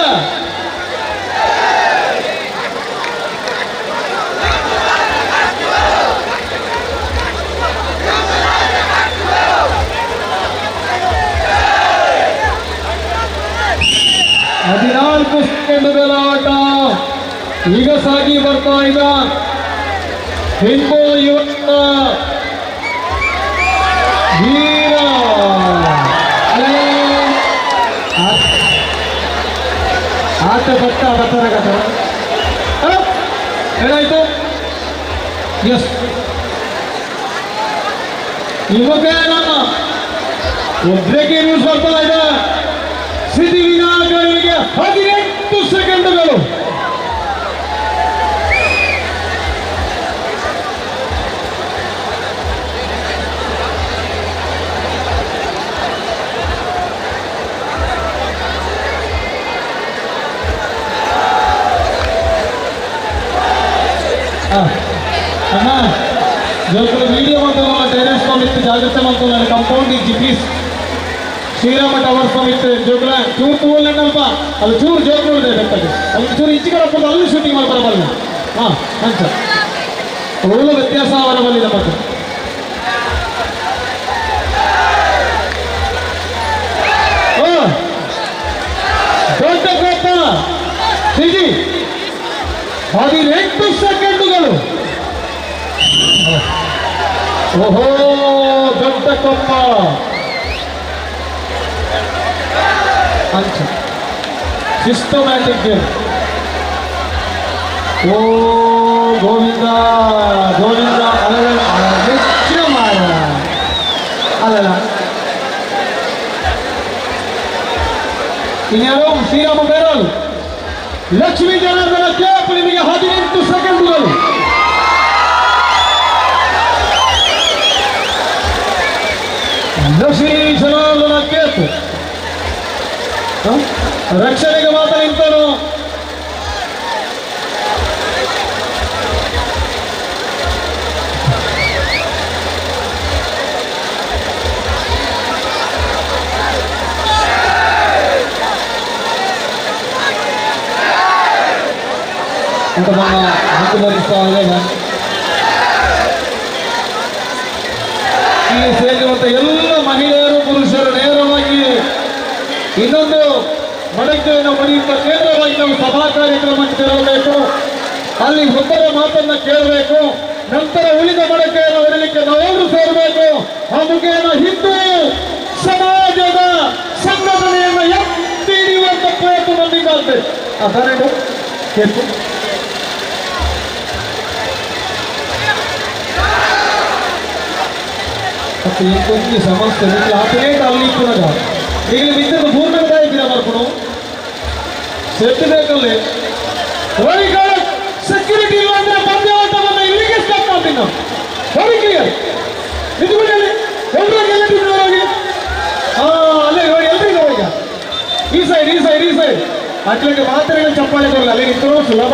ಹದಿನಾಲ್ಕು ಸೆಕೆಂಡುಗಳ ಆಟ ಈಗ ಸಾಗಿ ಬರ್ತಾ ಇದ್ದ ಹಿಂಬೋ ಯುವಕ ವೀರ ಆಟ ಬಟ್ಟ ಬತ್ತರಾಗತ್ತ ಏನಾಯ್ತು ಎಸ್ ಯುವಕ ನಮ್ಮ ಒಬ್ಬರಿಗೆ ನ್ಯೂಸ್ ಬರ್ತಾ ಇದೆ ಸಿದ್ಧಿವಿನಾಯಕರಿಗೆ 18 ಸೆಕೆಂಡುಗಳು ಅಣ್ಣ ಜೋಕರು ವಿಡಿಯೋ ಮಾಡ್ತಾರಲ್ಲ ಟೆರೆಸ್ ಇತ್ತು ಜಾಗ್ರತೆ ಮಾಡ್ತಾರೆ ಕಂಪೌಂಡ್ ಇಜ್ಜಿ ಪ್ಲೀಸ್ ಶ್ರೀರಾಮ ಟವರ್ಸ್ ಇತ್ತು ಜೋಕಲ ಚೂರು ತಗೊಳ್ಳಪ್ಪ ಅದು ಚೂರು ಜೋಕರು ಇದೆ ಬೆಟ್ಟಕ್ಕೆ ಅಲ್ಲಿ ಚೂರು ಇಚ್ಚಿ ಕಡೆ ಅಲ್ಲಿ ಶೂಟಿಂಗ್ ಮಾಡ್ತಾರೆ ಬರಲ್ಲ ಹಾಂ ಹಾಂ ಸರ್ ಒಳ್ಳೆ ವ್ಯತ್ಯಾಸ ಅವರ ಬಲ್ಲಿದೆ ಮತ್ತೆ ದೊಡ್ಡ ಕೋಪ ಸಿಜಿ 18 ಸೆಕೆಂಡುಗಳು ಓಹೋ ದೊಡ್ಡ ಕೊಪ್ಪ ಅಂಚ ಸಿಸ್ಟಮ್ಯಾಟಿಕ್ ಗೇಮ್ ಓ ಗೋವಿಂದ ಗೋವಿಂದ ಹೆಚ್ಚಿನ ಮಾರ ಅಲ್ಲ ಇನ್ಯಾರೋ ಶ್ರೀರಾಮ ಬೇರಲ್ ಲಕ್ಷ್ಮೀ ಜನಾರ್ದನ ಕೇಪ್ ನಿಮಗೆ 18 ಸೆಕೆಂಡುಗಳು ಲಕ್ಷ್ಮೀ ಜನಾರ್ದನ ಕೇಪ್ ರಕ್ಷಣೆಗೆ ಮಾತ್ರ ನಿಂತನು ಅಂತ ನನ್ನ ಹಾಕುಬರಿಸ್ತಾ ಇದೆ ಇಲ್ಲಿ ಸೇರಿರುವಂಥ ಎಲ್ಲ ಮಹಿಳೆಯರು ಪುರುಷರು ನೇರವಾಗಿ ಇನ್ನೊಂದು ಮಡಕೆಯನ್ನು ಮುರಿಯುವ ಕೇಂದ್ರವಾಗಿ ನಾವು ಸಭಾ ಕಾರ್ಯಕ್ರಮಕ್ಕೆ ತೆರಳಬೇಕು ಅಲ್ಲಿ ಒಬ್ಬರ ಮಾತನ್ನ ಕೇಳಬೇಕು ನಂತರ ಉಳಿದ ಮಡಕೆಯನ್ನು ಹೊರಲಿಕ್ಕೆ ನಾವೆಲ್ಲರೂ ಸೇರಬೇಕು ಆ ಮುಖೇನ ಹಿಂದೂ ಸಮಾಜದ ಸಂಘಟನೆಯನ್ನು ಎತ್ತಿ ಹಿಡಿಯುವಂತ ಪ್ರಯತ್ನ ನಮ್ಮಿಂದಾಗ್ತದೆ ಅದನ್ನೇ ಕೇಳ್ತು ಮತ್ತೆ ಈ ಸಮಸ್ಯೆ ಆಪರೇಟ್ ಅಲ್ಲಿ ಪುನಃ ಈಗ ಮಿತ್ರರು ಪೂರ್ಣದ ಇದ್ದೀರಾ ಬರ್ಕೊಂಡು ಸೆಟ್ ಬೇಕಲ್ಲಿ ಸೆಕ್ಯೂರಿಟಿ ಇಲ್ಲ ಅಂದ್ರೆ ಪಂದ್ಯಾಟವನ್ನ ಇಲ್ಲಿಗೆ ಸ್ಟಾಪ್ ಮಾಡ್ತೀನಿ ನಾವು ವೆರಿ ಕ್ಲಿಯರ್ ನಿಜವಾಗಿ ಎಲ್ರಿಗೆಲ್ಲ ಹೋಗಿ ಈ ಸೈಡ್ ಅಟ್ಲಿಗೆ ಮಾತ್ರ ಚಪ್ಪಾಳೆ ಬರಲ್ಲ, ಅಲ್ಲಿ ನಿಂತರು ಸುಲಭ.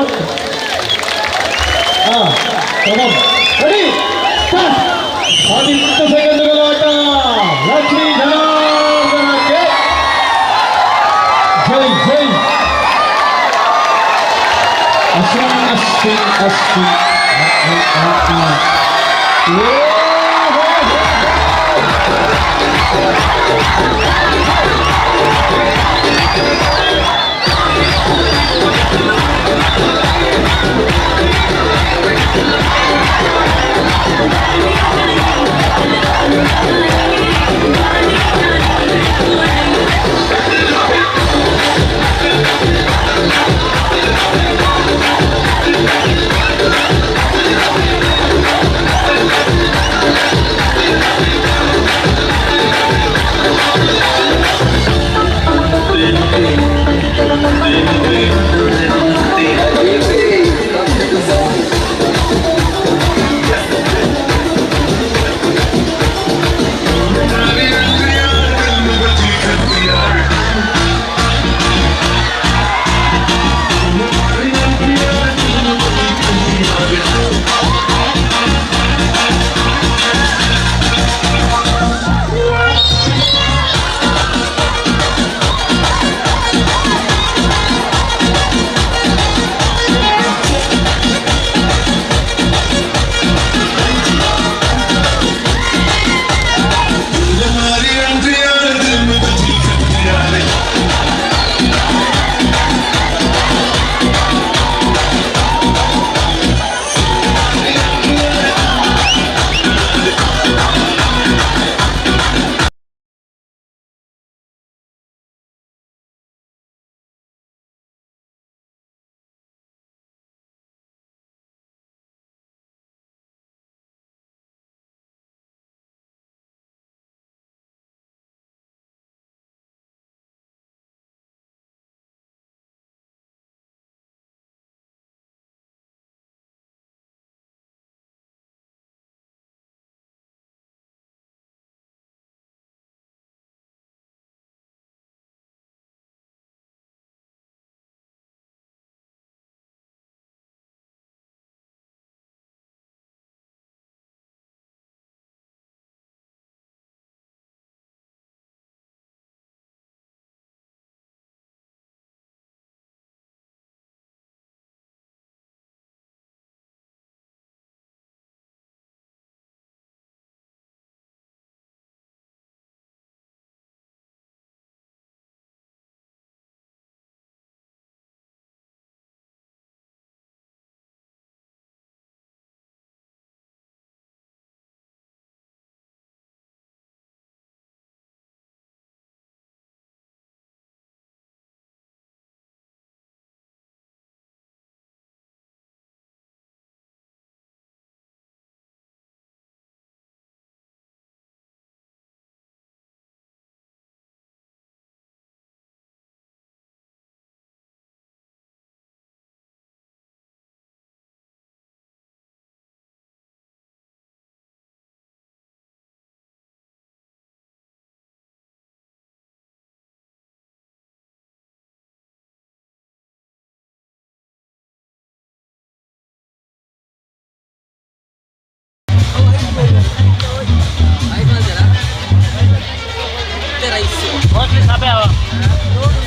ರೆಡಿ 10 ಸೆಕೆಂಡ್ಗಳ ಆಟ. ಲಕ್ಷ್ಮೀ ಜನಾರ್ದನಕ್ಕೆ ಜೈ. Ashwin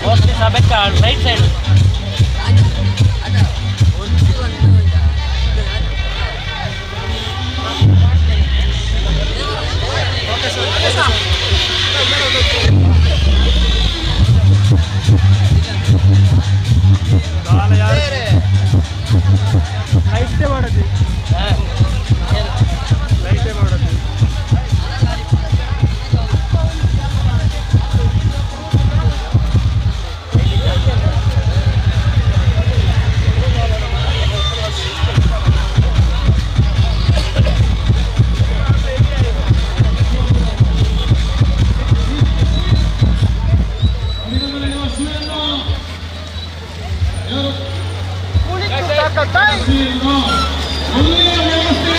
Mostly Sabeka, right side. ಒಳ್ಳೆಯ ವ್ಯವಸ್ಥೆ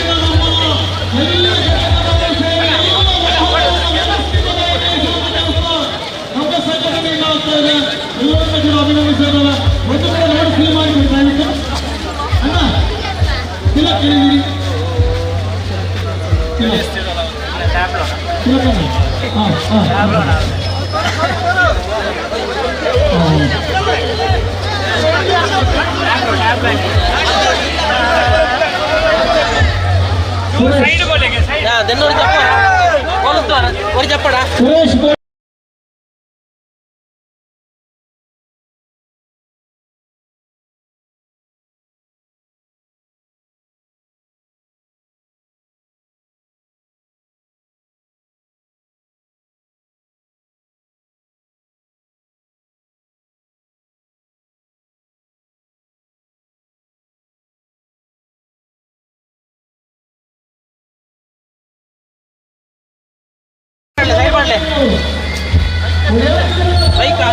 చెప్పడా ಬೈಕಾ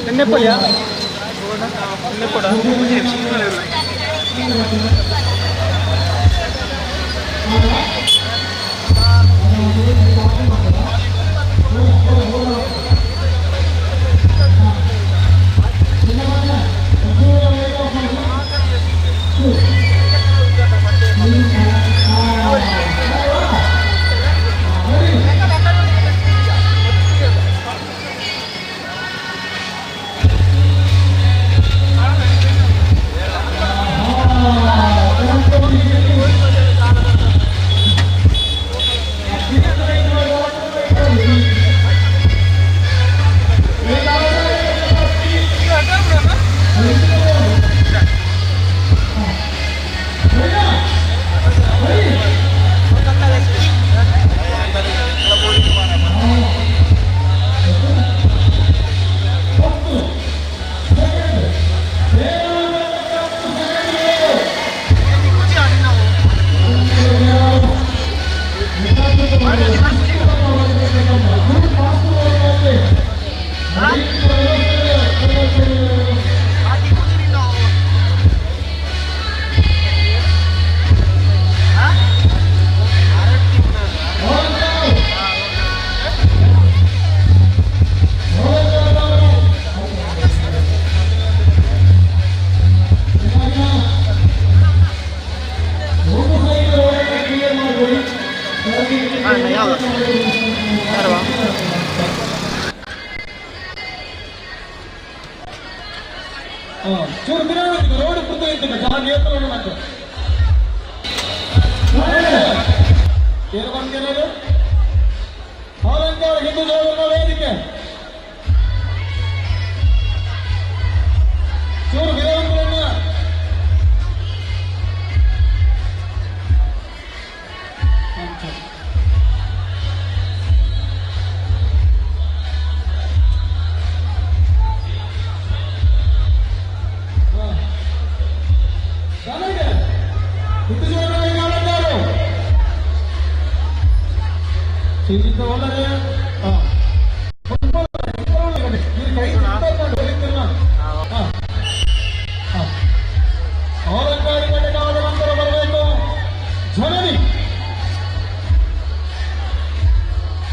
Nepal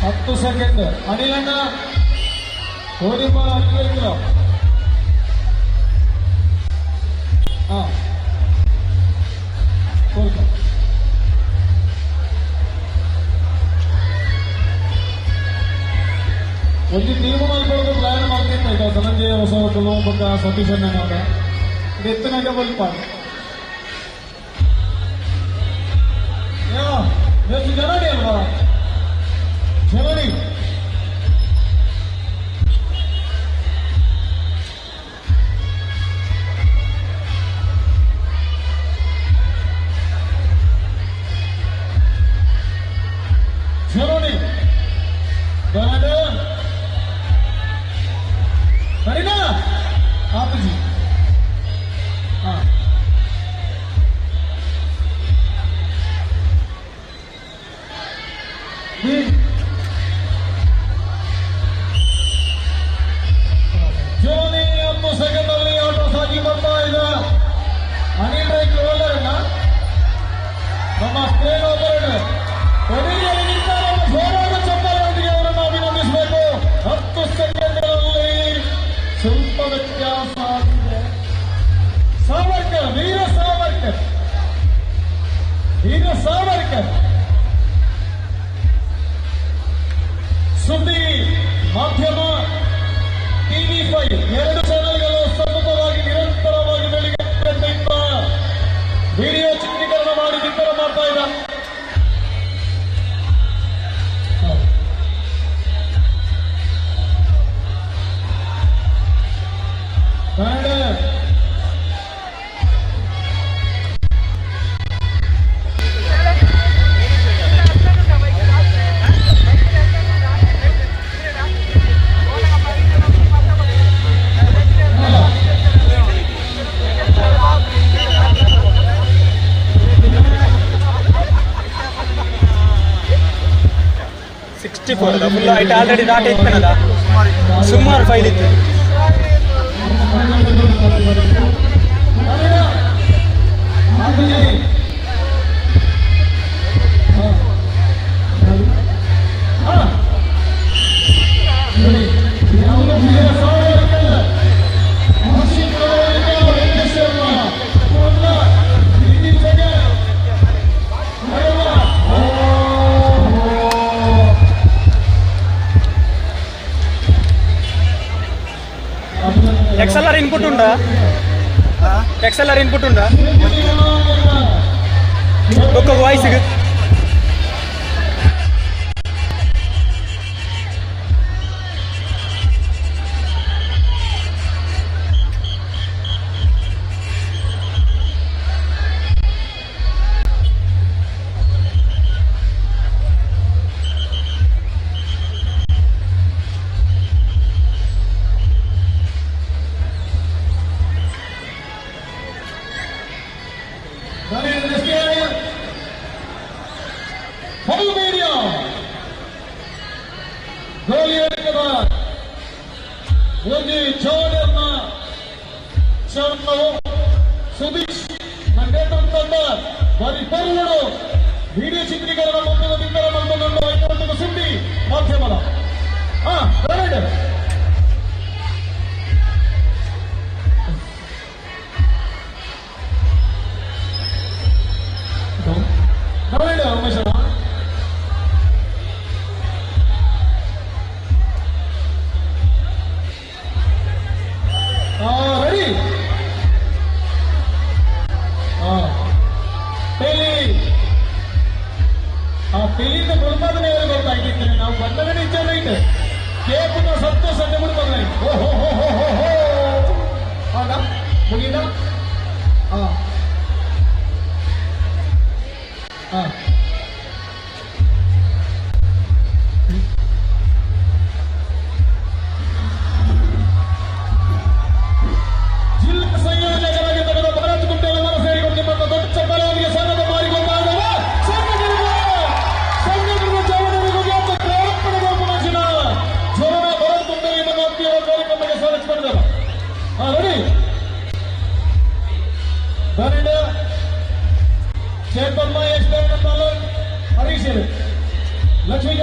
10 ಸೆಕೆಂಡ್. ಅನಿಲಣ್ಣ ಕೋಡಿಪಾಲ 15 ಕಿಲೋ. ಒಂದು ಟೀಮ್ ಮಲ್ಕೊಳ್ಳೋದು ಪ್ಲಾನ್ ಮಾಡ್ತಿದ್ದ ಈಗ ಧನಂಜಯ ಹೊಸವರ್ಗಲು ಮತ್ತು ಸತೀಶ್ ಅಣ್ಣ ಇದು ಎತ್ತನಾಗೆ ಬಲ್ಪಾಡು ಎಷ್ಟು ಜನಡಿ ಅಲ್ವಾ ಜನಡಿ ಜನಡಿ करीना आप जी हाँ ಜೋನಿ 10 ಸೆಕೆಂಡ್ ಅಲ್ಲಿ ಆಟ ಸಾಗಿ ಬರ್ತಾ ಇದೆ. ಅನಿಲ್ ರೈಟ್ ರೋಲರ್ ನಮ್ಮ ಸ್ಕ್ರೀನ್ ಆಪರೇಟರ್ ಕೊನೆಯಲ್ಲಿ ನಿಂತಾರ ಜೋರಾದ ಚಪ್ಪಾಳೆಯೊಂದಿಗೆ ಅವರನ್ನು ಅಭಿನಂದಿಸಬೇಕು. 10 ಸೆಕೆಂಡ್ಗಳಲ್ಲಿ ಸ್ವಲ್ಪ ವ್ಯತ್ಯಾಸ ಆಗಿದೆ. ಸಾವರ್ಕರ್ ವೀರ ಸಾವರ್ಕರ್ ಸುದ್ದಿ ಮಾಧ್ಯಮ TV5 2 ಚಾನೆಲ್ಗಳು ಸತತವಾಗಿ ನಿರಂತರವಾಗಿ ಬೆಳಿಗ್ಗೆ ವಿಡಿಯೋ ಚಿತ್ರೀಕರಣ ಮಾಡಿ ಬಿತ್ತರ ಮಾಡ್ತಾ ಇದ್ದ. ಫುಲ್ ಐಟ್ ಆಲ್ರೆಡಿ ದಾಟ ಇತ್ತನದ ಸುಮಾರು ಫೈಲ್ ಇತ್ತು. XLR ఇన్పుట్ ఉందా? XLR ఇన్పుట్ ఉందా? ఒక్క వాయిస్ ಸುದೀಶ್ ನೇತೃತ್ವದ ಪರಿಪೂರ್ಣರು ವಿಡಿಯೋ ಚಿತ್ರೀಕರಣ ಮುಂದಿನ ದಿನಗಳ ಮಲ್ಕೊಂಡು ಸುದ್ದಿ ಮಾಧ್ಯಮದ ಉಮೇಶ್ ರೆಡಿ ಪೆಲಿಂದ ಗುರುಪಾದನೆ ಗೊತ್ತಾಗಿದ್ದೇನೆ ನಾವು ಬಂದವೇ ನಿಜ ರೈಟ್ ಕೇಪುನ ಸತ್ತು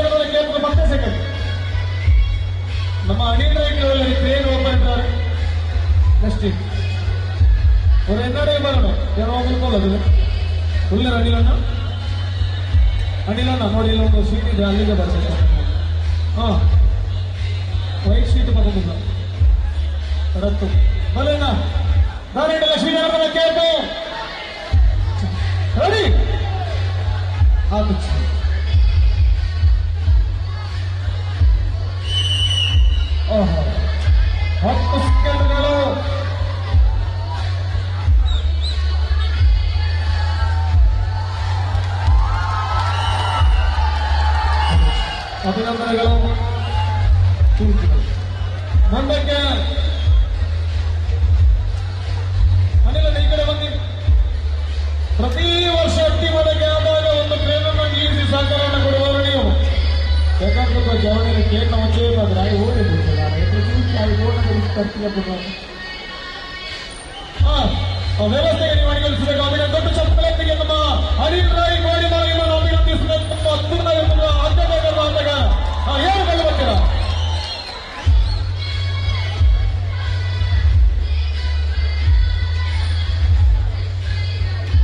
ಸಾಗರದಲ್ಲಿ ಕೇಂದ್ರ ಮತ್ತೆ ಸೆಕೆಂಡ್. ನಮ್ಮ ಅನಿಲ್ ರಾಯ್ಗಳಲ್ಲಿ ಟ್ರೇನ್ ಓಪನ್ ನೆಕ್ಸ್ಟ್ ஒரு என்னடே ಬರೋಣ ಏನೋ ಹೋಗ್ಕೊಳ್ಳೋದು ಉಳ್ಳರ ಅನಿಲಣ್ಣ ನೋಡಿ ಇಲ್ಲಿ ಒಂದು ಸೀಟ್ ಇದೆ ಅಲ್ಲಿಗೆ ಬರ್ತದೆ. ಹಾಂ ವೈಟ್ ಸೀಟ್ ಬರೋದಿಲ್ಲ ಕರೆಕ್ಟು ಬಲೇನ ದಾರಿಡ ಲಕ್ಷ್ಮೀನಾರಾಯಣ ಕೇಳ್ತು ರೆಡಿ ಆಗ ಓಹೋ 10 ಸೆಕೆಂಡ್ಗಳು. ಅಭಿನಂದನೆಗಳು. ಮುಂದಕ್ಕೆ ಅನಿಲ ಈ ಕಡೆ ಬಂದಿ. ಪ್ರತಿ ವರ್ಷ ಅಟ್ಟಿಮನೆಗೆ ಆದಾಗ ಒಂದು ಟ್ರೇನನ್ನು ನಿಲ್ಲಿಸಿ ಸಹಕಾರವನ್ನು ಕೊಡುವವರು ನೀವು. ಯಾಕಂದ್ರೆ ಜವಳಿನ ಕೇಂದ್ರ ಮುಂಚೆ ಬಂದ್ರೆ ಆಗಿ ಓಡಿರ್ಬೋದು ವ್ಯವಸ್ಥೆಗೆ ನೀವು ಅಣಿಗೊಳಿಸಬೇಕು. ಅದಕ್ಕೆ ದೊಡ್ಡ ಚಪ್ಪಲೊಂದಿಗೆ ನಮ್ಮ ಅನಿಲ್ ರಾಯ್ ಗೋಡಿ ಮಾರ್ಗವನ್ನು ಅಭಿನಂದಿಸಿದ ತುಂಬ ಅದ್ಭುತವಾಗಿರುವ ಆಟಗಾರರು ಆಟಗಾರ ಏನು ಕಲ್ಲು ಬರ್ತೀರಾ?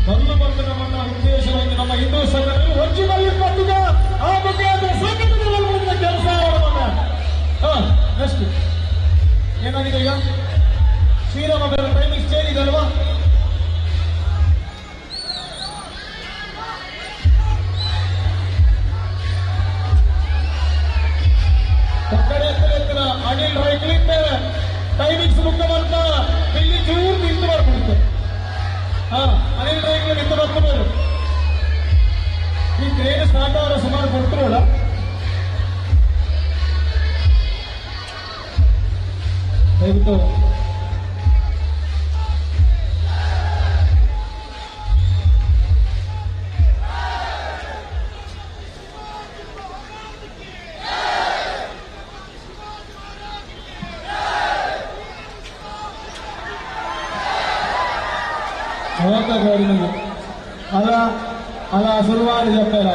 ಕಲ್ಲು ಬಂದು ನಮ್ಮನ್ನ ಉದ್ದೇಶವಾಗಿ ನಮ್ಮ ಹಿಂದೂ ಸಂಘದಲ್ಲಿ ಒರಿಜಿನಲ್ ಇಪ್ಪತ್ತಿಗೆ ಆ ಬಗ್ಗೆ ಸಂಘಟನೆಗಳ ಕೆಲಸ ನೆಕ್ಸ್ಟ್ ಏನಾಗಿದೆ ಈಗ ಶ್ರೀರಾಮ ಬೇರೆ ಟೈಮಿಂಗ್ ಚೇಂಜ್ ಇದೆ ಅಲ್ವಾ? ಎತ್ತರ ಅನಿಲ್ ರಾಯ್ ಕ್ಲಿಕ್ ಟೈಮಿಂಗ್ಸ್ ಮುಖ್ಯವಂತ ಇಲ್ಲಿ ಚೂರು ನಿಂತು ಬರ್ಬಿಡುತ್ತೆ. ಅನಿಲ್ ರಾಯ್ ನಿಂತು ಬರ್ಕೋಬೋದು. ಈ ಟ್ರೇನ್ ಸ್ಟಾರ್ಟ್ ಆದ್ರೆ ಸುಮಾರು ಕೊಡ್ತಿರೋಲ್ಲ. ದಯವಿಟ್ಟು ಅಲ್ಲ ಶುರುವಾದ ಜಪ್ಪೆಲ್ಲ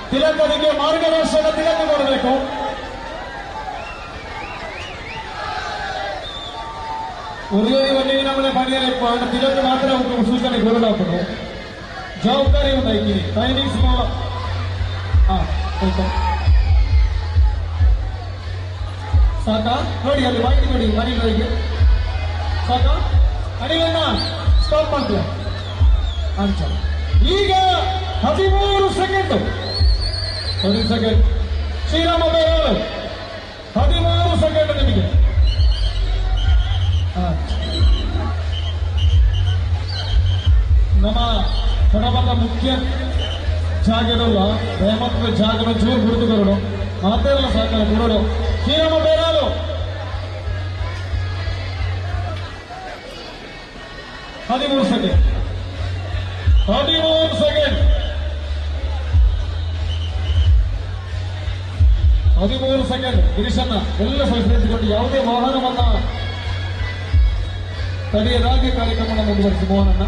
ತಿಲಕನಿಗೆ ಮಾರ್ಗದರ್ಶನ ತಿಲಕ ಕೊಡಬೇಕು. ಉರಿಯೋರಿಗೆ ನಮ್ಮನೆ ಪಣಿಯಲಿಪ್ಪ ತಿಲಕ ಮಾತ್ರ ಸೂಚನೆ ಕೊಡಲಾಗ್ತದೆ. ಜವಾಬ್ದಾರಿ ಉಂಟಾಯ್ತೀನಿ ಟೈಮಿಂಗ್ಸ್ ಸಾಕಾ ನೋಡಿ ಅಲ್ಲಿ ಮಾಹಿತಿ ನೋಡಿ ಅನಿಲ್ಗೆ ಸಾಕಾ ಅನಿಲನ್ನ ಸ್ಟಾಪ್ ಮಾಡ್ತೀವಿ ಅಂಚ. ಈಗ 13 ಸೆಕೆಂಡ್ 10 ಸೆಕೆಂಡ್ ಶ್ರೀರಾಮ ಬೇರೆ 13 ಸೆಕೆಂಡ್ ನಿಮಗೆ. ನಮ್ಮ ಕಡಬದ ಮುಖ್ಯ ಜಾಗದಲ್ಲ ದಯಮತ್ವ ಜಾಗದ ಜೋರು ಬಿಡುದು ಬರೋಡು ಮಾತೆಲ್ಲ ಸಾಕಲ್ಲ ಬಿಡೋಡು. Shrirama Peralu 13 second 13 second 13 second. ಗಿರೀಶನ್ನ ಎಲ್ಲ ಸಹಿಸಿಕೊಂಡು ಯಾವುದೇ ವಾಹನವನ್ನ ತಡೆಯದಾಗಿ ಕಾರ್ಯಕ್ರಮ ಮುಂದುವರಿಸಿ ಮೋಹನನ್ನ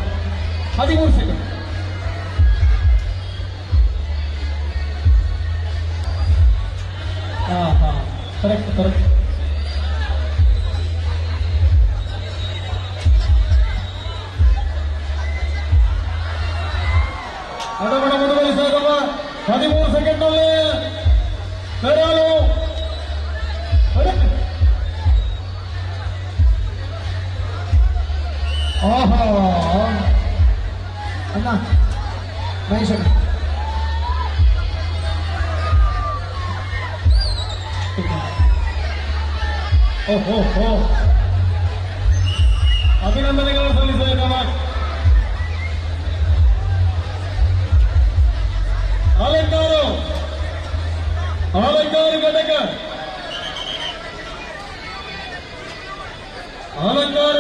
13 ಸೆಕೆಂಡ್. Correct correct. ಅಡಬಡ ಮುಂದುವರಿಸಾಗಲ್ಲ 13 ಸೆಕೆಂಡ್ ನಲ್ಲಿ ಬೇರಾಲು ಆಹಾ ಅಣ್ಣ ಮಹೇಶ್ ಓಹೋ ಅಭಿನಂದನೆಗಳನ್ನು ಸಲ್ಲಿಸಿದ ಅಲಂಕಾರು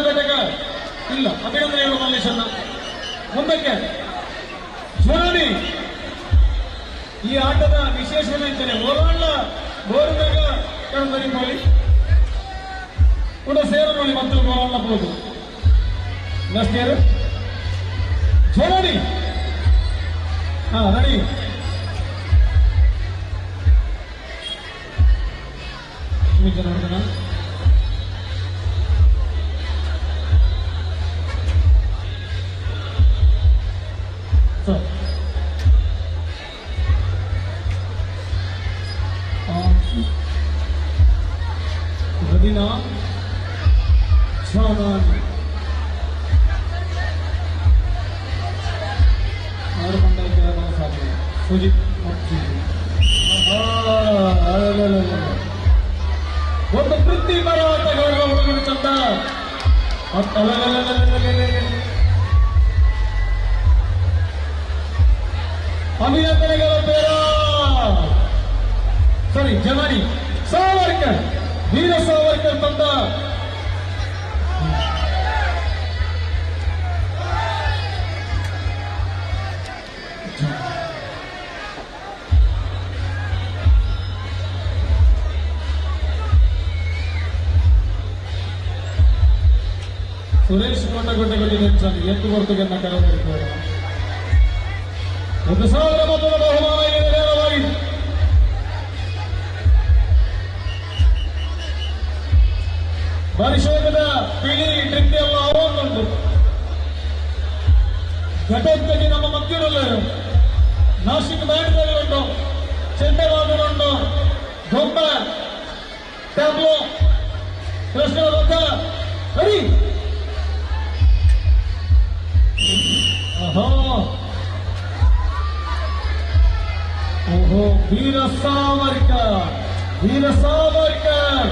ಘಟಕ ಇಲ್ಲ ಅಭಿನಂದನೆಗಳು ಮಲ್ಲೇಶನ್ನ. ಮುಂದಕ್ಕೆ ಜ್ವರಣಿ ಈ ಆಟದ ವಿಶೇಷವೇನೆಂದರೆ ಓರಾಳ ಗೋರುಬೇಗ ಕಣದಲ್ಲಿ ಕೂಡ ಸೇರಲಿ ಮತ್ತು ಗೋರಾಳ ಹೋದು ನಷ್ಟೇರು ಜ್ವರಣಿ ರೆಡಿ ಲಕ್ಷ್ಮೀ ಜನಾರ್ದನ. ಸರ್ ರವೀನಾ ಛಾನಾನ್ ಆರು ಮಂಡಲಕ್ಕೆ ನಾವು ಸಾಧ್ಯ ಸುಜಿತ್ ಒಂದು ವೃತ್ತಿಪರ ಆಟಗಾರರ ಹುಡುಗರು ಚಂದ. ಅಭಿನಂದನೆಗಳ ಬೇರ ಸರಿ ಜವಾನಿ ಸಾವರ್ಕರ್ ವೀರ ಸಾವರ್ಕರ್ ತಂದ ಸುರೇಶ್ ಕೋಟಗುಡ್ಡೆಗಲ್ಲಿ ನೆಚ್ಚಾಗಿ ಎತ್ತು ಹೊರತುಗೆನ್ನ ಕರೆದಿರುತ್ತಾರೆ. 1,000 ಮೊತ್ತದ ಬಹುಮಾನ ನೇರವಾಗಿದೆ. ಪರಿಶೋಧದ ಪಿಳಿ ಟ್ರಿಕ್ ಎಲ್ಲ ಅವೊಂದು ಘಟೋತ್ಕಜಿ ನಮ್ಮ ಮಧ್ಯದಲ್ಲಿ ನಾಸಿಕ್ ಬ್ಯಾಂಡ್ಗಳಿರುಂಟು, ಚೆಂಡವಾದರುಂಟು, ಗೊಂಬೆ ಟ್ಯಾಬ್ಲೋ ಕೃಷ್ಣ ಸರಿ. ಓಹೋ ವೀರ ಸಾವರ್ಕರ್, ವೀರ ಸಾವರ್ಕರ್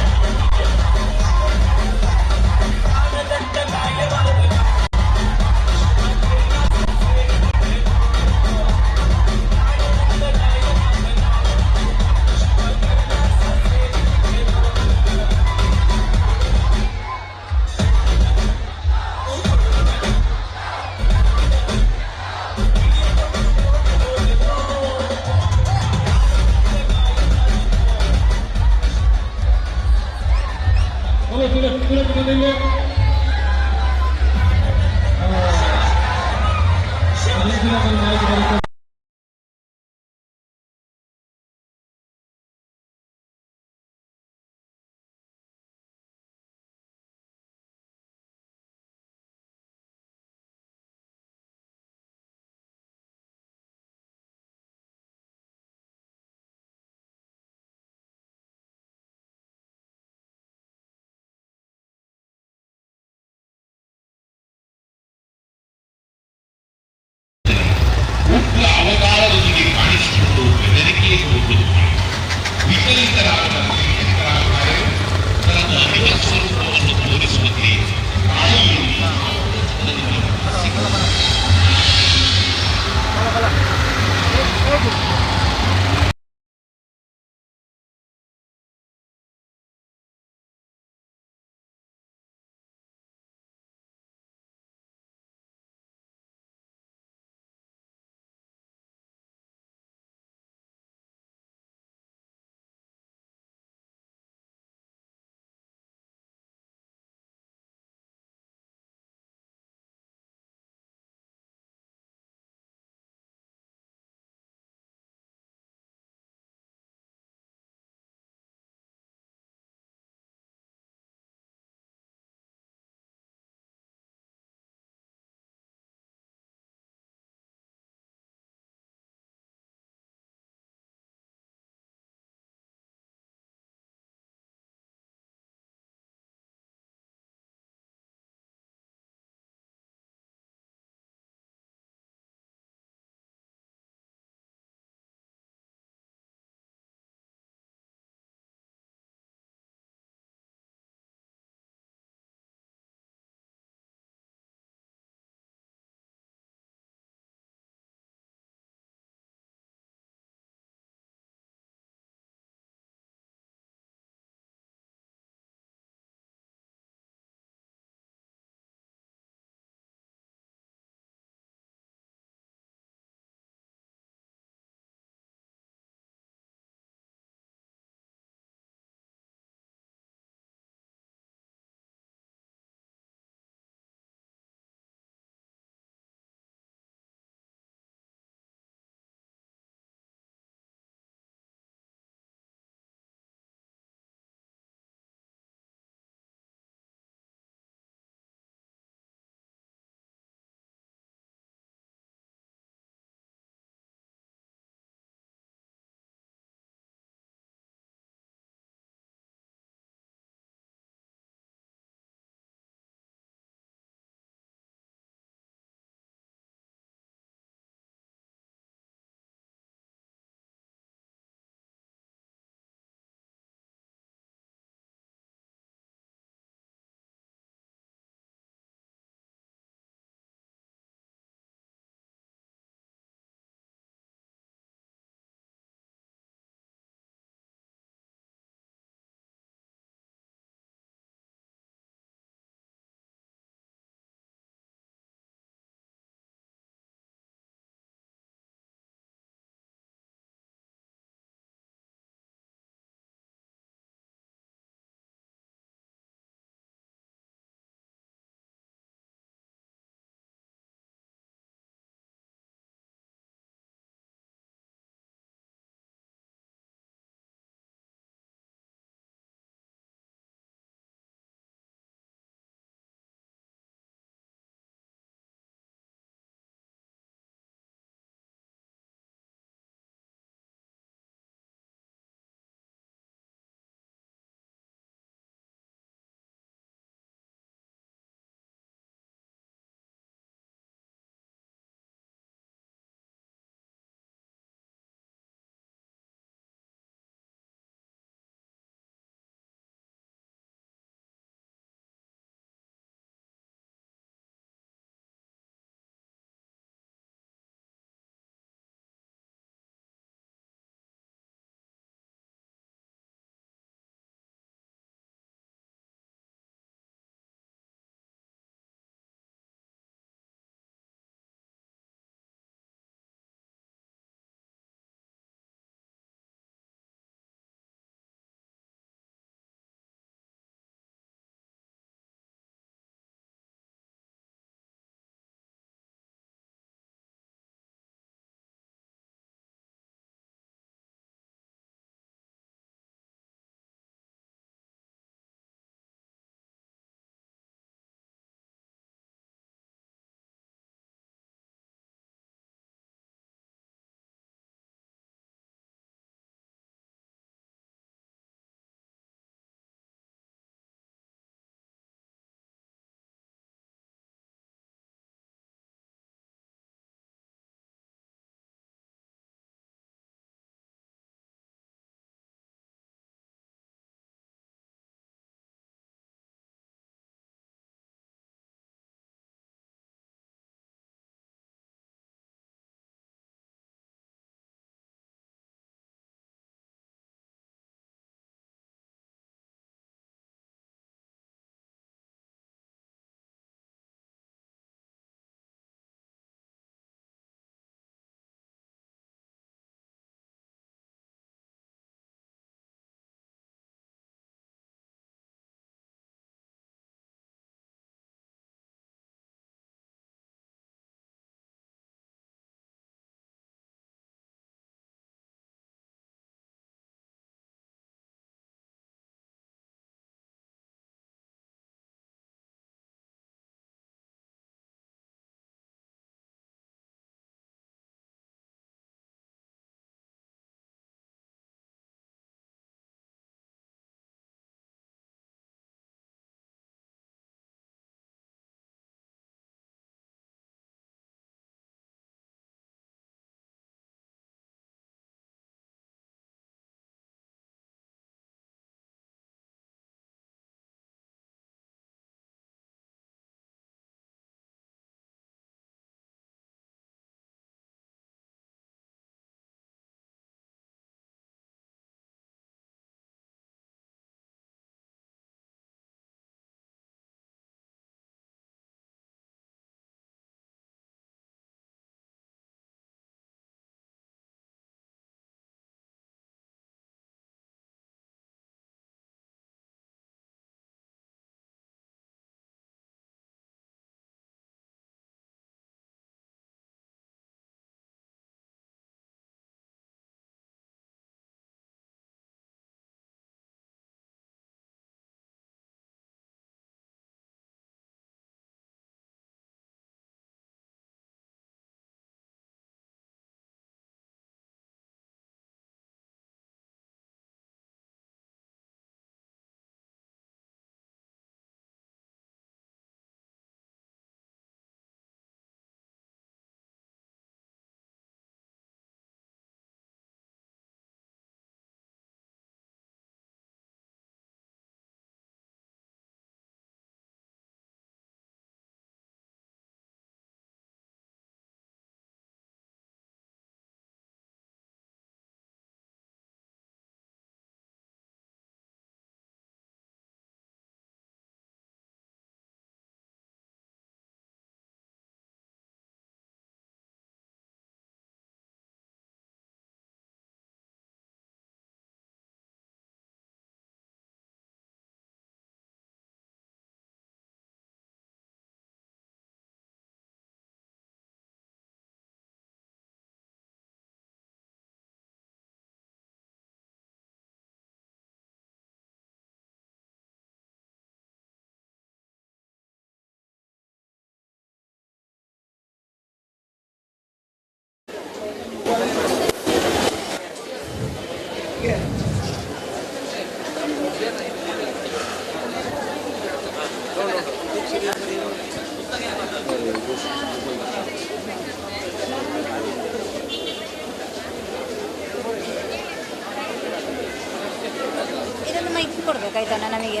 ಕಾಯ್ತಾನ ನಮಗೆ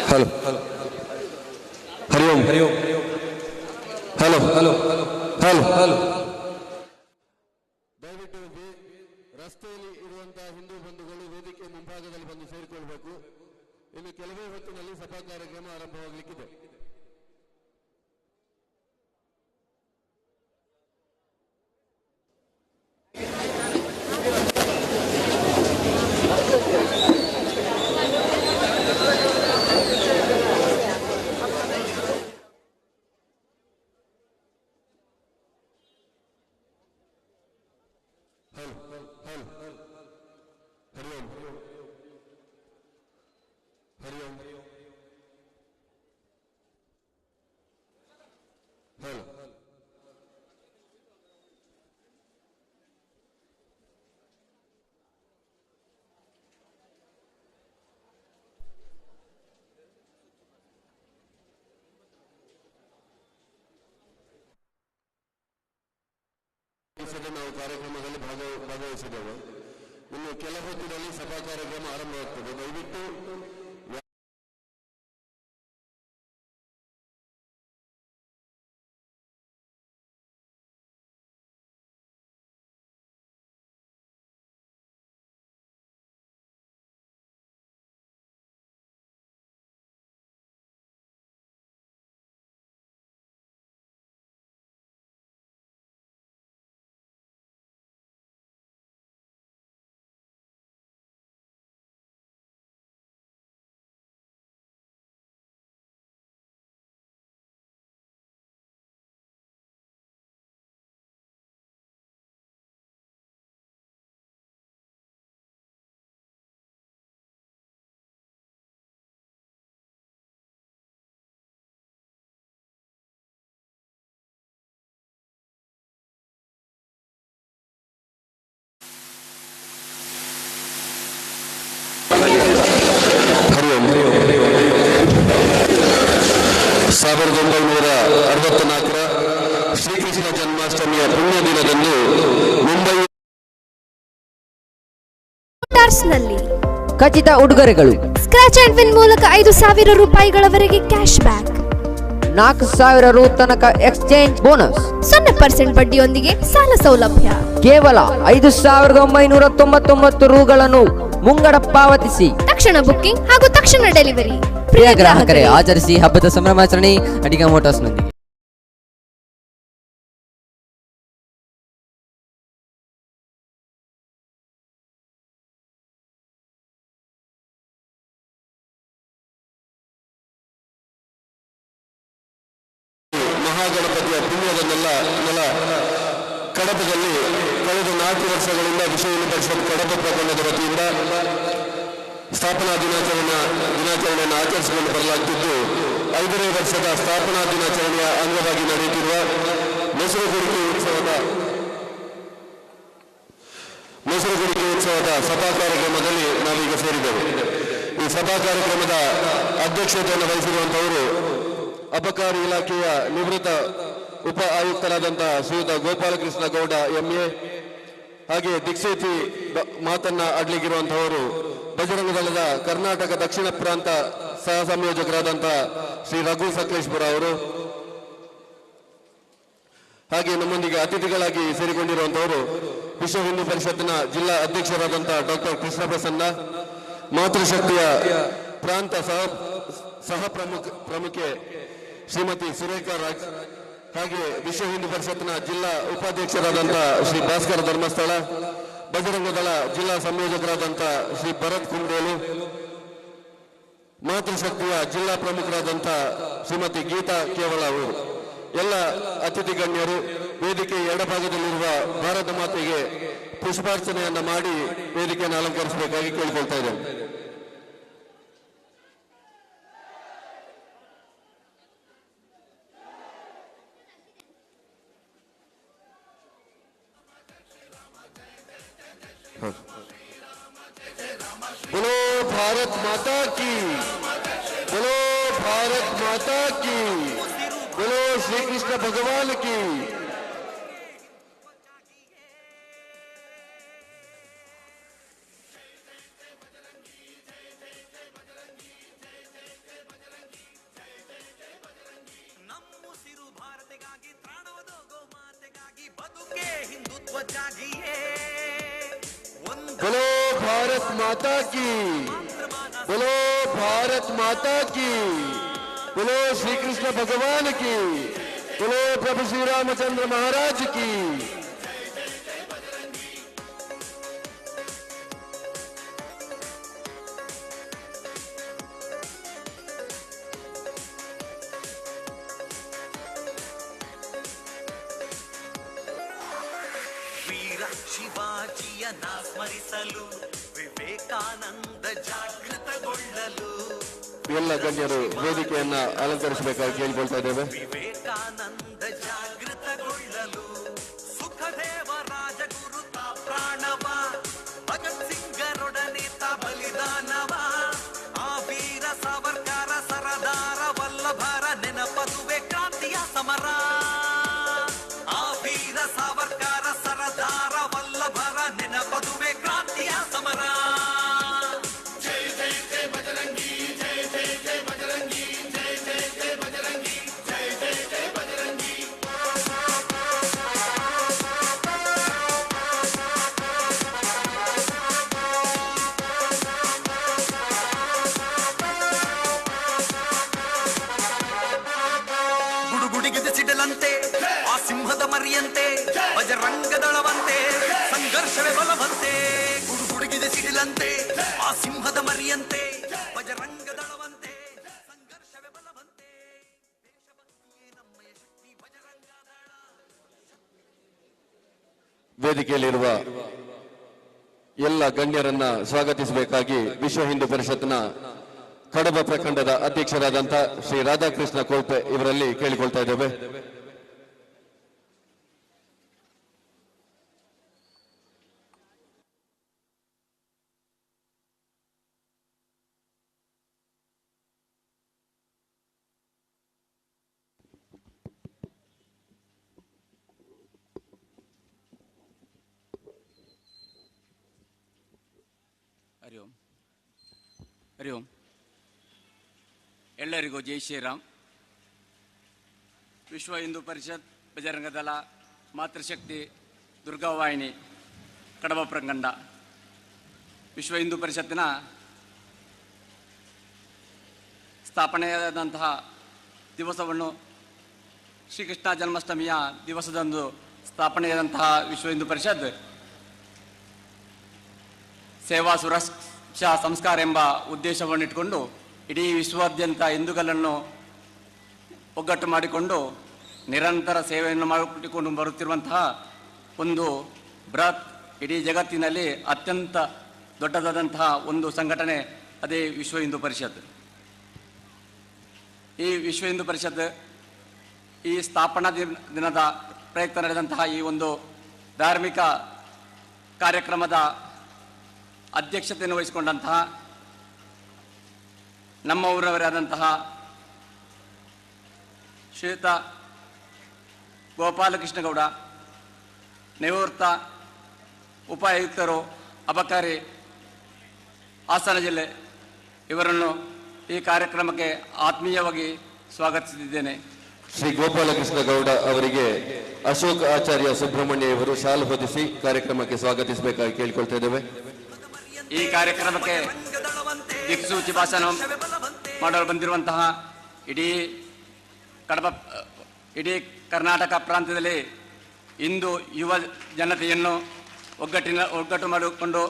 ಹಲೋ ಹರಿ ಓಂ ಹಲೋ ಹಲೋ ಹಲೋ ಹಲೋ ದಯವಿಟ್ಟು ರಸ್ತೆಯಲ್ಲಿ ಇರುವಂತಹ ಹಿಂದೂ ಬಂಧುಗಳು ವೇದಿಕೆ ಮುಂಭಾಗದಲ್ಲಿ ಬಂದು ಸೇರಿಕೊಳ್ಬೇಕು. ಇನ್ನು ಕೆಲವೇ ಹೊತ್ತಿನಲ್ಲಿ ಸಭಾ ಕಾರ್ಯಕ್ರಮ ಆರಂಭವಾಗಲಿಕ್ಕಿದೆ. ನಾವು ಕಾರ್ಯಕ್ರಮದಲ್ಲಿ ಭಾಗವಹಿಸಿದ್ದೇವೆ. ಇನ್ನು ಕೆಲ ಹೊತ್ತಿನಲ್ಲಿ ಸಭಾ ಕಾರ್ಯಕ್ರಮ ಆರಂಭವಾಗ್ತದೆ. ದಯವಿಟ್ಟು ಸಾವಿರದ 1964 ಶ್ರೀಕೃಷ್ಣ ಜನ್ಮಾಷ್ಟಮಿಯ ಪುಣ್ಯ ದಿನದಂದು ಮುಂಬೈ ನಲ್ಲಿ ಖಚಿತ ಉಡುಗೊರೆಗಳು. ಸ್ಕ್ರಾಚ್ ಅಂಡ್ ವಿನ್ ಮೂಲಕ 5,000 ರೂಪಾಯಿಗಳವರೆಗೆ ಕ್ಯಾಶ್ ಬ್ಯಾಕ್, 4,000 ರು ತನಕ ಎಕ್ಸ್ಚೇಂಜ್ ಬೋನಸ್, 0% ಬಡ್ಡಿಯೊಂದಿಗೆ ಸಾಲ ಸೌಲಭ್ಯ. ಕೇವಲ 5,999 ರೂಗಳನ್ನು ಮುಂಗಡ ಪಾವತಿಸಿ ತಕ್ಷಣ ಬುಕ್ಕಿಂಗ್ ಹಾಗೂ ತಕ್ಷಣ ಡೆಲಿವರಿ. ಪ್ರಿಯ ಗ್ರಾಹಕರೇ, ಆಚರಿಸಿ ಹಬ್ಬದ ಸಂಭ್ರಮಾಚರಣೆ ಅಡಿಗಾ ಮೋಟಾರ್ಸ್ನೊಂದಿಗೆ. ಮಹಾಗಣಪತಿಯ ಪುಣ್ಯದ ನೆಲ ಕಡಪದಲ್ಲಿ ಕಳೆದ 4 ವರ್ಷಗಳಿಂದ ವಿಶ್ವ ಹಿಂದೂ ಪರಿಷತ್ ಕಡಪ ಪ್ರಕರಣದ ವತಿಯಿಂದ ಸ್ಥಾಪನಾ ದಿನಾಚರಣೆಯನ್ನು ಆಚರಿಸಿಕೊಂಡು ಬರಲಾಗುತ್ತಿದ್ದು, 5ನೇ ವರ್ಷದ ಸ್ಥಾಪನಾ ದಿನಾಚರಣೆಯ ಅಂಗವಾಗಿ ನಡೆಯುತ್ತಿರುವ ಮೊಸರು ಕುಡಿಕೆ ಉತ್ಸವದ ಸಭಾ ಕಾರ್ಯಕ್ರಮದಲ್ಲಿ ನಾವೀಗ ಸೇರಿದ್ದೇವೆ. ಈ ಸಭಾ ಕಾರ್ಯಕ್ರಮದ ಅಧ್ಯಕ್ಷತೆಯನ್ನು ವಹಿಸಿರುವಂತವರು ಅಬಕಾರಿ ಇಲಾಖೆಯ ನಿವೃತ್ತ ಉಪ ಆಯುಕ್ತರಾದಂತಹ ಶ್ರೀಯುತ ಗೋಪಾಲಕೃಷ್ಣ ಗೌಡ ಎಂಎ, ಹಾಗೆ ದಿಕ್ಸೂಚಿ ಮಾತನ್ನ ಆಡ್ಲಿಕ್ಕಿರುವಂತಹವರು ಬಜರಂಗ ದಳದ ಕರ್ನಾಟಕ ದಕ್ಷಿಣ ಪ್ರಾಂತ ಸಹ ಸಂಯೋಜಕರಾದಂತಹ ಶ್ರೀ ರಘು ಸಕಲೇಶ್ಪುರ ಅವರು, ಹಾಗೆ ನಮ್ಮೊಂದಿಗೆ ಅತಿಥಿಗಳಾಗಿ ಸೇರಿಕೊಂಡಿರುವಂತವರು ವಿಶ್ವ ಹಿಂದೂ ಪರಿಷತ್ತಿನ ಜಿಲ್ಲಾ ಅಧ್ಯಕ್ಷರಾದಂತಹ ಡಾಕ್ಟರ್ ಕೃಷ್ಣ ಪ್ರಸನ್ನ, ಮಾತೃಶಕ್ತಿಯ ಪ್ರಾಂತ ಸಹ ಪ್ರಮುಖೆ ಶ್ರೀಮತಿ ಸುರೇಖಾ ರಾಜ್, ಹಾಗೆ ವಿಶ್ವ ಹಿಂದೂ ಪರಿಷತ್ನ ಜಿಲ್ಲಾ ಉಪಾಧ್ಯಕ್ಷರಾದಂತಹ ಶ್ರೀ ಭಾಸ್ಕರ ಧರ್ಮಸ್ಥಳ, ಬಜರಂಗ ದಳ ಜಿಲ್ಲಾ ಸಂಯೋಜಕರಾದಂತಹ ಶ್ರೀ ಭರತ್ ಕುಂಡೇಲು, ಮಾತೃಶಕ್ತಿಯ ಜಿಲ್ಲಾ ಪ್ರಮುಖರಾದಂತಹ ಶ್ರೀಮತಿ ಗೀತಾ ಕೇವಳ ಅವರು, ಎಲ್ಲ ಅತಿಥಿ ಗಣ್ಯರು ವೇದಿಕೆ ಎಡಭಾಗದಲ್ಲಿರುವ ಭಾರತ ಮಾತೆಗೆ ಪುಷ್ಪಾರ್ಚನೆಯನ್ನ ಮಾಡಿ ವೇದಿಕೆಯನ್ನು ಅಲಂಕರಿಸಬೇಕಾಗಿ ಕೇಳಿಕೊಳ್ತಾ ಇದ್ದೇನೆ. बोलो भारत माता की, बोलो भारत माता की, बोलो श्री कृष्ण भगवान की. बोलो भारत माता की, बोलो भारत माता की, बोलो श्री कृष्ण भगवान की, बोलो प्रभु श्री रामचंद्र महाराज की। ವೀರ ಶಿವಾಜಿಯನ್ನ ಸ್ಮರಿಸಲು ವಿವೇಕಾನಂದ ಜಾಗೃತಗೊಳ್ಳಲು ಎಲ್ಲ ಗಣ್ಯರು ವೇದಿಕೆಯನ್ನ ಅಲಂಕರಿಸಬೇಕಾಗಿ ಕೇಳಿಕೊಳ್ತಾ ಇದ್ದೇವೆ. ವಿವೇಕಾನಂದ ಜಾಗೃತಗೊಳ್ಳಲು ಸುಖದೇವ ರಾಜಗುರು ತಾ ಪ್ರಾಣವ ಭಗತ್ ಸಿಂಗರೊಡನೆ ತಾ ಬಲಿದಾನವ ಆ ವೀರ ಸಾವರ್ಕರ ಸರದಾರ ವಲ್ಲಭರ ನೆನಪದುವೆ ಕ್ರಾಂತಿಯ ಸಮರ ಆ ವೀರ ಸಾವರ್ಕರ ಸರದಾರ ವಲ್ಲಭರ ನೆನಪದುವೆ ಕ್ರಾಂತಿಯ ಸಮರ. ಜೈ ಜೈ ಜೈ ಬಜರಂಗಿ, ಜೈ ಜೈ ಜೈ ಬಜರಂಗಿ, ಜೈ ಜೈ ಜೈ ಬಜರಂಗಿ, ಜೈ ಜೈ ಜೈ ಬಜರಂಗಿ. ಗುಡುಗುಡಿಗಿದ ಸಿಡಲಂತೆ ಆ ಸಿಂಹದ ಮರಿಯಂತೆ ಬಜರಂಗದಳವಂತೆ ಸಂಘರ್ಷವೇ ಬಲವಂತೆ. ಗುಡುಗುಡುಗಿದ ಸಿಡಿಲಂತೆ ಆ ಸಿಂಹದ ಮರಿಯಂತೆ ಬಜರಂಗದಳವಂತೆ ಸಂಘರ್ಷವೇ ಬಲವಂತೆ. ದೇಶಭಕ್ತಿಯೇ ನಮ್ಮಯ ಶಕ್ತಿ ಬಜರಂಗದಳ. ವೇದಿಕೆಯಲ್ಲಿರುವ ಎಲ್ಲ ಗಣ್ಯರನ್ನ ಸ್ವಾಗತಿಸಬೇಕಾಗಿ ವಿಶ್ವ ಹಿಂದೂ ಪರಿಷತ್ನ ಕಡಬ ಪ್ರಖಂಡದ ಅಧ್ಯಕ್ಷರಾದಂಥ ಶ್ರೀ ರಾಧಾಕೃಷ್ಣ ಕೋಲ್ಪೆ ಇವರಲ್ಲಿ ಕೇಳಿಕೊಳ್ತಾ ಇದ್ದೇವೆ. ಹರಿ ಓಂ. ಹರಿ ಓಂ. ಎಲ್ಲರಿಗೂ ಜೈ ಶ್ರೀರಾಮ್. ವಿಶ್ವ ಹಿಂದೂ ಪರಿಷತ್, ಬಜರಂಗದಳ, ಮಾತೃಶಕ್ತಿ, ದುರ್ಗಾವಾಹಿನಿ, ಕಡಬ ಪ್ರಖಂಡ, ವಿಶ್ವ ಹಿಂದೂ ಪರಿಷತ್ತಿನ ಸ್ಥಾಪನೆಯಾದಂತಹ ದಿವಸವನ್ನು ಶ್ರೀಕೃಷ್ಣ ಜನ್ಮಾಷ್ಟಮಿಯ ದಿವಸದಂದು ಸ್ಥಾಪನೆಯಾದಂತಹ ವಿಶ್ವ ಹಿಂದೂ ಪರಿಷತ್ ಸೇವಾ ಸುರಕ್ಷಾ ಸಂಸ್ಕಾರ ಎಂಬ ಉದ್ದೇಶವನ್ನಿಟ್ಟುಕೊಂಡು ಇಡೀ ವಿಶ್ವಾದ್ಯಂತ ಹಿಂದೂಗಳನ್ನು ಒಗ್ಗಟ್ಟು ಮಾಡಿಕೊಂಡು ನಿರಂತರ ಸೇವೆಯನ್ನು ಮಾಡಿಕೊಂಡು ಬರುತ್ತಿರುವಂತಹ ಒಂದು ಬೃಹತ್, ಇಡೀ ಜಗತ್ತಿನಲ್ಲಿ ಅತ್ಯಂತ ದೊಡ್ಡದಾದಂತಹ ಒಂದು ಸಂಘಟನೆ, ಅದೇ ವಿಶ್ವ ಹಿಂದೂ ಪರಿಷತ್. ಈ ವಿಶ್ವ ಹಿಂದೂ ಪರಿಷತ್ ಈ ಸ್ಥಾಪನಾ ದಿನದ ಪ್ರಯುಕ್ತ ನಡೆದಂತಹ ಈ ಒಂದು ಧಾರ್ಮಿಕ ಕಾರ್ಯಕ್ರಮದ ಅಧ್ಯಕ್ಷತೆಯನ್ನು ವಹಿಸಿಕೊಂಡಂತಹ ನಮ್ಮ ಊರವರಾದಂತಹ ಶ್ರೀಯುತ ಗೋಪಾಲಕೃಷ್ಣ ಗೌಡ, ನಿವೃತ್ತ ಉಪಾಯುಕ್ತರು, ಅಬಕಾರಿ, ಹಾಸನ ಜಿಲ್ಲೆ, ಇವರನ್ನು ಈ ಕಾರ್ಯಕ್ರಮಕ್ಕೆ ಆತ್ಮೀಯವಾಗಿ ಸ್ವಾಗತಿಸುತ್ತಿದ್ದೇನೆ. ಶ್ರೀ ಗೋಪಾಲಕೃಷ್ಣ ಗೌಡ ಅವರಿಗೆ ಅಶೋಕ್ ಆಚಾರ್ಯ ಸುಬ್ರಹ್ಮಣ್ಯ ಇವರು ಶಾಲು ಹೊದಿಸಿ ಕಾರ್ಯಕ್ರಮಕ್ಕೆ ಸ್ವಾಗತಿಸಬೇಕಾಗಿ ಕೇಳಿಕೊಳ್ತಾ ಇದ್ದೇವೆ. ಈ ಕಾರ್ಯಕ್ರಮಕ್ಕೆ ದಿಕ್ಸೂಚಿ ಭಾಷಣ ಮಾಡಲು ಬಂದಿರುವಂತಹ ಇಡೀ ಕರ್ನಾಟಕ ಪ್ರಾಂತ್ಯದಲ್ಲಿ ಇಂದು ಯುವ ಜನತೆಯನ್ನು ಒಗ್ಗಟ್ಟು ಮಾಡಿಕೊಂಡು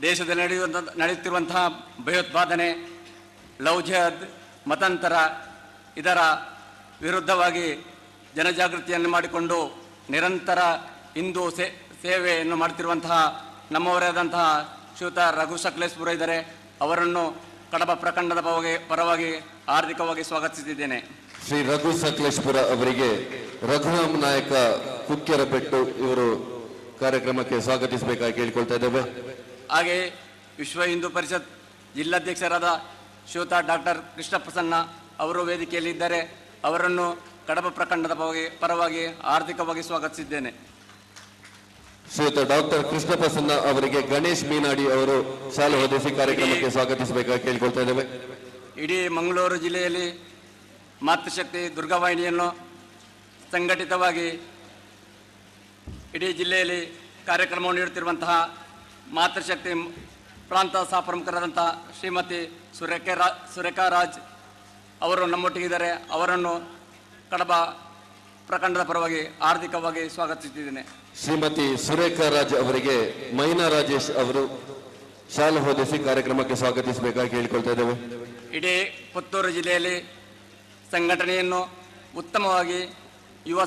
ದೇಶದಲ್ಲಿ ನಡೆಯುತ್ತಿರುವಂತಹ ಭಯೋತ್ಪಾದನೆ, ಲವ್ ಜಿಹಾದ್, ಮತಾಂತರ ಇದರ ವಿರುದ್ಧವಾಗಿ ಜನಜಾಗೃತಿಯನ್ನು ಮಾಡಿಕೊಂಡು ನಿರಂತರ ಹಿಂದೂ ಸೇವೆಯನ್ನು ಮಾಡುತ್ತಿರುವಂತಹ ನಮ್ಮವರಾದಂತಹ ಶ್ರೀಯುತ ರಘು ಸಕಲೇಶ್ಪುರ ಇದ್ದಾರೆ. ಅವರನ್ನು ಕಡಬ ಪ್ರಖಂಡದ ಪರವಾಗಿ ಹಾರ್ದಿಕವಾಗಿ ಸ್ವಾಗತಿಸುತ್ತಿದ್ದೇನೆ. ಶ್ರೀ ರಘು ಸಕಲೇಶ್ಪುರ ಅವರಿಗೆ ರಘುರಾಮ್ ನಾಯಕ ಕುಕ್ಕೆರಬೆಟ್ಟು ಇವರು ಕಾರ್ಯಕ್ರಮಕ್ಕೆ ಸ್ವಾಗತಿಸಬೇಕಾಗಿ ಕೇಳಿಕೊಳ್ತಾ ಇದ್ದೇವೆ. ಹಾಗೆ ವಿಶ್ವ ಹಿಂದೂ ಪರಿಷತ್ ಜಿಲ್ಲಾಧ್ಯಕ್ಷರಾದ ಶ್ರೀಯುತ ಡಾಕ್ಟರ್ ಕೃಷ್ಣ ಪ್ರಸನ್ನ ಅವರು ವೇದಿಕೆಯಲ್ಲಿದ್ದಾರೆ. ಅವರನ್ನು ಕಡಬ ಪ್ರಖಂಡದ ಪರವಾಗಿ ಹಾರ್ದಿಕವಾಗಿ ಸ್ವಾಗತಿಸಿದ್ದೇನೆ. ಶ್ರೀಯುತ ಡಾಕ್ಟರ್ ಕೃಷ್ಣ ಪ್ರಸನ್ನ ಅವರಿಗೆ ಗಣೇಶ್ ಮೀನಾಡಿ ಅವರು ಶಾಲೆ ಹೊದಿಸಿ ಕಾರ್ಯಕ್ರಮಕ್ಕೆ ಸ್ವಾಗತಿಸಬೇಕಾಗಿ ಕೇಳಿಕೊಳ್ತಾ ಇದ್ದೇವೆ. ಇಡೀ ಮಂಗಳೂರು ಜಿಲ್ಲೆಯಲ್ಲಿ ಮಾತೃಶಕ್ತಿ ದುರ್ಗಾವಾಹಿನಿಯನ್ನು ಸಂಘಟಿತವಾಗಿ ಇಡೀ ಜಿಲ್ಲೆಯಲ್ಲಿ ಕಾರ್ಯಕ್ರಮವನ್ನು ನೀಡುತ್ತಿರುವಂತಹ ಮಾತೃಶಕ್ತಿ ಪ್ರಾಂತ ಸಹ ಪ್ರಮುಖರಾದಂಥ ಶ್ರೀಮತಿ ಸುರೇಖಾ ರಾಜ್ ಅವರು ನಮ್ಮೊಟ್ಟಿಗಿದ್ದಾರೆ. ಅವರನ್ನು ಕಡಬ ಪ್ರಖಂಡದ ಪರವಾಗಿ ಆರ್ಥಿಕವಾಗಿ ಸ್ವಾಗತಿಸುತ್ತಿದ್ದೇನೆ. ಶ್ರೀಮತಿ ಸುರೇಖಾ ರಾಜ್ ಅವರಿಗೆ ಮೈನಾ ರಾಜೇಶ್ ಅವರು ಶಾಲು ಹೊದಿಸಿ ಕಾರ್ಯಕ್ರಮಕ್ಕೆ ಸ್ವಾಗತಿಸಬೇಕಾಗಿ ಕೇಳಿಕೊಳ್ತಾ ಇದ್ದೇವೆ. ಇಡೀ ಪುತ್ತೂರು ಜಿಲ್ಲೆಯಲ್ಲಿ ಸಂಘಟನೆಯನ್ನು ಉತ್ತಮವಾಗಿ ಯುವ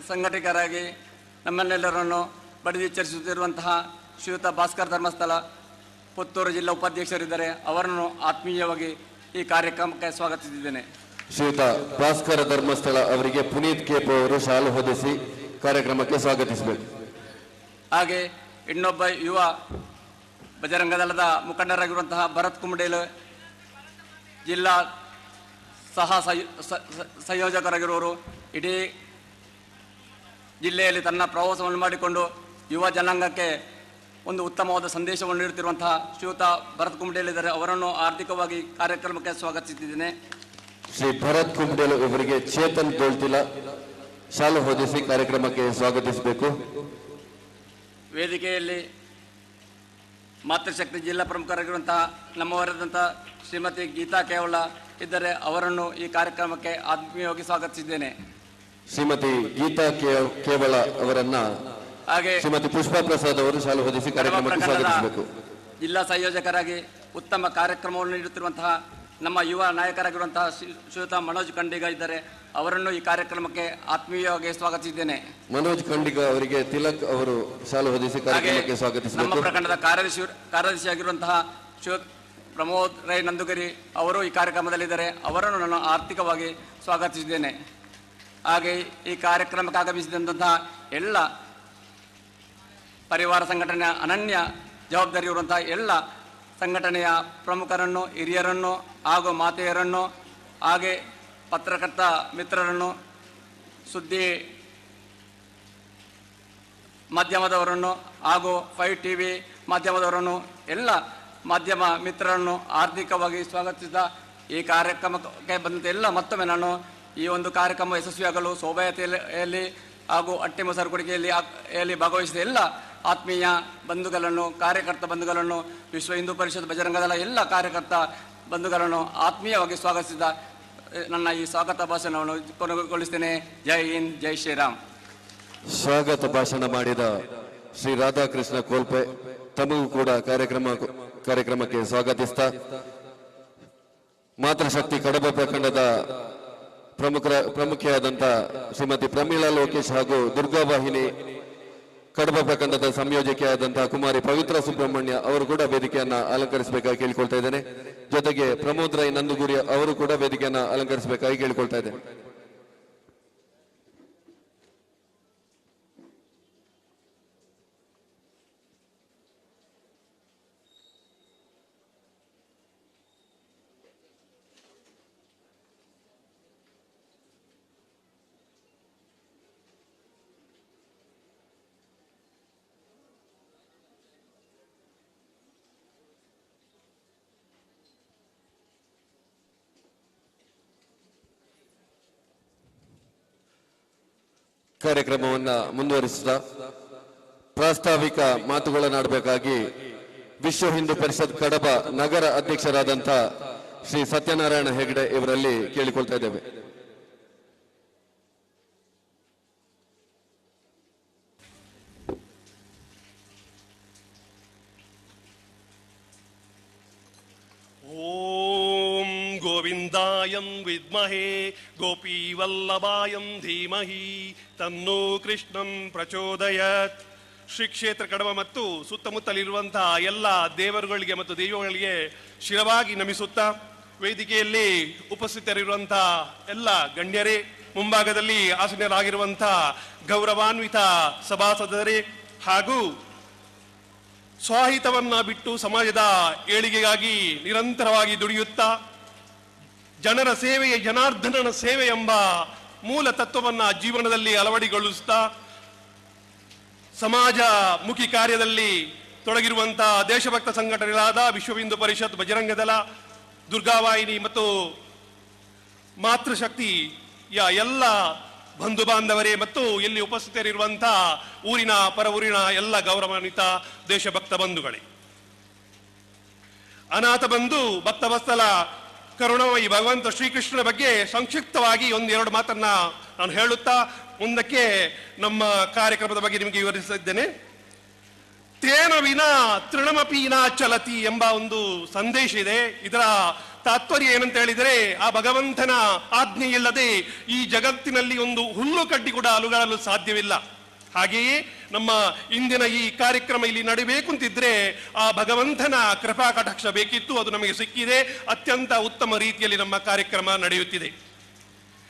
ಸಂಘಟಕರಾಗಿ ನಮ್ಮನ್ನೆಲ್ಲರನ್ನು ಬಡಿದೆಚ್ಚರಿಸುತ್ತಿರುವಂತಹ ಶ್ರೀಯುತ ಭಾಸ್ಕರ್ ಧರ್ಮಸ್ಥಳ ಪುತ್ತೂರು ಜಿಲ್ಲಾ ಉಪಾಧ್ಯಕ್ಷರಿದ್ದಾರೆ. ಅವರನ್ನು ಆತ್ಮೀಯವಾಗಿ ಈ ಕಾರ್ಯಕ್ರಮಕ್ಕೆ ಸ್ವಾಗತಿಸಿದ್ದೇನೆ. ಶ್ರೀಯುತ ಭಾಸ್ಕರ ಧರ್ಮಸ್ಥಳ ಅವರಿಗೆ ಪುನೀತ್ ಕೇಪ್ ಅವರು ಶಾಲು ಹೊದಿಸಿ ಕಾರ್ಯಕ್ರಮಕ್ಕೆ ಸ್ವಾಗತಿಸಬೇಕು. ಹಾಗೆ ಇನ್ನೊಬ್ಬ ಯುವ ಬಜರಂಗ ದಳದ ಮುಖಂಡರಾಗಿರುವಂತಹ ಭರತ್ ಕುಮಡೇಲ್ ಜಿಲ್ಲಾ ಸಹ ಸಂಯೋಜಕರಾಗಿರುವವರು ಇಡೀ ಜಿಲ್ಲೆಯಲ್ಲಿ ತನ್ನ ಪ್ರವಾಸವನ್ನು ಮಾಡಿಕೊಂಡು ಯುವ ಜನಾಂಗಕ್ಕೆ ಒಂದು ಉತ್ತಮವಾದ ಸಂದೇಶವನ್ನು ನೀಡುತ್ತಿರುವಂತಹ ಶ್ರೀಯುತ ಭರತ್ ಕುಮಡೇಲ್ ಇದ್ದಾರೆ. ಅವರನ್ನು ಆರ್ಥಿಕವಾಗಿ ಕಾರ್ಯಕ್ರಮಕ್ಕೆ ಸ್ವಾಗತಿಸುತ್ತಿದ್ದೇನೆ. ಶ್ರೀ ಭರತ್ ಕುಮಡೇಲ್ ಇವರಿಗೆ ಚೇತನ್ ದೋಳ್ತಿಲ ಶಾಲು ಹೊದಿಸಿ ಕಾರ್ಯಕ್ರಮಕ್ಕೆ ಸ್ವಾಗತಿಸಬೇಕು. ವೇದಿಕೆಯಲ್ಲಿ ಮಾತೃಶಕ್ತಿ ಜಿಲ್ಲಾ ಪ್ರಮುಖರಾಗಿರುವಂತಹ ನಮ್ಮವರಾದಂತಹ ಶ್ರೀಮತಿ ಗೀತಾ ಕೇವಲ ಇದ್ದರೆ. ಅವರನ್ನು ಈ ಕಾರ್ಯಕ್ರಮಕ್ಕೆ ಆತ್ಮೀಯವಾಗಿ ಸ್ವಾಗತಿಸಿದ್ದೇನೆ. ಶ್ರೀಮತಿ ಗೀತಾ ಕೇವಳ ಅವರನ್ನ ಹಾಗೆ ಶ್ರೀಮತಿ ಪುಷ್ಪಾ ಪ್ರಸಾದ್ ಅವರು ಶಾಲು ಹೊದಿಸಿ ಕಾರ್ಯಕ್ರಮಕ್ಕೆ ಸ್ವಾಗತಿಸಬೇಕು. ಜಿಲ್ಲಾ ಸಂಯೋಜಕರಾಗಿ ಉತ್ತಮ ಕಾರ್ಯಕ್ರಮವನ್ನು ನೀಡುತ್ತಿರುವಂತಹ ನಮ್ಮ ಯುವ ನಾಯಕರಾಗಿರುವಂತಹ ಶ್ರೀಯುತ ಮನೋಜ್ ಖಂಡಿಗ ಇದ್ದಾರೆ. ಅವರನ್ನು ಈ ಕಾರ್ಯಕ್ರಮಕ್ಕೆ ಆತ್ಮೀಯವಾಗಿ ಸ್ವಾಗತಿಸಿದ್ದೇನೆ. ಮನೋಜ್ ಖಂಡಿಗ ಅವರಿಗೆ ತಿಲಕ್ ಅವರು ಶಾಲು ಹೊದಿಸಿ ಕಾರ್ಯಕ್ರಮಕ್ಕೆ ನಮ್ಮ ಸ್ವಾಗತಿಸಬೇಕು. ಪ್ರಖಂಡದ ಕಾರ್ಯದರ್ಶಿಯಾಗಿರುವಂತಹ ಶ್ರೀಯುತ ಪ್ರಮೋದ್ ರೈ ನಂದುಗರಿ ಅವರು ಈ ಕಾರ್ಯಕ್ರಮದಲ್ಲಿದ್ದಾರೆ. ಅವರನ್ನು ನಾನು ಆರ್ಥಿಕವಾಗಿ ಸ್ವಾಗತಿಸಿದ್ದೇನೆ. ಹಾಗೆ ಈ ಕಾರ್ಯಕ್ರಮಕ್ಕೆ ಆಗಮಿಸಿದಂತಹ ಎಲ್ಲ ಪರಿವಾರ ಸಂಘಟನೆಯ ಅನನ್ಯ ಜವಾಬ್ದಾರಿ ಇರುವಂತಹ ಎಲ್ಲ ಸಂಘಟನೆಯ ಪ್ರಮುಖರನ್ನು, ಹಿರಿಯರನ್ನು ಹಾಗೂ ಮಾತೆಯರನ್ನು, ಹಾಗೆ ಪತ್ರಕರ್ತ ಮಿತ್ರರನ್ನು, ಸುದ್ದಿ ಮಾಧ್ಯಮದವರನ್ನು ಹಾಗೂ 5 TV ಮಾಧ್ಯಮದವರನ್ನು, ಎಲ್ಲ ಮಾಧ್ಯಮ ಮಿತ್ರರನ್ನು ಆರ್ಥಿಕವಾಗಿ ಸ್ವಾಗತಿಸಿದ ಈ ಕಾರ್ಯಕ್ರಮಕ್ಕೆ ಬಂದಂಥ ಎಲ್ಲ ಮತ್ತೊಮ್ಮೆ ನಾನು ಈ ಒಂದು ಕಾರ್ಯಕ್ರಮ ಯಶಸ್ವಿಯಾಗಲು ಶೋಭಾಯಾತ್ರೆಯಲ್ಲಿ ಹಾಗೂ ಅಟ್ಟೆ ಮೊಸರು ಕೊಡುಗೆಯಲ್ಲಿ ಭಾಗವಹಿಸಿದ ಎಲ್ಲ ಆತ್ಮೀಯ ಬಂಧುಗಳನ್ನು, ಕಾರ್ಯಕರ್ತ ಬಂಧುಗಳನ್ನು, ವಿಶ್ವ ಹಿಂದೂ ಪರಿಷತ್ ಬಜರಂಗದಳ ಎಲ್ಲ ಕಾರ್ಯಕರ್ತ ಬಂಧುಗಳನ್ನು ಆತ್ಮೀಯವಾಗಿ ಸ್ವಾಗತಿಸಿದ ನನ್ನ ಈ ಸ್ವಾಗತ ಭಾಷಣವನ್ನು ಕೊನೆಗೊಳಿಸ್ತೇನೆ. ಜೈ ಹಿಂದ್, ಜೈ ಶ್ರೀರಾಮ್. ಸ್ವಾಗತ ಭಾಷಣ ಮಾಡಿದ ಶ್ರೀ ರಾಧಾಕೃಷ್ಣ ಕೋಲ್ಪೆ ತಮಗೂ ಕೂಡ ಕಾರ್ಯಕ್ರಮಕ್ಕೆ ಸ್ವಾಗತಿಸ್ತಾ ಮಾತೃಶಕ್ತಿ ಕಡಬ ಪ್ರಖಂಡದ ಪ್ರಮುಖಿಯಾದಂಥ ಶ್ರೀಮತಿ ಪ್ರಮೀಳಾ ಲೋಕೇಶ್ ಹಾಗೂ ದುರ್ಗಾವಾಹಿನಿ ಕಡಬ ಪ್ರಖಂಡದ ಸಂಯೋಜಕಿಯಾದಂತಹ ಕುಮಾರಿ ಪವಿತ್ರ ಸುಬ್ರಹ್ಮಣ್ಯ ಅವರು ಕೂಡ ವೇದಿಕೆಯನ್ನ ಅಲಂಕರಿಸಬೇಕಾಗಿ ಕೇಳಿಕೊಳ್ತಾ ಇದ್ದೇನೆ. ಜೊತೆಗೆ ಪ್ರಮೋದ್ ರೈ ನಂದುಗುರಿ ಅವರು ಕೂಡ ವೇದಿಕೆಯನ್ನ ಅಲಂಕರಿಸಬೇಕಾಗಿ ಕೇಳಿಕೊಳ್ತಾ ಇದ್ದೇನೆ. ಕಾರ್ಯಕ್ರಮವನ್ನ ಮುಂದುವರಿಸಿದ ಪ್ರಾಸ್ತಾವಿಕ ಮಾತುಗಳನ್ನಾಡಬೇಕಾಗಿ ವಿಶ್ವ ಹಿಂದೂ ಪರಿಷತ್ ಕಡಬ ನಗರ ಅಧ್ಯಕ್ಷರಾದಂಥ ಶ್ರೀ ಸತ್ಯನಾರಾಯಣ ಹೆಗಡೆ ಇವರಲ್ಲಿ ಕೇಳಿಕೊಳ್ತಾ ಇದ್ದೇವೆ. ಓಂ ಗೋವಿಂದಾಯಂ ವಿದ್ಮಹೇ ಗೋಪೀವಲ್ಲಭಾಯಂ ಧೀಮಹಿ ತನ್ನೋ ಕೃಷ್ಣಂ ಪ್ರಚೋದಯತ್. ಶ್ರೀ ಕ್ಷೇತ್ರ ಕಡಬ ಮತ್ತು ಸುತ್ತಮುತ್ತಲಿರುವಂತಹ ಎಲ್ಲ ದೇವರುಗಳಿಗೆ ಮತ್ತು ದೈವಗಳಿಗೆ ಶಿರವಾಗಿ ನಮಿಸುತ್ತಾ ವೇದಿಕೆಯಲ್ಲಿ ಉಪಸ್ಥಿತರಿರುವಂತಹ ಎಲ್ಲ ಗಣ್ಯರೇ, ಮುಂಭಾಗದಲ್ಲಿ ಆಸೀನರಾಗಿರುವಂತಹ ಗೌರವಾನ್ವಿತ ಸಭಾಸದರೇ ಹಾಗೂ ಸ್ವಾಹಿತವನ್ನ ಬಿಟ್ಟು ಸಮಾಜದ ಏಳಿಗೆಗಾಗಿ ನಿರಂತರವಾಗಿ ದುಡಿಯುತ್ತಾ ಜನರ ಸೇವೆಯೇ ಜನಾರ್ದನನ ಸೇವೆ ಎಂಬ ಮೂಲ ತತ್ವವನ್ನ ಜೀವನದಲ್ಲಿ ಅಳವಡಿಗೊಳಿಸುತ್ತಾ ಸಮಾಜ ಮುಖಿ ಕಾರ್ಯದಲ್ಲಿ ತೊಡಗಿರುವಂತಹ ದೇಶಭಕ್ತ ಸಂಘಟನೆಗಳಾದ ವಿಶ್ವ ಹಿಂದೂ ಪರಿಷತ್, ಬಜರಂಗದಳ, ದುರ್ಗಾವಾಹಿನಿ ಮತ್ತು ಮಾತೃಶಕ್ತಿಯ ಎಲ್ಲ ಬಂಧು ಬಾಂಧವರೇ ಮತ್ತು ಇಲ್ಲಿ ಉಪಸ್ಥಿತರಿರುವಂತಹ ಊರಿನ ಪರ ಊರಿನ ಎಲ್ಲ ಗೌರವಾನ್ವಿತ ದೇಶಭಕ್ತ ಬಂಧುಗಳೇ, ಅನಾಥ ಬಂಧು ಭಕ್ತವತ್ಸಲ ಕರುಣಾಮಯಿ ಭಗವಂತ ಶ್ರೀಕೃಷ್ಣನ ಬಗ್ಗೆ ಸಂಕ್ಷಿಪ್ತವಾಗಿ ಒಂದೆರಡು ಮಾತನ್ನ ನಾನು ಹೇಳುತ್ತಾ ಮುಂದಕ್ಕೆ ನಮ್ಮ ಕಾರ್ಯಕ್ರಮದ ಬಗ್ಗೆ ನಿಮಗೆ ವಿವರಿಸಿದ್ದೇನೆ. ತೇನ ವಿನ ತೃಣಮಪೀನ ಚಲತಿ ಎಂಬ ಒಂದು ಸಂದೇಶ ಇದೆ. ಇದರ ತಾತ್ಪರ್ಯ ಏನಂತ ಹೇಳಿದರೆ, ಆ ಭಗವಂತನ ಆಜ್ಞೆ ಇಲ್ಲದೆ ಈ ಜಗತ್ತಿನಲ್ಲಿ ಒಂದು ಹುಲ್ಲು ಕಡ್ಡಿ ಕೂಡ ಅಲುಗಾಡಲು ಸಾಧ್ಯವಿಲ್ಲ. ಹಾಗೆಯೇ ನಮ್ಮ ಇಂದಿನ ಈ ಕಾರ್ಯಕ್ರಮ ಇಲ್ಲಿ ನಡೀಬೇಕು ಅಂತಿದ್ರೆ ಆ ಭಗವಂತನ ಕೃಪಾ ಕಟಾಕ್ಷ ಬೇಕಿತ್ತು. ಅದು ನಮಗೆ ಸಿಕ್ಕಿದೆ. ಅತ್ಯಂತ ಉತ್ತಮ ರೀತಿಯಲ್ಲಿ ನಮ್ಮ ಕಾರ್ಯಕ್ರಮ ನಡೆಯುತ್ತಿದೆ.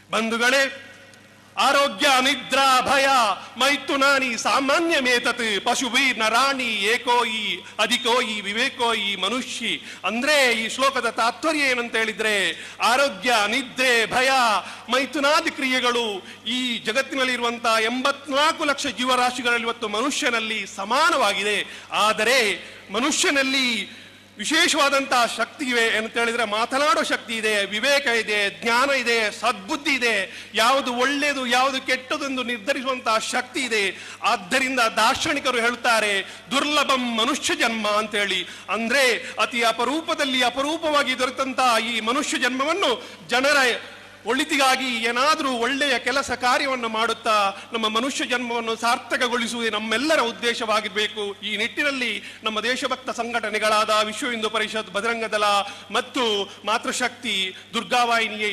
ಬಂಧುಗಳೇ, ಆರೋಗ್ಯ ನಿದ್ರಾ ಭಯ ಮೈಥುನಾನಿ ಸಾಮಾನ್ಯಮೇತತ್ ಪಶುಭಿ ನರಾಣಿ ಏಕೋಯಿ ಅಧಿಕೋಯಿ ವಿವೇಕೋಯಿ ಮನುಷ್ಯ. ಅಂದ್ರೆ ಈ ಶ್ಲೋಕದ ತಾತ್ಪರ್ಯ ಏನಂತ ಹೇಳಿದ್ರೆ, ಆರೋಗ್ಯ, ನಿದ್ರೆ, ಭಯ, ಮೈಥುನಾದಿ ಕ್ರಿಯೆಗಳು ಈ ಜಗತ್ತಿನಲ್ಲಿರುವಂತಹ 84 ಲಕ್ಷ ಜೀವರಾಶಿಗಳಲ್ಲಿ ಇವತ್ತು ಮನುಷ್ಯನಲ್ಲಿ ಸಮಾನವಾಗಿದೆ. ಆದರೆ ಮನುಷ್ಯನಲ್ಲಿ ವಿಶೇಷವಾದಂತಹ ಶಕ್ತಿ ಇವೆ ಅಂತ ಹೇಳಿದ್ರೆ, ಮಾತನಾಡೋ ಶಕ್ತಿ ಇದೆ, ವಿವೇಕ ಇದೆ, ಜ್ಞಾನ ಇದೆ, ಸದ್ಬುದ್ಧಿ ಇದೆ, ಯಾವುದು ಒಳ್ಳೆಯದು ಯಾವುದು ಕೆಟ್ಟದೆಂದು ನಿರ್ಧರಿಸುವಂತಹ ಶಕ್ತಿ ಇದೆ. ಆದ್ದರಿಂದ ದಾರ್ಶನಿಕರು ಹೇಳುತ್ತಾರೆ ದುರ್ಲಭಂ ಮನುಷ್ಯ ಜನ್ಮ ಅಂತ ಹೇಳಿ. ಅಂದ್ರೆ ಅತಿ ಅಪರೂಪದಲ್ಲಿ ಅಪರೂಪವಾಗಿ ದೊರೆತಂತಹ ಈ ಮನುಷ್ಯ ಜನ್ಮವನ್ನು ಜನರ ಒಳಿತಿಗಾಗಿ ಏನಾದರೂ ಒಳ್ಳೆಯ ಕೆಲಸ ಕಾರ್ಯವನ್ನು ಮಾಡುತ್ತಾ ನಮ್ಮ ಮನುಷ್ಯ ಜನ್ಮವನ್ನು ಸಾರ್ಥಕಗೊಳಿಸುವುದೇ ನಮ್ಮೆಲ್ಲರ ಉದ್ದೇಶವಾಗಿರಬೇಕು. ಈ ನಿಟ್ಟಿನಲ್ಲಿ ನಮ್ಮ ದೇಶಭಕ್ತ ಸಂಘಟನೆಗಳಾದ ವಿಶ್ವ ಹಿಂದೂ ಪರಿಷತ್, ಬಜರಂಗ ದಳ ಮತ್ತು ಮಾತೃಶಕ್ತಿ, ದುರ್ಗಾವಾಹಿನಿ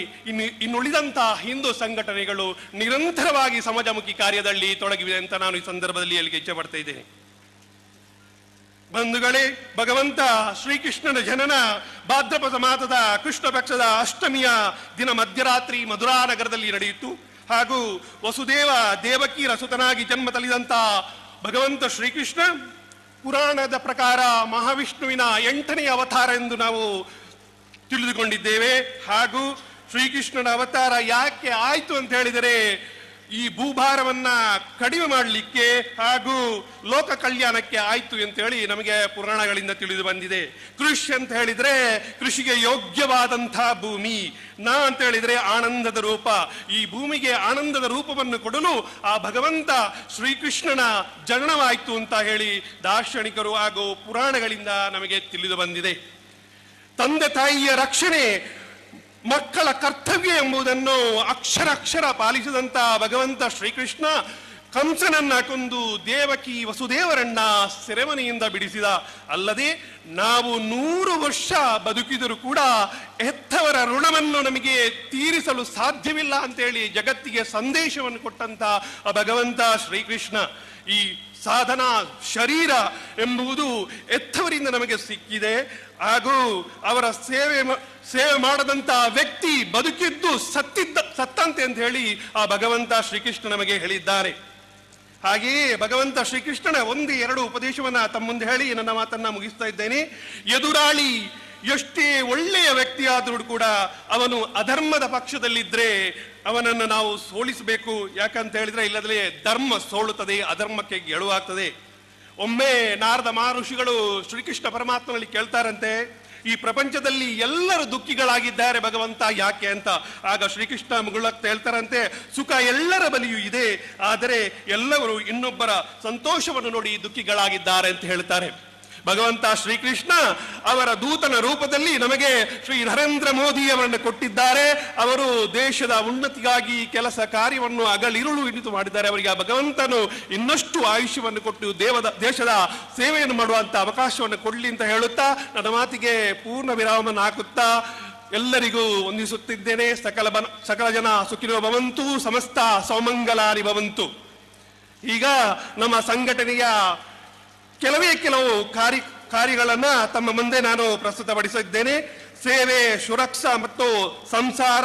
ಇನ್ನುಳಿದಂತಹ ಹಿಂದೂ ಸಂಘಟನೆಗಳು ನಿರಂತರವಾಗಿ ಸಮಾಜಮುಖಿ ಕಾರ್ಯದಲ್ಲಿ ತೊಡಗಿವೆ ಅಂತ ನಾನು ಈ ಸಂದರ್ಭದಲ್ಲಿ ಹೇಳಿಕೆ ಇಚ್ಛೆ ಪಡ್ತಾ ಇದ್ದೇನೆ. ಬಂಧುಗಳೇ, ಭಗವಂತ ಶ್ರೀಕೃಷ್ಣನ ಜನನ ಭಾದ್ರಪದ ಮಾಸದ ಕೃಷ್ಣ ಪಕ್ಷದ ಅಷ್ಟಮಿಯ ದಿನ ಮಧ್ಯರಾತ್ರಿ ಮಧುರಾನಗರದಲ್ಲಿ ನಡೆಯಿತು. ಹಾಗೂ ವಸುದೇವ ದೇವಕಿಯರ ಸುತನಾಗಿ ಜನ್ಮ ತಳೆದಂತ ಭಗವಂತ ಶ್ರೀಕೃಷ್ಣ ಪುರಾಣದ ಪ್ರಕಾರ ಮಹಾವಿಷ್ಣುವಿನ 8ನೇ ಅವತಾರ ಎಂದು ನಾವು ತಿಳಿದುಕೊಂಡಿದ್ದೇವೆ. ಹಾಗೂ ಶ್ರೀಕೃಷ್ಣನ ಅವತಾರ ಯಾಕೆ ಆಯ್ತು ಅಂತ ಹೇಳಿದರೆ, ಈ ಭೂಭಾರವನ್ನ ಕಡಿಮೆ ಮಾಡಲಿಕ್ಕೆ ಹಾಗೂ ಲೋಕ ಕಲ್ಯಾಣಕ್ಕೆ ಆಯ್ತು ಅಂತ ಹೇಳಿ ನಮಗೆ ಪುರಾಣಗಳಿಂದ ತಿಳಿದು ಬಂದಿದೆ. ಕೃಷಿ ಅಂತ ಹೇಳಿದ್ರೆ ಕೃಷಿಗೆ ಯೋಗ್ಯವಾದಂತಹ ಭೂಮಿ, ಅಂತ ಹೇಳಿದ್ರೆ ಆನಂದದ ರೂಪ. ಈ ಭೂಮಿಗೆ ಆನಂದದ ರೂಪವನ್ನು ಕೊಡಲು ಆ ಭಗವಂತ ಶ್ರೀಕೃಷ್ಣನ ಜನನವಾಯ್ತು ಅಂತ ಹೇಳಿ ದಾರ್ಶನಿಕರು ಹಾಗೂ ಪುರಾಣಗಳಿಂದ ನಮಗೆ ತಿಳಿದು ಬಂದಿದೆ. ತಂದೆ ತಾಯಿಯ ರಕ್ಷಣೆ ಮಕ್ಕಳ ಕರ್ತವ್ಯ ಎಂಬುದನ್ನು ಅಕ್ಷರ ಪಾಲಿಸಿದಂತ ಭಗವಂತ ಶ್ರೀಕೃಷ್ಣ ಕಂಸನನ್ನ ಕೊಂದು ದೇವಕಿ ವಸುದೇವರನ್ನ ಸೆರೆಮನೆಯಿಂದ ಬಿಡಿಸಿದ. ಅಲ್ಲದೆ ನಾವು 100 ವರ್ಷ ಬದುಕಿದರೂ ಕೂಡ ಹೆತ್ತವರ ಋಣವನ್ನು ನಮಗೆ ತೀರಿಸಲು ಸಾಧ್ಯವಿಲ್ಲ ಅಂತೇಳಿ ಜಗತ್ತಿಗೆ ಸಂದೇಶವನ್ನು ಕೊಟ್ಟಂತ ಭಗವಂತ ಶ್ರೀಕೃಷ್ಣ. ಈ ಸಾಧನಾ ಶರೀರ ಎಂಬುದು ಹೆತ್ತವರಿಂದ ನಮಗೆ ಸಿಕ್ಕಿದೆ. ಹಾಗೂ ಅವರ ಸೇವೆ ಮಾಡದಂತ ವ್ಯಕ್ತಿ ಬದುಕಿದ್ದು ಸತ್ತಂತೆ ಅಂತ ಹೇಳಿ ಆ ಭಗವಂತ ಶ್ರೀಕೃಷ್ಣ ನಮಗೆ ಹೇಳಿದ್ದಾರೆ. ಹಾಗೆಯೇ ಭಗವಂತ ಶ್ರೀಕೃಷ್ಣನ 1-2 ಉಪದೇಶವನ್ನ ತಮ್ಮ ಮುಂದೆ ಹೇಳಿ ನನ್ನ ಮಾತನ್ನ ಮುಗಿಸ್ತಾ ಇದ್ದೇನೆ. ಎದುರಾಳಿ ಎಷ್ಟೇ ಒಳ್ಳೆಯ ವ್ಯಕ್ತಿಯಾದರೂ ಕೂಡ ಅವನು ಅಧರ್ಮದ ಪಕ್ಷದಲ್ಲಿದ್ರೆ ಅವನನ್ನು ನಾವು ಸೋಲಿಸಬೇಕು. ಯಾಕಂತ ಹೇಳಿದ್ರೆ ಇಲ್ಲದ್ರೆ ಧರ್ಮ ಸೋಲುತ್ತದೆ, ಅಧರ್ಮಕ್ಕೆ ಗೆಲುವಾಗ್ತದೆ. ಒಮ್ಮೆ ನಾರದ ಮಹರ್ಷಿಗಳು ಶ್ರೀಕೃಷ್ಣ ಪರಮಾತ್ಮನಲ್ಲಿ ಕೇಳ್ತಾರಂತೆ, ಈ ಪ್ರಪಂಚದಲ್ಲಿ ಎಲ್ಲರೂ ದುಃಖಿಗಳಾಗಿದ್ದಾರೆ ಭಗವಂತ ಯಾಕೆ ಅಂತ. ಆಗ ಶ್ರೀಕೃಷ್ಣ ಮುಗುಳಕ್ತ ಹೇಳ್ತಾರಂತೆ, ಸುಖ ಎಲ್ಲರ ಬಳಿಯೂ ಇದೆ, ಆದರೆ ಎಲ್ಲರೂ ಇನ್ನೊಬ್ಬರ ಸಂತೋಷವನ್ನು ನೋಡಿ ದುಃಖಿಗಳಾಗಿದ್ದಾರೆ ಅಂತ ಹೇಳ್ತಾರೆ. ಭಗವಂತ ಶ್ರೀಕೃಷ್ಣ ಅವರ ದೂತನ ರೂಪದಲ್ಲಿ ನಮಗೆ ಶ್ರೀ ನರೇಂದ್ರ ಮೋದಿ ಅವರನ್ನು ಕೊಟ್ಟಿದ್ದಾರೆ. ಅವರು ದೇಶದ ಉನ್ನತಿಗಾಗಿ ಕೆಲಸ ಕಾರ್ಯವನ್ನು ಹಗಲಿರುಳು ಹಿಡಿದು ಮಾಡಿದ್ದಾರೆ. ಅವರಿಗೆ ಆ ಭಗವಂತನು ಇನ್ನಷ್ಟು ಆಯುಷ್ಯವನ್ನು ಕೊಟ್ಟು ದೇಶದ ಸೇವೆಯನ್ನು ಮಾಡುವಂತ ಅವಕಾಶವನ್ನು ಕೊಡ್ಲಿ ಅಂತ ಹೇಳುತ್ತಾ ನನ್ನ ಮಾತಿಗೆ ಪೂರ್ಣ ವಿರಾಮವನ್ನು ಹಾಕುತ್ತಾ ಎಲ್ಲರಿಗೂ ವಂದಿಸುತ್ತಿದ್ದೇನೆ. ಸಕಲ ಜನ ಸುಖಿನೋ ಭವಂತು, ಸಮಸ್ತ ಸೌಮಂಗಲಾನಿ ಭವಂತು. ಈಗ ನಮ್ಮ ಸಂಘಟನೆಯ ಕೆಲವು ಕಾರ್ಯಗಳನ್ನ ತಮ್ಮ ಮುಂದೆ ನಾನು ಪ್ರಸ್ತುತಪಡಿಸಿದ್ದೇನೆ. ಸೇವೆ, ಸುರಕ್ಷಾ ಮತ್ತು ಸಂಸ್ಕಾರ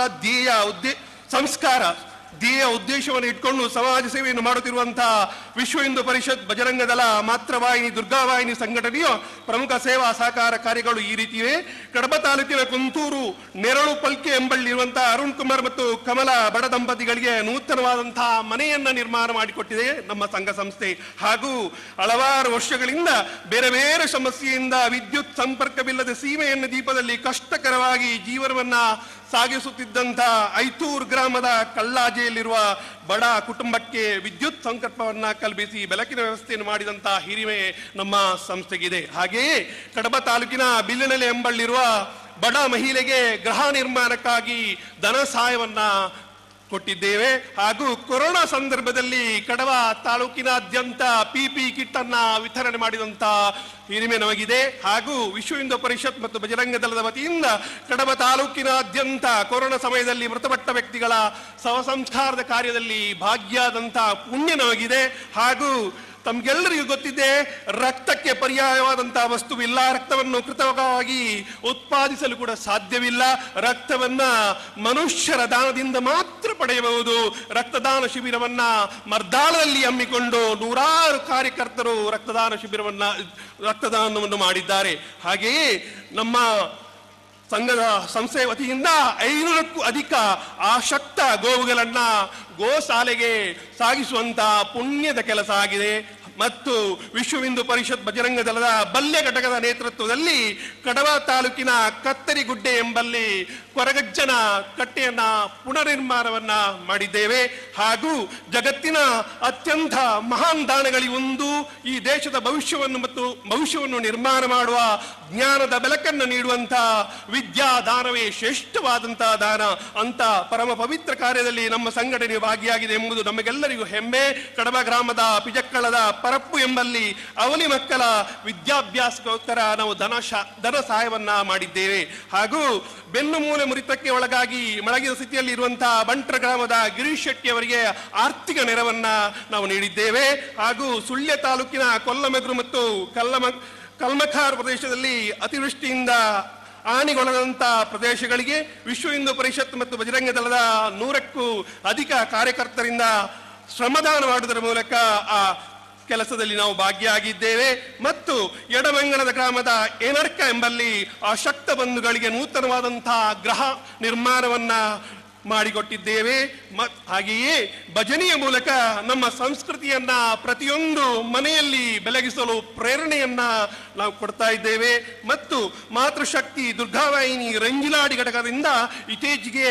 ಧ್ಯೇಯ ಉದ್ದೇಶವನ್ನು ಇಟ್ಕೊಂಡು ಸಮಾಜ ಸೇವೆಯನ್ನು ಮಾಡುತ್ತಿರುವಂತಹ ವಿಶ್ವ ಹಿಂದೂ ಪರಿಷತ್, ಬಜರಂಗ ದಳ, ಮಾತೃವಾಹಿನಿ, ದುರ್ಗಾವಾಹಿನಿ ಸಂಘಟನೆಯು ಪ್ರಮುಖ ಸೇವಾ ಸಹಕಾರ ಕಾರ್ಯಗಳು ಈ ರೀತಿಯೇ. ಕಡಬ ತಾಲೂಕಿನ ಕುಂತೂರು ನೆರಳು ಪಲ್ಕೆ ಎಂಬಲ್ಲಿರುವಂತಹ ಅರುಣ್ ಕುಮಾರ್ ಮತ್ತು ಕಮಲ ಬಡ ದಂಪತಿಗಳಿಗೆ ನೂತನವಾದಂತಹ ಮನೆಯನ್ನ ನಿರ್ಮಾಣ ಮಾಡಿಕೊಟ್ಟಿದೆ ನಮ್ಮ ಸಂಘ ಸಂಸ್ಥೆ. ಹಾಗೂ ಹಲವಾರು ವರ್ಷಗಳಿಂದ ಬೇರೆ ಬೇರೆ ಸಮಸ್ಯೆಯಿಂದ ವಿದ್ಯುತ್ ಸಂಪರ್ಕವಿಲ್ಲದೆ ಸೀಮೆಯನ್ನು ದೀಪದಲ್ಲಿ ಕಷ್ಟಕರವಾಗಿ ಜೀವನವನ್ನ ಸಾಗಿಸುತ್ತಿದ್ದಂತ ಐತೂರು ಗ್ರಾಮದ ಕಲ್ಲಾಜೆ ಹಾದಿಯಲ್ಲಿರುವ ಬಡ ಕುಟುಂಬಕ್ಕೆ ವಿದ್ಯುತ್ ಸಂಪರ್ಕವನ್ನ ಕಲ್ಪಿಸಿ ಬೆಳಕಿನ ವ್ಯವಸ್ಥೆಯನ್ನು ಮಾಡಿದಂತಹ ಹಿರಿಮೆ ನಮ್ಮ ಸಂಸ್ಥೆಗಿದೆ. ಹಾಗೆಯೇ ಕಡಬ ತಾಲೂಕಿನ ಬಿಲ್ಲನಲೆ ಎಂಬಲ್ಲಿರುವ ಬಡ ಮಹಿಳೆಗೆ ಗೃಹ ನಿರ್ಮಾಣಕ್ಕಾಗಿ ಧನ ಸಹಾಯವನ್ನ ಕೊಟ್ಟಿದ್ದೇವೆ. ಹಾಗೂ ಕೊರೋನಾ ಸಂದರ್ಭದಲ್ಲಿ ಕಡಬ ತಾಲೂಕಿನಾದ್ಯಂತ PP ಕಿಟ್ ಅನ್ನ ವಿತರಣೆ ಮಾಡಿದಂತ ಹಿರಿಮೆ ನಮಗಿದೆ. ಹಾಗೂ ವಿಶ್ವ ಹಿಂದೂ ಪರಿಷತ್ ಮತ್ತು ಬಜರಂಗ ದಳದ ವತಿಯಿಂದ ಕಡಬ ತಾಲೂಕಿನಾದ್ಯಂತ ಕೊರೋನಾ ಸಮಯದಲ್ಲಿ ಮೃತಪಟ್ಟ ವ್ಯಕ್ತಿಗಳ ಶವ ಸಂಸ್ಕಾರದ ಕಾರ್ಯದಲ್ಲಿ ಭಾಗಿಯಾದಂತ ಪುಣ್ಯ ನಮಗಿದೆ. ಹಾಗೂ ತಮ್ಗೆಲ್ಲರಿಗೂ ಗೊತ್ತಿದೆ, ರಕ್ತಕ್ಕೆ ಪರ್ಯಾಯವಾದಂತಹ ವಸ್ತುವಿಲ್ಲ. ರಕ್ತವನ್ನು ಕೃತಕವಾಗಿ ಉತ್ಪಾದಿಸಲು ಕೂಡ ಸಾಧ್ಯವಿಲ್ಲ. ರಕ್ತವನ್ನ ಮನುಷ್ಯರ ದಾನದಿಂದ ಮಾತ್ರ ಪಡೆಯಬಹುದು. ರಕ್ತದಾನ ಶಿಬಿರವನ್ನ ಮರ್ದಾಳದಲ್ಲಿ ಹಮ್ಮಿಕೊಂಡು ನೂರಾರು ಕಾರ್ಯಕರ್ತರು ರಕ್ತದಾನವನ್ನು ಮಾಡಿದ್ದಾರೆ. ಹಾಗೆಯೇ ನಮ್ಮ ಸಂಘದ ಸಂಸ್ಥೆಯ ವತಿಯಿಂದ 500ಕ್ಕೂ ಅಧಿಕ ಆಸಕ್ತ ಗೋವುಗಳನ್ನ ಗೋಶಾಲೆಗೆ ಸಾಗಿಸುವಂತಹ ಪುಣ್ಯದ ಕೆಲಸ ಆಗಿದೆ. ಮತ್ತು ವಿಶ್ವ ಹಿಂದೂ ಪರಿಷತ್ ಬಜರಂಗ ದಳದ ಬಲ್ಯ ಘಟಕದ ನೇತೃತ್ವದಲ್ಲಿ ಕಡಬ ತಾಲೂಕಿನ ಕತ್ತರಿಗುಡ್ಡೆ ಎಂಬಲ್ಲಿ ಕೊರಗಜ್ಜನ ಕಟ್ಟೆಯನ್ನ ಪುನರ್ನಿರ್ಮಾಣವನ್ನ ಮಾಡಿದ್ದೇವೆ. ಹಾಗೂ ಜಗತ್ತಿನ ಅತ್ಯಂತ ಮಹಾನ್ ದಾನಗಳಿಗೊಂದು ಈ ದೇಶದ ಭವಿಷ್ಯವನ್ನು ನಿರ್ಮಾಣ ಮಾಡುವ ಜ್ಞಾನದ ಬೆಳಕನ್ನು ನೀಡುವಂತಹ ವಿದ್ಯಾ ದಾನವೇ ಶ್ರೇಷ್ಠವಾದಂತಹ ದಾನ. ಅಂತ ಪರಮ ಪವಿತ್ರ ಕಾರ್ಯದಲ್ಲಿ ನಮ್ಮ ಸಂಘಟನೆ ಭಾಗಿಯಾಗಿದೆ ಎಂಬುದು ನಮಗೆಲ್ಲರಿಗೂ ಹೆಮ್ಮೆ. ಕಡಬ ಗ್ರಾಮದ ಪಿಜಕ್ಕಳದ ಪರಪ್ಪು ಎಂಬಲ್ಲಿ ಅವಲಿ ಮಕ್ಕಳ ವಿದ್ಯಾಭ್ಯಾಸಕ್ಕೋಸ್ಕರ ನಾವು ಧನ ಸಹಾಯವನ್ನ ಮಾಡಿದ್ದೇವೆ. ಹಾಗೂ ಬೆನ್ನು ಮೂಲೆ ಮುರಿತಕ್ಕೆ ಒಳಗಾಗಿ ಮಲಗಿದ ಸ್ಥಿತಿಯಲ್ಲಿ ಇರುವಂತಹ ಬಂಟ್ರ ಗ್ರಾಮದ ಗಿರೀಶ್ ಶೆಟ್ಟಿ ಅವರಿಗೆ ಆರ್ಥಿಕ ನೆರವನ್ನ ನಾವು ನೀಡಿದ್ದೇವೆ. ಹಾಗೂ ಸುಳ್ಯ ತಾಲೂಕಿನ ಕೊಲ್ಲಮೆಗ್ರು ಮತ್ತು ಕಲ್ಮಖಾರ್ ಪ್ರದೇಶದಲ್ಲಿ ಅತಿವೃಷ್ಟಿಯಿಂದ ಹಾನಿಗೊಳಗಾದಂತಹ ಪ್ರದೇಶಗಳಿಗೆ ವಿಶ್ವ ಹಿಂದೂ ಪರಿಷತ್ ಮತ್ತು ಬಜರಂಗ ದಳದ 100ಕ್ಕೂ ಅಧಿಕ ಕಾರ್ಯಕರ್ತರಿಂದ ಶ್ರಮದಾನ ಮಾಡುವುದರ ಮೂಲಕ ಆ ಕೆಲಸದಲ್ಲಿ ನಾವು ಭಾಗಿಯಾಗಿದ್ದೇವೆ. ಮತ್ತು ಎಡಮಂಗಲದ ಗ್ರಾಮದ ಏನರ್ಕ ಎಂಬಲ್ಲಿ ಆ ಶಕ್ತ ಬಂಧುಗಳಿಗೆ ನೂತನವಾದಂತಹ ಗೃಹ ನಿರ್ಮಾಣವನ್ನ ಮಾಡಿಕೊಟ್ಟಿದ್ದೇವೆ. ಹಾಗೆಯೇ ಭಜನೆಯ ಮೂಲಕ ನಮ್ಮ ಸಂಸ್ಕೃತಿಯನ್ನ ಪ್ರತಿಯೊಂದು ಮನೆಯಲ್ಲಿ ಬೆಳಗಿಸಲು ಪ್ರೇರಣೆಯನ್ನ ನಾವು ಕೊಡ್ತಾ ಇದ್ದೇವೆ. ಮತ್ತು ಮಾತೃಶಕ್ತಿ ದುರ್ಗಾವಾಹಿನಿ ರಂಜಿಲಾಡಿ ಘಟಕದಿಂದ ಇತ್ತೀಚೆಗೆ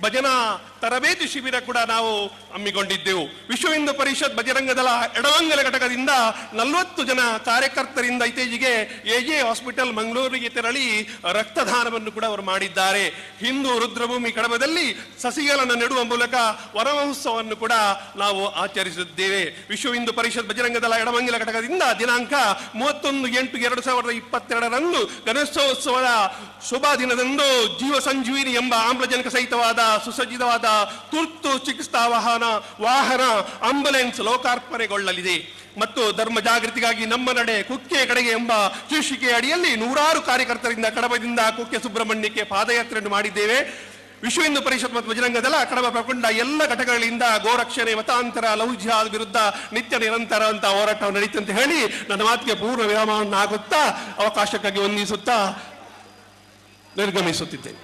ಭಜನಾ ತರಬೇತಿ ಶಿಬಿರ ಕೂಡ ನಾವು ಹಮ್ಮಿಕೊಂಡಿದ್ದೆವು. ವಿಶ್ವ ಹಿಂದೂ ಪರಿಷತ್ ಬಜರಂಗ ದಳ ಎಡವಂಗಲ ಘಟಕದಿಂದ 40 ಜನ ಕಾರ್ಯಕರ್ತರಿಂದ ಇತ್ತೀಚೆಗೆ AJ ಹಾಸ್ಪಿಟಲ್ ಮಂಗಳೂರಿಗೆ ತೆರಳಿ ರಕ್ತದಾನವನ್ನು ಕೂಡ ಅವರು ಮಾಡಿದ್ದಾರೆ. ಹಿಂದೂ ರುದ್ರಭೂಮಿ ಕಡಬದಲ್ಲಿ ಸಸಿಗಳನ್ನು ನೆಡುವ ಮೂಲಕ ವನ ಮಹೋತ್ಸವವನ್ನು ಕೂಡ ನಾವು ಆಚರಿಸಿದ್ದೇವೆ. ವಿಶ್ವ ಹಿಂದೂ ಪರಿಷತ್ ಬಜರಂಗ ದಳ ಎಡವಂಗಲ ಘಟಕದಿಂದ ದಿನಾಂಕ 31/8/2022 ಗಣೇಶೋತ್ಸವದ ಶುಭ ದಿನದಂದು ಜೀವ ಸಂಜೀವಿನಿ ಎಂಬ ಆಮ್ಲಜನಕ ಸಹಿತವಾದ ಸುಸಜ್ಜಿತವಾದ ತುರ್ತು ಚಿಕಿತ್ಸಾ ವಾಹನ ಆಂಬುಲೆನ್ಸ್ ಲೋಕಾರ್ಪಣೆಗೊಳ್ಳಲಿದೆ. ಮತ್ತು ಧರ್ಮ ಜಾಗೃತಿಗಾಗಿ ನಮ್ಮ ನಡೆ ಕುಕ್ಕೆ ಕಡೆಗೆ ಎಂಬ ಶೀರ್ಷಿಕೆ ಅಡಿಯಲ್ಲಿ 100 ಕಾರ್ಯಕರ್ತರಿಂದ ಕಡಬದಿಂದ ಕುಕ್ಕೆ ಸುಬ್ರಹ್ಮಣ್ಯಕ್ಕೆ ಪಾದಯಾತ್ರೆಯನ್ನು ಮಾಡಿದ್ದೇವೆ. ವಿಶ್ವ ಹಿಂದೂ ಪರಿಷತ್ ಮತ್ತು ಬಜರಂಗ ದಳ ಕಡಬ ಪ್ರಕೊಂಡ ಎಲ್ಲ ಘಟಕಗಳಿಂದ ಗೋರಕ್ಷಣೆ ಮತಾಂತರ ಲವ್ ಜಿಹಾದ್ ವಿರುದ್ಧ ನಿತ್ಯ ನಿರಂತರ ಅಂತ ಹೋರಾಟ ನಡೀತಂತ ಹೇಳಿ ನನ್ನ ಮಾತಿಗೆ ಪೂರ್ಣ ವಿರಾಮವನ್ನು ಆಗುತ್ತಾ ಅವಕಾಶಕ್ಕಾಗಿ ವಂದಿಸುತ್ತಾ ನಿರ್ಗಮಿಸುತ್ತಿದ್ದೇನೆ.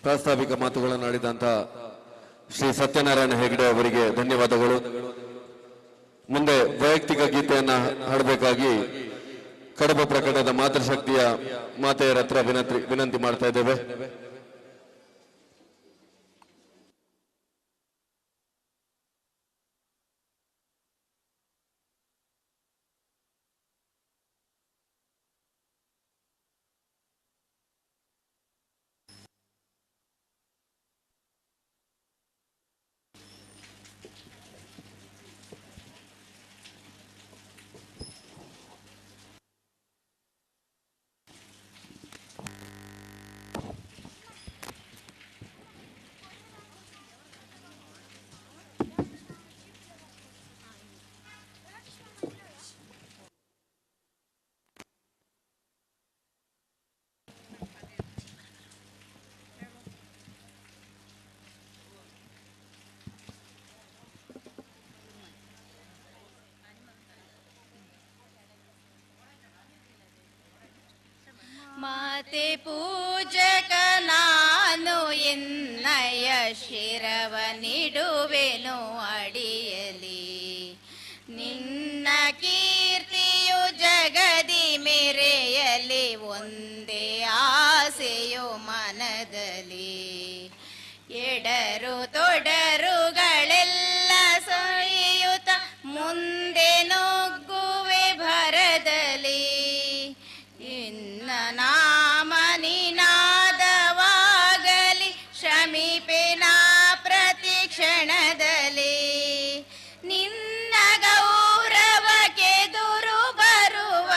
ಪ್ರಾಸ್ತಾವಿಕ ಮಾತುಗಳನ್ನು ಆಡಿದಂತ ಶ್ರೀ ಸತ್ಯನಾರಾಯಣ ಹೆಗಡೆ ಅವರಿಗೆ ಧನ್ಯವಾದಗಳು. ಮುಂದೆ ವೈಯಕ್ತಿಕ ಗೀತೆಯನ್ನ ಹಾಡಬೇಕಾಗಿ ಕಡಬ ಪ್ರಕರಣದ ಮಾತೃಶಕ್ತಿಯ ಮಾತೆಯರ ಹತ್ರ ವಿನಂತಿ ಮಾಡ್ತಾ ಇದ್ದೇವೆ. ಮಾತೆ ಪೂಜಕ ನಾನು ಎನ್ನಯ ಶಿರವ ನಿಡುವೆನು ಅಡಿಯಲಿ ಒಂದೇ ಆಸೆಯೋ ಮನದಲ್ಲಿ ಎಡರು ತೊಡರುಗಳೆಲ್ಲ ಸೊಯ್ಯುತ್ತ ಮುಂದೆ ನುಗ್ಗುವೆ ಭರದಲ್ಲಿ ಇನ್ನ ನಾಮ ನಿನಾದವಾಗಲಿ ಶ್ರಮಿಪೆನ ಪ್ರತಿ ಕ್ಷಣದಲ್ಲಿ ನಿನ್ನ ಗೌರವಕ್ಕೆದುರು ಬರುವ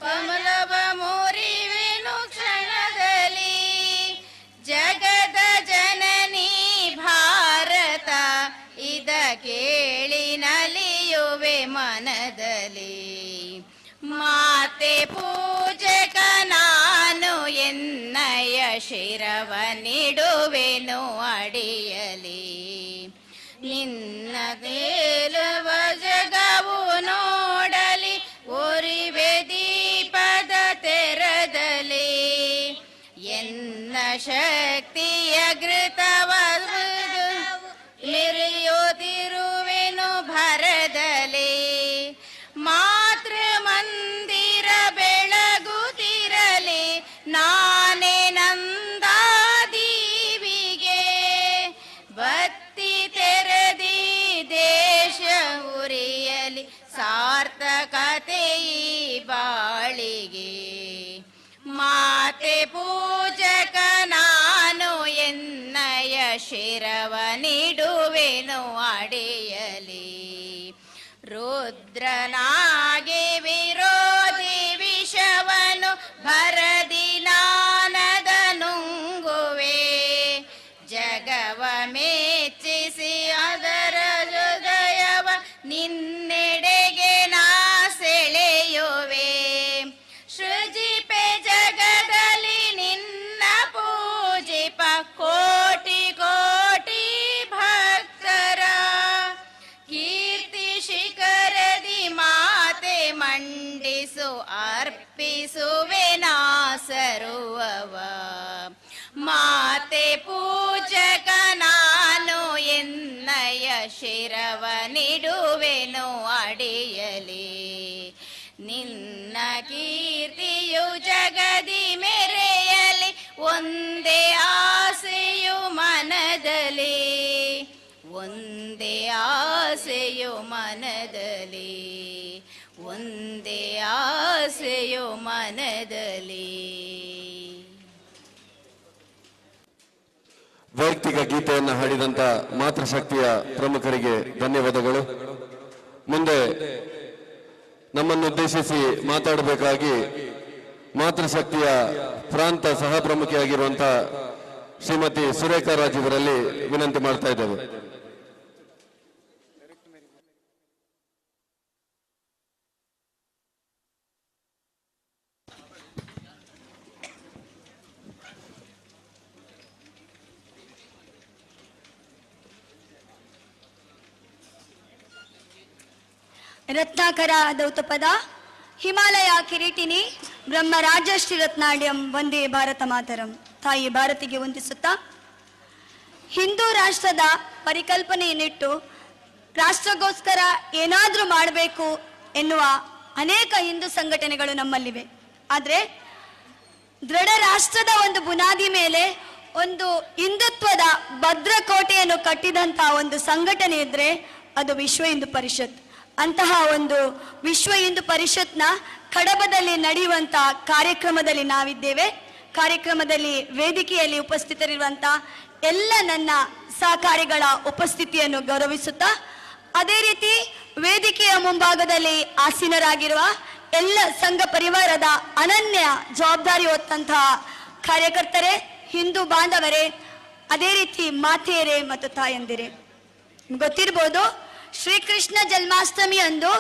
ಕಮಲವ ಮುರಿವೆನು ಕ್ಷಣದಲ್ಲಿ ಜಗದ ಜನನಿ ಭಾರತ ಇದ ಕೇಳಿ ನಲಿಯುವೆ ಮನದಲ್ಲಿ ಮಾತೆ ಪೂಜಕ ನಾನು ಎನ್ನಯ ಶಿರವ ನಿಡುವೆನು ಅಡಿಯಲಿ ನಿನ್ನ ತೇಲವ ಜಗವು ನೋಡಲಿ ಒರಿವೆ ದೀಪದ ತೆರದಲ್ಲಿ ಎನ್ನ ಶಕ್ತಿಯ ಘೃತವ ಮೆರೆಯುತ್ತಿರುವೆನು ಭರದಲ್ಲಿ ಮಾತೃ ಮಂದಿರ ಬೆಳಗುತ್ತಿರಲಿ ನಾನೇ ನಂದಾದೀವಿಗೆ ಬತ್ತಿ ತೆರೆದಿ ದೇಶ ಉರಿಯಲಿ ಸಾರ್ಥಕತೆ ಈ ಬಾಳಿಗೆ ಮಾತೆ ಪೂಜಕ ನಾನು ಎನ್ನಯ ಶಿರವ ನಿಡುವೆನು ಅಡೆಯಲಿ ರುದ್ರನಾಗೆ ವಿರೋಧಿ ವಿಷವನು ಭರದಿ ನಾನದ ನುಂಗುವೆ ಜಗವ ಮೆಚ್ಚಿಸಿ ಅದರ ಹೃದಯವ ನಿನ್ನೆಡೆಗೆ ನಾ ಸೆಳೆಯುವೆ ಸೃಜಿಪೆ ಜಗದಲ್ಲಿ ನಿನ್ನ ಪೂಜಿಪ ಕೋಟಿ ಕೋಟಿ ಭಕ್ತರ ಕೀರ್ತಿ ಶಿಖರದಿ ಮಾತೆ ಮಂಡಿಸು ಅರ್ಪಿಸುವೆ ನಾ ಸರ್ವವ ಮಾತೆ ಪೂಜಕ ನಾನು ಎನ್ನಯ ಶಿರವ ನಿಡುವೆನು ಅಡಿಯಲಿ ನಿನ್ನ ಕೀರ್ತಿಯು ಜಗದಿ ಮೆರೆಯಲಿ ಒಂದೇ ಆಸೆಯು ಮನದಲ್ಲಿ ಒಂದೇ ಆಸೆಯು ಮನದಲ್ಲಿ ಒಂದೇ ಆಸೆಯು ಮನದಲ್ಲಿ. ವೈಯಕ್ತಿಕ ಗೀತೆಯನ್ನು ಹಾಡಿದಂತ ಮಾತೃಶಕ್ತಿಯ ಪ್ರಮುಖರಿಗೆ ಧನ್ಯವಾದಗಳು. ಮುಂದೆ ನಮ್ಮನ್ನುದ್ದೇಶಿಸಿ ಮಾತಾಡಬೇಕಾಗಿ ಮಾತೃಶಕ್ತಿಯ ಪ್ರಾಂತ ಸಹ ಪ್ರಮುಖಿಯಾಗಿರುವಂತಹ ಶ್ರೀಮತಿ ಸುರೇಖಾ ರಾಜ್ ಇವರಲ್ಲಿ ವಿನಂತಿ ಮಾಡ್ತಾ ಇದ್ದೇವೆ. ರತ್ನಾಕರ ದೌತಪದ ಹಿಮಾಲಯ ಕಿರೀಟಿನಿ ಬ್ರಹ್ಮ ರಾಜಶ್ರೀ ರತ್ನಾಡ್ಯಂ ವಂದೇ ಭಾರತ ಮಾತರಂ. ತಾಯಿ ಭಾರತಿಗೆ ವಂದಿಸುತ್ತಾ, ಹಿಂದೂ ರಾಷ್ಟ್ರದ ಪರಿಕಲ್ಪನೆಯನ್ನಿಟ್ಟು ರಾಷ್ಟ್ರಗೋಸ್ಕರ ಏನಾದರೂ ಮಾಡಬೇಕು ಎನ್ನುವ ಅನೇಕ ಹಿಂದೂ ಸಂಘಟನೆಗಳು ನಮ್ಮಲ್ಲಿವೆ. ಆದರೆ ದೃಢ ರಾಷ್ಟ್ರದ ಒಂದು ಬುನಾದಿ ಮೇಲೆ ಒಂದು ಹಿಂದುತ್ವದ ಭದ್ರಕೋಟೆಯನ್ನು ಕಟ್ಟಿದಂತಹ ಒಂದು ಸಂಘಟನೆ ಇದ್ರೆ ಅದು ವಿಶ್ವ ಹಿಂದೂ ಪರಿಷತ್. ಅಂತಹ ಒಂದು ವಿಶ್ವ ಹಿಂದೂ ಪರಿಷತ್ನ ಕಡಬದಲ್ಲಿ ನಡೆಯುವಂತಹ ಕಾರ್ಯಕ್ರಮದಲ್ಲಿ ನಾವಿದ್ದೇವೆ. ಕಾರ್ಯಕ್ರಮದಲ್ಲಿ ವೇದಿಕೆಯಲ್ಲಿ ಉಪಸ್ಥಿತರಿರುವಂತಹ ಎಲ್ಲ ನನ್ನ ಸಹಕಾರಿಗಳ ಉಪಸ್ಥಿತಿಯನ್ನು ಗೌರವಿಸುತ್ತಾ, ಅದೇ ರೀತಿ ವೇದಿಕೆಯ ಮುಂಭಾಗದಲ್ಲಿ ಆಸೀನರಾಗಿರುವ ಎಲ್ಲ ಸಂಘ ಪರಿವಾರದ ಅನನ್ಯ ಜವಾಬ್ದಾರಿ ಹೊತ್ತಂತಹ ಕಾರ್ಯಕರ್ತರೇ, ಹಿಂದೂ ಬಾಂಧವರೇ, ಅದೇ ರೀತಿ ಮಾತೆಯರೇ ಮತ್ತು ತಾಯಂದಿರೇ, ಗೊತ್ತಿರ್ಬೋದು ಶ್ರೀಕೃಷ್ಣ ಜನ್ಮಾಷ್ಟಮಿ ಅಂದು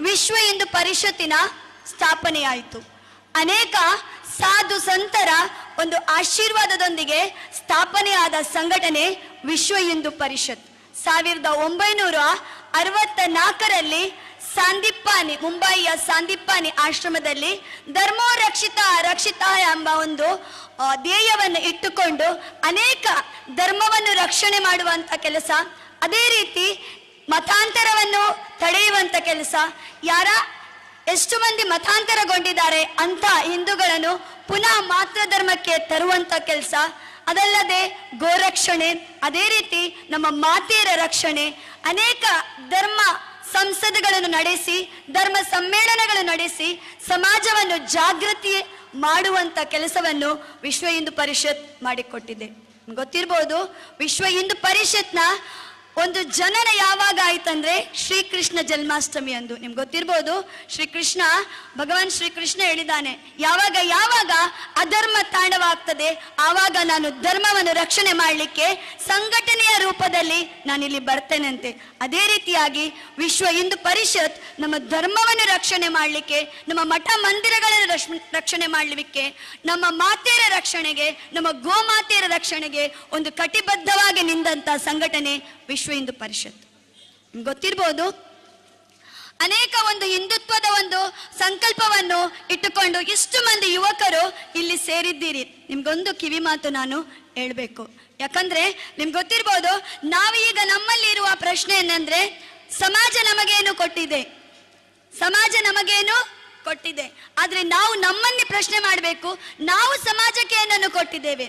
ವಿಶ್ವ ಹಿಂದೂ ಪರಿಷತ್ತಿನ ಸ್ಥಾಪನೆಯಾಯಿತು. ಅನೇಕ ಸಾಧು ಸಂತರ ಒಂದು ಆಶೀರ್ವಾದದೊಂದಿಗೆ ಸ್ಥಾಪನೆಯಾದ ಸಂಘಟನೆ ವಿಶ್ವ ಹಿಂದೂ ಪರಿಷತ್. 1964ರಲ್ಲಿ ಸಾಂದೀಪಾನಿ, ಮುಂಬಯಿಯ ಸಾಂದೀಪಾನಿ ಆಶ್ರಮದಲ್ಲಿ ಧರ್ಮೋ ರಕ್ಷಿತ ಎಂಬ ಒಂದು ಧ್ಯೇಯವನ್ನು ಇಟ್ಟುಕೊಂಡು ಅನೇಕ ಧರ್ಮವನ್ನು ರಕ್ಷಣೆ ಮಾಡುವಂತ ಕೆಲಸ, ಅದೇ ರೀತಿ ಮತಾಂತರವನ್ನು ತಡೆಯುವಂತ ಕೆಲಸ, ಯಾರ ಎಷ್ಟು ಮಂದಿ ಮತಾಂತರಗೊಂಡಿದ್ದಾರೆ ಅಂತ ಹಿಂದೂಗಳನ್ನು ಪುನಃ ಮಾತೃ ಧರ್ಮಕ್ಕೆ ತರುವಂತ ಕೆಲಸ, ಅದಲ್ಲದೆ ಗೋರಕ್ಷಣೆ, ಅದೇ ರೀತಿ ನಮ್ಮ ಮಾತೆಯರ ರಕ್ಷಣೆ, ಅನೇಕ ಧರ್ಮ ಸಂಸದಗಳನ್ನು ನಡೆಸಿ, ಧರ್ಮ ಸಮ್ಮೇಳನಗಳು ನಡೆಸಿ ಸಮಾಜವನ್ನು ಜಾಗೃತಿ ಮಾಡುವಂತ ಕೆಲಸವನ್ನು ವಿಶ್ವ ಹಿಂದೂ ಪರಿಷತ್ ಮಾಡಿಕೊಟ್ಟಿದೆ. ಗೊತ್ತಿರ್ಬೋದು, ವಿಶ್ವ ಹಿಂದೂ ಪರಿಷತ್ನ ಒಂದು ಜನನ ಯಾವಾಗ ಆಯ್ತಂದ್ರೆ ಶ್ರೀಕೃಷ್ಣ ಜನ್ಮಾಷ್ಟಮಿ ಅಂದು. ನಿಮ್ಗೆ ಗೊತ್ತಿರ್ಬೋದು, ಶ್ರೀಕೃಷ್ಣ, ಭಗವಾನ್ ಶ್ರೀಕೃಷ್ಣ ಹೇಳಿದ್ದಾನೆ, ಯಾವಾಗ ಯಾವಾಗ ಅಧರ್ಮ ತಾಂಡವಾಗ್ತದೆ ಆವಾಗ ನಾನು ಧರ್ಮವನ್ನು ರಕ್ಷಣೆ ಮಾಡಲಿಕ್ಕೆ ಸಂಘಟನೆಯ ರೂಪದಲ್ಲಿ ನಾನಿಲ್ಲಿ ಬರ್ತೇನೆಂತೆ. ಅದೇ ರೀತಿಯಾಗಿ ವಿಶ್ವ ಹಿಂದೂ ಪರಿಷತ್ ನಮ್ಮ ಧರ್ಮವನ್ನು ರಕ್ಷಣೆ ಮಾಡಲಿಕ್ಕೆ, ನಮ್ಮ ಮಠ ಮಂದಿರಗಳನ್ನು ರಕ್ಷಣೆ ಮಾಡಲಿಕ್ಕೆ, ನಮ್ಮ ಮಾತೆಯರ ರಕ್ಷಣೆಗೆ, ನಮ್ಮ ಗೋಮಾತೆಯರ ರಕ್ಷಣೆಗೆ ಒಂದು ಕಟಿಬದ್ಧವಾಗಿ ನಿಂದಂತ ಸಂಘಟನೆ ವಿಶ್ವ ಹಿಂದೂ ಪರಿಷತ್. ಗೊತ್ತಿರ್ಬೋದು, ಅನೇಕ ಒಂದು ಹಿಂದುತ್ವದ ಒಂದು ಸಂಕಲ್ಪವನ್ನು ಇಟ್ಟುಕೊಂಡು ಇಷ್ಟು ಮಂದಿ ಯುವಕರು ಇಲ್ಲಿ ಸೇರಿದ್ದೀರಿ. ನಿಮ್ಗೊಂದು ಕಿವಿ ಮಾತು ನಾನು ಹೇಳ್ಬೇಕು. ಯಾಕಂದ್ರೆ ನಿಮ್ಗೆ ಗೊತ್ತಿರ್ಬೋದು, ನಾವೀಗ ನಮ್ಮಲ್ಲಿ ಇರುವ ಪ್ರಶ್ನೆ ಏನಂದ್ರೆ, ಸಮಾಜ ನಮಗೇನು ಕೊಟ್ಟಿದೆ, ಸಮಾಜ ನಮಗೇನು ಕೊಟ್ಟಿದೆ, ಆದ್ರೆ ನಾವು ನಮ್ಮನ್ನೇ ಪ್ರಶ್ನೆ ಮಾಡಬೇಕು, ನಾವು ಸಮಾಜಕ್ಕೆ ಏನನ್ನು ಕೊಟ್ಟಿದ್ದೇವೆ?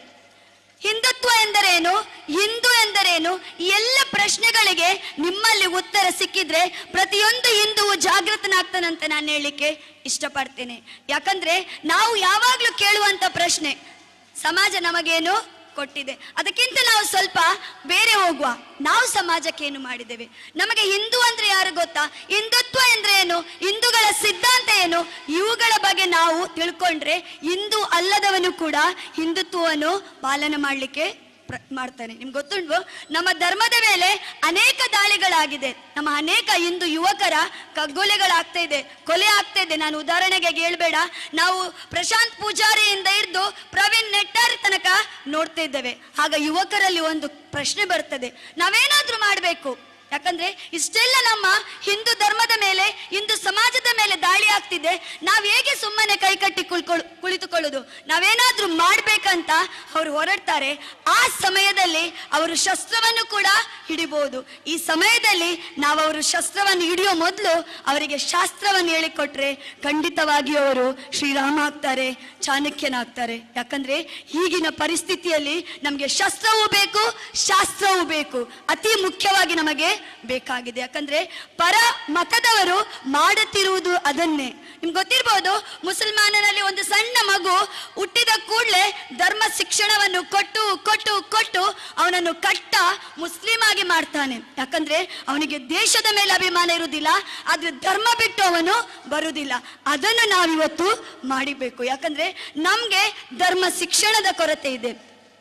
ಹಿಂದುತ್ವ ಎಂದರೇನು, ಹಿಂದೂ ಎಂದರೇನು, ಈ ಎಲ್ಲ ಪ್ರಶ್ನೆಗಳಿಗೆ ನಿಮ್ಮಲ್ಲಿ ಉತ್ತರ ಸಿಕ್ಕಿದ್ರೆ ಪ್ರತಿಯೊಂದು ಹಿಂದೂವು ಜಾಗೃತನಾಗ್ತಾನಂತ ನಾನು ಹೇಳಲಿಕ್ಕೆ ಇಷ್ಟಪಡ್ತೇನೆ. ಯಾಕಂದ್ರೆ ನಾವು ಯಾವಾಗ್ಲೂ ಕೇಳುವಂತ ಪ್ರಶ್ನೆ, ಸಮಾಜ ನಮಗೇನು ಕೊಟ್ಟಿದೆ. ಅದಕ್ಕಿಂತ ನಾವು ಸ್ವಲ್ಪ ಬೇರೆ ಹೋಗುವ, ನಾವು ಸಮಾಜಕ್ಕೆ ಏನು ಮಾಡಿದ್ದೇವೆ? ನಮಗೆ ಹಿಂದೂ ಅಂದ್ರೆ ಯಾರು ಗೊತ್ತಾ? ಹಿಂದುತ್ವ ಅಂದ್ರೆ ಏನು, ಹಿಂದೂಗಳ ಸಿದ್ಧಾಂತ ಏನು, ಇವುಗಳ ಬಗ್ಗೆ ನಾವು ತಿಳ್ಕೊಂಡ್ರೆ ಹಿಂದೂ ಅಲ್ಲದವನು ಕೂಡ ಹಿಂದುತ್ವವನ್ನು ಪಾಲನೆ ಮಾಡಲಿಕ್ಕೆ ಮಾಡ್ತಾನೆ. ನಿಮ್ಗೆ ಗೊತ್ತುಂಟು, ನಮ್ಮ ಧರ್ಮದ ಮೇಲೆ ಅನೇಕ ದಾಳಿಗಳಾಗಿದೆ, ನಮ್ಮ ಅನೇಕ ಹಿಂದೂ ಯುವಕರ ಕಗ್ಗೊಲೆಗಳಾಗ್ತಾ ಇದೆ, ಕೊಲೆ ಆಗ್ತಾ ಇದೆ. ನಾನು ಉದಾಹರಣೆಗೆ ಹೇಳ್ಬೇಡ, ನಾವು ಪ್ರಶಾಂತ್ ಪೂಜಾರಿಯಿಂದ ಹಿಡಿದು ಪ್ರವೀಣ್ ನೆಟ್ಟಾರ್ ತನಕ ನೋಡ್ತಾ ಇದ್ದೇವೆ. ಆಗ ಯುವಕರಲ್ಲಿ ಒಂದು ಪ್ರಶ್ನೆ ಬರ್ತದೆ, ನಾವೇನಾದ್ರೂ ಮಾಡಬೇಕು. ಯಾಕಂದ್ರೆ ಇಷ್ಟೆಲ್ಲ ನಮ್ಮ ಹಿಂದೂ ಧರ್ಮದ ಮೇಲೆ, ಹಿಂದೂ ಸಮಾಜದ ಮೇಲೆ ದಾಳಿ ಆಗ್ತಿದೆ, ನಾವ್ ಹೇಗೆ ಸುಮ್ಮನೆ ಕೈಕಟ್ಟಿ ಕುಳಿತುಕೊಳ್ಳುದು? ನಾವೇನಾದ್ರೂ ಮಾಡ್ಬೇಕಂತ ಅವರು ಹೊರಡ್ತಾರೆ. ಆ ಸಮಯದಲ್ಲಿ ಅವರು ಶಸ್ತ್ರವನ್ನು ಕೂಡ ಹಿಡಿಬಹುದು. ಈ ಸಮಯದಲ್ಲಿ ನಾವು ಅವರು ಶಸ್ತ್ರವನ್ನು ಹಿಡಿಯೋ ಮೊದಲು ಅವರಿಗೆ ಶಾಸ್ತ್ರವನ್ನು ಹೇಳಿಕೊಟ್ರೆ ಖಂಡಿತವಾಗಿಯೂ ಅವರು ಶ್ರೀರಾಮ ಆಗ್ತಾರೆ, ಚಾಣಕ್ಯನಾಗ್ತಾರೆ. ಯಾಕಂದ್ರೆ ಈಗಿನ ಪರಿಸ್ಥಿತಿಯಲ್ಲಿ ನಮ್ಗೆ ಶಸ್ತ್ರವೂ ಬೇಕು, ಶಾಸ್ತ್ರವೂ ಬೇಕು, ಅತಿ ಮುಖ್ಯವಾಗಿ ನಮಗೆ ಬೇಕಾಗಿದೆ. ಯಾಕಂದ್ರೆ ಪರ ಮತದವರು ಮಾಡುತ್ತಿರುವುದು ಅದನ್ನೇ. ನಿಮ್ಗೆ ಗೊತ್ತಿರ್ಬೋದು, ಮುಸಲ್ಮಾನರಲ್ಲಿ ಒಂದು ಸಣ್ಣ ಮಗು ಹುಟ್ಟಿದ ಕೂಡಲೇ ಧರ್ಮ ಶಿಕ್ಷಣವನ್ನು ಕೊಟ್ಟು ಕೊಟ್ಟು ಕೊಟ್ಟು ಅವನನ್ನು ಕಟ್ಟ ಮುಸ್ಲಿಂ ಆಗಿ ಮಾಡ್ತಾನೆ. ಯಾಕಂದ್ರೆ ಅವನಿಗೆ ದೇಶದ ಮೇಲೆ ಅಭಿಮಾನ ಇರುವುದಿಲ್ಲ, ಆದ್ರೆ ಧರ್ಮ ಬಿಟ್ಟು ಅವನು ಬರುವುದಿಲ್ಲ. ಅದನ್ನು ನಾವಿವತ್ತು ಮಾಡಿಬೇಕು. ಯಾಕಂದ್ರೆ ನಮ್ಗೆ ಧರ್ಮ ಶಿಕ್ಷಣದ ಕೊರತೆ ಇದೆ,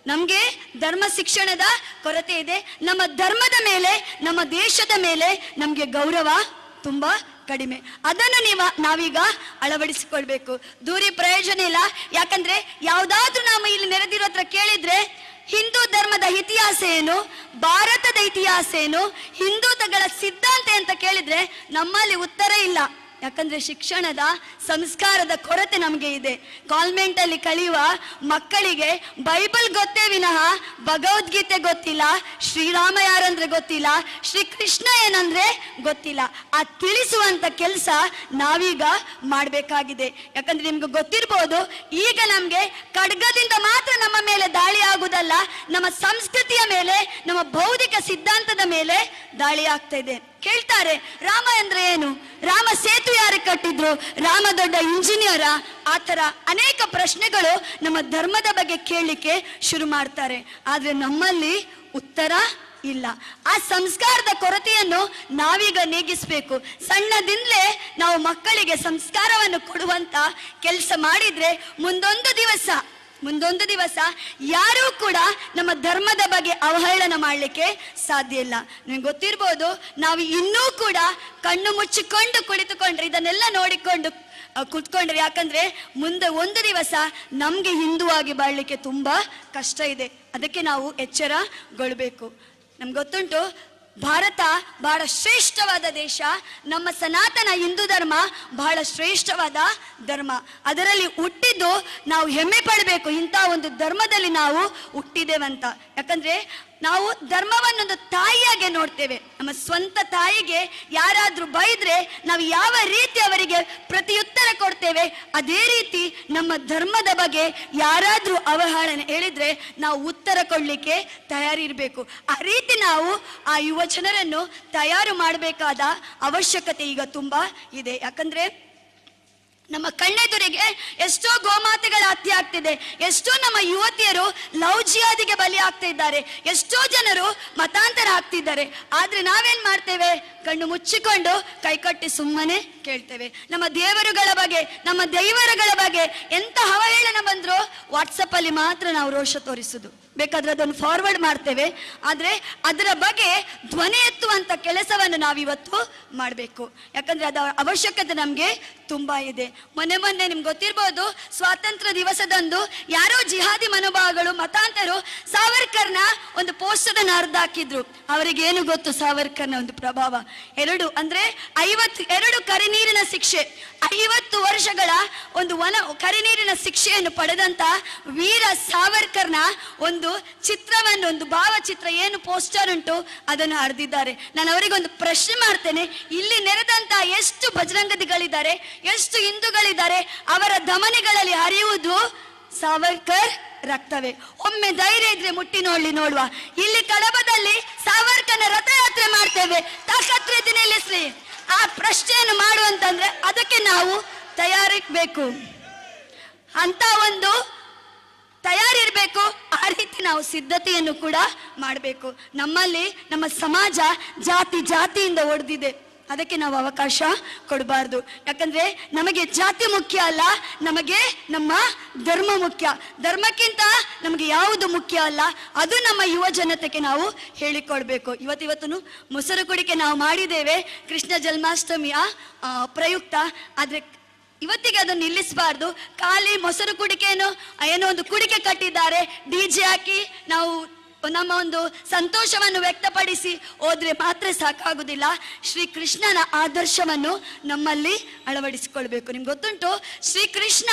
ನಮ್ಗೆ ಧರ್ಮ ಶಿಕ್ಷಣದ ಕೊರತೆ ಇದೆ. ನಮ್ಮ ಧರ್ಮದ ಮೇಲೆ, ನಮ್ಮ ದೇಶದ ಮೇಲೆ ನಮ್ಗೆ ಗೌರವ ತುಂಬಾ ಕಡಿಮೆ. ಅದನ್ನು ನಾವೀಗ ಅಳವಡಿಸಿಕೊಳ್ಬೇಕು. ದೂರಿ ಪ್ರಯೋಜನ ಇಲ್ಲ. ಯಾಕಂದ್ರೆ ಯಾವ್ದಾದ್ರೂ ನಾವು ಇಲ್ಲಿ ನೆರೆದಿರೋ ಹತ್ರ ಕೇಳಿದ್ರೆ ಹಿಂದೂ ಧರ್ಮದ ಇತಿಹಾಸ ಏನು, ಭಾರತದ ಇತಿಹಾಸ ಏನು, ಹಿಂದೂಗಳ ಸಿದ್ಧಾಂತ ಅಂತ ಕೇಳಿದ್ರೆ ನಮ್ಮಲ್ಲಿ ಉತ್ತರ ಇಲ್ಲ. ಯಾಕಂದ್ರೆ ಶಿಕ್ಷಣದ ಸಂಸ್ಕಾರದ ಕೊರತೆ ನಮಗೆ ಇದೆ. ಕಾನ್ವೆಂಟ್ ಅಲ್ಲಿ ಕಲಿಯುವ ಮಕ್ಕಳಿಗೆ ಬೈಬಲ್ ಗೊತ್ತೇ ವಿನಃ ಭಗವದ್ಗೀತೆ ಗೊತ್ತಿಲ್ಲ, ಶ್ರೀರಾಮ ಯಾರಂದ್ರೆ ಗೊತ್ತಿಲ್ಲ, ಶ್ರೀಕೃಷ್ಣ ಏನಂದ್ರೆ ಗೊತ್ತಿಲ್ಲ. ಆ ತಿಳಿಸುವಂತ ಕೆಲಸ ನಾವೀಗ ಮಾಡಬೇಕಾಗಿದೆ. ಯಾಕಂದ್ರೆ ನಿಮ್ಗೆ ಗೊತ್ತಿರ್ಬೋದು, ಈಗ ನಮ್ಗೆ ಖಡ್ಗದಿಂದ ಮಾತ್ರ ನಮ್ಮ ಮೇಲೆ ದಾಳಿ ಆಗುವುದಲ್ಲ, ನಮ್ಮ ಸಂಸ್ಕೃತಿಯ ಮೇಲೆ, ನಮ್ಮ ಬೌದ್ಧಿಕ ಸಿದ್ಧಾಂತದ ಮೇಲೆ ದಾಳಿ ಆಗ್ತಾ ಇದೆ. ಕೇಳ್ತಾರೆ, ರಾಮ ಅಂದ್ರೆ ಏನು, ರಾಮ ಸೇತು ಯಾರು ಕಟ್ಟಿದ್ರು, ರಾಮ ದೊಡ್ಡ ಇಂಜಿನಿಯರ, ಆತರ ಅನೇಕ ಪ್ರಶ್ನೆಗಳು ನಮ್ಮ ಧರ್ಮದ ಬಗ್ಗೆ ಕೇಳಲಿಕ್ಕೆ ಶುರು ಮಾಡ್ತಾರೆ. ಆದ್ರೆ ನಮ್ಮಲ್ಲಿ ಉತ್ತರ ಇಲ್ಲ. ಆ ಸಂಸ್ಕಾರದ ಕೊರತೆಯನ್ನು ನಾವೀಗ ನೀಗಿಸ್ಬೇಕು. ಸಣ್ಣದಿಂದಲೇ ನಾವು ಮಕ್ಕಳಿಗೆ ಸಂಸ್ಕಾರವನ್ನು ಕೊಡುವಂತ ಕೆಲಸ ಮಾಡಿದ್ರೆ ಮುಂದೊಂದು ದಿವಸ ಯಾರೂ ಕೂಡ ನಮ್ಮ ಧರ್ಮದ ಬಗ್ಗೆ ಅವಹೇಳನ ಮಾಡಲಿಕ್ಕೆ ಸಾಧ್ಯ ಇಲ್ಲ. ನಿಮ್ಗೆ ಗೊತ್ತಿರ್ಬೋದು, ನಾವು ಇನ್ನೂ ಕೂಡ ಕಣ್ಣು ಮುಚ್ಚಿಕೊಂಡು ಕುಳಿತುಕೊಂಡ್ರೆ, ಇದನ್ನೆಲ್ಲ ನೋಡಿಕೊಂಡು ಕುತ್ಕೊಂಡ್ರೆ, ಯಾಕಂದ್ರೆ ಮುಂದೆ ಒಂದು ದಿವಸ ನಮ್ಗೆ ಹಿಂದೂವಾಗಿ ಬಾಳ್ಲಿಕ್ಕೆ ತುಂಬಾ ಕಷ್ಟ ಇದೆ. ಅದಕ್ಕೆ ನಾವು ಎಚ್ಚರಗೊಳ್ಬೇಕು. ನಮ್ಗೆ ಗೊತ್ತುಂಟು, ಭಾರತ ಬಹಳ ಶ್ರೇಷ್ಠವಾದ ದೇಶ. ನಮ್ಮ ಸನಾತನ ಹಿಂದೂ ಧರ್ಮ ಬಹಳ ಶ್ರೇಷ್ಠವಾದ ಧರ್ಮ. ಅದರಲ್ಲಿ ಹುಟ್ಟಿದ್ದು ನಾವು ಹೆಮ್ಮೆ ಪಡಬೇಕು, ಇಂಥ ಒಂದು ಧರ್ಮದಲ್ಲಿ ನಾವು ಹುಟ್ಟಿದ್ದೇವಂತ. ಯಾಕಂದ್ರೆ ನಾವು ಧರ್ಮವನ್ನೊಂದು ತಾಯಿಯಾಗೆ ನೋಡ್ತೇವೆ. ನಮ್ಮ ಸ್ವಂತ ತಾಯಿಗೆ ಯಾರಾದ್ರೂ ಬೈದ್ರೆ ನಾವು ಯಾವ ರೀತಿ ಅವರಿಗೆ ಪ್ರತಿಯುತ್ತರ ಕೊಡ್ತೇವೆ, ಅದೇ ರೀತಿ ನಮ್ಮ ಧರ್ಮದ ಬಗ್ಗೆ ಯಾರಾದ್ರೂ ಅವಹೇಳನೆ ಹೇಳಿದ್ರೆ ನಾವು ಉತ್ತರ ಕೊಡ್ಲಿಕ್ಕೆ ತಯಾರಿರ್ಬೇಕು. ಆ ರೀತಿ ನಾವು ಆ ಯುವ ಜನರನ್ನು ತಯಾರು ಮಾಡಬೇಕಾದ ಅವಶ್ಯಕತೆ ಈಗ ತುಂಬಾ ಇದೆ. ಯಾಕಂದ್ರೆ ನಮ್ಮ ಕಣ್ಣೆದುರಿಗೆ ಎಷ್ಟೋ ಗೋಮಾತೆಗಳ ಹತ್ಯೆ ಆಗ್ತಿದೆ, ಎಷ್ಟೋ ನಮ್ಮ ಯುವತಿಯರು ಲವ್ ಜಿಹಾದಿಗೆ ಬಲಿ ಆಗ್ತಾ ಇದ್ದಾರೆ, ಎಷ್ಟೋ ಜನರು ಮತಾಂತರ ಆಗ್ತಿದ್ದಾರೆ. ಆದ್ರೆ ನಾವೇನ್ ಮಾಡ್ತೇವೆ? ಕಣ್ಣು ಮುಚ್ಚಿಕೊಂಡು ಕೈಕಟ್ಟಿ ಸುಮ್ಮನೆ ಕೇಳ್ತೇವೆ. ನಮ್ಮ ದೇವರುಗಳ ಬಗ್ಗೆ, ನಮ್ಮ ದೈವರುಗಳ ಬಗ್ಗೆ ಎಂತ ಅವಹೇಳನ ಬಂದ್ರು ವಾಟ್ಸಪ್ ಅಲ್ಲಿ ಮಾತ್ರ ನಾವು ರೋಷ ತೋರಿಸುದು, ಬೇಕಾದ್ರೆ ಅದನ್ನು ಫಾರ್ವರ್ಡ್ ಮಾಡ್ತೇವೆ. ಆದ್ರೆ ಅದರ ಬಗ್ಗೆ ಧ್ವನಿ ಎತ್ತುವಂತ ಕೆಲಸವನ್ನು ನಾವಿವತ್ತು ಮಾಡಬೇಕು. ಯಾಕಂದ್ರೆ ಅದರ ಅವಶ್ಯಕತೆ ನಮ್ಗೆ ತುಂಬಾ ಇದೆ. ಮೊನ್ನೆ ನಿಮ್ಗೆ ಗೊತ್ತಿರ್ಬೋದು, ಸ್ವಾತಂತ್ರ್ಯ ದಿವಸದಂದು ಯಾರೋ ಜಿಹಾದಿ ಮನೋಭಾವಗಳು ಮತಾಂತರು ಸಾವರ್ಕರ್ನ ಒಂದು ಪೋಸ್ಟರ್ ಅನ್ನು ಹರಿದು ಹಾಕಿದ್ರು. ಅವರಿಗೆ ಏನು ಗೊತ್ತು ಸಾವರ್ಕರ್ನ ಒಂದು ಪ್ರಭಾವ? 52 ಕರಿನೀರಿನ ಶಿಕ್ಷೆ, 50 ವರ್ಷಗಳ ಒಂದು ಕರಿನೀರಿನ ಶಿಕ್ಷೆಯನ್ನು ಪಡೆದಂತ ವೀರ ಸಾವರ್ಕರ್ನ ಒಂದು ಚಿತ್ರವನ್ನು, ಒಂದು ಭಾವಚಿತ್ರ ಏನು ಪೋಸ್ಟರ್ ಉಂಟು ಅದನ್ನು ಹರಿದಿದ್ದಾರೆ. ನಾನು ಅವರಿಗೊಂದು ಪ್ರಶ್ನೆ ಮಾಡ್ತೇನೆ, ಇಲ್ಲಿ ನೆರೆದಂತ ಎಷ್ಟು ಬಜರಂಗದಿಗಳಿದ್ದಾರೆ, ಎಷ್ಟು ಹಿಂದೂಗಳಿದ್ದಾರೆ, ಅವರ ಧಮನಿಗಳಲ್ಲಿ ಹರಿಯುವುದು ಸಾವರ್ಕರ್ ರಕ್ತವೇ. ಒಮ್ಮೆ ಧೈರ್ಯ ಇದ್ರೆ ಮುಟ್ಟಿ ನೋಡುವ. ಇಲ್ಲಿ ಕಡಬದಲ್ಲಿ ಸಾವರ್ಕರ್ನ ರಥಯಾತ್ರೆ ಮಾಡ್ತೇವೆ, ತಾಕತ್ರೆ ನಿಲ್ಲಿಸ್ರಿ. ಆ ಪ್ರಶ್ನೆಯನ್ನು ಮಾಡುವಂತಂದ್ರೆ ಅದಕ್ಕೆ ನಾವು ತಯಾರಿರ್ಬೇಕು, ಅಂತ ಒಂದು ತಯಾರಿರ್ಬೇಕು. ಆ ರೀತಿ ನಾವು ಸಿದ್ಧತೆಯನ್ನು ಕೂಡ ಮಾಡಬೇಕು. ನಮ್ಮಲ್ಲಿ ನಮ್ಮ ಸಮಾಜ ಜಾತಿಯಿಂದ ಒಡೆದಿದೆ, ಅದಕ್ಕೆ ನಾವು ಅವಕಾಶ ಕೊಡಬಾರ್ದು. ಯಾಕಂದ್ರೆ ನಮಗೆ ಜಾತಿ ಮುಖ್ಯ ಅಲ್ಲ, ನಮಗೆ ನಮ್ಮ ಧರ್ಮ ಮುಖ್ಯ. ಧರ್ಮಕ್ಕಿಂತ ನಮಗೆ ಯಾವುದು ಮುಖ್ಯ ಅಲ್ಲ, ಅದು ನಮ್ಮ ಯುವ ಜನತೆಗೆ ನಾವು ಹೇಳಿಕೊಡ್ಬೇಕು. ಇವತ್ತು ಮೊಸರು ಕುಡಿಕೆ ನಾವು ಮಾಡಿದ್ದೇವೆ ಕೃಷ್ಣ ಜನ್ಮಾಷ್ಟಮಿಯ ಪ್ರಯುಕ್ತ. ಆದ್ರೆ ಇವತ್ತಿಗೆ ಅದನ್ನು ನಿಲ್ಲಿಸಬಾರ್ದು. ಖಾಲಿ ಮೊಸರು ಕುಡಿಕೆಯನ್ನು ಏನೋ ಒಂದು ಕುಡಿಕೆ ಕಟ್ಟಿದ್ದಾರೆ, ಡಿಜೆ ಹಾಕಿ ನಾವು ನಮ್ಮ ಒಂದು ಸಂತೋಷವನ್ನು ವ್ಯಕ್ತಪಡಿಸಿ ಹೋದ್ರೆ ಮಾತ್ರ ಸಾಕಾಗುದಿಲ್ಲ. ಶ್ರೀಕೃಷ್ಣನ ಆದರ್ಶವನ್ನು ನಮ್ಮಲ್ಲಿ ಅಳವಡಿಸಿಕೊಳ್ಬೇಕು. ನಿಮ್ಗೆ ಗೊತ್ತುಂಟು, ಶ್ರೀಕೃಷ್ಣ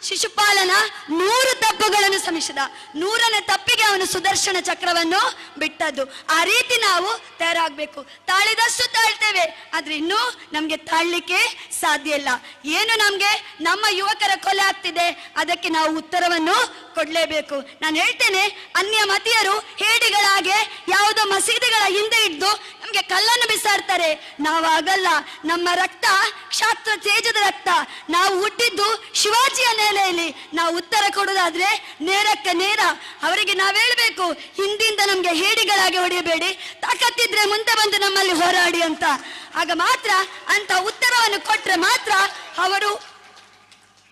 ಶಿಶುಪಾಲನ 100 ತಪ್ಪುಗಳನ್ನು ಶ್ರಮಿಸಿದ, 100ನೇ ತಪ್ಪಿಗೆ ಅವನು ಸುದರ್ಶನ ಚಕ್ರವನ್ನು ಬಿಟ್ಟದ್ದು. ಆ ರೀತಿ ನಾವು ತಯಾರಾಗಬೇಕು. ತಾಳಿದಷ್ಟು ತಾಳ್ತೇವೆ, ಆದ್ರೆ ಇನ್ನೂ ನಮ್ಗೆ ತಾಳ್ಲಿಕ್ಕೆ ಸಾಧ್ಯ ಇಲ್ಲ. ಏನು ನಮ್ಗೆ ನಮ್ಮ ಯುವಕರ ಕೊಲೆ ಆಗ್ತಿದೆ, ಅದಕ್ಕೆ ನಾವು ಉತ್ತರವನ್ನು ಕೊಡ್ಲೇಬೇಕು. ನಾನು ಹೇಳ್ತೇನೆ, ಅನ್ಯ ಮತೀಯರು ಹೇಡಿಗಳಾಗೆ ಯಾವುದೋ ಮಸೀದಿಗಳ ಹಿಂದೆ ಹಿಡಿದು ನಮ್ಗೆ ಕಲ್ಲನ್ನು ಬಿಸಾಡ್ತಾರೆ. ನಾವಾಗಲ್ಲ, ನಮ್ಮ ರಕ್ತ ಕ್ಷಾತ್ರ ತೇಜದ ರಕ್ತ, ನಾವು ಹುಟ್ಟಿದ್ದು ಶಿವಾಜಿಯ ನೆಲೆಯಲ್ಲಿ. ನಾವು ಉತ್ತರ ಕೊಡೋದಾದ್ರೆ ನೇರಕ್ಕೆ ನೇರ ಅವರಿಗೆ ನಾವು ಹೇಳ್ಬೇಕು, ಹಿಂದಿಂದ ನಮ್ಗೆ ಹೇಡಿಗಳಾಗಿ ಹೊಡೆಯಬೇಡಿ, ತಾಕತ್ತಿದ್ರೆ ಮುಂದೆ ಬಂದು ನಮ್ಮಲ್ಲಿ ಹೋರಾಡಿ ಅಂತ. ಆಗ ಮಾತ್ರ ಅಂತ ಉತ್ತರವನ್ನು ಕೊಟ್ರೆ ಮಾತ್ರ ಅವರು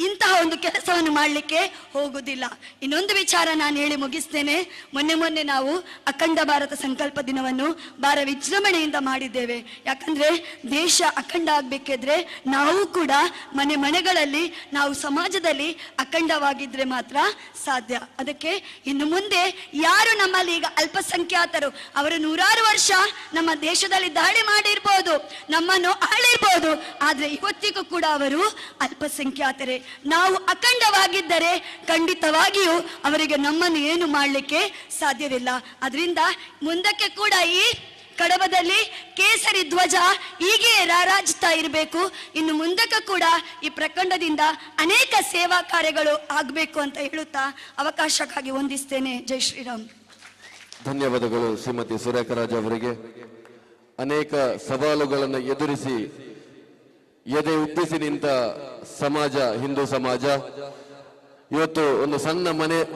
ಇಂತಹ ಒಂದು ಕೆಲಸವನ್ನು ಮಾಡಲಿಕ್ಕೆ ಹೋಗುವುದಿಲ್ಲ. ಇನ್ನೊಂದು ವಿಚಾರ ನಾನು ಹೇಳಿ ಮುಗಿಸ್ತೇನೆ. ಮೊನ್ನೆ ನಾವು ಅಖಂಡ ಭಾರತ ಸಂಕಲ್ಪ ದಿನವನ್ನು ಭಾರ ವಿಜೃಂಭಣೆಯಿಂದ ಮಾಡಿದ್ದೇವೆ. ಯಾಕಂದ್ರೆ ದೇಶ ಅಖಂಡ ಆಗ್ಬೇಕಿದ್ರೆ ನಾವು ಕೂಡ ಮನೆಗಳಲ್ಲಿ ನಾವು ಸಮಾಜದಲ್ಲಿ ಅಖಂಡವಾಗಿದ್ರೆ ಮಾತ್ರ ಸಾಧ್ಯ. ಅದಕ್ಕೆ ಇನ್ನು ಮುಂದೆ ಯಾರು ನಮ್ಮಲ್ಲಿ ಈಗ ಅಲ್ಪಸಂಖ್ಯಾತರು, ಅವರು 100 ವರ್ಷ ನಮ್ಮ ದೇಶದಲ್ಲಿ ದಾಳಿ ಮಾಡಿರ್ಬೋದು, ನಮ್ಮನ್ನು ಆಳಿರ್ಬೋದು, ಆದ್ರೆ ಇವತ್ತಿಗೂ ಕೂಡ ಅವರು ಅಲ್ಪಸಂಖ್ಯಾತರೇ. ನಾವು ಅಖಂಡವಾಗಿದ್ದರೆ ಖಂಡಿತವಾಗಿಯೂ ಅವರಿಗೆ ನಮ್ಮನ್ನು ಏನು ಮಾಡಲಿಕ್ಕೆ ಸಾಧ್ಯವಿಲ್ಲ. ಅದರಿಂದ ಮುಂದಕ್ಕೆ ಕೂಡ ಈ ಕಡಬದಲ್ಲಿ ಕೇಸರಿ ಧ್ವಜ ಹೀಗೆ ರಾರಾಜ್ತಾ ಇರಬೇಕು. ಇನ್ನು ಮುಂದಕ್ಕೆ ಕೂಡ ಈ ಪ್ರಖಂಡದಿಂದ ಅನೇಕ ಸೇವಾ ಕಾರ್ಯಗಳು ಆಗಬೇಕು ಅಂತ ಹೇಳುತ್ತಾ ಅವಕಾಶಕ್ಕಾಗಿ ವಂದಿಸ್ತೇನೆ. ಜೈ ಶ್ರೀರಾಮ್. ಧನ್ಯವಾದಗಳು ಶ್ರೀಮತಿ ಸುರೇಖರಾಜ್ ಅವರಿಗೆ. ಅನೇಕ ಸವಾಲುಗಳನ್ನು ಎದುರಿಸಿ ಎದೆ ಉಬ್ಬಿಸಿ ನಿಂತ ಸಮಾಜ ಹಿಂದೂ ಸಮಾಜ. ಇವತ್ತು ಒಂದು ಸಣ್ಣ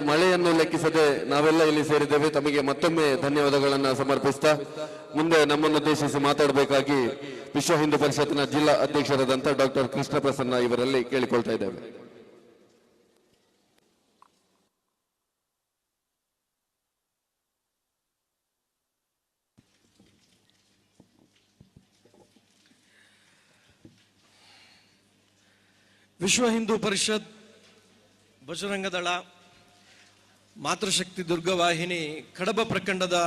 ಮಳೆಯನ್ನು ಲೆಕ್ಕಿಸದೆ ನಾವೆಲ್ಲ ಇಲ್ಲಿ ಸೇರಿದ್ದೇವೆ. ತಮಗೆ ಮತ್ತೊಮ್ಮೆ ಧನ್ಯವಾದಗಳನ್ನು ಸಮರ್ಪಿಸ್ತಾ ಮುಂದೆ ನಮ್ಮನ್ನುದ್ದೇಶಿಸಿ ಮಾತಾಡಬೇಕಾಗಿ ವಿಶ್ವ ಹಿಂದೂ ಪರಿಷತ್ನ ಜಿಲ್ಲಾ ಅಧ್ಯಕ್ಷರಾದಂಥ ಡಾಕ್ಟರ್ ಕೃಷ್ಣ ಪ್ರಸನ್ನ ಇವರಲ್ಲಿ ಕೇಳಿಕೊಳ್ತಾ ಇದ್ದೇವೆ. ವಿಶ್ವ ಹಿಂದೂ ಪರಿಷತ್, ಬಜರಂಗದಳ, ಮಾತೃಶಕ್ತಿ ದುರ್ಗವಾಹಿನಿ ಕಡಬ ಪ್ರಖಂಡದ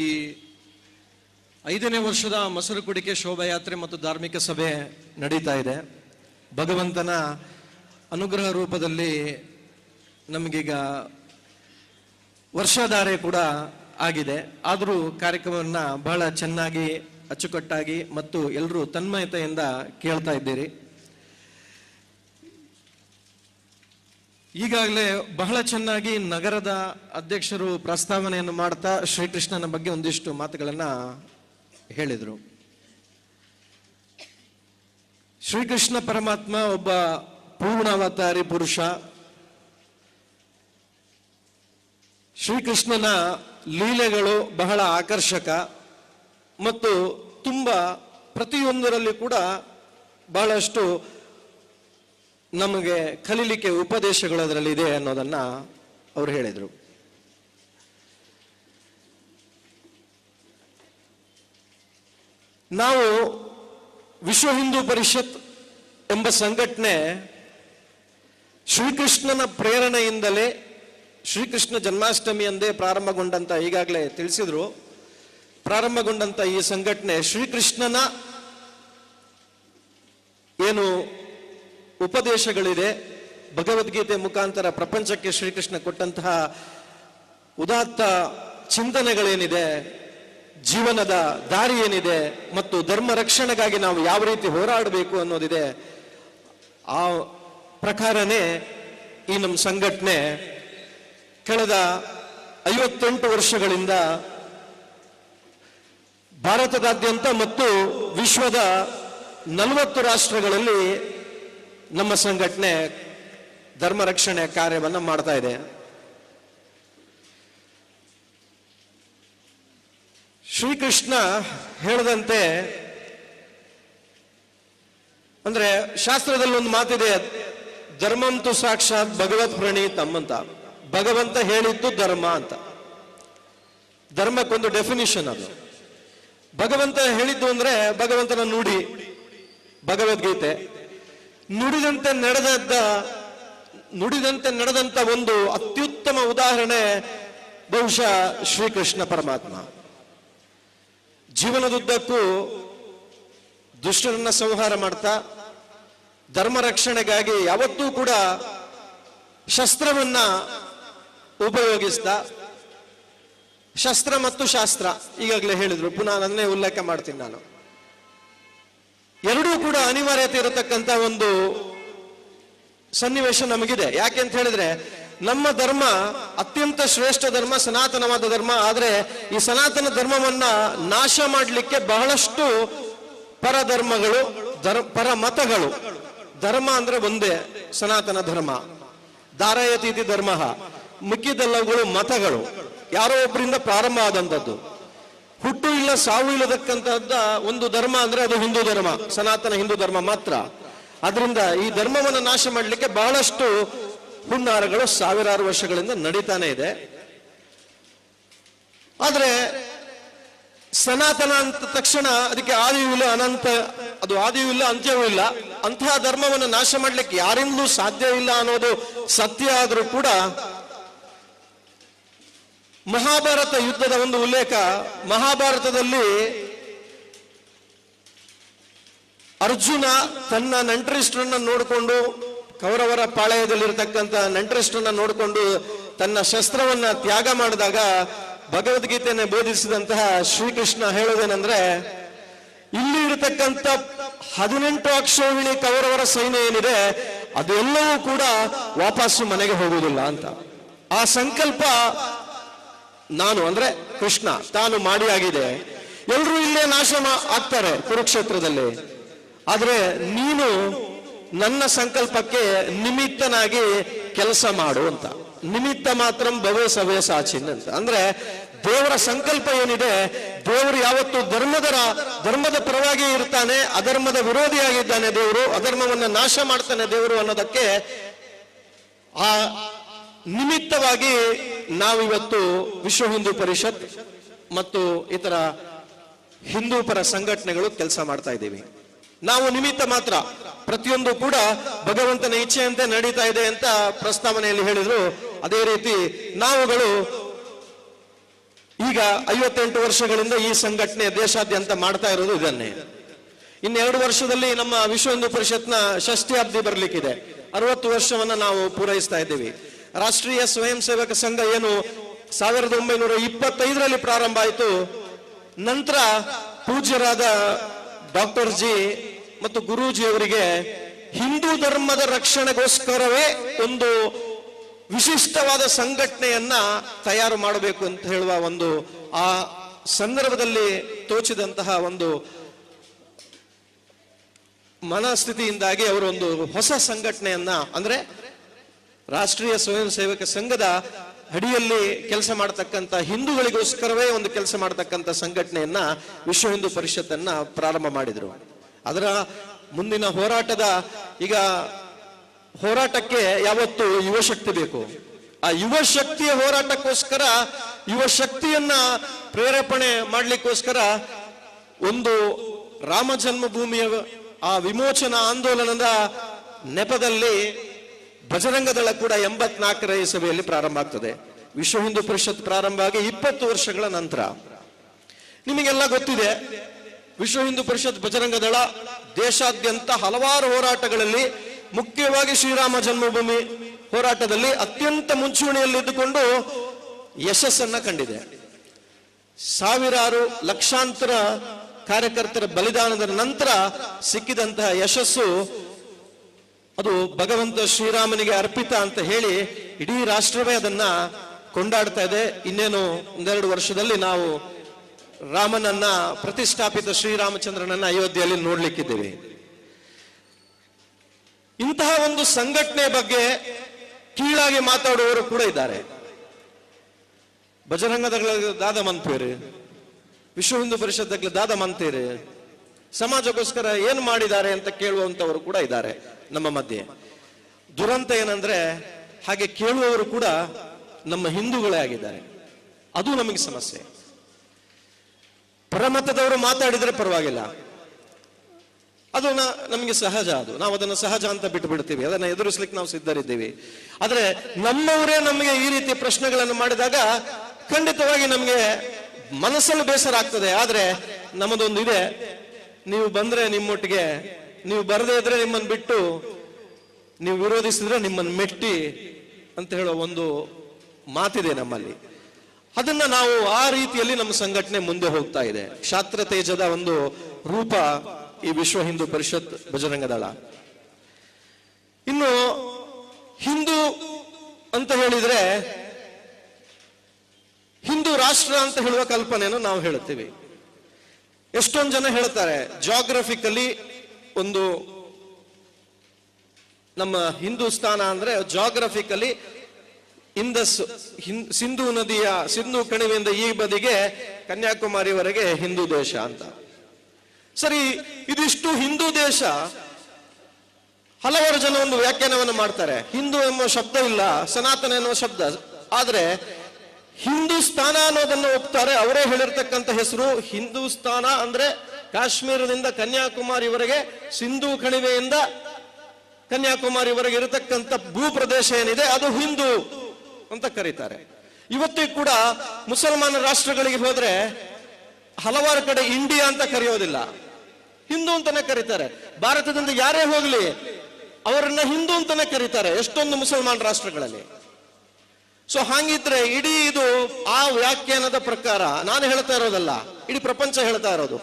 ಈ 5ನೇ ವರ್ಷದ ಮೊಸರು ಕುಡಿಕೆ ಶೋಭಾಯಾತ್ರೆ ಮತ್ತು ಧಾರ್ಮಿಕ ಸಭೆ ನಡೀತಾ ಇದೆ. ಭಗವಂತನ ಅನುಗ್ರಹ ರೂಪದಲ್ಲಿ ನಮಗೀಗ ವರ್ಷಾಧಾರೆ ಕೂಡ ಆಗಿದೆ. ಆದರೂ ಕಾರ್ಯಕ್ರಮವನ್ನು ಬಹಳ ಚೆನ್ನಾಗಿ ಅಚ್ಚುಕಟ್ಟಾಗಿ ಮತ್ತು ಎಲ್ಲರೂ ತನ್ಮಯತೆಯಿಂದ ಕೇಳ್ತಾ ಇದ್ದೀರಿ. ಈಗಾಗಲೇ ಬಹಳ ಚೆನ್ನಾಗಿ ನಗರದ ಅಧ್ಯಕ್ಷರು ಪ್ರಸ್ತಾವನೆಯನ್ನು ಮಾಡ್ತಾ ಶ್ರೀಕೃಷ್ಣನ ಬಗ್ಗೆ ಒಂದಿಷ್ಟು ಮಾತುಗಳನ್ನ ಹೇಳಿದರು. ಶ್ರೀಕೃಷ್ಣ ಪರಮಾತ್ಮ ಒಬ್ಬ ಪೂರ್ಣಾವತಾರಿ ಪುರುಷ. ಶ್ರೀಕೃಷ್ಣನ ಲೀಲೆಗಳು ಬಹಳ ಆಕರ್ಷಕ ಮತ್ತು ತುಂಬ ಪ್ರತಿಯೊಂದರಲ್ಲಿ ಕೂಡ ಬಹಳಷ್ಟು ನಮಗೆ ಕಲೀಲಿಕ್ಕೆ ಉಪದೇಶಗಳು ಅದರಲ್ಲಿ ಇದೆ ಅನ್ನೋದನ್ನ ಅವರು ಹೇಳಿದರು. ನಾವು ವಿಶ್ವ ಹಿಂದೂ ಪರಿಷತ್ ಎಂಬ ಸಂಘಟನೆ ಶ್ರೀಕೃಷ್ಣನ ಪ್ರೇರಣೆಯಿಂದಲೇ ಶ್ರೀಕೃಷ್ಣ ಜನ್ಮಾಷ್ಟಮಿ ಎಂದೇ ಪ್ರಾರಂಭಗೊಂಡಂತ, ಈಗಾಗಲೇ ತಿಳಿಸಿದ್ರು, ಪ್ರಾರಂಭಗೊಂಡಂತ ಈ ಸಂಘಟನೆ ಶ್ರೀಕೃಷ್ಣನ ಏನು ಉಪದೇಶಗಳಿದೆ, ಭಗವದ್ಗೀತೆ ಮುಖಾಂತರ ಪ್ರಪಂಚಕ್ಕೆ ಶ್ರೀಕೃಷ್ಣ ಕೊಟ್ಟಂತಹ ಉದಾತ್ತ ಚಿಂತನೆಗಳೇನಿದೆ, ಜೀವನದ ದಾರಿ ಏನಿದೆ ಮತ್ತು ಧರ್ಮ ರಕ್ಷಣೆಗಾಗಿ ನಾವು ಯಾವ ರೀತಿ ಹೋರಾಡಬೇಕು ಅನ್ನೋದಿದೆ, ಆ ಪ್ರಕಾರನೇ ಈ ನಮ್ಮ ಸಂಘಟನೆ ಕಳೆದ 58 ವರ್ಷಗಳಿಂದ ಭಾರತದಾದ್ಯಂತ ಮತ್ತು ವಿಶ್ವದ 40 ರಾಷ್ಟ್ರಗಳಲ್ಲಿ ನಮ್ಮ ಸಂಘಟನೆ ಧರ್ಮ ರಕ್ಷಣೆ ಕಾರ್ಯವನ್ನು ಮಾಡ್ತಾ ಇದೆ. ಶ್ರೀಕೃಷ್ಣ ಹೇಳಿದಂತೆ, ಅಂದ್ರೆ ಶಾಸ್ತ್ರದಲ್ಲಿ ಒಂದು ಮಾತಿದೆ, ಧರ್ಮಂತು ಸಾಕ್ಷಾತ್ ಭಗವತ್ ಪ್ರಣೀತಂ ಅಂತ. ಭಗವಂತ ಹೇಳಿದ್ದು ಧರ್ಮ ಅಂತ. ಧರ್ಮಕ್ಕೊಂದು ಡೆಫಿನಿಷನ್ ಅದು. ಭಗವಂತ ಹೇಳಿದ್ದು ಅಂದ್ರೆ ಭಗವಂತನ ನುಡಿ, ಭಗವದ್ಗೀತೆ. ನುಡಿದಂತೆ ನಡೆದಂತ ಒಂದು ಅತ್ಯುತ್ತಮ ಉದಾಹರಣೆ ಬಹುಶಃ ಶ್ರೀಕೃಷ್ಣ ಪರಮಾತ್ಮ. ಜೀವನದುದ್ದಕ್ಕೂ ದುಷ್ಟರನ್ನ ಸಂಹಾರ ಮಾಡ್ತಾ ಧರ್ಮ ರಕ್ಷಣೆಗಾಗಿ ಯಾವತ್ತೂ ಕೂಡ ಶಸ್ತ್ರವನ್ನ ಉಪಯೋಗಿಸ್ತಾ, ಶಸ್ತ್ರ ಮತ್ತು ಶಾಸ್ತ್ರ ಈಗಾಗಲೇ ಹೇಳಿದ್ರು, ಪುನಃ ಅದನ್ನೇ ಉಲ್ಲೇಖ ಮಾಡ್ತೀನಿ ನಾನು. ಎರಡೂ ಕೂಡ ಅನಿವಾರ್ಯತೆ ಇರತಕ್ಕಂತ ಒಂದು ಸನ್ನಿವೇಶ ನಮಗಿದೆ. ಯಾಕೆ ಅಂತ ಹೇಳಿದ್ರೆ, ನಮ್ಮ ಧರ್ಮ ಅತ್ಯಂತ ಶ್ರೇಷ್ಠ ಧರ್ಮ, ಸನಾತನವಾದ ಧರ್ಮ. ಆದ್ರೆ ಈ ಸನಾತನ ಧರ್ಮವನ್ನ ನಾಶ ಮಾಡಲಿಕ್ಕೆ ಬಹಳಷ್ಟು ಪರಧರ್ಮಗಳು, ಪರ ಮತಗಳು. ಧರ್ಮ ಅಂದ್ರೆ ಒಂದೇ ಸನಾತನ ಧರ್ಮ, ಧಾರಯತೀತಿ ಧರ್ಮ, ಮಿಕ್ಕಿದೆಲ್ಲವುಗಳು ಮತಗಳು, ಯಾರೋ ಒಬ್ಬರಿಂದ ಪ್ರಾರಂಭ ಆದಂಥದ್ದು. ಹುಟ್ಟು ಇಲ್ಲ ಸಾವು ಇಲ್ಲದಕ್ಕಂತಹದ್ದ ಒಂದು ಧರ್ಮ ಅಂದ್ರೆ ಅದು ಹಿಂದೂ ಧರ್ಮ, ಸನಾತನ ಹಿಂದೂ ಧರ್ಮ ಮಾತ್ರ. ಅದರಿಂದ ಈ ಧರ್ಮವನ್ನು ನಾಶ ಮಾಡಲಿಕ್ಕೆ ಬಹಳಷ್ಟು ಹುನ್ನಾರಗಳು ಸಾವಿರಾರು ವರ್ಷಗಳಿಂದ ನಡೀತಾನೆ ಇದೆ. ಆದ್ರೆ ಸನಾತನ ಅಂತ ತಕ್ಷಣ ಅದಕ್ಕೆ ಆದಿಯೂ ಇಲ್ಲ, ಅನಂತ, ಅದು ಆದಿಯೂ ಇಲ್ಲ ಅಂತ್ಯವೂ ಇಲ್ಲ. ಅಂತಹ ಧರ್ಮವನ್ನು ನಾಶ ಮಾಡಲಿಕ್ಕೆ ಯಾರಿಂದಲೂ ಸಾಧ್ಯ ಇಲ್ಲ ಅನ್ನೋದು ಸತ್ಯ. ಆದರೂ ಕೂಡ ಮಹಾಭಾರತ ಯುದ್ಧದ ಒಂದು ಉಲ್ಲೇಖ, ಮಹಾಭಾರತದಲ್ಲಿ ಅರ್ಜುನ ತನ್ನ ನೆಂಟರಿಷ್ಟರನ್ನ ನೋಡಿಕೊಂಡು, ಕೌರವರ ಪಾಳೆಯದಲ್ಲಿರ್ತಕ್ಕಂಥ ನೆಂಟರಿಷ್ಟರನ್ನ ನೋಡಿಕೊಂಡು ತನ್ನ ಶಸ್ತ್ರವನ್ನ ತ್ಯಾಗ ಮಾಡಿದಾಗ ಭಗವದ್ಗೀತೆಯನ್ನು ಬೋಧಿಸಿದಂತಹ ಶ್ರೀಕೃಷ್ಣ ಹೇಳೋದೇನೆಂದ್ರೆ, ಇಲ್ಲಿ ಇರತಕ್ಕಂಥ 18 ಅಕ್ಷೋಹಿಣಿ ಕೌರವರ ಸೈನ್ಯ ಏನಿದೆ ಅದೆಲ್ಲವೂ ಕೂಡ ವಾಪಸ್ಸು ಮನೆಗೆ ಹೋಗುವುದಿಲ್ಲ ಅಂತ. ಆ ಸಂಕಲ್ಪ ನಾನು ಅಂದ್ರೆ ಕೃಷ್ಣ ತಾನು ಮಾಡಿ ಆಗಿದೆ. ಎಲ್ಲರೂ ಇಲ್ಲೇ ನಾಶ ಆಗ್ತಾರೆ ಕುರುಕ್ಷೇತ್ರದಲ್ಲಿ. ಆದ್ರೆ ನೀನು ನನ್ನ ಸಂಕಲ್ಪಕ್ಕೆ ನಿಮಿತ್ತನಾಗಿ ಕೆಲಸ ಮಾಡು ಅಂತ. ನಿಮಿತ್ತ ಮಾತ್ರ ಭವೇ ಸವೇ ಸಾಚಿನ್ ಅಂತ. ಅಂದ್ರೆ ದೇವರ ಸಂಕಲ್ಪ ಏನಿದೆ, ದೇವರು ಯಾವತ್ತು ಧರ್ಮದ ಪರವಾಗಿ ಇರ್ತಾನೆ, ಅಧರ್ಮದ ವಿರೋಧಿಯಾಗಿದ್ದಾನೆ ದೇವರು, ಅಧರ್ಮವನ್ನ ನಾಶ ಮಾಡ್ತಾನೆ ದೇವರು ಅನ್ನೋದಕ್ಕೆ ಆ ನಿಮಿತ್ತವಾಗಿ ನಾವಿವತ್ತು ವಿಶ್ವ ಹಿಂದೂ ಪರಿಷತ್ ಮತ್ತು ಇತರ ಹಿಂದೂ ಪರ ಸಂಘಟನೆಗಳು ಕೆಲಸ ಮಾಡ್ತಾ ಇದ್ದೀವಿ. ನಾವು ನಿಮಿತ್ತ ಮಾತ್ರ, ಪ್ರತಿಯೊಂದು ಕೂಡ ಭಗವಂತನ ಇಚ್ಛೆಯಂತೆ ನಡೀತಾ ಇದೆ ಅಂತ ಪ್ರಸ್ತಾವನೆಯಲ್ಲಿ ಹೇಳಿದ್ರು. ಅದೇ ರೀತಿ ನಾವುಗಳು ಈಗ 58 ವರ್ಷಗಳಿಂದ ಈ ಸಂಘಟನೆ ದೇಶಾದ್ಯಂತ ಮಾಡ್ತಾ ಇರೋದು ಇದನ್ನೇ. ಇನ್ನು 2 ವರ್ಷದಲ್ಲಿ ನಮ್ಮ ವಿಶ್ವ ಹಿಂದೂ ಪರಿಷತ್ನ ಷಷ್ಠ್ಯಾಬ್ದಿ ಬರ್ಲಿಕ್ಕಿದೆ. 60 ವರ್ಷವನ್ನ ನಾವು ಪೂರೈಸ್ತಾ ಇದ್ದೀವಿ. ರಾಷ್ಟ್ರೀಯ ಸ್ವಯಂ ಸೇವಕ ಸಂಘ ಏನು 1925ರಲ್ಲಿ ಪ್ರಾರಂಭ ಆಯಿತು. ನಂತರ ಪೂಜ್ಯರಾದ ಡಾಕ್ಟರ್ ಜಿ ಮತ್ತು ಗುರೂಜಿ ಅವರಿಗೆ ಹಿಂದೂ ಧರ್ಮದ ರಕ್ಷಣೆಗೋಸ್ಕರವೇ ಒಂದು ವಿಶಿಷ್ಟವಾದ ಸಂಘಟನೆಯನ್ನ ತಯಾರು ಮಾಡಬೇಕು ಅಂತ ಹೇಳುವ ಒಂದು ಆ ಸಂದರ್ಭದಲ್ಲಿ ತೋಚಿದಂತಹ ಒಂದು ಮನಸ್ಥಿತಿಯಿಂದಾಗಿ ಅವರು ಒಂದು ಹೊಸ ಸಂಘಟನೆಯನ್ನ, ಅಂದ್ರೆ ರಾಷ್ಟ್ರೀಯ ಸ್ವಯಂ ಸೇವಕ ಸಂಘದ ಅಡಿಯಲ್ಲಿ ಕೆಲಸ ಮಾಡತಕ್ಕಂಥ ಹಿಂದೂಗಳಿಗೋಸ್ಕರವೇ ಒಂದು ಕೆಲಸ ಮಾಡತಕ್ಕಂಥ ಸಂಘಟನೆಯನ್ನ ವಿಶ್ವ ಹಿಂದೂ ಪರಿಷತ್ತನ್ನ ಪ್ರಾರಂಭ ಮಾಡಿದ್ರು. ಅದರ ಮುಂದಿನ ಹೋರಾಟಕ್ಕೆ ಯಾವತ್ತು ಯುವ ಶಕ್ತಿ ಬೇಕು. ಆ ಯುವ ಶಕ್ತಿಯ ಹೋರಾಟಕ್ಕೋಸ್ಕರ, ಯುವ ಶಕ್ತಿಯನ್ನ ಪ್ರೇರೇಪಣೆ ಮಾಡ್ಲಿಕ್ಕೋಸ್ಕರ ಒಂದು ರಾಮ ಜನ್ಮಭೂಮಿಯ ಆ ವಿಮೋಚನಾ ಆಂದೋಲನದ ನೆಪದಲ್ಲಿ ಬಜರಂಗ ದಳ ಕೂಡ 84ರ ಇಸವಿಯಲ್ಲಿ ಪ್ರಾರಂಭ ಆಗ್ತದೆ. ವಿಶ್ವ ಹಿಂದೂ ಪರಿಷತ್ ಪ್ರಾರಂಭ ಆಗಿ 20 ವರ್ಷಗಳ ನಂತರ. ನಿಮಗೆಲ್ಲ ಗೊತ್ತಿದೆ, ವಿಶ್ವ ಹಿಂದೂ ಪರಿಷತ್ ಬಜರಂಗ ದಳ ದೇಶಾದ್ಯಂತ ಹಲವಾರು ಹೋರಾಟಗಳಲ್ಲಿ, ಮುಖ್ಯವಾಗಿ ಶ್ರೀರಾಮ ಜನ್ಮಭೂಮಿ ಹೋರಾಟದಲ್ಲಿ ಅತ್ಯಂತ ಮುಂಚೂಣಿಯಲ್ಲಿದ್ದುಕೊಂಡು ಯಶಸ್ಸನ್ನ ಕಂಡಿದೆ. ಸಾವಿರಾರು ಲಕ್ಷಾಂತರ ಕಾರ್ಯಕರ್ತರ ಬಲಿದಾನದ ನಂತರ ಸಿಕ್ಕಿದಂತಹ ಯಶಸ್ಸು ಅದು ಭಗವಂತ ಶ್ರೀರಾಮನಿಗೆ ಅರ್ಪಿತ ಅಂತ ಹೇಳಿ ಇಡೀ ರಾಷ್ಟ್ರವೇ ಅದನ್ನ ಕೊಂಡಾಡ್ತಾ ಇದೆ. ಇನ್ನೇನು ಒಂದೆರಡು ವರ್ಷದಲ್ಲಿ ನಾವು ರಾಮನನ್ನ, ಪ್ರತಿಷ್ಠಾಪಿತ ಶ್ರೀರಾಮಚಂದ್ರನನ್ನ ಅಯೋಧ್ಯೆಯಲ್ಲಿ ನೋಡ್ಲಿಕ್ಕಿದ್ದೇವೆ. ಇಂತಹ ಒಂದು ಸಂಘಟನೆ ಬಗ್ಗೆ ಕೀಳಾಗಿ ಮಾತಾಡುವವರು ಕೂಡ ಇದ್ದಾರೆ. ಬಜರಂಗದಗಳ ದಾದ ಮಂತೀರಿ, ವಿಶ್ವ ಹಿಂದೂ ಪರಿಷತ್ಗಳ ದಾದ ಮಂತೀರಿ, ಸಮಾಜಕ್ಕೋಸ್ಕರ ಏನು ಮಾಡಿದ್ದಾರೆ ಅಂತ ಕೇಳುವಂತವರು ಕೂಡ ಇದ್ದಾರೆ ನಮ್ಮ ಮಧ್ಯೆ. ದುರಂತ ಏನಂದ್ರೆ, ಹಾಗೆ ಕೇಳುವವರು ಕೂಡ ನಮ್ಮ ಹಿಂದೂಗಳೇ ಆಗಿದ್ದಾರೆ. ಅದು ನಮಗೆ ಸಮಸ್ಯೆ. ಪರಮತದವರು ಮಾತಾಡಿದ್ರೆ ಪರವಾಗಿಲ್ಲ, ಅದು ನಮಗೆ ಸಹಜ. ಅದು ನಾವು ಅದನ್ನು ಸಹಜ ಅಂತ ಬಿಟ್ಟು ಬಿಡ್ತೀವಿ, ಅದನ್ನ ಎದುರಿಸ್ಲಿಕ್ಕೆ ನಾವು ಸಿದ್ಧರಿದ್ದೀವಿ. ಆದ್ರೆ ನಮ್ಮವರೇ ನಮಗೆ ಈ ರೀತಿ ಪ್ರಶ್ನೆಗಳನ್ನು ಮಾಡಿದಾಗ ಖಂಡಿತವಾಗಿ ನಮಗೆ ಮನಸ್ಸಲ್ಲಿ ಬೇಸರ ಆಗ್ತದೆ. ಆದ್ರೆ ನಮ್ಮದೊಂದು ಇದೆ, ನೀವು ಬಂದ್ರೆ ನಿಮ್ಮೊಟ್ಟಿಗೆ, ನೀವು ಬರದೇ ಇದ್ರೆ ನಿಮ್ಮನ್ನು ಬಿಟ್ಟು, ನೀವು ವಿರೋಧಿಸಿದ್ರೆ ನಿಮ್ಮನ್ನು ಮೆಟ್ಟಿ ಅಂತ ಹೇಳೋ ಒಂದು ಮಾತಿದೆ ನಮ್ಮಲ್ಲಿ. ಅದನ್ನ ನಾವು ಆ ರೀತಿಯಲ್ಲಿ ನಮ್ಮ ಸಂಘಟನೆ ಮುಂದೆ ಹೋಗ್ತಾ ಇದೆ. ಕ್ಷಾತ್ರ ತೇಜದ ಒಂದು ರೂಪ ಈ ವಿಶ್ವ ಹಿಂದೂ ಪರಿಷತ್ ಬಜರಂಗ ದಳ. ಇನ್ನು ಹಿಂದೂ ಅಂತ ಹೇಳಿದ್ರೆ ಹಿಂದೂ ರಾಷ್ಟ್ರ ಅಂತ ಹೇಳುವ ಕಲ್ಪನೆಯನ್ನು ನಾವು ಹೇಳುತ್ತೀವಿ. ಎಷ್ಟೊಂದು ಜನ ಹೇಳ್ತಾರೆ, ಜಾಗ್ರಫಿಕಲಿ ಒಂದು ನಮ್ಮ ಹಿಂದೂಸ್ತಾನ ಅಂದ್ರೆ ಜಾಗ್ರಫಿಕಲಿ ಇಂದಸ್, ಸಿಂಧೂ ನದಿಯ ಸಿಂಧೂ ಕಣಿವೆಯಿಂದ ಈ ಬದಿಗೆ ಕನ್ಯಾಕುಮಾರಿವರೆಗೆ ಹಿಂದೂ ದೇಶ ಅಂತ. ಸರಿ, ಇದಿಷ್ಟು ಹಿಂದೂ ದೇಶ. ಹಲವಾರು ಜನ ಒಂದು ವ್ಯಾಖ್ಯಾನವನ್ನು ಮಾಡ್ತಾರೆ. ಹಿಂದೂ ಎಂಬ ಶಬ್ದ ಇಲ್ಲ, ಸನಾತನ ಎನ್ನುವ ಶಬ್ದ. ಆದ್ರೆ ಹಿಂದೂಸ್ತಾನ ಅನ್ನೋದನ್ನು ಒಪ್ತಾರೆ. ಅವರೇ ಹೇಳಿರ್ತಕ್ಕಂಥ ಹೆಸರು ಹಿಂದೂಸ್ತಾನ ಅಂದ್ರೆ ಕಾಶ್ಮೀರದಿಂದ ಕನ್ಯಾಕುಮಾರಿವರೆಗೆ, ಸಿಂಧೂ ಕಣಿವೆಯಿಂದ ಕನ್ಯಾಕುಮಾರಿವರೆಗೆ ಇರತಕ್ಕಂಥ ಭೂಪ್ರದೇಶ ಏನಿದೆ ಅದು ಹಿಂದೂ ಅಂತ ಕರೀತಾರೆ. ಇವತ್ತಿಗೂ ಕೂಡ ಮುಸಲ್ಮಾನ ರಾಷ್ಟ್ರಗಳಿಗೆ ಹೋದ್ರೆ ಹಲವಾರು ಕಡೆ ಇಂಡಿಯಾ ಅಂತ ಕರೆಯೋದಿಲ್ಲ, ಹಿಂದೂ ಅಂತಾನೆ ಕರೀತಾರೆ. ಭಾರತದಿಂದ ಯಾರೇ ಹೋಗ್ಲಿ ಅವರನ್ನ ಹಿಂದೂ ಅಂತಾನೆ ಕರೀತಾರೆ ಎಷ್ಟೊಂದು ಮುಸಲ್ಮಾನ ರಾಷ್ಟ್ರಗಳಲ್ಲಿ. ಸೊ ಹಾಗಿದ್ರೆ ಇಡೀ ಇದು ಆ ವ್ಯಾಖ್ಯಾನದ ಪ್ರಕಾರ ನಾನು ಹೇಳ್ತಾ ಇರೋದಲ್ಲ, ಇಡೀ ಪ್ರಪಂಚ ಹೇಳ್ತಾ ಇರೋದು.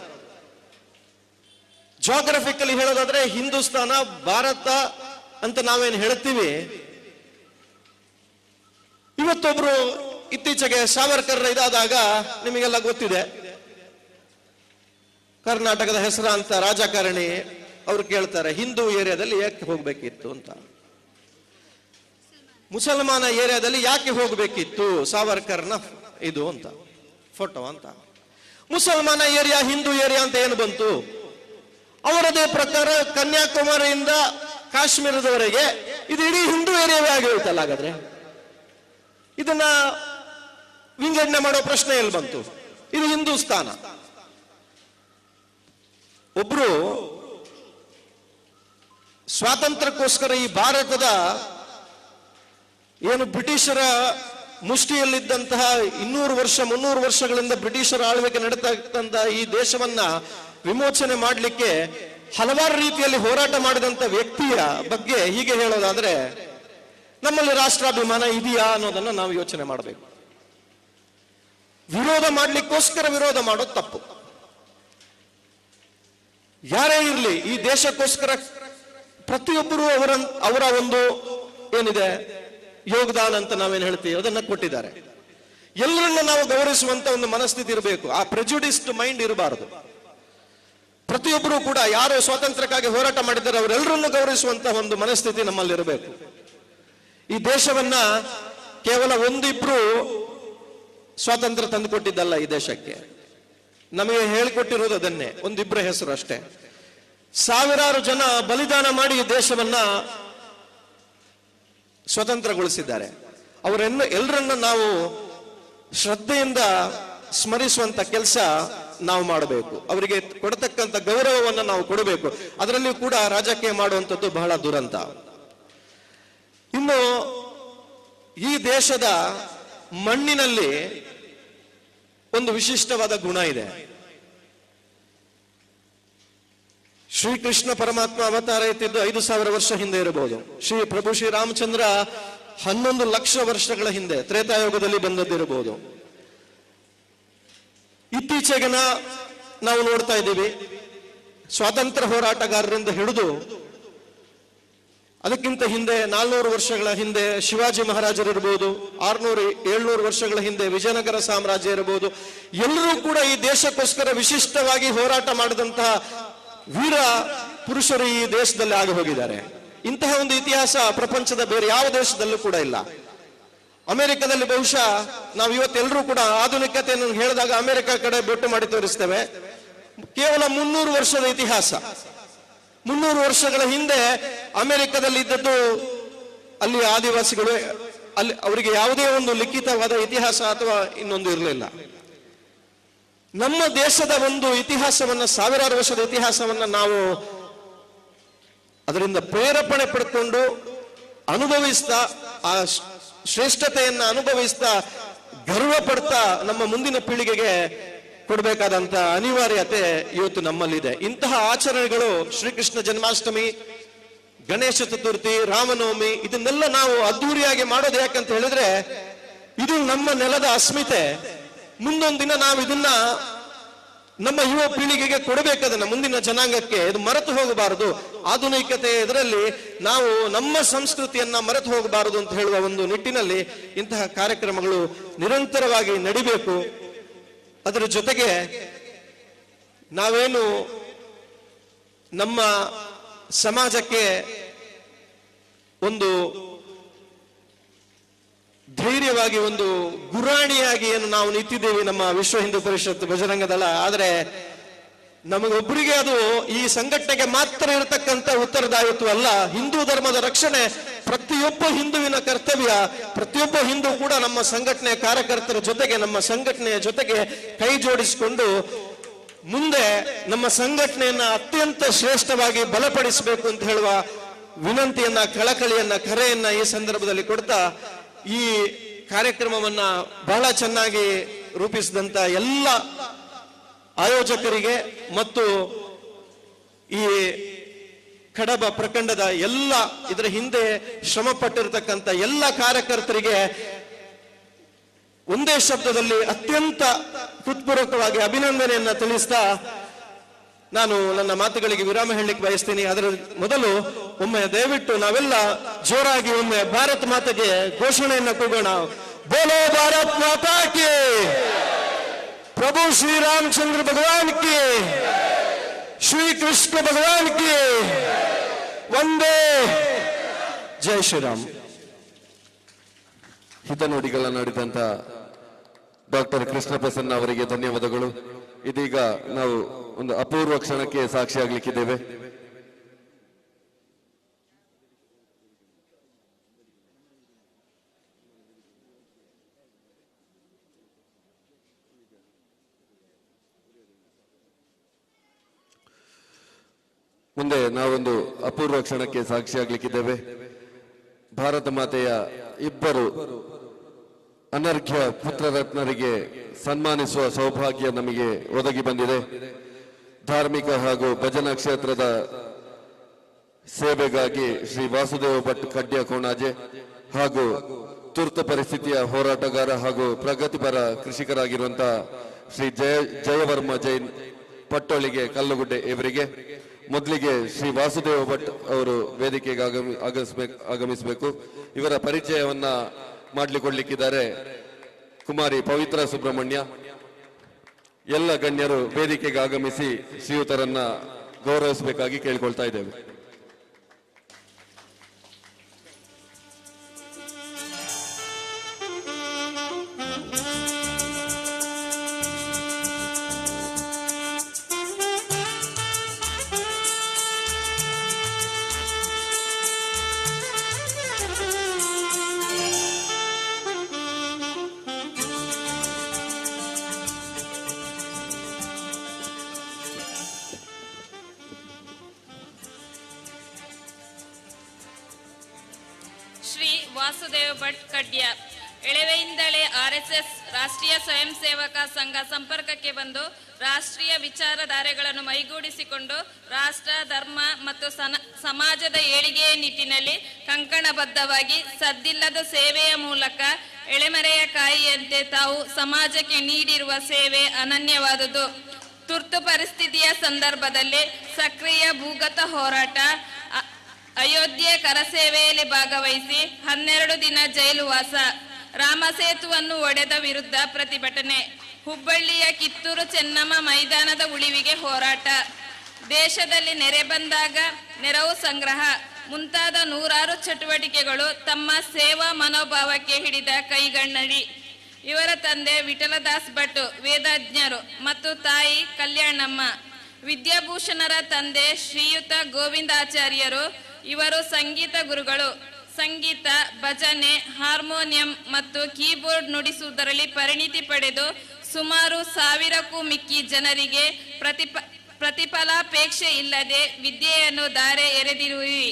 ಜಾಗ್ರಫಿಕಲಿ ಹೇಳೋದಾದ್ರೆ ಹಿಂದೂಸ್ತಾನ, ಭಾರತ ಅಂತ ನಾವೇನು ಹೇಳ್ತೀವಿ. ಇವತ್ತೊಬ್ರು ಇತ್ತೀಚೆಗೆ ಸಾವರ್ಕರ್ ಇದಾದಾಗ ನಿಮಗೆಲ್ಲ ಗೊತ್ತಿದೆ, ಕರ್ನಾಟಕದ ಹೆಸರಾಂತ ರಾಜಕಾರಣಿ ಅವ್ರು ಕೇಳ್ತಾರೆ, ಹಿಂದೂ ಏರಿಯಾದಲ್ಲಿ ಯಾಕೆ ಹೋಗ್ಬೇಕಿತ್ತು ಅಂತ, ಮುಸಲ್ಮಾನ ಏರಿಯಾದಲ್ಲಿ ಯಾಕೆ ಹೋಗ್ಬೇಕಿತ್ತು ಸಾವರ್ಕರ್ನ ಇದು ಅಂತ ಫೋಟೋ ಅಂತ. ಮುಸಲ್ಮಾನ ಏರಿಯಾ ಹಿಂದೂ ಏರಿಯಾ ಅಂತ ಏನು ಬಂತು? ಅವರದೇ ಪ್ರಕಾರ ಕನ್ಯಾಕುಮಾರಿಯಿಂದ ಕಾಶ್ಮೀರದವರೆಗೆ ಇದು ಇಡೀ ಹಿಂದೂ ಏರಿಯಾವೇ ಆಗಿರುತ್ತಲ್ಲ. ಹಾಗಾದ್ರೆ ಇದನ್ನ ವಿಂಗಡಣೆ ಮಾಡೋ ಪ್ರಶ್ನೆ ಎಲ್ಲಿ ಬಂತು? ಇದು ಹಿಂದೂಸ್ತಾನ. ಒಬ್ರು ಸ್ವಾತಂತ್ರ್ಯಕ್ಕೋಸ್ಕರ ಈ ಭಾರತದ ಏನು ಬ್ರಿಟಿಷರ ಮುಷ್ಟಿಯಲ್ಲಿದ್ದಂತಹ 200 ವರ್ಷ 300 ವರ್ಷಗಳಿಂದ ಬ್ರಿಟಿಷರ ಆಳ್ವಿಕೆ ನಡೀತಾ ಇದ್ದಂತಹ ಈ ದೇಶವನ್ನ ವಿಮೋಚನೆ ಮಾಡಲಿಕ್ಕೆ ಹಲವಾರು ರೀತಿಯಲ್ಲಿ ಹೋರಾಟ ಮಾಡಿದಂತ ವ್ಯಕ್ತಿಯ ಬಗ್ಗೆ ಹೀಗೆ ಹೇಳೋದಾದ್ರೆ, ನಮ್ಮಲ್ಲಿ ರಾಷ್ಟ್ರಾಭಿಮಾನ ಇದೆಯಾ ಅನ್ನೋದನ್ನ ನಾವು ಯೋಚನೆ ಮಾಡಬೇಕು. ವಿರೋಧ ಮಾಡ್ಲಿಕ್ಕೋಸ್ಕರ ವಿರೋಧ ಮಾಡೋದು ತಪ್ಪು. ಯಾರೇ ಇರಲಿ, ಈ ದೇಶಕ್ಕೋಸ್ಕರ ಪ್ರತಿಯೊಬ್ಬರು ಅವರ ಒಂದು ಏನಿದೆ ಯೋಗದಾನ ಅಂತ ನಾವೇನು ಹೇಳ್ತೀವಿ ಅದನ್ನ ಕೊಟ್ಟಿದ್ದಾರೆ. ಎಲ್ಲರನ್ನ ನಾವು ಗೌರವಿಸುವಂತ ಒಂದು ಮನಸ್ಥಿತಿ ಇರಬೇಕು. ಆ ಪ್ರೆಜುಡಿಸ್ಡ್ ಮೈಂಡ್ ಇರಬಾರದು. ಪ್ರತಿಯೊಬ್ಬರು ಕೂಡ ಯಾರು ಸ್ವಾತಂತ್ರ್ಯಕ್ಕಾಗಿ ಹೋರಾಟ ಮಾಡಿದ್ದಾರೆ ಅವರೆಲ್ಲರನ್ನು ಗೌರವಿಸುವಂತ ಒಂದು ಮನಸ್ಥಿತಿ ನಮ್ಮಲ್ಲಿರಬೇಕು. ಈ ದೇಶವನ್ನ ಕೇವಲ ಒಂದಿಬ್ರು ಸ್ವಾತಂತ್ರ್ಯ ತಂದುಕೊಟ್ಟಿದ್ದಲ್ಲ, ಈ ದೇಶಕ್ಕೆ ನಮಗೆ ಹೇಳಿಕೊಟ್ಟಿರೋದು ಅದನ್ನೇ, ಒಂದಿಬ್ಬರ ಹೆಸರು ಅಷ್ಟೇ. ಸಾವಿರಾರು ಜನ ಬಲಿದಾನ ಮಾಡಿ ಈ ದೇಶವನ್ನ ಸ್ವತಂತ್ರಗೊಳಿಸಿದ್ದಾರೆ. ಎಲ್ಲರನ್ನ ನಾವು ಶ್ರದ್ಧೆಯಿಂದ ಸ್ಮರಿಸುವಂತ ಕೆಲಸ ನಾವು ಮಾಡಬೇಕು. ಅವರಿಗೆ ಕೊಡತಕ್ಕಂತ ಗೌರವವನ್ನು ನಾವು ಕೊಡಬೇಕು. ಅದರಲ್ಲಿಯೂ ಕೂಡ ರಾಜಕೀಯ ಮಾಡುವಂಥದ್ದು ಬಹಳ ದುರಂತ. ಇನ್ನು ಈ ದೇಶದ ಮಣ್ಣಿನಲ್ಲಿ ಒಂದು ವಿಶಿಷ್ಟವಾದ ಗುಣ ಇದೆ. ಶ್ರೀಕೃಷ್ಣ ಪರಮಾತ್ಮ ಅವತಾರ ಎತ್ತಿದ್ದು 5,000 ವರ್ಷ ಹಿಂದೆ ಇರಬಹುದು. ಪ್ರಭು ಶ್ರೀರಾಮಚಂದ್ರ 11 ಲಕ್ಷ ವರ್ಷಗಳ ಹಿಂದೆ ತ್ರೇತಾಯುಗದಲ್ಲಿ ಬಂದದ್ದಿರಬಹುದು. ಇತ್ತೀಚೆಗೆ ನಾವು ನೋಡ್ತಾ ಇದ್ದೀವಿ, ಸ್ವಾತಂತ್ರ್ಯ ಹೋರಾಟಗಾರರಿಂದ ಹಿಡಿದು ಅದಕ್ಕಿಂತ ಹಿಂದೆ 400 ವರ್ಷಗಳ ಹಿಂದೆ ಶಿವಾಜಿ ಮಹಾರಾಜರಿರ್ಬೋದು, 600-700 ವರ್ಷಗಳ ಹಿಂದೆ ವಿಜಯನಗರ ಸಾಮ್ರಾಜ್ಯ ಇರಬಹುದು. ಎಲ್ಲರೂ ಕೂಡ ಈ ದೇಶಕ್ಕೋಸ್ಕರ ವಿಶಿಷ್ಟವಾಗಿ ಹೋರಾಟ ಮಾಡಿದಂತಹ ವೀರ ಪುರುಷರು ಈ ದೇಶದಲ್ಲಿ ಆಗಿ ಹೋಗಿದ್ದಾರೆ. ಇಂತಹ ಒಂದು ಇತಿಹಾಸ ಪ್ರಪಂಚದ ಬೇರೆ ಯಾವ ದೇಶದಲ್ಲೂ ಕೂಡ ಇಲ್ಲ. ಅಮೆರಿಕದಲ್ಲಿ ಬಹುಶಃ ನಾವು ಇವತ್ತೆಲ್ಲರೂ ಕೂಡ ಆಧುನಿಕತೆಯನ್ನು ಹೇಳಿದಾಗ ಅಮೆರಿಕ ಕಡೆ ಬೆಟ್ಟು ಮಾಡಿ ತೋರಿಸ್ತೇವೆ. ಕೇವಲ 300 ವರ್ಷದ ಇತಿಹಾಸ. 300 ವರ್ಷಗಳ ಹಿಂದೆ ಅಮೆರಿಕದಲ್ಲಿ ಇದ್ದದ್ದು ಅಲ್ಲಿ ಆದಿವಾಸಿಗಳು, ಅಲ್ಲಿ ಅವರಿಗೆ ಯಾವುದೇ ಒಂದು ಲಿಖಿತವಾದ ಇತಿಹಾಸ ಅಥವಾ ಇನ್ನೊಂದು ಇರಲಿಲ್ಲ. ನಮ್ಮ ದೇಶದ ಒಂದು ಇತಿಹಾಸವನ್ನ, ಸಾವಿರಾರು ವರ್ಷದ ಇತಿಹಾಸವನ್ನ ನಾವು ಅದರಿಂದ ಪ್ರೇರೇಪಣೆ ಪಡ್ಕೊಂಡು ಅನುಭವಿಸ್ತಾ, ಆ ಶ್ರೇಷ್ಠತೆಯನ್ನ ಅನುಭವಿಸ್ತಾ, ಗರ್ವ ಪಡ್ತಾ ನಮ್ಮ ಮುಂದಿನ ಪೀಳಿಗೆಗೆ ಕೊಡಬೇಕಾದಂತ ಅನಿವಾರ್ಯತೆ ಇವತ್ತು ನಮ್ಮಲ್ಲಿದೆ. ಇಂತಹ ಆಚರಣೆಗಳು ಶ್ರೀಕೃಷ್ಣ ಜನ್ಮಾಷ್ಟಮಿ, ಗಣೇಶ ಚತುರ್ಥಿ, ರಾಮನವಮಿ, ಇದನ್ನೆಲ್ಲ ನಾವು ಅದ್ದೂರಿಯಾಗಿ ಮಾಡೋದು ಯಾಕಂತ ಹೇಳಿದ್ರೆ ಇದು ನಮ್ಮ ನೆಲದ ಅಸ್ಮಿತೆ. ಮುಂದೊಂದು ದಿನ ನಾವು ಇದನ್ನ ನಮ್ಮ ಯುವ ಪೀಳಿಗೆಗೆ ಕೊಡಬೇಕದನ್ನ, ಮುಂದಿನ ಜನಾಂಗಕ್ಕೆ. ಇದು ಮರೆತು ಹೋಗಬಾರದು. ಆಧುನಿಕತೆ ಇದರಲ್ಲಿ ನಾವು ನಮ್ಮ ಸಂಸ್ಕೃತಿಯನ್ನ ಮರೆತು ಹೋಗಬಾರದು ಅಂತ ಹೇಳುವ ಒಂದು ನಿಟ್ಟಿನಲ್ಲಿ ಇಂತಹ ಕಾರ್ಯಕ್ರಮಗಳು ನಿರಂತರವಾಗಿ ನಡಿಬೇಕು. ಅದರ ಜೊತೆಗೆ ನಾವೇನು ನಮ್ಮ ಸಮಾಜಕ್ಕೆ ಒಂದು ಧೈರ್ಯವಾಗಿ, ಒಂದು ಗುರಾಣಿಯಾಗಿ ಏನು ನಾವು ನಿಂತಿದ್ದೇವೆ ನಮ್ಮ ವಿಶ್ವ ಹಿಂದೂ ಪರಿಷತ್ ಬಜರಂಗ ದಳ, ಆದರೆ ನಮಗೊಬ್ಬರಿಗೆ ಅದು ಈ ಸಂಘಟನೆಗೆ ಮಾತ್ರ ಇರತಕ್ಕಂತ ಉತ್ತರದಾಯಿತ್ವ ಅಲ್ಲ. ಹಿಂದೂ ಧರ್ಮದ ರಕ್ಷಣೆ ಪ್ರತಿಯೊಬ್ಬ ಹಿಂದುವಿನ ಕರ್ತವ್ಯ. ಪ್ರತಿಯೊಬ್ಬ ಹಿಂದೂ ಕೂಡ ನಮ್ಮ ಸಂಘಟನೆಯ ಕಾರ್ಯಕರ್ತರ ಜೊತೆಗೆ, ನಮ್ಮ ಸಂಘಟನೆಯ ಜೊತೆಗೆ ಕೈ ಜೋಡಿಸಿಕೊಂಡು ಮುಂದೆ ನಮ್ಮ ಸಂಘಟನೆಯನ್ನ ಅತ್ಯಂತ ಶ್ರೇಷ್ಠವಾಗಿ ಬಲಪಡಿಸಬೇಕು ಅಂತ ಹೇಳುವ ವಿನಂತಿಯನ್ನ, ಕಳಕಳಿಯನ್ನ, ಕರೆಯನ್ನ ಈ ಸಂದರ್ಭದಲ್ಲಿ ಕೊಡ್ತಾ, ಈ ಕಾರ್ಯಕ್ರಮವನ್ನ ಬಹಳ ಚೆನ್ನಾಗಿ ರೂಪಿಸಿದಂತ ಎಲ್ಲ ಆಯೋಜಕರಿಗೆ ಮತ್ತು ಈ ಕಡಬ ಪ್ರಖಂಡದ ಎಲ್ಲ ಇದರ ಹಿಂದೆ ಶ್ರಮ ಪಟ್ಟಿರತಕ್ಕಂತ ಎಲ್ಲ ಕಾರ್ಯಕರ್ತರಿಗೆ ಒಂದೇ ಶಬ್ದದಲ್ಲಿ ಅತ್ಯಂತ ಹೃತ್ಪೂರ್ವಕವಾಗಿ ಅಭಿನಂದನೆಯನ್ನ ತಿಳಿಸ್ತಾ ನಾನು ನನ್ನ ಮಾತುಗಳಿಗೆ ವಿರಾಮ ಹೇಳಲಿಕ್ಕೆ ಬಯಸ್ತೀನಿ. ಅದರ ಮೊದಲು ಒಮ್ಮೆ ದಯವಿಟ್ಟು ನಾವೆಲ್ಲ ಜೋರಾಗಿ ಒಮ್ಮೆ ಭಾರತ್ ಮಾತೆಗೆ ಘೋಷಣೆಯನ್ನ ಕೂಗೋಣ. ಬೋಲೋ ಭಾರತ್ ಮಾತಾ ಕಿ, ಪ್ರಭು ಶ್ರೀ ರಾಮಚಂದ್ರ ಭಗವಾನ್ ಕಿ, ಶ್ರೀ ಕೃಷ್ಣ ಭಗವಾನ್ ಕಿ, ವಂದೇ ಜೈ ಶ್ರೀರಾಮ್. ಹಿತನುಡಿಗಳನ್ನಾಡಿದಂತ ಡಾಕ್ಟರ್ ಕೃಷ್ಣ ಪ್ರಸನ್ನ ಅವರಿಗೆ ಧನ್ಯವಾದಗಳು. ಇದೀಗ ನಾವು ಒಂದು ಅಪೂರ್ವ ಕ್ಷಣಕ್ಕೆ ಸಾಕ್ಷಿಯಾಗಲಿಕ್ಕಿದ್ದೇವೆ. ಮುಂದೆ ನಾವೊಂದು ಅಪೂರ್ವ ಕ್ಷಣಕ್ಕೆ ಸಾಕ್ಷಿಯಾಗಲಿಕ್ಕಿದ್ದೇವೆ. ಭಾರತ ಮಾತೆಯ ಇಬ್ಬರು ಅನರ್ಘ್ಯ ಪುತ್ರರತ್ನರಿಗೆ ಸನ್ಮಾನಿಸುವ ಸೌಭಾಗ್ಯ ನಮಗೆ ಒದಗಿ ಬಂದಿದೆ. ಧಾರ್ಮಿಕ ಹಾಗೂ ಭಜನಾ ಕ್ಷೇತ್ರದ ಸೇವೆಗಾಗಿ ಶ್ರೀ ವಾಸುದೇವ ಭಟ್ ಕಡ್ಯ ಕೋಣಾಜೆ ಹಾಗೂ ತುರ್ತು ಪರಿಸ್ಥಿತಿಯ ಹೋರಾಟಗಾರ ಹಾಗೂ ಪ್ರಗತಿಪರ ಕೃಷಿಕರಾಗಿರುವಂತಹ ಶ್ರೀ ಜಯವರ್ಮ ಜೈನ್ ಪಟ್ಟೋಳಿಗೆ ಕಲ್ಲುಗುಡ್ಡೆ ಇವರಿಗೆ ಮೊದಲಿಗೆ ಶ್ರೀ ವಾಸುದೇವ ಭಟ್ ಅವರು ವೇದಿಕೆಗೆ ಆಗಮಿಸಬೇಕು. ಇವರ ಪರಿಚಯವನ್ನ ಮಾಡ್ಲಿಕೊಡ್ಲಿಕ್ಕಿದ್ದಾರೆ ಕುಮಾರಿ ಪವಿತ್ರ ಸುಬ್ರಹ್ಮಣ್ಯ. ಎಲ್ಲ ಗಣ್ಯರು ವೇದಿಕೆಗೆ ಆಗಮಿಸಿ ಶ್ರೀಯುತರನ್ನ ಗೌರವಿಸಬೇಕಾಗಿ ಕೇಳಿಕೊಳ್ತಾ ಇದ್ದೇವೆ. ಶ್ರೀ ವಾಸುದೇವ ಭಟ್ ಕಡ್ಯ ಎಳವೆಯಿಂದಲೇ RSS ರಾಷ್ಟ್ರೀಯ ಸ್ವಯಂ ಸೇವಕ ಸಂಘ ಸಂಪರ್ಕಕ್ಕೆ ಬಂದು ರಾಷ್ಟ್ರೀಯ ವಿಚಾರಧಾರೆಗಳನ್ನು ಮೈಗೂಡಿಸಿಕೊಂಡು ರಾಷ್ಟ್ರ, ಧರ್ಮ ಮತ್ತು ಸಮಾಜದ ಏಳಿಗೆಯ ನಿಟ್ಟಿನಲ್ಲಿ ಕಂಕಣಬದ್ಧವಾಗಿ ಸದ್ದಿಲ್ಲದ ಸೇವೆಯ ಮೂಲಕ ಎಳೆಮರೆಯ ಕಾಯಿಯಂತೆ ತಾವು ಸಮಾಜಕ್ಕೆ ನೀಡಿರುವ ಸೇವೆ ಅನನ್ಯವಾದುದು. ತುರ್ತು ಪರಿಸ್ಥಿತಿಯ ಸಂದರ್ಭದಲ್ಲಿ ಸಕ್ರಿಯ ಭೂಗತ ಹೋರಾಟ, ಅಯೋಧ್ಯೆ ಕರಸೇವೆಯಲ್ಲಿ ಭಾಗವಹಿಸಿ 12 ದಿನ ಜೈಲುವಾಸ, ರಾಮಸೇತುವನ್ನು ಒಡೆದ ವಿರುದ್ಧ ಪ್ರತಿಭಟನೆ, ಹುಬ್ಬಳ್ಳಿಯ ಕಿತ್ತೂರು ಚೆನ್ನಮ್ಮ ಮೈದಾನದ ಉಳಿವಿಗೆ ಹೋರಾಟ, ದೇಶದಲ್ಲಿ ನೆರೆ ಬಂದಾಗ ನೆರವು ಸಂಗ್ರಹ ಮುಂತಾದ ನೂರಾರು ಚಟುವಟಿಕೆಗಳು ತಮ್ಮ ಸೇವಾ ಮನೋಭಾವಕ್ಕೆ ಹಿಡಿದ ಕೈಗನ್ನಡಿ. ಇವರ ತಂದೆ ವಿಠಲದಾಸ್ ಭಟ್ ವೇದಜ್ಞರು ಮತ್ತು ತಾಯಿ ಕಲ್ಯಾಣಮ್ಮ. ವಿದ್ಯಾಭೂಷಣರ ತಂದೆ ಶ್ರೀಯುತ ಗೋವಿಂದಾಚಾರ್ಯರು. ಇವರು ಸಂಗೀತ ಗುರುಗಳು. ಸಂಗೀತ, ಭಜನೆ, ಹಾರ್ಮೋನಿಯಂ ಮತ್ತು ಕೀಬೋರ್ಡ್ ನುಡಿಸುವುದರಲ್ಲಿ ಪರಿಣಿತಿ ಪಡೆದು ಸುಮಾರು 1000ಕ್ಕೂ ಮಿಕ್ಕಿ ಜನರಿಗೆ ಪ್ರತಿಫಲಾಪೇಕ್ಷೆ ಇಲ್ಲದೆ ವಿದ್ಯೆಯನ್ನು ಧಾರೆ ಎರೆದಿರುವಿ.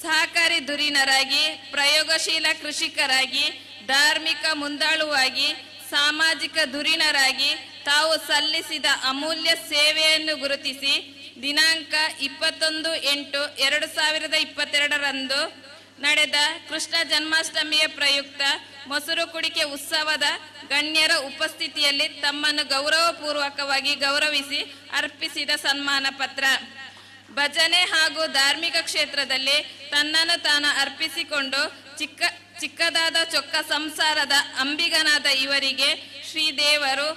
ಸಹಕಾರಿ ಧುರೀಣರಾಗಿ, ಪ್ರಯೋಗಶೀಲ ಕೃಷಿಕರಾಗಿ, ಧಾರ್ಮಿಕ ಮುಂದಾಳುವಾಗಿ, ಸಾಮಾಜಿಕ ಧುರೀಣರಾಗಿ ತಾವು ಸಲ್ಲಿಸಿದ ಅಮೂಲ್ಯ ಸೇವೆಯನ್ನು ಗುರುತಿಸಿ ದಿನಾಂಕ 21/8/2022 ನಡೆದ ಕೃಷ್ಣ ಜನ್ಮಾಷ್ಟಮಿಯ ಪ್ರಯುಕ್ತ ಮೊಸರು ಕುಡಿಕೆ ಉತ್ಸವದ ಗಣ್ಯರ ಉಪಸ್ಥಿತಿಯಲ್ಲಿ ತಮ್ಮನ್ನು ಗೌರವಪೂರ್ವಕವಾಗಿ ಗೌರವಿಸಿ ಅರ್ಪಿಸಿದ ಸನ್ಮಾನ ಪತ್ರ. ಭಜನೆ ಹಾಗೂ ಧಾರ್ಮಿಕ ಕ್ಷೇತ್ರದಲ್ಲಿ ತನ್ನನ್ನು ತಾನು ಅರ್ಪಿಸಿಕೊಂಡು ಚಿಕ್ಕದಾದ ಚೊಕ್ಕ ಸಂಸಾರದ ಅಂಬಿಗನಾದ ಇವರಿಗೆ ಶ್ರೀದೇವರು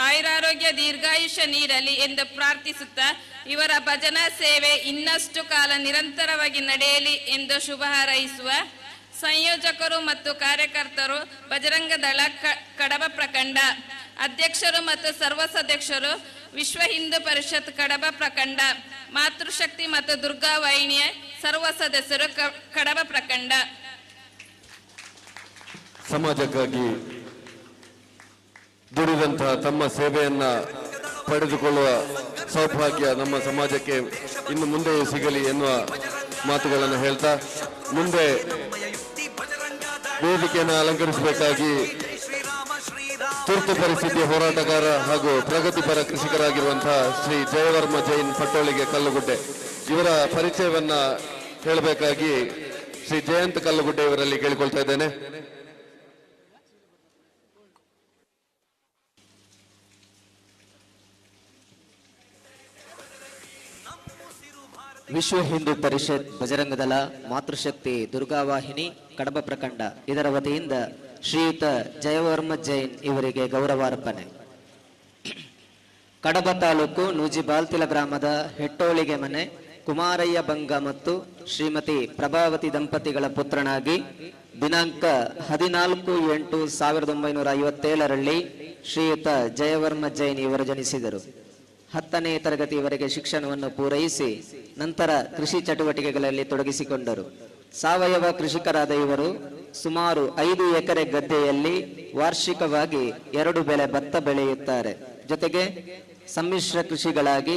ಆಯುರಾರೋಗ್ಯ ದೀರ್ಘಾಯುಷ್ಯ ನೀಡಲಿ ಎಂದು ಪ್ರಾರ್ಥಿಸುತ್ತಾ ಇವರ ಭಜನಾ ಸೇವೆ ಇನ್ನಷ್ಟು ಕಾಲ ನಿರಂತರವಾಗಿ ನಡೆಯಲಿ ಎಂದು ಶುಭ ಹಾರೈಸುವ ಸಂಯೋಜಕರು ಮತ್ತು ಕಾರ್ಯಕರ್ತರು, ಬಜರಂಗ ದಳ ಕಡಬ ಪ್ರಖಂಡ ಅಧ್ಯಕ್ಷರು ಮತ್ತು ಸರ್ವ ಸದಸ್ಯರು, ವಿಶ್ವ ಹಿಂದೂ ಪರಿಷತ್ ಕಡಬ ಪ್ರಖಂಡ, ಮಾತೃಶಕ್ತಿ ಮತ್ತು ದುರ್ಗಾ ವಾಹಿನಿಯ ಸರ್ವ ಸದಸ್ಯರು ಕಡಬ ಪ್ರಖಂಡ. ಸಮಾಜಕ್ಕಾಗಿ ದುಡಿದಂತಹ ತಮ್ಮ ಸೇವೆಯನ್ನ ಪಡೆದುಕೊಳ್ಳುವ ಸೌಭಾಗ್ಯ ನಮ್ಮ ಸಮಾಜಕ್ಕೆ ಇನ್ನು ಮುಂದೆಯೂ ಸಿಗಲಿ ಎನ್ನುವ ಮಾತುಗಳನ್ನು ಹೇಳ್ತಾ ಮುಂದೆ ವೇದಿಕೆಯನ್ನು ಅಲಂಕರಿಸಬೇಕಾಗಿ ತುರ್ತು ಪರಿಸ್ಥಿತಿಯ ಹೋರಾಟಗಾರ ಹಾಗೂ ಪ್ರಗತಿಪರ ಕೃಷಿಕರಾಗಿರುವಂತಹ ಶ್ರೀ ಜಯವರ್ಮ ಜೈನ್ ಪಟ್ಟೋಳಿಗೆ ಕಲ್ಲುಗುಡ್ಡೆ ಇವರ ಪರಿಚಯವನ್ನ ಹೇಳಬೇಕಾಗಿ ಶ್ರೀ ಜಯಂತ್ ಕಲ್ಲುಗುಡ್ಡೆ ಇವರಲ್ಲಿ ಕೇಳಿಕೊಳ್ತಾ ಇದ್ದೇನೆ. ವಿಶ್ವ ಹಿಂದೂ ಪರಿಷತ್, ಬಜರಂಗ ದಳ, ಮಾತೃಶಕ್ತಿ, ದುರ್ಗಾವಾಹಿನಿ, ಕಡಬ ಪ್ರಖಂಡ ಇದರ ವತಿಯಿಂದ ಶ್ರೀಯುತ ಜಯವರ್ಮ ಜೈನ್ ಇವರಿಗೆ ಗೌರವಾರ್ಪಣೆ. ಕಡಬ ತಾಲೂಕು ನೂಜಿಬಾಲ್ತಿಲ ಗ್ರಾಮದ ಹೆಟ್ಟೋಳಿಗೆ ಮನೆ ಕುಮಾರಯ್ಯ ಬಂಗ ಮತ್ತು ಶ್ರೀಮತಿ ಪ್ರಭಾವತಿ ದಂಪತಿಗಳ ಪುತ್ರನಾಗಿ ದಿನಾಂಕ 14/8/1957 ಶ್ರೀಯುತ ಜಯವರ್ಮ ಜೈನ್ ಇವರು ಜನಿಸಿದರು. 10ನೇ ತರಗತಿಯವರೆಗೆ ಶಿಕ್ಷಣವನ್ನು ಪೂರೈಸಿ ನಂತರ ಕೃಷಿ ಚಟುವಟಿಕೆಗಳಲ್ಲಿ ತೊಡಗಿಸಿಕೊಂಡರು. ಸಾವಯವ ಕೃಷಿಕರಾದ ಇವರು ಸುಮಾರು 5 ಎಕರೆ ಗದ್ದೆಯಲ್ಲಿ ವಾರ್ಷಿಕವಾಗಿ 2 ಬೆಳೆ ಭತ್ತ ಬೆಳೆಯುತ್ತಾರೆ. ಜೊತೆಗೆ ಸಮ್ಮಿಶ್ರ ಕೃಷಿಗಳಾಗಿ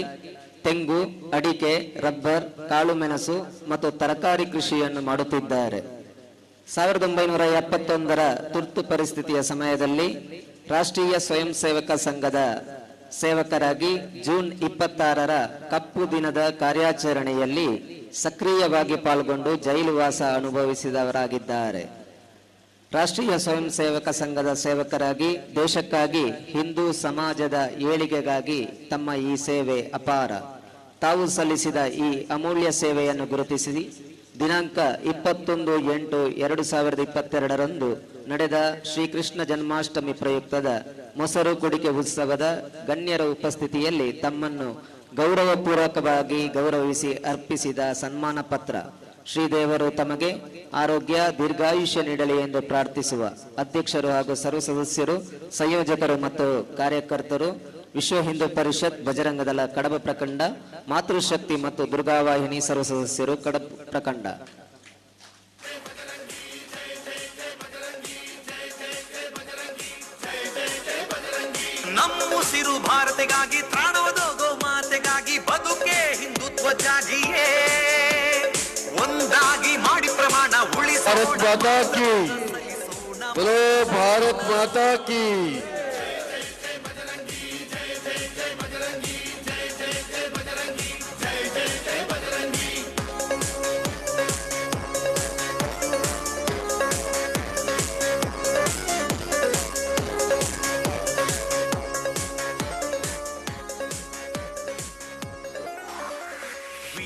ತೆಂಗು, ಅಡಿಕೆ, ರಬ್ಬರ್, ಕಾಳು ಮೆಣಸು ಮತ್ತು ತರಕಾರಿ ಕೃಷಿಯನ್ನು ಮಾಡುತ್ತಿದ್ದಾರೆ. 1971ರ ತುರ್ತು ಪರಿಸ್ಥಿತಿಯ ಸಮಯದಲ್ಲಿ ರಾಷ್ಟ್ರೀಯ ಸ್ವಯಂ ಸೇವಕ ಸಂಘದ ಸೇವಕರಾಗಿ ಜೂನ್ 26ರ ಕಪ್ಪು ದಿನದ ಕಾರ್ಯಾಚರಣೆಯಲ್ಲಿ ಸಕ್ರಿಯವಾಗಿ ಪಾಲ್ಗೊಂಡು ಜೈಲುವಾಸ ಅನುಭವಿಸಿದವರಾಗಿದ್ದಾರೆ. ರಾಷ್ಟ್ರೀಯ ಸ್ವಯಂ ಸೇವಕ ಸಂಘದ ಸೇವಕರಾಗಿ ದೇಶಕ್ಕಾಗಿ ಹಿಂದೂ ಸಮಾಜದ ಏಳಿಗೆಗಾಗಿ ತಮ್ಮ ಈ ಸೇವೆ ಅಪಾರ. ತಾವು ಸಲ್ಲಿಸಿದ ಈ ಅಮೂಲ್ಯ ಸೇವೆಯನ್ನು ಗುರುತಿಸಿ ದಿನಾಂಕ 21/8/2022 ನಡೆದ ಶ್ರೀಕೃಷ್ಣ ಜನ್ಮಾಷ್ಟಮಿ ಪ್ರಯುಕ್ತದ ಮೊಸರು ಕುಡಿಕೆ ಉತ್ಸವದ ಗಣ್ಯರ ಉಪಸ್ಥಿತಿಯಲ್ಲಿ ತಮ್ಮನ್ನು ಗೌರವಪೂರ್ವಕವಾಗಿ ಗೌರವಿಸಿ ಅರ್ಪಿಸಿದ ಸನ್ಮಾನ ಪತ್ರ. ಶ್ರೀದೇವರು ತಮಗೆ ಆರೋಗ್ಯ ದೀರ್ಘಾಯುಷ್ಯ ನೀಡಲಿ ಎಂದು ಪ್ರಾರ್ಥಿಸುವ ಅಧ್ಯಕ್ಷರು ಹಾಗೂ ಸರ್ವ ಸದಸ್ಯರು, ಸಂಯೋಜಕರು ಮತ್ತು ಕಾರ್ಯಕರ್ತರು, ವಿಶ್ವ ಹಿಂದೂ ಪರಿಷತ್ ಬಜರಂಗದಳ ಕಡಬ ಪ್ರಖಂಡ, ಮಾತೃಶಕ್ತಿ ಮತ್ತು ದುರ್ಗಾವಾಹಿನಿ ಸರ್ವ ಸದಸ್ಯರು ಕಡಬ ಪ್ರಖಂಡ. ನಮ್ಮುಸಿರು ಭಾರತೆಗಾಗಿ ಪ್ರಾಣವದು ಗೋಮಾತೆಗಾಗಿ ಬದುಕೆ ಹಿಂದುತ್ವ ಜಾಗಿಯೇ ಒಂದಾಗಿ ಮಾಡಿ ಪ್ರಮಾಣ ಉಳಿಸೋಣ. ಭಾರತ್ ಮಾತಾ ಕಿ बोलो भारत माता की.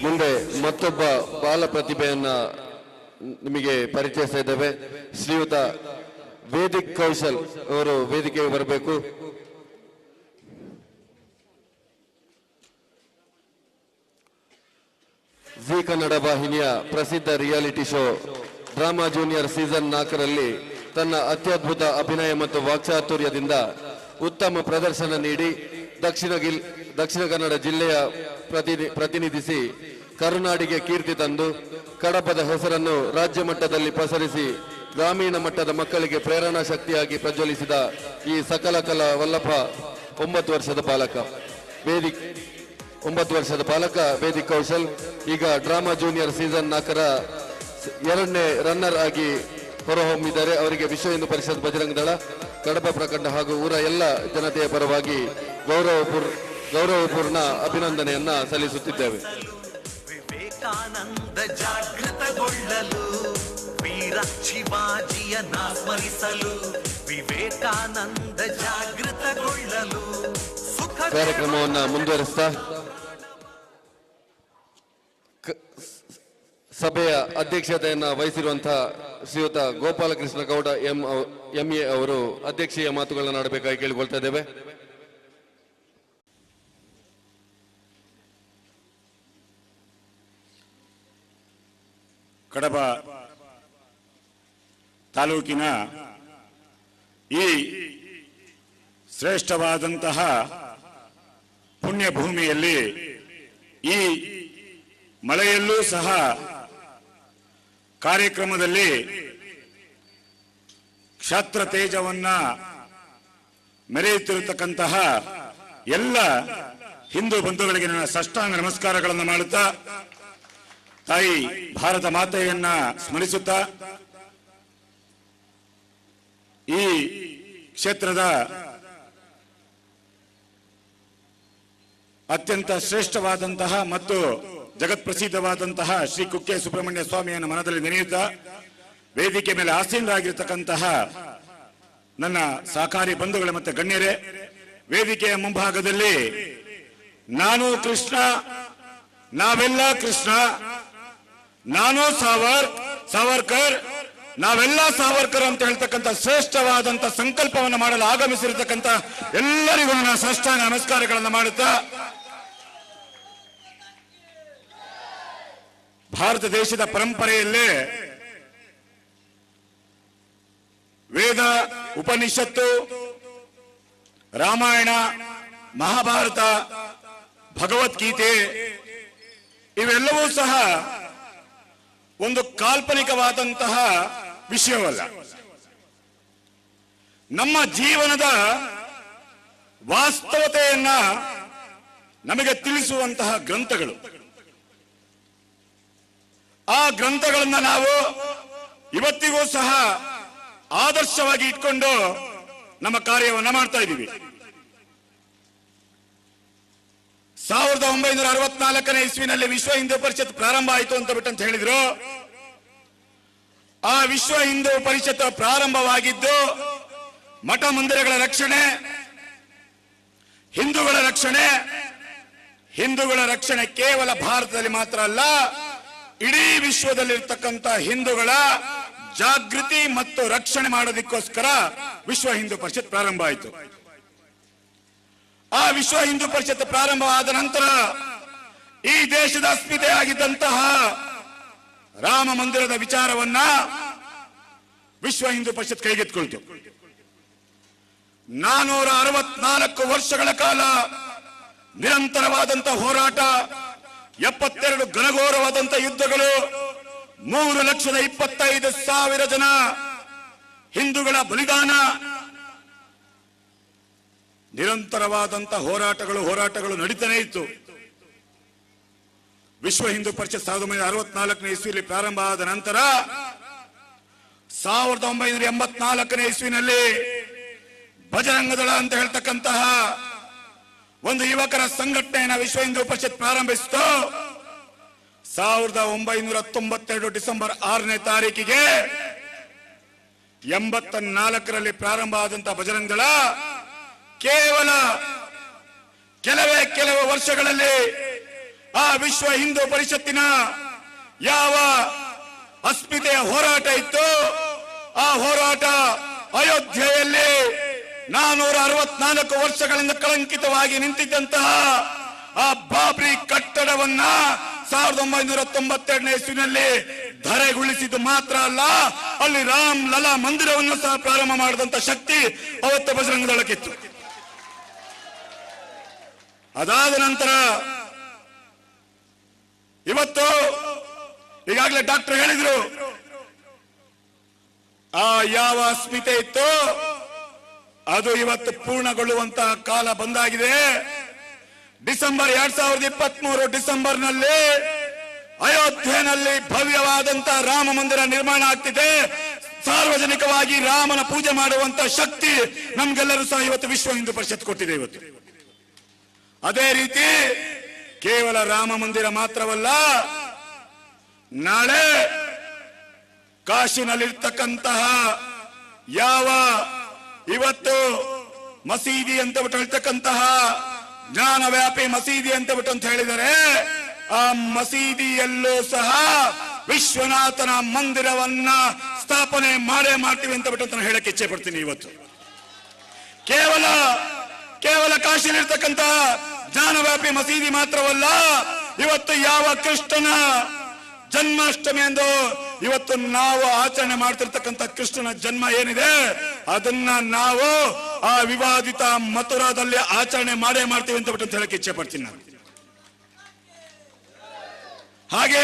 ಮುಂದೆ ಮತ್ತೊಬ್ಬ ಬಾಲ ಪ್ರತಿಭೆಯನ್ನ ನಿಮಗೆ ಪರಿಚಯಿಸ್ತಾ ಇದ್ದೇವೆ. ಶ್ರೀಯುತ ವೇದಿಕ್ ಕೌಶಲ್ ಅವರು ವೇದಿಕೆಗೆ ಬರಬೇಕು. ಜಿ ಕನ್ನಡ ವಾಹಿನಿಯ ಪ್ರಸಿದ್ಧ reality show drama junior season 4ರಲ್ಲಿ ತನ್ನ ಅತ್ಯದ್ಭುತ ಅಭಿನಯ ಮತ್ತು ವಾಕ್ಚಾತುರ್ಯದಿಂದ ಉತ್ತಮ ಪ್ರದರ್ಶನ ನೀಡಿ ದಕ್ಷಿಣ ಕನ್ನಡ ಜಿಲ್ಲೆಯ ಪ್ರತಿನಿಧಿಸಿ ಕರುನಾಡಿಗೆ ಕೀರ್ತಿ ತಂದು ಕಡಪದ ಹೆಸರನ್ನು ರಾಜ್ಯ ಮಟ್ಟದಲ್ಲಿ ಪಸರಿಸಿ ಗ್ರಾಮೀಣ ಮಟ್ಟದ ಮಕ್ಕಳಿಗೆ ಪ್ರೇರಣಾ ಶಕ್ತಿಯಾಗಿ ಪ್ರಜ್ವಲಿಸಿದ ಈ ಸಕಲ ಕಲಾ ವಲ್ಲಭ 9 ವರ್ಷದ ಬಾಲಕ ವೇದಿಕ್ ಕೌಶಲ್ ಈಗ ಡ್ರಾಮಾ ಜೂನಿಯರ್ ಸೀಸನ್ 4ರ 2ನೇ ರನ್ನರ್ ಆಗಿ ಹೊರಹೊಮ್ಮಿದ್ದಾರೆ. ಅವರಿಗೆ ವಿಶ್ವ ಹಿಂದೂ ಪರಿಷತ್ ಬಜರಂಗದಳ ಕಡಪ ಪ್ರಖಂಡ ಹಾಗೂ ಊರ ಎಲ್ಲ ಜನತೆಯ ಪರವಾಗಿ ಗೌರವಪೂರ್ಣ ಅಭಿನಂದನೆಯನ್ನ ಸಲ್ಲಿಸುತ್ತಿದ್ದೇವೆ. ವಿವೇಕಾನಂದ ಜಾಗೃತಗೊಳ್ಳಲು ವೀರ ಶಿವಾಜಿಯನ್ನ ಸ್ಮರಿಸಲು ವಿವೇಕಾನಂದ ಜಾಗೃತಗೊಳ್ಳಲು ಕಾರ್ಯಕ್ರಮವನ್ನ ಮುಂದುವರಿಸ್ತಾ ಸಭೆಯ ಅಧ್ಯಕ್ಷತೆಯನ್ನ ವಹಿಸಿರುವಂತಹ ಶ್ರೀಯುತ ಗೋಪಾಲಕೃಷ್ಣ ಗೌಡ ಎಂಎ ಅವರು ಅಧ್ಯಕ್ಷೀಯ ಮಾತುಗಳನ್ನು ಆಡಬೇಕಾಗಿ ಕೇಳಿಕೊಳ್ತಾ ಇದ್ದೇವೆ. ಕಡಬ ತಾಲೂಕಿನ ಈ ಶ್ರೇಷ್ಠವಾದಂತಹ ಪುಣ್ಯ ಭೂಮಿಯಲ್ಲಿ ಈ ಮಳೆಯಲ್ಲೂ ಸಹ ಕಾರ್ಯಕ್ರಮದಲ್ಲಿ ಕ್ಷಾತ್ರ ತೇಜವನ್ನ ಮೆರೆಯುತ್ತಿರತಕ್ಕಂತಹ ಎಲ್ಲ ಹಿಂದೂ ಬಂಧುಗಳಿಗೆ ನನ್ನ ಸಾಷ್ಟಾಂಗ ನಮಸ್ಕಾರಗಳನ್ನು ಮಾಡುತ್ತಾ ತಾಯಿ ಭಾರತ ಮಾತೆಯನ್ನ ಸ್ಮರಿಸುತ್ತಾ ಈ ಕ್ಷೇತ್ರದ ಅತ್ಯಂತ ಶ್ರೇಷ್ಠವಾದಂತಹ ಮತ್ತು ಜಗತ್ ಪ್ರಸಿದ್ಧವಾದಂತಹ ಶ್ರೀ ಕುಕ್ಕೆ ಸುಬ್ರಹ್ಮಣ್ಯ ಸ್ವಾಮಿಯನ್ನು ಮನದಲ್ಲಿ ನೆನೆಯುತ್ತಾ ವೇದಿಕೆ ಮೇಲೆ ಆಸೀನರಾಗಿರ್ತಕ್ಕಂತಹ ನನ್ನ ಸಹಕಾರಿ ಬಂಧುಗಳು ಮತ್ತು ಗಣ್ಯರೇ, ವೇದಿಕೆಯ ಮುಂಭಾಗದಲ್ಲಿ ನಾನು ಕೃಷ್ಣ, ನಾವೆಲ್ಲ ಕೃಷ್ಣ, ನಾನು ಸಾವರ್ಕರ್, ನಾವೆಲ್ಲ ಸಾವರ್ಕರ್ ಅಂತ ಹೇಳ್ತಕ್ಕಂಥ ಶ್ರೇಷ್ಠವಾದಂತ ಸಂಕಲ್ಪವನ್ನು ಮಾಡಲು ಆಗಮಿಸಿರತಕ್ಕಂಥ ಎಲ್ಲರಿಗೂ ನನ್ನ ಸಾಷ್ಟಾಂಗ ನಮಸ್ಕಾರಗಳನ್ನು ಮಾಡುತ್ತಾ ಭಾರತ ದೇಶದ ಪರಂಪರೆಯಲ್ಲೇ ವೇದ, ಉಪನಿಷತ್ತು, ರಾಮಾಯಣ, ಮಹಾಭಾರತ, ಭಗವದ್ಗೀತೆ ಇವೆಲ್ಲವೂ ಸಹ ಒಂದು ಕಾಲ್ಪನಿಕವಾದಂತಹ ವಿಷಯವಲ್ಲ. ನಮ್ಮ ಜೀವನದ ವಾಸ್ತವತೆಯನ್ನ ನಮಗೆ ತಿಳಿಸುವಂತಹ ಗ್ರಂಥಗಳು. ಆ ಗ್ರಂಥಗಳನ್ನ ನಾವು ಇವತ್ತಿಗೂ ಸಹ ಆದರ್ಶವಾಗಿ ಇಟ್ಕೊಂಡು ನಮ್ಮ ಕಾರ್ಯವನ್ನ ಮಾಡ್ತಾ ಇದ್ದೀವಿ. 1964ನೇ ಇಸ್ವಿನಲ್ಲಿ ವಿಶ್ವ ಹಿಂದೂ ಪರಿಷತ್ ಪ್ರಾರಂಭ ಆಯಿತು ಅಂತ ಹೇಳಿದ್ರು. ಆ ವಿಶ್ವ ಹಿಂದೂ ಪರಿಷತ್ ಪ್ರಾರಂಭವಾಗಿದ್ದು ಮಠ ಮಂದಿರಗಳ ರಕ್ಷಣೆ, ಹಿಂದೂಗಳ ರಕ್ಷಣೆ ಕೇವಲ ಭಾರತದಲ್ಲಿ ಮಾತ್ರ ಅಲ್ಲ, ಇಡೀ ವಿಶ್ವದಲ್ಲಿರ್ತಕ್ಕಂಥ ಹಿಂದೂಗಳ ಜಾಗೃತಿ ಮತ್ತು ರಕ್ಷಣೆ ಮಾಡೋದಕ್ಕೋಸ್ಕರ ವಿಶ್ವ ಹಿಂದೂ ಪರಿಷತ್ ಪ್ರಾರಂಭ ಆಯಿತು. ಆ ವಿಶ್ವ ಹಿಂದೂ ಪರಿಷತ್ ಪ್ರಾರಂಭವಾದ ನಂತರ ಈ ದೇಶದ ಅಸ್ಮಿತೆ ಆಗಿದ್ದಂತಹ ರಾಮ ಮಂದಿರದ ವಿಚಾರವನ್ನ ವಿಶ್ವ ಹಿಂದೂ ಪರಿಷತ್ ಕೈಗೆತ್ತಿಕೊಳ್ತು. 464 ವರ್ಷಗಳ ಕಾಲ ನಿರಂತರವಾದಂತಹ ಹೋರಾಟ, 72 ಘನಘೋರವಾದಂತಹ ಯುದ್ಧಗಳು, 3,25,000 ಜನ ಹಿಂದೂಗಳ ಬಲಿದಾನ, ನಿರಂತರವಾದಂತಹ ಹೋರಾಟಗಳು ನಡೀತಾನೆ ಇತ್ತು. ವಿಶ್ವ ಹಿಂದೂ ಪರಿಷತ್ 1964ನೇ ಇಸ್ವಿಯಲ್ಲಿ ಪ್ರಾರಂಭ ಆದ ನಂತರ 1984ನೇ ಇಸ್ವಿನಲ್ಲಿ ಬಜರಂಗ ದಳ ಅಂತ ಹೇಳ್ತಕ್ಕಂತಹ ಒಂದು ಯುವಕರ ಸಂಘಟನೆಯನ್ನು ವಿಶ್ವ ಹಿಂದೂ ಪರಿಷತ್ ಪ್ರಾರಂಭಿಸಿತು. 1992 ಡಿಸೆಂಬರ್ 6ನೇ ತಾರೀಕಿಗೆ 84ರಲ್ಲಿ ಪ್ರಾರಂಭ ಆದಂತಹ ಬಜರಂಗ ದಳ ಕೇವಲ ಕೆಲವೇ ವರ್ಷಗಳಲ್ಲಿ ಆ ವಿಶ್ವ ಹಿಂದೂ ಪರಿಷತ್ತಿನ ಯಾವ ಅಸ್ಮಿತೆಯ ಹೋರಾಟ ಇತ್ತು, ಆ ಹೋರಾಟ ಅಯೋಧ್ಯೆಯಲ್ಲಿ 464 ವರ್ಷಗಳಿಂದ ಕಳಂಕಿತವಾಗಿ ನಿಂತಿದ್ದಂತಹ ಆ ಬಾಬ್ರಿ ಕಟ್ಟಡವನ್ನ 1992ನೇ ಇಸ್ವಿನಲ್ಲಿ ಧರೆಗುಳಿಸಿದ್ದು ಮಾತ್ರ ಅಲ್ಲ, ಅಲ್ಲಿ ರಾಮ್ ಲಲಾ ಮಂದಿರವನ್ನು ಸಹ ಪ್ರಾರಂಭ ಮಾಡಿದಂತ ಶಕ್ತಿ ಅವತ್ತು ಬಜರಂಗ ದಳಕ್ಕಿತ್ತು. ಅದಾದ ನಂತರ ಇವತ್ತು ಈಗಾಗಲೇ ಡಾಕ್ಟರ್ ಹೇಳಿದ್ರು, ಆ ಯಾವ ಅಸ್ಮಿತೆ ಇತ್ತು ಅದು ಇವತ್ತು ಪೂರ್ಣಗೊಳ್ಳುವಂತಹ ಕಾಲ ಬಂದಾಗಿದೆ. ಡಿಸೆಂಬರ್ 2023 ಡಿಸೆಂಬರ್ನಲ್ಲಿ ಅಯೋಧ್ಯೆಯಲ್ಲಿ ಭವ್ಯವಾದಂತಹ ರಾಮ ಮಂದಿರ ನಿರ್ಮಾಣ ಆಗ್ತಿದೆ. ಸಾರ್ವಜನಿಕವಾಗಿ ರಾಮನ ಪೂಜೆ ಮಾಡುವಂತಹ ಶಕ್ತಿ ನಮ್ಗೆಲ್ಲರೂ ಸಹ ಇವತ್ತು ವಿಶ್ವ ಹಿಂದೂ ಪರಿಷತ್ ಕೊಟ್ಟಿದೆ. ಇವತ್ತು ಅದೇ ರೀತಿ ಕೇವಲ ರಾಮ ಮಂದಿರ ಮಾತ್ರವಲ್ಲ, ನಾಳೆ ಕಾಶಿನಲ್ಲಿರ್ತಕ್ಕಂತಹ ಯಾವ ಇವತ್ತು ಮಸೀದಿ ಅಂತ ಬಿಟ್ಟು ಹೇಳ್ತಕ್ಕಂತಹ ಜ್ಞಾನವ್ಯಾಪಿ ಮಸೀದಿ ಅಂತ ಬಿಟ್ಟು ಅಂತ ಹೇಳಿದರೆ, ಆ ಮಸೀದಿಯಲ್ಲೂ ಸಹ ವಿಶ್ವನಾಥನ ಮಂದಿರವನ್ನ ಸ್ಥಾಪನೆ ಮಾಡೇ ಮಾಡ್ತೀವಿ ಅಂತ ಬಿಟ್ಟು ಅಂತ ಹೇಳಕ್ಕೆ ಇಚ್ಛೆ ಪಡ್ತೀನಿ. ಇವತ್ತು ಕೇವಲ ಕಾಶಿಯಲ್ಲಿರ್ತಕ್ಕಂಥ ಜ್ಞಾನವ್ಯಾಪಿ ಮಸೀದಿ ಮಾತ್ರವಲ್ಲ, ಇವತ್ತು ಯಾವ ಕೃಷ್ಣನ ಜನ್ಮಾಷ್ಟಮಿ ಎಂದು ಇವತ್ತು ನಾವು ಆಚರಣೆ ಮಾಡ್ತಿರ್ತಕ್ಕಂಥ ಕೃಷ್ಣನ ಜನ್ಮ ಏನಿದೆ ಅದನ್ನ ನಾವು ಆ ವಿವಾದಿತ ಮಥುರಾದಲ್ಲಿ ಆಚರಣೆ ಮಾಡೇ ಮಾಡ್ತೀವಿ ಅಂತ ಬಿಟ್ಟು ಹೇಳಕ್ಕೆ ಇಚ್ಛೆ ಪಡ್ತೀನಿ ನಾನು. ಹಾಗೆ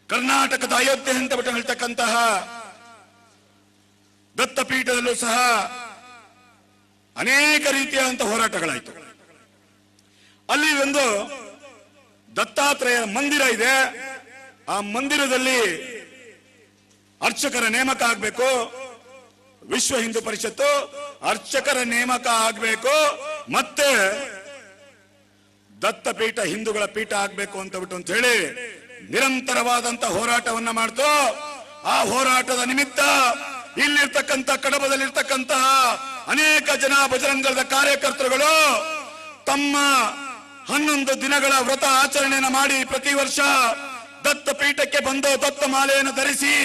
ಕರ್ನಾಟಕದ ಅಯೋಧ್ಯೆ ಅಂತ ಬಿಟ್ಟು ಹೇಳ್ತಕ್ಕಂತಹ ದತ್ತಪೀಠದಲ್ಲೂ ಸಹ ಅನೇಕ ರೀತಿಯಾದಂತಹ ಹೋರಾಟಗಳಾಯಿತು. ಅಲ್ಲಿ ಒಂದು ದತ್ತಾತ್ರೇಯ ಮಂದಿರ ಇದೆ. ಆ ಮಂದಿರದಲ್ಲಿ ಅರ್ಚಕರ ನೇಮಕ ಆಗಬೇಕು. ವಿಶ್ವ ಹಿಂದೂ ಪರಿಷತ್ತು ಅರ್ಚಕರ ನೇಮಕ ಆಗಬೇಕು, ಮತ್ತೆ ದತ್ತಪೀಠ ಹಿಂದೂಗಳ ಪೀಠ ಆಗ್ಬೇಕು ಅಂತ ಬಿಟ್ಟು ಅಂತ ಹೇಳಿ ನಿರಂತರವಾದಂತ ಹೋರಾಟವನ್ನ ಮಾಡ್ತು. ಆ ಹೋರಾಟದ ನಿಮಿತ್ತ ಇಲ್ಲಿರ್ತಕ್ಕಂಥ ಕಡಬದಲ್ಲಿರ್ತಕ್ಕಂತಹ ಅನೇಕ ಜನ ಬಜರಂಗದ ಕಾರ್ಯಕರ್ತರುಗಳು ತಮ್ಮ 11 ದಿನಗಳ ವ್ರತ ಆಚರಣೆಯನ್ನು ಮಾಡಿ ಪ್ರತಿ ವರ್ಷ ದತ್ತ ಪೀಠಕ್ಕೆ ಬಂದು ದತ್ತ ಮಾಲೆಯನ್ನು ಧರಿಸಿ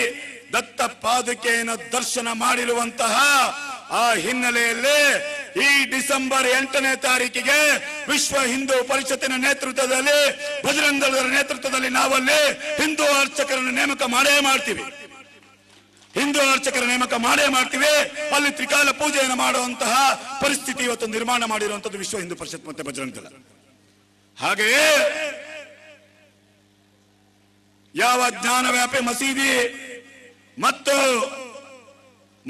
ದತ್ತ ಪಾದುಕೆಯನ್ನು ದರ್ಶನ ಮಾಡಿರುವಂತಹ ಆ ಹಿನ್ನೆಲೆಯಲ್ಲಿ ಈ ಡಿಸೆಂಬರ್ 8ನೇ ತಾರೀಕಿಗೆ ವಿಶ್ವ ಹಿಂದೂ ಪರಿಷತ್ತಿನ ನೇತೃತ್ವದಲ್ಲಿ ಬಜರಂಗ ದಳದ ನೇತೃತ್ವದಲ್ಲಿ ನಾವಲ್ಲಿ ಹಿಂದೂ ಅರ್ಚಕರನ್ನು ನೇಮಕ ಮಾಡೇ ಮಾಡ್ತೀವಿ. ಅಲ್ಲಿ ತ್ರಿಕಾಲ ಪೂಜೆಯನ್ನು ಮಾಡುವಂತಹ ಪರಿಸ್ಥಿತಿ ಇವತ್ತು ನಿರ್ಮಾಣ ಮಾಡಿರುವಂತದ್ದು ವಿಶ್ವ ಹಿಂದೂ ಪರಿಷತ್ ಮತ್ತೆ ಬಜರಂಗ ದಳ. ಹಾಗೆಯೇ ಯಾವ ಜ್ಞಾನವ್ಯಾಪಿ ಮಸೀದಿ ಮತ್ತು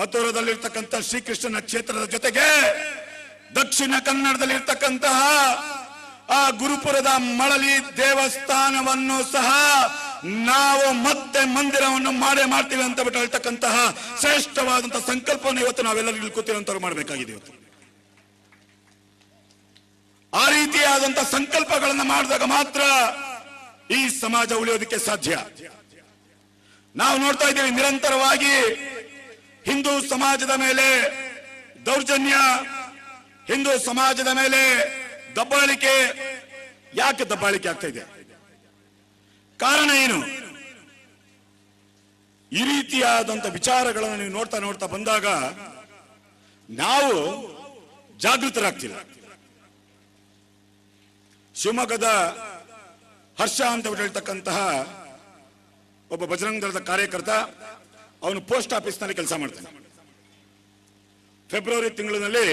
ಮಥುರದಲ್ಲಿರ್ತಕ್ಕಂಥ ಶ್ರೀಕೃಷ್ಣನ ಕ್ಷೇತ್ರದ ಜೊತೆಗೆ ದಕ್ಷಿಣ ಕನ್ನಡದಲ್ಲಿರ್ತಕ್ಕಂತಹ ಆ ಗುರುಪುರದ ಮಳಲಿ ದೇವಸ್ಥಾನವನ್ನು ಸಹ ನಾವು ಮತ್ತೆ ಮಂದಿರವನ್ನು ಮಾಡೇ ಮಾಡ್ತೀವಿ ಅಂತ ಬಿಟ್ಟು ಹೇಳ್ತಕ್ಕಂತಹ ಶ್ರೇಷ್ಠವಾದಂತಹ ಸಂಕಲ್ಪವನ್ನು ಇವತ್ತು ನಾವೆಲ್ಲರೂ ಇಲ್ಲಿ ಕೂತಿರುವಂತವ್ರು ಮಾಡಬೇಕಾಗಿದೆ. ಇವತ್ತು ಆ ರೀತಿಯಾದಂತಹ ಸಂಕಲ್ಪಗಳನ್ನು ಮಾಡಿದಾಗ ಮಾತ್ರ ಈ ಸಮಾಜ ಉಳಿಯೋದಕ್ಕೆ ಸಾಧ್ಯ. ನಾವು ನೋಡ್ತಾ ಇದ್ದೇವೆ ನಿರಂತರವಾಗಿ ಹಿಂದೂ ಸಮಾಜದ ಮೇಲೆ ದೌರ್ಜನ್ಯ, ಹಿಂದೂ ಸಮಾಜದ ಮೇಲೆ ದಬ್ಬಾಳಿಕೆ. ಯಾಕೆ ದಬ್ಬಾಳಿಕೆ ಆಗ್ತಾ ಇದೆ? ಕಾರಣ ಏನು? ಈ ರೀತಿಯಾದಂತ ವಿಚಾರಗಳನ್ನು ನೀವು ನೋಡ್ತಾ ಬಂದಾಗ ನಾವು ಜಾಗೃತರಾಗ್ತಿಲ್ಲ. ಶಿವಮೊಗ್ಗದ ಹರ್ಷ ಅಂತ ಹೇಳ್ತಕ್ಕಂತಹ ಒಬ್ಬ ಬಜರಂಗ ದಳದ ಕಾರ್ಯಕರ್ತ, ಅವನು ಪೋಸ್ಟ್ ಆಫೀಸ್ನಲ್ಲಿ ಕೆಲಸ ಮಾಡ್ತಾನೆ. ಫೆಬ್ರವರಿ ತಿಂಗಳಿನಲ್ಲಿ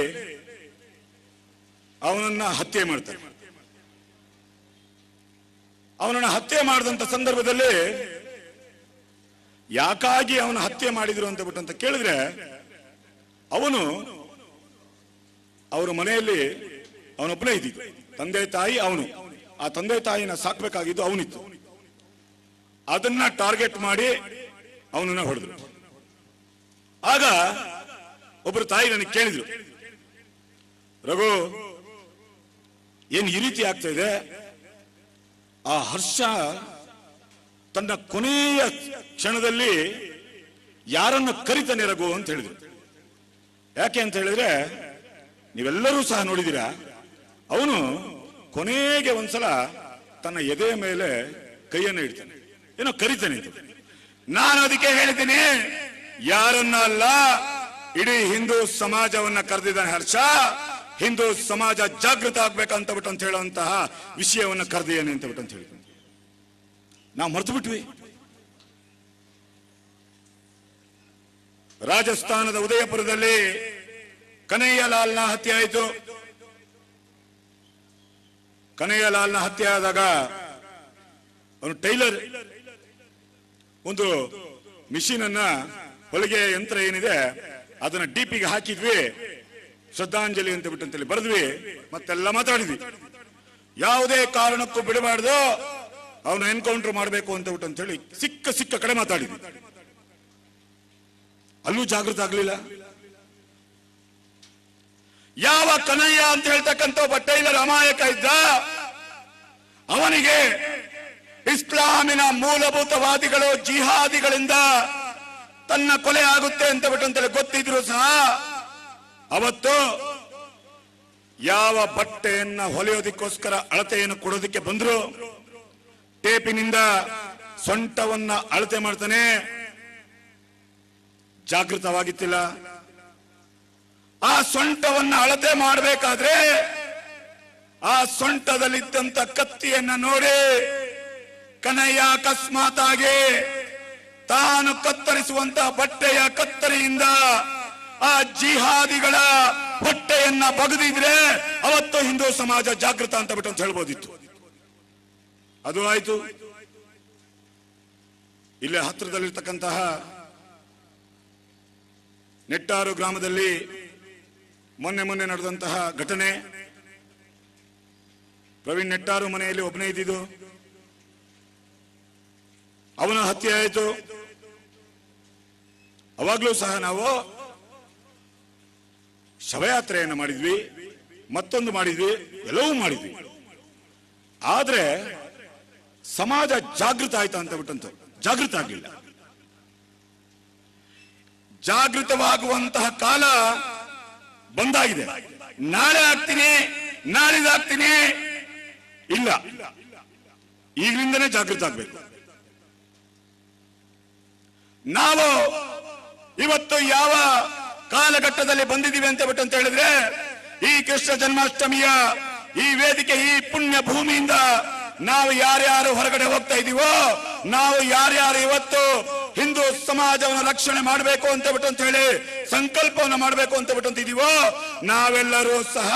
ಅವನನ್ನ ಹತ್ಯೆ ಮಾಡ್ತಾರೆ. ಅವನನ್ನ ಹತ್ಯೆ ಮಾಡಿದಂತ ಸಂದರ್ಭದಲ್ಲಿ ಯಾಕಾಗಿ ಅವನ ಹತ್ಯೆ ಮಾಡಿದ್ರು ಅಂತ ಬಿಟ್ಟಂತ ಕೇಳಿದ್ರೆ, ಅವನು ಅವರ ಮನೆಯಲ್ಲಿ ಅವನೊಬ್ಬನೇ ಇದ್ದಿದ್ದು, ತಂದೆ ತಾಯಿ ಅವನು. ಆ ತಂದೆ ತಾಯಿನ ಸಾಕ್ಬೇಕಾಗಿದ್ದು ಅವನಿತ್ತು. ಅದನ್ನ ಟಾರ್ಗೆಟ್ ಮಾಡಿ ಅವನನ್ನ ಹೊಡೆದ್ರು. ಆಗ ಒಬ್ಬರು ತಾಯಿ ನನಗೆ ಕೇಳಿದ್ರು, ರಘು, ಏನ್ ಈ ರೀತಿ ಆಗ್ತಾ ಇದೆ? ಆ ಹರ್ಷ ತನ್ನ ಕೊನೆಯ ಕ್ಷಣದಲ್ಲಿ ಯಾರನ್ನ ಕರಿತಾನೆ ರಘು ಅಂತ ಹೇಳಿದ್ರು. ಯಾಕೆ ಅಂತ ಹೇಳಿದ್ರೆ, ನೀವೆಲ್ಲರೂ ಸಹ ನೋಡಿದಿರಾ, ಅವನು ಕೊನೆಗೆ ಒಂದ್ಸಲ ತನ್ನ ಎದೆಯ ಮೇಲೆ ಕೈಯನ್ನು ಇಡ್ತಾನೆ, ಏನೋ ಕರಿತಾನೆ. ನಾನು ಅದಕ್ಕೆ ಹೇಳಿದ್ದೀನಿ, ಯಾರನ್ನ ಅಲ್ಲ, ಇಡೀ ಹಿಂದೂ ಸಮಾಜವನ್ನ ಕರೆದಿದ್ದಾನೆ ಹರ್ಷ. ಹಿಂದೂ ಸಮಾಜ ಜಾಗೃತ ಆಗ್ಬೇಕಂತ ಬಿಟ್ಟು ಅಂತ ಹೇಳುವಂತಹ ವಿಷಯವನ್ನ ಕರೆದಿದ್ದೇನೆ ಅಂತ ಬಿಟ್ಟು ಅಂತ ಹೇಳಿದ್ವಿ. ನಾವು ಮರೆತು ಬಿಟ್ವಿ. ರಾಜಸ್ಥಾನದ ಉದಯಪುರದಲ್ಲಿ ಕನಯ್ಯಲಾಲ್ನ ಹತ್ಯೆ ಆಯಿತು. ಕನಯ್ಯಲಾಲ್ನ ಹತ್ಯೆ ಆದಾಗ ಅವನು ಟೈಲರ್, ಒಂದು ಮಿಷಿನ್ ಅನ್ನ, ಹೊಲಿಗೆ ಯಂತ್ರ ಏನಿದೆ ಅದನ್ನ ಡಿಪಿಗೆ ಹಾಕಿದ್ವಿ, ಶ್ರದ್ಧಾಂಜಲಿ ಅಂತ ಬಿಟ್ಟಂತೇಳಿ ಬರೆದ್ವಿ, ಮತ್ತೆಲ್ಲ ಮಾತಾಡಿದ್ವಿ. ಯಾವುದೇ ಕಾರಣಕ್ಕೂ ಬಿಡಬಾರ್ದು, ಅವನು ಎನ್ಕೌಂಟರ್ ಮಾಡಬೇಕು ಅಂತ ಬಿಟ್ಟು ಅಂತ ಹೇಳಿ ಸಿಕ್ಕ ಕಡೆ ಮಾತಾಡಿದ್ವಿ. ಅಲ್ಲೂ ಜಾಗೃತ ಆಗ್ಲಿಲ್ಲ. ಯಾವ ಕನಯ್ಯ ಅಂತ ಹೇಳ್ತಕ್ಕಂಥ ಒಬ್ಬ ಟೈಲರ್ ಅಮಾಯಕ ಇದ್ದ, ಅವನಿಗೆ ಇಸ್ಲಾಮಿನ ಮೂಲಭೂತವಾದಿಗಳು ಜಿಹಾದಿಗಳಿಂದ ತನ್ನ ಕೊಲೆ ಆಗುತ್ತೆ ಅಂತ ಬಿಟ್ಟಂತೇಳಿ ಗೊತ್ತಿದ್ರು ಸಹ ಅವತ್ತು ಯಾವ ಬಟ್ಟೆಯನ್ನ ಹೊಲೆಯೋದಕ್ಕೋಸ್ಕರ ಅಳತೆಯನ್ನು ಕೊಡೋದಕ್ಕೆ ಬಂದ್ರು, ಟೇಪಿನಿಂದ ಸೊಂಟವನ್ನ ಅಳತೆ ಮಾಡ್ತಾನೆ. ಜಾಗೃತವಾಗಿತ್ತಿಲ್ಲ. ಆ ಸೊಂಟವನ್ನ ಅಳತೆ ಮಾಡಬೇಕಾದ್ರೆ ಆ ಸೊಂಟದಲ್ಲಿದ್ದಂತ ಕತ್ತಿಯನ್ನ ನೋಡಿ ಕನಯ್ಯ ಅಕಸ್ಮಾತ್ ಆಗಿ ತಾನು ಕತ್ತರಿಸುವಂತ ಬಟ್ಟೆಯ ಕತ್ತರಿಯಿಂದ ಆ ಜಿಹಾದಿಗಳ ಹೊಟ್ಟೆಯನ್ನ ಬಗದಿದ್ರೆ ಅವತ್ತು ಹಿಂದೂ ಸಮಾಜ ಜಾಗೃತ ಅಂತ ಬಿಟ್ಟು ಅಂತ ಹೇಳ್ಬೋದಿತ್ತು. ಅದು ಆಯ್ತು. ಇಲ್ಲೇ ಹತ್ತಿರದಲ್ಲಿರ್ತಕ್ಕಂತಹ ನೆಟ್ಟಾರು ಗ್ರಾಮದಲ್ಲಿ ಮೊನ್ನೆ ನಡೆದಂತಹ ಘಟನೆ. ಪ್ರವೀಣ್ ನೆಟ್ಟಾರು ಮನೆಯಲ್ಲಿ ಒಬ್ಬನೇ ಇದ್ದಿದ್ದು, ಅವನ ಹತ್ಯೆ ಆಯಿತು. ಅವಾಗ್ಲೂ ಸಹ ನಾವು ಶವಯಾತ್ರೆಯನ್ನು ಮಾಡಿದ್ವಿ, ಮತ್ತೊಂದು ಮಾಡಿದ್ವಿ, ಎಲ್ಲವೂ ಮಾಡಿದ್ವಿ. ಆದ್ರೆ ಸಮಾಜ ಜಾಗೃತ ಆಯ್ತಾ ಅಂತ ಬಿಟ್ಟಂತ ಜಾಗೃತ ಆಗಲಿಲ್ಲ. ಜಾಗೃತವಾಗುವಂತಹ ಕಾಲ ಬಂದಾಗಿದೆ. ನಾಳೆ ಆಗ್ತೀನಿ, ನಾಳಿದಾಗ್ತೀನಿ ಇಲ್ಲ, ಈಗಲಿಂದನೇ ಜಾಗೃತ ಆಗ್ಬೇಕು. ನಾವು ಇವತ್ತು ಯಾವ ಕಾಲಘಟ್ಟದಲ್ಲಿ ಬಂದಿದ್ದೀವಿ ಅಂತ ಬಿಟ್ಟು ಅಂತ ಹೇಳಿದ್ರೆ, ಈ ಕೃಷ್ಣ ಜನ್ಮಾಷ್ಟಮಿಯ ಈ ವೇದಿಕೆ, ಈ ಪುಣ್ಯ ಭೂಮಿಯಿಂದ ನಾವು ಯಾರ್ಯಾರು ಹೊರಗಡೆ ಹೋಗ್ತಾ ಇದೀವೋ, ನಾವು ಯಾರ್ಯಾರು ಇವತ್ತು ಹಿಂದೂ ಸಮಾಜವನ್ನು ರಕ್ಷಣೆ ಮಾಡಬೇಕು ಅಂತ ಬಿಟ್ಟು ಅಂತ ಹೇಳಿ ಸಂಕಲ್ಪವನ್ನು ಮಾಡಬೇಕು ಅಂತ ಬಿಟ್ಟು ಅಂತಿದೀವೋ, ನಾವೆಲ್ಲರೂ ಸಹ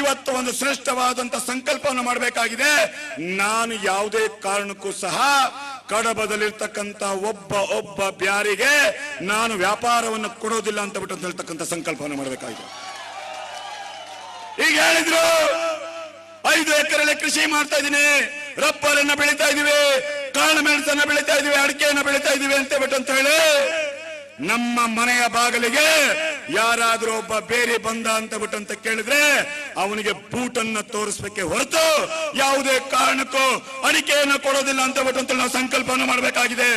ಇವತ್ತು ಒಂದು ಶ್ರೇಷ್ಠವಾದಂತ ಸಂಕಲ್ಪವನ್ನು ಮಾಡಬೇಕಾಗಿದೆ. ನಾನು ಯಾವುದೇ ಕಾರಣಕ್ಕೂ ಸಹ ಕಡಬದಲ್ಲಿರ್ತಕ್ಕಂಥ ಒಬ್ಬ ಬ್ಯಾರಿಗೆ ನಾನು ವ್ಯಾಪಾರವನ್ನು ಕೊಡೋದಿಲ್ಲ ಅಂತ ಬಿಟ್ಟು ಹೇಳ್ತಕ್ಕಂಥ ಸಂಕಲ್ಪವನ್ನು ಮಾಡಬೇಕಾಗಿದೆ. ಈಗ ಹೇಳಿದ್ರು 5 ಎಕರೆಯಲ್ಲಿ ಕೃಷಿ ಮಾಡ್ತಾ ಇದ್ದೀನಿ, ರಬ್ಬರನ್ನ ಬೆಳೀತಾ ಇದೀವಿ, ಕಾಳು ಮೆಣಸನ್ನ ಬೆಳೀತಾ ಇದೀವಿ, ಅಡಿಕೆಯನ್ನ ಬೆಳೀತಾ ಇದೀವಿ ಅಂತ ಬಿಟ್ಟು ಅಂತ ಹೇಳಿ ನಮ್ಮ ಮನೆಯ ಬಾಗಿಲಿಗೆ ಯಾರಾದ್ರೂ ಒಬ್ಬ ಬೇರೆ ಬಂದ ಅಂತ ಬಿಟ್ಟು ಅಂತ ಕೇಳಿದ್ರೆ ಅವನಿಗೆ ಬೂಟನ್ನ ತೋರಿಸ್ಬೇಕೆ ಹೊರತು ಯಾವುದೇ ಕಾರಣಕ್ಕೂ ಅಡಿಕೆಯನ್ನು ಕೊಡೋದಿಲ್ಲ ಅಂತ ಬಿಟ್ಟು ಅಂತ ನಾವು ಸಂಕಲ್ಪವನ್ನು ಮಾಡಬೇಕಾಗಿದೆ.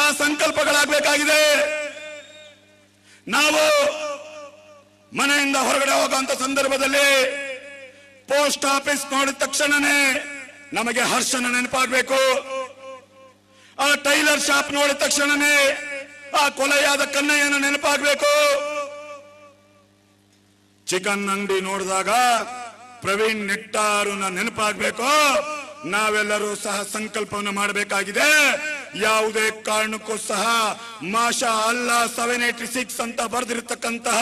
ಆ ಸಂಕಲ್ಪಗಳಾಗಬೇಕಾಗಿದೆ. ನಾವು ಮನೆಯಿಂದ ಹೊರಗಡೆ ಹೋಗುವಂತ ಸಂದರ್ಭದಲ್ಲಿ ಪೋಸ್ಟ್ ಆಫೀಸ್ ನೋಡಿದ ತಕ್ಷಣನೇ ನಮಗೆ ಹರ್ಷನ ನೆನಪಾಗಬೇಕು. ಆ ಟೈಲರ್ ಶಾಪ್ ನೋಡಿದ ತಕ್ಷಣನೇ ಆ ಕೊಲೆಯಾದ ಕನ್ನಯ್ಯನ ನೆನಪಾಗಬೇಕು. ಚಿಕನ್ ಅಂಗಡಿ ನೋಡಿದಾಗ ಪ್ರವೀಣ್ ನೆಟ್ಟಾರುನ ನೆನಪಾಗಬೇಕು. ನಾವೆಲ್ಲರೂ ಸಹ ಸಂಕಲ್ಪವನ್ನು ಮಾಡಬೇಕಾಗಿದೆ. ಯಾವುದೇ ಕಾರಣಕ್ಕೂ ಸಹ ಮಾಷಾ ಅಲ್ಲ 786 ಅಂತ ಬರೆದಿರತಕ್ಕಂತಹ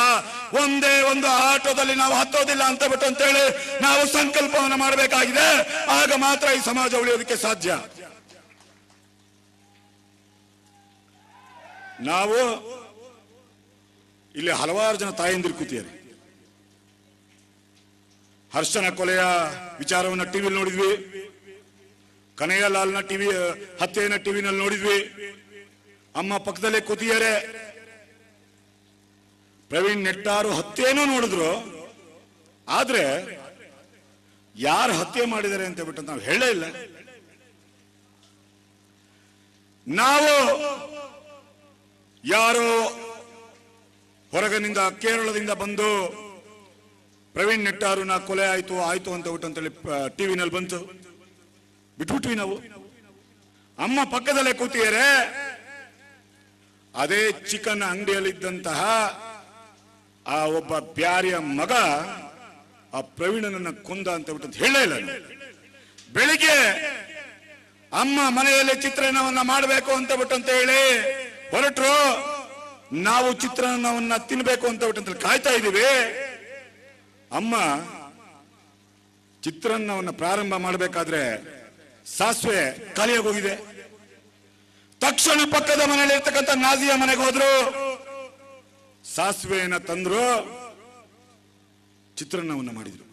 ಒಂದೇ ಒಂದು ಆಟೋದಲ್ಲಿ ನಾವು ಹತ್ತೋದಿಲ್ಲ ಅಂತ ಬಿಟ್ಟು ಅಂತೇಳಿ ನಾವು ಸಂಕಲ್ಪವನ್ನು ಮಾಡಬೇಕಾಗಿದೆ. ಆಗ ಮಾತ್ರ ಈ ಸಮಾಜ ಉಳಿಯೋದಕ್ಕೆ ಸಾಧ್ಯ. ನಾವು ಇಲ್ಲಿ ಹಲವಾರು ಜನ ತಾಯಂದಿರು ಕೂತಿದ್ದಾರೆ. ಹರ್ಷನ ಕೊಲೆಯ ವಿಚಾರವನ್ನ ಟಿವಿಯಲ್ಲಿ ನೋಡಿದ್ವಿ, ಕನಯ್ಯಲಾಲ್ನ ಹತ್ಯೆಯನ್ನ ಟಿವಿನಲ್ಲಿ ನೋಡಿದ್ವಿ. ಅಮ್ಮ ಪಕ್ಕದಲ್ಲೇ ಕೂತಿದ್ದಾರೆ. ಪ್ರವೀಣ್ ನೆಟ್ಟಾರು ಹತ್ಯೆನೂ ನೋಡಿದ್ರು. ಆದ್ರೆ ಯಾರು ಹತ್ಯೆ ಮಾಡಿದ್ದಾರೆ ಅಂತ ಬಿಟ್ಟು ನಾವು ಹೇಳೇ ಇಲ್ಲ. ನಾವು ಯಾರೋ ಹೊರಗಿನಿಂದ ಕೇರಳದಿಂದ ಬಂದು ಪ್ರವೀಣ್ ನೆಟ್ಟಾರುನ ಕೊಲೆ ಆಯ್ತು ಅಂತ ಬಿಟ್ಟು ಅಂತೇಳಿ ಟಿವಿನಲ್ಲಿ ಬಂತು, ಬಿಟ್ಬಿಟ್ವಿ ನಾವು. ಅಮ್ಮ ಪಕ್ಕದಲ್ಲೇ ಕೂತಿದ್ದಾರೆ. ಅದೇ ಚಿಕನ್ ಅಂಗಡಿಯಲ್ಲಿದ್ದಂತಹ ಆ ಒಬ್ಬ ಬ್ಯಾರಿಯ ಮಗ ಆ ಪ್ರವೀಣನನ್ನ ಕೊಂದ ಅಂತ ಬಿಟ್ಟು ಹೇಳೇ ಇಲ್ಲ. ಬೆಳಿಗ್ಗೆ ಅಮ್ಮ ಮನೆಯಲ್ಲಿ ಚಿತ್ರಾನ್ನವನ್ನ ಮಾಡಬೇಕು ಅಂತ ಬಿಟ್ಟು ಅಂತ ಹೇಳಿ ಹೊರಟರು. ನಾವು ಚಿತ್ರಾನ್ನವನ್ನ ತಿನ್ಬೇಕು ಅಂತ ಬಿಟ್ಟು ಕಾಯ್ತಾ ಇದ್ದೀವಿ. ಅಮ್ಮ ಚಿತ್ರಾನ್ನವನ್ನ ಪ್ರಾರಂಭ ಮಾಡಬೇಕಾದ್ರೆ ಸಾಸಿವೆ ಖಾಲಿಯಾಗಿ ಹೋಗಿದೆ. ತಕ್ಷಣ ಪಕ್ಕದ ಮನೆಯಲ್ಲಿ ಇರ್ತಕ್ಕಂಥ ನಾಜಿಯ ಮನೆಗೆ ಹೋದ್ರು. ಸಾಸಿವೆಯನ್ನ ತಂದ್ರು, ಚಿತ್ರಾನ್ನವನ್ನ ಮಾಡಿದ್ರು.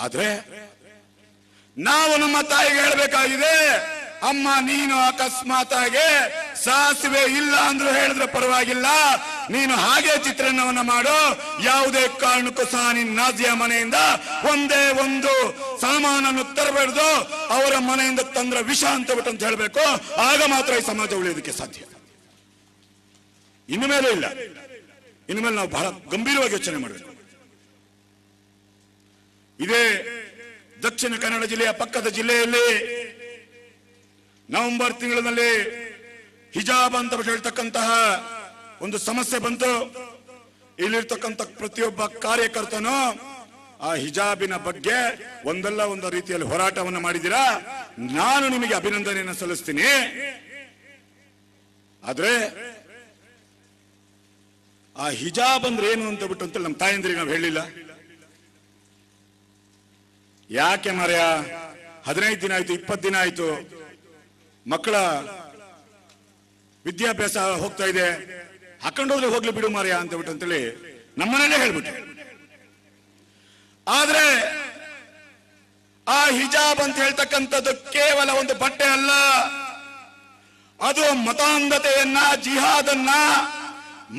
ಆದ್ರೆ ನಾವು ನಮ್ಮ ತಾಯಿಗೆ ಹೇಳಬೇಕಾಗಿದೆ, ಅಮ್ಮ ನೀನು ಅಕಸ್ಮಾತ್ ಆಗಿ ಸಾಸಿವೆ ಇಲ್ಲ ಅಂದ್ರೂ ಹೇಳಿದ್ರೆ ಪರವಾಗಿಲ್ಲ, ನೀನು ಹಾಗೆ ಚಿತ್ರಾನ್ನವನ್ನ ಮಾಡು. ಯಾವುದೇ ಕಾರಣಕ್ಕೂ ಸಹ ನೀನು ನಾಜಿಯ ಮನೆಯಿಂದ ಒಂದೇ ಒಂದು ಸಾಮಾನನ್ನು ತರಬೇಡ್ದು. ಅವರ ಮನೆಯಿಂದ ತಂದ್ರ ವಿಷ ಅಂತ ಬಿಟ್ಟು ಅಂತ ಹೇಳ್ಬೇಕು. ಆಗ ಮಾತ್ರ ಈ ಸಮಾಜ ಉಳಿಯೋದಕ್ಕೆ ಸಾಧ್ಯ. ಇನ್ನು ಮೇಲೆ ಇಲ್ಲ. ಇನ್ನು ಮೇಲೆ ನಾವು ಬಹಳ ಗಂಭೀರವಾಗಿ ಯೋಚನೆ ಮಾಡಬೇಕು. ಇದೇ ದಕ್ಷಿಣ ಕನ್ನಡ ಜಿಲ್ಲೆಯ ಪಕ್ಕದ ಜಿಲ್ಲೆಯಲ್ಲಿ ನವೆಂಬರ್ ತಿಂಗಳಿನಲ್ಲಿ ಹಿಜಾಬ್ ಅಂತ ಹೇಳ್ತಕ್ಕಂತಹ ಒಂದು ಸಮಸ್ಯೆ ಬಂತು. ಇಲ್ಲಿರ್ತಕ್ಕಂಥ ಪ್ರತಿಯೊಬ್ಬ ಕಾರ್ಯಕರ್ತನು ಆ ಹಿಜಾಬಿನ ಬಗ್ಗೆ ಒಂದಲ್ಲ ಒಂದು ರೀತಿಯಲ್ಲಿ ಹೋರಾಟವನ್ನು ಮಾಡಿದ್ದೀರಾ. ನಾನು ನಿಮಗೆ ಅಭಿನಂದನೆಯನ್ನು ಸಲ್ಲಿಸ್ತೀನಿ. ಆದ್ರೆ ಆ ಹಿಜಾಬ್ ಅಂದ್ರೆ ಏನು ಅಂತ ಬಿಟ್ಟು ಅಂತ ನಮ್ಮ ತಾಯಂದ್ರಿಗೆ ನಾವು ಹೇಳಿಲ್ಲ. ಯಾಕೆ ಮಾರ್ಯ 15 ದಿನ ಆಯ್ತು, 20 ದಿನ ಆಯ್ತು, ಮಕ್ಕಳ ವಿದ್ಯಾಭ್ಯಾಸ ಹೋಗ್ತಾ ಇದೆ, ಹಾಕೊಂಡೋದ್ರೆ ಹೋಗ್ಲಿ ಬಿಡು ಮಾರ್ಯ ಅಂತ ಬಿಟ್ಟು ಅಂತೇಳಿ ನಮ್ಮನೇಲೆ ಹೇಳ್ಬಿಟ್ಟು. ಆದ್ರೆ ಆ ಹಿಜಾಬ್ ಅಂತ ಹೇಳ್ತಕ್ಕಂಥದ್ದು ಕೇವಲ ಒಂದು ಬಟ್ಟೆ ಅಲ್ಲ, ಅದು ಮತಾಂಧತೆಯನ್ನ, ಜಿಹಾದನ್ನ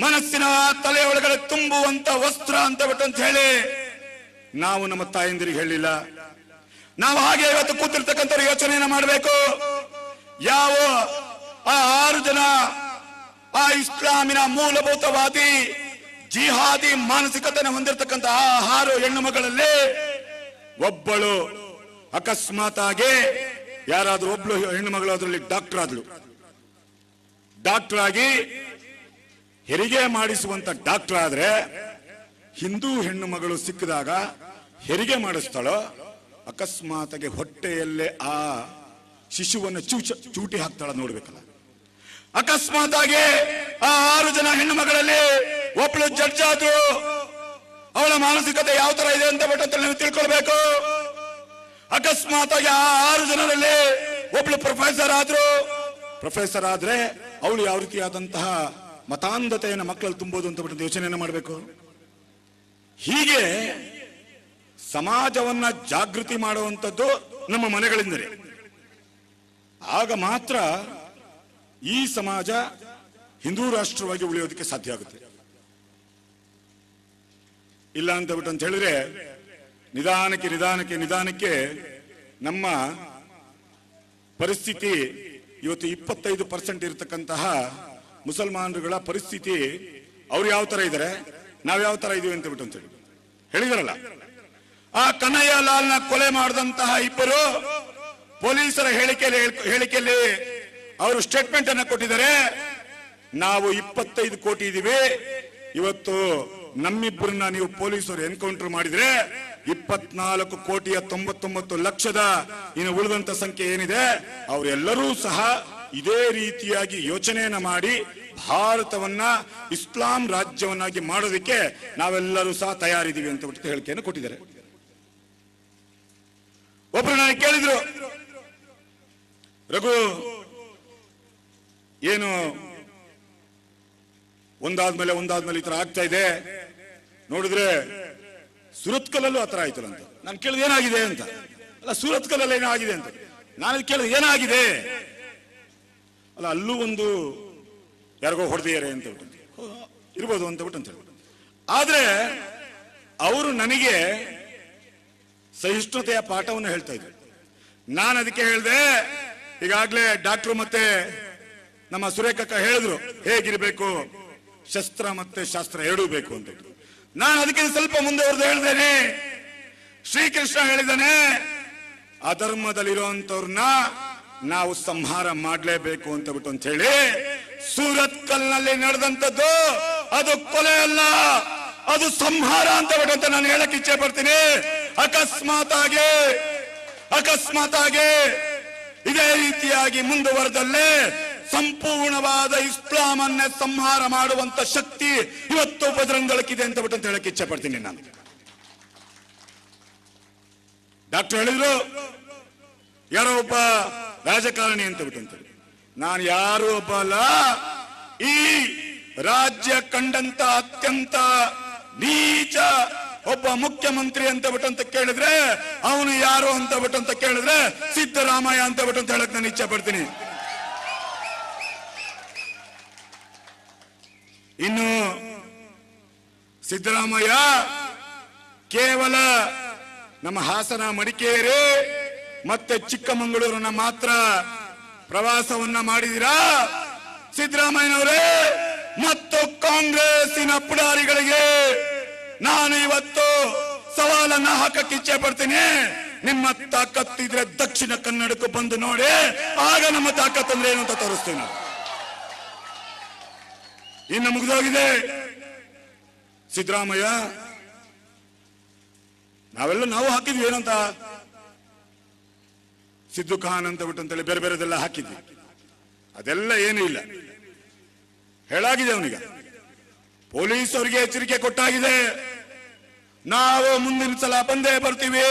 ಮನಸ್ಸಿನ ತಲೆ ಒಳಗಡೆ ತುಂಬುವಂತ ವಸ್ತ್ರ ಅಂತ ಬಿಟ್ಟು ಅಂತ ಹೇಳಿ ನಾವು ನಮ್ಮ ತಾಯಂದಿರಿಗೆ ಹೇಳಿಲ್ಲ. ನಾವು ಹಾಗೆ ಇವತ್ತು ಕೂತಿರ್ತಕ್ಕಂಥ ಯೋಚನೆಯನ್ನ ಮಾಡಬೇಕು. ಯಾವ ಆ 6 ಜನ ಆ ಇಸ್ಲಾಮಿನ ಮೂಲಭೂತವಾದಿ ಜಿಹಾದಿ ಮಾನಸಿಕತೆಯನ್ನು ಹೊಂದಿರತಕ್ಕಂಥ ಆ 6 ಹೆಣ್ಣು ಮಗಳಲ್ಲಿ ಒಬ್ಬಳು ಅಕಸ್ಮಾತ್ ಆಗಿ ಯಾರಾದ್ರೂ ಒಬ್ಳು ಹೆಣ್ಣು ಮಗಳು ಅದರಲ್ಲಿ ಡಾಕ್ಟರ್ ಆದ್ಲು. ಡಾಕ್ಟರ್ ಆಗಿ ಹೆರಿಗೆ ಮಾಡಿಸುವಂತ ಡಾಕ್ಟರ್ ಆದ್ರೆ ಹಿಂದೂ ಹೆಣ್ಣು ಮಗಳು ಸಿಕ್ಕಿದಾಗ ಹೆರಿಗೆ ಮಾಡಿಸ್ತಾಳೋ, ಅಕಸ್ಮಾತ್ ಆಗಿ ಹೊಟ್ಟೆಯಲ್ಲೇ ಆ ಶಿಶುವನ್ನು ಚೂಟಿ ಹಾಕ್ತಾಳ ನೋಡ್ಬೇಕಲ್ಲ. ಅಕಸ್ಮಾತ್ ಆಗಿ ಆ 6 ಜನ ಹೆಣ್ಣು ಮಗಳಲ್ಲಿ ಒಬ್ಳು ಜಡ್ಜ್ ಆದ್ರು, ಅವಳ ಮಾನಸಿಕತೆ ಯಾವ ತರ ಇದೆ ಅಂತ ಬಿಟ್ಟು ನೀವು ತಿಳ್ಕೊಳ್ಬೇಕು. ಅಕಸ್ಮಾತ್ ಆಗಿ ಆ 6 ಜನರಲ್ಲಿ ಒಬ್ಳು ಪ್ರೊಫೆಸರ್ ಆದ್ರು. ಪ್ರೊಫೆಸರ್ ಆದ್ರೆ ಅವಳು ಯಾವ ರೀತಿಯಾದಂತಹ ಮತಾಂಧತೆಯನ್ನು ಮಕ್ಕಳಲ್ಲಿ ತುಂಬೋದು ಅಂತ ಬಿಟ್ಟು ಯೋಚನೆಯನ್ನ ಮಾಡಬೇಕು. ಹೀಗೆ ಸಮಾಜವನ್ನ ಜಾಗೃತಿ ಮಾಡುವಂಥದ್ದು ನಮ್ಮ ಮನೆಗಳಿಂದಲೇ. ಆಗ ಮಾತ್ರ ಈ ಸಮಾಜ ಹಿಂದೂ ರಾಷ್ಟ್ರವಾಗಿ ಉಳಿಯೋದಕ್ಕೆ ಸಾಧ್ಯ ಆಗುತ್ತೆ. ಇಲ್ಲ ಅಂತ ಬಿಟ್ಟು ಅಂತ ಹೇಳಿದ್ರೆ ನಿಧಾನಕ್ಕೆ ನಿಧಾನಕ್ಕೆ ನಿಧಾನಕ್ಕೆ ನಮ್ಮ ಪರಿಸ್ಥಿತಿ ಇವತ್ತು 25% ಇರತಕ್ಕಂತಹ ಮುಸಲ್ಮಾನರುಗಳ ಪರಿಸ್ಥಿತಿ ಅವ್ರು ಯಾವ ತರ ಇದ್ದಾರೆ, ನಾವ್ ಯಾವ ತರ ಇದೀವಿ ಅಂತ ಬಿಟ್ಟು ಹೇಳಿದಾರಲ್ಲ. ಆ ಕನ್ನಯ್ಯ ಲಾಲ್ನ ಕೊಲೆ ಮಾಡಿದಂತಹ ಇಬ್ಬರು ಪೊಲೀಸರ ಹೇಳಿಕೆಯಲ್ಲಿ ಅವರು ಸ್ಟೇಟ್ಮೆಂಟ್ ಅನ್ನ ಕೊಟ್ಟಿದ್ದಾರೆ. ನಾವು 25 ಕೋಟಿ ಇದೀವಿ, ಇವತ್ತು ನಮ್ಮಿಬ್ಬರನ್ನ ನೀವು ಪೊಲೀಸರು ಎನ್ಕೌಂಟರ್ ಮಾಡಿದ್ರೆ 24,99,00,000 ಇನ್ನು ಉಳಿದಂತ ಸಂಖ್ಯೆ ಏನಿದೆ ಅವರೆಲ್ಲರೂ ಸಹ ಇದೇ ರೀತಿಯಾಗಿ ಯೋಚನೆಯನ್ನ ಮಾಡಿ ಭಾರತವನ್ನ ಇಸ್ಲಾಂ ರಾಜ್ಯವನ್ನಾಗಿ ಮಾಡೋದಕ್ಕೆ ನಾವೆಲ್ಲರೂ ಸಹ ತಯಾರಿದ್ದೀವಿ ಅಂತ ಬಿಟ್ಟು ಹೇಳಿಕೆಯನ್ನು ಕೊಟ್ಟಿದ್ದಾರೆ. ಒಬ್ರು ನನಗೆ ಕೇಳಿದ್ರು, ರಘು ಏನು ಒಂದಾದ್ಮೇಲೆ ಈ ತರ ಆಗ್ತಾ ಇದೆ, ನೋಡಿದ್ರೆ ಸುರತ್ಕಲ್ಲೂ ಆತರ ಆಯ್ತಲ್ಲ ಅಂತ. ನಾನು ಕೇಳಿದ ಏನಾಗಿದೆ ಅಂತ. ಅಲ್ಲ, ಸೂರತ್ಕಲ್ಲಲ್ಲಿ ಏನಾಗಿದೆ ಅಂತ ನಾನು ಕೇಳಿದ ಏನಾಗಿದೆ. ಅಲ್ಲ, ಅಲ್ಲೂ ಒಂದು ಯಾರಿಗೋ ಹೊಡೆದಿದ್ದಾರೆ ಅಂತ ಇರ್ಬೋದು ಅಂತ ಬಿಟ್ಟು ಅಂತ ಹೇಳಿ. ಆದ್ರೆ ಅವರು ನನಗೆ ಸಹಿಷ್ಣುತೆಯ ಪಾಠವನ್ನು ಹೇಳ್ತಾ ಇದ್ರು. ನಾನು ಅದಕ್ಕೆ ಹೇಳಿದೆ, ಈಗಾಗ್ಲೇ ಡಾಕ್ಟ್ರು ಮತ್ತೆ ನಮ್ಮ ಸುರೇಖಕ್ಕ ಹೇಳಿದ್ರು ಹೇಗಿರ್ಬೇಕು, ಶಸ್ತ್ರ ಮತ್ತೆ ಶಾಸ್ತ್ರ ಎರಡೂ ಬೇಕು ಅಂತ. ನಾನು ಅದಕ್ಕೆ ಸ್ವಲ್ಪ ಮುಂದೆ ಹೊರದು ಹೇಳ್ತೇನೆ, ಶ್ರೀಕೃಷ್ಣ ಹೇಳಿದಾನೆ ಅಧರ್ಮದಲ್ಲಿರುವಂತವ್ರನ್ನ ನಾವು ಸಂಹಾರ ಮಾಡಲೇಬೇಕು ಅಂತ ಬಿಟ್ಟು ಅಂತ ಹೇಳಿ. ಸೂರತ್ ಕಲ್ನಲ್ಲಿ ನಡೆದಂತದ್ದು ಅದು ಕೊಲೆ ಅಲ್ಲ, ಅದು ಸಂಹಾರ ಅಂತ ಬಿಟ್ಟು ಅಂತ ನಾನು ಹೇಳಕ್ ಇಚ್ಛೆ ಪಡ್ತೀನಿ. ಅಕಸ್ಮಾತ್ ಆಗಿ ಇದೇ ರೀತಿಯಾಗಿ ಮುಂದುವರೆದಲ್ಲೇ ಸಂಪೂರ್ಣವಾದ ಇಸ್ಲಾಂ ಅನ್ನೇ ಸಂಹಾರ ಮಾಡುವಂತ ಶಕ್ತಿ ಇವತ್ತು ಬಜರಂಗದಳಕ್ಕಿದೆ ಅಂತ ಬಿಟ್ಟು ಅಂತ ಹೇಳಕ್ ಇಚ್ಛೆ ಪಡ್ತೀನಿ. ನಾನು ಡಾಕ್ಟರ್ ಹೇಳಿದ್ರು ಯಾರೋ ಒಬ್ಬ ರಾಜಕಾರಣಿ ಅಂತ ಬಿಟ್ಟು. ನಾನು ಯಾರು ಒಬ್ಬ ಅಲ್ಲ, ಈ ರಾಜ್ಯ ಕಂಡಂತ ಅತ್ಯಂತ ನೀಚ ಒಬ್ಬ ಮುಖ್ಯಮಂತ್ರಿ ಅಂತ ಬಿಟ್ಟಂತ ಕೇಳಿದ್ರೆ ಅವನು ಯಾರು ಅಂತ ಬಿಟ್ಟಂತ ಕೇಳಿದ್ರೆ ಸಿದ್ದರಾಮಯ್ಯ ಅಂತ ಬಿಟ್ಟಂತ ಹೇಳಕ್ ನಾನು ಇಚ್ಛೆ ಪಡ್ತೀನಿ. ಇನ್ನು ಸಿದ್ದರಾಮಯ್ಯ ಕೇವಲ ನಮ್ಮ ಹಾಸನ, ಮಡಿಕೇರಿ ಮತ್ತೆ ಚಿಕ್ಕಮಗಳೂರನ್ನ ಮಾತ್ರ ಪ್ರವಾಸವನ್ನ ಮಾಡಿದಿರಾ ಸಿದ್ದರಾಮಯ್ಯನವರೇ ಮತ್ತು ಕಾಂಗ್ರೆಸ್ಸಿನ ಪುಡಾರಿಗಳಿಗೆ ನಾನು ಇವತ್ತು ಸವಾಲನ್ನ ಹಾಕಕ್ಕೆ ಇಚ್ಛೆ ಪಡ್ತೀನಿ. ನಿಮ್ಮ ತಾಕತ್ತಿದ್ರೆ ದಕ್ಷಿಣ ಕನ್ನಡಕ್ಕೆ ಬಂದು ನೋಡಿ, ಆಗ ನಮ್ಮ ತಾಕತ್ತಂದ್ರೆ ಏನು ಅಂತ ತೋರಿಸ್ತೀವಿ ನಾವು. ಇನ್ನು ಮುಗಿದೋಗಿದೆ ಸಿದ್ದರಾಮಯ್ಯ. ನಾವು ಹಾಕಿದ್ವಿ ಏನಂತ, ಸಿದ್ದು ಖಾನ್ ಅಂತ ಬಿಟ್ಟು ಅಂತೇಳಿ ಬೇರೆ ಬೇರೆದೆಲ್ಲ ಹಾಕಿದ್ವಿ. ಅದೆಲ್ಲ ಏನೂ ಇಲ್ಲ, ಹೇಳಾಗಿದೆ ಅವನಿಗೆ. ಪೊಲೀಸರಿಗೆ ಎಚ್ಚರಿಕೆ ಕೊಟ್ಟಾಗಿದೆ, ನಾವು ಮುಂದಿನ ಸಲ ಬಂದೇ ಬರ್ತೀವಿ,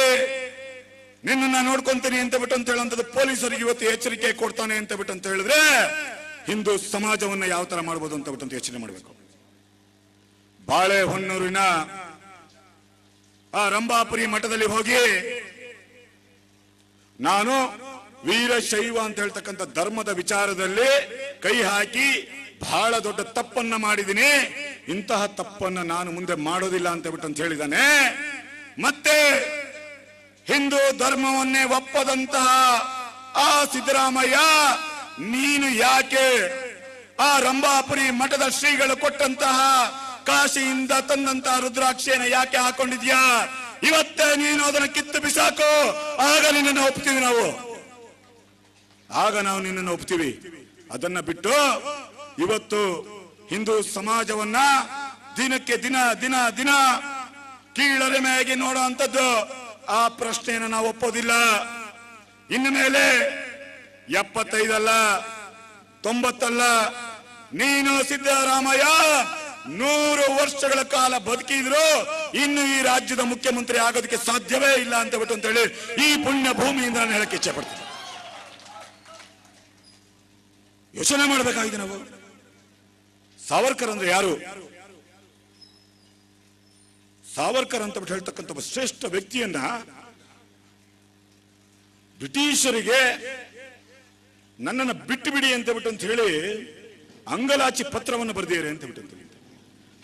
ನಿನ್ನ ನೋಡ್ಕೊಂತೀನಿ ಅಂತ ಬಿಟ್ಟು ಅಂತ ಹೇಳಂತದ್ದು ಪೊಲೀಸರಿಗೆ ಇವತ್ತು ಎಚ್ಚರಿಕೆ ಕೊಡ್ತಾನೆ ಅಂತ ಬಿಟ್ಟು ಅಂತ ಹೇಳಿದ್ರೆ ಹಿಂದೂ ಸಮಾಜವನ್ನ ಯಾವ ತರ ಮಾಡ್ಬೋದು ಅಂತ ಬಿಟ್ಟು ಯೋಚನೆ ಮಾಡಬೇಕು. ಬಾಳೆಹೊನ್ನೂರಿನ ಆ ರಂಭಾಪುರಿ ಮಠದಲ್ಲಿ ಹೋಗಿ ನಾನು ವೀರಶೈವ ಅಂತ ಹೇಳ್ತಕ್ಕಂಥ ಧರ್ಮದ ವಿಚಾರದಲ್ಲಿ ಕೈ ಹಾಕಿ ಬಹಳ ದೊಡ್ಡ ತಪ್ಪನ್ನ ಮಾಡಿದ್ದೀನಿ, ಇಂತಹ ತಪ್ಪನ್ನ ನಾನು ಮುಂದೆ ಮಾಡೋದಿಲ್ಲ ಅಂತ ಬಿಟ್ಟು ಅಂತ ಹೇಳಿದಾನೆ. ಮತ್ತೆ ಹಿಂದೂ ಧರ್ಮವನ್ನೇ ಒಪ್ಪದಂತಹ ಆ ಸಿದ್ದರಾಮಯ್ಯ, ನೀನು ಯಾಕೆ ಆ ರಂಭಾಪುರಿ ಮಠದ ಶ್ರೀಗಳು ಕೊಟ್ಟಂತಹ ಕಾಶಿಯಿಂದ ತಂದಂತಹ ರುದ್ರಾಕ್ಷಿಯನ್ನು ಯಾಕೆ ಹಾಕೊಂಡಿದ್ಯಾ? ಇವತ್ತೇ ನೀನು ಅದನ್ನು ಕಿತ್ತು ಬಿಸಾಕು, ಆಗ ನಿನ್ನನ್ನು ಒಪ್ತೀವಿ ನಾವು, ಆಗ ನಾವು ನಿನ್ನನ್ನು ಒಪ್ತೀವಿ. ಅದನ್ನ ಬಿಟ್ಟು ಇವತ್ತು ಹಿಂದೂ ಸಮಾಜವನ್ನ ದಿನಕ್ಕೆ ದಿನ ದಿನ ದಿನ ಕೀಳರಿಮೆಯಾಗಿ ನೋಡುವಂಥದ್ದು, ಆ ಪ್ರಶ್ನೆಯನ್ನು ನಾವು ಒಪ್ಪೋದಿಲ್ಲ. ಇನ್ನು ಮೇಲೆ 75 ಅಲ್ಲ 90 ಅಲ್ಲ, ನೀನು ಸಿದ್ದರಾಮಯ್ಯ 100 ವರ್ಷಗಳ ಕಾಲ ಬದುಕಿದ್ರು ಇನ್ನು ಈ ರಾಜ್ಯದ ಮುಖ್ಯಮಂತ್ರಿ ಆಗೋದಕ್ಕೆ ಸಾಧ್ಯವೇ ಇಲ್ಲ ಅಂತ ಬಿಟ್ಟು ಅಂತ ಹೇಳಿ ಈ ಪುಣ್ಯ ಭೂಮಿಯಿಂದ ನಾನು ಹೇಳಕ್ಕೆ ಇಚ್ಛೆ ಪಡ್ತೀನಿ. ಯೋಚನೆ ಮಾಡಬೇಕಾಗಿದೆ ನಾವು. ಸಾವರ್ಕರ್ ಅಂದ್ರೆ ಯಾರು? ಸಾವರ್ಕರ್ ಅಂತ ಬಿಟ್ಟು ಹೇಳ್ತಕ್ಕಂಥ ಒಬ್ಬ ಶ್ರೇಷ್ಠ ವ್ಯಕ್ತಿಯನ್ನ ಬ್ರಿಟಿಷರಿಗೆ ನನ್ನನ್ನು ಬಿಟ್ಟು ಬಿಡಿ ಅಂತ ಬಿಟ್ಟು ಅಂತ ಹೇಳಿ ಅಂಗಲಾಚಿ ಪತ್ರವನ್ನು ಬರೆದಿದ್ದಾರೆ ಅಂತ ಬಿಟ್ಟು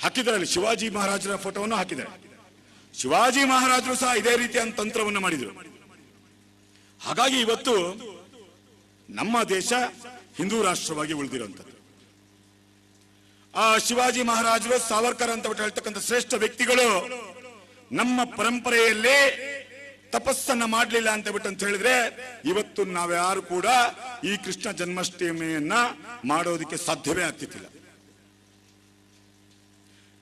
ಹಾಕಿದ್ದಾರೆ. ಅಲ್ಲಿ ಶಿವಾಜಿ ಮಹಾರಾಜರ ಫೋಟೋವನ್ನು ಹಾಕಿದ್ದಾರೆ. ಶಿವಾಜಿ ಮಹಾರಾಜರು ಸಹ ಇದೇ ರೀತಿಯ ತಂತ್ರವನ್ನು ಮಾಡಿದರು. ಹಾಗಾಗಿ ಇವತ್ತು ನಮ್ಮ ದೇಶ ಹಿಂದೂ ರಾಷ್ಟ್ರವಾಗಿ ಉಳಿದಿರುವಂಥದ್ದು. ಆ ಶಿವಾಜಿ ಮಹಾರಾಜರು, ಸಾವರ್ಕರ್ ಅಂತ ಹೇಳ್ತಕ್ಕಂಥ ಶ್ರೇಷ್ಠ ವ್ಯಕ್ತಿಗಳು ನಮ್ಮ ಪರಂಪರೆಯಲ್ಲಿ ತಪಸ್ಸನ್ನ ಮಾಡಲಿಲ್ಲ ಅಂತ ಹೇಳಿದ್ರೆ ಇವತ್ತು ನಾವ್ಯಾರು ಕೂಡ ಈ ಕೃಷ್ಣ ಜನ್ಮಾಷ್ಟಮಿಯನ್ನ ಮಾಡೋದಕ್ಕೆ ಸಾಧ್ಯವೇ ಆಗ್ತಿಲ್ಲ.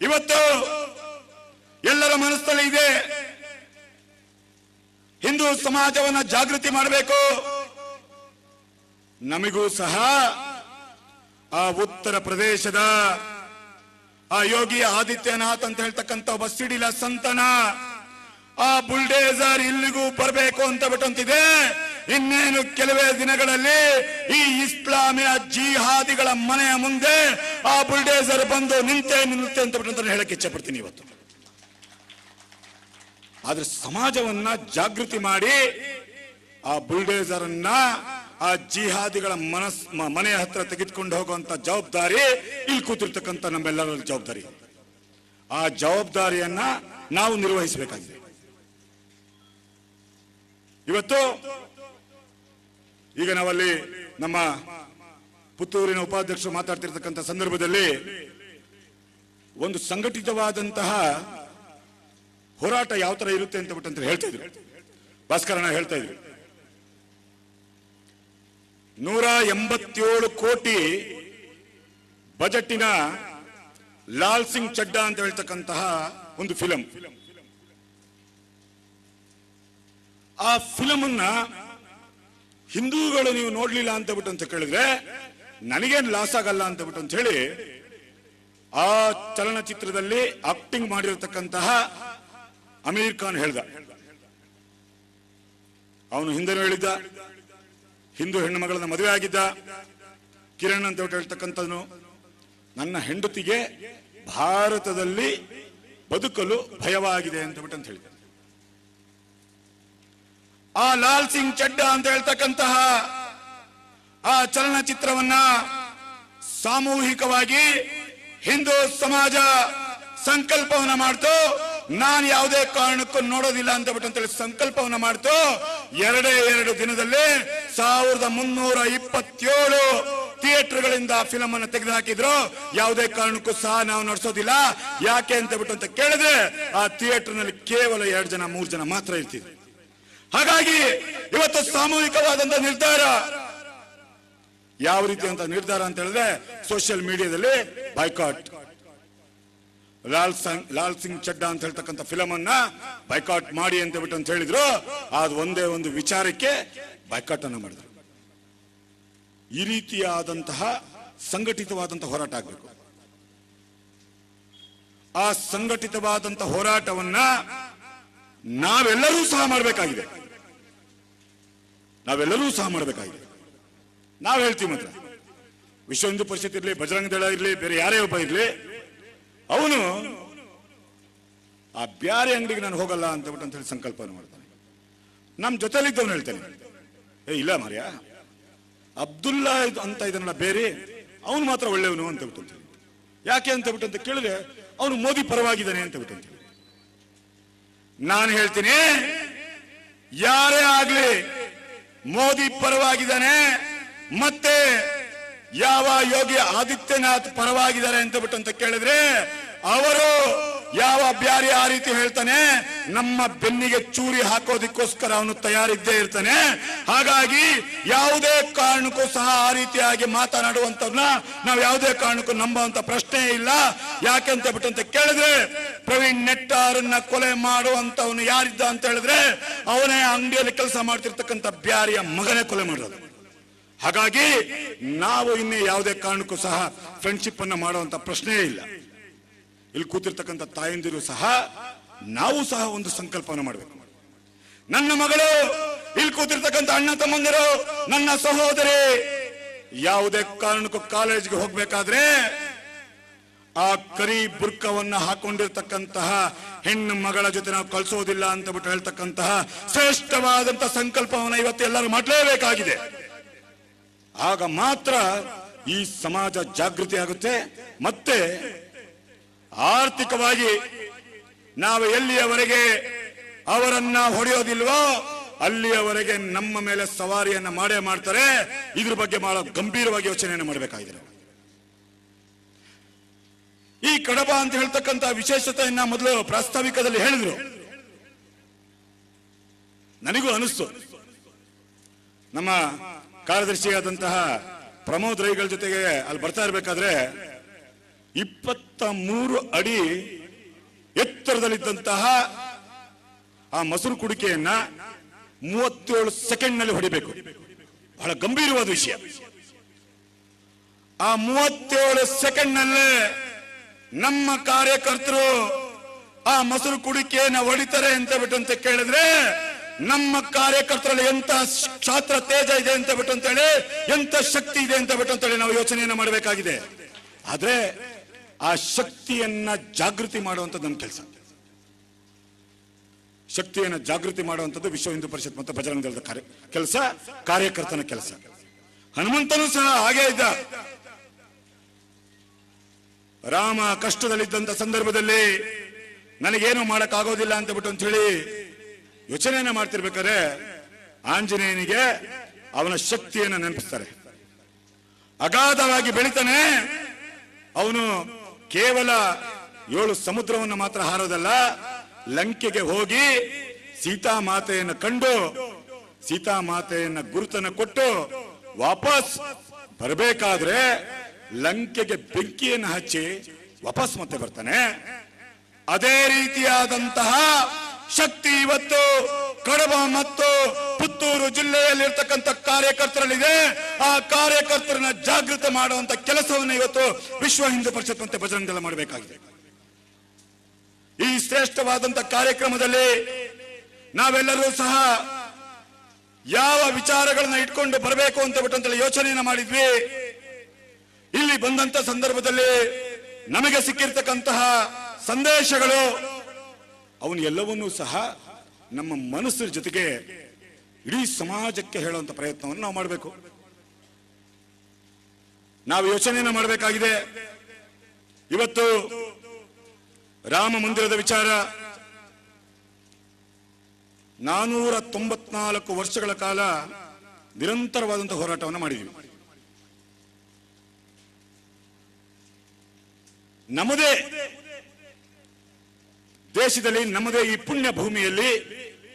ಇವತ್ತು ಎಲ್ಲರ ಮನಸ್ಸಲ್ಲಿ ಇದೆ, ಹಿಂದೂ ಸಮಾಜವನ್ನ ಜಾಗೃತಿ ಮಾಡಬೇಕು. ನಮಗೂ ಸಹ ಆ ಉತ್ತರ ಪ್ರದೇಶದ ಆ ಯೋಗಿ ಆದಿತ್ಯನಾಥ್ ಅಂತ ಹೇಳ್ತಕ್ಕಂಥ ಒಬ್ಬ ಸಿಡಿಲ ಸಂತನ ಆ ಬುಲ್ಡೇಸರ್ ಇಲ್ಲಿಗೂ ಬರಬೇಕು ಅಂತಿದೆ. ಇನ್ನೇನು ಕೆಲವೇ ದಿನಗಳಲ್ಲಿ ಈ ಇಸ್ಲಾಮಿಯ ಜಿಹಾದಿಗಳ ಮನೆಯ ಮುಂದೆ ಆ ಬುಲ್ಡೇಸರ್ ಬಂದು ನಿಲ್ಲುತ್ತೆ ಅಂತ ಹೇಳಕ್ಕೆ ಇಚ್ಛೆ ಪಡ್ತೀನಿ ಇವತ್ತು. ಆದ್ರೆ ಸಮಾಜವನ್ನ ಜಾಗೃತಿ ಮಾಡಿ ಆ ಬುಲ್ಡೇಸರ್ ಅನ್ನ ಆ ಜಿಹಾದಿಗಳ ಮನೆಯ ಹತ್ರ ತೆಗೆದುಕೊಂಡು ಹೋಗುವಂತ ಜವಾಬ್ದಾರಿ ಇಲ್ಲಿ ಕೂತಿರ್ತಕ್ಕಂಥ ನಮ್ಮೆಲ್ಲರ ಜವಾಬ್ದಾರಿ. ಆ ಜವಾಬ್ದಾರಿಯನ್ನ ನಾವು ನಿರ್ವಹಿಸಬೇಕಾಗಿದೆ. ಇವತ್ತು ಈಗ ನಾವಲ್ಲಿ ನಮ್ಮ ಪುತ್ತೂರಿನ ಉಪಾಧ್ಯಕ್ಷರು ಮಾತಾಡ್ತಿರ್ತಕ್ಕಂಥ ಸಂದರ್ಭದಲ್ಲಿ ಒಂದು ಸಂಘಟಿತವಾದಂತಹ ಹೋರಾಟ ಯಾವ ತರ ಇರುತ್ತೆ ಅಂತ ಹೇಳ್ತಾ ಇದ್ರು. ಭಾಸ್ಕರಣ್ಣ ಹೇಳ್ತಾ ಇದ್ರು, 187 ಕೋಟಿ ಬಜೆಟಿನ ಲಾಲ್ ಸಿಂಗ್ ಚಡ್ಡಾ ಅಂತ ಹೇಳ್ತಕ್ಕಂತಹ ಒಂದು ಫಿಲಂ. ಆ ಫಿಲಮ್ ಅನ್ನ ಹಿಂದೂಗಳು ನೀವು ನೋಡ್ಲಿಲ್ಲ ಅಂತ ಕೇಳಿದ್ರೆ ನನಗೇನು ಲಾಸ್ ಆಗಲ್ಲ ಅಂತ ಹೇಳಿ ಆ ಚಲನಚಿತ್ರದಲ್ಲಿ ಆಕ್ಟಿಂಗ್ ಮಾಡಿರತಕ್ಕಂತಹ ಅಮೀರ್ ಖಾನ್ ಹೇಳ್ದ. ಅವನು ಹಿಂದೆನೂ ಹೇಳಿದ್ದ, ಹಿಂದೂ ಹೆಣ್ಣು ಮಗಳನ್ನ ಮದುವೆ ಆಗಿದ್ದ. ಕಿರಣ್ ಅಂತ ಹೇಳ್ತಕ್ಕಂಥವನು, ನನ್ನ ಹೆಂಡತಿಗೆ ಭಾರತದಲ್ಲಿ ಬದುಕಲು ಭಯವಾಗಿದೆ ಅಂತ ಹೇಳಿದ. ಆ ಲಾಲ್ ಸಿಂಗ್ ಚಡ್ಡಾ ಅಂತ ಹೇಳ್ತಕ್ಕಂತಹ ಆ ಚಲನಚಿತ್ರವನ್ನ ಸಾಮೂಹಿಕವಾಗಿ ಹಿಂದೂ ಸಮಾಜ ಸಂಕಲ್ಪವನ್ನ ಮಾಡ್ತು. ನಾನು ಯಾವುದೇ ಕಾರಣಕ್ಕೂ ನೋಡೋದಿಲ್ಲ ಅಂತ ಹೇಳಿ ಸಂಕಲ್ಪವನ್ನ ಮಾಡ್ತು. 2 ದಿನದಲ್ಲಿ 1327 ಥಿಯೇಟರ್ಗಳಿಂದ ಫಿಲಂ ಅನ್ನು ತೆಗೆದು ಹಾಕಿದ್ರು. ಯಾವುದೇ ಕಾರಣಕ್ಕೂ ಸಹ ನಾವು ನಡೆಸೋದಿಲ್ಲ. ಯಾಕೆ ಅಂತ ಕೇಳಿದ್ರೆ ಆ ಥಿಯೇಟರ್ ನಲ್ಲಿ ಕೇವಲ 2 ಜನ 3 ಜನ ಮಾತ್ರ ಇರ್ತಿದ್ರು. ಹಾಗಾಗಿ ಇವತ್ತು ಸಾಮೂಹಿಕವಾದಂತ ನಿರ್ಧಾರ. ಯಾವ ರೀತಿ ಅಂತ ನಿರ್ಧಾರ ಅಂತ ಹೇಳಿದ್ರೆ ಸೋಷಿಯಲ್ ಮೀಡಿಯಾದಲ್ಲಿ ಬಾಯ್ಕಾಟ್, ಲಾಲ್ ಸಿಂಗ್ ಚಡ್ಡಾ ಅಂತ ಹೇಳ್ತಕ್ಕಂಥ ಫಿಲಂ ಅನ್ನ ಬಾಯ್ಕಾಟ್ ಮಾಡಿ ಅಂತ ಹೇಳಿದ್ರು. ಅದು ಒಂದೇ ಒಂದು ವಿಚಾರಕ್ಕೆ ಬಾಯ್ಕಾಟ್ ಅನ್ನ ಮಾಡಿದ್ರು. ಈ ರೀತಿಯಾದಂತಹ ಸಂಘಟಿತವಾದಂತಹ ಹೋರಾಟ ಆಗಬೇಕು. ಆ ಸಂಘಟಿತವಾದಂತಹ ಹೋರಾಟವನ್ನ ನಾವೆಲ್ಲರೂ ಸಹ ಮಾಡಬೇಕಾಗಿದೆ. ನಾವು ಹೇಳ್ತೀವಿ ಮಾತ್ರ. ವಿಶ್ವ ಹಿಂದೂ ಪರಿಷತ್ ಇರ್ಲಿ, ಬಜರಂಗ ದಳ ಇರ್ಲಿ, ಬೇರೆ ಯಾರೇ ಒಬ್ಬ ಇರ್ಲಿ, ಅವನು ಆ ಬ್ಯಾರೆ ಅಂಗಡಿಗೆ ನಾನು ಹೋಗಲ್ಲ ಅಂತ ಹೇಳಿ ಸಂಕಲ್ಪನ ಮಾಡ್ತಾನೆ. ನಮ್ ಜೊತೆಲಿದ್ದವನು ಹೇಳ್ತಾನೆ, ಇಲ್ಲ ಮಾರ್ಯ, ಅಬ್ದುಲ್ಲಾ ಅಂತ ಇದನ್ನ ಬೇರೆ, ಅವನು ಮಾತ್ರ ಒಳ್ಳೆಯವನು ಅಂತ ಬಿಟ್ಟು. ಯಾಕೆ ಅಂತ ಕೇಳಿದ್ರೆ ಅವನು ಮೋದಿ ಪರವಾಗಿದ್ದಾನೆ ಅಂತ ಬಿಟ್ಟು. ನಾನು ಹೇಳ್ತೀನಿ, ಯಾರೇ ಆಗ್ಲಿ ಮೋದಿ ಪರವಾಗಿದ್ದಾನೆ, ಮತ್ತೆ ಯಾವ ಯೋಗಿ ಆದಿತ್ಯನಾಥ್ ಪರವಾಗಿದ್ದಾರೆ ಅಂತ ಕೇಳಿದ್ರೆ ಅವರು ಯಾವ ಬ್ಯಾರಿ ಆ ರೀತಿ ಹೇಳ್ತಾನೆ, ನಮ್ಮ ಬೆನ್ನಿಗೆ ಚೂರಿ ಹಾಕೋದಿಕ್ಕೋಸ್ಕರ ಅವನು ತಯಾರಿದ್ದೇ ಇರ್ತಾನೆ. ಹಾಗಾಗಿ ಯಾವುದೇ ಕಾರಣಕ್ಕೂ ಸಹ ಆ ರೀತಿಯಾಗಿ ಮಾತನಾಡುವಂತವ್ರನ್ನ ನಾವು ಯಾವುದೇ ಕಾರಣಕ್ಕೂ ನಂಬುವಂತ ಪ್ರಶ್ನೆ ಇಲ್ಲ. ಯಾಕೆ ಅಂತ ಕೇಳಿದ್ರೆ ಪ್ರವೀಣ್ ನೆಟ್ಟಾರನ್ನ ಕೊಲೆ ಮಾಡುವಂತವನು ಯಾರಿದ್ದ ಅಂತ ಹೇಳಿದ್ರೆ ಅವನೇ ಅಂಗಡಿಯಲ್ಲಿ ಕೆಲಸ ಮಾಡ್ತಿರ್ತಕ್ಕಂಥ ಬ್ಯಾರಿಯ ಮಗನೇ ಕೊಲೆ ಮಾಡೋದು. ಹಾಗಾಗಿ ನಾವು ಇನ್ನೇ ಯಾವುದೇ ಕಾರಣಕ್ಕೂ ಸಹ ಫ್ರೆಂಡ್ಶಿಪ್ ಅನ್ನ ಮಾಡುವಂತ ಪ್ರಶ್ನೆಯೇ ಇಲ್ಲ. ಇಲ್ಲಿ ಕೂತಿರ್ತಕ್ಕಂಥ ತಾಯಂದಿರು ಸಹ ನಾವು ಸಹ ಒಂದು ಸಂಕಲ್ಪವನ್ನು ಮಾಡಬೇಕು. ನನ್ನ ಮಗಳು, ಇಲ್ಲಿ ಕೂತಿರ್ತಕ್ಕಂಥ ಅಣ್ಣ ತಮ್ಮಂದಿರು, ನನ್ನ ಸಹೋದರಿ ಯಾವುದೇ ಕಾರಣಕ್ಕೂ ಕಾಲೇಜ್ಗೆ ಹೋಗ್ಬೇಕಾದ್ರೆ ಆ ಕರಿ ಬುರ್ಕವನ್ನ ಹಾಕೊಂಡಿರ್ತಕ್ಕಂತಹ ಹೆಣ್ಣು ಮಗಳ ಜೊತೆ ನಾವು ಕಳಿಸೋದಿಲ್ಲ ಅಂತ ಹೇಳ್ತಕ್ಕಂತಹ ಶ್ರೇಷ್ಠವಾದಂತಹ ಸಂಕಲ್ಪವನ್ನ ಇವತ್ತು ಎಲ್ಲರೂ ಮಾಡಲೇಬೇಕಾಗಿದೆ. ಆಗ ಮಾತ್ರ ಈ ಸಮಾಜ ಜಾಗೃತಿ ಆಗುತ್ತೆ. ಮತ್ತೆ ಆರ್ಥಿಕವಾಗಿ ನಾವು ಎಲ್ಲಿಯವರೆಗೆ ಅವರನ್ನ ಹೊಡೆಯೋದಿಲ್ವೋ ಅಲ್ಲಿಯವರೆಗೆ ನಮ್ಮ ಮೇಲೆ ಸವಾರಿಯನ್ನ ಮಾಡೇ ಮಾಡ್ತಾರೆ. ಇದ್ರ ಬಗ್ಗೆ ಬಹಳ ಗಂಭೀರವಾಗಿ ಯೋಚನೆಯನ್ನು ಮಾಡಬೇಕಾಗಿದೆ. ಈ ಕಡಬ ಅಂತ ಹೇಳ್ತಕ್ಕಂಥ ವಿಶೇಷತೆಯನ್ನ ಮೊದಲು ಪ್ರಾಸ್ತಾವಿಕದಲ್ಲಿ ಹೇಳಿದ್ರು. ನನಗೂ ಅನಿಸ್ತು, ನಮ್ಮ ಕಾರ್ಯದರ್ಶಿಯಾದಂತಹ ಪ್ರಮೋದ್ ರೈಗಳ ಜೊತೆಗೆ ಅಲ್ಲಿ ಬರ್ತಾ ಇರಬೇಕಾದ್ರೆ 23 ಅಡಿ ಎತ್ತರದಲ್ಲಿದ್ದಂತಹ ಆ ಮೊಸರು ಕುಡಿಕೆಯನ್ನ 37 ಸೆಕೆಂಡ್ನಲ್ಲಿ ಹೊಡಿಬೇಕು. ಬಹಳ ಗಂಭೀರವಾದ ವಿಷಯ. ಆ 37 ಸೆಕೆಂಡ್ನಲ್ಲೇ ನಮ್ಮ ಕಾರ್ಯಕರ್ತರು ಆ ಮೊಸರು ಕುಡಿಕೆಯನ್ನ ಹೊಡಿತಾರೆ ಅಂತ ಬಿಟ್ಟಂತ ಕೇಳಿದ್ರೆ, ನಮ್ಮ ಕಾರ್ಯಕರ್ತರಲ್ಲಿ ಎಂತ ಕ್ಷಾತ್ರ ತೇಜ ಇದೆ ಅಂತ ಬಿಟ್ಟಂತೇಳಿ, ಎಂತ ಶಕ್ತಿ ಇದೆ ಅಂತ ಬಿಟ್ಟಂತೇಳಿ ನಾವು ಯೋಚನೆಯನ್ನ ಮಾಡಬೇಕಾಗಿದೆ. ಆದ್ರೆ ಆ ಶಕ್ತಿಯನ್ನ ಜಾಗೃತಿ ಮಾಡುವಂಥದ್ದು ನಮ್ಮ ಕೆಲಸ. ಶಕ್ತಿಯನ್ನ ಜಾಗೃತಿ ಮಾಡುವಂಥದ್ದು ವಿಶ್ವ ಹಿಂದೂ ಪರಿಷತ್ ಮತ್ತು ಬಜರಂಗ ದಳದ ಕೆಲಸ, ಕಾರ್ಯಕರ್ತನ ಕೆಲಸ. ಹನುಮಂತನೂ ಸಹ ಹಾಗೇ ಇದ್ದ. ರಾಮ ಕಷ್ಟದಲ್ಲಿದ್ದಂತ ಸಂದರ್ಭದಲ್ಲಿ ನನಗೇನು ಮಾಡಕ್ಕಾಗೋದಿಲ್ಲ ಅಂತ ಬಿಟ್ಟು ಅಂತ ಹೇಳಿ ಯೋಚನೆಯನ್ನ ಮಾಡ್ತಿರ್ಬೇಕಾದ್ರೆ ಆಂಜನೇಯನಿಗೆ ಅವನ ಶಕ್ತಿಯನ್ನ ನೆನಪಿಸ್ತಾರೆ. ಅಗಾಧವಾಗಿ ಬೆಳಿತಾನೆ ಅವನು. ಕೇವಲ 7 ಸಮುದ್ರವನ್ನು ಮಾತ್ರ ಹಾರೋದಲ್ಲ, ಲಂಕೆಗೆ ಹೋಗಿ ಸೀತಾಮಾತೆಯನ್ನು ಕಂಡು ಸೀತಾಮಾತೆಯನ್ನ ಗುರುತನ್ನು ಕೊಟ್ಟು ವಾಪಸ್ ಬರಬೇಕಾದ್ರೆ ಲಂಕೆಗೆ ಬೆಂಕಿಯನ್ನು ಹಚ್ಚಿ ವಾಪಸ್ ಮತ್ತೆ ಬರ್ತಾನೆ. ಅದೇ ರೀತಿಯಾದಂತಹ ಶಕ್ತಿ ಇವತ್ತು ಕಡಬ ಮತ್ತು ಪುತ್ತೂರು ಜಿಲ್ಲೆಯಲ್ಲಿರ್ತಕ್ಕಂಥ ಕಾರ್ಯಕರ್ತರಲ್ಲಿದೆ. ಆ ಕಾರ್ಯಕರ್ತರನ್ನ ಜಾಗೃತ ಮಾಡುವಂತ ಕೆಲಸವನ್ನು ಇವತ್ತು ವಿಶ್ವ ಹಿಂದೂ ಪರಿಷತ್ ಮತ್ತೆ ಬಜರಂಗ ದಳ ಮಾಡಬೇಕಾಗಿದೆ. ಈ ಶ್ರೇಷ್ಠವಾದಂತ ಕಾರ್ಯಕ್ರಮದಲ್ಲಿ ನಾವೆಲ್ಲರೂ ಸಹ ಯಾವ ವಿಚಾರಗಳನ್ನ ಇಟ್ಕೊಂಡು ಬರಬೇಕು ಅಂತ ಬಿಟ್ಟಂತ ಯೋಚನೆಯನ್ನ ಮಾಡಿದ್ವಿ. ಇಲ್ಲಿ ಬಂದಂತ ಸಂದರ್ಭದಲ್ಲಿ ನಮಗೆ ಸಿಕ್ಕಿರ್ತಕ್ಕಂತಹ ಸಂದೇಶಗಳು ಅವನು ಎಲ್ಲವನ್ನೂ ಸಹ ನಮ್ಮ ಮನಸ್ಸಿನ ಜೊತೆಗೆ ಇಡೀ ಸಮಾಜಕ್ಕೆ ಹೇಳುವಂತ ಪ್ರಯತ್ನವನ್ನು ನಾವು ಮಾಡಬೇಕು. ನಾವು ಯೋಚನೆಯನ್ನ ಮಾಡಬೇಕಾಗಿದೆ. ಇವತ್ತು ರಾಮ ಮಂದಿರದ ವಿಚಾರ 494 ವರ್ಷಗಳ ಕಾಲ ನಿರಂತರವಾದಂತಹ ಹೋರಾಟವನ್ನು ಮಾಡಿದ್ವಿ. ನಮ್ಮದೇ ದೇಶದಲ್ಲಿ, ನಮ್ಮದೇ ಈ ಪುಣ್ಯ ಭೂಮಿಯಲ್ಲಿ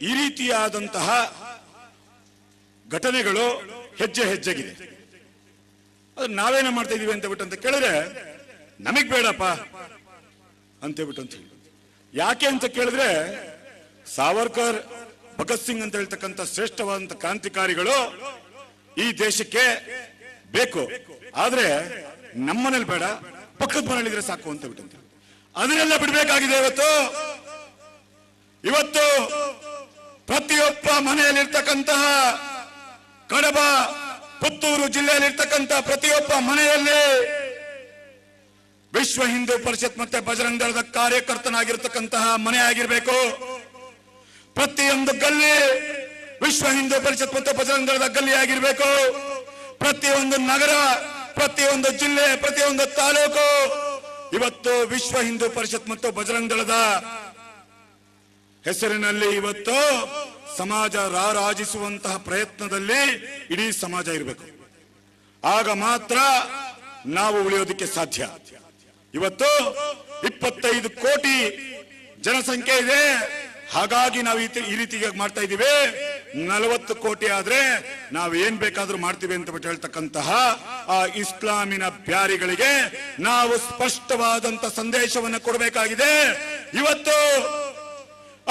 ಈ ರೀತಿಯಾದಂತಹ ಘಟನೆಗಳು ಹೆಜ್ಜೆ ಹೆಜ್ಜೆಗಿದೆ. ಅದು ನಾವೇನ ಮಾಡ್ತಾ ಇದೀವಿ ಅಂತ ಬಿಟ್ಟು ಅಂತ ಕೇಳಿದ್ರೆ ನಮಗ್ ಬೇಡಪ್ಪ ಅಂತ ಹೇಳ್ಬಿಟ್ಟು ಅಂತ ಹೇಳಿ. ಯಾಕೆ ಅಂತ ಕೇಳಿದ್ರೆ ಸಾವರ್ಕರ್, ಭಗತ್ ಸಿಂಗ್ ಅಂತ ಹೇಳ್ತಕ್ಕಂಥ ಶ್ರೇಷ್ಠವಾದಂತ ಕ್ರಾಂತಿಕಾರಿಗಳು ಈ ದೇಶಕ್ಕೆ ಬೇಕು. ಆದ್ರೆ ನಮ್ಮನೇಲಿ ಬೇಡ, ಪಕ್ಕದ ಮನೇಲಿದ್ರೆ ಸಾಕು ಅಂತ ಬಿಟ್ಟಂತ ಅದನ್ನೆಲ್ಲ ಬಿಡಬೇಕಾಗಿದೆ. ಇವತ್ತು ಪ್ರತಿಯೊಬ್ಬ ಮನೆಯಲ್ಲಿರ್ತಕ್ಕಂತಹ ಕಡಬ ಪುತ್ತೂರು ಜಿಲ್ಲೆಯಲ್ಲಿರ್ತಕ್ಕಂಥ ಪ್ರತಿಯೊಬ್ಬ ಮನೆಯಲ್ಲಿ ವಿಶ್ವ ಹಿಂದೂ ಪರಿಷತ್ ಮತ್ತೆ ಬಜರಂಗ ದಳದ ಕಾರ್ಯಕರ್ತನಾಗಿರ್ತಕ್ಕಂತಹ ಮನೆ ಆಗಿರ್ಬೇಕು. ಪ್ರತಿಯೊಂದು ಗಲ್ಲಿ ವಿಶ್ವ ಹಿಂದೂ ಪರಿಷತ್ ಮತ್ತು ಬಜರಂಗ ದಳದ ಗಲ್ಲಿ ಆಗಿರ್ಬೇಕು. ಪ್ರತಿಯೊಂದು ನಗರ, ಪ್ರತಿಯೊಂದು ಜಿಲ್ಲೆ, ಪ್ರತಿಯೊಂದು ತಾಲೂಕು ಇವತ್ತು ವಿಶ್ವ ಹಿಂದೂ ಪರಿಷತ್ ಮತ್ತು ಬಜರಂಗ ದಳದ ಹೆಸರಿನಲ್ಲಿ ಇವತ್ತು ಸಮಾಜ ರಾರಾಜಿಸುವಂತಹ ಪ್ರಯತ್ನದಲ್ಲಿ ಇಡೀ ಸಮಾಜ ಇರಬೇಕು. ಆಗ ಮಾತ್ರ ನಾವು ಉಳಿಯೋದಕ್ಕೆ ಸಾಧ್ಯ. ಇವತ್ತು 25 ಕೋಟಿ ಜನಸಂಖ್ಯೆ ಇದೆ. ಹಾಗಾಗಿ ನಾವು ಈ ರೀತಿ ಮಾಡ್ತಾ ಇದ್ದೀವಿ. 40 ಕೋಟಿ ಆದ್ರೆ ನಾವು ಏನ್ ಬೇಕಾದ್ರೂ ಮಾಡ್ತೀವಿ ಅಂತ ಬಿಟ್ಟು ಹೇಳ್ತಕ್ಕಂತಹ ಆ ಇಸ್ಲಾಮಿನ ಬ್ಯಾರಿಗಳಿಗೆ ನಾವು ಸ್ಪಷ್ಟವಾದಂತ ಸಂದೇಶವನ್ನು ಕೊಡಬೇಕಾಗಿದೆ. ಇವತ್ತು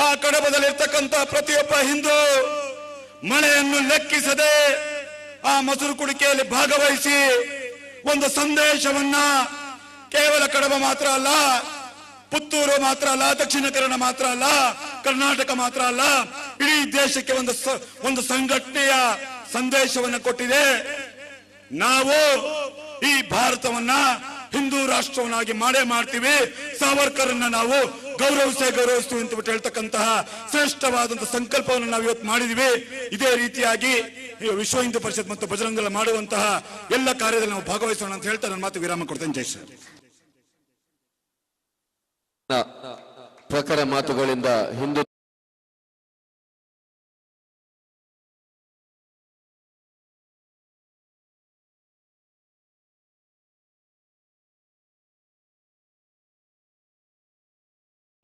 ಆ ಕಡಬದಲ್ಲಿರ್ತಕ್ಕಂಥ ಪ್ರತಿಯೊಬ್ಬ ಹಿಂದೂ ಮಳೆಯನ್ನು ಲೆಕ್ಕಿಸದೆ ಆ ಮೊಸರು ಕುಡಿಕೆಯಲ್ಲಿ ಭಾಗವಹಿಸಿ ಒಂದು ಸಂದೇಶವನ್ನ ಕೇವಲ ಕಡಬ ಮಾತ್ರ ಅಲ್ಲ, ಪುತ್ತೂರು ಮಾತ್ರ ಅಲ್ಲ, ದಕ್ಷಿಣ ಕನ್ನಡ ಮಾತ್ರ ಅಲ್ಲ, ಕರ್ನಾಟಕ ಮಾತ್ರ ಅಲ್ಲ, ಇಡೀ ದೇಶಕ್ಕೆ ಒಂದು ಸಂಘಟನೆಯ ಸಂದೇಶವನ್ನು ಕೊಟ್ಟಿದೆ. ನಾವು ಈ ಭಾರತವನ್ನ ಹಿಂದೂ ರಾಷ್ಟ್ರವನ್ನಾಗಿ ಮಾಡೇ ಮಾಡ್ತೀವಿ. ಸಾವರ್ಕರ್ನ ನಾವು ಗೌರವಿಸ್ತೀವಿ ಅಂತ ಬಿಟ್ಟು ಹೇಳ್ತಕ್ಕಂತಹ ಶ್ರೇಷ್ಠವಾದಂತಹ ಸಂಕಲ್ಪವನ್ನು ನಾವು ಇವತ್ತು ಮಾಡಿದ್ವಿ. ಇದೇ ರೀತಿಯಾಗಿ ವಿಶ್ವ ಹಿಂದೂ ಪರಿಷತ್ ಮತ್ತು ಬಜರಂಗ ದಳ ಮಾಡುವಂತಹ ಎಲ್ಲ ಕಾರ್ಯದಲ್ಲಿ ನಾವು ಭಾಗವಹಿಸೋಣ ಅಂತ ಹೇಳ್ತಾ ನನ್ನ ಮಾತು ವಿರಾಮ ಕೊಡ್ತೇನೆ. ಜೈ ಶ್ರೀ. ಪ್ರಖರ ಮಾತುಗಳಿಂದ ಹಿಂದೂ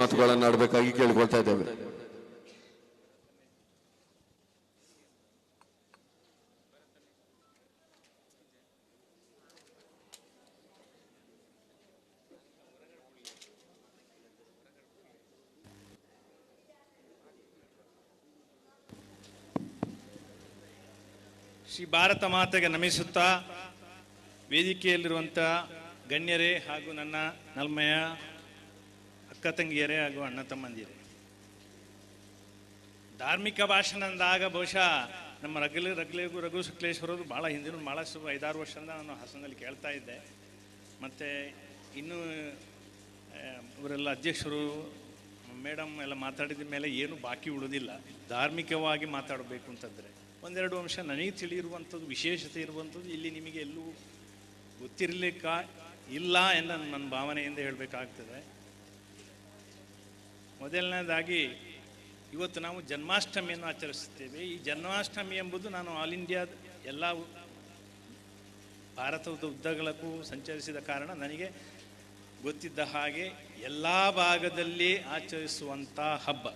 ಮಾತುಗಳನ್ನು ಆಡಬೇಕಾಗಿ ಕೇಳ್ಕೊಳ್ತಾ ಇದ್ದೇವೆ. ಶ್ರೀ ಭಾರತ ಮಾತೆಗೆ ನಮಿಸುತ್ತಾ ವೇದಿಕೆಯಲ್ಲಿರುವಂಥ ಗಣ್ಯರೇ ಹಾಗೂ ನನ್ನ ನಲ್ಮೆಯ ಅಕ್ಕ ತಂಗಿಯರೇ ಹಾಗೂ ಅಣ್ಣ ತಮ್ಮಂದಿರೇ, ಧಾರ್ಮಿಕ ಭಾಷಣ ಅಂದಾಗ ಬಹುಶಃ ನಮ್ಮ ರಘು ಶುಕ್ಲೇಶ್ವರರು ಭಾಳ ಹಿಂದಿನ ಭಾಳ 5-6 ವರ್ಷದಿಂದ ನಾನು ಹಾಸನದಲ್ಲಿ ಕೇಳ್ತಾ ಇದ್ದೆ. ಮತ್ತು ಇನ್ನೂ ಇವರೆಲ್ಲ ಅಧ್ಯಕ್ಷರು ಮೇಡಮ್ ಎಲ್ಲ ಮಾತಾಡಿದ ಮೇಲೆ ಏನು ಬಾಕಿ ಉಳಿದಿಲ್ಲ. ಧಾರ್ಮಿಕವಾಗಿ ಮಾತಾಡಬೇಕು ಅಂತಂದರೆ ಒಂದೆರಡು ಅಂಶ ನನಗೆ ತಿಳಿಯಿರುವಂಥದ್ದು, ವಿಶೇಷತೆ ಇರುವಂಥದ್ದು ಇಲ್ಲಿ ನಿಮಗೆ ಎಲ್ಲೂ ಇಲ್ಲ ಎಂದು ನನ್ನ ಭಾವನೆಯಿಂದ ಹೇಳಬೇಕಾಗ್ತದೆ. ಮೊದಲನೇದಾಗಿ ಇವತ್ತು ನಾವು ಜನ್ಮಾಷ್ಟಮಿಯನ್ನು ಆಚರಿಸುತ್ತೇವೆ. ಈ ಜನ್ಮಾಷ್ಟಮಿ ಎಂಬುದು ನಾನು ಆಲ್ ಇಂಡಿಯಾ ಎಲ್ಲ ಭಾರತದ ಉದ್ದಗಲಕ್ಕೂ ಸಂಚರಿಸಿದ ಕಾರಣ ನನಗೆ ಗೊತ್ತಿದ್ದ ಹಾಗೆ ಎಲ್ಲ ಭಾಗದಲ್ಲಿ ಆಚರಿಸುವಂಥ ಹಬ್ಬ.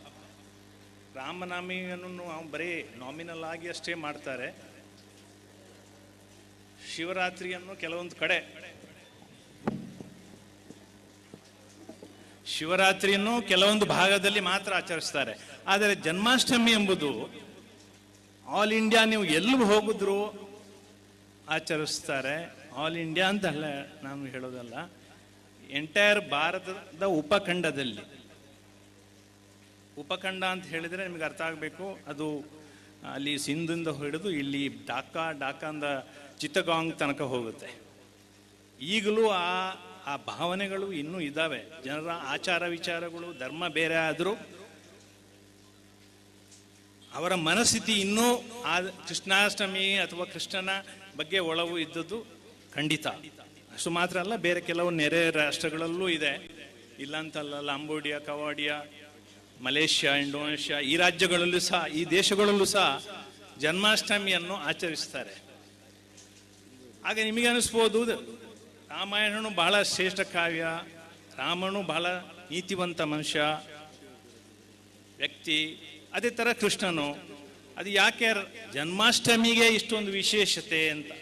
ರಾಮನವಮಿಯನ್ನು ನಾವು ಬರೀ ನಾಮಿನಲ್ ಆಗಿ ಅಷ್ಟೇ ಮಾಡ್ತಾರೆ. ಶಿವರಾತ್ರಿಯನ್ನು ಕೆಲವೊಂದು ಕಡೆ ಶಿವರಾತ್ರಿಯನ್ನು ಕೆಲವೊಂದು ಭಾಗದಲ್ಲಿ ಮಾತ್ರ ಆಚರಿಸ್ತಾರೆ. ಆದರೆ ಜನ್ಮಾಷ್ಟಮಿ ಎಂಬುದು ಆಲ್ ಇಂಡಿಯಾ ನೀವು ಎಲ್ಲಿ ಹೋಗಿದ್ರು ಆಚರಿಸ್ತಾರೆ. ಆಲ್ ಇಂಡಿಯಾ ಅಂತ ಅಲ್ಲ ನಾನು ಹೇಳೋದಲ್ಲ, ಎಂಟೈರ್ ಭಾರತದ ಉಪಖಂಡದಲ್ಲಿ. ಉಪಖಂಡ ಅಂತ ಹೇಳಿದರೆ ನಿಮಗೆ ಅರ್ಥ ಆಗಬೇಕು, ಅದು ಅಲ್ಲಿ ಸಿಂಧಿಂದ ಹಿಡಿದು ಇಲ್ಲಿ ಡಾಕಾಂದ ಚಿತ್ತಗಾಂಗ್ ತನಕ ಹೋಗುತ್ತೆ. ಈಗಲೂ ಆ ಭಾವನೆಗಳು ಇನ್ನೂ ಇದ್ದಾವೆ. ಜನರ ಆಚಾರ ವಿಚಾರಗಳು ಧರ್ಮ ಬೇರೆ ಆದರೂ ಅವರ ಮನಸ್ಥಿತಿ ಇನ್ನೂ ಆ ಕೃಷ್ಣಾಷ್ಟಮಿ ಅಥವಾ ಕೃಷ್ಣನ ಬಗ್ಗೆ ಒಲವು ಇದ್ದದ್ದು ಖಂಡಿತ. ಅಷ್ಟು ಮಾತ್ರ ಅಲ್ಲ, ಬೇರೆ ಕೆಲವು ನೆರೆ ರಾಷ್ಟ್ರಗಳಲ್ಲೂ ಇದೆ, ಇಲ್ಲಂತಲ್ಲ. ಲಾಂಬೋಡಿಯಾ, ಕವಾಡಿಯಾ, ಮಲೇಷ್ಯಾ, ಇಂಡೋನೇಷ್ಯಾ ಈ ರಾಜ್ಯಗಳಲ್ಲೂ ಸಹ, ಈ ದೇಶಗಳಲ್ಲೂ ಸಹ ಜನ್ಮಾಷ್ಟಮಿಯನ್ನು ಆಚರಿಸ್ತಾರೆ. ಆಗ ನಿಮಗೆ ಅನಿಸ್ಬೋದು ರಾಮಾಯಣನು ಬಹಳ ಶ್ರೇಷ್ಠ ಕಾವ್ಯ, ರಾಮನು ಬಹಳ ನೀತಿವಂತ ಮನುಷ್ಯ ವ್ಯಕ್ತಿ, ಅದೇ ಥರ ಕೃಷ್ಣನು. ಅದು ಯಾಕೆ ಜನ್ಮಾಷ್ಟಮಿಗೆ ಇಷ್ಟೊಂದು ವಿಶೇಷತೆ ಅಂತ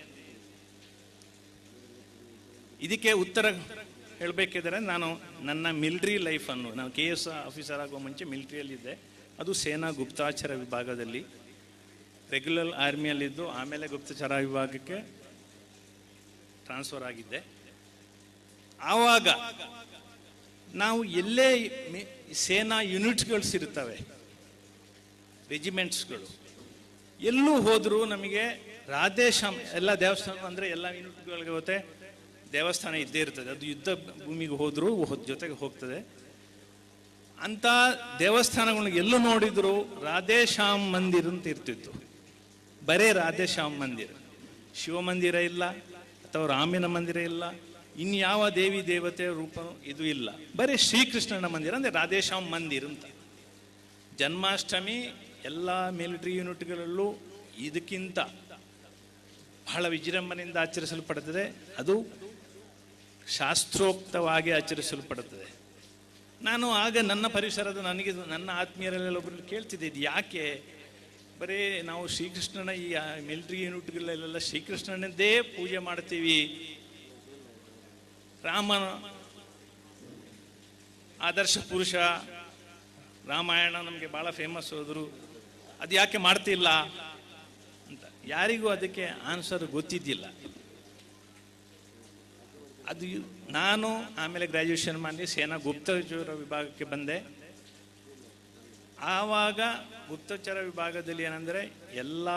ಇದಕ್ಕೆ ಉತ್ತರ ಹೇಳಬೇಕಿದ್ರೆ ನಾನು ನನ್ನ ಮಿಲಿಟರಿ ಲೈಫನ್ನು, ನಾನು KS ಆಫೀಸರ್ ಆಗುವ ಮುಂಚೆ ಮಿಲಿಟರಿಯಲ್ಲಿದ್ದೆ. ಅದು ಸೇನಾ ಗುಪ್ತಚರ ವಿಭಾಗದಲ್ಲಿ, ರೆಗ್ಯುಲರ್ ಆರ್ಮಿಯಲ್ಲಿದ್ದು ಆಮೇಲೆ ಗುಪ್ತಚರ ವಿಭಾಗಕ್ಕೆ ಟ್ರಾನ್ಸ್ಫರ್ ಆಗಿದ್ದೆ. ಆವಾಗ ನಾವು ಎಲ್ಲೇ ಸೇನಾ ಯೂನಿಟ್ಗಳು ಇರ್ತವೆ, ರೆಜಿಮೆಂಟ್ಸ್ಗಳು, ಎಲ್ಲೂ ಹೋದರೂ ನಮಗೆ ರಾಧೇಶ್ಯಾಮ್, ಎಲ್ಲ ದೇವಸ್ಥಾನ ಅಂದರೆ ಎಲ್ಲ ಯೂನಿಟ್ಗಳಿಗೆ ಹೋಗುತ್ತೆ, ದೇವಸ್ಥಾನ ಇದ್ದೇ ಇರ್ತದೆ. ಅದು ಯುದ್ಧ ಭೂಮಿಗೆ ಹೋದರೂ ಜೊತೆಗೆ ಹೋಗ್ತದೆ. ಅಂಥ ದೇವಸ್ಥಾನಗಳನ್ನ ಎಲ್ಲೂ ನೋಡಿದ್ರು ರಾಧೇಶ್ಯಾಮ್ ಮಂದಿರ ಅಂತ ಇರ್ತಿತ್ತು. ಬರೇ ರಾಧೇಶ್ಯಾಮ್ ಮಂದಿರ, ಶಿವ ಮಂದಿರ ಇಲ್ಲ, ಅಥವಾ ರಾಮನ ಮಂದಿರ ಇಲ್ಲ, ಇನ್ಯಾವ ದೇವಿ ದೇವತೆ ರೂಪ ಇದು ಇಲ್ಲ, ಬರೀ ಶ್ರೀಕೃಷ್ಣನ ಮಂದಿರ ಅಂದರೆ ರಾಧೇಶ್ಯಾಮ್ ಮಂದಿರ ಅಂತ. ಜನ್ಮಾಷ್ಟಮಿ ಎಲ್ಲ ಮಿಲಿಟರಿ ಯೂನಿಟ್ಗಳಲ್ಲೂ ಇದಕ್ಕಿಂತ ಬಹಳ ವಿಜೃಂಭಣೆಯಿಂದ ಆಚರಿಸಲ್ಪಡುತ್ತದೆ. ಅದು ಶಾಸ್ತ್ರೋಕ್ತವಾಗಿ ಆಚರಿಸಲ್ಪಡುತ್ತದೆ. ನಾನು ಆಗ ನನ್ನ ಪರಿಸರದ ನನ್ನ ಆತ್ಮೀಯರಲ್ಲೆಲ್ಲ ಒಬ್ಬರು ಕೇಳ್ತಿದ್ದೆ, ಇದು ಯಾಕೆ ಬರೀ ನಾವು ಶ್ರೀಕೃಷ್ಣನ ಈ ಮಿಲಿಟರಿ ಯೂನಿಟ್ಗಳಲ್ಲೆಲ್ಲ ಶ್ರೀಕೃಷ್ಣನದ್ದೇ ಪೂಜೆ ಮಾಡ್ತೀವಿ, ರಾಮನ ಆದರ್ಶ ಪುರುಷ, ರಾಮಾಯಣ ನಮಗೆ ಭಾಳ ಫೇಮಸ್ ಹೋದರು, ಅದು ಯಾಕೆ ಮಾಡ್ತಿಲ್ಲ ಅಂತ ಯಾರಿಗೂ ಅದಕ್ಕೆ ಆನ್ಸರ್ ಗೊತ್ತಿದ್ದಿಲ್ಲ. ಅದು ನಾನು ಆಮೇಲೆ ಗ್ರ್ಯಾಜುಯೇಷನ್ ಮಾಡಿ ಸೇನಾ ಗುಪ್ತಚರ ವಿಭಾಗಕ್ಕೆ ಬಂದೆ. ಆವಾಗ ಗುಪ್ತಚರ ವಿಭಾಗದಲ್ಲಿ ಏನಂದರೆ ಎಲ್ಲ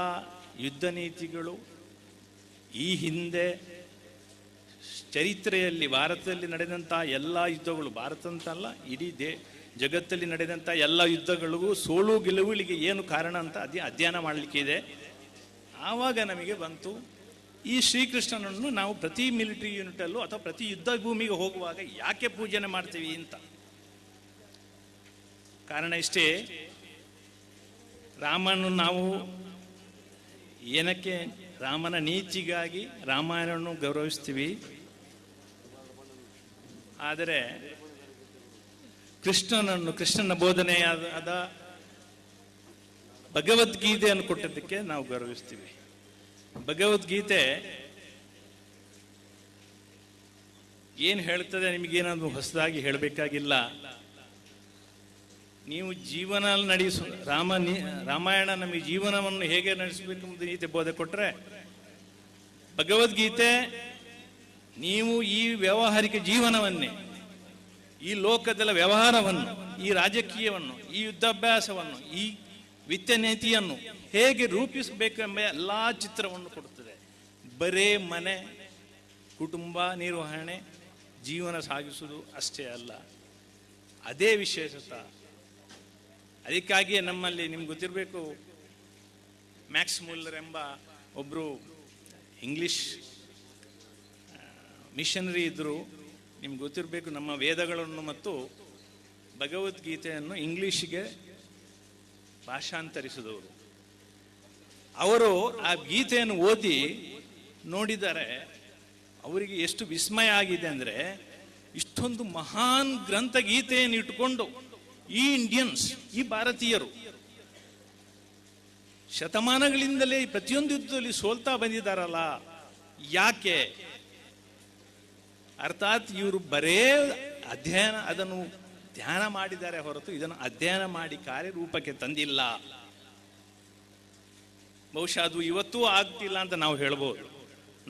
ಯುದ್ಧ ನೀತಿಗಳು ಈ ಹಿಂದೆ ಚರಿತ್ರೆಯಲ್ಲಿ ಭಾರತದಲ್ಲಿ ನಡೆದಂಥ ಎಲ್ಲ ಯುದ್ಧಗಳು, ಭಾರತ ಅಂತಲ್ಲ ಇಡೀ ಜಗತ್ತಲ್ಲಿ ನಡೆದಂಥ ಎಲ್ಲ ಯುದ್ಧಗಳಿಗೂ ಸೋಲು ಗೆಲುವಿಗೆ ಏನು ಕಾರಣ ಅಂತ ಅಧ್ಯಯನ ಮಾಡಲಿಕ್ಕೆ ಇದೆ. ಆವಾಗ ನಮಗೆ ಬಂತು ಈ ಶ್ರೀಕೃಷ್ಣನನ್ನು ನಾವು ಪ್ರತಿ ಮಿಲಿಟರಿ ಯೂನಿಟಲ್ಲೂ ಅಥವಾ ಪ್ರತಿ ಯುದ್ಧ ಭೂಮಿಗೆ ಹೋಗುವಾಗ ಯಾಕೆ ಪೂಜನೆ ಮಾಡ್ತೀವಿ ಅಂತ. ಕಾರಣ ಇಷ್ಟೇ, ರಾಮನನ್ನು ನಾವು ಏನಕ್ಕೆ ರಾಮನ ನೀತಿಗಾಗಿ ರಾಮಾಯಣವನ್ನು ಗೌರವಿಸ್ತೀವಿ, ಆದರೆ ಕೃಷ್ಣನ ಬೋಧನೆಯಾದ ಭಗವದ್ಗೀತೆಯನ್ನು ಕೊಟ್ಟದ್ದಕ್ಕೆ ನಾವು ಗೌರವಿಸ್ತೀವಿ. ಭಗವದ್ಗೀತೆ ಏನು ಹೇಳ್ತದೆ ನಿಮಗೇನಾದ್ರು ಹೊಸದಾಗಿ ಹೇಳಬೇಕಾಗಿಲ್ಲ. ನೀವು ಜೀವನ ರಾಮಾಯಣ ನಮಗೆ ಜೀವನವನ್ನು ಹೇಗೆ ನಡೆಸಬೇಕು ಎಂಬುದು ಗೀತೆ ಬೋಧೆ ಕೊಟ್ಟರೆ, ಭಗವದ್ಗೀತೆ ನೀವು ಈ ವ್ಯಾವಹಾರಿಕ ಜೀವನವನ್ನೇ, ಈ ಲೋಕದ ವ್ಯವಹಾರವನ್ನು, ಈ ರಾಜಕೀಯವನ್ನು, ಈ ಯುದ್ಧಾಭ್ಯಾಸವನ್ನು, ಈ ವಿತ್ತ ನೀತಿಯನ್ನು ಹೇಗೆ ರೂಪಿಸಬೇಕು ಎಂಬ ಎಲ್ಲ ಚಿತ್ರವನ್ನು ಕೊಡುತ್ತದೆ. ಬರೇ ಮನೆ, ಕುಟುಂಬ ನಿರ್ವಹಣೆ, ಜೀವನ ಸಾಗಿಸುವುದು ಅಷ್ಟೇ ಅಲ್ಲ, ಅದೇ ವಿಶೇಷತೆ. ಅದಕ್ಕಾಗಿಯೇ ನಮ್ಮಲ್ಲಿ ನಿಮ್ಗೆ ಗೊತ್ತಿರಬೇಕು, ಮ್ಯಾಕ್ಸ್ ಮುಲ್ಲರ್ ಎಂಬ ಒಬ್ಬರು ಇಂಗ್ಲಿಷ್ ಮಿಷನರಿ ಇದ್ದರು. ನಿಮ್ಗೆ ಗೊತ್ತಿರಬೇಕು, ನಮ್ಮ ವೇದಗಳನ್ನು ಮತ್ತು ಭಗವದ್ಗೀತೆಯನ್ನು ಇಂಗ್ಲಿಷಿಗೆ ಭಾಷಾಂತರಿಸಿದವರು. ಅವರು ಆ ಗೀತೆಯನ್ನು ಓದಿ ನೋಡಿದರೆ ಅವರಿಗೆ ಎಷ್ಟು ವಿಸ್ಮಯ ಆಗಿದೆ ಅಂದರೆ, ಇಷ್ಟೊಂದು ಮಹಾನ್ ಗ್ರಂಥ ಗೀತೆಯನ್ನು ಇಟ್ಟುಕೊಂಡು ಈ ಇಂಡಿಯನ್ಸ್, ಈ ಭಾರತೀಯರು ಶತಮಾನಗಳಿಂದಲೇ ಪ್ರತಿಯೊಂದು ಯುದ್ಧದಲ್ಲಿ ಸೋಲ್ತಾ ಬಂದಿದ್ದಾರಲ್ಲ, ಯಾಕೆ? ಅರ್ಥಾತ್ ಇವರು ಬರೇ ಅಧ್ಯಯನ, ಅದನ್ನು ಧ್ಯಾನ ಮಾಡಿದ್ದಾರೆ ಹೊರತು ಇದನ್ನು ಅಧ್ಯಯನ ಮಾಡಿ ಕಾರ್ಯರೂಪಕ್ಕೆ ತಂದಿಲ್ಲ. ಬಹುಶಃ ಅದು ಇವತ್ತೂ ಆಗ್ತಿಲ್ಲ ಅಂತ ನಾವು ಹೇಳ್ಬೋದು.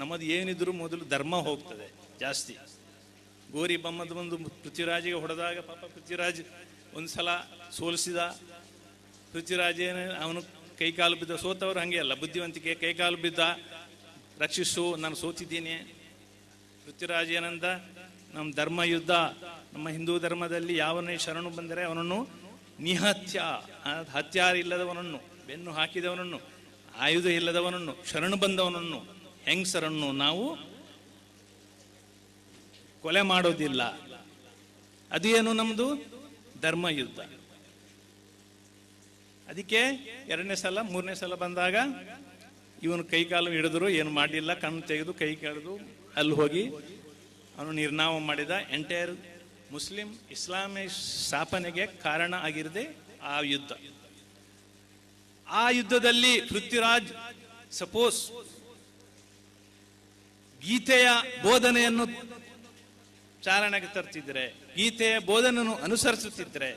ನಮ್ಮದು ಏನಿದ್ರು ಮೊದಲು ಧರ್ಮ ಹೋಗ್ತದೆ ಜಾಸ್ತಿ. ಗೋರಿ ಬಮ್ಮದ ಬಂದು ಪೃಥ್ವಿರಾಜಿಗೆ ಹೊಡೆದಾಗ ಪಾಪ ಪೃಥ್ವಿರಾಜ್ ಒಂದ್ಸಲ ಸೋಲಿಸಿದ. ಪೃಥ್ವಿರಾಜೇನ ಅವನು ಕೈಕಾಲು ಬಿದ್ದ. ಸೋತವರು ಹಂಗೆ ಅಲ್ಲ, ಬುದ್ಧಿವಂತಿಕೆ, ಕೈಕಾಲು ಬಿದ್ದ, ರಕ್ಷಿಸು, ನಾನು ಸೋತಿದ್ದೀನಿ. ಪೃಥ್ವಿರಾಜ್ ಏನಂದ, ನಮ್ಮ ಧರ್ಮ ಯುದ್ಧ, ನಮ್ಮ ಹಿಂದೂ ಧರ್ಮದಲ್ಲಿ ಯಾವನೇ ಶರಣು ಬಂದರೆ ಅವನನ್ನು ನಿಹತ್ಯ, ಹತ್ಯಾರ ಇಲ್ಲದವನನ್ನು, ಬೆನ್ನು ಹಾಕಿದವನನ್ನು, ಆಯುಧ ಇಲ್ಲದವನನ್ನು, ಶರಣು ಬಂದವನನ್ನು, ಹೆಂಗಸರನ್ನು ನಾವು ಕೊಲೆ ಮಾಡೋದಿಲ್ಲ. ಅದು ಏನು ನಮ್ಮದು ಧರ್ಮ ಯುದ್ಧ. ಅದಕ್ಕೆ 2ನೇ ಸಲ 3ನೇ ಸಲ ಬಂದಾಗ ಇವನು ಕೈಕಾಲು ಹಿಡಿದ್ರು, ಏನು ಮಾಡಲಿಲ್ಲ, ಕಣ್ಣು ತೆಗೆದು ಕೈ ಕೆಳೆದು ಅಲ್ಲಿ ಹೋಗಿ ಅವನು ನಿರ್ನಾಮ ಮಾಡಿದ. ಎಂಟೈರ್ ಮುಸ್ಲಿಂ ಇಸ್ಲಾಮಿ ಸ್ಥಾಪನೆಗೆ ಕಾರಣ ಆಗಿರದೆ ಆ ಯುದ್ಧ. ಆ ಯುದ್ಧದಲ್ಲಿ ಪೃಥ್ವಿರಾಜ್ ಸಪೋಸ್ ಗೀತೆಯ ಬೋಧನೆಯನ್ನು ಚಾರಣೆಗೆ ತರ್ತಿದ್ರೆ, ಗೀತೆಯ ಬೋಧನೆಯನ್ನು ಅನುಸರಿಸುತ್ತಿದ್ರೆ,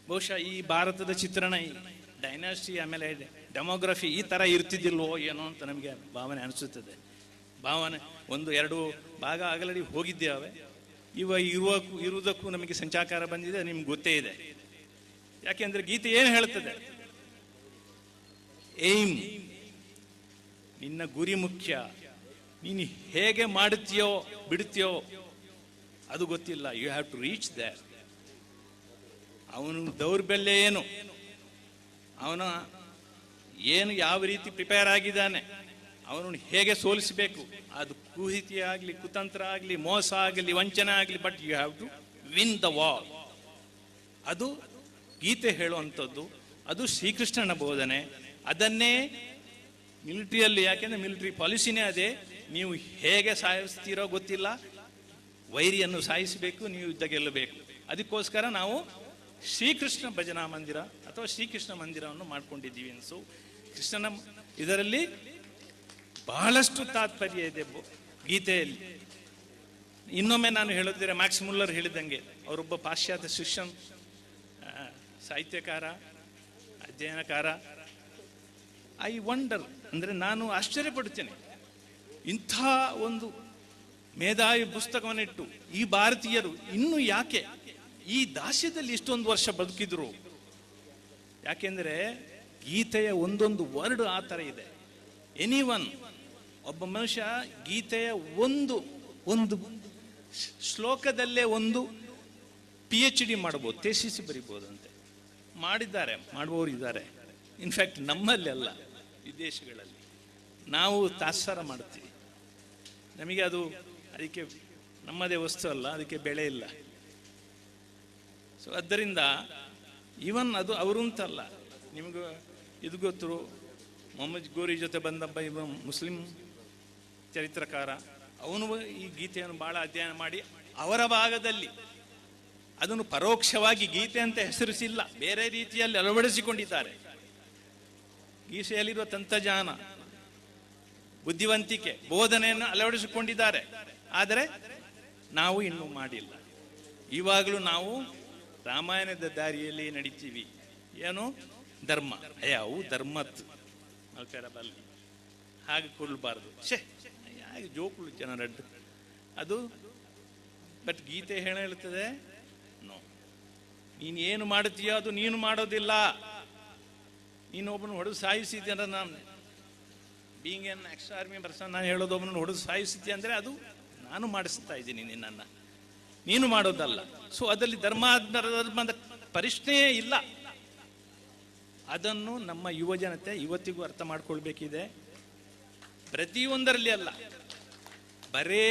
ಬಹುಶಃ ಈ ಭಾರತದ ಚಿತ್ರಣ, ಈ ಡೈನಾಸ್ಟಿ, ಆಮೇಲೆ ಡೆಮೋಗ್ರಫಿ ಈ ಥರ ಇರ್ತಿದ್ದಿಲ್ವೋ ಏನೋ ಅಂತ ನಮಗೆ ಭಾವನೆ ಅನಿಸುತ್ತದೆ. ಭಾವನೆ 1-2 ಭಾಗ ಆಗಲಡಿ ಹೋಗಿದ್ದೇವೆ. ಇರುವುದಕ್ಕೂ ನಮಗೆ ಸಂಚಾಕಾರ ಬಂದಿದೆ, ನಿಮ್ಗೆ ಗೊತ್ತೇ ಇದೆ. ಯಾಕೆಂದ್ರೆ ಗೀತೆ ಏನು ಹೇಳ್ತದೆ? ಏಮ್, ನಿನ್ನ ಗುರಿ ಮುಖ್ಯ. ನೀನು ಹೇಗೆ ಮಾಡುತ್ತೀಯೋ ಬಿಡುತ್ತೀಯೋ ಅದು ಗೊತ್ತಿಲ್ಲ. You have to reach there. ಅವನು ದೌರ್ಬಲ್ಯ ಏನು, ಅವನ ಏನು ಯಾವ ರೀತಿ ಪ್ರಿಪೇರ್ ಆಗಿದ್ದಾನೆ, ಅವನನ್ನು ಹೇಗೆ ಸೋಲಿಸಬೇಕು, ಅದು ಕುಹಿತಿ ಆಗಲಿ, ಕುತಂತ್ರ ಆಗಲಿ, ಮೋಸ ಆಗಲಿ, ವಂಚನೆ ಆಗಲಿ, but you have to win the war. ಅದು ಗೀತೆ ಹೇಳುವಂಥದ್ದು, ಅದು ಶ್ರೀಕೃಷ್ಣನ ಬೋಧನೆ. ಅದನ್ನೇ ಮಿಲಿಟರಿಯಲ್ಲಿ, ಯಾಕೆಂದ್ರೆ ಮಿಲಿಟರಿ ಪಾಲಿಸಿನೇ ಅದೇ, ನೀವು ಹೇಗೆ ಸಾಯಿಸ್ತೀರೋ ಗೊತ್ತಿಲ್ಲ, ವೈರಿಯನ್ನು ಸಾಯಿಸಬೇಕು, ನೀವು ಯುದ್ಧ ಗೆಲ್ಲಬೇಕು. ಅದಕ್ಕೋಸ್ಕರ ನಾವು ಶ್ರೀಕೃಷ್ಣ ಭಜನಾ ಮಂದಿರ ಅಥವಾ ಶ್ರೀಕೃಷ್ಣ ಮಂದಿರವನ್ನು ಮಾಡ್ಕೊಂಡಿದ್ದೀವಿ. ಸೊ ಕೃಷ್ಣನ ಇದರಲ್ಲಿ ಬಹಳಷ್ಟು ತಾತ್ಪರ್ಯ ಇದೆ ಗೀತೆಯಲ್ಲಿ. ಇನ್ನೊಮ್ಮೆ ನಾನು ಹೇಳುತ್ತಿದ್ದರೆ, ಮ್ಯಾಕ್ಸ್ ಮುಲ್ಲರ್ ಹೇಳಿದಂಗೆ, ಅವರೊಬ್ಬ ಪಾಶ್ಚಾತ್ಯ ಶಿಕ್ಷಣ ಸಾಹಿತ್ಯಕಾರ, ಅಧ್ಯಯನಕಾರ. ಐ ವಂಡರ್, ಅಂದರೆ ನಾನು ಆಶ್ಚರ್ಯಪಡುತ್ತೇನೆ, ಇಂಥ ಒಂದು ಮೇಧಾವಿ ಪುಸ್ತಕವನ್ನಿಟ್ಟು ಈ ಭಾರತೀಯರು ಇನ್ನೂ ಯಾಕೆ ಈ ದಾಸ್ಯದಲ್ಲಿ ಇಷ್ಟೊಂದು ವರ್ಷ ಬದುಕಿದ್ರು? ಯಾಕೆಂದರೆ ಗೀತೆಯ ಒಂದೊಂದು ವರ್ಡ್ ಆ ಥರ ಇದೆ. ಎನಿವನ್, ಒಬ್ಬ ಮನುಷ್ಯ ಗೀತೆಯ ಒಂದು ಶ್ಲೋಕದಲ್ಲೇ ಒಂದು PhD ಮಾಡ್ಬೋದು, ಥೇಸಿಸ್ ಬರಿಬೋದಂತೆ. ಮಾಡುವವರು ಇದ್ದಾರೆ. ಇನ್ಫ್ಯಾಕ್ಟ್ ನಮ್ಮಲ್ಲಿ ಅಲ್ಲ, ವಿದೇಶಗಳಲ್ಲಿ ನಾವು ತಾತ್ಸಾರ ಮಾಡ್ತೀವಿ. ನಮಗೆ ಅದಕ್ಕೆ ನಮ್ಮದೇ ವಸ್ತು ಅಲ್ಲ, ಅದಕ್ಕೆ ಬೆಲೆ ಇಲ್ಲ. ಸೊ ಆದ್ದರಿಂದ ಇವನ್ ಅದು ಅವರು ಅಂತಲ್ಲ, ನಿಮಗೂ ಇದು ಗೊತ್ತು, ಮೊಹಮ್ಮದ್ ಗೋರಿ ಜೊತೆ ಬಂದಬ್ಬ ಇವ ಮುಸ್ಲಿಂ ಚರಿತ್ರಕಾರ. ಅವನು ಈ ಗೀತೆಯನ್ನು ಭಾಳ ಅಧ್ಯಯನ ಮಾಡಿ ಅವರ ಭಾಗದಲ್ಲಿ ಅದನ್ನು ಪರೋಕ್ಷವಾಗಿ ಗೀತೆ ಅಂತ ಹೆಸರಿಸಿಲ್ಲ, ಬೇರೆ ರೀತಿಯಲ್ಲಿ ಅಳವಡಿಸಿಕೊಂಡಿದ್ದಾರೆ. ಗೀತೆಯಲ್ಲಿರುವ ತಂತ್ರಜ್ಞಾನ, ಬುದ್ಧಿವಂತಿಕೆ, ಬೋಧನೆಯನ್ನು ಅಳವಡಿಸಿಕೊಂಡಿದ್ದಾರೆ. ಆದರೆ ನಾವು ಇನ್ನೂ ಮಾಡಿಲ್ಲ. ಇವಾಗಲೂ ನಾವು ರಾಮಾಯಣದ ದಾರಿಯಲ್ಲಿ ನಡೀತೀವಿ. ಏನು ಧರ್ಮ, ಅವು ಧರ್ಮತ್ ಬಲ್ಲಿ ಹಾಗೆ ಕೊಡಬಾರ್ದು. ಹಾಗೆ ಜೋಕುಳು ಜನರಡ್ಡು ಅದು. ಬಟ್ ಗೀತೆ ಹೇಳ್ತದೆ, ನೋ, ನೀನು ಏನು ಮಾಡುತ್ತೀಯೋ ಅದು ನೀನು ಮಾಡೋದಿಲ್ಲ. ನೀನು ಒಬ್ಬನು ಹೊಡೆದು ಸಾಯಿಸಿದ್ದೆ ಅಂದ್ರೆ, ನಾನು being N ex army person, ನಾನು ಹೇಳೋದು ಒಬ್ಬನನ್ನು ಹೊಡೆದು ಸಾಯಿಸಿದ್ದೆ ಅಂದರೆ ಅದು ನಾನು ಮಾಡಿಸ್ತಾ ಇದ್ದೀನಿ, ನಿನ್ನನ್ನು ನೀನು ಮಾಡೋದಲ್ಲ. ಸೊ ಅದರಲ್ಲಿ ಧರ್ಮದ ಪ್ರಶ್ನೆಯೇ ಇಲ್ಲ. ಅದನ್ನು ನಮ್ಮ ಯುವ ಜನತೆ ಇವತ್ತಿಗೂ ಅರ್ಥ ಮಾಡ್ಕೊಳ್ಬೇಕಿದೆ. ಪ್ರತಿಯೊಂದರಲ್ಲಿ ಅಲ್ಲ, ಬರೇ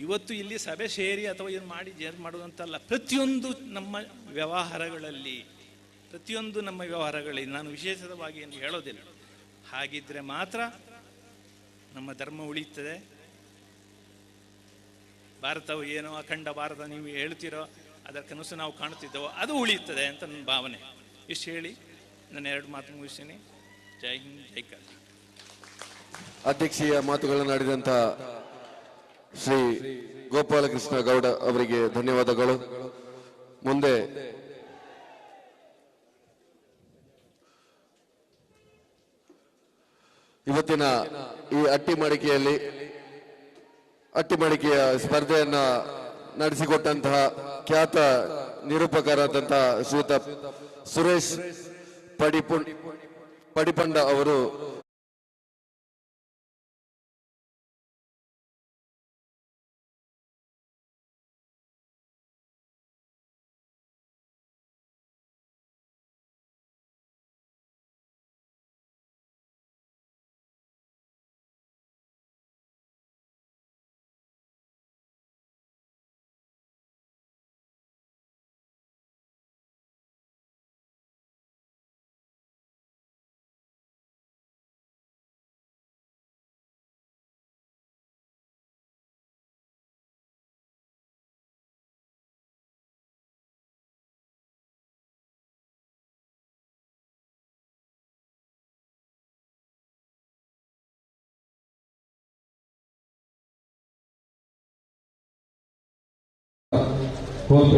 ಇವತ್ತು ಇಲ್ಲಿ ಸಭೆ ಸೇರಿ ಅಥವಾ ಏನು ಮಾಡಿ ಮಾಡುವಂತಲ್ಲ, ಪ್ರತಿಯೊಂದು ನಮ್ಮ ವ್ಯವಹಾರಗಳಲ್ಲಿ ನಾನು ವಿಶೇಷವಾಗಿ ಏನು ಹೇಳೋದಿಲ್ಲ. ಹಾಗಿದ್ರೆ ಮಾತ್ರ ನಮ್ಮ ಧರ್ಮ ಉಳಿಯುತ್ತದೆ. ಭಾರತವು ಏನೋ ಅಖಂಡ ಭಾರತ ನೀವು ಹೇಳ್ತಿರೋ, ಅದರ ಕನಸು ನಾವು ಕಾಣುತ್ತಿದ್ದವೋ ಅದು ಉಳಿಯುತ್ತದೆ ಅಂತ ನನ್ನ ಭಾವನೆ. ಇಷ್ಟು ಹೇಳಿ ನನ್ನ 2 ಮಾತು ಮುಗಿಸ್ತೀನಿ. ಜೈ ಹಿಂದ್, ಜೈ ಕರ್ನಾಟಕ. ಅಧ್ಯಕ್ಷೀಯ ಮಾತುಗಳನ್ನಾಡಿದಂಥ ಶ್ರೀ ಗೋಪಾಲಕೃಷ್ಣ ಗೌಡ ಅವರಿಗೆ ಧನ್ಯವಾದಗಳು. ಮುಂದೆ ಇವತ್ತಿನ ಈ ಅಟ್ಟಿಮಡಿಕೆಯ ಸ್ಪರ್ಧೆಯನ್ನ ನಡೆಸಿಕೊಟ್ಟಂತಹ ಖ್ಯಾತ ನಿರೂಪಕರಾದಂತಹ ಶ್ರೀಯುತ ಸುರೇಶ್ ಪಡಿಪಂಡ ಅವರು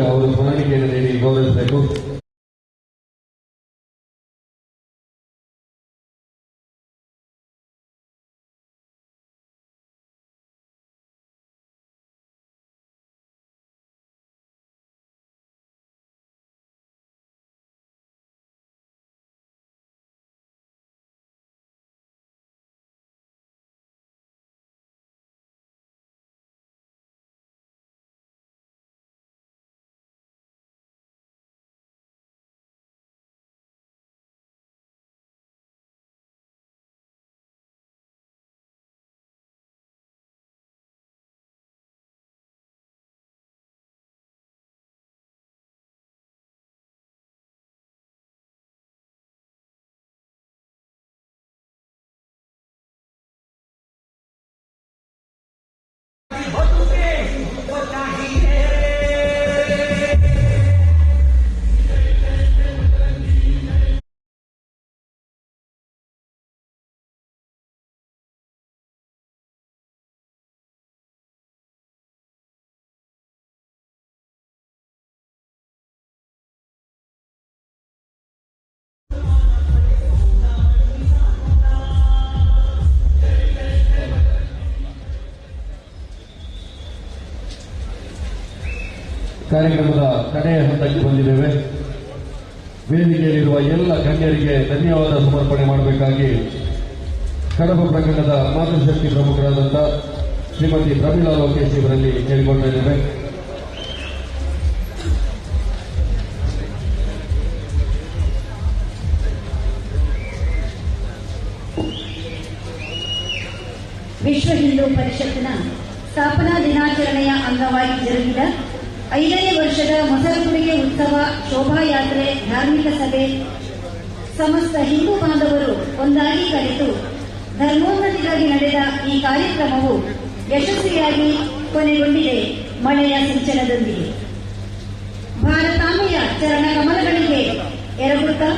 ಅವರು ಸ್ಮರಣಿಕೆಯನ್ನು ನೀಡಿ ಗೌರವಿಸಬೇಕು. ಕಾರ್ಯಕ್ರಮದ ಕಡೆಯ ಹಂತಕ್ಕೆ ಬಂದಿದ್ದೇವೆ. ವೇದಿಕೆಯಲ್ಲಿರುವ ಎಲ್ಲ ಗಣ್ಯರಿಗೆ ಧನ್ಯವಾದ ಸಮರ್ಪಣೆ ಮಾಡಬೇಕಾಗಿ ಕಡಬ ಪ್ರಕರಣದ ಮಾತೃಶಕ್ತಿ ಪ್ರಮುಖರಾದಂಥ ಶ್ರೀಮತಿ ಪ್ರಮೀಳಾ ಲೋಕೇಶ್ ಇವರಲ್ಲಿ ಕೇಳಿಕೊಳ್ತಾ ಇದ್ದೇವೆ. ವಿಶ್ವ ಹಿಂದೂ ಪರಿಷತ್ನ ಸ್ಥಾಪನಾ ದಿನಾಚರಣೆಯ ಅಂಗವಾಗಿ ಜರುಗಿದ 5ನೇ ವರ್ಷದ ಮೊಸರುಕುಡಿಗೆ ಉತ್ಸವ, ಶೋಭಾಯಾತ್ರೆ, ಧಾರ್ಮಿಕ ಸಭೆ ಸಮಸ್ತ ಹಿಂದೂ ಬಾಂಧವರು ಒಂದಾಗಿ ಕರೆತು ಧರ್ಮೋನ್ನತಿಗಾಗಿ ನಡೆದ ಈ ಕಾರ್ಯಕ್ರಮವು ಯಶಸ್ವಿಯಾಗಿ ಕೊನೆಗೊಂಡಿದೆ ಮಳೆಯ ಸಿಂಚನದೊಂದಿಗೆ. ಭಾರತಾಂಬೆಯ ಚರಣ ಕಮಲಗಳಿಗೆ ಎರಗುತ್ತಾ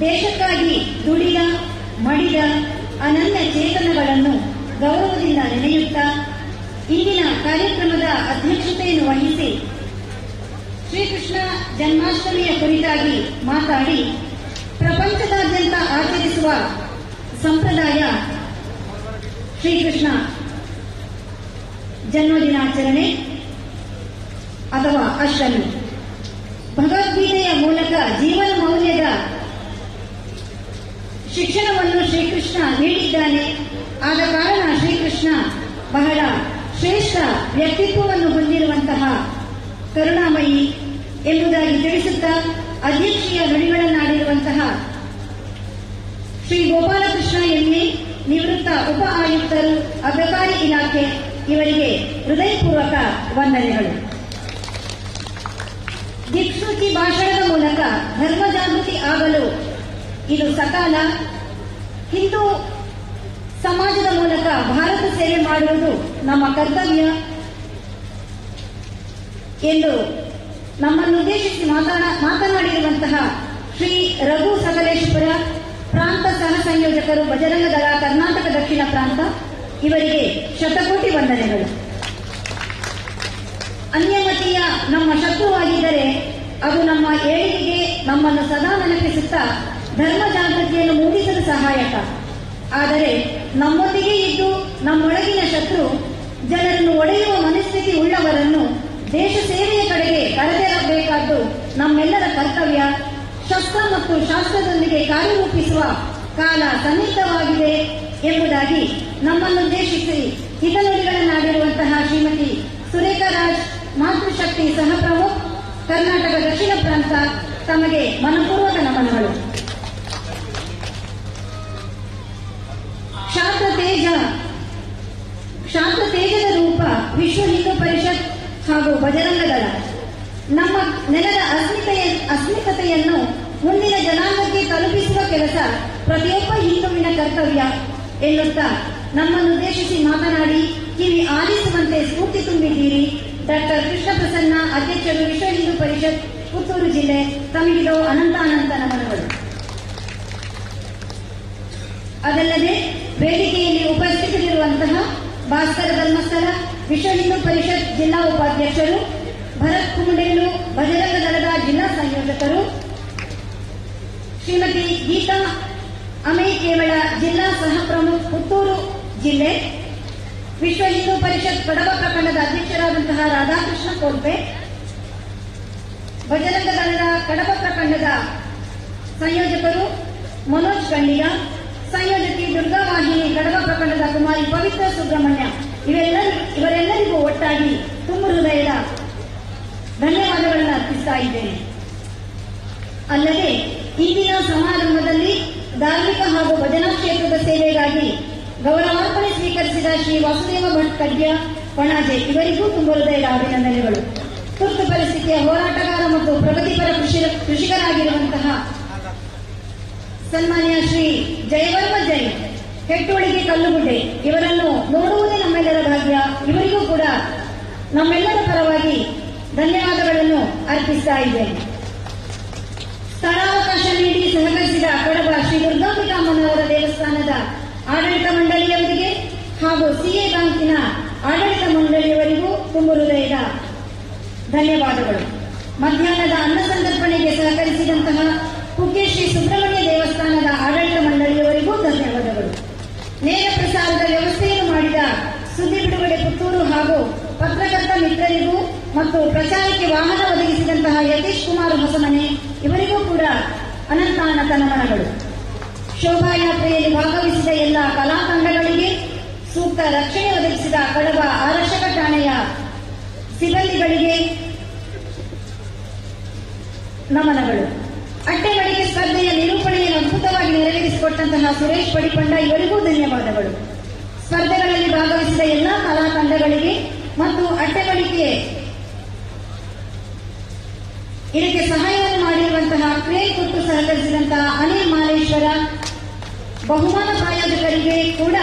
ದೇಶಕ್ಕಾಗಿ ದುಡಿದ ಮಡಿದ ಅನನ್ಯ ಚೇತನಗಳನ್ನು ಗೌರವದಿಂದ ನೆನೆಯುತ್ತಾ ಇಂದಿನ ಕಾರ್ಯಕ್ರಮದ ಅಧ್ಯಕ್ಷತೆಯನ್ನು ವಹಿಸಿ ಶ್ರೀಕೃಷ್ಣ ಜನ್ಮಾಷ್ಟಮಿಯ ಕುರಿತಾಗಿ ಮಾತಾಡಿ ಪ್ರಪಂಚದಾದ್ಯಂತ ಆಚರಿಸುವ ಸಂಪ್ರದಾಯ ಶ್ರೀಕೃಷ್ಣ ಜನ್ಮದಿನಾಚರಣೆ ಅಥವಾ ಅಷ್ಟಮಿ. ಭಗವದ್ಗೀತೆಯ ಮೂಲಕ ಜೀವನ ಮೌಲ್ಯದ ಶಿಕ್ಷಣವನ್ನು ಶ್ರೀಕೃಷ್ಣ ನೀಡಿದ್ದಾನೆ. ಆದ ಕಾರಣ ಶ್ರೀಕೃಷ್ಣ ಬಹಳ ಶ್ರೇಷ್ಠ ವ್ಯಕ್ತಿತ್ವವನ್ನು ಹೊಂದಿರುವಂತಹ ಕರುಣಾಮಯಿ ಎಂಬುದಾಗಿ ತಿಳಿಸುತ್ತಾ ಅಧ್ಯಕ್ಷೀಯ ನುಡಿಗಳನ್ನಾಡಿರುವಂತಹ ಶ್ರೀ ಗೋಪಾಲಕೃಷ್ಣ ಎಂಎ ನಿವೃತ್ತ ಉಪ ಆಯುಕ್ತರು, ಅಬಕಾರಿ ಇಲಾಖೆ ಇವರಿಗೆ ಹೃದಯಪೂರ್ವಕ ವಂದನೆಗಳು. ದಿಕ್ಸೂಚಿ ಭಾಷಣದ ಮೂಲಕ ಧರ್ಮ ಜಾಗೃತಿ ಆಗಲು ಇದು ಸಕಾಲ. ಹಿಂದೂ ಸಮಾಜದ ಮೂಲಕ ಭಾರತ ಸೇವೆ ಮಾಡುವುದು ನಮ್ಮ ಕರ್ತವ್ಯ ಎಂದು ನಮ್ಮನ್ನುದ್ದೇಶಿಸಿ ಮಾತನಾಡಿರುವಂತಹ ಶ್ರೀ ರಘು ಸಕಲೇಶಪುರ ಪ್ರಾಂತ ಸಹ ಸಂಯೋಜಕರು, ಬಜರಂಗ ದಳ ಕರ್ನಾಟಕ ದಕ್ಷಿಣ ಪ್ರಾಂತ ಇವರಿಗೆ ಶತಕೋಟಿ ವಂದನೆಗಳು. ಅನ್ಯಮತೀಯ ನಮ್ಮ ಶತ್ರುವಾಗಿದ್ದರೆ ಅದು ನಮ್ಮ ಏಳಿಗೆಗೆ ನಮ್ಮನ್ನು ಸದಾ ನೆನಪಿಸುತ್ತಾ ಧರ್ಮ ಜಾಗೃತಿಯನ್ನು ಮೂಡಿಸಲು ಸಹಾಯಕ. ಆದರೆ ನಮ್ಮೊಂದಿಗೆ ಇದ್ದು ನಮ್ಮೊಳಗಿನ ಶತ್ರು ಜನರನ್ನು ಒಡೆಯುವ ಮನಸ್ಥಿತಿ ಉಳ್ಳವರನ್ನು ದೇಶ ಸೇವೆಯ ಕಡೆಗೆ ಕರೆದೊಯ್ಯಬೇಕಾದ್ದು ನಮ್ಮೆಲ್ಲರ ಕರ್ತವ್ಯ. ಶಸ್ತ್ರ ಮತ್ತು ಶಾಸ್ತ್ರದೊಂದಿಗೆ ಕಾರ್ಯರೂಪಿಸುವ ಕಾಲ ಸನ್ನಿಹಿತವಾಗಿದೆ ಎಂಬುದಾಗಿ ನಮ್ಮನ್ನುದ್ದೇಶಿಸಿ ಹಿತನುಡಿಗಳನ್ನಾಡಿರುವಂತಹ ಶ್ರೀಮತಿ ಸುರೇಖಾ ರಾಜ್, ಮಾತೃಶಕ್ತಿ ಸಹ ಪ್ರಮುಖ್, ಕರ್ನಾಟಕ ದಕ್ಷಿಣ ಪ್ರಾಂತ, ತಮಗೆ ಮನಪೂರ್ವಕ ನಮನಗಳು. ಕ್ಷಾತ್ರ ತೇಜದ ರೂಪ ವಿಶ್ವ ಹಿಂದೂ ಪರಿಷತ್ ಹಾಗೂ ಬಜರಂಗ ದಳ ನಮ್ಮ ನೆಲದ ಅಸ್ಮಿತೆಯನ್ನು ಮುಂದಿನ ಜನಾಂಗಕ್ಕೆ ತಲುಪಿಸುವ ಕೆಲಸ ಪ್ರತಿಯೊಬ್ಬ ಹಿಂದುವಿನ ಕರ್ತವ್ಯ ಎನ್ನುತ್ತಾ ನಮ್ಮನ್ನುದ್ದೇಶಿಸಿ ಮಾತನಾಡಿ ಕಿವಿ ಆಲಿಸುವಂತೆ ಸ್ಫೂರ್ತಿ ತುಂಬಿದ್ದೀರಿ. ಡಾಕ್ಟರ್ ಕೃಷ್ಣ ಪ್ರಸನ್ನ, ಅಧ್ಯಕ್ಷರು, ವಿಶ್ವ ಹಿಂದೂ ಪರಿಷತ್, ಪುತ್ತೂರು ಜಿಲ್ಲೆ. ತಮಗಿದು ಅನಂತ ನಮನಗಳು. ಅದಲ್ಲದೆ ವೇದಿಕೆಯಲ್ಲಿ ಉಪಸ್ಥಿತರಿರುವಂತಹ ಭಾಸ್ಕರ ಧರ್ಮಸ್ಥಳ, ವಿಶ್ವ ಹಿಂದೂ ಪರಿಷತ್ ಜಿಲ್ಲಾ ಉಪಾಧ್ಯಕ್ಷರು, ಭರತ್ ಕುಂಡೇಲು, ಬಜರಂಗ ದಳದ ಜಿಲ್ಲಾ ಸಂಯೋಜಕರು, ಶ್ರೀಮತಿ ಗೀತಾ ಅಮೇಕೇವಳ, ಜಿಲ್ಲಾ ಸಹ ಪ್ರಮುಖ್, ಪುತ್ತೂರು ಜಿಲ್ಲೆ, ವಿಶ್ವ ಹಿಂದೂ ಪರಿಷತ್ ಕಡಬ ಪ್ರಖಂಡದ ಅಧ್ಯಕ್ಷರಾದಂತಹ ರಾಧಾಕೃಷ್ಣ ಕೋಲ್ಪೆ, ಬಜರಂಗ ದಳದ ಕಡಬ ಪ್ರಖಂಡದ ಸಂಯೋಜಕರು ಮನೋಜ್ ಕಂಡಿಗ, ಸಂಯೋಜಕಿ ದುರ್ಗಾವಾಹಿನಿ, ಕಡಬ ಪ್ರಖಂಡದ ಕುಮಾರಿ ಪವಿತ್ರ ಸುಬ್ರಹ್ಮಣ್ಯ, ಇವರೆಲ್ಲರಿಗೂ ಒಟ್ಟಾಗಿ ತುಂಬ ಹೃದಯದ ಧನ್ಯವಾದಗಳನ್ನು ಅರ್ಪಿಸ್ತಾ ಇದ್ದೇನೆ. ಅಲ್ಲದೆ ಇಂದಿನ ಸಮಾರಂಭದಲ್ಲಿ ಧಾರ್ಮಿಕ ಹಾಗೂ ಭಜನಾ ಕ್ಷೇತ್ರದ ಸೇವೆಗಾಗಿ ಗೌರವಾರ್ಪಣೆ ಸ್ವೀಕರಿಸಿದ ಶ್ರೀ ವಾಸುದೇವ ಭಟ್ ಕಡ್ಯ ಪಣಾಜೆ ಇವರಿಗೂ ತುಂಬ ಹೃದಯದ ಅಭಿನಂದನೆಗಳು. ತುರ್ತು ಪರಿಸ್ಥಿತಿಯ ಹೋರಾಟಗಾರ ಮತ್ತು ಪ್ರಗತಿಪರ ಕೃಷಿಕರಾಗಿರುವಂತಹ ಸನ್ಮಾನ್ಯ ಶ್ರೀ ಜಯವರ್ಮ ಜೈನ್, ಹೆಟ್ಟೋಳಿಗೆ ಕಲ್ಲುಗುಡ್ಡೆ ಇವರನ್ನು ನೋಡುವುದೇ ನಮ್ಮೆಲ್ಲರ ಭಾಗ್ಯ. ಇವರಿಗೂ ಕೂಡ ನಮ್ಮೆಲ್ಲರ ಪರವಾಗಿ ಧನ್ಯವಾದಗಳನ್ನು ಅರ್ಪಿಸ್ತಾ ಇದ್ದೇನೆ. ಸ್ಥಳಾವಕಾಶ ನೀಡಿ ಸಹಕರಿಸಿದ ಕಡಬ ಶ್ರೀ ದುರ್ಗಾಂಬಿಕಾಮ್ಮನವರ ದೇವಸ್ಥಾನದ ಆಡಳಿತ ಮಂಡಳಿಯವರಿಗೆ ಹಾಗೂ ಸಿಎ ಬ್ಯಾಂಕಿನ ಆಡಳಿತ ಮಂಡಳಿಯವರಿಗೂ ತುಂಬ ಹೃದಯದ ಧನ್ಯವಾದಗಳು. ಮಧ್ಯಾಹ್ನದ ಅನ್ನ ಸಂತರ್ಪಣೆಗೆ ಸಹಕರಿಸಿದಂತಹ ಕುಕ್ಕೆ ಶ್ರೀ ಸುಬ್ರಹ್ಮಣ್ಯ ದೇವಸ್ಥಾನದ ಆಡಳಿತ ಮಂಡಳಿಯವರಿಗೂ ಧನ್ಯವಾದಗಳು. ನೇರ ಪ್ರಸಾರದ ವ್ಯವಸ್ಥೆಯನ್ನು ಮಾಡಿದ ಸುದ್ದಿ ಬಿಡುಗಡೆ ಪುತ್ತೂರು ಹಾಗೂ ಪತ್ರಕರ್ತ ಮಿತ್ರರಿಗೂ ಮತ್ತು ಪ್ರಚಾರಕ್ಕೆ ವಾಹನ ಒದಗಿಸಿದಂತಹ ಯತೀಶ್ ಕುಮಾರ್ ಹೊಸಮನೆ ಇವರಿಗೂ ಕೂಡ ಅನಂತ ನಮನಗಳು. ಶೋಭಾಯಾತ್ರೆಯಲ್ಲಿ ಭಾಗವಹಿಸಿದ ಎಲ್ಲ ಕಲಾ ತಂಡಗಳಿಗೆ ಸೂಕ್ತ ರಕ್ಷಣೆ ಒದಗಿಸಿದ ಕಡಬ ಆರಕ್ಷಕ ಠಾಣೆಯ ಸಿಬ್ಬಂದಿಗಳಿಗೆ ನಮನಗಳು. ಅಟ್ಟೆಮಡಿಕೆ ಸ್ಪರ್ಧೆಯ ನಿರೂಪಣೆಯನ್ನು ಅದ್ಭುತವಾಗಿ ನೆರವೇರಿಸಿಕೊಟ್ಟಂತಹ ಸುರೇಶ್ ಪಡಿಪಂಡ ಇವರಿಗೂ ಧನ್ಯವಾದಗಳು. ಸ್ಪರ್ಧೆಗಳಲ್ಲಿ ಭಾಗವಹಿಸಿದ ಎಲ್ಲಾ ಕಲಾ ತಂಡಗಳಿಗೆ ಮತ್ತು ಅಟ್ಟೆಮಡಿಕೆ ಇದಕ್ಕೆ ಸಹಾಯವನ್ನು ಮಾಡಿರುವಂತಹ ಕ್ರೇನ್ ಕೊಟ್ಟು ಸಹಕರಿಸಿದಂತಹ ಅನಿಲ್ ಮಾಲೇಶ್ವರ, ಬಹುಮಾನ ಪ್ರಾಯೋಜಕರಿಗೆ ಕೂಡ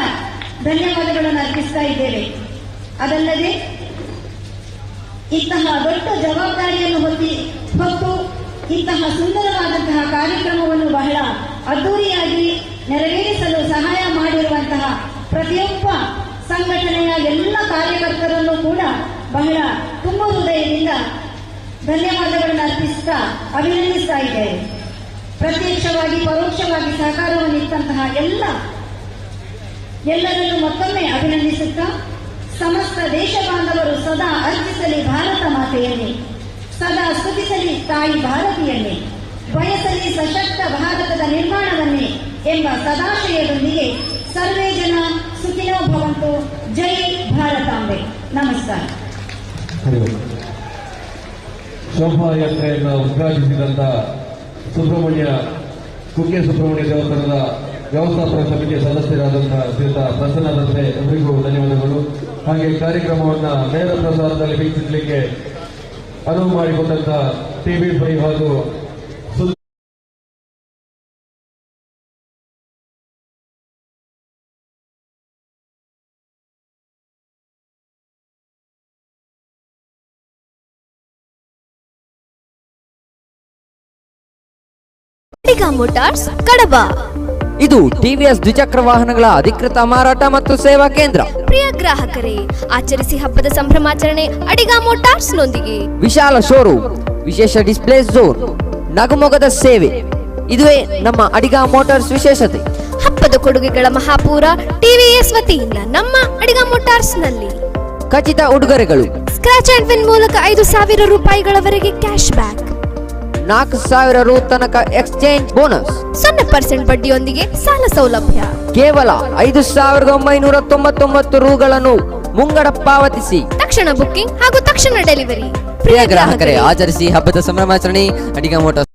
ಧನ್ಯವಾದಗಳನ್ನು ಅರ್ಪಿಸ್ತಾ ಇದ್ದೇವೆ. ಅದಲ್ಲದೆ ಇಂತಹ ದೊಡ್ಡ ಜವಾಬ್ದಾರಿಯನ್ನು ಹೊತ್ತು ಇಂತಹ ಸುಂದರವಾದಂತಹ ಕಾರ್ಯಕ್ರಮವನ್ನು ಬಹಳ ಅದ್ದೂರಿಯಾಗಿ ನೆರವೇರಿಸಲು ಸಹಾಯ ಮಾಡಿರುವಂತಹ ಪ್ರತಿಯೊಬ್ಬ ಸಂಘಟನೆಯ ಎಲ್ಲ ಕಾರ್ಯಕರ್ತರನ್ನು ಕೂಡ ಬಹಳ ತುಂಬ ಹೃದಯದಿಂದ ಧನ್ಯವಾದಗಳನ್ನು ಅರ್ಪಿಸುತ್ತಾ ಅಭಿನಂದಿಸ್ತಾ ಇದ್ದೇವೆ. ಪ್ರತ್ಯಕ್ಷವಾಗಿ ಪರೋಕ್ಷವಾಗಿ ಸಹಕಾರವನ್ನಿತ್ತಂತಹ ಎಲ್ಲರನ್ನು ಮತ್ತೊಮ್ಮೆ ಅಭಿನಂದಿಸುತ್ತಾ ಸಮಸ್ತ ದೇಶ ಬಾಂಧವರು ಸದಾ ಅರ್ಪಿಸಲಿ ಭಾರತ ಮಾತೆಯನ್ನೇ, ಸದಾ ಸ್ತುತಿಸಲಿ ತಾಯಿ ಭಾರತೀಯನ್ನೇ, ಬಯಸಲಿ ಸಶಕ್ತ ಭಾರತದ ನಿರ್ಮಾಣವನ್ನೇ ಎಂಬ ಸದಾಶಯದೊಂದಿಗೆ ಸರ್ವೇ ಜನ ಸುಖಿನೋ ಭವಂತು. ಜೈ ಭಾರತಾಂಬೆ. ನಮಸ್ಕಾರ. ಶೋಭಾಯಾತ್ರೆಯನ್ನು ಉದ್ಘಾಟಿಸಿದಂತ ಕುಕ್ಕೆ ಸುಬ್ರಹ್ಮಣ್ಯ ದೇವಸ್ಥಾನದ ವ್ಯವಸ್ಥಾಪಕ ಸಮಿತಿಯ ಸದಸ್ಯರಾದಂತಹ ಶ್ರೀಯುತ ಪ್ರಸನ್ನ ದತ್ತೆ ಅವರಿಗೂ ಧನ್ಯವಾದಗಳು. ಹಾಗೆ ಕಾರ್ಯಕ್ರಮವನ್ನು ನೇರ ಪ್ರಸಾರದಲ್ಲಿ ವೀಕ್ಷಿಸಲಿಕ್ಕೆ ಅನುವು ಮಾಡಿಕೊಂಡಂತಹ TV5 ಹಾಗೂ ಅಡಿಗಾ ಮೋಟಾರ್ಸ್ ಕಡಬ. ಇದು ಟಿವಿಎಸ್ ದ್ವಿಚಕ್ರ ವಾಹನಗಳ ಅಧಿಕೃತ ಮಾರಾಟ ಮತ್ತು ಸೇವಾ ಕೇಂದ್ರ. ಪ್ರಿಯ ಗ್ರಾಹಕರೇ, ಆಚರಿಸಿ ಹಬ್ಬದ ಸಂಭ್ರಮಾಚರಣೆ ಅಡಿಗಾ ಮೋಟಾರ್ಸ್ ನೊಂದಿಗೆ. ವಿಶಾಲ ಶೋರೂಮ್, ವಿಶೇಷ ಡಿಸ್ಪ್ಲೇ ಝೋನ್, ನಗುಮೊಗದ ಸೇವೆ, ಇದುವೇ ನಮ್ಮ ಅಡಿಗಾ ಮೋಟಾರ್ಸ್ ವಿಶೇಷತೆ. ಹಬ್ಬದ ಕೊಡುಗೆಗಳ ಮಹಾಪೂರ ಟಿವಿಎಸ್ ವತಿಯಿಂದ ನಮ್ಮ ಅಡಿಗಾ ಮೋಟಾರ್ಸ್ ನಲ್ಲಿ ಖಚಿತ ಉಡುಗೊರೆಗಳು. ಸ್ಕ್ರಾಚ್ ಅಂಡ್ ವಿನ್ ಮೂಲಕ 5,000 ರೂಪಾಯಿಗಳವರೆಗೆ ಕ್ಯಾಶ್ ಬ್ಯಾಕ್, 4,000 ರು ತನಕ ಎಕ್ಸ್ಚೇಂಜ್ ಬೋನಸ್, 0% ಬಡ್ಡಿಯೊಂದಿಗೆ ಸಾಲ ಸೌಲಭ್ಯ. ಕೇವಲ 5,999 ರೂಗಳನ್ನು ಮುಂಗಡ ಪಾವತಿಸಿ ತಕ್ಷಣ ಬುಕ್ಕಿಂಗ್ ಹಾಗೂ ತಕ್ಷಣ ಡೆಲಿವರಿ. ಪ್ರಿಯ ಗ್ರಾಹಕರೇ, ಆಚರಿಸಿ ಹಬ್ಬದ ಸಂಭ್ರಮಾಚರಣೆ ಅಡಿಗಾ ಮೋಟಾರ್ಸ್.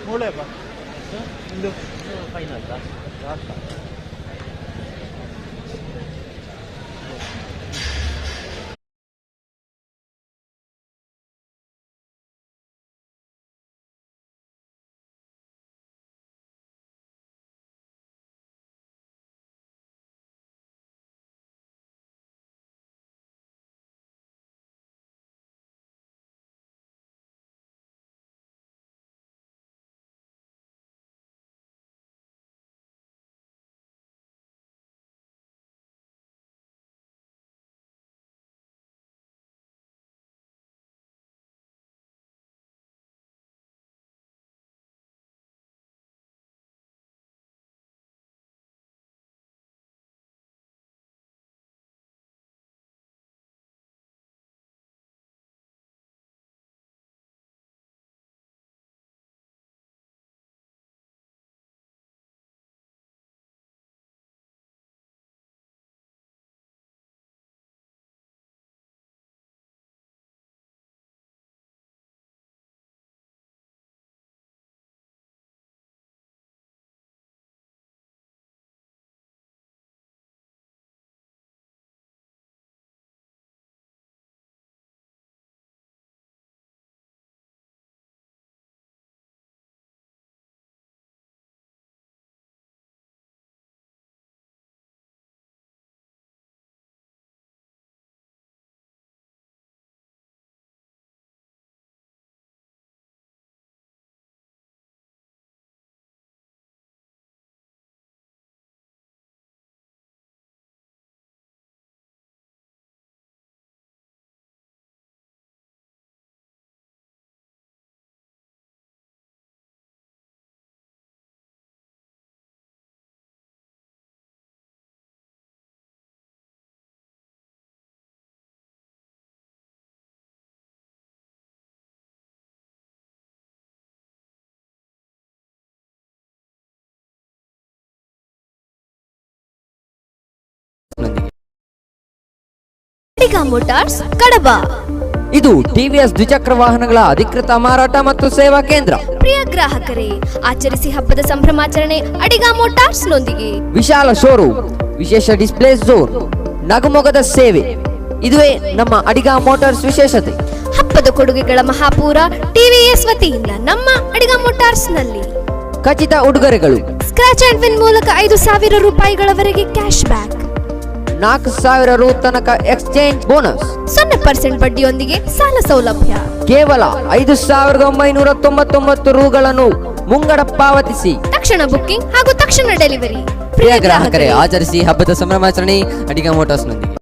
ಮೂಳೆಪ್ಪ ಇದು ಫೈನಲ್ ಅಡಿಗ ಮೋಟಾರ್ಸ್ ಕಡಬ. ಇದು ಟಿವಿಎಸ್ ದ್ವಿಚಕ್ರ ವಾಹನಗಳ ಅಧಿಕೃತ ಮಾರಾಟ ಮತ್ತು ಸೇವಾ ಕೇಂದ್ರ. ಪ್ರಿಯ ಗ್ರಾಹಕರೇ, ಆಚರಿಸಿ ಹಬ್ಬದ ಸಂಭ್ರಮಾಚರಣೆ ಅಡಿಗ ಮೋಟಾರ್ಸ್ ನೊಂದಿಗೆ. ವಿಶಾಲ ಶೋರೂಮ್, ವಿಶೇಷ ಡಿಸ್ಪ್ಲೇ ಝೋನ್, ನಗುಮೊಗದ ಸೇವೆ, ಇದುವೇ ನಮ್ಮ ಅಡಿಗ ಮೋಟಾರ್ಸ್ ವಿಶೇಷತೆ. ಹಬ್ಬದ ಕೊಡುಗೆಗಳ ಮಹಾಪೂರ ಟಿವಿಎಸ್ ವತಿಯಿಂದ ನಮ್ಮ ಅಡಿಗ ಮೋಟಾರ್ಸ್ ನಲ್ಲಿ ಖಚಿತ ಉಡುಗೊರೆಗಳು. ಸ್ಕ್ರಾಚ್ ಅಂಡ್ ವಿನ್ ಮೂಲಕ 5,000 ರೂಪಾಯಿಗಳವರೆಗೆ ಕ್ಯಾಶ್ ಬ್ಯಾಕ್, 4,000 ರು ತನಕ ಎಕ್ಸ್ಚೇಂಜ್ ಬೋನಸ್, 0% ಬಡ್ಡಿಯೊಂದಿಗೆ ಸಾಲ ಸೌಲಭ್ಯ. ಕೇವಲ 5,999 ರುಗಳನ್ನು ಮುಂಗಡ ಪಾವತಿಸಿ ತಕ್ಷಣ ಬುಕ್ಕಿಂಗ್ ಹಾಗೂ ತಕ್ಷಣ ಡೆಲಿವರಿ. ಪ್ರಿಯ ಗ್ರಾಹಕರೇ, ಆಚರಿಸಿ ಹಬ್ಬದ ಸಂಭ್ರಮಾಚರಣೆ ಅಡಿಗ ಮೋಟಾರ್ಸ್ ನೊಂದಿಗೆ.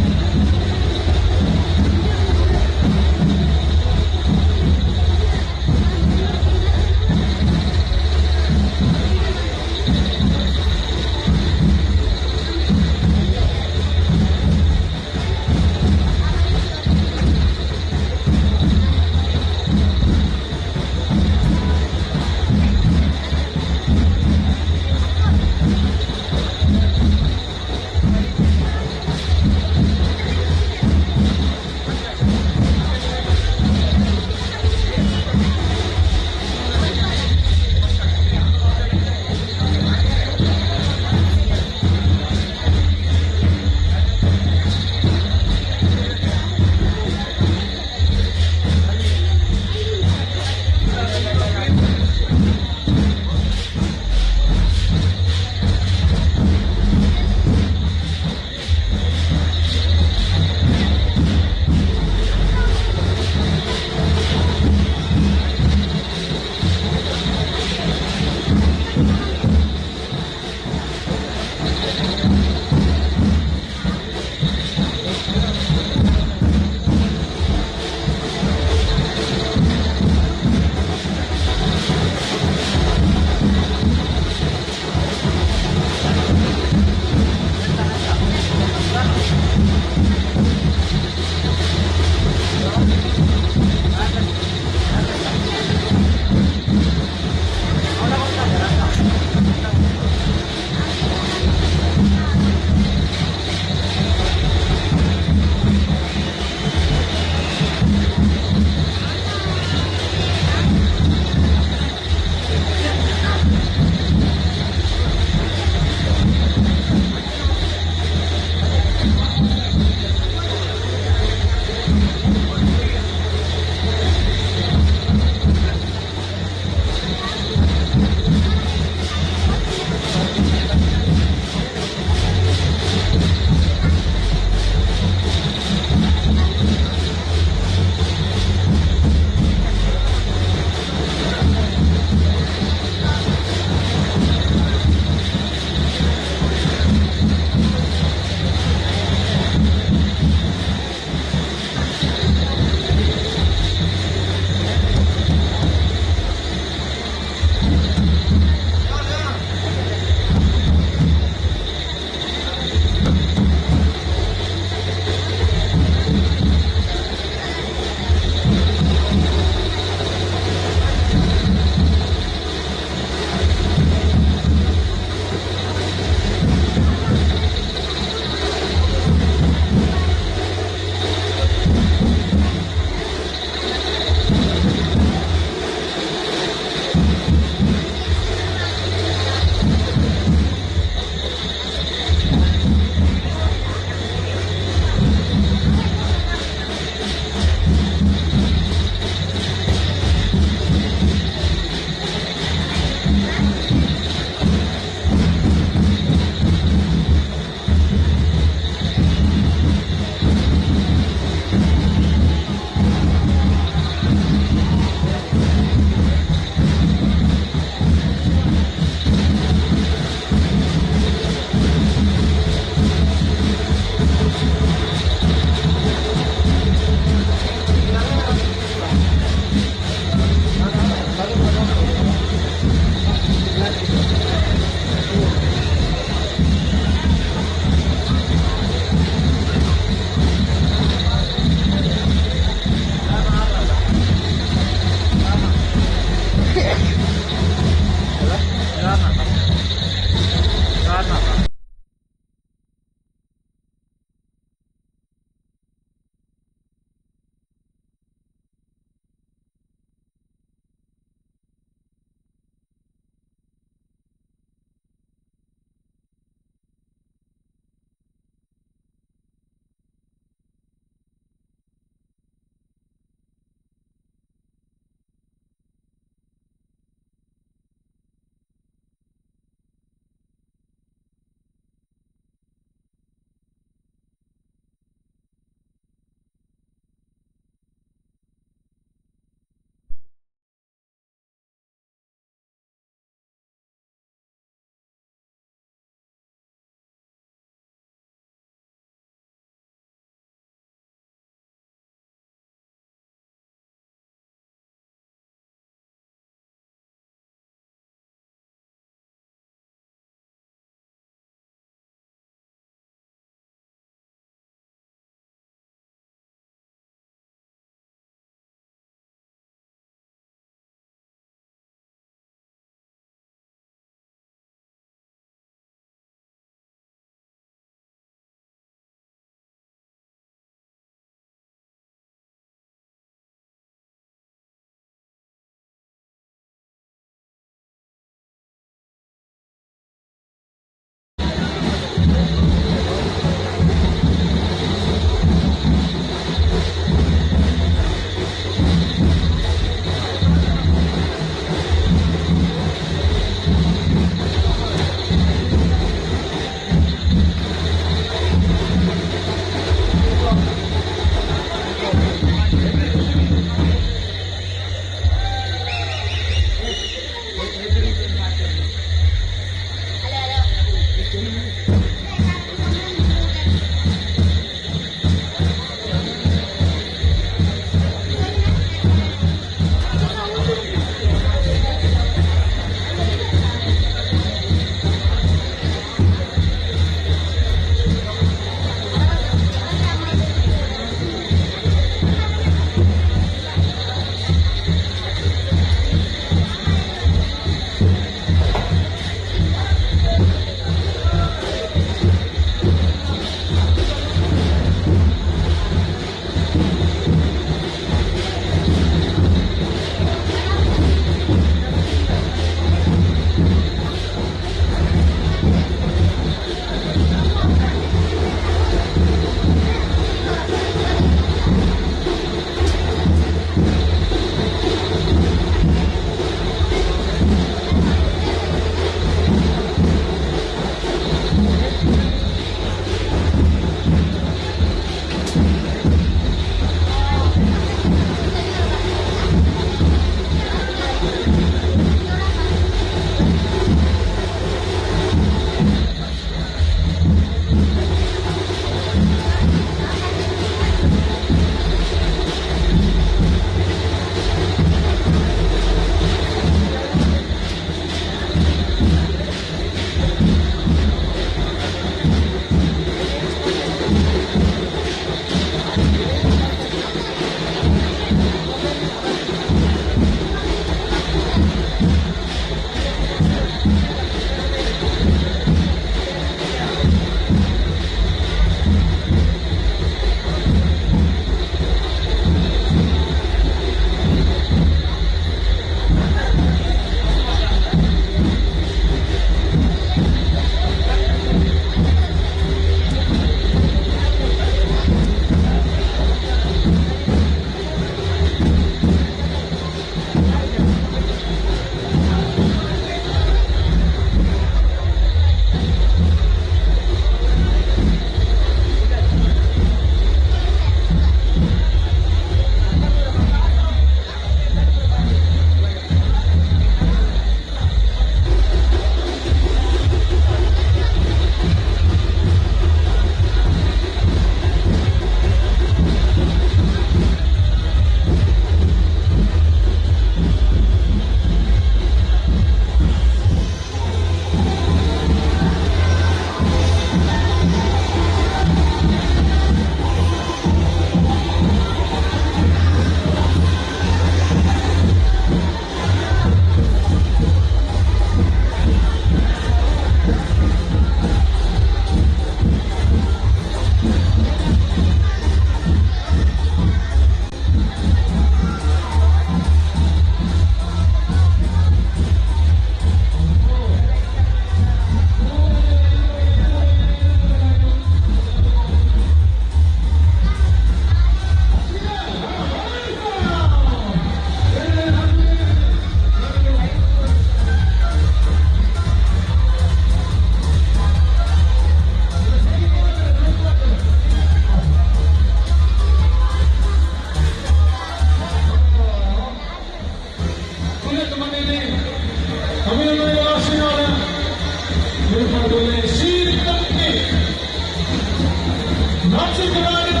ನಾಡಿನ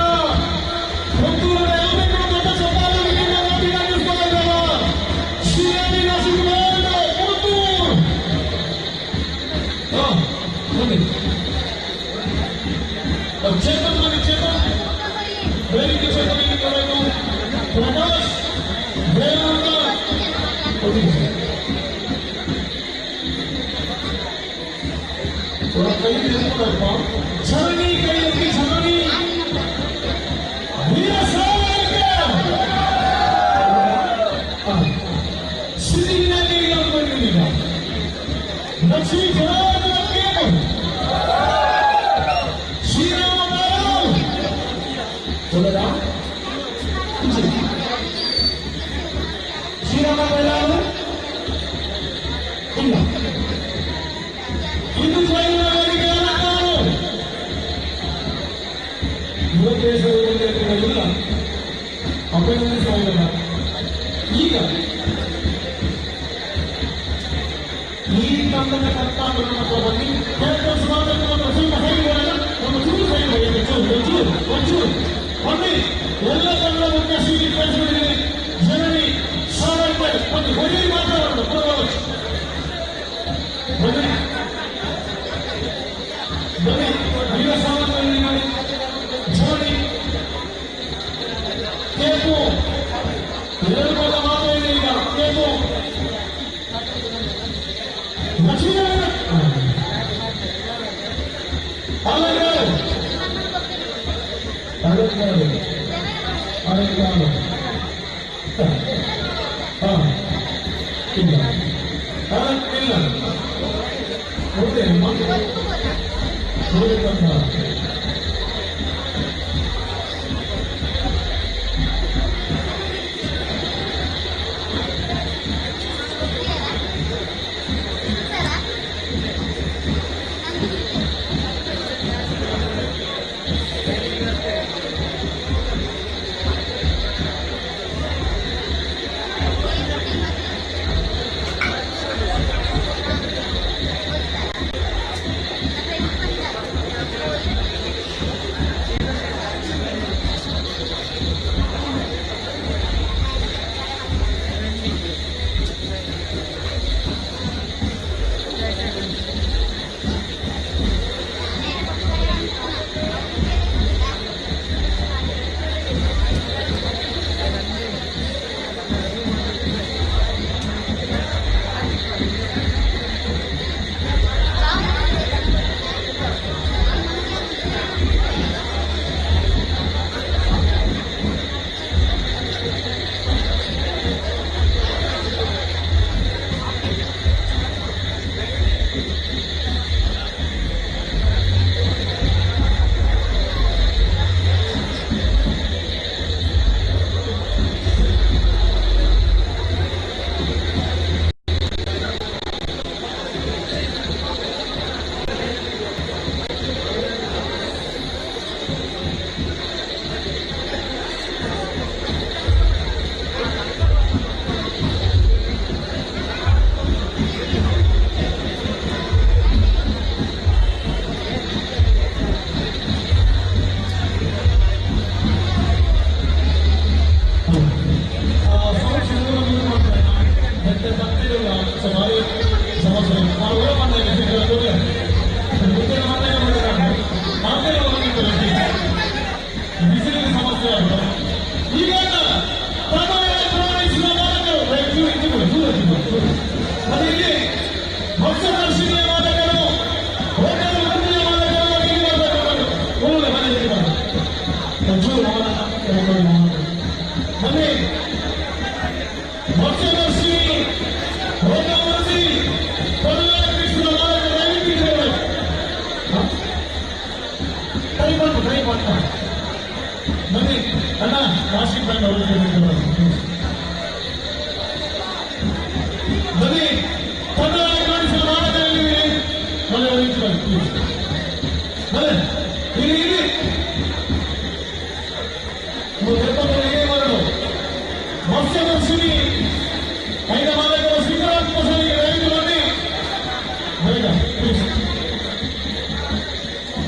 ಪುತ್ತೂರಿನ ಯಾವುದೇ ದೊಡ್ಡ ಸಭಾದಲ್ಲಿ ಅಭಿನಂದಿಸ್ತಾ ಇದ್ದಾರೆ ಶ್ರೀರಾಣಿ ನರಸಿಂಹರಾಜ ಪುತ್ತೂರು. ಚೇತನ್ ಬನ್ನಿ, ಚೇತನ್ ವೇದಿಕೆ ಚೇತನಿಗೆ ಬರಬೇಕು. ಪ್ರಕಾಶ್ ಬೇರೂರ ಕೈ ನಿಲ್ಕೊಡಪ್ಪ. ಝರಣಿ ಕೈಯಲ್ಲಿ ಝರಣಿ ವೀರ ಸಾವರ್ಕರ್ ಸಿರಿನಲ್ಲಿ ಬಂದಿದ್ದೀಗ ಲಕ್ಷ್ಮೀ ಜನಾರ್ದನಕ್ಕೆ ಶ್ರೀರಾಮರಾವ್ ಚಲೋದ ಶ್ರೀರಾಮರಾವ್ ಇಲ್ಲ ಹಿಂದೂ ಸೈನಿಕರಿಗೆ ಇಲ್ಲ ಅಭಿನಂದಿಸುವುದಿಲ್ಲ. ಈಗ ಈ ತಂಡದ ಕರ್ತಾಂತರ ಮತ್ತು ಬನ್ನಿ ಸ್ವಲ್ಪ ಸೈನಿಕರಲ್ಲ ನಮ್ಮ ಚೂರು ಸೈನಿಕರಿಗೆ ಒಂಚೂರು ಬನ್ನಿ. ಎಲ್ಲ ತಂಡ ಮುಖ್ಯ ಶ್ರೀ ಕಳಿಸಿದರೆ ಜನರಿ ಸಾವರ್ಕರ್ ಒಂದು ಹೊಡಿ ಮಾತಾಡೋಣ ಬನ್ನಿ ಬನ್ನಿ ವೀರ ಸಾವರ್ಕರ್ ಮಾಡಿ ಝರಣಿ ಕೇಕು ಎರಡು ಪದ ಮಾತಾಡಿದೆ. ಈಗ cake Lakshminarayana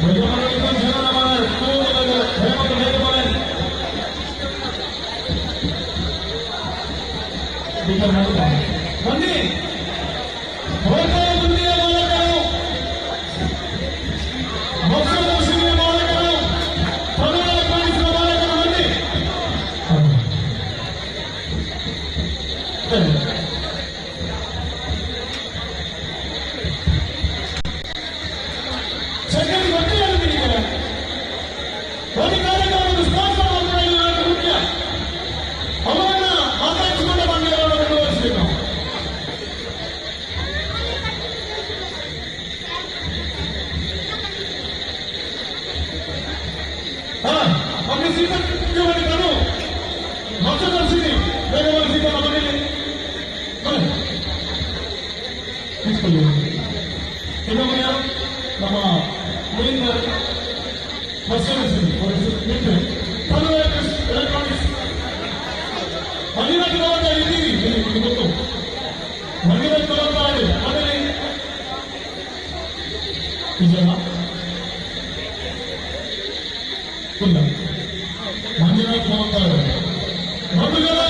Bagaimana kita jalan ಒಂದು ಕಾರ್ಯಕ್ರಮದ ಸ್ಪಾನ್ಸರ್ ಮಾತ್ರ ಇಲ್ಲಿ ಮುಖ್ಯ. ಅವರನ್ನ ಆಕರ್ಷಿಸಿಕೊಂಡ ಪಂದ್ಯಗಳನ್ನು ಮುಂದುವರಿಸಬೇಕು. अपनी सीजन जो मैंने करो मकसद दर्शनी मेरे वाली सीजन अपने लिए इसको ले इधर में यार नमा मेन मशीन और मित्र हेलो इलेक्ट्रॉनिक्स मनीरा की बात है ये तो मनीरा की बात है अपने इधर ಇಲ್ಲ ಮಂಜುನಾಥ್ ಹೋಗ್ತಾರೆ ಬಂಧುಗಳೇ,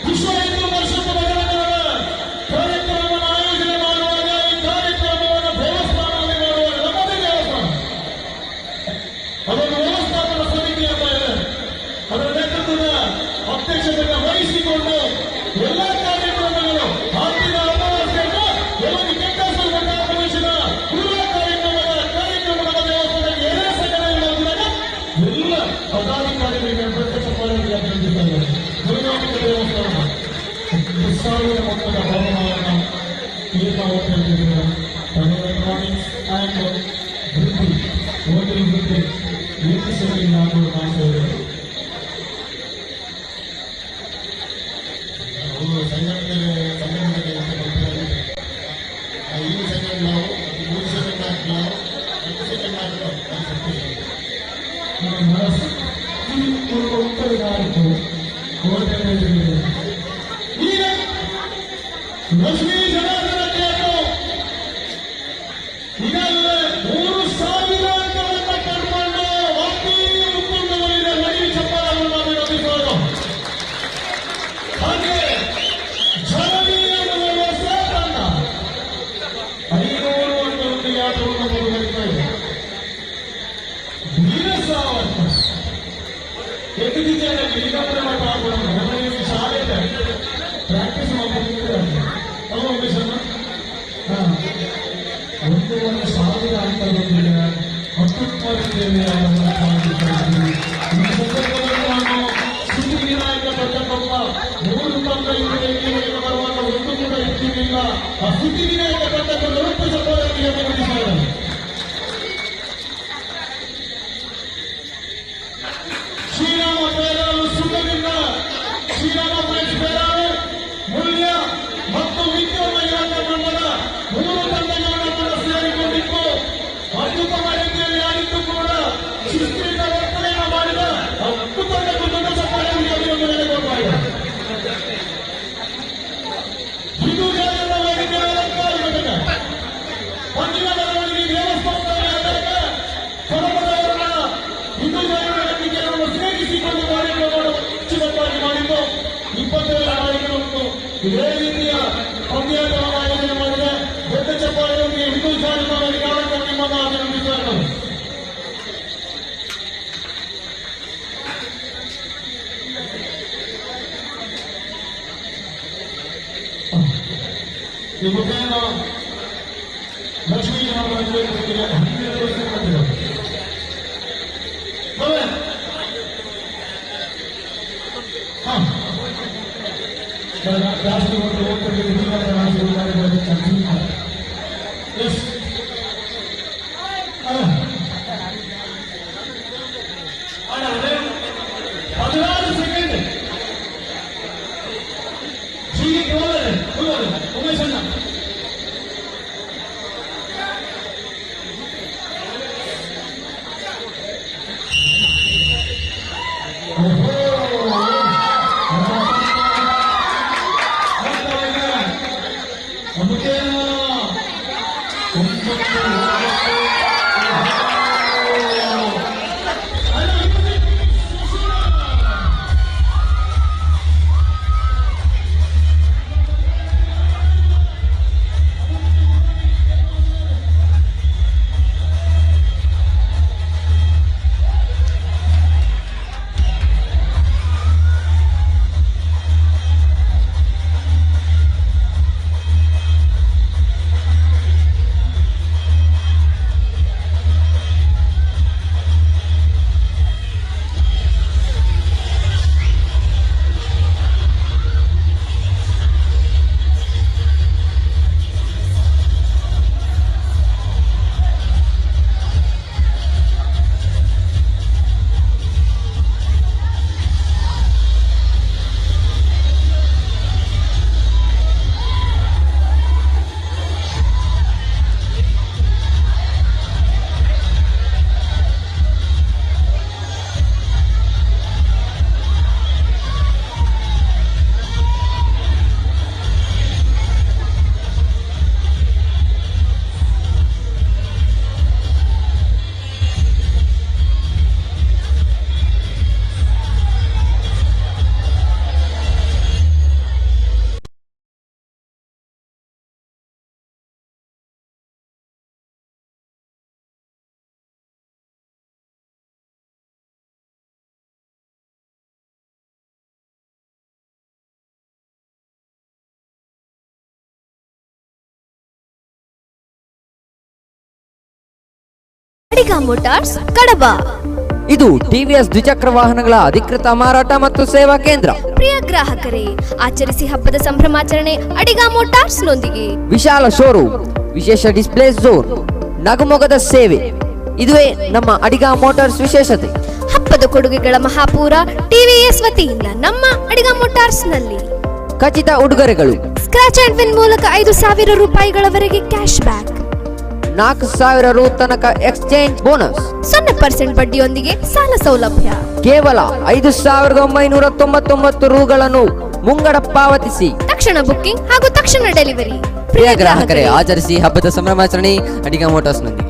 ವಿಶ್ವ ಹಿಂದೂ ಪರಿಷತ್ ನಗರಗಳ ಕಾರ್ಯಕ್ರಮವನ್ನು ಆಯೋಜನೆ ಮಾಡುವಾಗ ಈ ಕಾರ್ಯಕ್ರಮವನ್ನು ದೇವಸ್ಥಾನದಲ್ಲಿ ಮಾಡುವಾಗ ನಮ್ಮದೇ ದೇವಸ್ಥಾನ ಅದೊಂದು ವ್ಯವಸ್ಥಾಪನಾ ಸಮಿತಿ ಅಂತ ಇದೆ. ಅದರ ನೇತೃತ್ವದ ಅಧ್ಯಕ್ಷತೆಯನ್ನು ವಹಿಸಿಕೊಂಡು ಎಲ್ಲಾ ಕಾರ್ಯಕ್ರಮಗಳು ಆರ್ಥಿಕ ಅಮಾವಾಸ್ಯೆಯನ್ನು ಎಲ್ಲರಿಗೂ ಎಲ್ಲ ಪದಾಧಿಕಾರಿಗಳಿಗೆ ಪ್ರತ್ಯಕ್ಷ ಪಾಲನೆಗೆ ಅಭಿನಂದಿಸಿದ್ದಾರೆ. ಗುರುನಾಥಕ ದೇವಸ್ಥಾನ ಸಾವಿರ ಮೊತ್ತದ ಭವನವನ್ನು ಏಕಾವತಿಯಲ್ಲಿರುವ ಎಲೆಕ್ಟ್ರಾನಿಕ್ಸ್ ಆ್ಯಂಡ್ ವೃದ್ಧಿ ಹೋಟೆಲ್ ವೃದ್ಧಿ ವೀಕ್ಷಿಸಲಿ ನಾನು ಮಾತಾಡಿದೆ. ಅವರು ಸಂಘಟನೆ ಈ ಸೆಕೆಂಡ್ ನಾವು 3 ಸೆಕೆಂಡ್ ಹಾಕಲಾವು 2 ಸೆಕೆಂಡ್ ಹಾಕಲಾವು ಈಗ ಲಕ್ಷ್ಮೀ ಜನಾರ್ದನ ಟೆಂಪಲ್ ಈಗಾಗಲೇ 3,000 ಅಂಕಗಳನ್ನು ಕರ್ಕೊಂಡು ವಾಪಿ ಉತ್ತುಂಗದಲ್ಲಿದೆ. ಮಡಿ ಚಪ್ಪಲನ್ನು ನಾವು ಅಭಿಪ್ರಾಯ ಹಾಗೆ ಜನನೀಯ ಹೊಸ ತಂಡ 500 ಅಂಕದೊಂದಿಗೆ ಆಟವನ್ನು ಮುಂದುವರಿತಾ ಇದೆ. ಎತ್ತಿದ್ದೇನೆ ಇನ್ನೊಬ್ಬರ ಮಟ್ಟ ಆಗೋದು ಶಾಲೆ ಪ್ರಾಕ್ಟೀಸ್ ಮಾಡ್ತಿದ್ದಾರೆ. ಅಲ್ಲ ಉಮೇಶನ್ನ 1,000 ಅಂಕದೊಂದಿಗೆ ಅತ್ಯುತ್ತಮ ರೀತಿಯಲ್ಲಿ ಈ ಸಂದರ್ಭದಲ್ಲಿ ನಾನು ಸ್ತುತಿ ವಿನಾಯಕ ಪಟ್ಟಕೊಪ್ಪ 3 ತಂಡ ಇವರಿಗೆ ಬರುವಾಗ ಒಂದು ಕೂಡ ಇರ್ತಿರಲಿಲ್ಲ. ಆ ಸ್ತುತಿ ವಿನಾಯಕ ಪಟ್ಟಕೊಂಡು ರೂಪ ಸಭೆಯಲ್ಲಿ ಅಭಿನಂದಿಸಿದ್ದಾರೆ. ಶ್ರೀರಾಮ ಬೇರಾಳು ಸುಖದಿಂದ ಶ್ರೀರಾಮ ಫ್ರೆಂಡ್ಸ್ ಬೇರಾಳು ಮೂಲ್ಯ ಮತ್ತು ವಿದ್ಯುತ್ ಇಲಾಖೆ ತಂಡದ 3 ತಂಡಗಳನ್ನು ಕೂಡ ಸೇರಿಕೊಂಡಿದ್ದು ಅತ್ಯುತ್ತಮ ರೀತಿಯಲ್ಲಿ ಆಡಿದ್ದು ಕೂಡ ಶಿಸ್ತಿನ ವರ್ತನೆಯನ್ನು ಮಾಡಿದ ಅದ್ಭುತಕ್ಕೂ ದೊಡ್ಡ ಸಫಲವಾಗಿ ಅಭಿನಂದನೆ ಕೊಡ್ತಾ ಇದೆ. ಹಿಂದೂ ಜಾತಿಯ ವೈದ್ಯರ ಅಲಂಕಾರ ಘಟಕ ಪಂಜಿನ ಮೆರವಣಿಗೆ ದೇವಸ್ಥಾನದ ಪರಮದವರನ್ನ ಹಿಂದೂ ಜಾತಿಯ ನಂಬಿಕೆಯನ್ನು ಸೇರಿಸಿಕೊಂಡು ಕಾರ್ಯಕ್ರಮವನ್ನು ಉಚಿತವಾಗಿ ಮಾಡಿದ್ದು 27 ನಾಡಿಗಳು ಉಂಟು. ಇದೇ ರೀತಿಯ ಪಂದ್ಯಾಟವನ್ನು ಆಯೋಜನೆ ಮಾಡಿದ ದೊಡ್ಡ ಚಪ್ಪಾಳೆಯೊಂದಿಗೆ ಹಿಂದೂ ಜಾತಿಯ ಕಾರ್ಯಕ್ರಮ ನಿಮ್ಮನ್ನು ಅಭಿನಂದಿಸುತ್ತಾರೆ. ಈ ಮುಖೇನ ಲಕ್ಷ್ಮೀ ಜನಾರ್ದನ 12 ವರ್ಷ ಬಂದಿದ್ದಾರೆ. ಜಾಸ್ತಿ ಓದ್ತಿಗೆ ಎಸ್ 16 ಸೆಕೆಂಡ್ ಉಮೇಶ್ ಅಣ್ಣ ಅಡಿಗ ಮೋಟಾರ್ಸ್ ಕಡಬ. ಇದು ಟಿವಿಎಸ್ ದ್ವಿಚಕ್ರ ವಾಹನಗಳ ಅಧಿಕೃತ ಮಾರಾಟ ಮತ್ತು ಸೇವಾ ಕೇಂದ್ರ. ಪ್ರಿಯ ಗ್ರಾಹಕರೇ, ಆಚರಿಸಿ ಹಬ್ಬದ ಸಂಭ್ರಮಾಚರಣೆ ಅಡಿಗ ಮೋಟಾರ್ಸ್ ನೊಂದಿಗೆ. ವಿಶಾಲ ಶೋರೂಮ್, ವಿಶೇಷ ಡಿಸ್ಪ್ಲೇ ಝೋನ್, ನಗುಮೊಗದ ಸೇವೆ, ಇದುವೇ ನಮ್ಮ ಅಡಿಗ ಮೋಟಾರ್ಸ್ ವಿಶೇಷತೆ. ಹಬ್ಬದ ಕೊಡುಗೆಗಳ ಮಹಾಪೂರ ಟಿವಿಎಸ್ ವತಿಯಿಂದ ನಮ್ಮ ಅಡಿಗ ಮೋಟಾರ್ಸ್ ನಲ್ಲಿ ಖಚಿತ ಉಡುಗೊರೆಗಳು. ಸ್ಕ್ರಾಚ್ ಅಂಡ್ ವಿನ್ ಮೂಲಕ 5,000 ರೂಪಾಯಿಗಳವರೆಗೆ ಕ್ಯಾಶ್ ಬ್ಯಾಕ್, 4,000 ರು ತನಕ ಎಕ್ಸ್ಚೇಂಜ್ ಬೋನಸ್, 0% ಬಡ್ಡಿಯೊಂದಿಗೆ ಸಾಲ ಸೌಲಭ್ಯ. ಕೇವಲ 5,999 ರೂಗಳನ್ನು ಮುಂಗಡ ಪಾವತಿಸಿ ತಕ್ಷಣ ಬುಕ್ಕಿಂಗ್ ಹಾಗೂ ತಕ್ಷಣ ಡೆಲಿವರಿ. ಪ್ರಿಯ ಗ್ರಾಹಕರೇ, ಆಚರಿಸಿ ಹಬ್ಬದ ಸಂಭ್ರಮಾಚರಣೆ ಅಡಿಗ ಮೋಟಾರ್ಸ್ ನೊಂದಿಗೆ.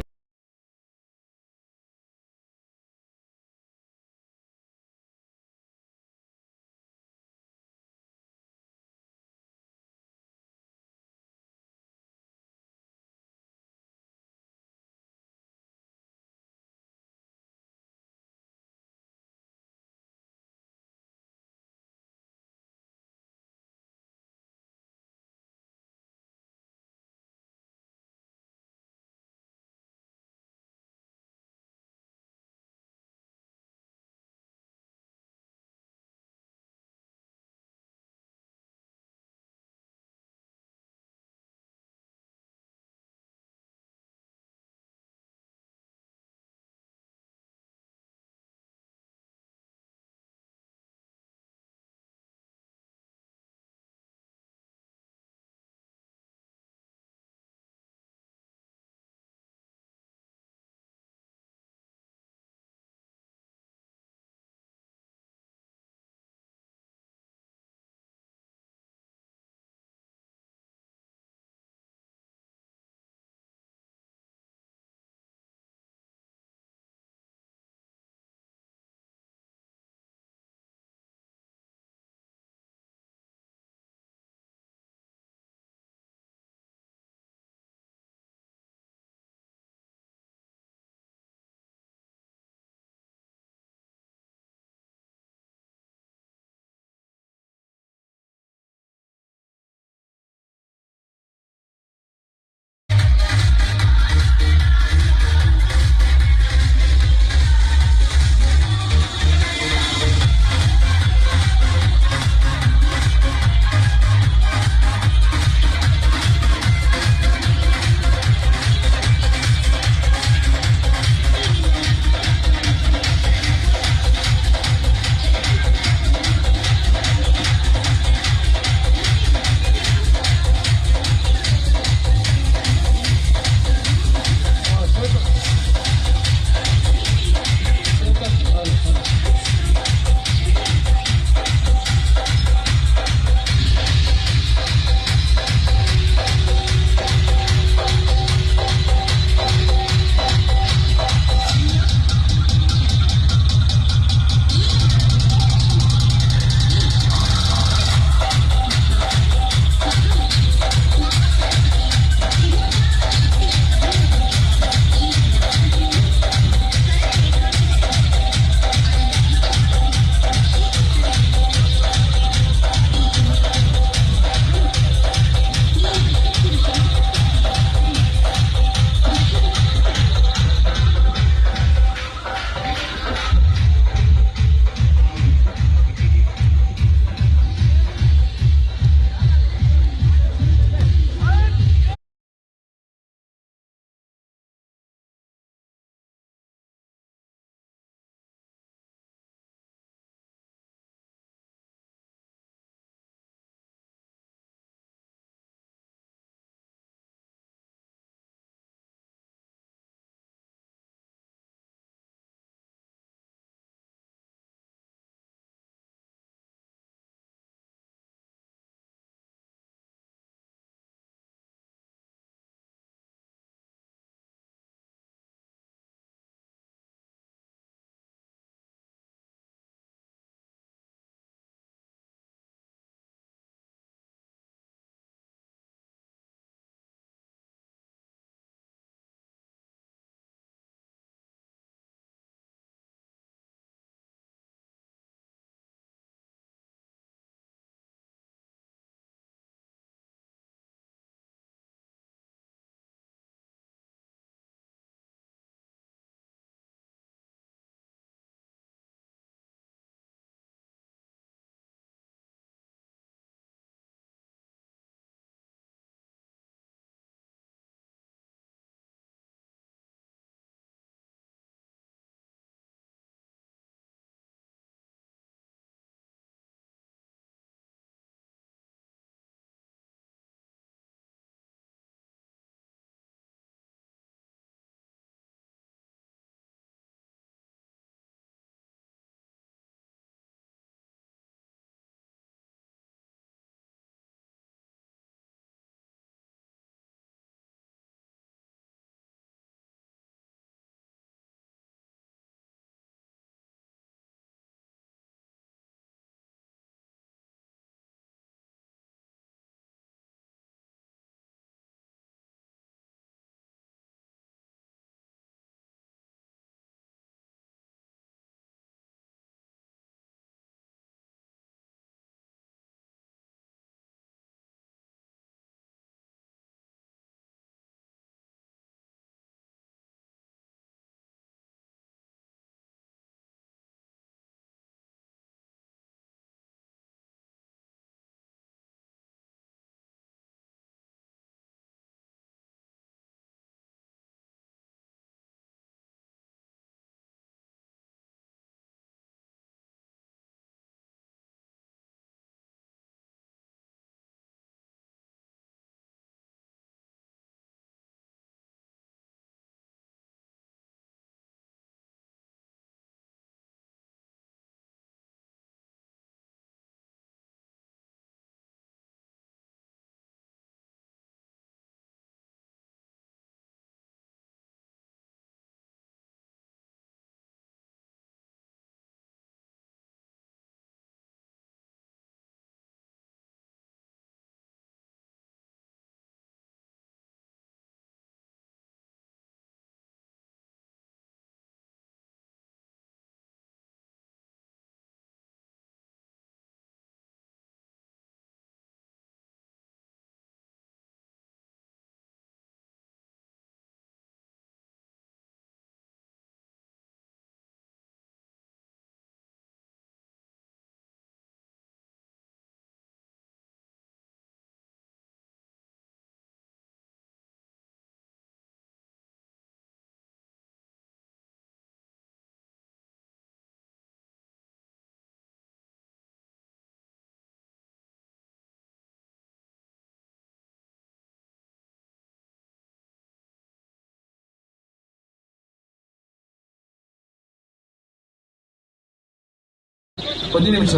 ಒಂದು ನಿಮಿಷ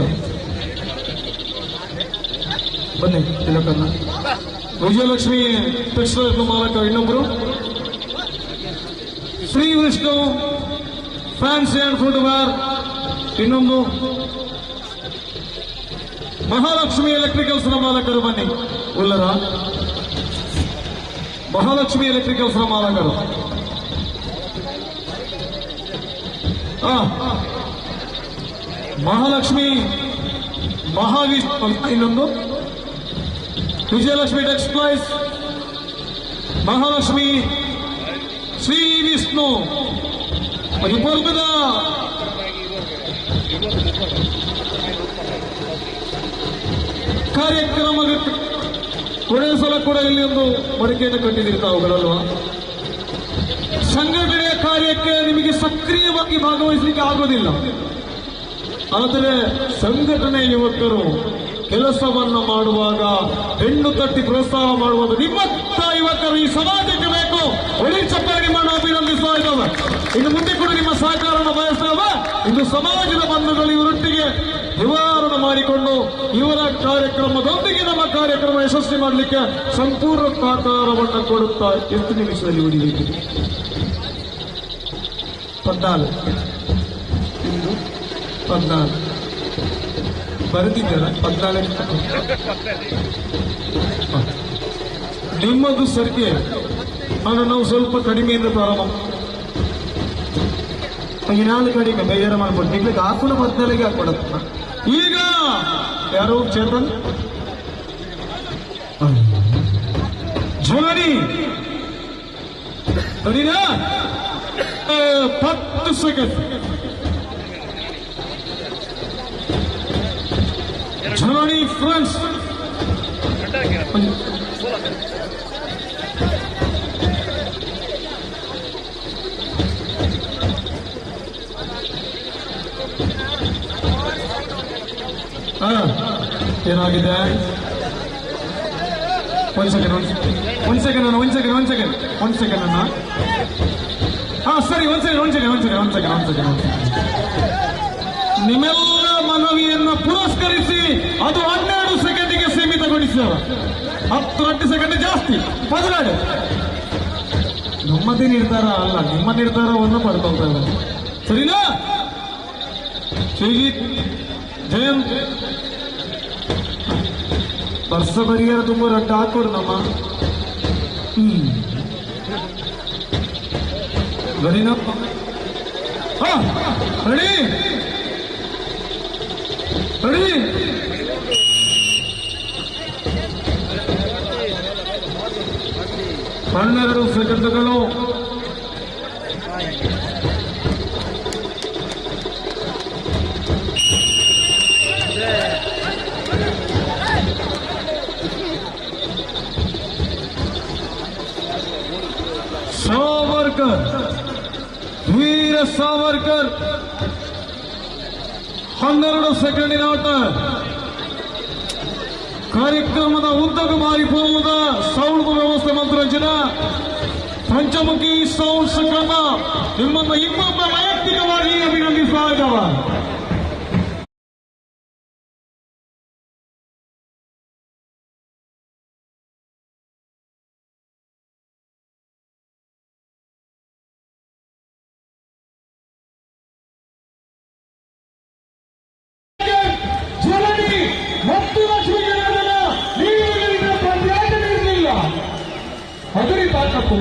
ಬನ್ನಿ ತಿಲಕನ್ನ. ವಿಜಯಲಕ್ಷ್ಮಿ ಟೆಕ್ಸ್ಟೈಲ್ಸ್ ಮಾಲಕ ಇನ್ನೊಬ್ರು, Shri Vishnu fancy and footwear ಇನ್ನೊಂದು, ಮಹಾಲಕ್ಷ್ಮಿ ಎಲೆಕ್ಟ್ರಿಕಲ್ಸ್ ನ ಮಾಲಕರು ಬನ್ನಿ. ಉಲ್ಲರ ಮಹಾಲಕ್ಷ್ಮಿ ಎಲೆಕ್ಟ್ರಿಕಲ್ಸ್ ನ ಮಾಲಕರು. ಮಹಾಲಕ್ಷ್ಮಿ ಮಹಾವಿಷ್ಣು ಇನ್ನೊಂದು, ವಿಜಯಲಕ್ಷ್ಮಿ ಟೆಕ್ಸ್ಟೈಲ್ಸ್, ಮಹಾಲಕ್ಷ್ಮಿ, ಶ್ರೀ ವಿಷ್ಣು ಈ ವರ್ಗದ ಕಾರ್ಯಕ್ರಮದ ಕೊನೆಯ ಸಲ ಕೂಡ ಇಲ್ಲಿ ಒಂದು ಮಡಿಕೆಯನ್ನು ಕಟ್ಟಿದ್ದೀರಿ ತಾವುಗಳಲ್ವಾ. ಸಂಘಟನೆಯ ಕಾರ್ಯಕ್ಕೆ ನಿಮಗೆ ಸಕ್ರಿಯವಾಗಿ ಭಾಗವಹಿಸಲಿಕ್ಕೆ ಆಗೋದಿಲ್ಲ, ಆದರೆ ಸಂಘಟನೆ ಯುವಕರು ಕೆಲಸವನ್ನ ಮಾಡುವಾಗ ಹೆಣ್ಣು ತಟ್ಟಿ ಪ್ರೋತ್ಸಾಹ ಮಾಡುವುದು ನಿಮ್ಮತ್ತ ಯುವಕರು ಈ ಸಮಾಜಕ್ಕೆ ಬೇಕು. ಒಳ್ಳೆ ಚಪ್ಪಾಳೆ ಮಾಡಿ ಅಭಿನಂದಿಸ್ತಾ ಇದ್ದಾವೆ. ಇನ್ನು ಮುಂದೆ ಕೂಡ ನಿಮ್ಮ ಸಹಕಾರವನ್ನು ಬಯಸ್ತೇವೆ. ಇಂದು ಸಮಾಜದ ಬಂಧುಗಳು ಇವರೊಟ್ಟಿಗೆ ನಿವಾರಣೆ ಮಾಡಿಕೊಂಡು ಇವರ ಕಾರ್ಯಕ್ರಮದೊಂದಿಗೆ ನಮ್ಮ ಕಾರ್ಯಕ್ರಮ ಯಶಸ್ವಿ ಮಾಡಲಿಕ್ಕೆ ಸಂಪೂರ್ಣ ಸಹಕಾರವನ್ನು ಕೊಡುತ್ತಾ ಎಷ್ಟು ನಿಮಿಷದಲ್ಲಿ ಉಳಿಬೇಕು? 14 ಬರೆದಿದ್ದಾರ 14. ನಿಮ್ಮದು ಸರ್ಗೆ ನಾವು ಸ್ವಲ್ಪ ಕಡಿಮೆಯಿಂದ ಪ್ರಾರಂಭ ನಾನು ಕಡಿಮೆ ಬೇಜಾರ ಮಾಡ್ಕೊಡ್ತೀನಿ. ಈಗ ಹಾಕೊಂಡು 14ಗೆ ಹಾಕೊಡತ್ತ. ಈಗ ಯಾರು ಚೇತನ್ ಜೋಡಿ ಸರಿನಾ? 10 ಸೆಕೆಂಡ್. ಜೋಡಿ ಫ್ರೆಂಡ್ಸ್ ಏನಾಗಿದೆ? ಒಂದು ಸೆಕೆಂಡ್ ಅನ್ನ. ಸರಿ, ಒಂದು ಸೆಕೆಂಡ್. ನಿಮ್ಮೆಲ್ಲ ಮನವಿಯನ್ನು ಪುರಸ್ಕರಿಸಿ ಅದು 12 ಸೆಕೆಂಡಿಗೆ ಸೀಮಿತಗೊಳಿಸಿದವ. 10 ಸೆಕೆಂಡ್ ಜಾಸ್ತಿ 14. ನಮ್ಮದೇ ನಿರ್ಧಾರ ಅಲ್ಲ, ನಿಮ್ಮ ನಿರ್ಧಾರವನ್ನು ಪಡ್ಕೊಳ್ತಾ ಇದ್ದಾರೆ. ಸರಿನಾ? ಶ್ರೀಜಿತ್ ಜಯಂತ್ ವರ್ಷ ಬರಿಯಾರ ತುಂಬ ರಟ್ಟ ಹಾಕೋರು ನಮ್ಮ ಗರಿನಪ್ಪ. ರೆಡಿ 12 ಸೆಕೆಂಡ್ಗಳು. ಸಾವರ್ಕರ್, ವೀರ ಸಾವರ್ಕರ್ 12 ಸೆಕೆಂಡಿನ ಆಟ. ಕಾರ್ಯಕ್ರಮದ ಉದ್ದಕ್ಕೂ ಮಾರಿಕೊಳ್ಳುವುದ ಸೌಂಡ್ ವ್ಯವಸ್ಥೆ ಮಂತ್ರಾಂಜನ ಪಂಚಮುಖಿ ಸೌಂಡ್ ಕ್ರಮ ನಿಮ್ಮನ್ನು ಇನ್ನೊಬ್ಬ ವೈಯಕ್ತಿಕವಾಗಿ ಅಭಿನಂದಿಸ್ತಾ ಇದ್ದಾವ. ಮತ್ತು ಲಕ್ಷ್ಮೀ ಜನಾರ್ದನ ನೀವು ಪಂಚಾಯತ್ ಇರಲಿಲ್ಲ, ಅದರಿ ತಾಕತ್ತು.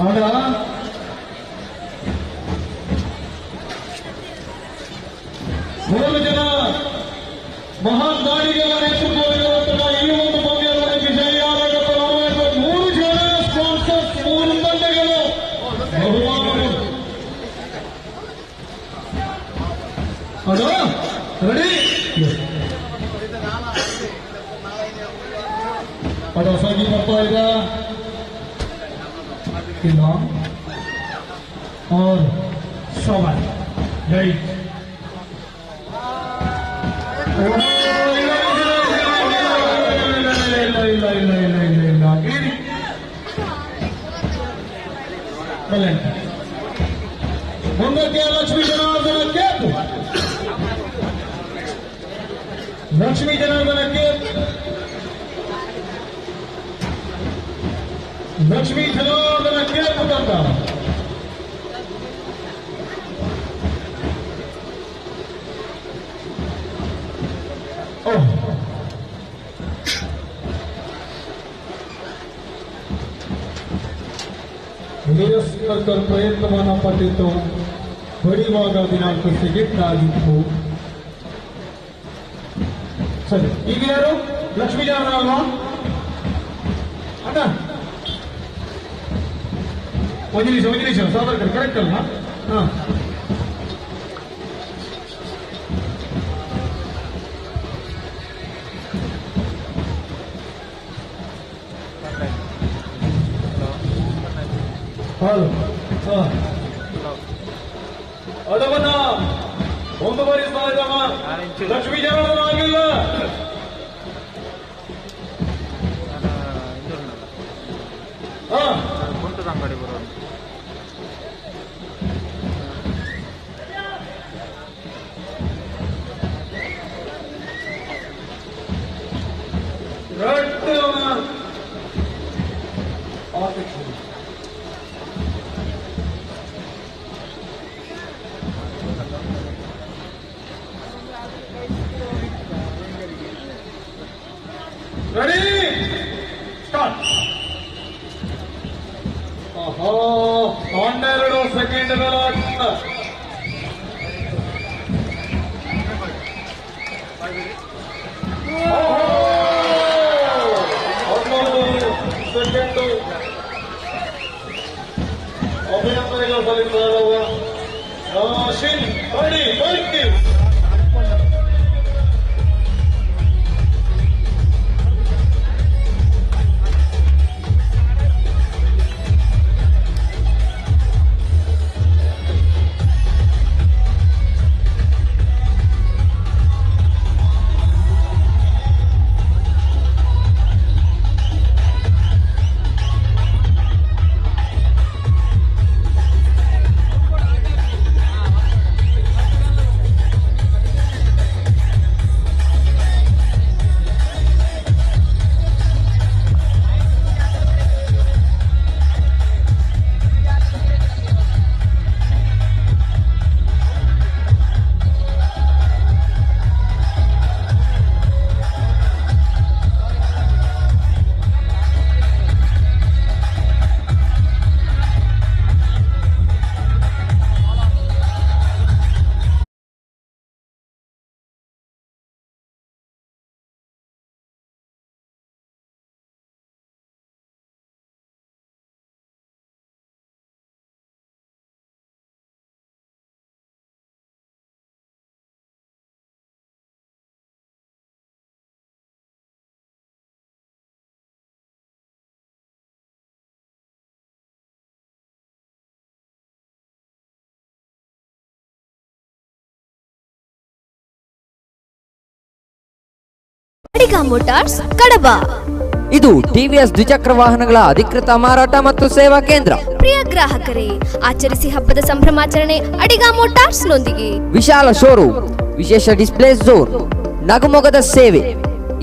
ಆಗ 3 ಜನ ಮಹಾನ್ ದಾಳಿಗಳ ನೇತೃತ್ವದ ಈ ಒಂದು ಪಂದ್ಯದ ವಿಜಯಾಲಯದ 3 ಜನ ಸ್ಪಾನ್ಸರ್ಸ್, 3 ತಂಡಗಳು ರೆಡಿ. ಅದು ಹೊಸಾಗಿ ಬರ್ತಾ ಇದೆ ಇಲ್ಲ और सवाल राइट. ಲಕ್ಷ್ಮೀ ಜನಾರ್ದನಕ್ಕೆ ಮುಖಂಡ ಸರ್ಕಾರ ಪ್ರಯತ್ನವನ್ನು ಪಟ್ಟಿತ್ತು. ಬಡಿಯುವಾಗ ದಿನಾಂಕ ಸೆಕೆಂಡ್ ಆಗಿತ್ತು. ಸರಿ, ಈಗ ಯಾರು? ಲಕ್ಷ್ಮೀ ಜನಾರ್ದನ ಅಲ್ವಾ ಅಣ್ಣ? ಒಂದು ನಿಮಿಷ ಸಾಧಕರು ಕರೆಕ್ಟ್ ಅಲ್ಲ? ಹಾ, ಅದವನ್ನ ಒಂದು ಬಾರಿ ಲಕ್ಷ್ಮೀ ಜನಾರ್ದನ ಆಗಿಲ್ಲ. ಅಂಗಡಿ ಬರೋದು Ready? Start. 12 ಸೆಕೆಂಡ್ಗಳ ಸೆಕೆಂಡು ಅಭಿನಂದನೆಗಳು ಸಲ್ಲಿಸಿದವ ಶಿನ್ ರೆಡಿ ಬೈಕ್ ಅಡಿಗಾ ಮೋಟಾರ್ಸ್ ಕಡಬ. ಇದು ಟಿವಿಎಸ್ ದ್ವಿಚಕ್ರ ವಾಹನಗಳ ಅಧಿಕೃತ ಮಾರಾಟ ಮತ್ತು ಸೇವಾ ಕೇಂದ್ರ. ಪ್ರಿಯ ಗ್ರಾಹಕರೇ, ಆಚರಿಸಿ ಹಬ್ಬದ ಸಂಭ್ರಮಾಚರಣೆ ಅಡಿಗಾ ಮೋಟಾರ್ಸ್ ನೊಂದಿಗೆ. ವಿಶಾಲ ಶೋರೂಮ್, ವಿಶೇಷ ಡಿಸ್ಪ್ಲೇ ಝೋನ್, ನಗುಮೊಗದ ಸೇವೆ,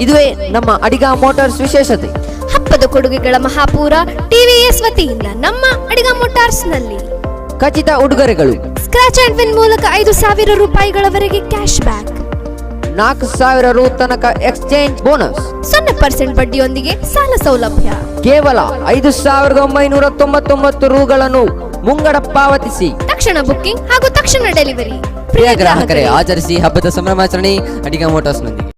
ಇದುವೇ ನಮ್ಮ ಅಡಿಗಾ ಮೋಟಾರ್ಸ್ ವಿಶೇಷತೆ. ಹಬ್ಬದ ಕೊಡುಗೆಗಳ ಮಹಾಪೂರ ಟಿವಿಎಸ್ ವತಿಯಿಂದ ನಮ್ಮ ಅಡಿಗಾ ಮೋಟಾರ್ಸ್ ನಲ್ಲಿ ಖಚಿತ ಉಡುಗೊರೆಗಳು. ಸ್ಕ್ರಾಚ್ ಅಂಡ್ ವಿನ್ ಮೂಲಕ 5,000 ರೂಪಾಯಿಗಳವರೆಗೆ ಕ್ಯಾಶ್ ಬ್ಯಾಕ್, 4,000 ರು ತನಕ ಎಕ್ಸ್ಚೇಂಜ್ ಬೋನಸ್, 0% ಬಡ್ಡಿಯೊಂದಿಗೆ ಸಾಲ ಸೌಲಭ್ಯ. ಕೇವಲ 5,999 ರೂಗಳನ್ನು ಮುಂಗಡ ಪಾವತಿಸಿ ತಕ್ಷಣ ಬುಕ್ಕಿಂಗ್ ಹಾಗೂ ತಕ್ಷಣ ಡೆಲಿವರಿ. ಪ್ರಿಯ ಗ್ರಾಹಕರೇ, ಆಚರಿಸಿ ಹಬ್ಬದ ಸಂಭ್ರಮಾಚರಣೆ ಅಡಿಗಾ ಮೋಟಾರ್ಸ್ ನೊಂದಿಗೆ.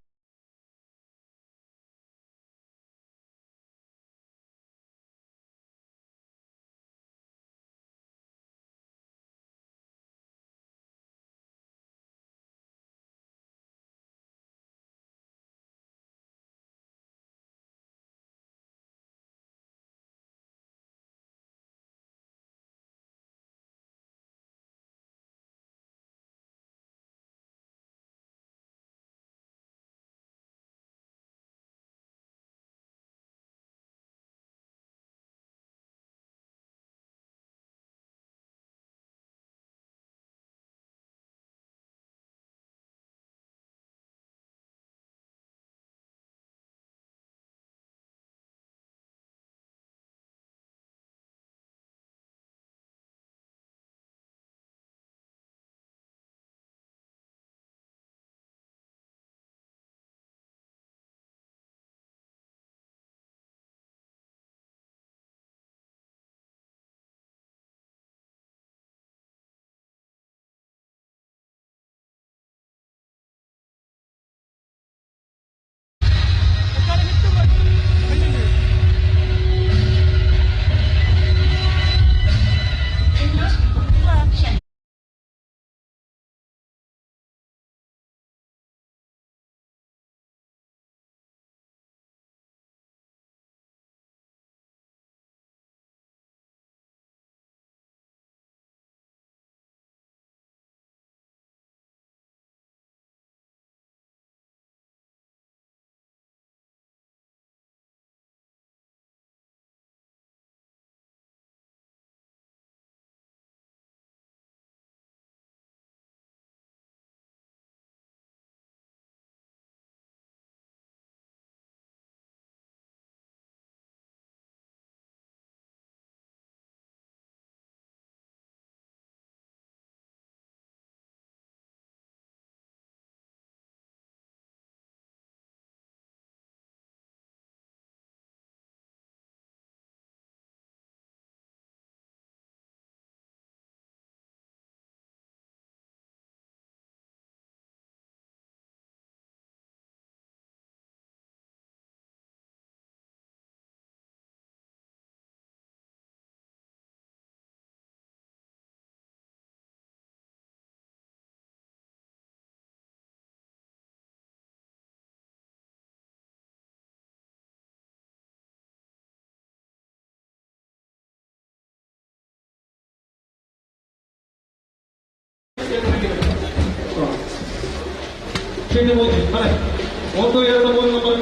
ಚೀಟಿ 1 2 3 ನಂಬರ್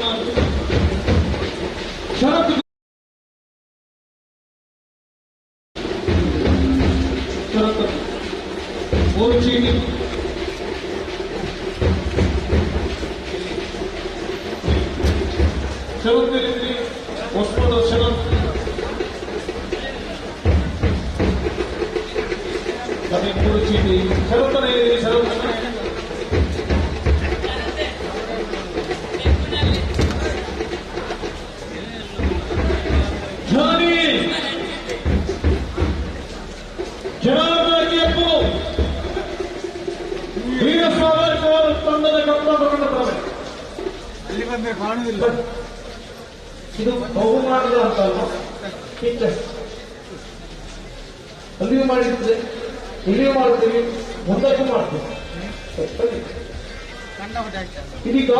4 ಶರತ್ ಮೂರು ಚೀಟಿ ಶರತ್ ಹೊಸಪದ ಶರತ್ ಮೂರು ಚೀಟಿ ಶರತ್ತನೇ ಶರತ್ ತಂಡದ ಕಪ್ಪು ಅಲ್ಲಿ ಬಂದ್ರೆ ಕಾಣುವುದಿಲ್ಲ. ಇದು ಬಹುಮಾನದ ಅಂತ ಅಲ್ಲಿಯೂ ಮಾಡಿದ್ರೆ ಇಲ್ಲಿಯೂ ಮಾಡ್ತೀವಿ, ಮುಂದಕ್ಕೂ ಮಾಡ್ತೀವಿ. ಇದೀಗ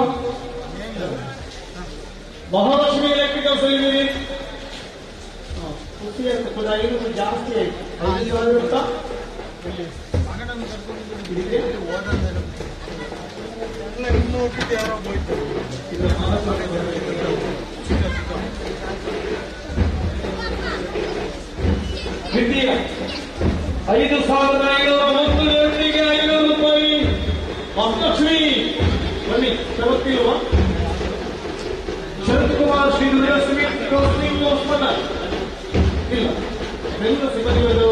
ಮಹಾಲಕ್ಷ್ಮಿ ಎಲೆಕ್ಟ್ರಿಕಲ್ಸ್ ಇದ್ದೀವಿ. ಖುಷಿ ಆಗ್ತದೆ. 500 ಜಾಸ್ತಿ ಆಯ್ತು. 5,000 ಅಂತ ವಿದ್ಯೆ 5,530 ರೇಟಿಗೆ 500 ರೂಪಾಯಿ. ಮಹಾಲಕ್ಷ್ಮಿ ಬನ್ನಿ. ಶರತ್ತಿಲ್ವಾ? ಶರತ್ ಕುಮಾರ್ ಶ್ರೀ ದುರ್ಗಸ್ವಾಮಿ ಇಲ್ಲ ಎಲ್ಲ ಸಿಬ್ಬಂದಿಗಳು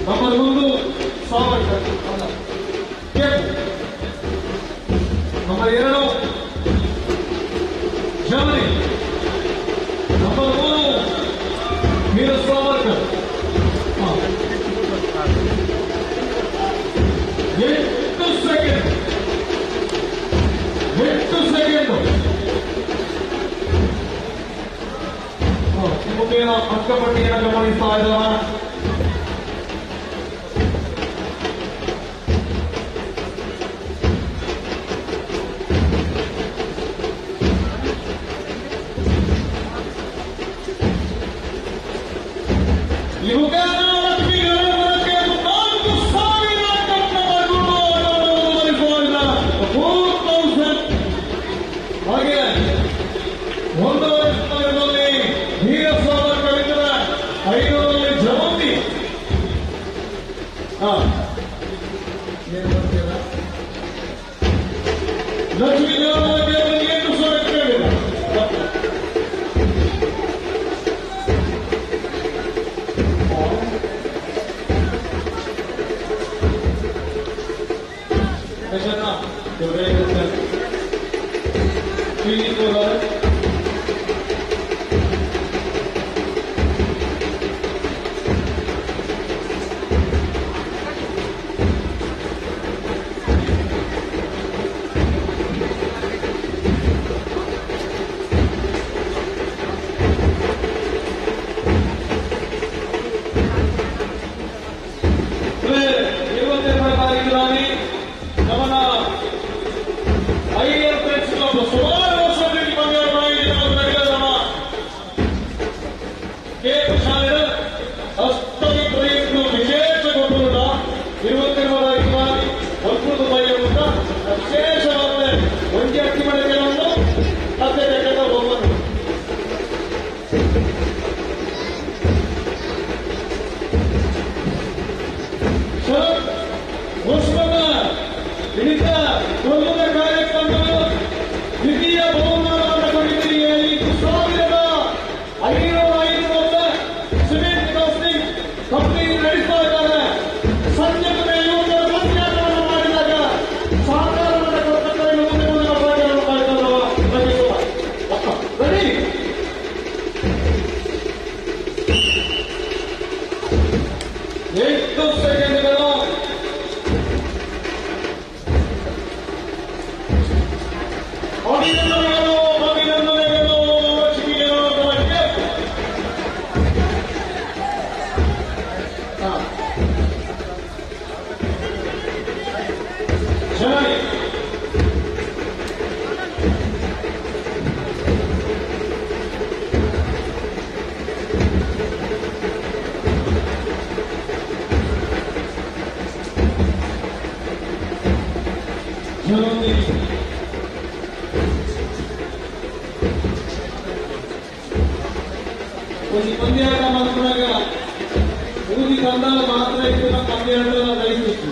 number 1 Savarkar, number 2 Germany, number 3 Veer Savarkar. 8 second ಮುಖೇನ ಅಕ್ಕಪಟ್ಟಿಯನ್ನು ಗಮನಿಸ್ತಾ ಇದ್ದಾರ. ಹಾಗೆ 1,500 ವೀರ ಸಾವರ್ಕರ್ ಇದ್ದರೆ 500 ಜವಂತಿ. ಲಕ್ಷ್ಮೀ ದೇವರಿಗೆ 8,000 ಕೇಳಿಲ್ಲ. ಒಂದು ಪಂದ್ಯಾಟ ಮಾಡಿದಾಗ ಊದಿ ತಂದಾಗ ಮಾತ್ರ ಇದನ್ನ ಪಂದ್ಯಾಟ ರೈತಿತ್ತು.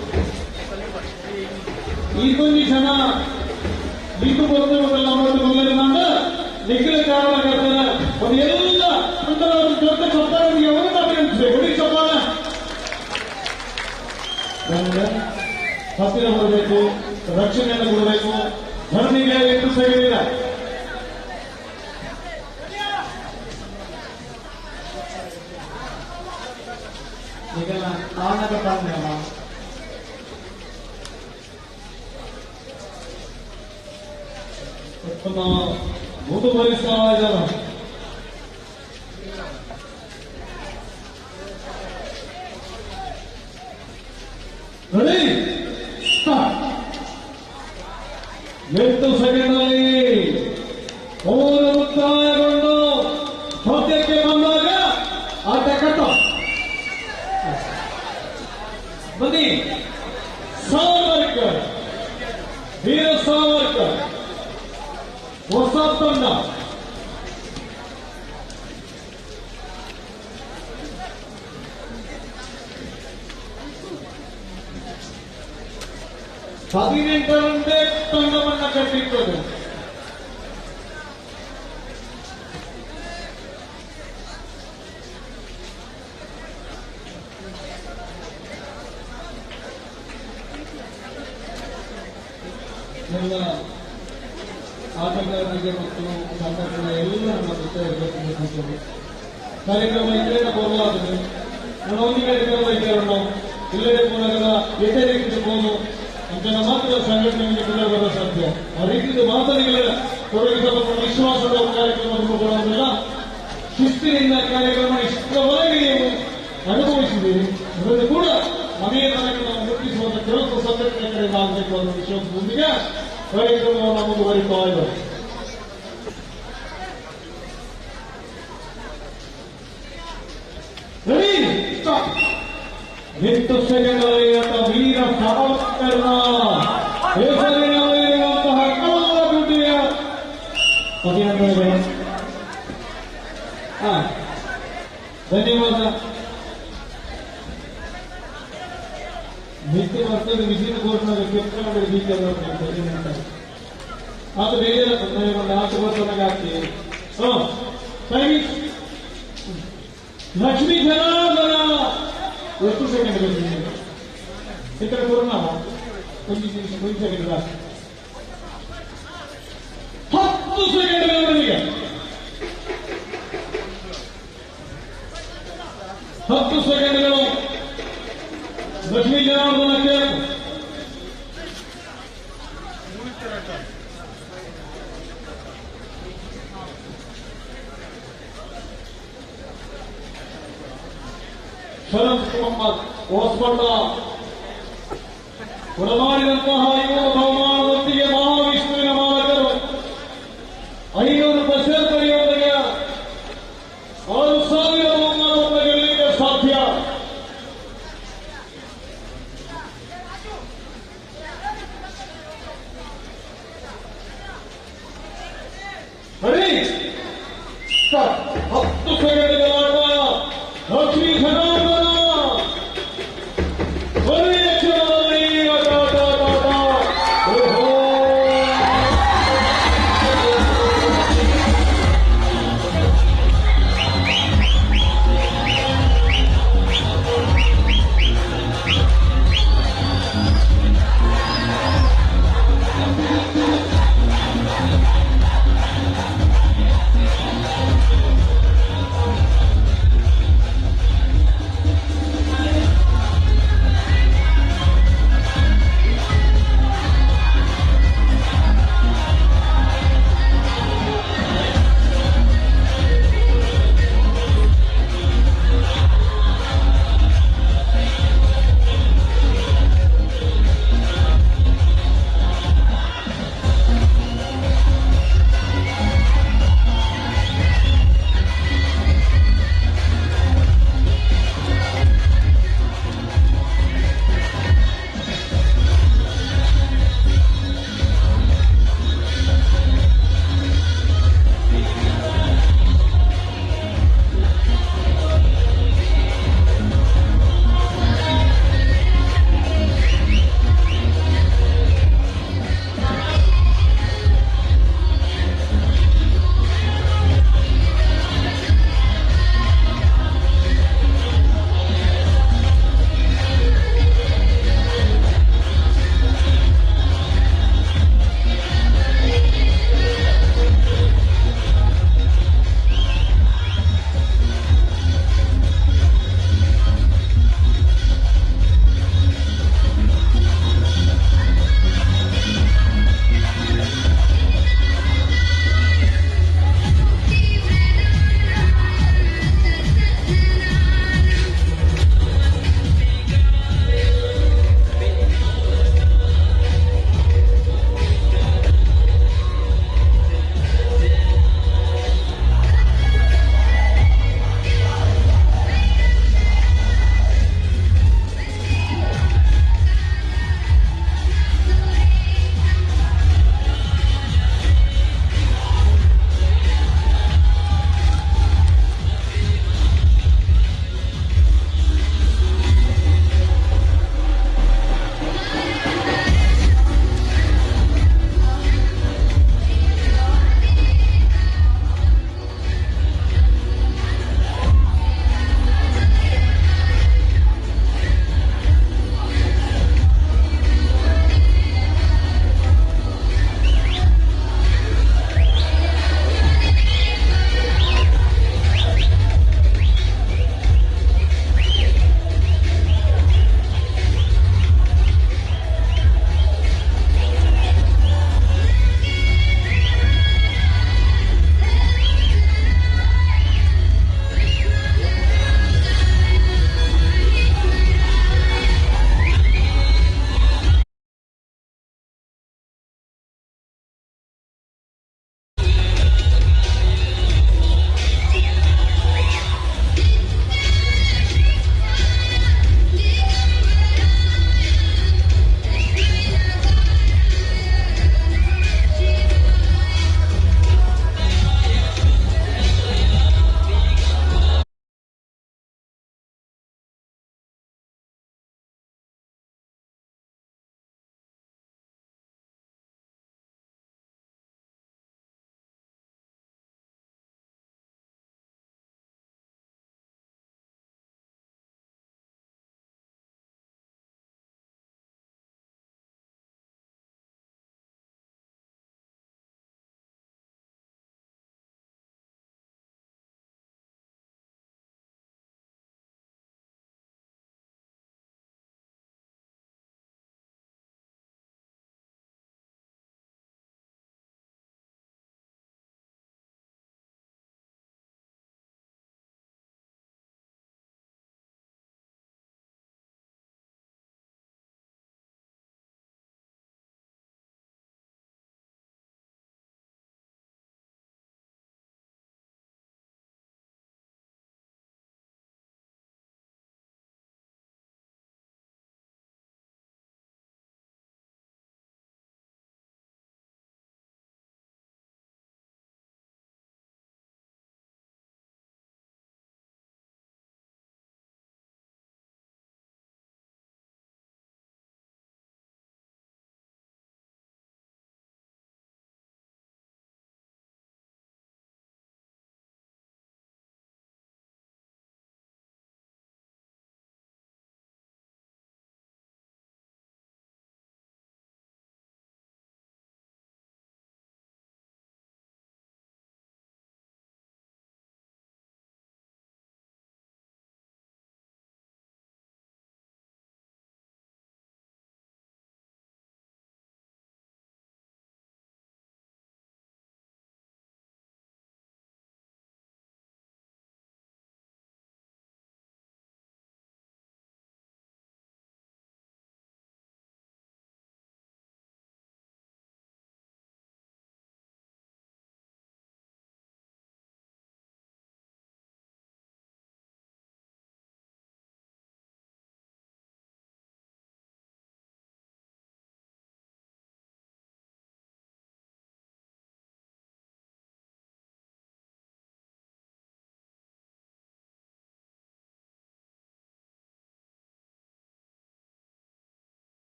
ಈ ಕೊಂಚ ಜನ ಇದು ಬರುವುದಲ್ಲ ಮೊದಲಿನ ನಿಖಿಲ ಕಾರಣಕರ್ತರ ಒಂದು ಎಲ್ಲ ಅಂತ ದೊಡ್ಡ ಚಪ್ಪಾಳಿಗೆ ಅವರು ಮಾತಾಡಿಸ್ಬೇಕು. ಹೊಡಿ ಚಪ್ಪಾಳ ಹತ್ತಿರ ಬರಬೇಕು, ರಕ್ಷಣೆಯನ್ನು ಕೊಡಬೇಕು. ಧರಣಿಗೆ ಎಷ್ಟು ಸರಿಯಿಲ್ಲ. ಈಗ ಆನಕ ಪಾಂಡ್ಯಮ ಮುಂದುವರಿಸ್ತಾ ಇದ್ದಾರೆ. ರೆಡಿ 8 ಸೆಕೆಂಡ್ನಲ್ಲಿ ಓವರ್ ಮುಕ್ತಾಯಗೊಂಡು ಪಂದ್ಯಕ್ಕೆ ಬಂದಾಗ ಆಟ ಕಟ್ಟ ಬನ್ನಿ. ಸಾವರ್ಕರ್, ವೀರ ಸಾವರ್ಕರ್ ಹೊಸ ತಂಡ. ಹದಿನೆಂಟರಂತೆ ತಂಡವನ್ನ ಕಟ್ಟಿರ್ತದೆ. ಎಲ್ಲ ಆಟಗಾರರಿಗೆ ಮತ್ತು ಸಂಘಟನೆ ಎಲ್ಲ ನಮ್ಮ ಜೊತೆ ಇರಬೇಕು. ಕಾರ್ಯಕ್ರಮ ಇಲ್ಲೇ ಬರಲಾದರೆ ನಮ್ಮೊಂದಿಗೆ ಇರಬೇಕು. ಇಲ್ಲೇ ಪುನಃ ಎಚ್ಚರಿಕೆಬಹುದು ಅಂತ ಮಾತ್ರ ಸಂಘಟನೆಗೆ ಬರಲು ಸಾಧ್ಯ. ಆ ರೀತಿಯ ಮಾತನಿಗೆ ತೊಡಗಿಸಬೇಕು. ವಿಶ್ವಾಸದ ಕಾರ್ಯಕ್ರಮವನ್ನು ಕೊಡೋದಿಲ್ಲ. ಶಿಸ್ತಿನಿಂದ ಕಾರ್ಯಕ್ರಮ ಇಷ್ಟವರೆಗೆ ನೀವು ಅನುಭವಿಸಿದ್ದೀರಿ. ಅದನ್ನು ಕೂಡ ಮನೆಯ ತನಕ ನಾವು ಮುಟ್ಟಿಸುವಂತ ಕೆಲಸ ಸಂಘಟನೆ ಕಡೆಯಿಂದ ಆಗಬೇಕು ಅನ್ನೋ ವಿಶ್ವಾಸದೊಂದಿಗೆ ಕಾರ್ಯಕ್ರಮವನ್ನು ಮುಂದುವರಿತಾ ಇದ್ದಾರೆ. ಎಂಟು ಸೆಕೆಂಡ್ಗಳಲ್ಲಿ ವೀರ ಸಾವರ್ಕರ್ನ ಹೆಸರಿನಲ್ಲಿರುವಂತಹ ಕಲ್ಲಗುಡ್ಡಿಯ ಅಭಿನಂದನೆಗಳು. ಧನ್ಯವಾದ. ನಿತ್ಯ ಬರ್ತದೆ ವಿಜಿನ ಕೋರ್ಟ್ನಾಗ ಕೆಪ್ಪಿಕೊಂಡು ಅದು ಬೇರೆ ಒಂದು 4 ವರ್ಷನಾಗ ಆಗ್ತೀವಿ. ಲಕ್ಷ್ಮೀ ಜನಾರ್ದನ ಎಷ್ಟು ಸೆಕೆಂಡ್ ಬಂದಿದೆ ಈ ಕಡೆ ಬರೋಣ. ಒಂದು ಸೆಕೆಂಡ್ 10 ಸೆಕೆಂಡ್ಗಳಿಗೆ 10 ಸೆಕೆಂಡ್ಗಳು ಲಕ್ಷ್ಮೀ ಜನಾರ್ದನಕ್ಕೆ. ಶರತ್ ಮೊಹಮ್ಮದ್ ಹೊಸಬಂಡ ಕೊಡಮಾಡಿದಂತಹ ಇವರು ಬಹುಮಾನದೊಂದಿಗೆ ಮಹಾವಿಷ್ಣುವಿನ ಮಾಲಕರು 500 ಬಸ್ಸರ್ ಪಡೆಯುವುದಕ್ಕೆ 6,000 ಬಹುಮಾನವನ್ನು ಗೆಲ್ಲಲಿಕ್ಕೆ ಸಾಧ್ಯ. ಸರಿ 10 ಸೆಕೆಂಡ್ಗಳ ಆಟ. ಲಕ್ಷ್ಮೀ ಜನಾರ್ದನ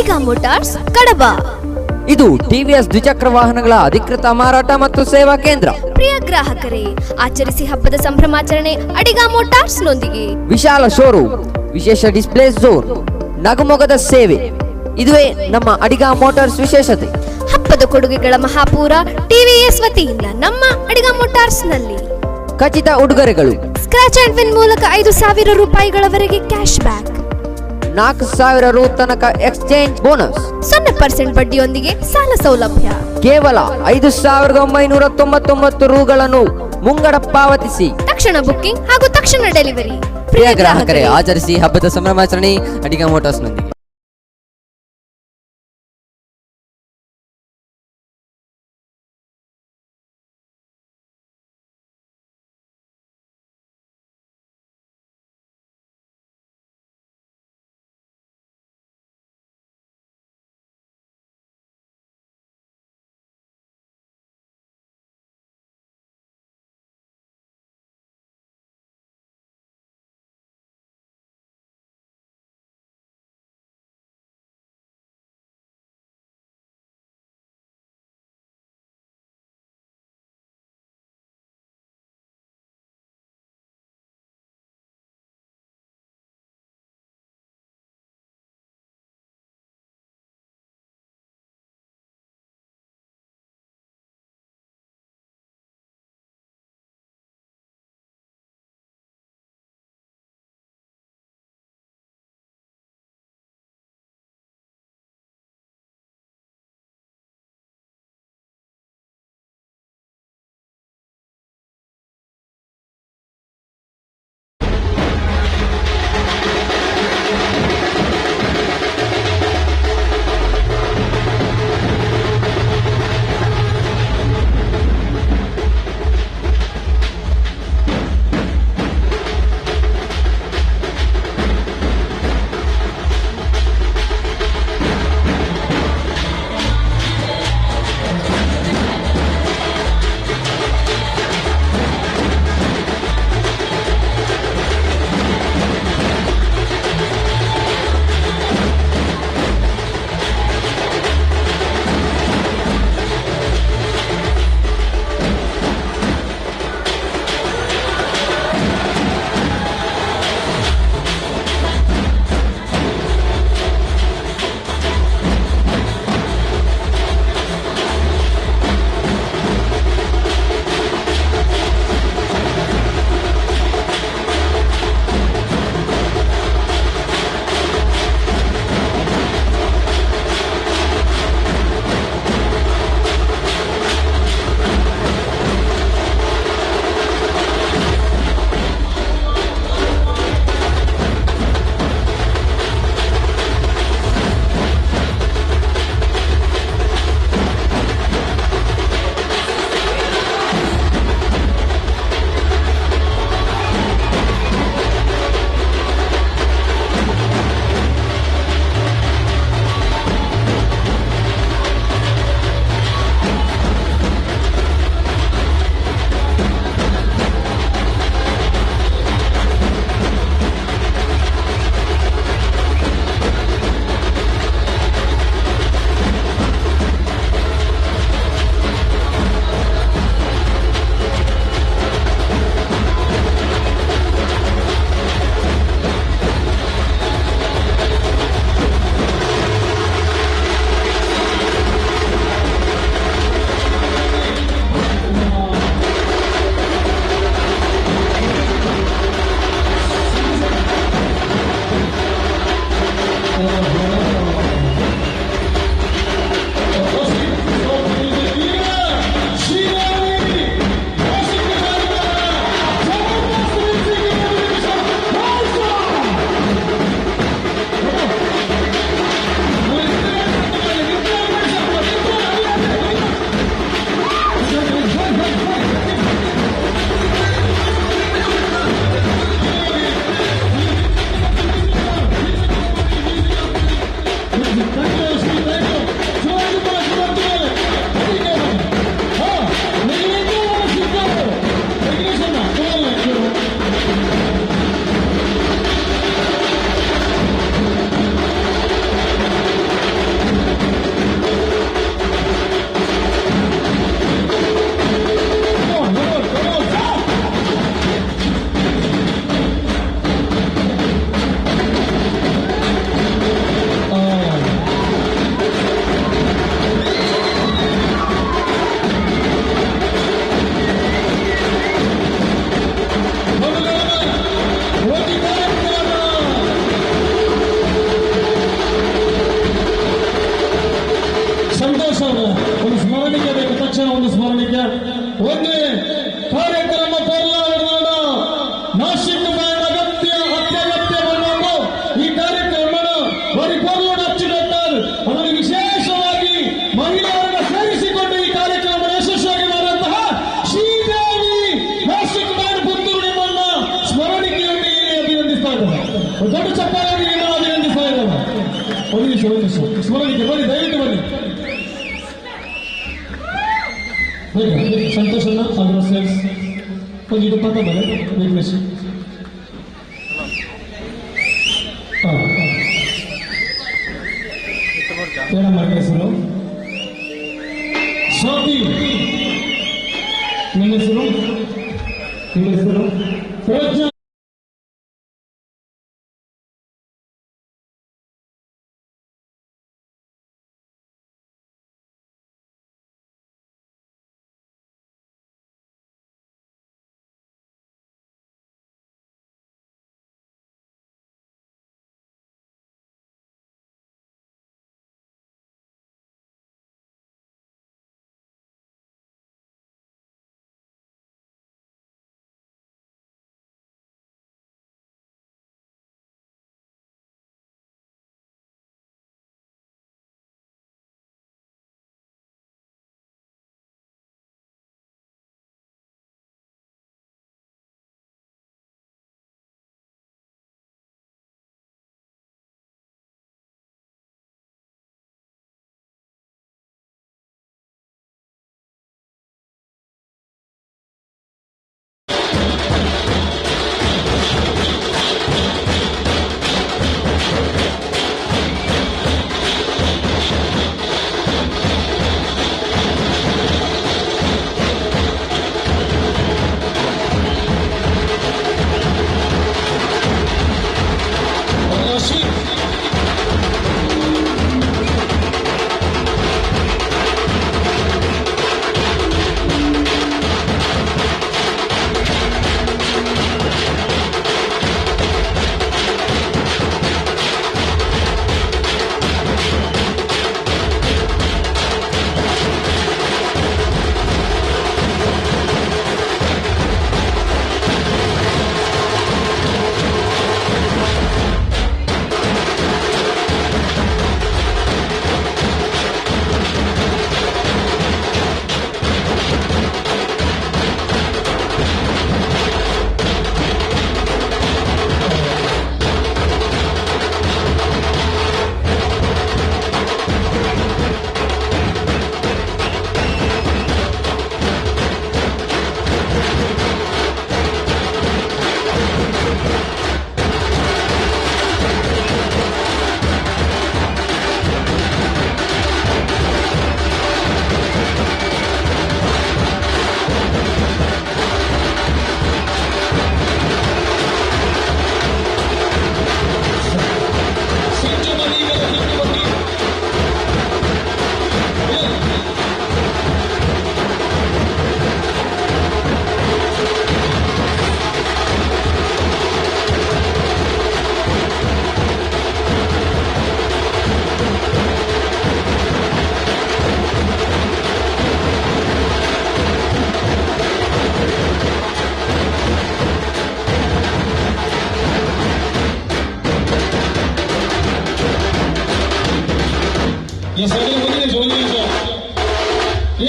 ಅಡಿಗ ಮೋಟಾರ್ಸ್ ಕಡಬ. ಇದು ಟಿವಿಎಸ್ ದ್ವಿಚಕ್ರ ವಾಹನಗಳ ಅಧಿಕೃತ ಮಾರಾಟ ಮತ್ತು ಸೇವಾ ಕೇಂದ್ರ. ಪ್ರಿಯ ಗ್ರಾಹಕರೇ, ಆಚರಿಸಿ ಹಬ್ಬದ ಸಂಭ್ರಮಾಚರಣೆ ಅಡಿಗ ಮೋಟಾರ್ಸ್ ನೊಂದಿಗೆ. ವಿಶಾಲ ಶೋರೂಮ್, ವಿಶೇಷ ಡಿಸ್ಪ್ಲೇ ಝೋನ್, ನಗುಮೊಗದ ಸೇವೆ, ಇದುವೇ ನಮ್ಮ ಅಡಿಗ ಮೋಟಾರ್ಸ್ ವಿಶೇಷತೆ. ಹಬ್ಬದ ಕೊಡುಗೆಗಳ ಮಹಾಪೂರ ಟಿವಿಎಸ್ ವತಿಯಿಂದ ನಮ್ಮ ಅಡಿಗ ಮೋಟಾರ್ಸ್ ನಲ್ಲಿ ಖಚಿತ ಉಡುಗೊರೆಗಳು. ಸ್ಕ್ರಾಚ್ ಅಂಡ್ ವಿನ್ ಮೂಲಕ 5,000 ರೂಪಾಯಿಗಳವರೆಗೆ ಕ್ಯಾಶ್ ಬ್ಯಾಕ್, 4,000 ರು ತನಕ ಎಕ್ಸ್ಚೇಂಜ್ ಬೋನಸ್, 0% ಬಡ್ಡಿಯೊಂದಿಗೆ ಸಾಲ ಸೌಲಭ್ಯ. ಕೇವಲ 5,999 ರೂಗಳನ್ನು ಮುಂಗಡ ಪಾವತಿಸಿ ತಕ್ಷಣ ಬುಕ್ಕಿಂಗ್ ಹಾಗೂ ತಕ್ಷಣ ಡೆಲಿವರಿ. ಪ್ರಿಯ ಗ್ರಾಹಕರೇ, ಆಚರಿಸಿ ಹಬ್ಬದ ಸಂಭ್ರಮಾಚರಣೆ ಅಡಿಗ ಮೋಟಾರ್ಸ್ ನೊಂದಿಗೆ. ಒಂದು ಕಾರ್ಯಕ್ರಮ ಪೋರ್ಲಾಡ ನಾಶಿಕ್ ಬ್ಯಾಂಡ್ ಅತ್ಯಗತ್ಯವನ್ನು ಈ ಕಾರ್ಯಕ್ರಮ ಪರಿಪೂರ್ಣ ಹಚ್ಚಿಕೊಟ್ಟಾರು. ಅದನ್ನು ವಿಶೇಷವಾಗಿ ಮಹಿಳೆಯರನ್ನು ಸೇರಿಸಿಕೊಂಡು ಈ ಕಾರ್ಯಕ್ರಮ ಯಶಸ್ವಿಯಾಗಿ ಮಾಡುವಂತಹ ಶ್ರೀದೇವಿ ನಾಶಿಕ್ ಬ್ಯಾಂಡ್ ಪುತ್ತೂರು ನಿಮ್ಮನ್ನ ಸ್ಮರಣಿಕೆಯಲ್ಲಿ ಅಭಿನಂದಿಸ್ತಾ ಇದ್ದಾರೆ. ದೊಡ್ಡ ಚಪ್ಪಾಳೆಯಲ್ಲಿ ಅಭಿನಂದಿಸ್ತಾ ಇದ್ದಾರೆ. ಒಂದು ನಿಮಿಷ ಸ್ಮರಣಿಕೆ ಬನ್ನಿ, ದಯವಿಟ್ಟು ಬನ್ನಿ. ಸಂತೋಷನ ಅದರ ಸೇಲ್ಸ್ ಒಂದು ಪಕ್ಕ ಬರ ವೀಕ್ನೆಸ್ ಏನಮ್ಮ ಹೆಸರು? ಸ್ವಾತಿ. ನಿಮ್ಮ ಹೆಸರು? ನಿಮ್ಮ ಹೆಸರು ಪ್ರಜ್ಞಾ.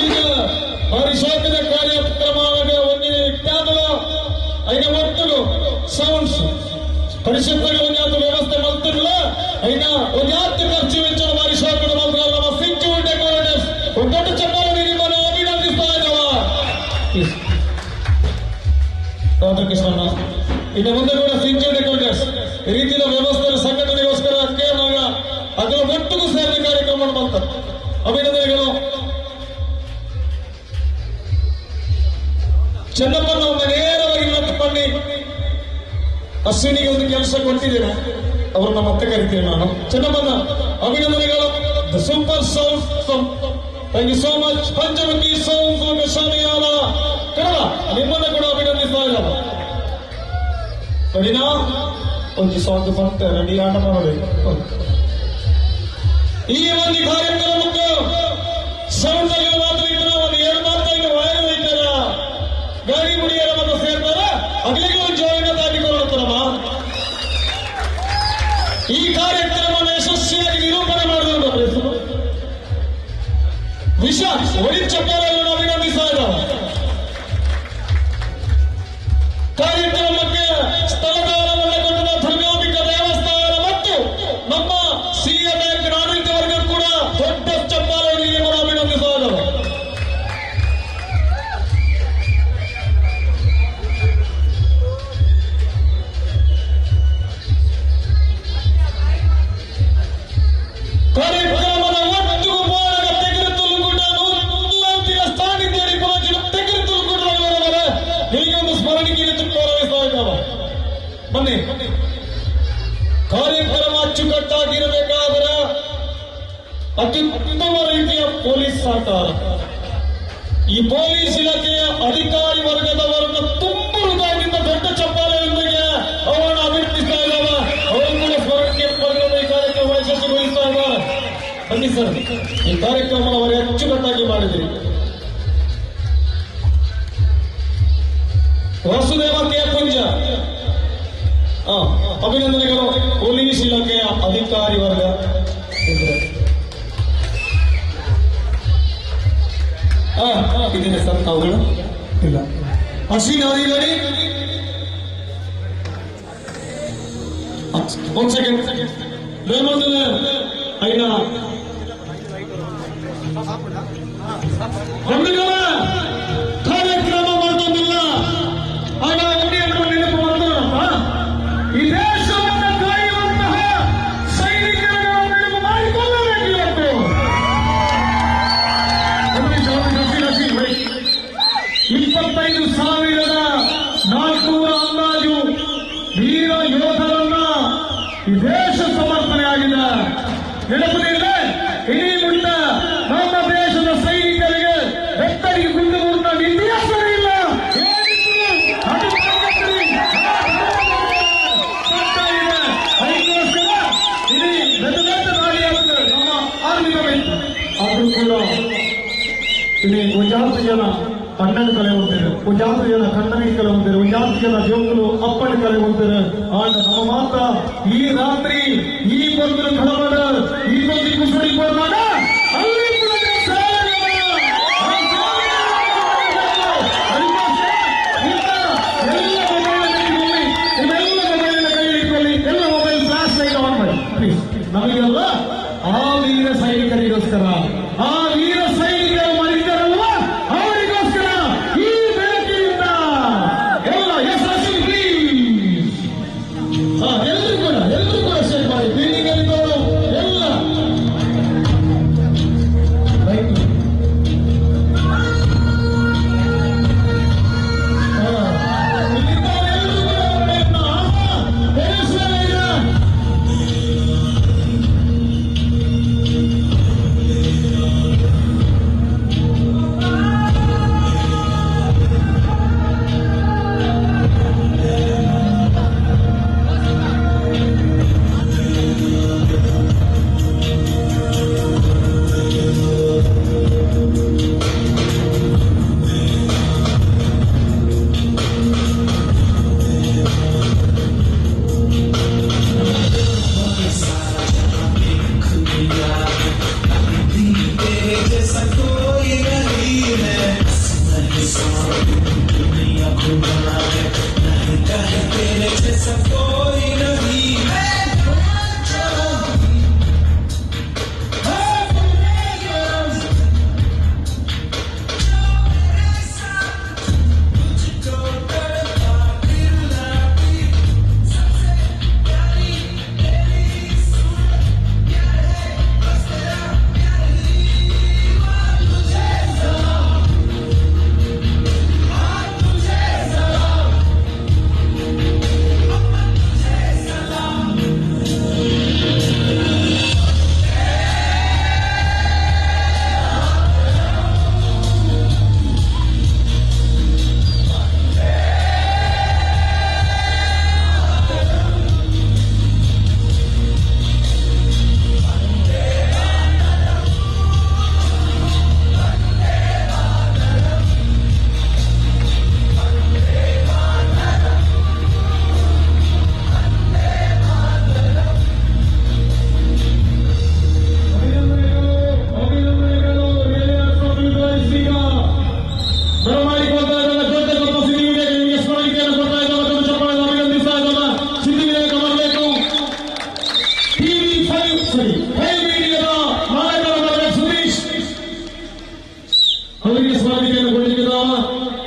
ಈಗ ಪರಿಶೋಧನ ಕಾರ್ಯಕ್ರಮದ ಒಂದು ಇತ್ಯಾದಲ ಐನ ಒಟ್ಟು ಸೌಂಡ್ಸ್ ಪರಿಶುದ್ಧಗಳ ಒಂದು ವ್ಯವಸ್ಥೆ ಮಾಡ್ತಿರಲ್ಲ ಐನ ಒಂದು ಯಾತ್ರೆ ಖರ್ಚು ವೆಚ್ಚ ಪರಿಶೋಧನ ಮಾಡ್ತಾರೆ ನಮ್ಮ ಸಿಂಚು ಡೆಕೋರೇಟರ್ಸ್ ಒಂದು ದೊಡ್ಡ ಚಪ್ಪಾಳೆ ನಿಮ್ಮನ್ನು ಅಭಿನಂದಿಸ್ತಾ ಇದ್ದಾವ ರಾಧಾಕೃಷ್ಣಣ್ಣ. ಇನ್ನು ಮುಂದೆ ಕೂಡ ಸಿಂಚು ಡೆಕೋರೇಟರ್ಸ್ ಈ ರೀತಿಯ ವ್ಯವಸ್ಥೆ ಸಂಘಟನೆಗೋಸ್ಕರ ಕೇರಳ ಅದರ ಒಟ್ಟಿಗೂ ಸೇರಿದ ಕಾರ್ಯಕ್ರಮ ಮಾಡ್ತಾರೆ. ಅಭಿನಂದನೆಗಳು. ಚೆನ್ನಪ್ಪನ ಒಮ್ಮೆ ನೇರವಾಗಿ ಇವತ್ತು ಬನ್ನಿ ಅಶ್ವಿನಿಗೆ ಒಂದು ಕೆಲಸ ಕೊಟ್ಟಿದ್ದೇನೆ, ಅವ್ರನ್ನ ಮತ್ತೆ ಕರಿತೇನೆ ನಾನು. ಚೆನ್ನಪ್ಪನ ಅಭಿನಂದನೆಗಳು. The super sound thank you so much. Panchamukhi sound Shamiana Kannada ನಿಮ್ಮನ್ನ ಕೂಡ ಅಭಿನಂದಿಸ್ತಾ ಇದ್ದಾರ. ಕಡಿನಾ ಒಂದು ಸಾಂಗ್ ಬಂತ ರೆಡಿ ಆಟ ಮಾಡಬೇಕು. ಈ ಒಂದು ಕಾರ್ಯಕ್ರಮಕ್ಕೆ ಸೌಂಡ್ ಮಾತ್ರ ಇದ್ರೆ ಒಂದು 2 ಮಾತಾಗಿ ವಾಯು ಹೋಯ್ತಾರ ಒಳ್ಳೆ ಚಪ್ಪಾಳೆಯನ್ನು ಅಭಿನಂದಿಸ್ತಾ ಇದ್ದಾವೆ. ಕಾರ್ಯಕ್ರಮಕ್ಕೆ ಸ್ಥಳದಾನವನ್ನು ಕೊಟ್ಟ ಧರ್ಮೋಬಿಕ ದೇವಸ್ಥಾನ ಮತ್ತು ನಮ್ಮ ಸಿಎ ಬ್ಯಾಂಕ್ ಆಡಳಿತ ವರ್ಗ ಕೂಡ ದೊಡ್ಡ ಚಪ್ಪಾಳೆಯನ್ನು ಅಭಿನಂದಿಸ್ತಾ ಇದ್ದಾವೆ. ಕಾರ್ಯಕ್ರಮದ ಒಟ್ಟು ಬೋಳಗ ತೆಗೆದುಕೊಂಡು ಕೂಡ ಸ್ಥಾನಿಕರಿಗೆ ತೆಗೆದುಕೊಂಡು ಹೀಗೊಂದು ಸ್ಮರಣಿಕೆ ತೋರಿಸ್ತಾ ಇದ್ದಾವೆ. ಬನ್ನಿ, ಕಾರ್ಯಕ್ರಮ ಅಚ್ಚುಕಟ್ಟಾಗಿರಬೇಕಾದರೆ ಅತ್ಯುತ್ತಮ ರೀತಿಯ ಪೊಲೀಸ್ ಸಹಕಾರ, ಈ ಪೊಲೀಸ್ ಇಲಾಖೆಯ ಅಧಿಕಾರಿ ವರ್ಗದವರನ್ನು ತುಂಬ ಹೃದಯದಿಂದ ದೊಡ್ಡ ಚಪ್ಪಾಳೆಯೊಂದಿಗೆ ಅವರನ್ನು ಅಭಿನಂದಿಸ್ತಾ ಇದ್ದಾವೆ. ಅವರು ಕೂಡ ಸ್ಮರಣಿಕೆ ಪಡೆದ ಈ ಕಾರ್ಯಕ್ರಮ ಯಶಸ್ವಿಗೊಳಿಸ್ತಾ ಇದ್ದಾರೆ. ಬನ್ನಿ ಸರ್, ಈ ಕಾರ್ಯಕ್ರಮ ಅವರು ಅಚ್ಚುಕಟ್ಟಾಗಿ ಮಾಡಿದ್ರಿ. ವಾಸುದೇವ ಕೆ ಪುಂಜ ಅಭಿನಂದನೆಗಳು. ಪೊಲೀಸ್ ಇಲಾಖೆಯ ಅಧಿಕಾರಿ ವರ್ಗ ಇದೇನೆ ಸರ್ ತಾವುಗಳು ಇಲ್ಲ. ಅಶ್ವಿನ್ ಅಧಿಕಾರಿ ಒಂದು ಸೆಕೆಂಡ್ అయినా ಕಾರ್ಯಕ್ರಮ ಮಾಡ್ತಂದಿಲ್ಲ. ಆಗ ಉಡಿಯನ್ನು ನೆನಪು ಮಾಡ್ತಾರಪ್ಪ, ಈ ದೇಶವನ್ನು ಕಾಯುವಂತಹ ಸೈನಿಕರನ್ನು ನೆನಪು ಮಾಡಿಕೊಳ್ಳಬೇಕು. ಇವತ್ತು 25,400 ಅಂದಾಜು ವೀರ ಯೋಧರನ್ನ ಈ ದೇಶ ಸಮರ್ಪಣೆ ಆಗಿದೆ. ನೆನಪಿನಿಂದ ಇಡೀ ಮುಂದ ನಮ್ಮ ದೇಶದ ಸೈನಿಕರಿಗೆ ಬೆತ್ತರಿಗೆ ಗುಂಡು ಮುರಿದ ಇತಿಹಾಸವೇ ಇಲ್ಲ. ಇಡೀ ದೊಡ್ಡ ದಾಳಿಯಾಗುತ್ತದೆ ನಮ್ಮ ಆರ್ಮಿ. ಆದ್ರೂ ಕೂಡ ಇಲ್ಲಿ ಒಂಜಾತು ಜನ ಕಣ್ಣನ್ನು ಕಲೆ ಹೊಂದಿರು, ಒಂಜಾತು ಜನ ಕಣ್ಣನಿಗೆ ಕಲೆ ಹೊಂದಿರು, ಒಂಜಾತು ಜನ ಜೋಗುಲು ಅಪ್ಪನ ಕಲೆ ಹೊಂದಿರು. ಆಗ ನಮ್ಮ ಮಾತ ಈ ರಾತ್ರಿ ಈ ಬಂದು ಕಳವಡ ಈ ಬಂದು ಕುಸುಡಿ ಬಂದಾಗ ಅಲ್ಲಿ ಎಲ್ಲ ಮೊಬೈಲ್ ಫ್ಲಾಶ್ ಲೈಟ್ ಆನ್ ಮಾಡಿ ಪ್ಲೀಸ್. ನಮಗೆಲ್ಲ ಆ ವೀರ ಸೈನಿಕರಿಗೋಸ್ಕರ, ಆ ವೀರ ಸೈನಿಕರ ಮರಿದರಲ್ವ ಅವರಿಗೋಸ್ಕರ ಈ ಬೆಳಕಿನಿಂದ ಎಲ್ಲ ಯಶಸ್ವಿ ಎಲ್ಲರೂ ಕೂಡ ಶೇರ್ ಮಾಡಿ. ಬಿಲ್ಡಿಂಗ್ ಅಲ್ಲಿದ್ದವರು ಎಲ್ಲ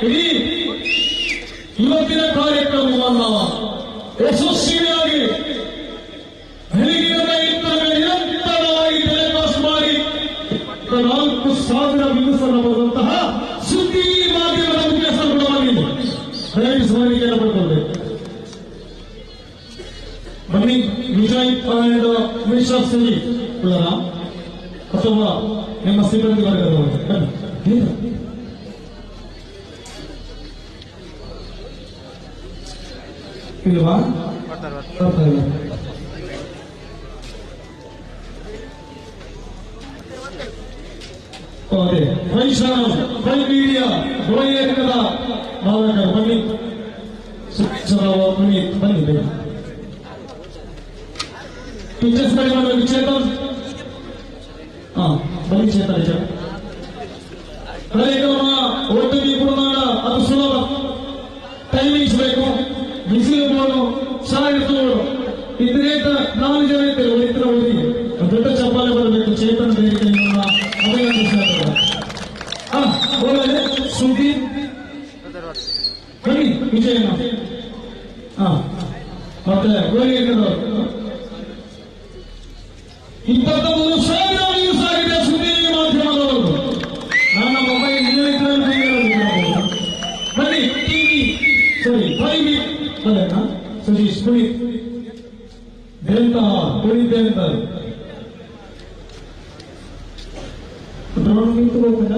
ಇಡೀ ಇವತ್ತಿನ ಕಾರ್ಯಕ್ರಮವನ್ನು ಯಶಸ್ವಿಯಾಗಿ ಬೆಳಗಿನ ನಿರಂತರವಾಗಿ ಟೆಲಿಕಾಸ್ಟ್ ಮಾಡಿ 4,000 ವ್ಯೂಸ್ ಅನ್ನು ಬರುವಂತಹ ಸುದ್ದಿ ಮಾಧ್ಯಮದ ಮುಖ್ಯಸ್ಥರುಗಳಾಗಿದೆ. ದಯವಿಟ್ಟು ಸ್ಮರಣೆಯನ್ನು ಪಡ್ಕೊಳ್ಬೇಕು. ಬನ್ನಿ, ವಿಜಯ್ ಅಂಡ್ ಮಿಶ್ರಾ ಸಿಂಗ್ ಉಳ್ಳರ ಅಥವಾ ನಿಮ್ಮ ಸಿಬ್ಬಂದಿ ವರ್ಗದವರು ಬನ್ನಿ. ಇಲ್ವಾ? ಅದೇ ವೈಶಾಲ್ ವೈ ಮೀಡಿಯಾ ಗೋಯಕದ ಮಾಲಕರು ಬನ್ನಿ. ಬನ್ನಿ ಬನ್ನಿ ಟೀಚರ್ಸ್ ಗಳಿಗೆ ಚೇತನ್ ಬನ್ನಿ ಚೇತನ್ ಕಾರ್ಯಕ್ರಮ ಒಟ್ಟಿಗೆ ಪೂರ್ಣಾಡ ಅದು ಸುಲಭ. ಟೈಮಿಂಗ್ಸ್ ಬೇಕು, ಬಿಸಿ ಬೋರ್ಡು ಶಾಲೆಗಳು ಇದ್ರೆ 4 ಜನ ಇದ್ದೇವೆ. ಇತರ ಓದಿ ದೊಡ್ಡ ಚಪ್ಪಾಳೆ ಬರಬೇಕು. ಚೇತನ್ ವೇದಿಕೆಯಿಂದ ಅಭಿನಂದಿಸಿದ್ದಾರೆ. ಸುದ್ದಿ ಬನ್ನಿ ವಿಜಯನ ಮತ್ತೆ ಗೋಲಿಯವರು 23,000 ವ್ಯೂಸ್ ಆಗಿದೆ ಸುದ್ದಿ ಮಾಧ್ಯಮದವರು. ನನ್ನ ಮೊಬೈಲ್ ಬನ್ನಿ ಟಿವಿ ಸಾರಿ 5 ಬರೋಣ. ಸುಜೀಶ್ ಪುನೀತ್ ದೇಂತ ಪುನೀತ್ ದೇಂತ ಡ್ರೋನ್ ನಿಂತು ಹೋಗ್ಬೇಡ.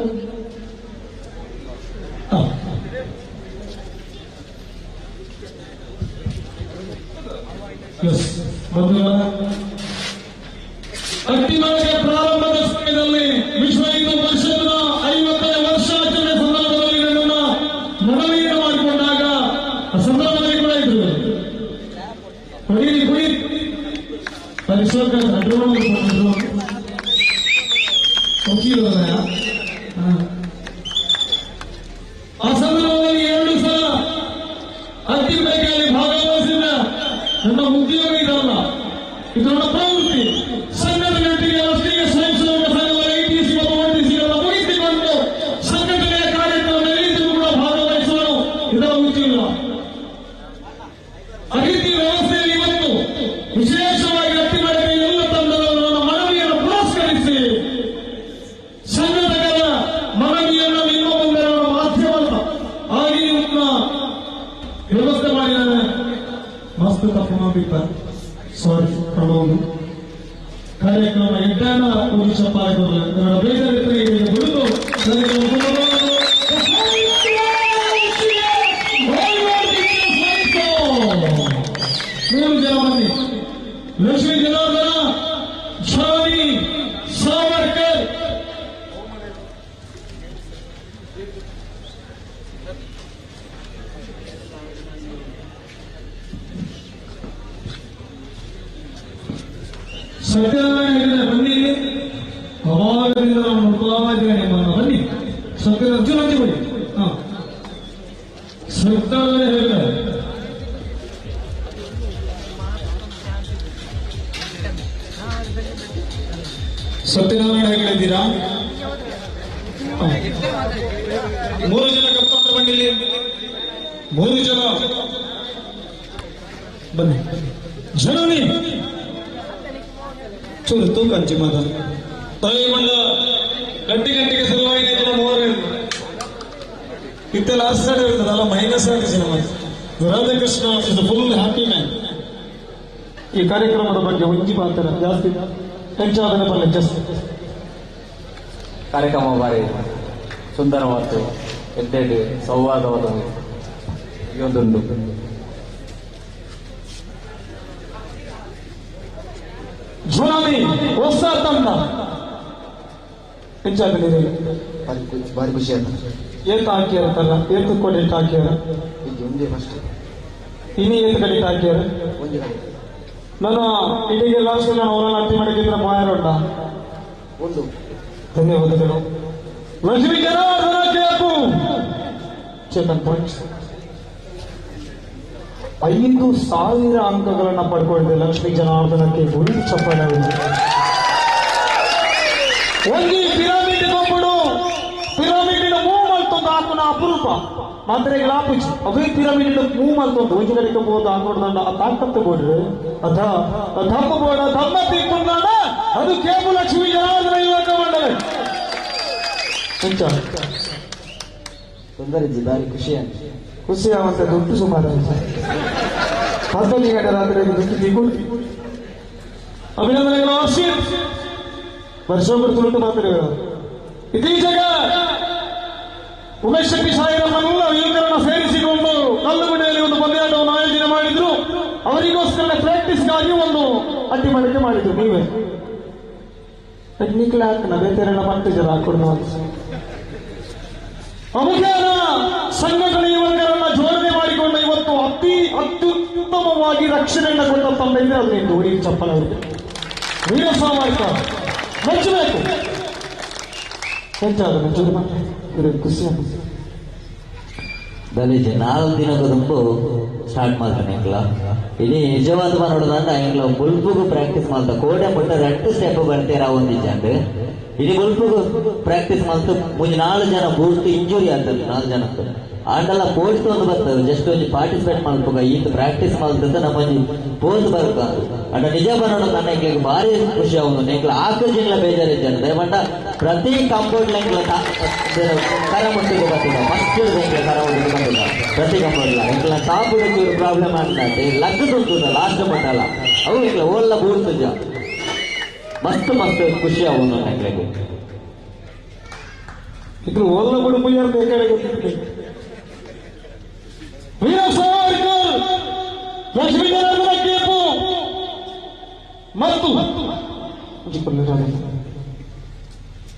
ಬಂಧುಗಳ ಅಟ್ಟಿಮಾರ್ಗ ಪ್ರಾರಂಭದ ಸಮಯದಲ್ಲಿ ವಿಶ್ವ ಹಿಂದೂ ಪರಿಷತ್ನ 50ನೇ ವರ್ಷಾಚರಣೆ ಸಂದರ್ಭದಲ್ಲಿ ನನ್ನ ಮನವಿಯನ್ನು ಮಾಡಿಕೊಂಡಾಗ ಆ ಸಂದರ್ಭದಲ್ಲಿ ಕೂಡ ಇದ್ರು ಹೊಡೀರಿ ಕುಡಿ ಪರಿಸರ ಆ ಸಂದರ್ಭದಲ್ಲಿ 2 ಸಲ ಅತ್ತಿಬೇಕಲ್ಲಿ ಭಾಗವಹಿಸಿದ ನನ್ನ ಉದ್ಯೋಗ ಇದಲ್ಲ, ಇದು ನನ್ನ ಪ್ರವೃತ್ತಿ. ಸಂಘಟನೆಗಳಿಗೆ ರಾಷ್ಟ್ರೀಯ ಸ್ವಯಂ ಸೇವಕ ಸಂಘದ ITC ಮತ್ತು OTC ಮುಗಿಸಿಕೊಂಡು ಸಂಘಟನೆಯ ಕಾರ್ಯಕ್ರಮದಲ್ಲಿ ಕೂಡ ಭಾಗವಹಿಸಲು ಇದರ ಉದ್ಯೋಗ. ಆ ರೀತಿ ವ್ಯವಸ್ಥೆಯಲ್ಲಿ ಇವತ್ತು ವಿಶೇಷವಾಗಿ ಅತ್ತಿಬೇಕೆ ಎಲ್ಲ ತಂಡದವರ ಮನವಿಯನ್ನು ಪುರಸ್ಕರಿಸಿ ಸಂಘಟಕರ ಮನವಿಯನ್ನು ನಿಮ್ಮ ಮುಂದೆ ಮಾಧ್ಯಮದ ಆಗಿ ವ್ಯವಸ್ಥೆ ಮಾಡಿದ್ದಾರೆ. ಮಸ್ತ್ ತಪ್ಪು ಮಾಡಿದ್ದಾರೆ. ಸಾರಿ ಪ್ರಭಾವ ಕಾರ್ಯಕ್ರಮ ಎಡ್ಡಾನ ಪೊಲೀಸ್ ಚಪ್ಪಾಳೆ ಬೇಜಾರಿತರಿಗೆ ಬಿಡುದು ಮೂರು ಜನ ಬನ್ನಿ. ಲಕ್ಷ್ಮೀ ಜನಾರ್ದನ, ಶಾಲಿ, ಸಾವರ್ಕರ್, ಸತ್ಯನಾರಾಯಣ ಬನ್ನಿ. ಅವಾಗದಿಂದ ನಾವು ನೋಡ್ತಾ ಇದ್ದೇವೆ ನಿಮ್ಮನ್ನು. ಬನ್ನಿ ಸತ್ಯ ಅರ್ಜುನ ಬನ್ನಿ. ಸತ್ಯನಾರಾಯಣ ಹೇಳಿದ್ದಾರೆ ಸತ್ಯನಾರಾಯಣ ಹೇಳಿದ್ದೀರಾ? 3 ಜನ ಕಪ್ಪಾಂತರ ಬನ್ನಿಲ್ಲಿ. 3 ಜನ ಬನ್ನಿ. ಜನನಿ ಚೂರು ತೂಕ ಹಂಚಿ ಮಾತ ತಲೆಮಂಡ ಗಂಟೆಗೆ ಸಲುವಾಗಿ ಮೂವರು ಇತ್ತೆ ಲಾಸ್ಟ್ ಸೈಡ್ ಇರ್ತದಲ್ಲ ಮೈನಸ್ ಆಗಿ cinema. Radhakrishna is full happy man. ಈ ಕಾರ್ಯಕ್ರಮದ ಬಗ್ಗೆ ಒಂಜಿ ಮಾತಾಡ ಜಾಸ್ತಿ ಹೆಂಚಾದನೆ ಬರಲಿ ಜಾಸ್ತಿ. ಕಾರ್ಯಕ್ರಮ ಬಾರಿ ಸುಂದರವಾದ ಎಂಟೆಂಟು ಸಂವಾದವಾದ ಇದೊಂದುಂಟು. ಜುನಾಮಿ ಹೊಸ ತಂಡ ಹೆಚ್ಚಾಗಲಿ ಭಾರಿ ಖುಷಿ ಆಯ್ತು. ಏತ್ ಹಾಕಿರತ್ತಲ್ಲ ಏತ್ ಕೊಡಿ ಹಾಕ್ಯಾರ ಒಂದೇ ಫಸ್ಟ್ ಇನ್ನು ಏತ್ ಕಡೆ ಹಾಕ್ಯಾರ. ನಾನು ಇಡೀಗೆ ಲಾಸ್ಟ್ ನಾನು ಅವರನ್ನ ಅಟ್ಟಿ ಮಾಡಿದ್ರೆ ಮಾಯರೋಡ ಒಂದು ಧನ್ಯವಾದಗಳು. ಲಕ್ಷ್ಮೀ ಜನಾರ್ದನ ಕೇಪು ಚೇತನ್ ಪಾಯಿಂಟ್ಸ್ 5,000 ಅಂಕಗಳನ್ನ ಪಡ್ಕೊಂಡಿದೆ ಲಕ್ಷ್ಮೀ ಜನಾರ್ದನಕ್ಕೆ. ಗುರಿ ಚಪ್ಪಾಳೆ ಒಂದು ಪಿರಾಮಿಡ್ ಪಿರಾಮಿಡ್ ಮೂವ್ ಮಾಡ್ತಂದು ಹಾಕು ಅವನ ಅಪರೂಪ ಮಾತ್ರ ಲಾಪುಚಿ ಅವೇ ಪಿರಮಿಡ್ ಮೂವ್ ಮಾಡ್ಕೊಂಡು ಒಂದು ಕಡೆಗೆ ಹೋದ ಹಾಕೊಂಡ ತಾಕತ್ತು ಬೋಡ್ರೆ ಅದ ಧಮ್ಮ ಬೋಡ ಧಮ್ಮ ತಿಕ್ಕೊಂಡ ಅದು ಕೇಬು ಲಕ್ಷ್ಮೀ ಜನಾರ್ದನ ಯುವಕ ಮಂಡಲ ತೊಂದರೆ ಬಾರಿ ಖುಷಿ ಆಗುತ್ತೆ ದುಡ್ಡು ಸುಮಾರು 12 ಗಂಟೆ ರಾತ್ರಿ ದುಡ್ಡು ತಿಕ್ಕೊಂಡು ಅಭಿನಂದನೆಗಳು ಆಶೀರ್ ವರ್ಷೊಬ್ಬರು ತುಳುಟು ಮಾತಾಡಿದರು ಇತ್ತೀಚೆಗೆ ಉಮೇಶ್ ಶೆಟ್ಟಿ ಸಾಯಿರಮ್ಮನೆಲ್ಲ ಯುವಕರನ್ನ ಸೇರಿಸಿಕೊಂಡು ಕಲ್ಲುಗುಡಿಯಲ್ಲಿ ಒಂದು ಪಂದ್ಯಾಟವನ್ನು ಆಯೋಜನೆ ಮಾಡಿದ್ರು. ಅವರಿಗೋಸ್ಕರ ಪ್ರಾಕ್ಟೀಸ್ಗಾಗಿ ಒಂದು ಅಡ್ಡಿ ಮಾಡಿಕೆ ಮಾಡಿದ್ರು. ನೀವೇ ಟೆಕ್ನಿಕಲ್ ಹಾಕನ ಬೇತೆರನ್ನ ಮಾಡ್ತಿದ್ದೀರ ಹಾಕೊಂಡು ಅಮುಖ್ಯಾನ ಸಂಘಟನೆ ಯುವಕರನ್ನ ಜೋಡಣೆ ಮಾಡಿಕೊಂಡು ಇವತ್ತು ಅತ್ಯುತ್ತಮವಾಗಿ ರಕ್ಷಣೆಯನ್ನು ಕೊಟ್ಟ ತಂಡ ಇದೆ. ಅದು ನಿಂದು ಹುಡುಗಿ ಚಪ್ಪಲ ಅವರಿಗೆ ವೀರ ಸಾವರ್ಕರ್ ಮೆಚ್ಚಬೇಕು. ಎಂತಾದ ಮಂಜೂರು ಮಾಡಿ ಖುಷಿ ಆಗುತ್ತೆ. ದಲಿಜೆ 4 ದಿನದ ದುಂಬು ಸ್ಟಾರ್ಟ್ ಮಾಡ್ತಾನೆ ಎಂಕ್ಲ ಇಲ್ಲಿ ನಿಜವಾದ ನೋಡೋದಂದ್ರೆ ಎಂಕ್ಲ ಬುಲ್ಪುಗು ಪ್ರಾಕ್ಟೀಸ್ ಮಾಡ್ತಾ ಕೋಡೆ ಮುಟ್ಟ 2 ಸ್ಟೆಪ್ ಬರ್ತೀರ ಒಂದಿಜ್ಜಂಡು ಇಲ್ಲಿ ಬುಲ್ಪುಗು ಪ್ರಾಕ್ಟೀಸ್ ಮಾಡ್ತು ಮುಂಜೆ 4 ಜನ ಪೂರ್ತಿ ಇಂಜುರಿ ಆಗ್ತದೆ. 4 ಜನಕ್ಕೆ ಆಂಡಲ್ಲ ಪೋಸ್ಟ್ ಒಂದು ಬರ್ತದೆ. ಜಸ್ಟ್ ಒಂದು ಪಾರ್ಟಿಸಿಪೇಟ್ ಮಾಡ್ಬೇಕು ಈತ ಪ್ರಾಕ್ಟೀಸ್ ಮಾಡ್ತದೆ ನಮ್ಮಲ್ಲಿ ಪೋಸ್ಟ್ ಬರ್ಕ ಅಡ ನಿಜ ಬರೋಣ ನನ್ನ ಎಂಕ್ಲಿಗೆ ಭಾರಿ ಖುಷಿ ಆಗುದು. ಎಂಕ್ಲ ಆಕಜಿಂಗ್ಲ ಬೇಜಾರಿದ್ದಾನೆ ದಯಮಂಡ ಪ್ರತಿ ಕಂಪೌಂಡ್ ಎಂಕ್ಲ ಕರ ಮುಟ್ಟಿಗೆ ಬರ್ತಿದ್ದ ಫಸ್ಟ್ ಎಂಕ್ಲ ಕರ ಮುಟ್ಟಿಗೆ ಬಂದಿಲ್ಲ ಪ್ರತಿ ಕಂಪೌಂಡ್ಲ ಎಂಕ್ಲ ಟಾಪ್ ಚೂರು ಪ್ರಾಬ್ಲಮ್ ಆಗ್ತದೆ ಲಗ್ಗದುಂಟು ಲಾಸ್ಟ್ ಮಟ್ಟಲ್ಲ ಅವು ಎಂಕ್ಲ ಓಲ್ಲ ಬೂಡ್ತುಜ ಮಸ್ತ್ ಮಸ್ತ್ ಖುಷಿ ಆಗುದು ನನ್ನ ಎಂಕ್ಲಿಗೆ ಇದು ಓಲ್ಲ ಬುಡು ಮುಯ್ಯಾರ ಬೇಕಾದ್ರೆ ಗೊತ್ತಿದೆ. ವೀರ ಸಾವರ್ಕರ್ ಲಕ್ಷ್ಮೀ ಜನಾರ್ದನ ಕೇಪು ಮತ್ತು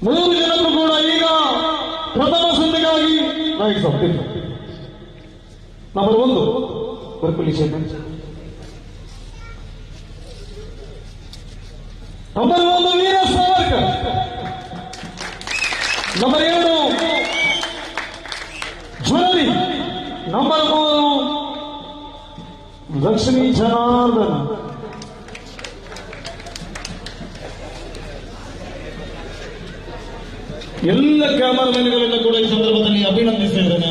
3 ಜನರು ಕೂಡ ಈಗ ಪ್ರಥಮ ಸುದ್ದಿಗಾಗಿ ನಂಬರ್ 1 ಬರ್ಕುಲಿ chairman, number 1 Veer Savarkar, number 2 jewellery, number 3 Lakshmi Janardhana. ಎಲ್ಲ ಕ್ಯಾಮರಾಮನ್ಗಳನ್ನ ಕೂಡ ಈ ಸಂದರ್ಭದಲ್ಲಿ ಅಭಿನಂದಿಸ್ತಾ ಇದ್ದೇನೆ.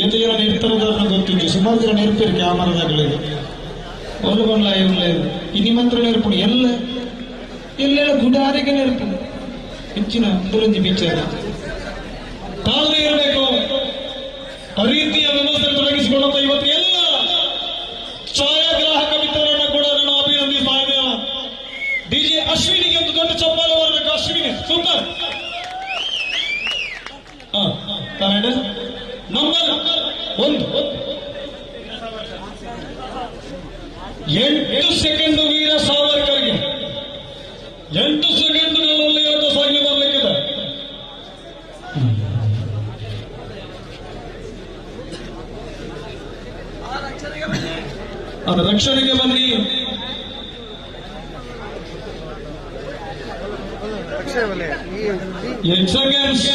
ಎಷ್ಟು ಜನ ನಿರ್ತಾರದಾರನ ಗೊತ್ತಿತ್ತು, ಸುಮಾರು ಜನ ನಿರ್ತಾರೆ ಕ್ಯಾಮರಾದಾಗಲಿಗೆ ಒಲಗೊಂಡ್ಲ ಇವ್ಲೆ ಇನಿ ಮಂತ್ರ ನೆರಪುಡು ಎಲ್ಲ ಗುಡಾರಿಗೆ ನೆರಪು ಹೆಚ್ಚಿನ ತುರಂಜಿ ಪಿಕ್ಚರ್ ತಾಳ್ಮೆ ಇರಬೇಕು. ಆ ರೀತಿಯ ವ್ಯವಸ್ಥೆ ತೊಡಗಿಸಿಕೊಳ್ಳುತ್ತಾ ಇವತ್ತು ಎಲ್ಲ ಛಾಯಾಗ್ರಾಹಕ ಮಿತ್ರರನ್ನ ಕೂಡ ನಾನು ಅಭಿನಂದಿಸ್ತಾ ಇದ್ದೇನೆ. ಡಿಜೆ ಅಶ್ವಿನಿಗೆ ಒಂದು ದೊಡ್ಡ ಚಪ್ಪಾಳೆ ಬರಬೇಕು. ಅಶ್ವಿನಿ ಸೂಪರ್. ನಂಬರ್ 1 8 ಸೆಕೆಂಡ್ ವೀರ ಸಾವರ್ಕರ್ಗೆ 8 ಸೆಕೆಂಡ್ಗಳಲ್ಲಿ ಇವತ್ತು ಸಾಗಿ ಬರಲಿಕ್ಕಿದೆ. ಅದು ರಕ್ಷಣೆಗೆ ಬನ್ನಿ. 8 ಸೆಕೆಂಡ್ಸ್.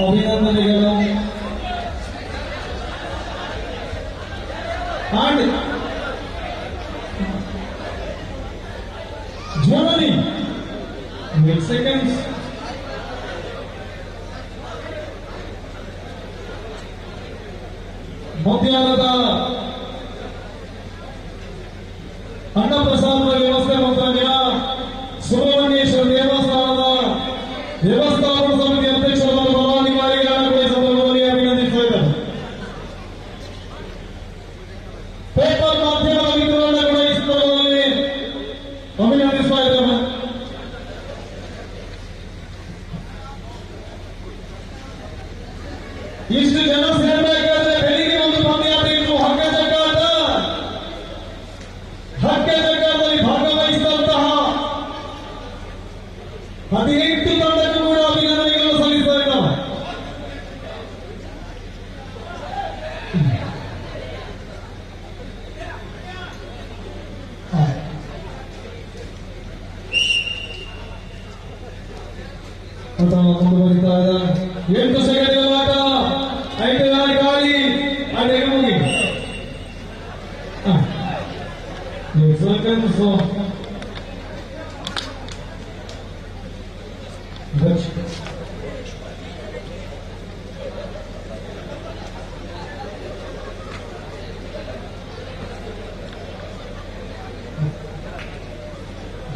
ಅಭಿನಂದನೆಗಳು. and Germany. 8 seconds. ಮಧ್ಯಾಹ್ನದ ಅನ್ನಪ್ರಸಾದದ ವ್ಯವಸ್ಥೆ ಮಂತ್ರಾಲಯ ಸುಬ್ರಹ್ಮಣ್ಯೇಶ್ವರ ದೇವಸ್ಥಾಪನಾ ಸಮಿತಿ ಅಧ್ಯಕ್ಷರಾದ ಪದಾಧಿಕಾರಿಗಳನ್ನು ಈ ಸಂದರ್ಭದಲ್ಲಿ ಅಭಿನಂದಿಸ್ತಾ ಇದ್ದಾರೆ. ಪೇಪರ್ ಮಾಧ್ಯಮದ ಮಿತ್ರರನ್ನು ಕೂಡ ಈ ಸಂದರ್ಭದಲ್ಲಿ ಅಭಿನಂದಿಸ್ತಾ ಇದ್ದಾರೆ. ಇಷ್ಟು ಜನ ಸೇರಬೇಕಾದ್ರೆ ಬೆಳಿಗ್ಗೆ ಒಂದು ಪಂದ್ಯಾಟ ಇತ್ತು. ಹಕ್ಕೆ ಜಗ್ಗಾದಲ್ಲಿ ಭಾಗವಹಿಸಿದಂತಹ 18 ತಂಡಕ್ಕೂ ಕೂಡ ಅಭಿನಂದನೆಗಳನ್ನು ಸಲ್ಲಿಸ್ತಾ ಇದ್ದಾರೆ. ಮುಂದುವರಿತಾ ಇದೆ. 8 ಸೆಕೆಂಡ್ಗಳ ಆಟ. 5 ಗಾಳಿ ಅಲ್ಲಿಗೆ ಮುಗಿ. Seconds of Dutch.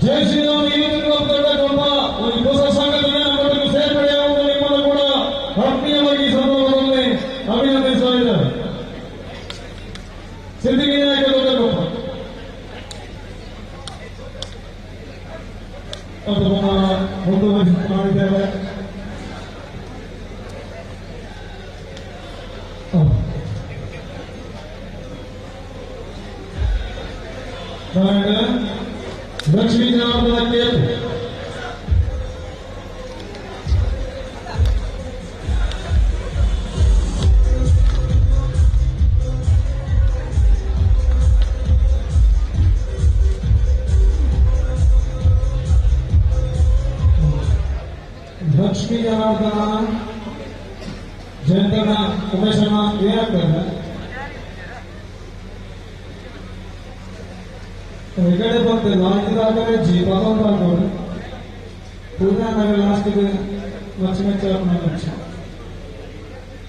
ಜೈ ಶ್ರೀರಾಮ್ ಯೂತ್ ಕ್ಲಬ್ ತಂಡ ಒಂದು ಹೊಸ ಸಂಘಟನೆ ನಮ್ಮೊಟ್ಟಿಗೆ ಸೇರ್ಪಡೆಯಾಗುವುದು ನಿಮ್ಮನ್ನು ಕೂಡ ಆತ್ಮೀಯವಾಗಿ ಸಂದರ್ಭದಲ್ಲಿ ಅಭಿನಂದಿಸ್ತಾ ಇದ್ದಾರೆ. ಸಿದ್ಧಿವಿನಾಯಕ ದೊಡ್ಡಗೊಪ್ಪ ಮುಂದುವರಿಸಿದ್ದೇವೆ. ಲಕ್ಷ್ಮೀ ಜನಾರ್ದನ ಕೇತು ಲಕ್ಷ್ಮೀ ಜನಾರ್ದನ ಜಯಂತನ ಉಮೇಶನ ಏನಾಗ್ತದೆ ಹೊರಗಡೆ ಬರ್ತಿಲ್ಲ. ಇದಾಗಲೇ ಜೀಪ್ ಅದೊಂದು ಆಗ್ಬೋದು. ಪೂರ್ಣಾಗ ಲಾಸ್ಟಿಗೆ ಲಕ್ಷ್ಮೀ ಲಕ್ಷ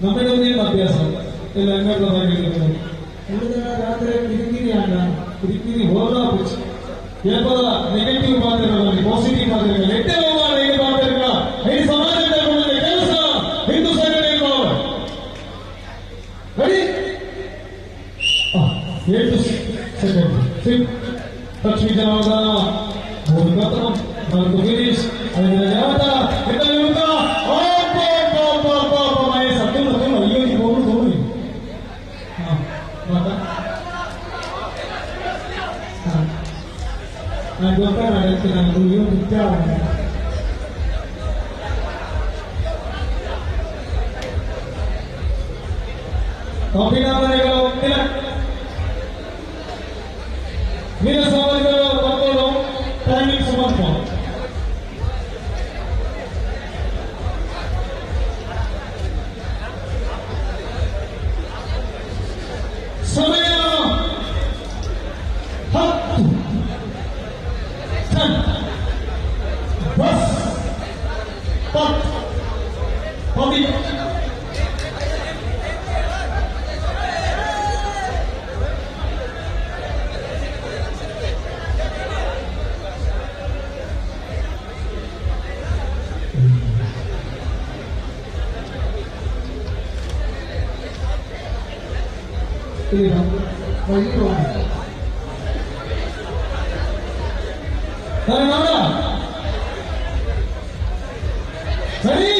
ನಮ್ಮದೊಂದೇನು ಅಭ್ಯಾಸ ಇಲ್ಲ ಹೆಂಗಾಗಿರ್ಬೋದು. ಉಳಿದ ರಾತ್ರಿ ಕಿರಿಕಿರಿ ಅಣ್ಣ ಕಿರಿಕಿರಿ ಹೋದ ಕೇವಲ ನೆಗೆಟಿವ್ ಮಾತುಗಳಲ್ಲಿ ಪಾಸಿಟಿವ್ ಮಾತುಗಳು ಎಟ್ಟೆ ಹೋಗುವ ಈ ಮಾತುಗಳ ಈ ಸಮಾಜದ ಕೆಲಸ ಹಿಂದೂ ಸಂಘಟನೆ ರೆಡಿ. 8 ಸೆಕೆಂಡ್. ಲಕ್ಷ್ಮೀ ಜನಾರ್ದನ 3 ಗತ 4 ಗಿರೀಶ್ 5 ಜಾತ ವಿರುದ್ಧ ಮಹೇಶ್ ಅಬ್ದುಲ್ ಅಯ್ಯೋ ಈ ಬೋರ್ಡು ತೋರಿ ನಾನು ಗೊತ್ತಾಗುತ್ತೆ. ನಾನು ಇವ್ ವಿಚಾರ ಅಭಿನಂದನೆಗಳು. ವೀರ ಸಾವರ್ಕರ್ ಮಕ್ಕಳು ಟೈಮಿಂಗ್ ಸಮರ್ಪಣೆ. ಸಮಯ 10 10 10 ಸರಿ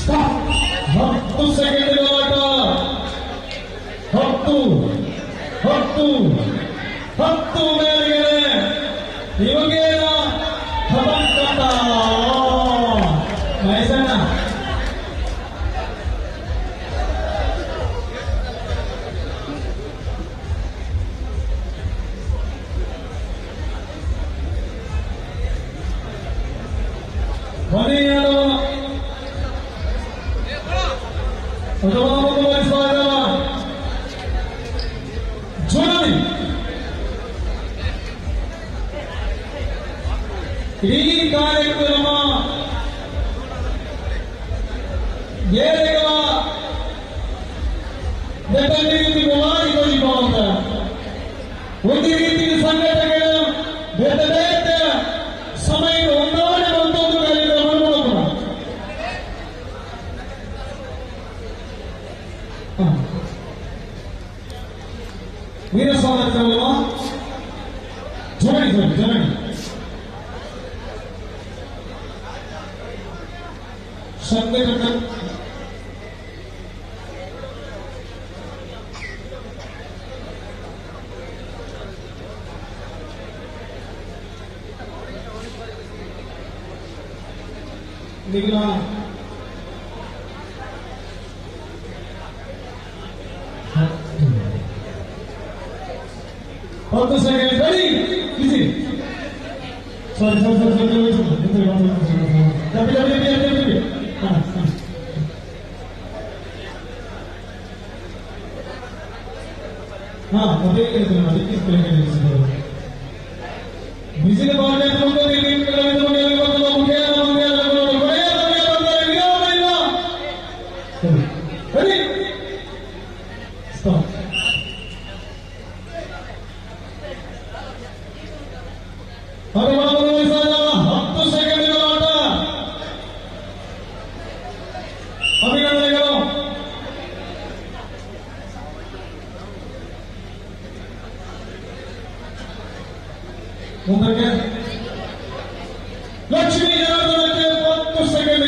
10 ಸೆಕೆಂಡ್ಗಳ ಆಟ. 10 ಮೇಲೆಗೆ ಇವಾಗೇನ ಮಹೇಶಣ್ಣ ಈ ಕಾರ್ಯಕ್ರಮ ಏರೆಗಳ ಒಂದು ರೀತಿ ಸಂಘಟನೆಗಳು ಬೇರೆ ಬೇರೆ ಸಮಯದ ಒಂದೊಂದು ಒಂದೊಂದು ಕಾರ್ಯಕ್ರಮ ವೀರಸ್ವಾಮಿ ಜೋಡಿ ಸಂಘಟನೆ ನಿಗಮ 10 seconds. Ready? Easy. Sorry. बिजली बोर्ड लक्ष्मी जनार्दन 10 सेकंड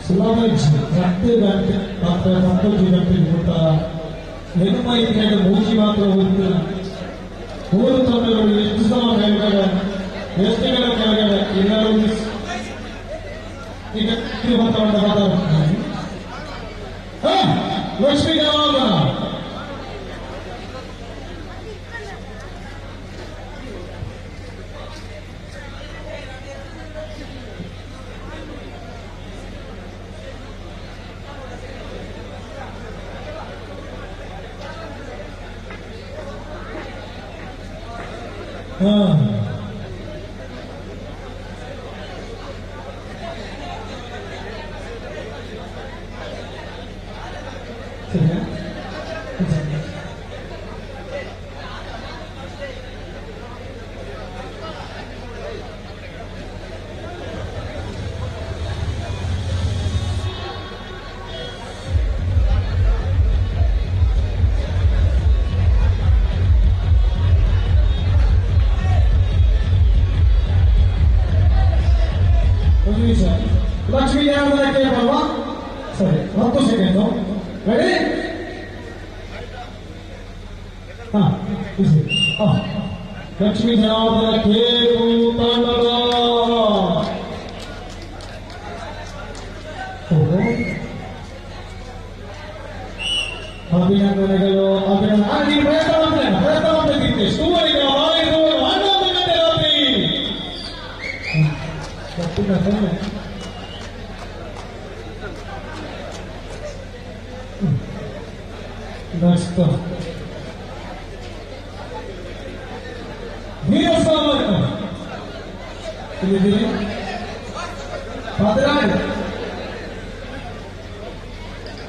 सुलभ ಮೂಜಿ ಮಾತ್ರ ಹೋಗ್ತೀರ 3 ತಂಡಗಳು ಎಷ್ಟು ಸಮ ಮೇಲ್ಗಡೆ ಎಷ್ಟುಗಳ ಕೆಳಗಡೆ ಎಲ್ಲರೂ ಈಗ ಲಕ್ಷ್ಮೀ ಜನಾರ್ದನ लक्ष्मी जनार्दन के बलवा सॉरी 10 सेकंड रेडी हां इसी लक्ष्मी जनार्दन के ತಂಡದ ಅಭಿನಂದನೆಗಳು ಅಭಿನಂದನೆ ಪ್ರಯತ್ನ ಮಾಡ್ತಿದ್ದೆ ಸುವರಿಗೆ ಆಯ್ದವರು 11 ಗಂಟೆ ರಾತ್ರಿ Next up. Virasamana. Ini. Padran.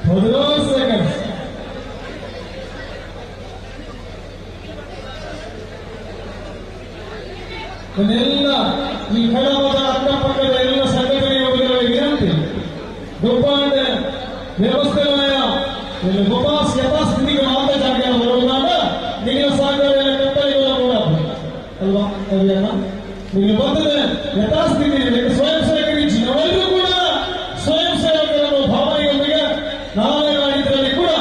15 seconds. ಇದೆಲ್ಲ ಈ ಕಡಮದ ಅಕ್ಕಪಕ್ಕದ ಎಲ್ಲ ಸಂಘಟನೆಗಳಿಗೆ ವಿನಂತಿ ದುಪ್ಪಾಂಡ ವ್ಯವಸ್ಥೆಯ गोपास यथास्थिति के मामले जाके बरोदाना निगम सागर कट्टलिಗಳ ಕೂಡ ಅಲ್ವಾ ಅದೇನಾ ನಿಮಗೆ ಬಂದಿದೆ ಯಥಾಸ್ಥಿತಿ ಸ್ವಯಂ ಸೇವಕರು ನಾವೆಲ್ಲರೂ ಕೂಡ ಸ್ವಯಂ ಸೇವಕರ ಭಾವನೆಯೊಂದಿಗೆ ನಾಳೆ ಇದರಲ್ಲಿ ಕೂಡ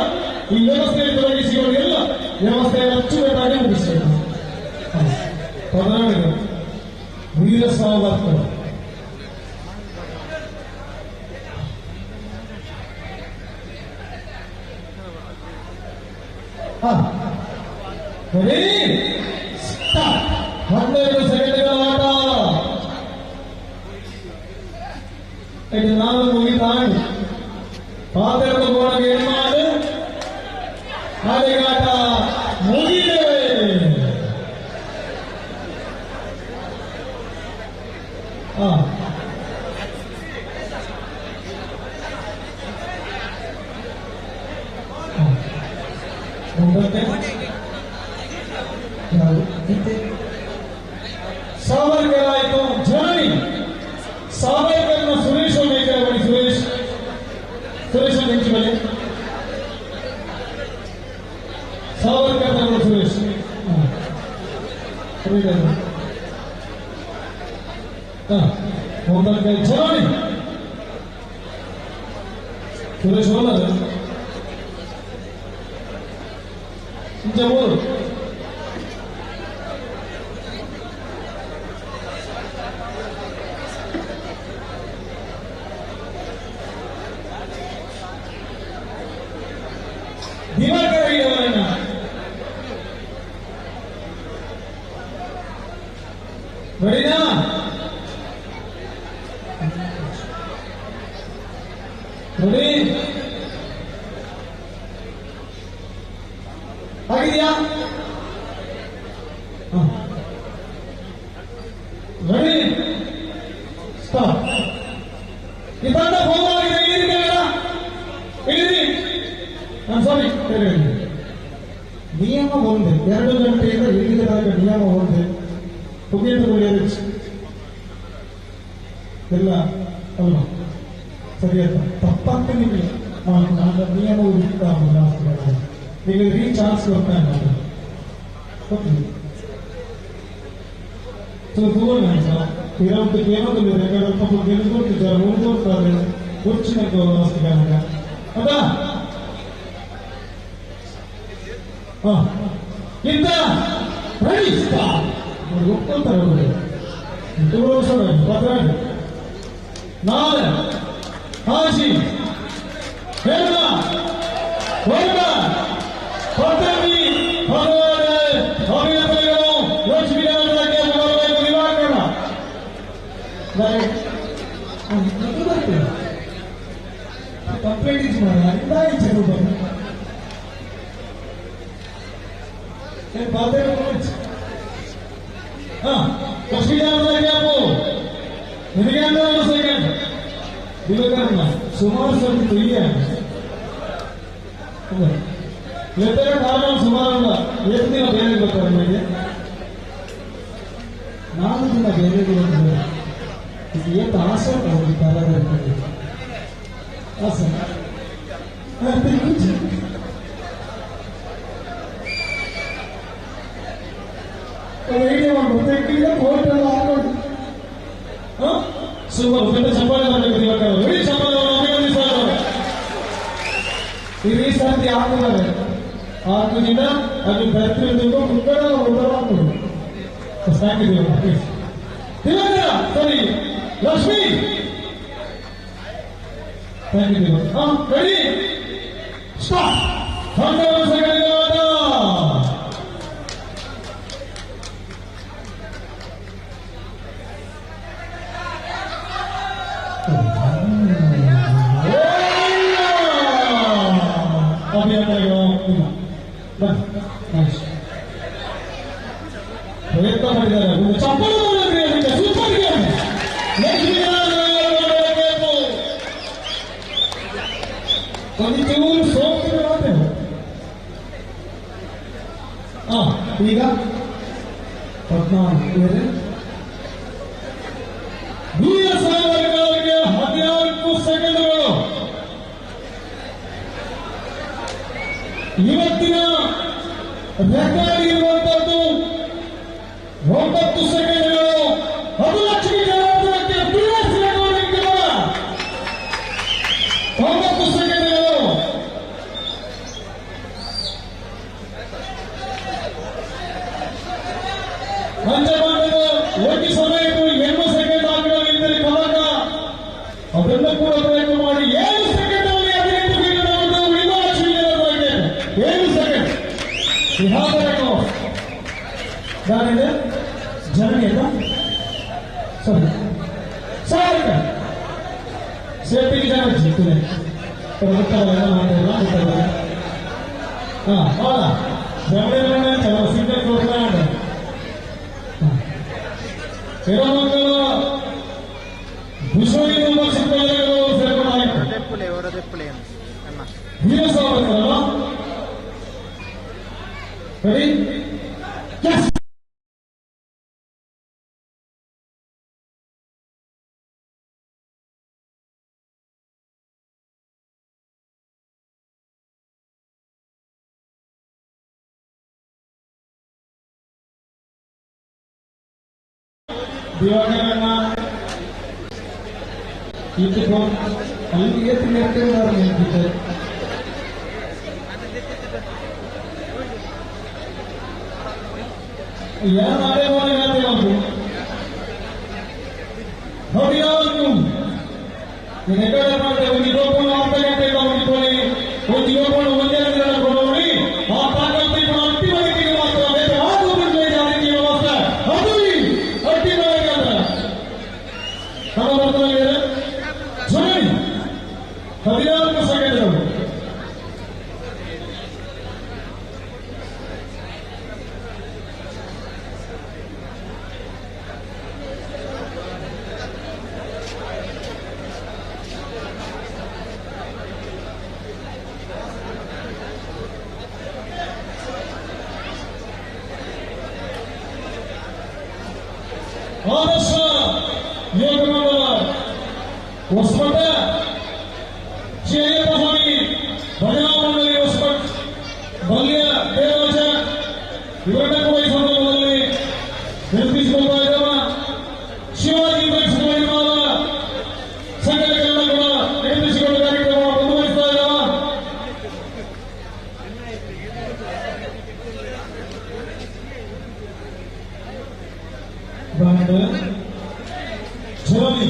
ಈ ವ್ಯವಸ್ಥೆಯಲ್ಲಿ ತೊಡಗಿಸಿಕೊಂಡು ಎಲ್ಲ ವ್ಯವಸ್ಥೆಯ ಅಚ್ಚುಕಟ್ಟಾಗಿ ಮುಗಿಸಬೇಕು ಪದನಾಡಿಗಳು ವೀರ ಸಾವರ್ಕರ್ Ready? Start. 12 ಸೆಕೆಂಡ್ಗಳ ಆಟ. ಇದು ನಾವು ಮುಗಿತಾಂಡು ಪಾತ್ರದ ಗೋಡೆಗೆ ಏನು ಮಾಡು ಹಾಡಿಗಾಟ ಮುಗಿದೆ ಸಾವರ್ಕರ್ ಆಯಿತು ಜನನಿ ಸಾವರ್ಕರ್ನ ಸುರೇಶ್ ಮೇಕರವಳಿ ಸುರೇಶ್ ಹೆಂಚಿಬಲಿ ಸಾವರ್ಕರ್ ಸುರೇಶ್ ಒಂದಕ್ಕೆ ಜನನಿ ಸುರೇಶ್ ಹೋದ ಮೂರು ದಿವಾಕರ್ ಅವರನ್ನ ರೆಡಿನಾ ರೆಡಿ ಆಗಿದೆಯಾ ರೆಡಿ ಸ್ಟಾಪ್ ಈ ತಂಡ ಫೋನ್ ಆಗಿದೆ ಇಳಿರಿ ನಾನು ಸಾರಿ ನಿಯಮ ಒಂದೇ 2 ಗಂಟೆಯಿಂದ ಇಳಿದ ನಿಯಮ ಒಂದೇ ಪುಗೇಟುಗಳು ಎಲ್ಲ ಅಲ್ವಾ ಸರಿಯಾದ ತಪ್ಪಂತ ನಿಮಗೆ ನಾನು ನಿಯಮ ಈಗ ರೀಚಾರ್ಜ್ ಕೊಡ್ತಾ ಇಲ್ಲ ఇరవై ఏమవుతుంది ఎక్కడ గెలుచుకుంటారు ఊరుకుంటారు కూర్చున్నట్టు కనుక కదా ఇంత రెడీ ఒప్పుకుంటారు ఇంటి కూడా వస్తాడు పత్రాడు నాలుగు కాశీ హేమ వర్మ పద్దెనిమిది ಕಂಪ್ಲೇಂಟ್ ಇಚ್ಛೆ ಸುಮಾರು ಸ್ವಲ್ಪ ಎತ್ತರ ಕಾರಣ ಸುಮಾರು ಎಷ್ಟು ದಿನ ಬೇರೆ ಗೊತ್ತಾರೆ ನಿಮಗೆ 4 ದಿನ ಬೇರೆ ಏನು ಆಸೆ ಹೋಗಿದ್ದಾರೆ ಆಸೆ ಐಡಿಯಾ ಮಾಡ್ಬೋದು ಕೋರ್ಟ್ ಎಲ್ಲ ಹಾಕೊಂಡು ಸುಮಾರು ದೊಡ್ಡ ಚಪ್ಪಾಳೆ ಮಾಡಬೇಕು ಇಡೀ ಚಪ್ಪಾಳೆ ಈ ಸರ್ತಿ ಹಾಕಿದ್ದಾರೆ 4 ದಿನ ಅದು ಪ್ರತಿಯೊಂದು ಮುಕ್ಕಡ ಹಾಕೋದು ಸಾಕಿದ್ದೀವಿ ಸರಿ Lakshmi thank you ready start 12 ಸೆಕೆಂಡ್ಗಳಾದ ಪ್ರಯತ್ನ ಮಾಡಿದ್ದಾರೆ ಚಪ್ಪಲು ಈಗ 14 ವೀರ ಸಾವರ್ಕರ್ಗೆ 14 ಸೆಕೆಂಡ್ಗಳು. ಇವತ್ತಿನ ರೆಕಾರ್ಡ್ ಇರುವಂತದ್ದು 9 ಸೆಕೆಂಡ್ಗಳು. ಅದು ಲಕ್ಷ್ಮೀ ಜನಾರ್ದನಕ್ಕೆ ಪ್ರಿಯಸ್ ರೆಕಾರ್ಡಿಂಗ್ 9 ಸೆಕೆಂಡ್ಗಳು. ಪಂಚಮಾಂಡದ ಒಂದು ಸಮಯಕ್ಕೂ 8 ಸೆಕೆಂಡ್ ಆಗಲಿದ್ದರೆ ಕನಕ ಅದನ್ನು ಕೂಡ ಪ್ರಯತ್ನ ಮಾಡಿ 7 ಸೆಕೆಂಡ್ ಅಲ್ಲಿ 18 ಸೆಕೆಂಡ್ ಆಗುವುದು ವಿಮರ್ಶೆ 7 ಸೆಕೆಂಡ್. ಯಾರಿದೆ ಜನನಿ ಅಲ್ಲ ಸರಿ ಸಾರ್ಕ ಸೇಫ್ಟಿಗೆ ಜನ ಸಿಗ್ತದೆ ಹೌದಾ ಜಮೀನ ಚಲೋ ಸಿಗ್ತದೆ ತೋರಿಸ್ತಾ ಕೆಲವೊಂದು ವಿಶ್ವಗೆ ತುಂಬ ಸಿಕ್ಕಲು ಸೇರ್ಕೊಂಡು ವೀರ ಸಾವರ್ಕರ್ ದಿವಾಕರನ್ನ ಇಟ್ಟುಕೊಂಡು ಅಲ್ಲಿ ಎತ್ತಿ ನೆಟ್ಟಿರುವರು ನಿಂತಿದ್ದಾರೆ. ಯಾರು ಮಾಡೇ ಮಾಡಿ ಉಂಟು ನೋಡಿ ಯಾವುದು ಮಾಡ್ತೇವೆ ಒಂದು ಗೋಪನ ಅರ್ಧ ಗಂಟೆ ಮಾಡಿಕೊಳ್ಳಿ ಒಂದು ಗೋಪನ ಒಂದೇ ದಿನ ಕೊಡೋರಿ ಆ ತಾಕತ್ತಿ ಅಂತಿಮ ರೀತಿಗೆ ಮಾತ್ರ ಆಗುವುದಿಲ್ಲ ಜಾತಿ ವ್ಯವಸ್ಥೆ ಅದು ಅಂತಿಮ ನಮ್ಮ ಬರ್ತದೆ 14 ಸೆಕೆಂಡ್ಗಳು. ಆದರ್ಶ ಯೋಗ ಮಂಡಲ ಹೊಸಮಠ ಶ್ರೀ ಅಯ್ಯಪ್ಪ ಸ್ವಾಮಿ ಭಜನಾ ಮಂಡಳಿ ಹೊಸಮಠ ಬಲ್ಯ ದೇವರಾಜ ಇವರನ್ನ ಕೂಡ ಈ ಸಂದರ್ಭದಲ್ಲಿ ನೆನಪಿಸಿಕೊಳ್ತಾ ಇದ್ದಾವ. ಶಿವಾಜಿ ನಿರ್ಮಾಣ ಸಂಘಟನೆಗಳನ್ನ ಕೂಡ ನೆನಪಿಸಿಕೊಳ್ಳುವ ಕಾರ್ಯಕ್ರಮ ಮುಂದುವರಿಸ್ತಾ ಇದ್ದಾವ. ಶಿವಾಜಿ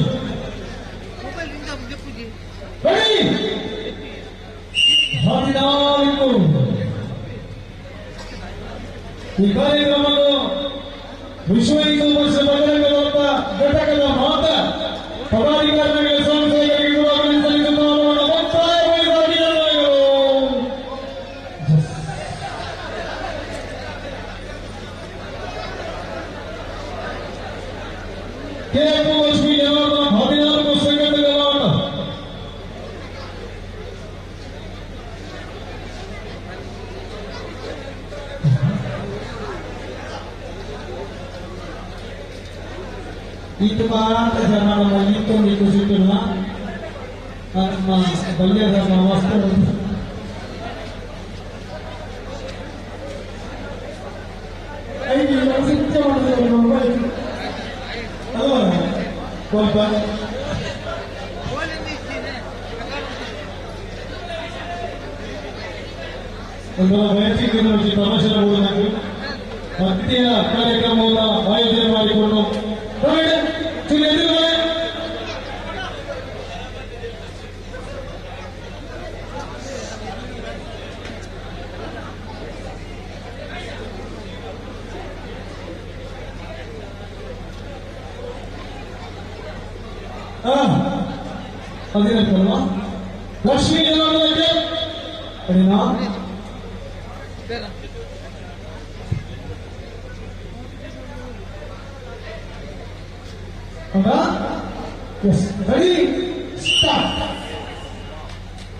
ಈ ಕಾರ್ಯಕ್ರಮವನ್ನು ವಿಶ್ವ ಹಿಂದೂ ಪರಿಷತ್ ಬಜರಂಗ ಘಟಕದ ಮಾತ ಪದಾಧಿಕಾರಿಗಳಿಗೆ ಸಂಸ್ಥೆಗಳಿಗೆ ಕೆಎಫ್ ಲಕ್ಷ್ಮೀ ಜನಾರ್ದನ 14 ಸಂಘಟನೆಗಳ itu Pak jangan begitu situ lah karena beliau sama master ini masih cuma dengan halo Bapak untuk basic energy ತಮಾಷೆ ಬೋಧನೆ ಭಕ್ತಿಯ ಕಾರ್ಯಕ್ರಮವನ್ನು ಆಯೋಜನೆ ಮಾಡಿಕೊಂಡು ಅದೇನಲ್ವಾ ಲಕ್ಷ್ಮೀ ಜನಾರ್ದನಕ್ಕೆ ಅದೇನಾ Yes, ready, start.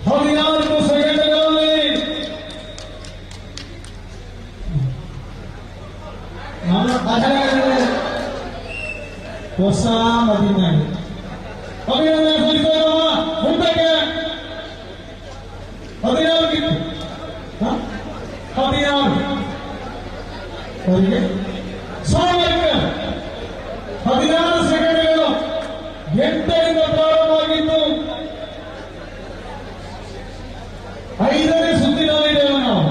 14 ಸೆಕೆಂಡ್ಗಳಲ್ಲಿ ನಮ್ಮ ಆಟಗಾರರು ಹೊಸ ಮದಿನಾಡಿ ಅಭಿನಂದನೆ ಸಲ್ಲಿಸುವ ಮುಂದಕ್ಕೆ 14 ಅವರಿಗೆ ಸಾಮರ್ಥ್ಯ 16 ಸೆಕೆಂಡ್ಗಳು 8ರಿಂದ ಪ್ರಾರಂಭವಾಗಿದ್ದು 5ನೇ ಸುತ್ತಿನಲ್ಲಿದ್ದೇವೆ ನಾವು.